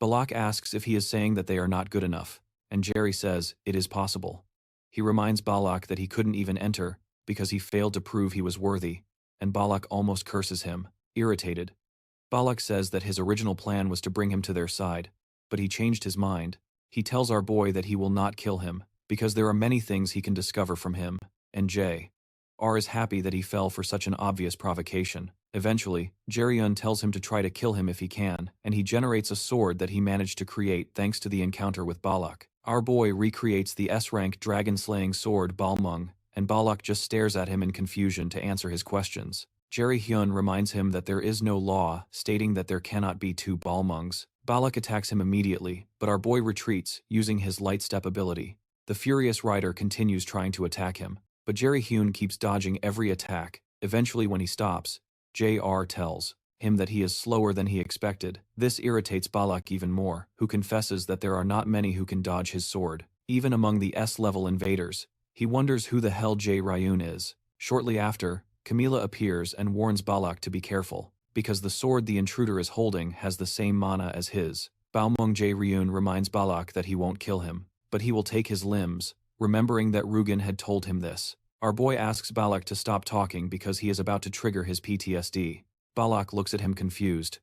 Balak asks if he is saying that they are not good enough, and Jerry says it is possible. He reminds Balak that he couldn't even enter because he failed to prove he was worthy, and Balak almost curses him. Irritated, Balak says that his original plan was to bring him to their side, but he changed his mind. He tells our boy that he will not kill him, because there are many things he can discover from him, and J.R. is happy that he fell for such an obvious provocation. Eventually, Jeriun tells him to try to kill him if he can, and he generates a sword that he managed to create thanks to the encounter with Balak. Our boy recreates the S-rank dragon-slaying sword Balmung, and Balak just stares at him in confusion to answer his questions. Jeriun reminds him that there is no law stating that there cannot be 2 Balmungs. Balak attacks him immediately, but our boy retreats, using his light step ability. The furious rider continues trying to attack him, but Jeriun keeps dodging every attack. Eventually when he stops, JR tells him that he is slower than he expected. This irritates Balak even more, who confesses that there are not many who can dodge his sword. Even among the S-level invaders, he wonders who the hell Jeriun is. Shortly after, Camilla appears and warns Balak to be careful, because the sword the intruder is holding has the same mana as his. Balmung Jeriun reminds Balak that he won't kill him, but he will take his limbs, remembering that Rugen had told him this. Our boy asks Balak to stop talking because he is about to trigger his PTSD. Balak looks at him confused.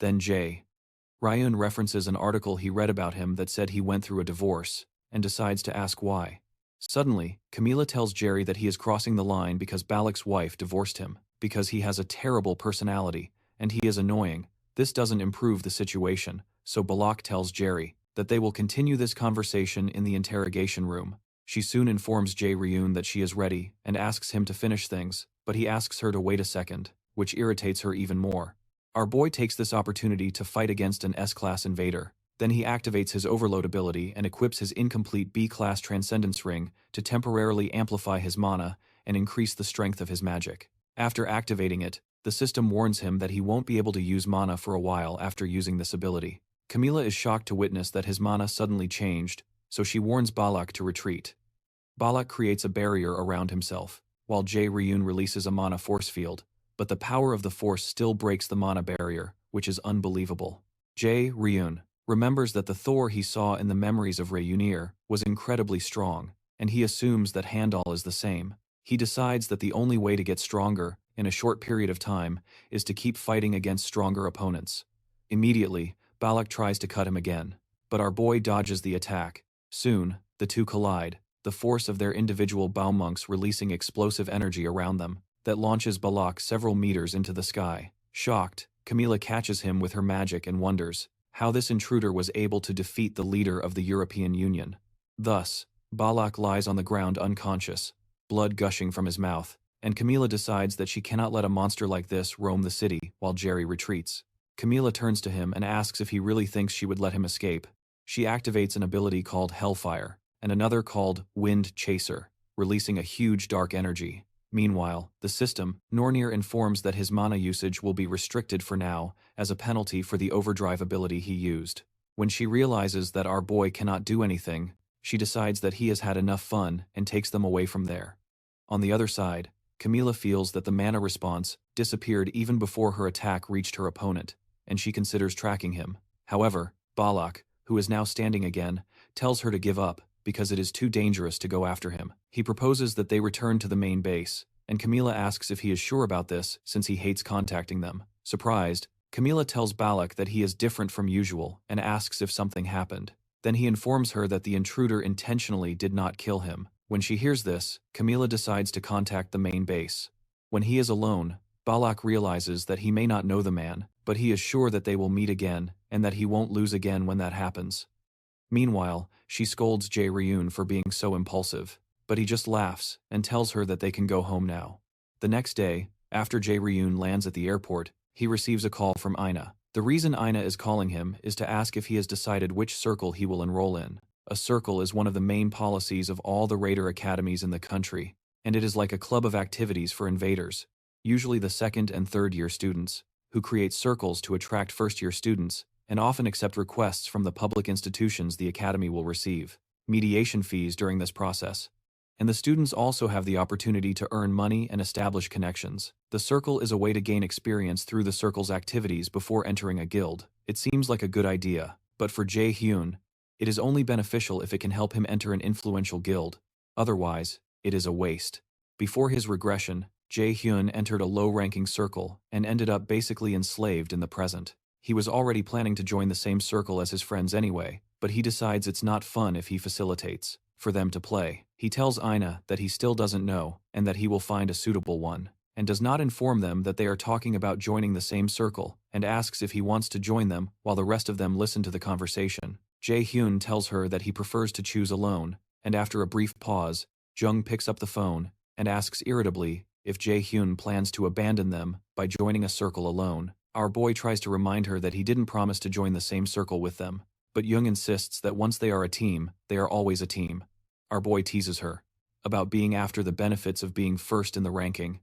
Then Ryun references an article he read about him that said he went through a divorce, and decides to ask why. Suddenly, Camilla tells Jerry that he is crossing the line because Balak's wife divorced him, because he has a terrible personality, and he is annoying. This doesn't improve the situation, so Balak tells Jerry that they will continue this conversation in the interrogation room. She soon informs Jeriun that she is ready and asks him to finish things, but he asks her to wait a second, which irritates her even more. Our boy takes this opportunity to fight against an S-class invader. Then he activates his overload ability and equips his incomplete B-class Transcendence Ring to temporarily amplify his mana and increase the strength of his magic. After activating it, the system warns him that he won't be able to use mana for a while after using this ability. Camilla is shocked to witness that his mana suddenly changed, so she warns Balak to retreat. Balak creates a barrier around himself, while Jeriun releases a mana force field, but the power of the force still breaks the mana barrier, which is unbelievable. Jeriun remembers that the Thor he saw in the memories of Reunir was incredibly strong, and he assumes that Handal is the same. He decides that the only way to get stronger in a short period of time is to keep fighting against stronger opponents. Immediately, Balak tries to cut him again, but our boy dodges the attack. Soon, the two collide, the force of their individual Balmunks releasing explosive energy around them that launches Balak several meters into the sky. Shocked, Camilla catches him with her magic and wonders how this intruder was able to defeat the leader of the European Union. Thus, Balak lies on the ground unconscious, blood gushing from his mouth, and Camilla decides that she cannot let a monster like this roam the city while Jerry retreats. Camilla turns to him and asks if he really thinks she would let him escape. She activates an ability called Hellfire, and another called Wind Chaser, releasing a huge dark energy. Meanwhile, the system, Nornir informs that his mana usage will be restricted for now as a penalty for the overdrive ability he used. When she realizes that our boy cannot do anything, she decides that he has had enough fun and takes them away from there. On the other side, Camilla feels that the mana response disappeared even before her attack reached her opponent, and she considers tracking him. However, Balak, who is now standing again, tells her to give up because it is too dangerous to go after him. He proposes that they return to the main base, and Camilla asks if he is sure about this since he hates contacting them. Surprised, Camila tells Balak that he is different from usual and asks if something happened. Then he informs her that the intruder intentionally did not kill him. When she hears this, Camila decides to contact the main base. When he is alone, Balak realizes that he may not know the man, but he is sure that they will meet again and that he won't lose again when that happens. Meanwhile, she scolds Jae-ryun for being so impulsive, but he just laughs and tells her that they can go home now. The next day, after Jae-ryun lands at the airport, he receives a call from Ina. The reason Ina is calling him is to ask if he has decided which circle he will enroll in. A circle is one of the main policies of all the raider academies in the country, and it is like a club of activities for invaders, usually the second and third year students, who create circles to attract first-year students, and often accept requests from the public institutions the academy will receive, mediation fees during this process. And the students also have the opportunity to earn money and establish connections. The circle is a way to gain experience through the circle's activities before entering a guild. It seems like a good idea, but for Jae-hyun, it is only beneficial if it can help him enter an influential guild. Otherwise, it is a waste. Before his regression, Jae-hyun entered a low-ranking circle and ended up basically enslaved in the present. He was already planning to join the same circle as his friends anyway, but he decides it's not fun if he facilitates for them to play. He tells Ina that he still doesn't know and that he will find a suitable one, and does not inform them that they are talking about joining the same circle, and asks if he wants to join them while the rest of them listen to the conversation. Jae-hyun tells her that he prefers to choose alone, and after a brief pause, Jung picks up the phone and asks irritably if Jae-hyun plans to abandon them by joining a circle alone. Our boy tries to remind her that he didn't promise to join the same circle with them, but Jung insists that once they are a team, they are always a team. Our boy teases her about being after the benefits of being first in the ranking,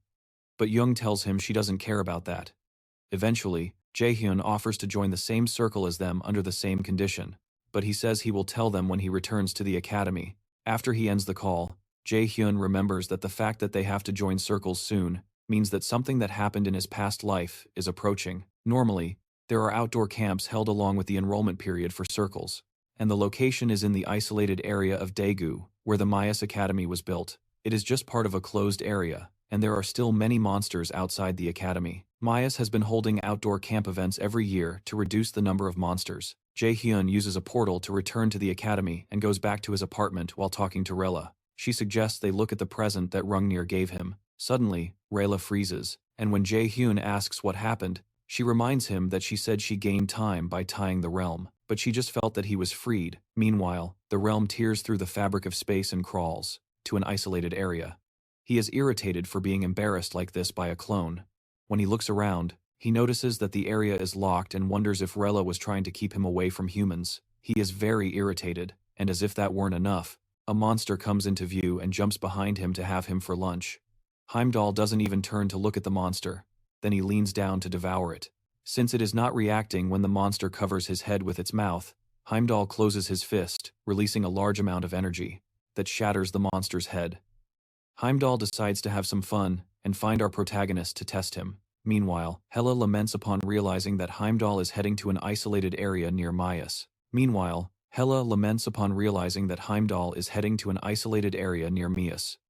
but Jung tells him she doesn't care about that. Eventually, Jae-hyun offers to join the same circle as them under the same condition, but he says he will tell them when he returns to the academy. After he ends the call, Jae-hyun remembers that the fact that they have to join circles soon means that something that happened in his past life is approaching. Normally, there are outdoor camps held along with the enrollment period for circles, and the location is in the isolated area of Daegu, where the Myas Academy was built. It is just part of a closed area, and there are still many monsters outside the academy. Myas has been holding outdoor camp events every year to reduce the number of monsters. Jae-hyun uses a portal to return to the academy and goes back to his apartment while talking to Rela. She suggests they look at the present that Rungnir gave him. Suddenly, Rela freezes, and when Jae-hyun asks what happened, she reminds him that she said she gained time by tying the realm, but she just felt that he was freed. Meanwhile, the realm tears through the fabric of space and crawls to an isolated area. He is irritated for being embarrassed like this by a clone. When he looks around, he notices that the area is locked and wonders if Rela was trying to keep him away from humans. He is very irritated, and as if that weren't enough, a monster comes into view and jumps behind him to have him for lunch. Heimdall doesn't even turn to look at the monster. Then he leans down to devour it. Since it is not reacting when the monster covers his head with its mouth, Heimdall closes his fist, releasing a large amount of energy that shatters the monster's head. Heimdall decides to have some fun and find our protagonist to test him. Meanwhile, Hela laments upon realizing that Heimdall is heading to an isolated area near Myas.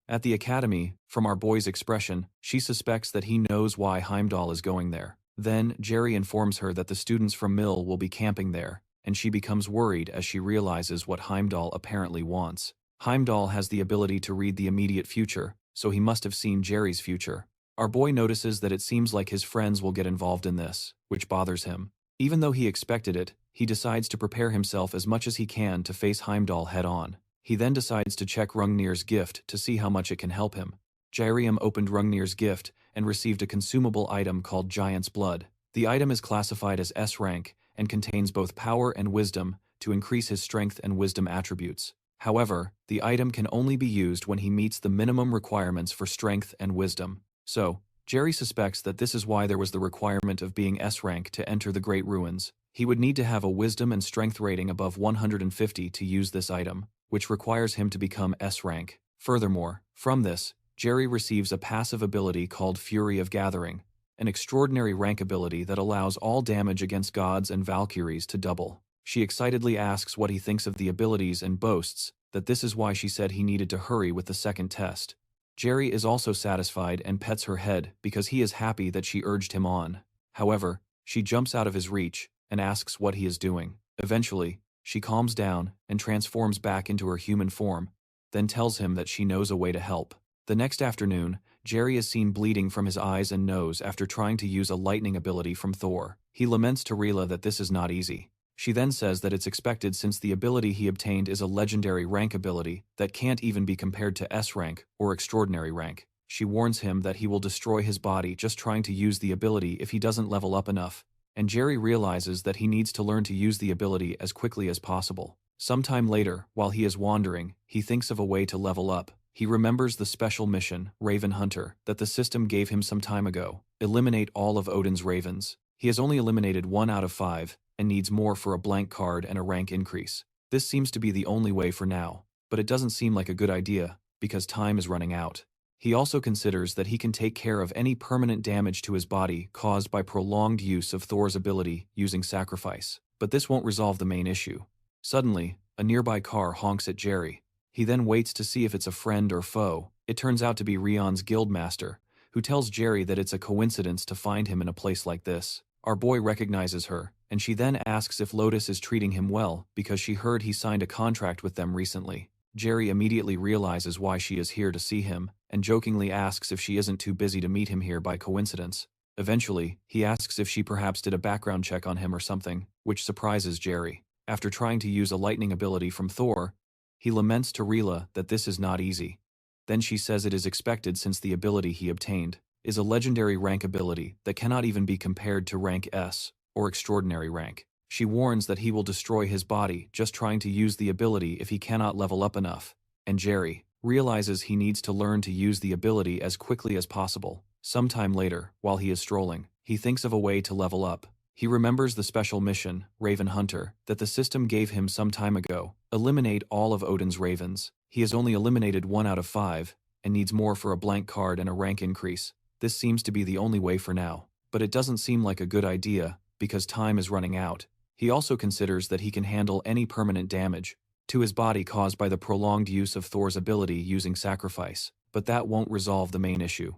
At the academy, from our boy's expression, she suspects that he knows why Heimdall is going there. Then, Jerry informs her that the students from Mill will be camping there, and she becomes worried as she realizes what Heimdall apparently wants. Heimdall has the ability to read the immediate future, so he must have seen Jerry's future. Our boy notices that it seems like his friends will get involved in this, which bothers him. Even though he expected it, he decides to prepare himself as much as he can to face Heimdall head-on. He then decides to check Rungnir's gift to see how much it can help him. Jairium opened Rungnir's gift and received a consumable item called Giant's Blood. The item is classified as S-Rank and contains both power and wisdom to increase his strength and wisdom attributes. However, the item can only be used when he meets the minimum requirements for strength and wisdom. So, Jerry suspects that this is why there was the requirement of being S-Rank to enter the Great Ruins. He would need to have a wisdom and strength rating above 150 to use this item, which requires him to become S-Rank. Furthermore, from this, Jerry receives a passive ability called Fury of Gathering, an extraordinary rank ability that allows all damage against gods and valkyries to double. She excitedly asks what he thinks of the abilities and boasts that this is why she said he needed to hurry with the second test. Jerry is also satisfied and pets her head because he is happy that she urged him on. However, she jumps out of his reach and asks what he is doing. Eventually, she calms down and transforms back into her human form, then tells him that she knows a way to help. The next afternoon, Jerry is seen bleeding from his eyes and nose after trying to use a lightning ability from Thor. He laments to Rila that this is not easy. She then says that it's expected since the ability he obtained is a legendary rank ability that can't even be compared to S-Rank or extraordinary rank. She warns him that he will destroy his body just trying to use the ability if he doesn't level up enough, and Jerry realizes that he needs to learn to use the ability as quickly as possible. Sometime later, while he is wandering, he thinks of a way to level up. He remembers the special mission, Raven Hunter, that the system gave him some time ago. Eliminate all of Odin's ravens. He has only eliminated 1 out of 5, and needs more for a blank card and a rank increase. This seems to be the only way for now, but it doesn't seem like a good idea, because time is running out. He also considers that he can take care of any permanent damage to his body caused by prolonged use of Thor's ability using sacrifice, but this won't resolve the main issue. Suddenly, a nearby car honks at Jerry. He then waits to see if it's a friend or foe. It turns out to be Rion's guildmaster, who tells Jerry that it's a coincidence to find him in a place like this. Our boy recognizes her, and she then asks if Lotus is treating him well because she heard he signed a contract with them recently. Jerry immediately realizes why she is here to see him, and jokingly asks if she isn't too busy to meet him here by coincidence. Eventually, he asks if she perhaps did a background check on him or something, which surprises Jerry. After trying to use a lightning ability from Thor, he laments to Rila that this is not easy. Then she says it is expected since the ability he obtained is a legendary rank ability that cannot even be compared to rank S or extraordinary rank. She warns that he will destroy his body just trying to use the ability if he cannot level up enough, and Jerry realizes he needs to learn to use the ability as quickly as possible. Sometime later, while he is strolling, he thinks of a way to level up. He remembers the special mission, Raven Hunter, that the system gave him some time ago. Eliminate all of Odin's ravens. He has only eliminated 1 out of 5, and needs more for a blank card and a rank increase. This seems to be the only way for now, but it doesn't seem like a good idea, because time is running out. He also considers that he can handle any permanent damage to his body caused by the prolonged use of Thor's ability using sacrifice, but that won't resolve the main issue.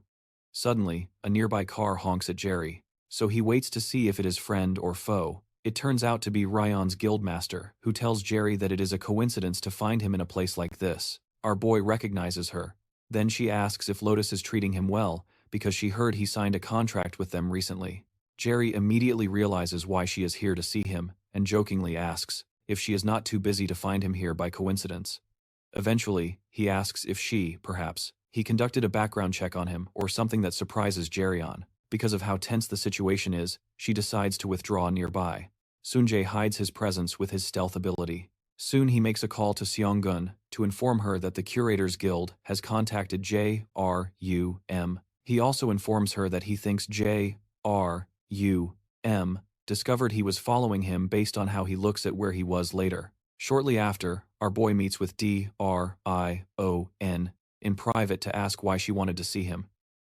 Suddenly, a nearby car honks at Jerry, so he waits to see if it is friend or foe. It turns out to be Rion's guildmaster, who tells Jerry that it is a coincidence to find him in a place like this. Our boy recognizes her. Then she asks if Lotus is treating him well, because she heard he signed a contract with them recently. Jerry immediately realizes why she is here to see him, and jokingly asks if she is not too busy to find him here by coincidence. Eventually, he asks if he conducted a background check on him or something that surprises Jerry on. Because of how tense the situation is, she decides to withdraw nearby. Sunjae hides his presence with his stealth ability. Soon he makes a call to Seonggun to inform her that the Curators Guild has contacted J.R.U.M. He also informs her that he thinks J.R.U.M. discovered he was following him based on how he looks at where he was later. Shortly after, our boy meets with D.R.I.O.N. in private to ask why she wanted to see him.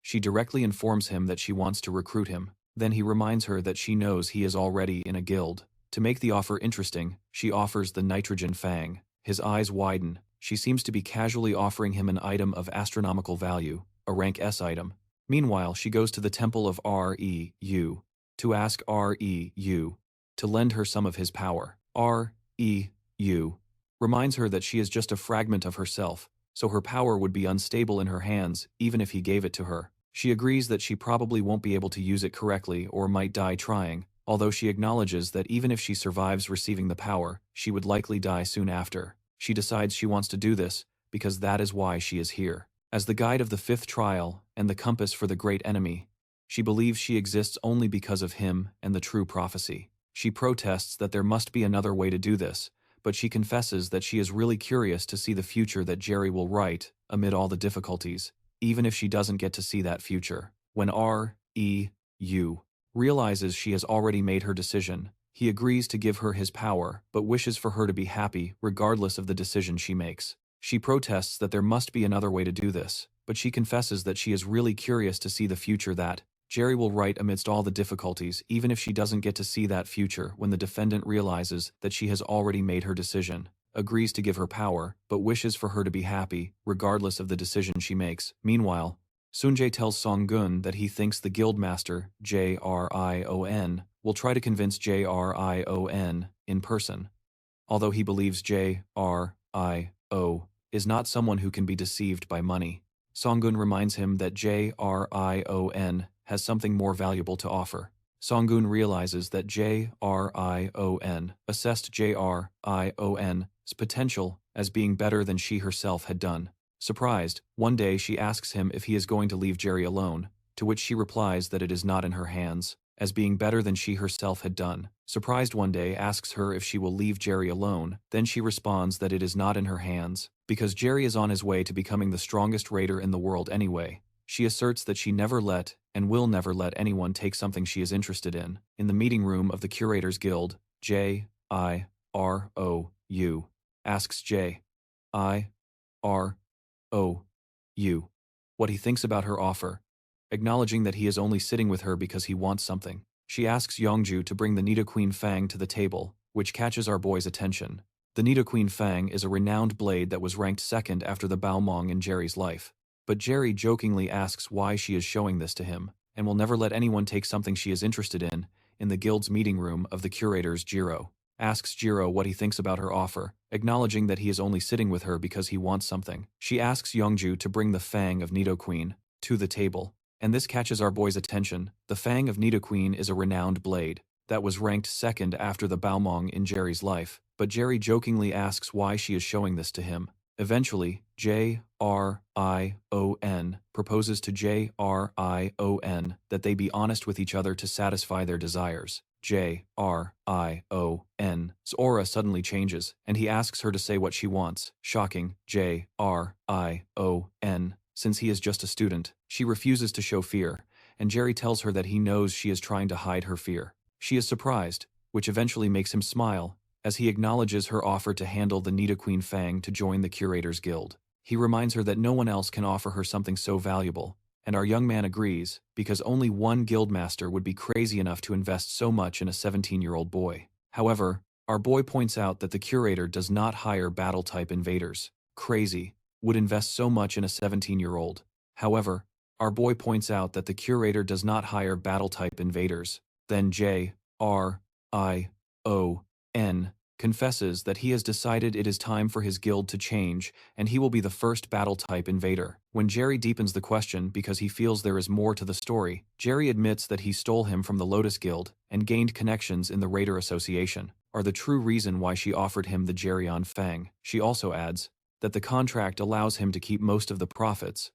She directly informs him that she wants to recruit him. Then he reminds her that she knows he is already in a guild. To make the offer interesting, she offers the Nitrogen Fang. His eyes widen. She seems to be casually offering him an item of astronomical value, a rank S item. Meanwhile, she goes to the temple of R.E.U. to ask R.E.U. to lend her some of his power. R.E.U. reminds her that she is just a fragment of herself, so her power would be unstable in her hands even if he gave it to her. She agrees that she probably won't be able to use it correctly or might die trying, although she acknowledges that even if she survives receiving the power, she would likely die soon after. She decides she wants to do this because that is why she is here. As the guide of the 5th trial and the compass for the great enemy, she believes she exists only because of him and the true prophecy. She protests that there must be another way to do this, but she confesses that she is really curious to see the future that Jerry will write amid all the difficulties, even if she doesn't get to see that future. When R.E.U. realizes she has already made her decision, he agrees to give her his power, but wishes for her to be happy regardless of the decision she makes. She protests that there must be another way to do this, but she confesses that she is really curious to see the future that Jerry will write amidst all the difficulties, even if she doesn't get to see that future. When the defendant realizes that she has already made her decision, agrees to give her power, but wishes for her to be happy regardless of the decision she makes. Meanwhile, Sunjae tells Song-gun that he thinks the guildmaster, Jrion, will try to convince Jrion in person. Although he believes Jrio is not someone who can be deceived by money. Song-gun reminds him that Jrion has something more valuable to offer. Song-gun realizes that Jrion assessed Jrion's potential as being better than she herself had done. Surprised, one day she asks him if he is going to leave Jerry alone, to which she replies that it is not in her hands, as being better than she herself had done. Surprised one day asks her if she will leave Jerry alone, then she responds that it is not in her hands, because Jerry is on his way to becoming the strongest raider in the world anyway. She asserts that she never let, and will never let anyone take something she is interested in. In the meeting room of the Curators Guild, Jrou asks Jrou what he thinks about her offer, acknowledging that he is only sitting with her because he wants something. She asks Yongju to bring the Nidoqueen Fang to the table, which catches our boy's attention. The Nidoqueen Fang is a renowned blade that was ranked second after the Baomong in Jerry's life. But Jerry jokingly asks why she is showing this to him, and will never let anyone take something she is interested in the guild's meeting room of the curators. Jiro asks Jiro what he thinks about her offer, acknowledging that he is only sitting with her because he wants something. She asks Yongju to bring the Fang of Nidoqueen to the table, and this catches our boy's attention. The Fang of Nidoqueen is a renowned blade that was ranked second after the Baomong in Jerry's life, but Jerry jokingly asks why she is showing this to him. Eventually, Jrion proposes to Jrion that they be honest with each other to satisfy their desires. Jrion's aura suddenly changes, and he asks her to say what she wants. Shocking, Jrion, since he is just a student, she refuses to show fear, and Jerry tells her that he knows she is trying to hide her fear. She is surprised, which eventually makes him smile, as he acknowledges her offer to handle the Nidoqueen Fang to join the Curators Guild. He reminds her that no one else can offer her something so valuable, and our young man agrees, because only one guildmaster would be crazy enough to invest so much in a 17-year-old boy. However, our boy points out that the curator does not hire battle-type invaders. Crazy would invest so much in a 17-year-old. However, our boy points out that the curator does not hire battle-type invaders. Then Jrion confesses that he has decided it is time for his guild to change, and he will be the first battle-type invader. When Jerry deepens the question because he feels there is more to the story, Jerry admits that he stole him from the Lotus Guild and gained connections in the Raider Association, are the true reason why she offered him the Jrion Fang. She also adds that the contract allows him to keep most of the profits.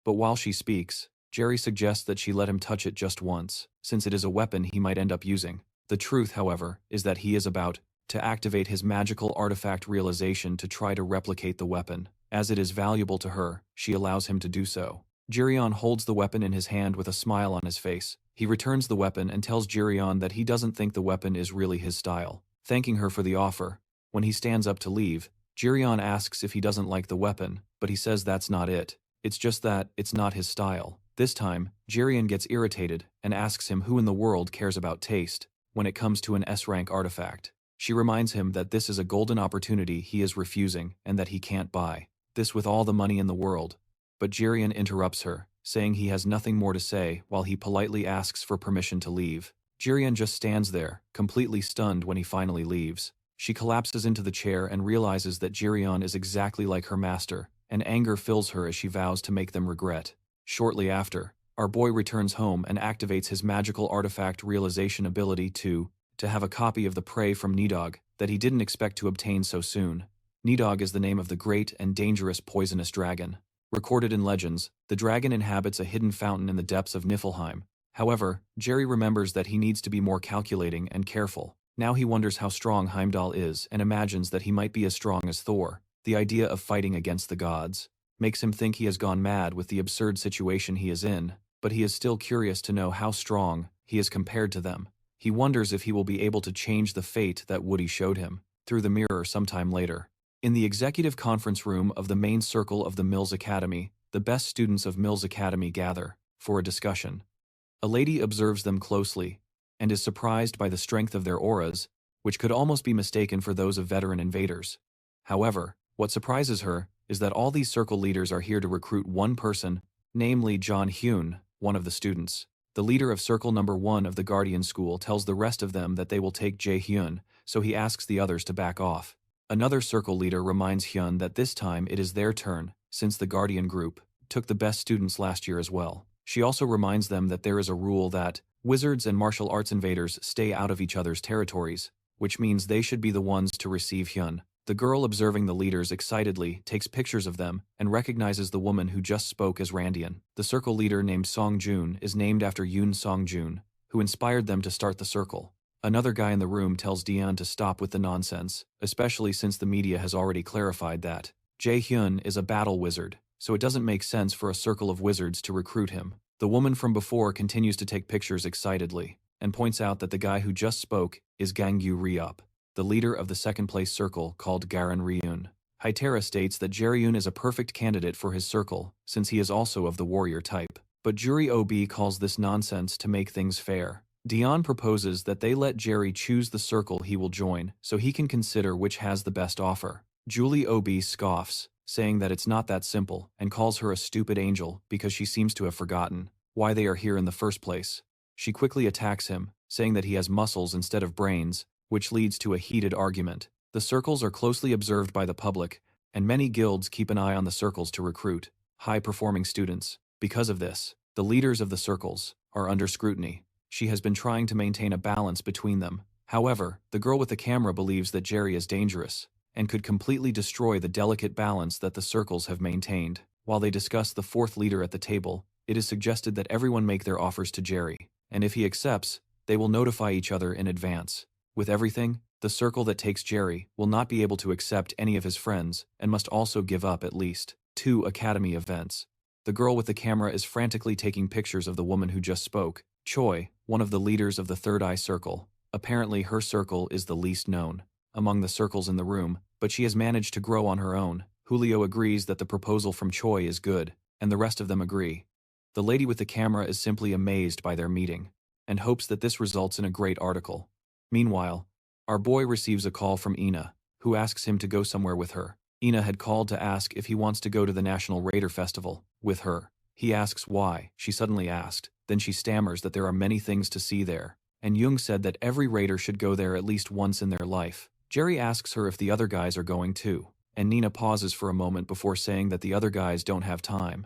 But while she speaks, Jerry suggests that she let him touch it just once, since it is a weapon he might end up using. The truth, however, is that he is about to activate his magical artifact realization to try to replicate the weapon. As it is valuable to her, she allows him to do so. Jrion holds the weapon in his hand with a smile on his face. He returns the weapon and tells Jrion that he doesn't think the weapon is really his style, thanking her for the offer. When he stands up to leave, Jrion asks if he doesn't like the weapon, but he says that's not it. It's just that it's not his style. This time, Jrion gets irritated and asks him who in the world cares about taste when it comes to an S-rank artifact. She reminds him that this is a golden opportunity he is refusing and that he can't buy this with all the money in the world. But Jrion interrupts her, saying he has nothing more to say while he politely asks for permission to leave. Jrion just stands there, completely stunned when he finally leaves. She collapses into the chair and realizes that Jrion is exactly like her master, and anger fills her as she vows to make them regret. Shortly after, our boy returns home and activates his magical artifact realization ability to have a copy of the prey from Nidog that he didn't expect to obtain so soon. Nidog is the name of the great and dangerous poisonous dragon. Recorded in legends, the dragon inhabits a hidden fountain in the depths of Niflheim. However, Jerry remembers that he needs to be more calculating and careful. Now he wonders how strong Heimdall is and imagines that he might be as strong as Thor. The idea of fighting against the gods makes him think he has gone mad with the absurd situation he is in, but he is still curious to know how strong he is compared to them. He wonders if he will be able to change the fate that Woody showed him through the mirror sometime later. In the executive conference room of the main circle of the Mills Academy, the best students of Mills Academy gather for a discussion. A lady observes them closely and is surprised by the strength of their auras, which could almost be mistaken for those of veteran invaders. However, what surprises her is that all these circle leaders are here to recruit one person namely John Hyun, one of the students. The leader of Circle Number 1 of the Guardian School tells the rest of them that they will take Jae Hyun, so he asks the others to back off. Another Circle leader reminds Hyun that this time it is their turn, since the Guardian group took the best students last year as well. She also reminds them that there is a rule that wizards and martial arts invaders stay out of each other's territories, which means they should be the ones to receive Hyun. The girl observing the leaders excitedly takes pictures of them and recognizes the woman who just spoke as Randian. The circle leader named Song Joon is named after Yoon Song Joon, who inspired them to start the circle. Another guy in the room tells Dion to stop with the nonsense, especially since the media has already clarified that Jae Hyun is a battle wizard, so it doesn't make sense for a circle of wizards to recruit him. The woman from before continues to take pictures excitedly, and points out that the guy who just spoke is Gangyu Ryup, the leader of the second-place circle called Garan Ryun. Hytera states that Jaryun is a perfect candidate for his circle, since he is also of the warrior type. But Jury OB calls this nonsense to make things fair. Dion proposes that they let Jerry choose the circle he will join, so he can consider which has the best offer. Julie OB scoffs, saying that it's not that simple, and calls her a stupid angel because she seems to have forgotten why they are here in the first place. She quickly attacks him, saying that he has muscles instead of brains, which leads to a heated argument. The circles are closely observed by the public, and many guilds keep an eye on the circles to recruit high-performing students. Because of this, the leaders of the circles are under scrutiny. She has been trying to maintain a balance between them. However, the girl with the camera believes that Jerry is dangerous and could completely destroy the delicate balance that the circles have maintained. While they discuss the fourth leader at the table, it is suggested that everyone make their offers to Jerry, and if he accepts, they will notify each other in advance. With everything, the circle that takes Jerry will not be able to accept any of his friends and must also give up at least 2 academy events. The girl with the camera is frantically taking pictures of the woman who just spoke, Choi, one of the leaders of the Third Eye Circle. Apparently her circle is the least known among the circles in the room, but she has managed to grow on her own. Julio agrees that the proposal from Choi is good, and the rest of them agree. The lady with the camera is simply amazed by their meeting, and hopes that this results in a great article. Meanwhile, our boy receives a call from Ina, who asks him to go somewhere with her. Ina had called to ask if he wants to go to the National Raider Festival with her. He asks why, she suddenly asked. Then she stammers that there are many things to see there, and Jung said that every raider should go there at least once in their life. Jerry asks her if the other guys are going too, and Nina pauses for a moment before saying that the other guys don't have time.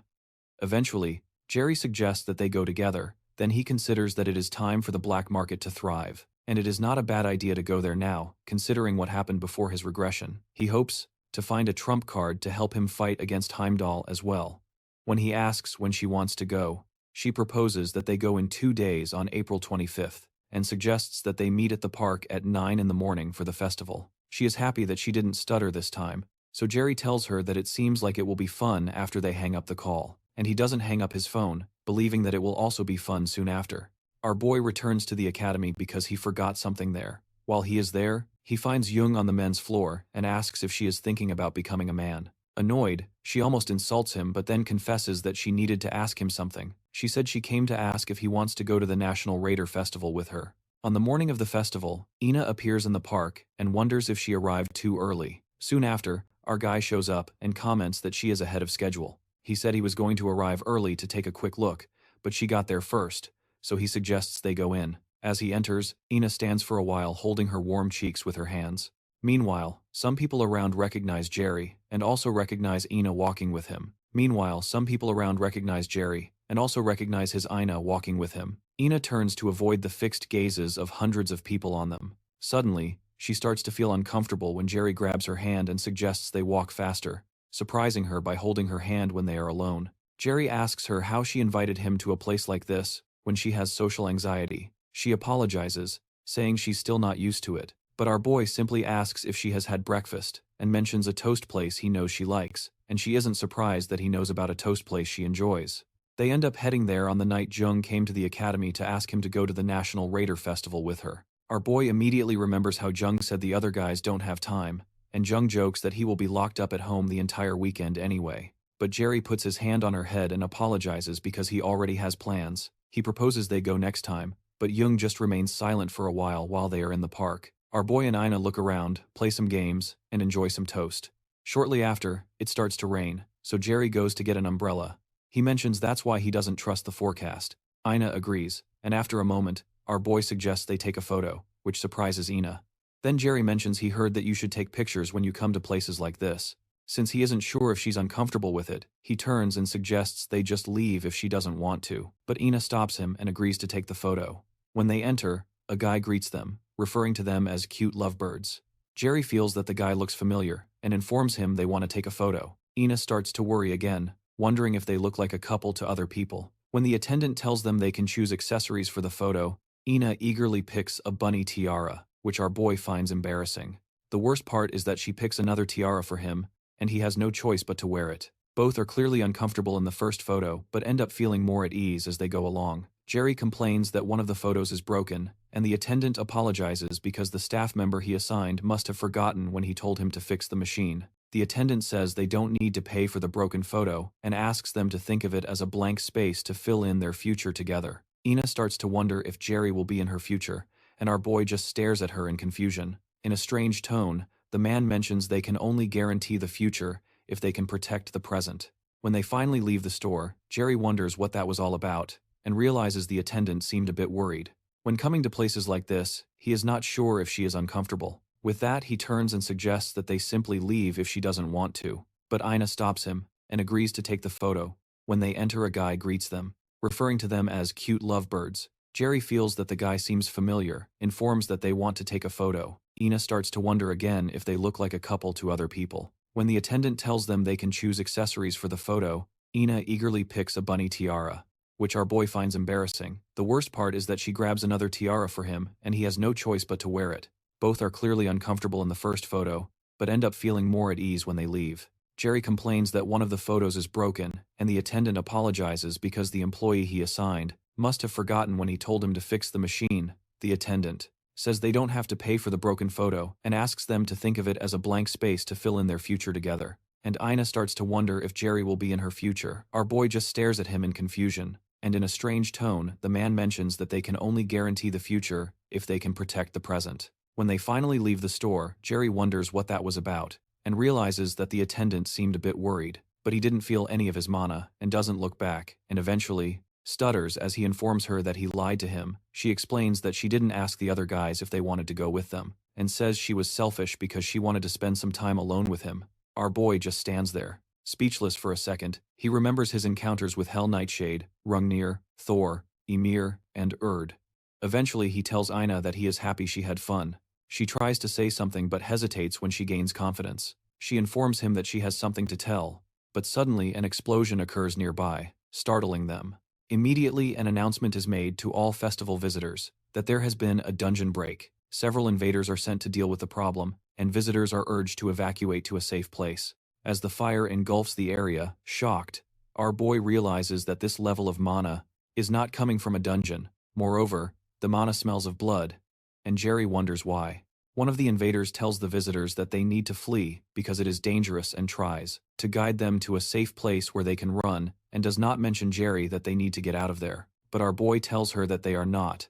Eventually, Jerry suggests that they go together, then he considers that it is time for the black market to thrive. And it is not a bad idea to go there now, considering what happened before his regression. He hopes to find a trump card to help him fight against Heimdall as well. When he asks when she wants to go, she proposes that they go in 2 days on April 25th, and suggests that they meet at the park at 9 in the morning for the festival. She is happy that she didn't stutter this time, so Jerry tells her that it seems like it will be fun after they hang up the call, and he doesn't hang up his phone, believing that it will also be fun soon after. Our boy returns to the academy because he forgot something there. While he is there, he finds Jung on the men's floor and asks if she is thinking about becoming a man. Annoyed, she almost insults him but then confesses that she needed to ask him something. She said she came to ask if he wants to go to the National Raider Festival with her. On the morning of the festival, Ina appears in the park and wonders if she arrived too early. Soon after, our guy shows up and comments that she is ahead of schedule. He said he was going to arrive early to take a quick look, but she got there first, so he suggests they go in. As he enters, Ina stands for a while holding her warm cheeks with her hands. Meanwhile, some people around recognize Jerry, and also recognize Ina walking with him. Meanwhile, some people around recognize Jerry, and also recognize his Ina walking with him. Ina turns to avoid the fixed gazes of hundreds of people on them. Suddenly, she starts to feel uncomfortable when Jerry grabs her hand and suggests they walk faster, surprising her by holding her hand when they are alone. Jerry asks her how she invited him to a place like this, when she has social anxiety. She apologizes, saying she's still not used to it, but our boy simply asks if she has had breakfast, and mentions a toast place he knows she likes, and she isn't surprised that he knows about a toast place she enjoys. They end up heading there on the night Jung came to the academy to ask him to go to the National Raider Festival with her. Our boy immediately remembers how Jung said the other guys don't have time, and Jung jokes that he will be locked up at home the entire weekend anyway. But Jerry puts his hand on her head and apologizes because he already has plans. He proposes they go next time, but Jung just remains silent for a while they are in the park. Our boy and Ina look around, play some games, and enjoy some toast. Shortly after, it starts to rain, so Jerry goes to get an umbrella, He mentions that's why he doesn't trust the forecast. Ina agrees, and after a moment, our boy suggests they take a photo, which surprises Ina. Then Jerry mentions he heard that you should take pictures when you come to places like this. Since he isn't sure if she's uncomfortable with it, he turns and suggests they just leave if she doesn't want to. But Ina stops him and agrees to take the photo. When they enter, a guy greets them, referring to them as cute lovebirds. Jerry feels that the guy looks familiar, and informs him they want to take a photo. Ina starts to worry again, wondering if they look like a couple to other people. When the attendant tells them they can choose accessories for the photo, Ina eagerly picks a bunny tiara, which our boy finds embarrassing. The worst part is that she picks another tiara for him, and he has no choice but to wear it. Both are clearly uncomfortable in the first photo, but end up feeling more at ease as they go along. Jerry complains that one of the photos is broken, and the attendant apologizes because the staff member he assigned must have forgotten when he told him to fix the machine. The attendant says they don't need to pay for the broken photo, and asks them to think of it as a blank space to fill in their future together. Ina starts to wonder if Jerry will be in her future, and our boy just stares at her in confusion. In a strange tone, the man mentions they can only guarantee the future if they can protect the present. When they finally leave the store, Jerry wonders what that was all about, and realizes the attendant seemed a bit worried. When coming to places like this, he is not sure if she is uncomfortable. With that, he turns and suggests that they simply leave if she doesn't want to. But Ina stops him, and agrees to take the photo. When they enter, a guy greets them, referring to them as cute lovebirds. Jerry feels that the guy seems familiar, informs that they want to take a photo. Ina starts to wonder again if they look like a couple to other people. When the attendant tells them they can choose accessories for the photo, Ina eagerly picks a bunny tiara, which our boy finds embarrassing. The worst part is that she grabs another tiara for him, and he has no choice but to wear it. Both are clearly uncomfortable in the first photo, but end up feeling more at ease when they leave. Jerry complains that one of the photos is broken, and the attendant apologizes because the employee he assigned must have forgotten when he told him to fix the machine. The attendant says they don't have to pay for the broken photo, and asks them to think of it as a blank space to fill in their future together. And Ina starts to wonder if Jerry will be in her future. Our boy just stares at him in confusion, and in a strange tone, the man mentions that they can only guarantee the future if they can protect the present. When they finally leave the store, Jerry wonders what that was about, and realizes that the attendant seemed a bit worried, but he didn't feel any of his mana, and doesn't look back, and eventually stutters as he informs her that he lied to him. She explains that she didn't ask the other guys if they wanted to go with them, and says she was selfish because she wanted to spend some time alone with him. Our boy just stands there, speechless for a second. He remembers his encounters with Hell Nightshade, Rungnir, Thor, Ymir, and Urd. Eventually he tells Ina that he is happy she had fun. She tries to say something but hesitates when she gains confidence. She informs him that she has something to tell, but suddenly an explosion occurs nearby, startling them. Immediately an announcement is made to all festival visitors that there has been a dungeon break. Several invaders are sent to deal with the problem, and visitors are urged to evacuate to a safe place. As the fire engulfs the area, shocked, our boy realizes that this level of mana is not coming from a dungeon. Moreover, the mana smells of blood, and Jerry wonders why. One of the invaders tells the visitors that they need to flee because it is dangerous and tries to guide them to a safe place where they can run, and does not mention Jerry that they need to get out of there. But our boy tells her that they are not,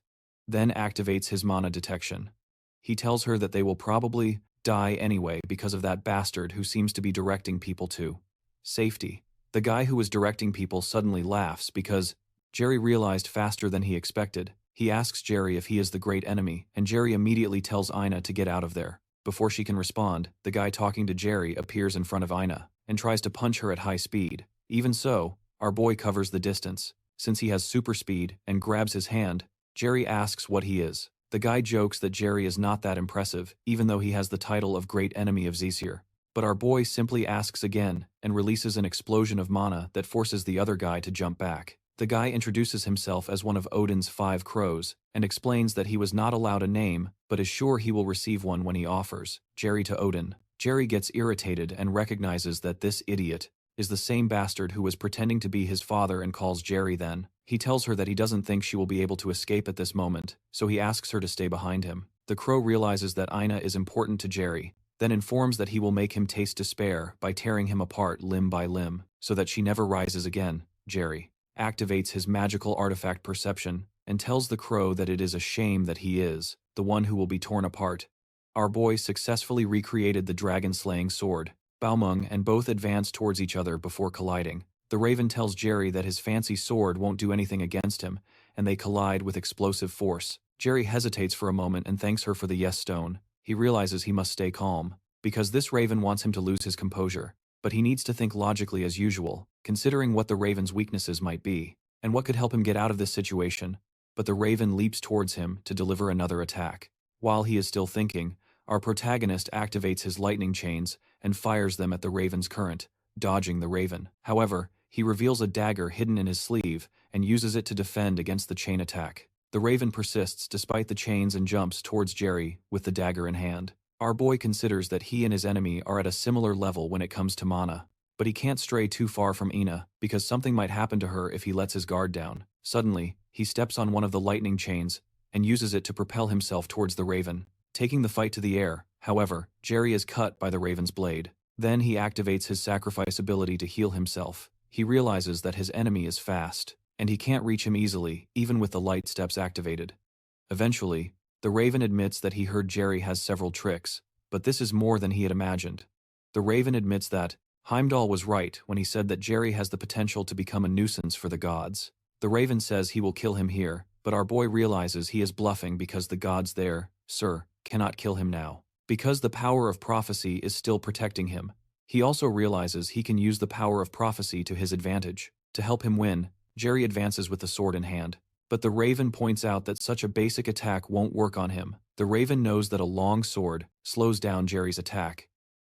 then activates his mana detection. He tells her that they will probably die anyway because of that bastard who seems to be directing people to safety. The guy who was directing people suddenly laughs because Jerry realized faster than he expected. He asks Jerry if he is the great enemy, and Jerry immediately tells Ina to get out of there. Before she can respond, the guy talking to Jerry appears in front of Ina, and tries to punch her at high speed. Even so, our boy covers the distance. Since he has super speed and grabs his hand, Jerry asks what he is. The guy jokes that Jerry is not that impressive, even though he has the title of Great Enemy of Aesir. But our boy simply asks again, and releases an explosion of mana that forces the other guy to jump back. The guy introduces himself as one of Odin's 5 crows, and explains that he was not allowed a name, but is sure he will receive one when he offers Jerry to Odin. Jerry gets irritated and recognizes that this idiot is the same bastard who was pretending to be his father and calls Jerry then. He tells her that he doesn't think she will be able to escape at this moment, so he asks her to stay behind him. The crow realizes that Ina is important to Jerry, then informs that he will make him taste despair by tearing him apart limb by limb, so that she never rises again. Jerry activates his magical artifact perception, and tells the crow that it is a shame that he is the one who will be torn apart. Our boy successfully recreated the dragon-slaying sword, Baumung, and both advance towards each other before colliding. The Raven tells Jerry that his fancy sword won't do anything against him, and they collide with explosive force. Jerry hesitates for a moment and thanks her for the yes stone. He realizes he must stay calm, because this Raven wants him to lose his composure. But he needs to think logically as usual, considering what the Raven's weaknesses might be, and what could help him get out of this situation. But the Raven leaps towards him to deliver another attack. While he is still thinking, our protagonist activates his lightning chains and fires them at the Raven's current, dodging the Raven. However, he reveals a dagger hidden in his sleeve and uses it to defend against the chain attack. The Raven persists despite the chains and jumps towards Jerry with the dagger in hand. Our boy considers that he and his enemy are at a similar level when it comes to mana, but he can't stray too far from Ina because something might happen to her if he lets his guard down. Suddenly, he steps on one of the lightning chains and uses it to propel himself towards the Raven, taking the fight to the air. However, Jerry is cut by the Raven's blade. Then he activates his sacrifice ability to heal himself. He realizes that his enemy is fast, and he can't reach him easily, even with the light steps activated. Eventually, the Raven admits that he heard Jerry has several tricks, but this is more than he had imagined. The Raven admits that Heimdall was right when he said that Jerry has the potential to become a nuisance for the gods. The Raven says he will kill him here, but our boy realizes he is bluffing because the gods there, sir, cannot kill him now. Because the power of prophecy is still protecting him. He also realizes he can use the power of prophecy to his advantage. To help him win, Jerry advances with the sword in hand. But the Raven points out that such a basic attack won't work on him. The Raven knows that a long sword slows down Jerry's attack.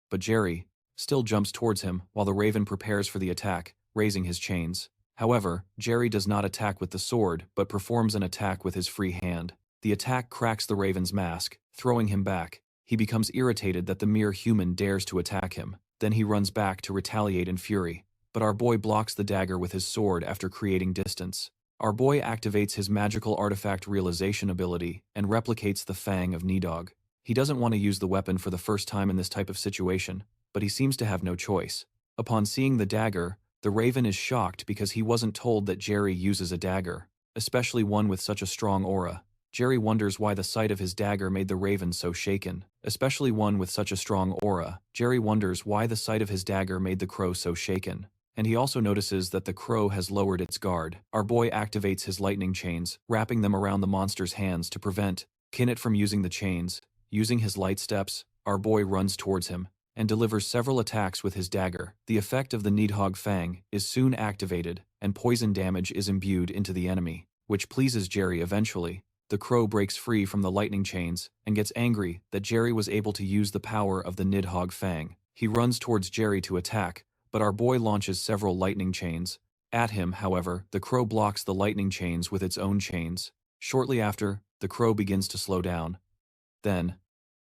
But Jerry still jumps towards him while the Raven prepares for the attack, raising his chains. However, Jerry does not attack with the sword but performs an attack with his free hand. The attack cracks the Raven's mask, throwing him back. He becomes irritated that the mere human dares to attack him. Then he runs back to retaliate in fury. But our boy blocks the dagger with his sword after creating distance. Our boy activates his magical artifact realization ability and replicates the Fang of Nidhogg. He doesn't want to use the weapon for the first time in this type of situation, but he seems to have no choice. Upon seeing the dagger, the Raven is shocked because he wasn't told that Jerry uses a dagger, especially one with such a strong aura. Jerry wonders why the sight of his dagger made the Raven so shaken, especially one with such a strong aura. Jerry wonders why the sight of his dagger made the crow so shaken. And he also notices that the crow has lowered its guard. Our boy activates his lightning chains, wrapping them around the monster's hands to prevent Kinnet from using the chains. Using his light steps, our boy runs towards him and delivers several attacks with his dagger. The effect of the Nidhogg Fang is soon activated, and poison damage is imbued into the enemy, which pleases Jerry eventually. The crow breaks free from the lightning chains and gets angry that Jerry was able to use the power of the Nidhogg Fang. He runs towards Jerry to attack, but our boy launches several lightning chains. At him, however, the crow blocks the lightning chains with its own chains. Shortly after, the crow begins to slow down. Then,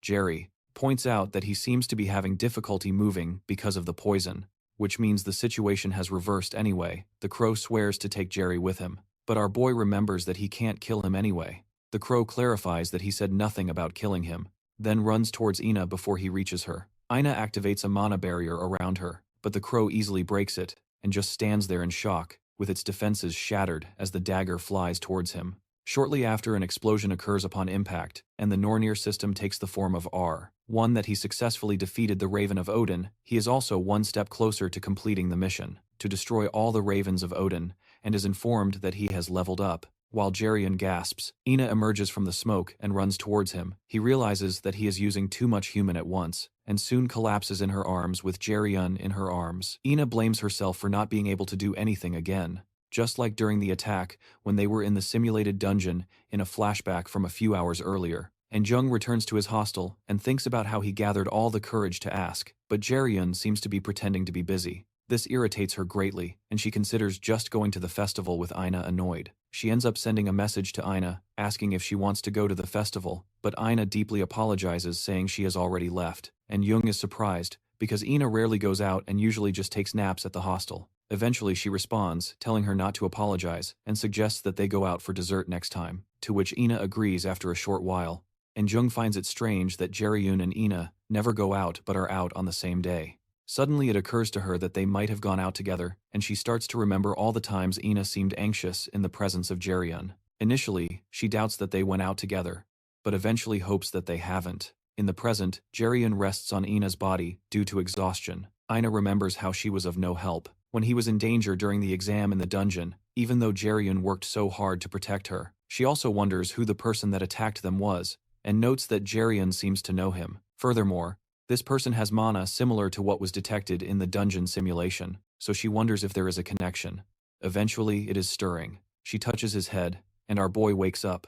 Jerry points out that he seems to be having difficulty moving because of the poison, which means the situation has reversed anyway. The crow swears to take Jerry with him, but our boy remembers that he can't kill him anyway. The crow clarifies that he said nothing about killing him, then runs towards Ina before he reaches her. Ina activates a mana barrier around her, but the crow easily breaks it, and just stands there in shock, with its defenses shattered as the dagger flies towards him. Shortly after, an explosion occurs upon impact, and the Nornir System takes the form of R. One that he successfully defeated the Raven of Odin. He is also one step closer to completing the mission, to destroy all the Ravens of Odin, and is informed that he has leveled up. While Jerryon gasps, Ina emerges from the smoke and runs towards him. He realizes that he is using too much human at once, and soon collapses in her arms with Jerryon in her arms. Ina blames herself for not being able to do anything again, just like during the attack when they were in the simulated dungeon in a flashback from a few hours earlier. And Jung returns to his hostel and thinks about how he gathered all the courage to ask, but Jerryon seems to be pretending to be busy. This irritates her greatly, and she considers just going to the festival with Ina annoyed. She ends up sending a message to Ina, asking if she wants to go to the festival, but Ina deeply apologizes, saying she has already left, and Jung is surprised, because Ina rarely goes out and usually just takes naps at the hostel. Eventually she responds, telling her not to apologize, and suggests that they go out for dessert next time, to which Ina agrees after a short while. And Jung finds it strange that Jerryon and Ina never go out but are out on the same day. Suddenly it occurs to her that they might have gone out together, and she starts to remember all the times Ina seemed anxious in the presence of Jerryon. Initially, she doubts that they went out together, but eventually hopes that they haven't. In the present, Jerryon rests on Ina's body due to exhaustion. Ina remembers how she was of no help, when he was in danger during the exam in the dungeon, even though Jae-ryun worked so hard to protect her. She also wonders who the person that attacked them was, and notes that Jae-ryun seems to know him. Furthermore, this person has mana similar to what was detected in the dungeon simulation, so she wonders if there is a connection. Eventually, it is stirring. She touches his head, and our boy wakes up.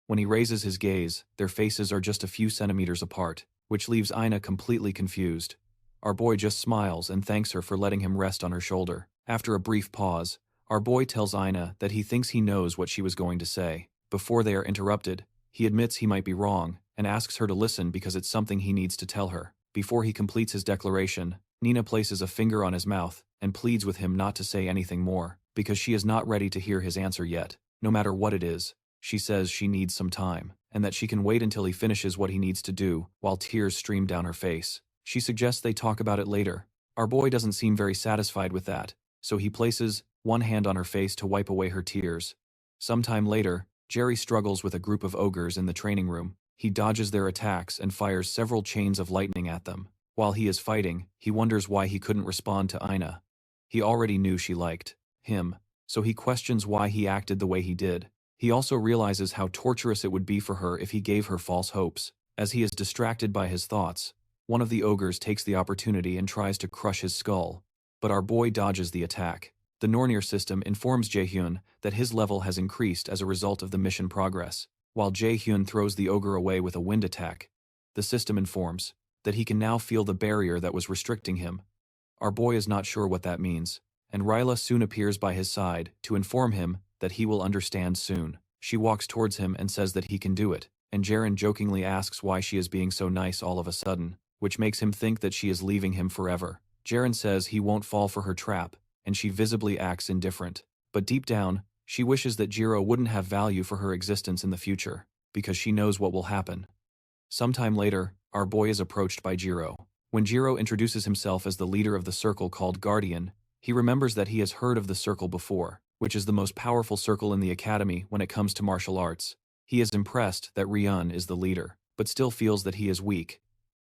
When he raises his gaze, their faces are just a few centimeters apart, which leaves Aina completely confused. Our boy just smiles and thanks her for letting him rest on her shoulder. After a brief pause, our boy tells Aina that he thinks he knows what she was going to say. Before they are interrupted, he admits he might be wrong, and asks her to listen because it's something he needs to tell her. Before he completes his declaration, Nina places a finger on his mouth and pleads with him not to say anything more, because she is not ready to hear his answer yet. No matter what it is, she says she needs some time, and that she can wait until he finishes what he needs to do, while tears stream down her face. She suggests they talk about it later. Our boy doesn't seem very satisfied with that, so he places one hand on her face to wipe away her tears. Sometime later, Jerry struggles with a group of ogres in the training room. He dodges their attacks and fires several chains of lightning at them. While he is fighting, he wonders why he couldn't respond to Aina. He already knew she liked him, so he questions why he acted the way he did. He also realizes how torturous it would be for her if he gave her false hopes. As he is distracted by his thoughts, one of the ogres takes the opportunity and tries to crush his skull, but our boy dodges the attack. The Nornir System informs Jae-hyun that his level has increased as a result of the mission progress. While Jae-hyun throws the ogre away with a wind attack, the system informs that he can now feel the barrier that was restricting him. Our boy is not sure what that means, and Ryla soon appears by his side to inform him that he will understand soon. She walks towards him and says that he can do it, and Jaren jokingly asks why she is being so nice all of a sudden, which makes him think that she is leaving him forever. Jaren says he won't fall for her trap, and she visibly acts indifferent. But deep down, she wishes that Jiro wouldn't have value for her existence in the future, because she knows what will happen. Sometime later, our boy is approached by Jiro. When Jiro introduces himself as the leader of the circle called Guardian, he remembers that he has heard of the circle before, which is the most powerful circle in the academy when it comes to martial arts. He is impressed that Ryun is the leader, but still feels that he is weak.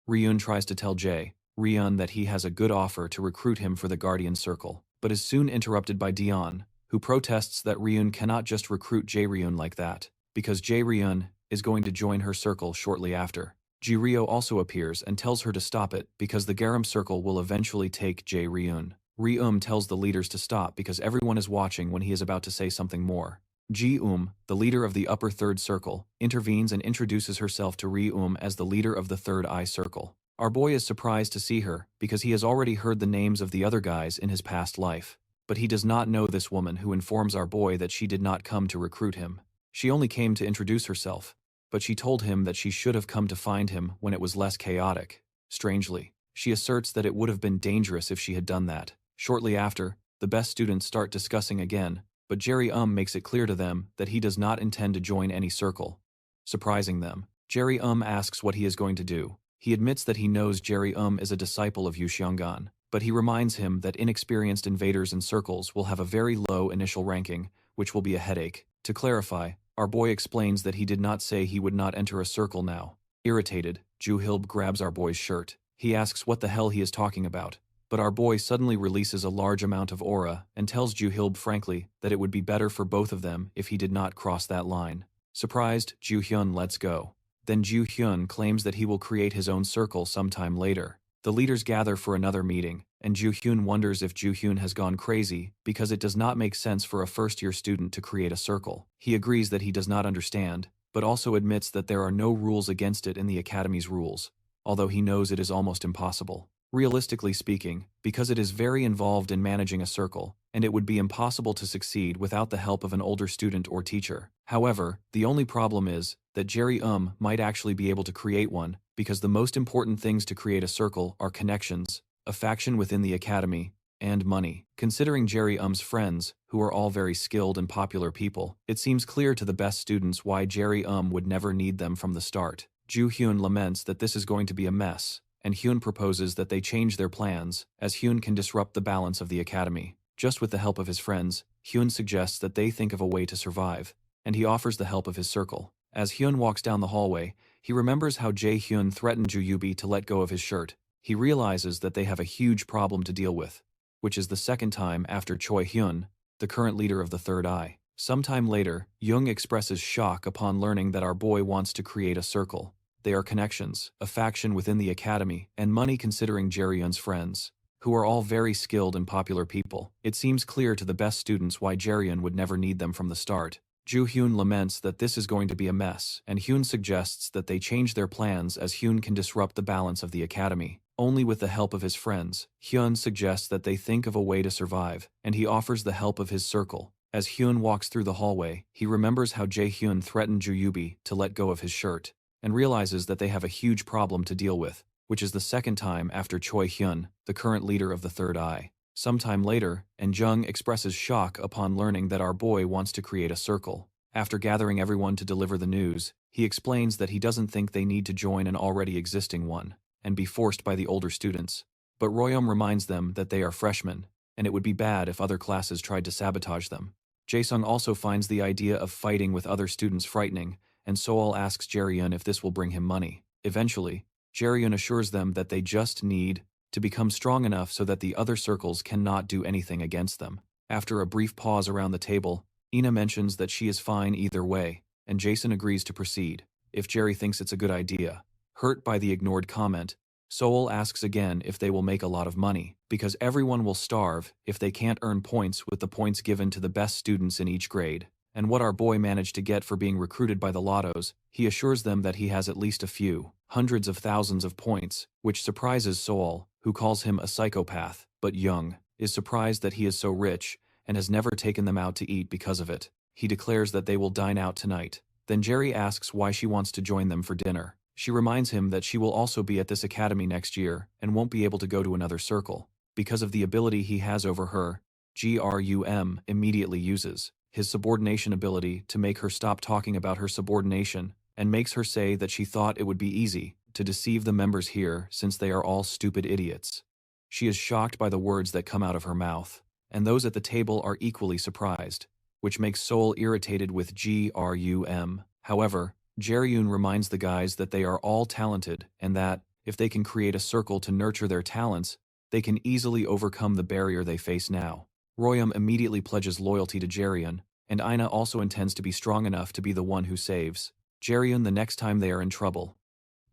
Ryun tries to tell Ryun that he has a good offer to recruit him for the Guardian Circle, but is soon interrupted by Dion, who protests that Ryun cannot just recruit Jae-ryun like that, because Jae-ryun is going to join her circle shortly after. Ji-ryo also appears and tells her to stop it because the Garam Circle will eventually take Jae-ryun. Ri-um tells the leaders to stop because everyone is watching when he is about to say something more. Ji-um, the leader of the upper third circle, intervenes and introduces herself to Ri-um as the leader of the third eye circle. Our boy is surprised to see her because he has already heard the names of the other guys in his past life. But he does not know this woman who informs our boy that she did not come to recruit him. She only came to introduce herself, but she told him that she should have come to find him when it was less chaotic. Strangely, she asserts that it would have been dangerous if she had done that. Shortly after, the best students start discussing again, but Jerry makes it clear to them that he does not intend to join any circle. Surprising them, Jerry asks what he is going to do. He admits that he knows Jerry is a disciple of Yuxiangan, but he reminds him that inexperienced invaders in circles will have a very low initial ranking, which will be a headache. To clarify, our boy explains that he did not say he would not enter a circle now. Irritated, Ju-hilb grabs our boy's shirt. He asks what the hell he is talking about, but our boy suddenly releases a large amount of aura and tells Ju-hilb frankly that it would be better for both of them if he did not cross that line. Surprised, Ju-hyun lets go. Then Ju-hyun claims that he will create his own circle sometime later. The leaders gather for another meeting, and Ju-hyun wonders if Ju-hyun has gone crazy because it does not make sense for a first-year student to create a circle. He agrees that he does not understand, but also admits that there are no rules against it in the Academy's rules, although he knows it is almost impossible. Realistically speaking, because it is very involved in managing a circle, and it would be impossible to succeed without the help of an older student or teacher. However, the only problem is that Jerry might actually be able to create one, because the most important things to create a circle are connections, a faction within the academy, and money. Considering Jerry friends, who are all very skilled and popular people, it seems clear to the best students why Jerry would never need them from the start. Ju-hyun laments that this is going to be a mess, and Hyun proposes that they change their plans, as Hyun can disrupt the balance of the academy. Just with the help of his friends, Hyun suggests that they think of a way to survive, and he offers the help of his circle. As Hyun walks down the hallway, he remembers how Jae-hyun threatened Ju-yubi to let go of his shirt. He realizes that they have a huge problem to deal with. which is the second time after Choi Hyun, the current leader of the Third Eye. Sometime later, Jung expresses shock upon learning that our boy wants to create a circle. They are connections, a faction within the academy, and money considering Jae-Hyun's friends, who are all very skilled and popular people. It seems clear to the best students why Jae-Hyun would never need them from the start. Joo-hyun laments that this is going to be a mess, and Hyun suggests that they change their plans as Hyun can disrupt the balance of the academy. Only with the help of his friends, Hyun suggests that they think of a way to survive, and he offers the help of his circle. As Hyun walks through the hallway, he remembers how Jae-Hyun threatened Joo-yubi to let go of his shirt, and realizes that they have a huge problem to deal with, which is the second time after Choi Hyun, the current leader of the Third Eye. Sometime later, and Jung expresses shock upon learning that our boy wants to create a circle. After gathering everyone to deliver the news, he explains that he doesn't think they need to join an already existing one, and be forced by the older students. But Royeom reminds them that they are freshmen, and it would be bad if other classes tried to sabotage them. Jae-sung also finds the idea of fighting with other students frightening, and Soal asks Jae-Hyun if this will bring him money. Eventually, Jae-Hyun assures them that they just need to become strong enough so that the other circles cannot do anything against them. After a brief pause around the table, Ina mentions that she is fine either way, and Jason agrees to proceed, if Jerry thinks it's a good idea. Hurt by the ignored comment, Soal asks again if they will make a lot of money, because everyone will starve if they can't earn points with the points given to the best students in each grade. And what our boy managed to get for being recruited by the Lottos, he assures them that he has at least a few hundreds of thousands of points, which surprises Soal, who calls him a psychopath, but Jung is surprised that he is so rich and has never taken them out to eat because of it. He declares that they will dine out tonight. Then Jerry asks why she wants to join them for dinner. She reminds him that she will also be at this academy next year and won't be able to go to another circle, because of the ability he has over her. Grum immediately uses his subordination ability to make her stop talking about her subordination, and makes her say that she thought it would be easy to deceive the members here since they are all stupid idiots. She is shocked by the words that come out of her mouth, and those at the table are equally surprised, which makes Soul irritated with Grum. However, Jae-Hyun reminds the guys that they are all talented and that, if they can create a circle to nurture their talents, they can easily overcome the barrier they face now. Royeom immediately pledges loyalty to Jae-Hyun, and Ina also intends to be strong enough to be the one who saves Jae-Hyun the next time they are in trouble.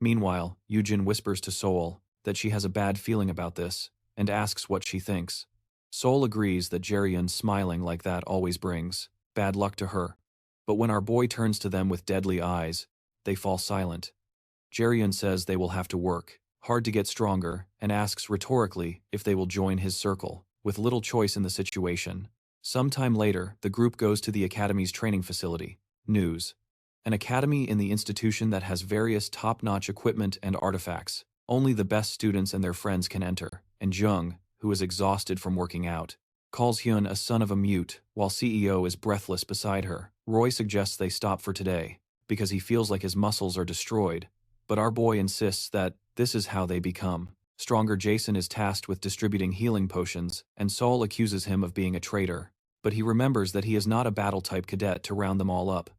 Meanwhile, Yoojin whispers to Soul that she has a bad feeling about this, and asks what she thinks. Soul agrees that Jae-Hyun smiling like that always brings bad luck to her. But when our boy turns to them with deadly eyes, they fall silent. Jae-Hyun says they will have to work hard to get stronger, and asks rhetorically if they will join his circle, with little choice in the situation. Sometime later, the group goes to the academy's training facility, News, an academy in the institution that has various top-notch equipment and artifacts. Only the best students and their friends can enter, and Jung, who is exhausted from working out, calls Hyun a son of a mute, while CEO is breathless beside her. Roy suggests they stop for today, because he feels like his muscles are destroyed, but our boy insists that this is how they become stronger. Jason is tasked with distributing healing potions, and Saul accuses him of being a traitor, but he remembers that he is not a battle-type cadet to round them all up.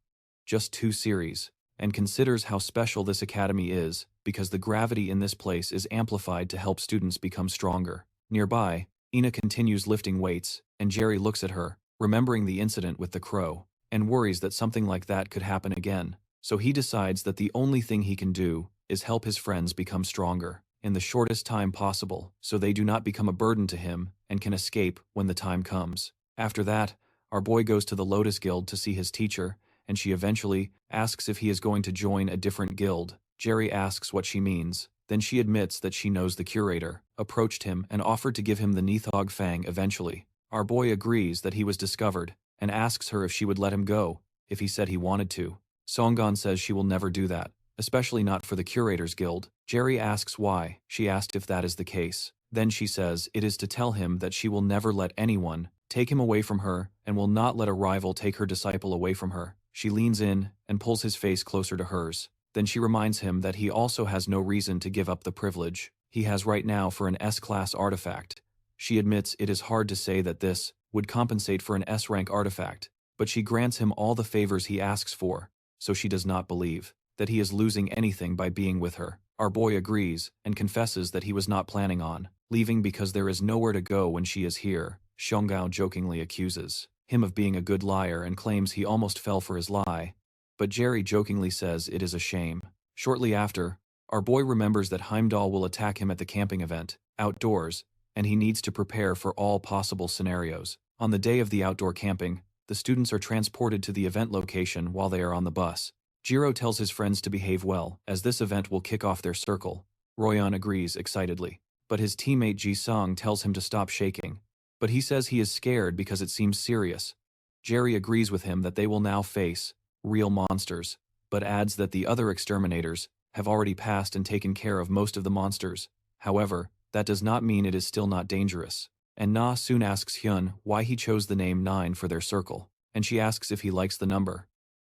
Just 2 series, and considers how special this academy is, because the gravity in this place is amplified to help students become stronger. Nearby, Ina continues lifting weights, and Jerry looks at her, remembering the incident with the crow, and worries that something like that could happen again. So he decides that the only thing he can do is help his friends become stronger in the shortest time possible, so they do not become a burden to him and can escape when the time comes. After that, our boy goes to the Lotus Guild to see his teacher, and she eventually asks if he is going to join a different guild. Jerry asks what she means. Then she admits that she knows the curator, approached him and offered to give him the Nithog Fang eventually. Our boy agrees that he was discovered, and asks her if she would let him go, if he said he wanted to. Songgon says she will never do that, especially not for the Curator's Guild. Jerry asks why. She asked if that is the case. Then she says it is to tell him that she will never let anyone take him away from her and will not let a rival take her disciple away from her. She leans in and pulls his face closer to hers. Then she reminds him that he also has no reason to give up the privilege he has right now for an S-class artifact. She admits it is hard to say that this would compensate for an S-rank artifact, but she grants him all the favors he asks for, so she does not believe that he is losing anything by being with her. Our boy agrees and confesses that he was not planning on leaving because there is nowhere to go when she is here. Xiongao jokingly accuses him of being a good liar and claims he almost fell for his lie, but Jerry jokingly says it is a shame. Shortly after, our boy remembers that Heimdall will attack him at the camping event, outdoors, and he needs to prepare for all possible scenarios. On the day of the outdoor camping, the students are transported to the event location while they are on the bus. Jiro tells his friends to behave well, as this event will kick off their circle. Royan agrees excitedly, but his teammate Ji-sung tells him to stop shaking. But he says he is scared because it seems serious. Jerry agrees with him that they will now face real monsters, but adds that the other exterminators have already passed and taken care of most of the monsters. However, that does not mean it is still not dangerous. And Na soon asks Hyun why he chose the name 9 for their circle, and she asks if he likes the number.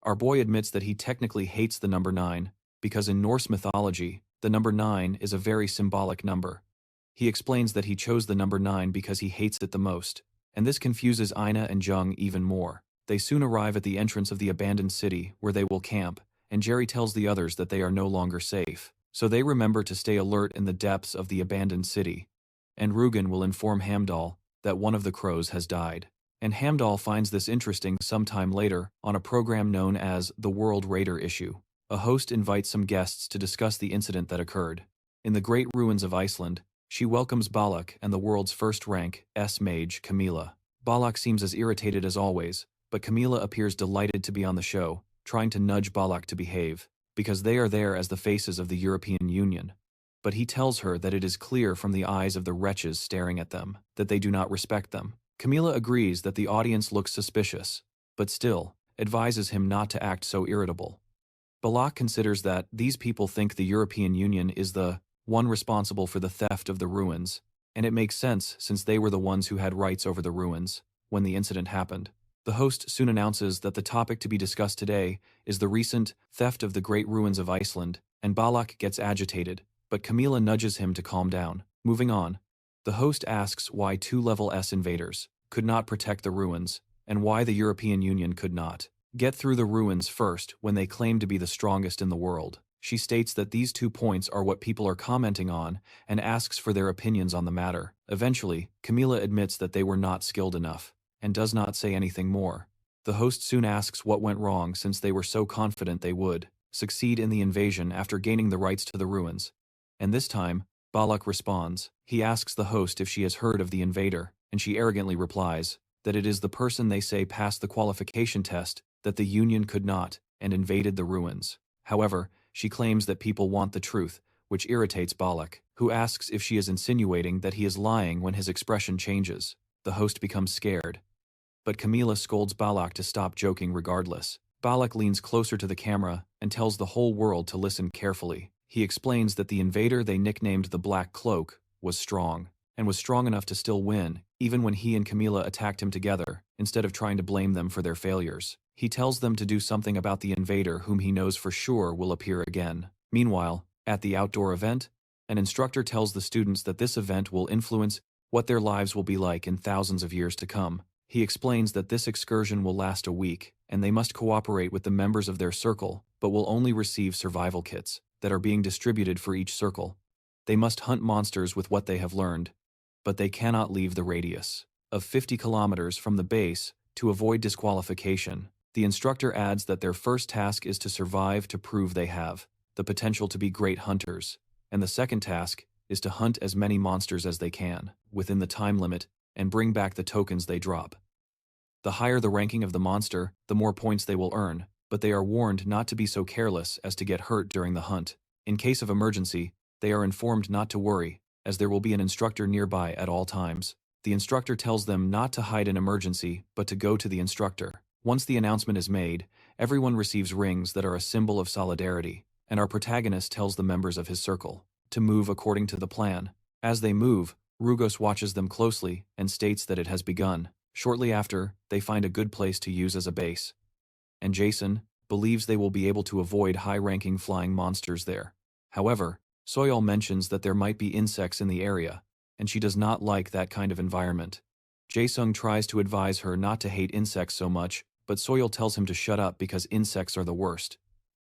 Our boy admits that he technically hates the number 9, because in Norse mythology, the number 9 is a very symbolic number. He explains that he chose the number 9 because he hates it the most, and this confuses Ina and Jung even more. They soon arrive at the entrance of the abandoned city where they will camp, and Jerry tells the others that they are no longer safe, so they remember to stay alert in the depths of the abandoned city. And Rugen will inform Hamdall that one of the crows has died. And Hamdall finds this interesting sometime later on a program known as the World Raider issue. A host invites some guests to discuss the incident that occurred. In the great ruins of Iceland, she welcomes Balak and the world's first rank, S-Mage, Camilla. Balak seems as irritated as always, but Camilla appears delighted to be on the show, trying to nudge Balak to behave, because they are there as the faces of the European Union. But he tells her that it is clear from the eyes of the wretches staring at them that they do not respect them. Camilla agrees that the audience looks suspicious, but still advises him not to act so irritable. Balak considers that these people think the European Union is the one responsible for the theft of the ruins, and it makes sense since they were the ones who had rights over the ruins when the incident happened. The host soon announces that the topic to be discussed today is the recent theft of the great ruins of Iceland, and Balak gets agitated, but Camilla nudges him to calm down. Moving on, the host asks why 2-level S invaders could not protect the ruins, and why the European Union could not get through the ruins first when they claim to be the strongest in the world. She states that these 2 points are what people are commenting on and asks for their opinions on the matter. Eventually, Camilla admits that they were not skilled enough and does not say anything more. The host soon asks what went wrong since they were so confident they would succeed in the invasion after gaining the rights to the ruins. And this time, Balak responds. He asks the host if she has heard of the invader, and she arrogantly replies that it is the person they say passed the qualification test that the Union could not and invaded the ruins. However, she claims that people want the truth, which irritates Balak, who asks if she is insinuating that he is lying when his expression changes. The host becomes scared, but Camilla scolds Balak to stop joking regardless. Balak leans closer to the camera and tells the whole world to listen carefully. He explains that the invader they nicknamed the Black Cloak was strong, and was strong enough to still win, even when he and Camilla attacked him together, instead of trying to blame them for their failures. He tells them to do something about the invader whom he knows for sure will appear again. Meanwhile, at the outdoor event, an instructor tells the students that this event will influence what their lives will be like in thousands of years to come. He explains that this excursion will last a week, and they must cooperate with the members of their circle, but will only receive survival kits that are being distributed for each circle. They must hunt monsters with what they have learned, but they cannot leave the radius of 50 kilometers from the base to avoid disqualification. The instructor adds that their first task is to survive to prove they have the potential to be great hunters, and the second task is to hunt as many monsters as they can, within the time limit, and bring back the tokens they drop. The higher the ranking of the monster, the more points they will earn, but they are warned not to be so careless as to get hurt during the hunt. In case of emergency, they are informed not to worry, as there will be an instructor nearby at all times. The instructor tells them not to hide in emergency, but to go to the instructor. Once the announcement is made, everyone receives rings that are a symbol of solidarity, and our protagonist tells the members of his circle to move according to the plan. As they move, Rugos watches them closely and states that it has begun. Shortly after, they find a good place to use as a base, and Jason believes they will be able to avoid high-ranking flying monsters there. However, Soyol mentions that there might be insects in the area, and she does not like that kind of environment. Jae-sung tries to advise her not to hate insects so much, but Soyol tells him to shut up because insects are the worst.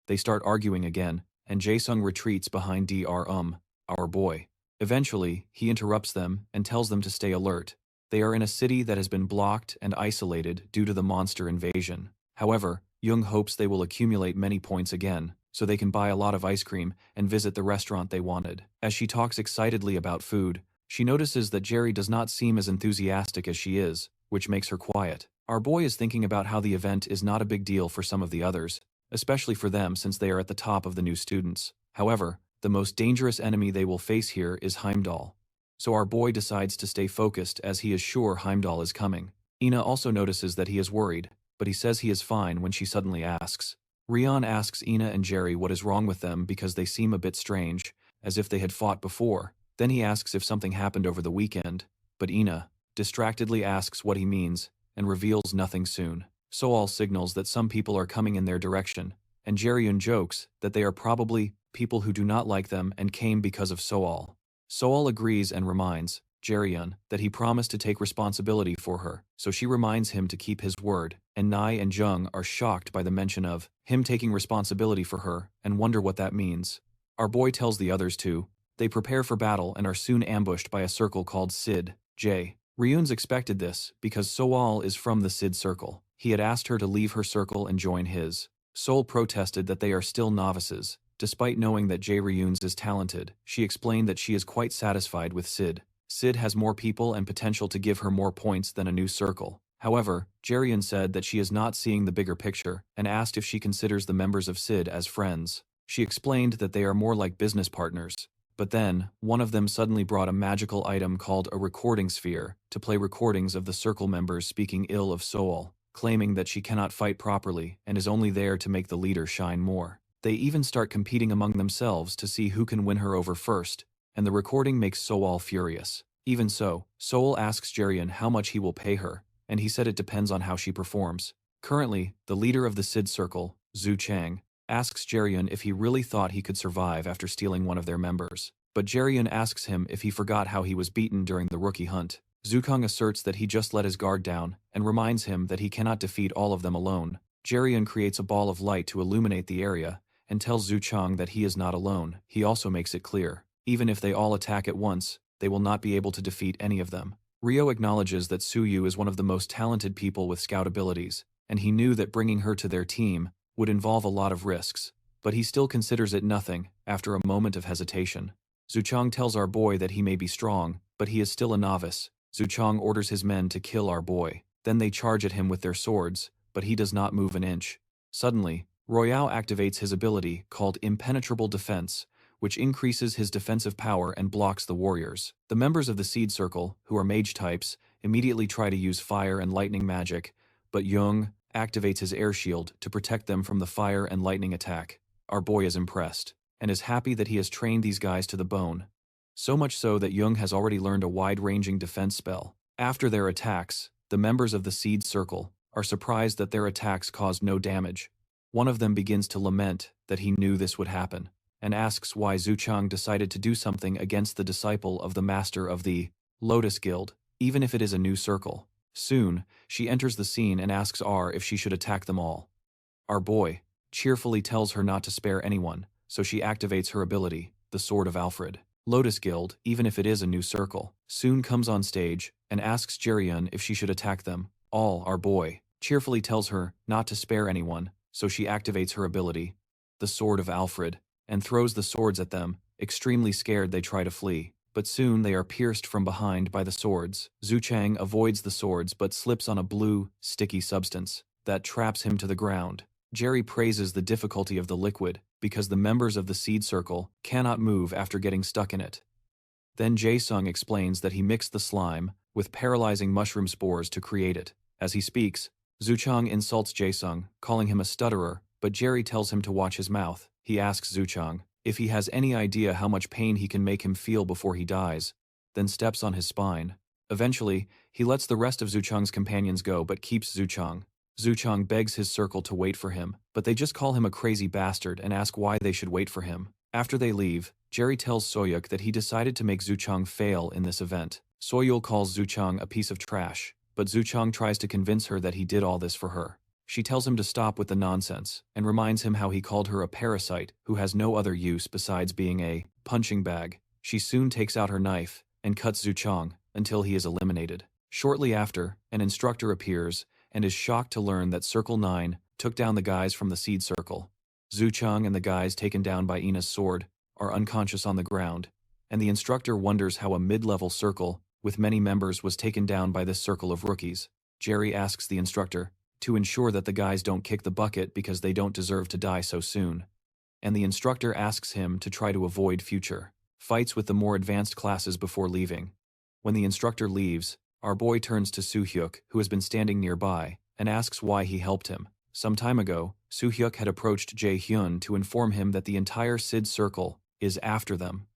They start arguing again, and Jae-sung retreats behind our boy. Eventually, he interrupts them and tells them to stay alert. They are in a city that has been blocked and isolated due to the monster invasion. However, Jung hopes they will accumulate many points again, so they can buy a lot of ice cream and visit the restaurant they wanted. As she talks excitedly about food, she notices that Jerry does not seem as enthusiastic as she is, which makes her quiet. Our boy is thinking about how the event is not a big deal for some of the others, especially for them since they are at the top of the new students. However, the most dangerous enemy they will face here is Heimdall. So our boy decides to stay focused as he is sure Heimdall is coming. Ina also notices that he is worried, but he says he is fine when she suddenly asks. Rion asks Ina and Jerry what is wrong with them because they seem a bit strange, as if they had fought before. Then he asks if something happened over the weekend, but Ina distractedly asks what he means and reveals nothing soon. Soal signals that some people are coming in their direction, and Jerryun jokes that they are probably people who do not like them and came because of Soal. Soal agrees and reminds Jerryun that he promised to take responsibility for her, so she reminds him to keep his word, and Nai and Jung are shocked by the mention of him taking responsibility for her and wonder what that means. Our boy tells the others to. They prepare for battle and are soon ambushed by a circle called Sid. J. Ryun's expected this because Soal is from the Sid circle. He had asked her to leave her circle and join his. Sol protested that they are still novices. Despite knowing that Jae Ryun's is talented, she explained that she is quite satisfied with Sid. Sid has more people and potential to give her more points than a new circle. However, Jaryun said that she is not seeing the bigger picture and asked if she considers the members of Sid as friends. She explained that they are more like business partners. But then, one of them suddenly brought a magical item called a recording sphere to play recordings of the circle members speaking ill of Soal, claiming that she cannot fight properly and is only there to make the leader shine more. They even start competing among themselves to see who can win her over first, and the recording makes Soal furious. Even so, Soal asks Jaryun how much he will pay her, and he said it depends on how she performs. Currently, the leader of the Sid circle, Zhu Chang, asks Jaryun if he really thought he could survive after stealing one of their members. But Jaryun asks him if he forgot how he was beaten during the rookie hunt. Zukong asserts that he just let his guard down and reminds him that he cannot defeat all of them alone. Jaryun creates a ball of light to illuminate the area and tells Zhu Chang that he is not alone. He also makes it clear, even if they all attack at once, they will not be able to defeat any of them. Ryo acknowledges that Suyu is one of the most talented people with scout abilities, and he knew that bringing her to their team would involve a lot of risks, but he still considers it nothing after a moment of hesitation. Zuchang tells our boy that he may be strong, but he is still a novice. Zuchang orders his men to kill our boy. Then they charge at him with their swords, but he does not move an inch. Suddenly, Royale activates his ability called Impenetrable Defense, which increases his defensive power and blocks the warriors. The members of the Seed Circle, who are mage types, immediately try to use fire and lightning magic, but Jung activates his air shield to protect them from the fire and lightning attack. Our boy is impressed, and is happy that he has trained these guys to the bone. So much so that Jung has already learned a wide-ranging defense spell. After their attacks, the members of the Seed Circle are surprised that their attacks caused no damage. One of them begins to lament that he knew this would happen, and asks why Zuchang decided to do something against the disciple of the master of the Lotus Guild, even if it is a new circle. Soon, she enters the scene and asks R if she should attack them all. Our boy cheerfully tells her not to spare anyone, so she activates her ability, the Sword of Alfred. Lotus Guild, even if it is a new circle, soon comes on stage and asks Jaryun if she should attack them. Our boy cheerfully tells her not to spare anyone, so she activates her ability, the Sword of Alfred, and throws the swords at them. Extremely scared, they try to flee, but soon they are pierced from behind by the swords. Zuchang avoids the swords but slips on a blue, sticky substance that traps him to the ground. Jerry praises the difficulty of the liquid because the members of the Seed Circle cannot move after getting stuck in it. Then Jae-sung explains that he mixed the slime with paralyzing mushroom spores to create it. As he speaks, Zuchang insults Jae-sung, calling him a stutterer, but Jerry tells him to watch his mouth. He asks Zuchang if he has any idea how much pain he can make him feel before he dies, then steps on his spine. Eventually, he lets the rest of Zuchang's companions go but keeps Zuchang. Zuchang begs his circle to wait for him, but they just call him a crazy bastard and ask why they should wait for him. After they leave, Jerry tells Soyuk that he decided to make Zuchang fail in this event. Soyul calls Zuchang a piece of trash, but Zuchang tries to convince her that he did all this for her. She tells him to stop with the nonsense and reminds him how he called her a parasite who has no other use besides being a punching bag. She soon takes out her knife and cuts Zhu Chang until he is eliminated. Shortly after, an instructor appears and is shocked to learn that Circle 9 took down the guys from the Seed Circle. Zhu Chang and the guys taken down by Ina's sword are unconscious on the ground, and the instructor wonders how a mid-level circle with many members was taken down by this circle of rookies. Jerry asks the instructor to ensure that the guys don't kick the bucket because they don't deserve to die so soon, and the instructor asks him to try to avoid future fights with the more advanced classes before leaving. When the instructor leaves, our boy turns to Soo-hyuk, who has been standing nearby, and asks why he helped him. Some time ago, Soo-hyuk had approached Jae-hyun to inform him that the entire Sid Circle is after them.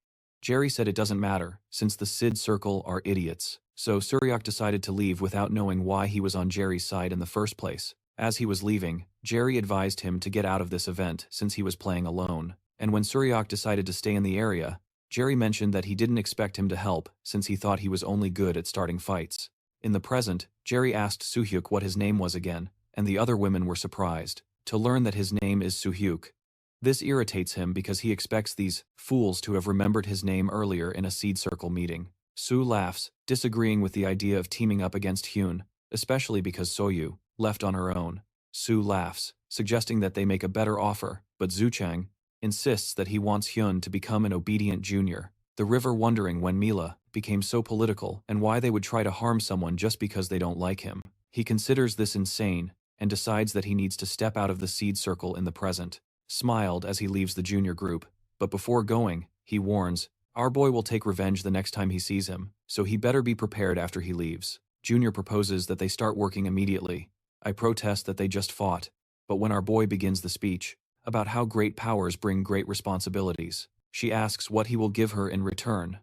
Jerry said it doesn't matter, since the Sid Circle are idiots, so Suryak decided to leave without knowing why he was on Jerry's side in the first place. As he was leaving, Jerry advised him to get out of this event since he was playing alone, and when Suryak decided to stay in the area, Jerry mentioned that he didn't expect him to help since he thought he was only good at starting fights. In the present, Jerry asked Soo-hyuk what his name was again, and the other women were surprised to learn that his name is Soo-hyuk. This irritates him because he expects these fools to have remembered his name earlier in a Seed Circle meeting. Soo laughs, disagreeing with the idea of teaming up against Hyun, especially because Soyu left on her own. Soo laughs, suggesting that they make a better offer, but Zhu Chang insists that he wants Hyun to become an obedient junior. The River wondering when Mila became so political and why they would try to harm someone just because they don't like him. He considers this insane and decides that he needs to step out of the Seed Circle in the present. Smiled as he leaves the junior group, but before going, he warns, our boy will take revenge the next time he sees him, so he better be prepared after he leaves. Junior proposes that they start working immediately. I protest that they just fought, but when our boy begins the speech about how great powers bring great responsibilities, she asks what he will give her in return.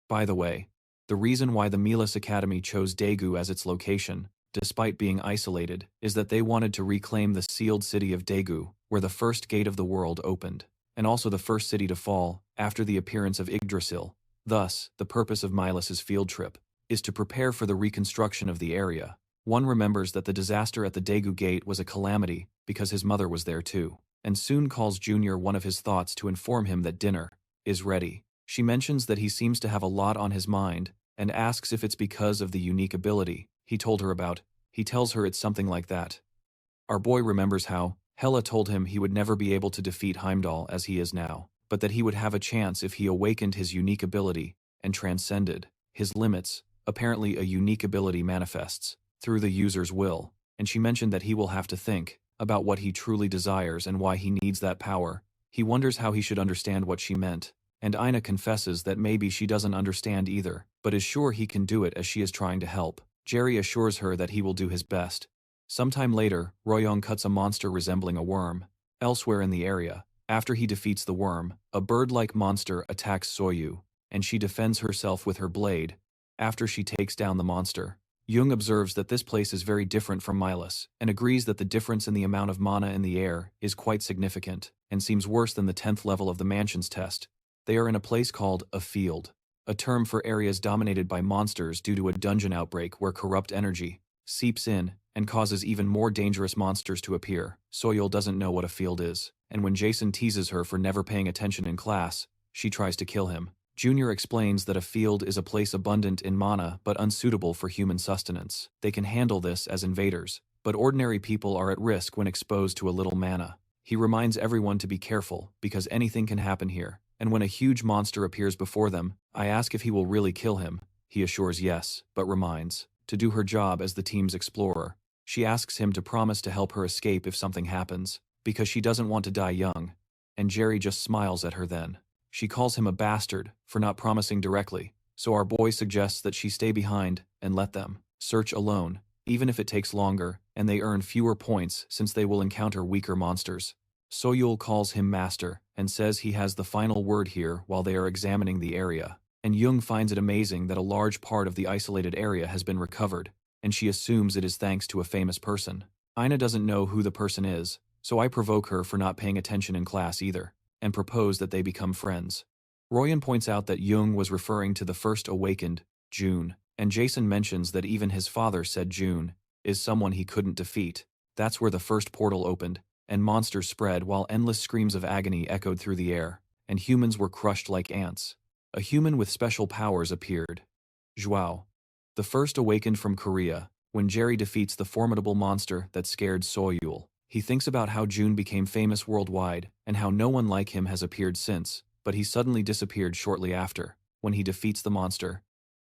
By the way, the reason why the Milas Academy chose Daegu as its location, despite being isolated, is that they wanted to reclaim the sealed city of Daegu, where the first gate of the world opened, and also the first city to fall after the appearance of Yggdrasil. Thus, the purpose of Milas's field trip is to prepare for the reconstruction of the area. One remembers that the disaster at the Daegu gate was a calamity because his mother was there too, and soon calls Junior one of his thoughts to inform him that dinner is ready. She mentions that he seems to have a lot on his mind and asks if it's because of the unique ability he told her about. He tells her it's something like that. Our boy remembers how Hela told him he would never be able to defeat Heimdall as he is now, but that he would have a chance if he awakened his unique ability and transcended his limits. Apparently a unique ability manifests through the user's will, and she mentioned that he will have to think about what he truly desires and why he needs that power. He wonders how he should understand what she meant, and Ina confesses that maybe she doesn't understand either, but is sure he can do it as she is trying to help. Jerry assures her that he will do his best. Sometime later, Royong cuts a monster resembling a worm. Elsewhere in the area, after he defeats the worm, a bird-like monster attacks Soyu, and she defends herself with her blade. After she takes down the monster, Jung observes that this place is very different from Milas, and agrees that the difference in the amount of mana in the air is quite significant, and seems worse than the 10th level of the mansion's test. They are in a place called a field, a term for areas dominated by monsters due to a dungeon outbreak where corrupt energy seeps in and causes even more dangerous monsters to appear. Soyul doesn't know what a field is, and when Jason teases her for never paying attention in class, she tries to kill him. Junior explains that a field is a place abundant in mana but unsuitable for human sustenance. They can handle this as invaders, but ordinary people are at risk when exposed to a little mana. He reminds everyone to be careful because anything can happen here, and when a huge monster appears before them, I ask if he will really kill him. He assures yes, but reminds to do her job as the team's explorer. She asks him to promise to help her escape if something happens, because she doesn't want to die young, and Jerry just smiles at her then. She calls him a bastard for not promising directly, so our boy suggests that she stay behind and let them search alone, even if it takes longer, and they earn fewer points since they will encounter weaker monsters. Soyul calls him master and says he has the final word here while they are examining the area, and Jung finds it amazing that a large part of the isolated area has been recovered, and she assumes it is thanks to a famous person. Ina doesn't know who the person is, so I provoke her for not paying attention in class either, and propose that they become friends. Royan points out that Jung was referring to the first awakened, June, and Jason mentions that even his father said June is someone he couldn't defeat. That's where the first portal opened, and monsters spread while endless screams of agony echoed through the air, and humans were crushed like ants. A human with special powers appeared. Zhuao. The first awakened from Korea, when Jerry defeats the formidable monster that scared Soyul. He thinks about how Jun became famous worldwide and how no one like him has appeared since, but he suddenly disappeared shortly after, when he defeats the monster.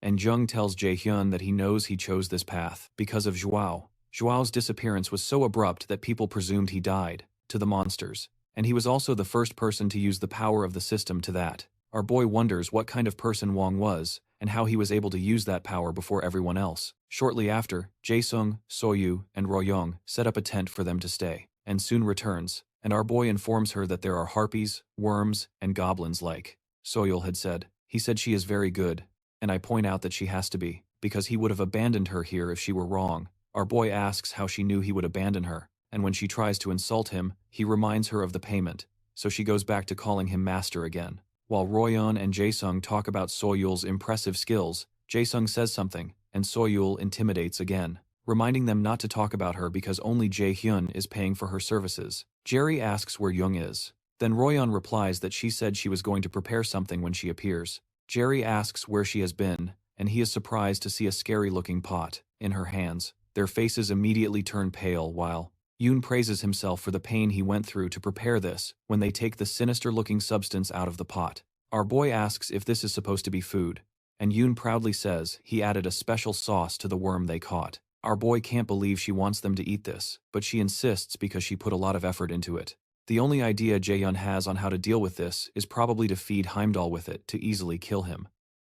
And Jung tells Jae-hyun that he knows he chose this path because of Zhuao. Zhuao's disappearance was so abrupt that people presumed he died to the monsters, and he was also the first person to use the power of the system to that. Our boy wonders what kind of person Wang was, and how he was able to use that power before everyone else. Shortly after, Jae-sung, Soyu, and Royoung set up a tent for them to stay, and soon returns, and our boy informs her that there are harpies, worms, and goblins like Soyul had said. He said she is very good, and I point out that she has to be, because he would have abandoned her here if she were wrong. Our boy asks how she knew he would abandon her, and when she tries to insult him, he reminds her of the payment, so she goes back to calling him master again. While Royeon and Jae-sung talk about Soyul's impressive skills, Jae-sung says something, and Soyul intimidates again, reminding them not to talk about her because only Jae-hyun is paying for her services. Jerry asks where Jung is. Then Royeon replies that she said she was going to prepare something when she appears. Jerry asks where she has been, and he is surprised to see a scary-looking pot in her hands. Their faces immediately turn pale while Yoon praises himself for the pain he went through to prepare this when they take the sinister-looking substance out of the pot. Our boy asks if this is supposed to be food, and Yoon proudly says he added a special sauce to the worm they caught. Our boy can't believe she wants them to eat this, but she insists because she put a lot of effort into it. The only idea Jae-hyun has on how to deal with this is probably to feed Heimdall with it to easily kill him.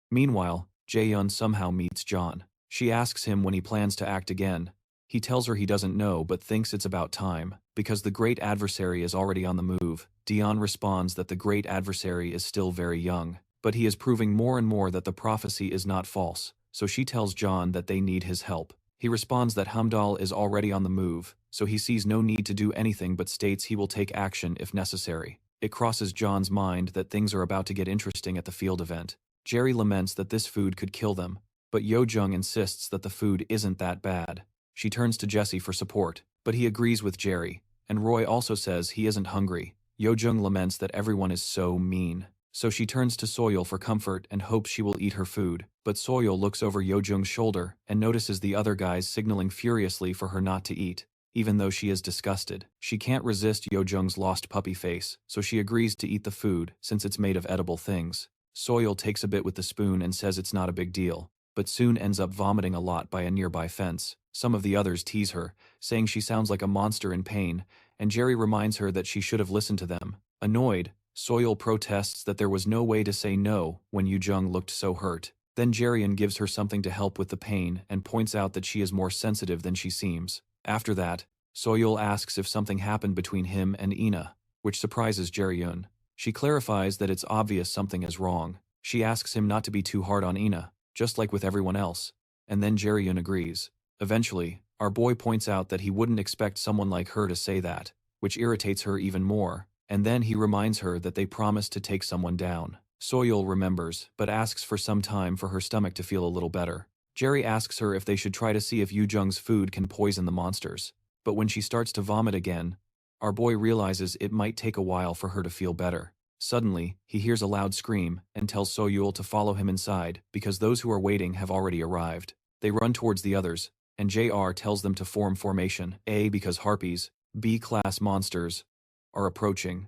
Meanwhile, Jae-hyun somehow meets John. She asks him when he plans to act again. He tells her he doesn't know but thinks it's about time, because the great adversary is already on the move. Dion responds that the great adversary is still very young, but he is proving more and more that the prophecy is not false, so she tells John that they need his help. He responds that Heimdall is already on the move, so he sees no need to do anything but states he will take action if necessary. It crosses John's mind that things are about to get interesting at the field event. Jerry laments that this food could kill them, but Yo-jung insists that the food isn't that bad. She turns to Jesse for support, but he agrees with Jerry, and Roy also says he isn't hungry. Yo-jung laments that everyone is so mean, so she turns to Soyul for comfort and hopes she will eat her food, but Soyul looks over Yo-jung's shoulder and notices the other guys signaling furiously for her not to eat, even though she is disgusted. She can't resist Yo-jung's lost puppy face, so she agrees to eat the food since it's made of edible things. Soyul takes a bit with the spoon and says it's not a big deal, but soon ends up vomiting a lot by a nearby fence. Some of the others tease her, saying she sounds like a monster in pain, and Jerry reminds her that she should have listened to them. Annoyed, Soyul protests that there was no way to say no when Yoo-jung looked so hurt. Then Jerryon gives her something to help with the pain and points out that she is more sensitive than she seems. After that, Soyul asks if something happened between him and Ina, which surprises Jerryon. She clarifies that it's obvious something is wrong. She asks him not to be too hard on Ina, just like with everyone else, and then Jerryon agrees. Eventually, our boy points out that he wouldn't expect someone like her to say that, which irritates her even more, and then he reminds her that they promised to take someone down. Soyul remembers, but asks for some time for her stomach to feel a little better. Jerry asks her if they should try to see if Yoo-jung's food can poison the monsters, but when she starts to vomit again, our boy realizes it might take a while for her to feel better. Suddenly, he hears a loud scream and tells Soyul to follow him inside because those who are waiting have already arrived. They run towards the others, and JR tells them to form formation A because harpies, B-class monsters, are approaching.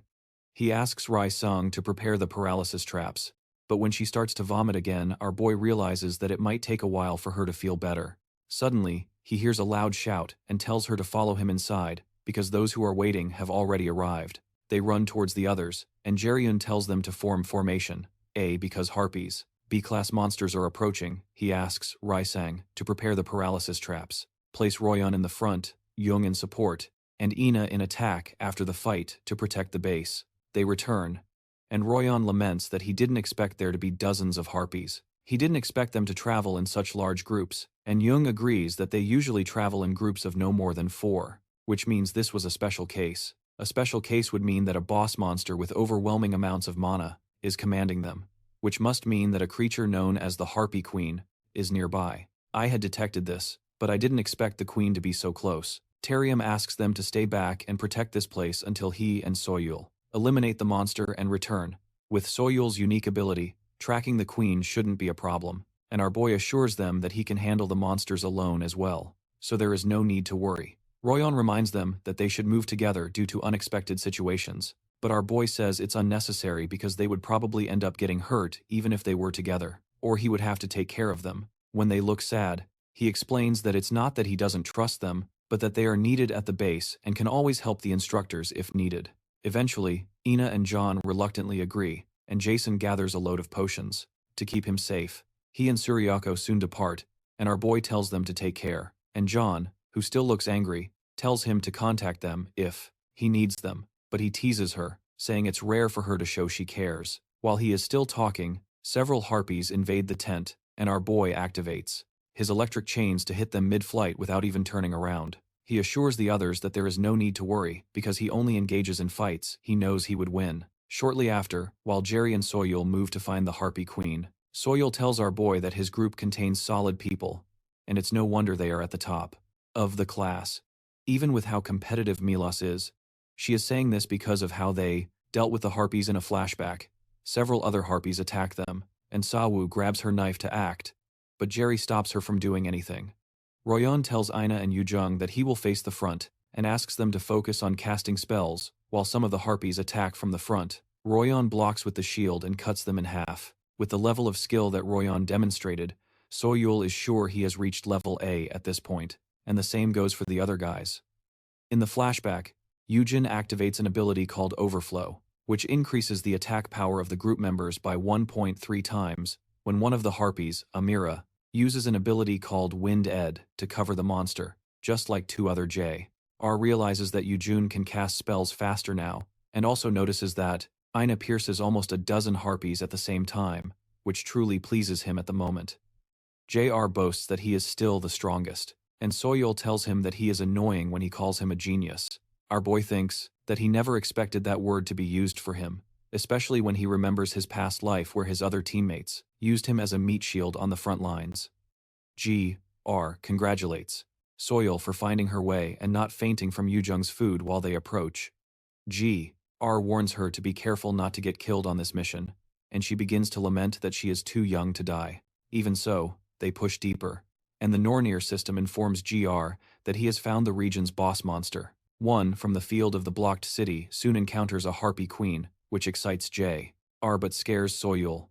He asks Rai-sung to prepare the paralysis traps, but when she starts to vomit again, our boy realizes that it might take a while for her to feel better. Suddenly, he hears a loud shout and tells her to follow him inside, because those who are waiting have already arrived. They run towards the others, and Jerryon tells them to form formation A because harpies, B-class monsters are approaching. He asks Rai-sang to prepare the paralysis traps, place Royeon in the front, Jung in support, and Ina in attack after the fight to protect the base. They return, and Royeon laments that he didn't expect there to be dozens of harpies. He didn't expect them to travel in such large groups, and Jung agrees that they usually travel in groups of no more than 4, which means this was a special case. A special case would mean that a boss monster with overwhelming amounts of mana is commanding them, which must mean that a creature known as the Harpy Queen is nearby. I had detected this, but I didn't expect the queen to be so close. Terium asks them to stay back and protect this place until he and Soyul eliminate the monster and return. With Soyul's unique ability, Tracking the queen shouldn't be a problem, and our boy assures them that he can handle the monsters alone as well, so there is no need to worry. Royon reminds them that they should move together due to unexpected situations, but our boy says it's unnecessary because they would probably end up getting hurt even if they were together, or he would have to take care of them. When they look sad, he explains that it's not that he doesn't trust them, but that they are needed at the base and can always help the instructors if needed. Eventually, Ina and John reluctantly agree, and Jason gathers a load of potions to keep him safe. He and Suryako soon depart, and our boy tells them to take care, and John, who still looks angry, tells him to contact them if he needs them, but he teases her, saying it's rare for her to show she cares. While he is still talking, several harpies invade the tent, and our boy activates his electric chains to hit them mid-flight without even turning around. He assures the others that there is no need to worry, because he only engages in fights he knows he would win. Shortly after, while Jerry and Soyul move to find the Harpy Queen, Soyul tells our boy that his group contains solid people, and it's no wonder they are at the top of the class. Even with how competitive Milos is, she is saying this because of how they dealt with the Harpies in a flashback. Several other Harpies attack them, and Sawu grabs her knife to act, but Jerry stops her from doing anything. Royon tells Ina and Yujung that he will face the front, and asks them to focus on casting spells, while some of the Harpies attack from the front. Royon blocks with the shield and cuts them in half. With the level of skill that Royon demonstrated, Soyul is sure he has reached level A at this point, and the same goes for the other guys. In the flashback, Yujin activates an ability called Overflow, which increases the attack power of the group members by 1.3 times, when one of the Harpies, Amira, uses an ability called Wind Ed to cover the monster, just like two other J.R. realizes that Yujun can cast spells faster now, and also notices that Ina pierces almost a dozen Harpies at the same time, which truly pleases him at the moment. J.R. boasts that he is still the strongest, and Soyul tells him that he is annoying when he calls him a genius. Our boy thinks that he never expected that word to be used for him, especially when he remembers his past life where his other teammates used him as a meat shield on the front lines. G.R. congratulates Soyul for finding her way and not fainting from Yujung's food while they approach. G.R. warns her to be careful not to get killed on this mission, and she begins to lament that she is too young to die. Even so, they push deeper, and the Nornir System informs G.R. that he has found the region's boss monster. One from the field of the blocked city soon encounters a Harpy Queen, which excites J.R. but scares Soyul.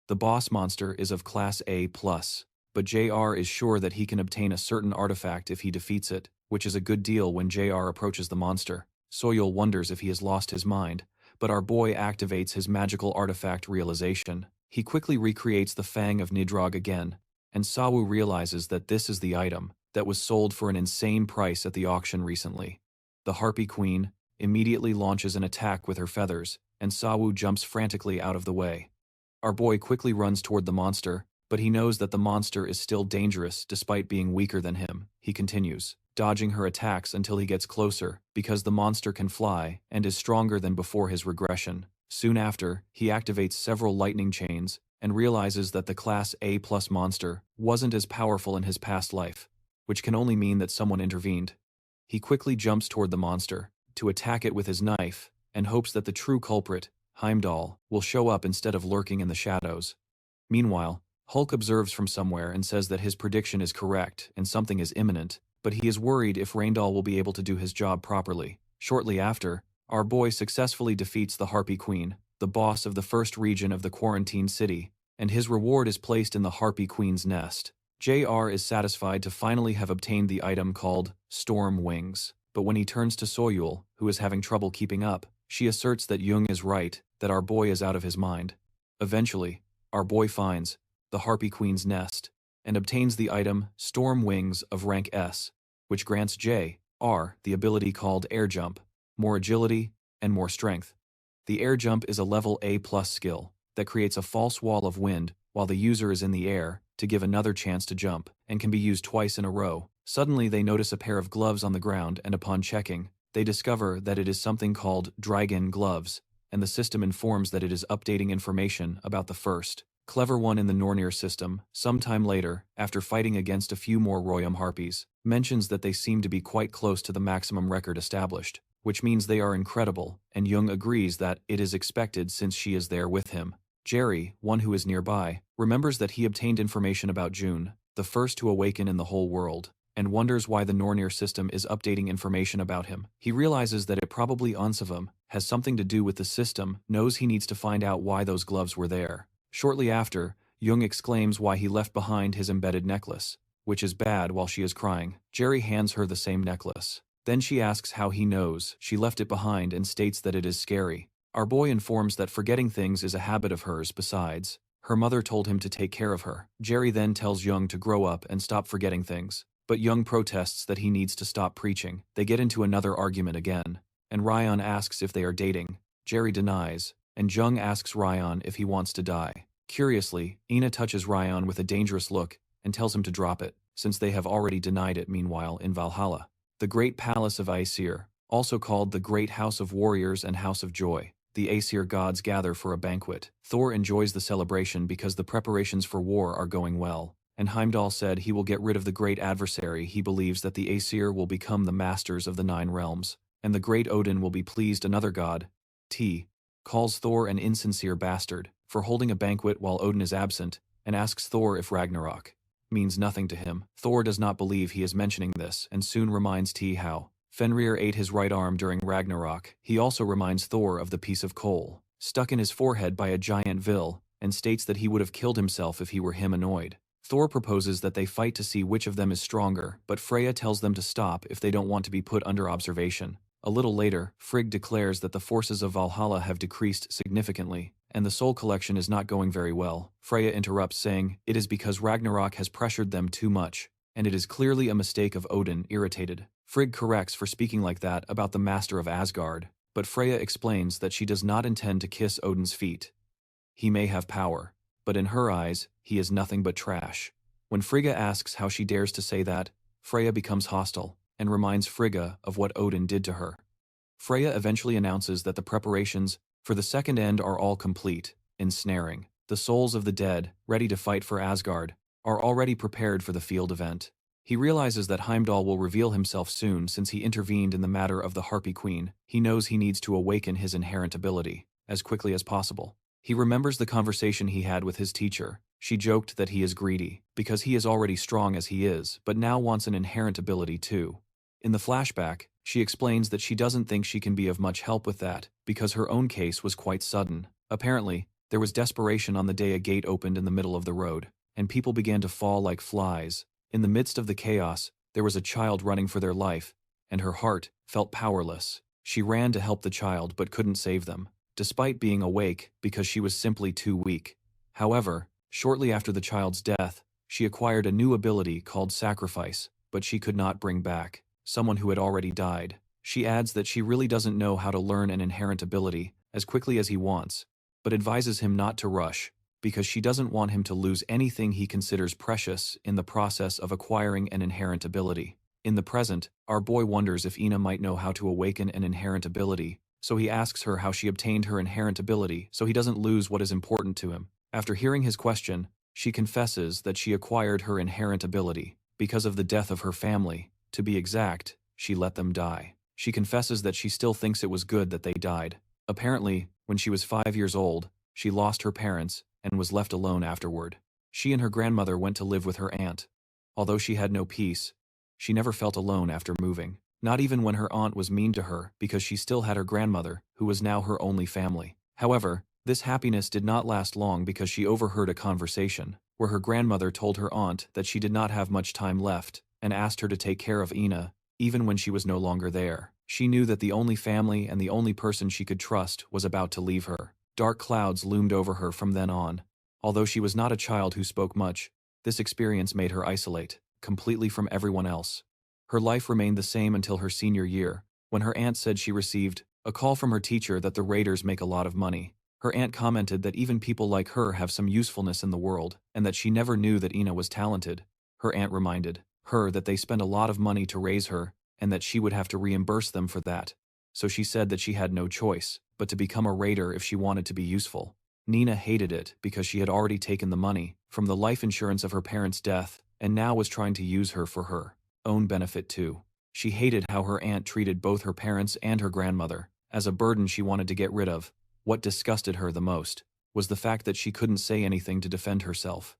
The boss monster is of Class A+, but J.R. is sure that he can obtain a certain artifact if he defeats it, which is a good deal when J.R. approaches the monster. Soyul wonders if he has lost his mind, but our boy activates his magical artifact realization. He quickly recreates the Fang of Nidrog again, and Sawu realizes that this is the item that was sold for an insane price at the auction recently. The Harpy Queen immediately launches an attack with her feathers, and Sawu jumps frantically out of the way. Our boy quickly runs toward the monster, but he knows that the monster is still dangerous despite being weaker than him. He continues, dodging her attacks until he gets closer, because the monster can fly and is stronger than before his regression. Soon after, he activates several lightning chains and realizes that the Class A+ monster wasn't as powerful in his past life, which can only mean that someone intervened. He quickly jumps toward the monster to attack it with his knife and hopes that the true culprit, Heimdall, will show up instead of lurking in the shadows. Meanwhile, Hulk observes from somewhere and says that his prediction is correct and something is imminent, but he is worried if Randall will be able to do his job properly. Shortly after, our boy successfully defeats the Harpy Queen, the boss of the first region of the quarantine city, and his reward is placed in the Harpy Queen's nest. J.R. is satisfied to finally have obtained the item called Storm Wings, but when he turns to Soyul, who is having trouble keeping up, she asserts that Jung is right, that our boy is out of his mind. Eventually, our boy finds the Harpy Queen's nest and obtains the item Storm Wings of rank S, which grants J.R. the ability called Air Jump, more agility, and more strength. The Air Jump is a level A+ skill that creates a false wall of wind while the user is in the air to give another chance to jump, and can be used twice in a row. Suddenly they notice a pair of gloves on the ground, and upon checking, they discover that it is something called Dragon Gloves, and the system informs that it is updating information about the first clever one in the Nornir system. Sometime later, after fighting against a few more Royum Harpies, mentions that they seem to be quite close to the maximum record established, which means they are incredible, and Jung agrees that it is expected since she is there with him. Jerry, one who is nearby, remembers that he obtained information about June, the first to awaken in the whole world, and wonders why the Nornir system is updating information about him. He realizes that it probably has something to do with the system, knows he needs to find out why those gloves were there. Shortly after, Jung exclaims why he left behind his embedded necklace, which is bad while she is crying. Jerry hands her the same necklace. Then she asks how he knows she left it behind and states that it is scary. Our boy informs that forgetting things is a habit of hers. Besides, her mother told him to take care of her. Jerry then tells Jung to grow up and stop forgetting things, but Jung protests that he needs to stop preaching. They get into another argument again, and Ryan asks if they are dating. Jerry denies, and Jung asks Ryan if he wants to die. Curiously, Ina touches Ryan with a dangerous look and tells him to drop it, since they have already denied it. Meanwhile, in Valhalla, the Great Palace of Aesir, also called the Great House of Warriors and House of Joy, the Aesir gods gather for a banquet. Thor enjoys the celebration because the preparations for war are going well, and Heimdall said he will get rid of the great adversary. He believes that the Aesir will become the masters of the 9 realms, and the great Odin will be pleased. Another god, calls Thor an insincere bastard for holding a banquet while Odin is absent, and asks Thor if Ragnarok means nothing to him. Thor does not believe he is mentioning this and soon reminds how Fenrir ate his right arm during Ragnarok. He also reminds Thor of the piece of coal stuck in his forehead by a giant Vil, and states that he would have killed himself if he were him annoyed. Thor proposes that they fight to see which of them is stronger, but Freya tells them to stop if they don't want to be put under observation. A little later, Frigg declares that the forces of Valhalla have decreased significantly, and the soul collection is not going very well. Freya interrupts, saying it is because Ragnarok has pressured them too much, and it is clearly a mistake of Odin. Irritated, Frigg corrects for speaking like that about the master of Asgard, but Freya explains that she does not intend to kiss Odin's feet. He may have power, but in her eyes, he is nothing but trash. When Frigga asks how she dares to say that, Freya becomes hostile and reminds Frigga of what Odin did to her. Freya eventually announces that the preparations for the second end are all complete. Ensnaring the souls of the dead, ready to fight for Asgard, are already prepared for the field event. He realizes that Heimdall will reveal himself soon since he intervened in the matter of the Harpy Queen. He knows he needs to awaken his inherent ability as quickly as possible. He remembers the conversation he had with his teacher. She joked that he is greedy because he is already strong as he is, but now wants an inherent ability too. In the flashback, she explains that she doesn't think she can be of much help with that because her own case was quite sudden. Apparently, there was desperation on the day a gate opened in the middle of the road, and people began to fall like flies. In the midst of the chaos, there was a child running for their life, and her heart felt powerless. She ran to help the child but couldn't save them, despite being awake because she was simply too weak. However, shortly after the child's death, she acquired a new ability called Sacrifice, but she could not bring back someone who had already died. She adds that she really doesn't know how to learn an inherent ability as quickly as he wants, but advises him not to rush, because she doesn't want him to lose anything he considers precious in the process of acquiring an inherent ability. In the present, our boy wonders if Ina might know how to awaken an inherent ability, so he asks her how she obtained her inherent ability so he doesn't lose what is important to him. After hearing his question, she confesses that she acquired her inherent ability because of the death of her family. To be exact, she let them die. She confesses that she still thinks it was good that they died. Apparently, when she was 5 years old, she lost her parents and was left alone afterward. She and her grandmother went to live with her aunt. Although she had no peace, she never felt alone after moving, not even when her aunt was mean to her because she still had her grandmother, who was now her only family. However, this happiness did not last long because she overheard a conversation where her grandmother told her aunt that she did not have much time left and asked her to take care of Ina, even when she was no longer there. She knew that the only family and the only person she could trust was about to leave her. Dark clouds loomed over her from then on. Although she was not a child who spoke much, this experience made her isolate completely from everyone else. Her life remained the same until her senior year, when her aunt said she received a call from her teacher that the raiders make a lot of money. Her aunt commented that even people like her have some usefulness in the world, and that she never knew that Ina was talented. Her aunt reminded her that they spent a lot of money to raise her, and that she would have to reimburse them for that. So she said that she had no choice but to become a raider if she wanted to be useful. Nina hated it because she had already taken the money from the life insurance of her parents' death and now was trying to use her for her own benefit too. She hated how her aunt treated both her parents and her grandmother as a burden she wanted to get rid of. What disgusted her the most was the fact that she couldn't say anything to defend herself.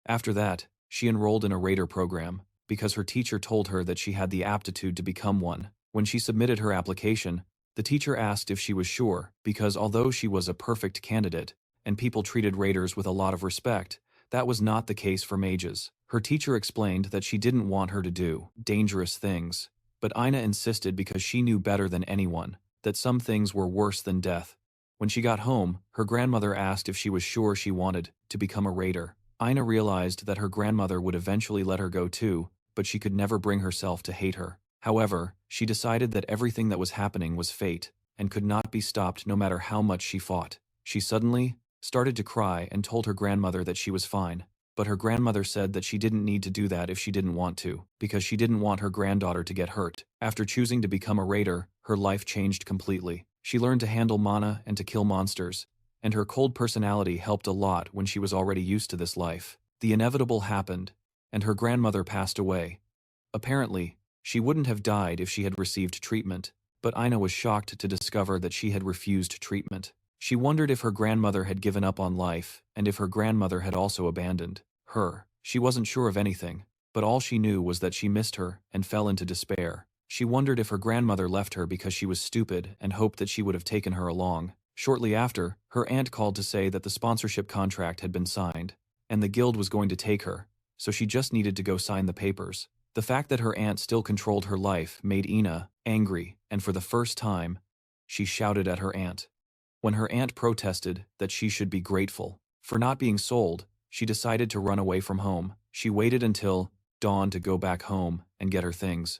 After that, she enrolled in a raider program, because her teacher told her that she had the aptitude to become one. When she submitted her application, the teacher asked if she was sure, because although she was a perfect candidate, and people treated raiders with a lot of respect, that was not the case for mages. Her teacher explained that she didn't want her to do dangerous things, but Ina insisted because she knew better than anyone that some things were worse than death. When she got home, her grandmother asked if she was sure she wanted to become a raider. Ina realized that her grandmother would eventually let her go too, but she could never bring herself to hate her. However, she decided that everything that was happening was fate, and could not be stopped no matter how much she fought. She suddenly started to cry and told her grandmother that she was fine, but her grandmother said that she didn't need to do that if she didn't want to, because she didn't want her granddaughter to get hurt. After choosing to become a raider, her life changed completely. She learned to handle mana and to kill monsters, and her cold personality helped a lot when she was already used to this life. The inevitable happened, and her grandmother passed away. Apparently, she wouldn't have died if she had received treatment, but Ina was shocked to discover that she had refused treatment. She wondered if her grandmother had given up on life, and if her grandmother had also abandoned her. She wasn't sure of anything, but all she knew was that she missed her and fell into despair. She wondered if her grandmother left her because she was stupid and hoped that she would have taken her along. Shortly after, her aunt called to say that the sponsorship contract had been signed, and the guild was going to take her, so she just needed to go sign the papers. The fact that her aunt still controlled her life made Ina angry, and for the first time, she shouted at her aunt. When her aunt protested that she should be grateful for not being sold, she decided to run away from home. She waited until dawn to go back home and get her things.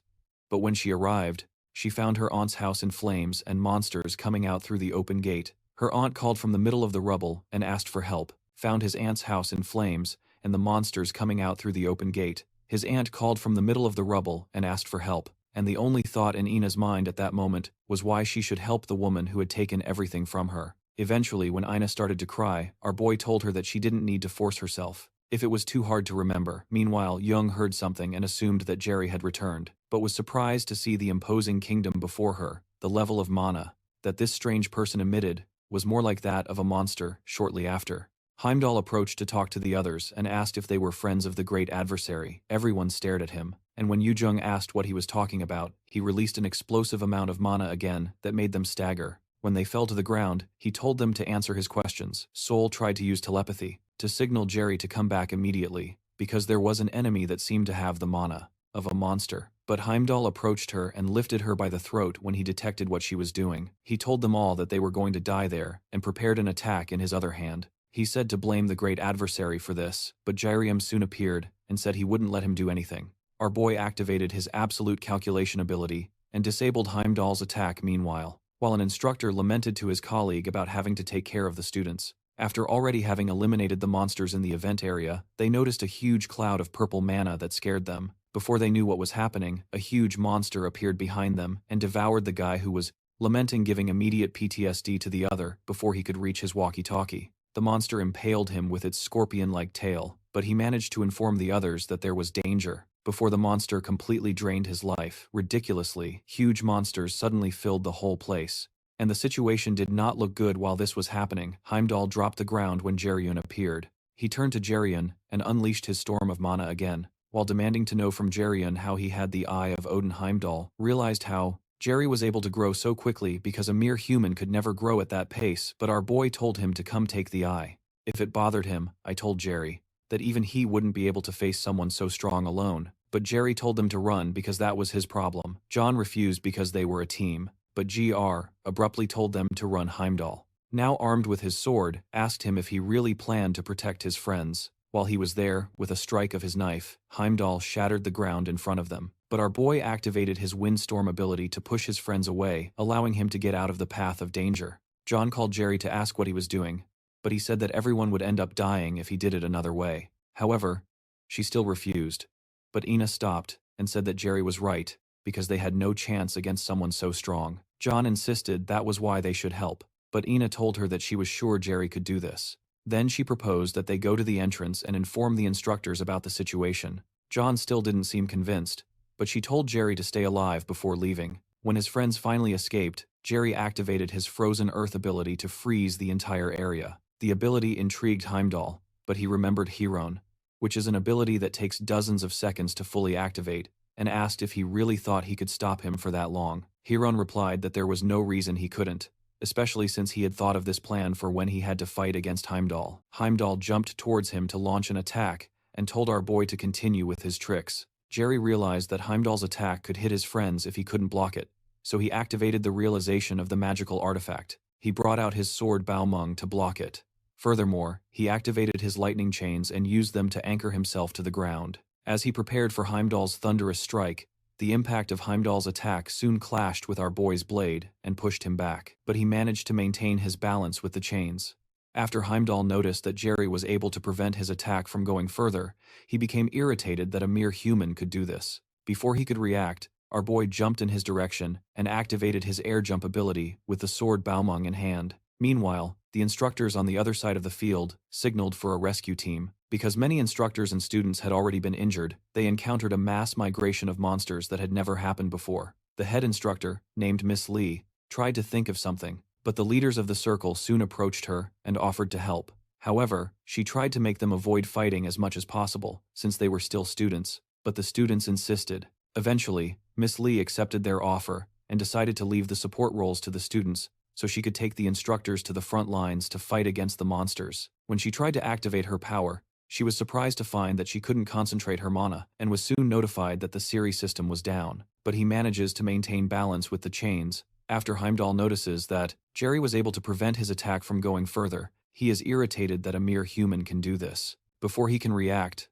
But when she arrived, she found her aunt's house in flames and monsters coming out through the open gate. Her aunt called from the middle of the rubble and asked for help, found his aunt's house in flames and the monsters coming out through the open gate. His aunt called from the middle of the rubble and asked for help, and the only thought in Ina's mind at that moment was why she should help the woman who had taken everything from her. Eventually, when Ina started to cry, our boy told her that she didn't need to force herself if it was too hard to remember. Meanwhile, Jung heard something and assumed that Jerry had returned, but was surprised to see the imposing kingdom before her. The level of mana that this strange person emitted was more like that of a monster. Shortly after, Heimdall approached to talk to the others and asked if they were friends of the great adversary. Everyone stared at him, and when Jung asked what he was talking about, he released an explosive amount of mana again that made them stagger. When they fell to the ground, he told them to answer his questions. Soul tried to use telepathy to signal Jerry to come back immediately, because there was an enemy that seemed to have the mana of a monster. But Heimdall approached her and lifted her by the throat when he detected what she was doing. He told them all that they were going to die there, and prepared an attack in his other hand. He said to blame the great adversary for this, but Jarium soon appeared and said he wouldn't let him do anything. Our boy activated his absolute calculation ability and disabled Heimdall's attack meanwhile, while an instructor lamented to his colleague about having to take care of the students. After already having eliminated the monsters in the event area, they noticed a huge cloud of purple mana that scared them. Before they knew what was happening, a huge monster appeared behind them and devoured the guy who was lamenting, giving immediate PTSD to the other before he could reach his walkie-talkie. The monster impaled him with its scorpion-like tail, but he managed to inform the others that there was danger before the monster completely drained his life. Ridiculously, huge monsters suddenly filled the whole place, and the situation did not look good while this was happening. Heimdall dropped the ground when Jeriun appeared. He turned to Jeriun and unleashed his storm of mana again, while demanding to know from Jeriun how he had the Eye of Odin. Heimdall realized how Jerry was able to grow so quickly because a mere human could never grow at that pace, but our boy told him to come take the eye. If it bothered him, I told Jerry that even he wouldn't be able to face someone so strong alone, but Jerry told them to run because that was his problem. John refused because they were a team, but GR abruptly told them to run. Heimdall, now armed with his sword, asked him if he really planned to protect his friends. While he was there, with a strike of his knife, Heimdall shattered the ground in front of them. But our boy activated his windstorm ability to push his friends away, allowing him to get out of the path of danger. John called Jerry to ask what he was doing, but he said that everyone would end up dying if he did it another way. However, she still refused. But Ina stopped and said that Jerry was right, because they had no chance against someone so strong. John insisted that was why they should help, but Ina told her that she was sure Jerry could do this. Then she proposed that they go to the entrance and inform the instructors about the situation. John still didn't seem convinced, but she told Jerry to stay alive before leaving. When his friends finally escaped, Jerry activated his frozen earth ability to freeze the entire area. The ability intrigued Heimdall, but he remembered Hieron, which is an ability that takes dozens of seconds to fully activate, and asked if he really thought he could stop him for that long. Hieron replied that there was no reason he couldn't, especially since he had thought of this plan for when he had to fight against Heimdall. Heimdall jumped towards him to launch an attack, and told our boy to continue with his tricks. Jerry realized that Heimdall's attack could hit his friends if he couldn't block it, so he activated the realization of the magical artifact. He brought out his sword Baomeng to block it. Furthermore, he activated his lightning chains and used them to anchor himself to the ground. As he prepared for Heimdall's thunderous strike, the impact of Heimdall's attack soon clashed with our boy's blade and pushed him back, but he managed to maintain his balance with the chains. After Heimdall noticed that Jerry was able to prevent his attack from going further, he became irritated that a mere human could do this. Before he could react, our boy jumped in his direction and activated his air jump ability with the sword Baomeng in hand. Meanwhile, the instructors on the other side of the field signaled for a rescue team. Because many instructors and students had already been injured, they encountered a mass migration of monsters that had never happened before. The head instructor, named Miss Lee, tried to think of something, but the leaders of the circle soon approached her and offered to help. However, she tried to make them avoid fighting as much as possible, since they were still students, but the students insisted. Eventually, Miss Lee accepted their offer and decided to leave the support roles to the students, so she could take the instructors to the front lines to fight against the monsters. When she tried to activate her power, she was surprised to find that she couldn't concentrate her mana, and was soon notified that the Siri system was down. But he manages to maintain balance with the chains. After Heimdall notices that Jerry was able to prevent his attack from going further, he is irritated that a mere human can do this. Before he can react,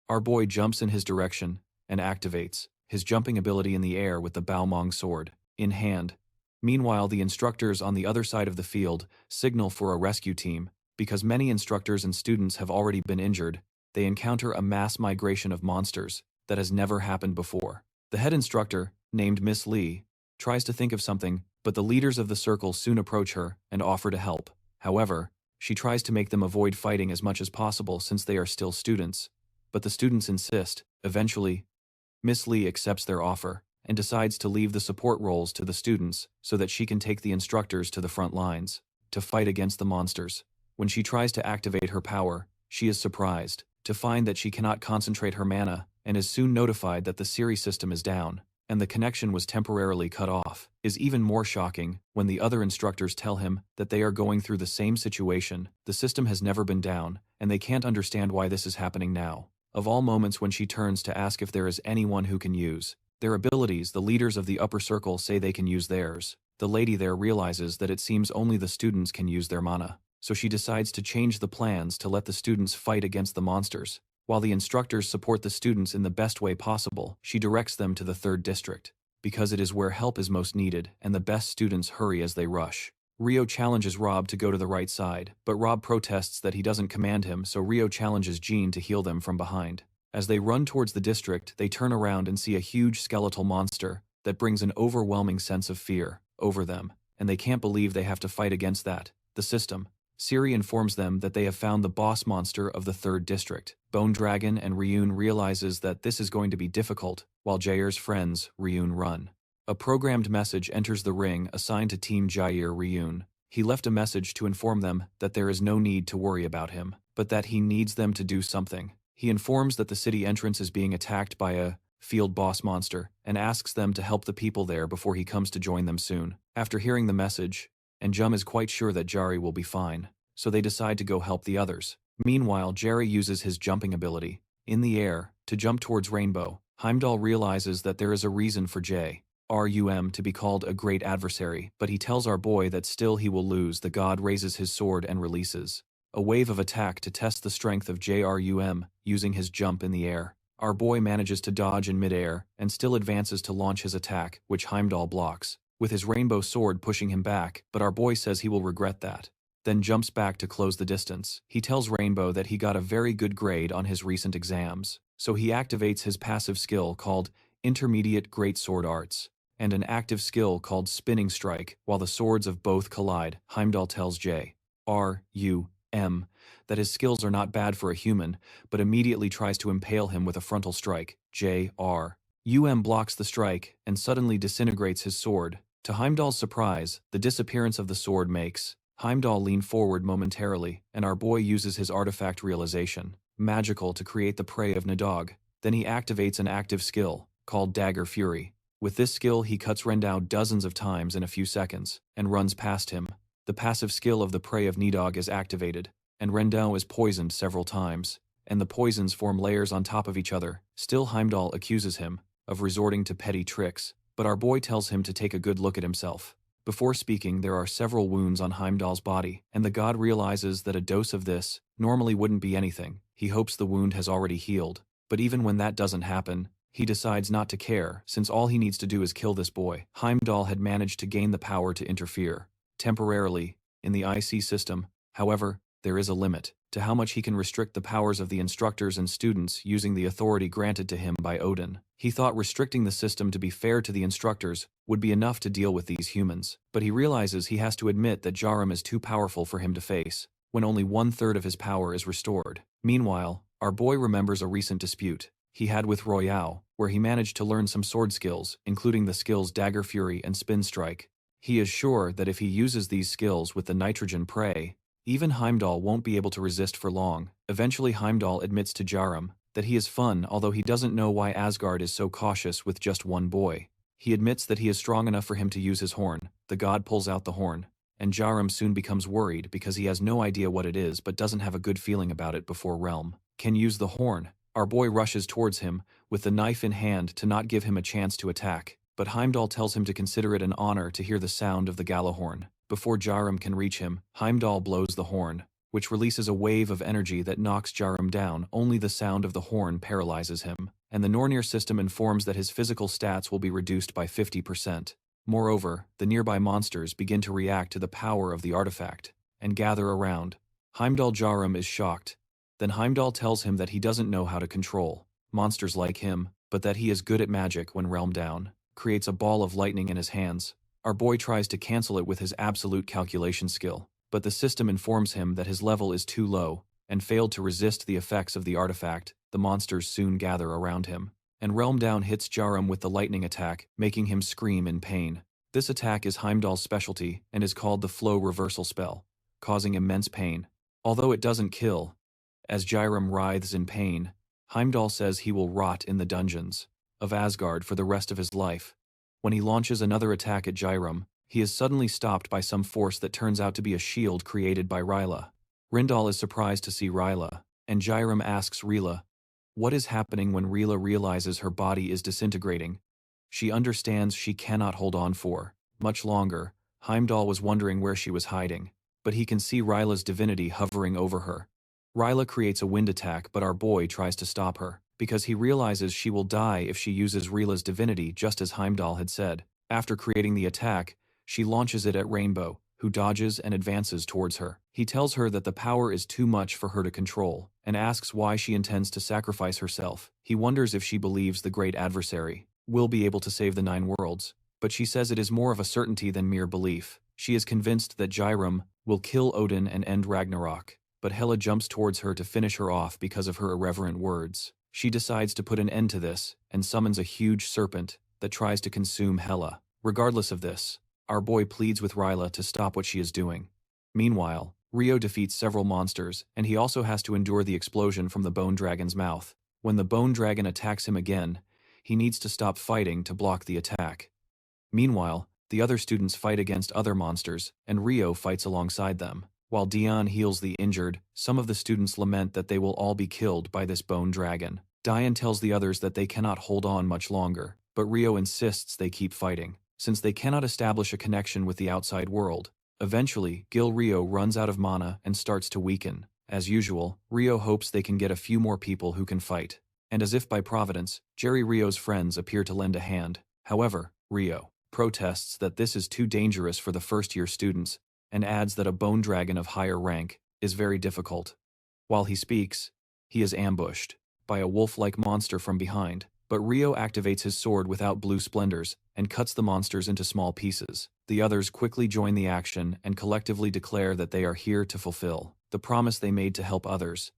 our boy jumps in his direction and activates his jumping ability in the air with the Baomeng sword in hand. Meanwhile, the instructors on the other side of the field signal for a rescue team. Because many instructors and students have already been injured, they encounter a mass migration of monsters that has never happened before. The head instructor, named Miss Lee, tries to think of something, but the leaders of the circle soon approach her and offer to help. However, she tries to make them avoid fighting as much as possible since they are still students, but the students insist. Eventually, Miss Lee accepts their offer and decides to leave the support roles to the students so that she can take the instructors to the front lines to fight against the monsters. When she tries to activate her power, she is surprised to find that she cannot concentrate her mana and is soon notified that the Siri system is down and the connection was temporarily cut off. Is even more shocking when the other instructors tell him that they are going through the same situation. The system has never been down, and they can't understand why this is happening now. Of all moments, when she turns to ask if there is anyone who can use their abilities, the leaders of the upper circle say they can use theirs. The lady there realizes that it seems only the students can use their mana, so she decides to change the plans to let the students fight against the monsters. While the instructors support the students in the best way possible, she directs them to the 3rd district, because it is where help is most needed and the best students hurry as they rush. Rio challenges Rob to go to the right side, but Rob protests that he doesn't command him, so Rio challenges Jean to heal them from behind. As they run towards the district, they turn around and see a huge skeletal monster that brings an overwhelming sense of fear over them, and they can't believe they have to fight against that. The system. Siri informs them that they have found the boss monster of the 3rd district. Bone Dragon and Ryun realizes that this is going to be difficult, while Jair's friends, Ryun, run. A programmed message enters the ring assigned to Team Jair Ryun. He left a message to inform them that there is no need to worry about him, but that he needs them to do something. He informs that the city entrance is being attacked by a field boss monster and asks them to help the people there before he comes to join them soon. After hearing the message, and Jum is quite sure that Jari will be fine, so they decide to go help the others. Meanwhile, Jerry uses his jumping ability in the air to jump towards Rainbow. Heimdall realizes that there is a reason for JRUM to be called a great adversary, but he tells our boy that still he will lose. The god raises his sword and releases a wave of attack to test the strength of JRUM using his jump in the air. Our boy manages to dodge in midair and still advances to launch his attack, which Heimdall blocks, with his rainbow sword pushing him back, but our boy says he will regret that. Then jumps back to close the distance. He tells Rainbow that he got a very good grade on his recent exams, so he activates his passive skill called Intermediate Great Sword Arts, and an active skill called Spinning Strike. While the swords of both collide, Heimdall tells JRUM that his skills are not bad for a human, but immediately tries to impale him with a frontal strike. JRUM blocks the strike and suddenly disintegrates his sword. To Heimdall's surprise, the disappearance of the sword makes Heimdall leaned forward momentarily, and our boy uses his artifact realization, magical, to create the prey of Nidog. Then he activates an active skill, called Dagger Fury. With this skill he cuts Rendao dozens of times in a few seconds, and runs past him. The passive skill of the prey of Nidog is activated, and Rendao is poisoned several times, and the poisons form layers on top of each other. Still, Heimdall accuses him of resorting to petty tricks, but our boy tells him to take a good look at himself. Before speaking, there are several wounds on Heimdall's body, and the god realizes that a dose of this normally wouldn't be anything. He hopes the wound has already healed, but even when that doesn't happen, he decides not to care, since all he needs to do is kill this boy. Heimdall had managed to gain the power to interfere, temporarily, in the IC system. However, there is a limit to how much he can restrict the powers of the instructors and students using the authority granted to him by Odin. He thought restricting the system to be fair to the instructors would be enough to deal with these humans, but he realizes he has to admit that Jarum is too powerful for him to face, when only 1/3 of his power is restored. Meanwhile, our boy remembers a recent dispute he had with Royale, where he managed to learn some sword skills, including the skills Dagger Fury and Spin Strike. He is sure that if he uses these skills with the nitrogen prey, even Heimdall won't be able to resist for long. Eventually Heimdall admits to Jarum that he is fun, although he doesn't know why Asgard is so cautious with just one boy. He admits that he is strong enough for him to use his horn. The god pulls out the horn, and Jarum soon becomes worried because he has no idea what it is but doesn't have a good feeling about it before Realm can use the horn. Our boy rushes towards him, with the knife in hand to not give him a chance to attack, but Heimdall tells him to consider it an honor to hear the sound of the Galahorn. Before Jarum can reach him, Heimdall blows the horn, which releases a wave of energy that knocks Jarum down. Only the sound of the horn paralyzes him, and the Nornir System informs that his physical stats will be reduced by 50%. Moreover, the nearby monsters begin to react to the power of the artifact, and gather around. Heimdall Jarum is shocked. Then Heimdall tells him that he doesn't know how to control monsters like him, but that he is good at magic. When Realm down, creates a ball of lightning in his hands. Our boy tries to cancel it with his absolute calculation skill, but the system informs him that his level is too low, and failed to resist the effects of the artifact. The monsters soon gather around him, and Realm down hits Jarum with the lightning attack, making him scream in pain. This attack is Heimdall's specialty, and is called the Flow Reversal Spell, causing immense pain. Although it doesn't kill, as Jarum writhes in pain, Heimdall says he will rot in the dungeons of Asgard for the rest of his life. When he launches another attack at Jarum, he is suddenly stopped by some force that turns out to be a shield created by Ryla. Rindal is surprised to see Ryla, and Jarum asks Rila what is happening. When Rila realizes her body is disintegrating, she understands she cannot hold on for much longer. Heimdall was wondering where she was hiding, but he can see Ryla's divinity hovering over her. Ryla creates a wind attack, but our boy tries to stop her, because he realizes she will die if she uses Rila's divinity, just as Heimdall had said. After creating the attack, she launches it at Rainbow, who dodges and advances towards her. He tells her that the power is too much for her to control, and asks why she intends to sacrifice herself. He wonders if she believes the great adversary will be able to save the 9 worlds, but she says it is more of a certainty than mere belief. She is convinced that Jarum will kill Odin and end Ragnarok, but Hela jumps towards her to finish her off because of her irreverent words. She decides to put an end to this, and summons a huge serpent that tries to consume Hela. Regardless of this, our boy pleads with Ryla to stop what she is doing. Meanwhile, Rio defeats several monsters, and he also has to endure the explosion from the Bone Dragon's mouth. When the Bone Dragon attacks him again, he needs to stop fighting to block the attack. Meanwhile, the other students fight against other monsters, and Rio fights alongside them. While Dion heals the injured, some of the students lament that they will all be killed by this Bone Dragon. Dion tells the others that they cannot hold on much longer, but Rio insists they keep fighting, since they cannot establish a connection with the outside world. Eventually, Gil Rio runs out of mana and starts to weaken. As usual, Rio hopes they can get a few more people who can fight, and as if by providence, Jerry Rio's friends appear to lend a hand. However, Rio protests that this is too dangerous for the first-year students, and adds that a bone dragon of higher rank is very difficult. While he speaks, he is ambushed by a wolf-like monster from behind, but Rio activates his sword without blue splendors and cuts the monsters into small pieces. The others quickly join the action and collectively declare that they are here to fulfill the promise they made to help others,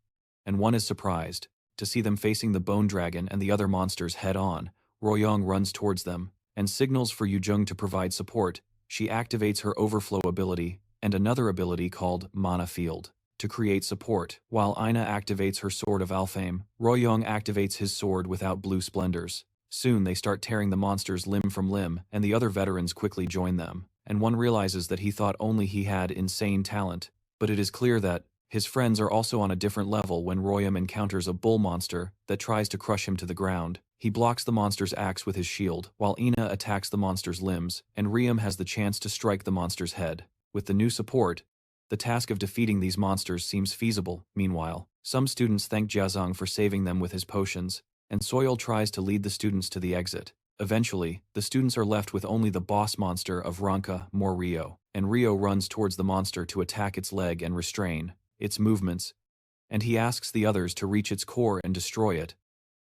and one is surprised to see them facing the bone dragon and the other monsters head-on. Royong runs towards them and signals for Yujung to provide support. She activates her overflow ability and another ability called Mana Field to create support. While Ina activates her Sword of Alfheim, Royong activates his sword without blue splendors. Soon they start tearing the monsters limb from limb, and the other veterans quickly join them. And one realizes that he thought only he had insane talent, but it is clear that his friends are also on a different level when Royam encounters a bull monster that tries to crush him to the ground. He blocks the monster's axe with his shield, while Ina attacks the monster's limbs, and Riam has the chance to strike the monster's head. With the new support, the task of defeating these monsters seems feasible. Meanwhile, some students thank Jiazong for saving them with his potions, and Soil tries to lead the students to the exit. Eventually, the students are left with only the boss monster of Ranka, Rio, and Rio runs towards the monster to attack its leg and restrain its movements, and he asks the others to reach its core and destroy it.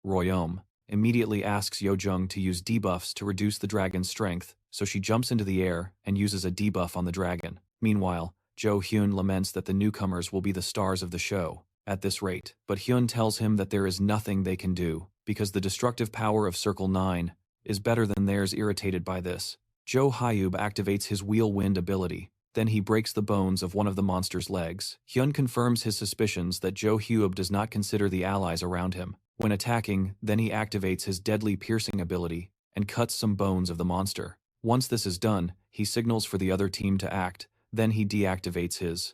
Royom immediately asks Yojung to use debuffs to reduce the dragon's strength, so she jumps into the air and uses a debuff on the dragon. Meanwhile, Jo Hyun laments that the newcomers will be the stars of the show at this rate, but Hyun tells him that there is nothing they can do, because the destructive power of Circle 9 is better than theirs. Irritated by this, Jo Hyub activates his Wheel Wind ability. Then he breaks the bones of one of the monster's legs. Hyun confirms his suspicions that Jo Hyub does not consider the allies around him. When attacking, then he activates his deadly piercing ability and cuts some bones of the monster. Once this is done, he signals for the other team to act, then he deactivates his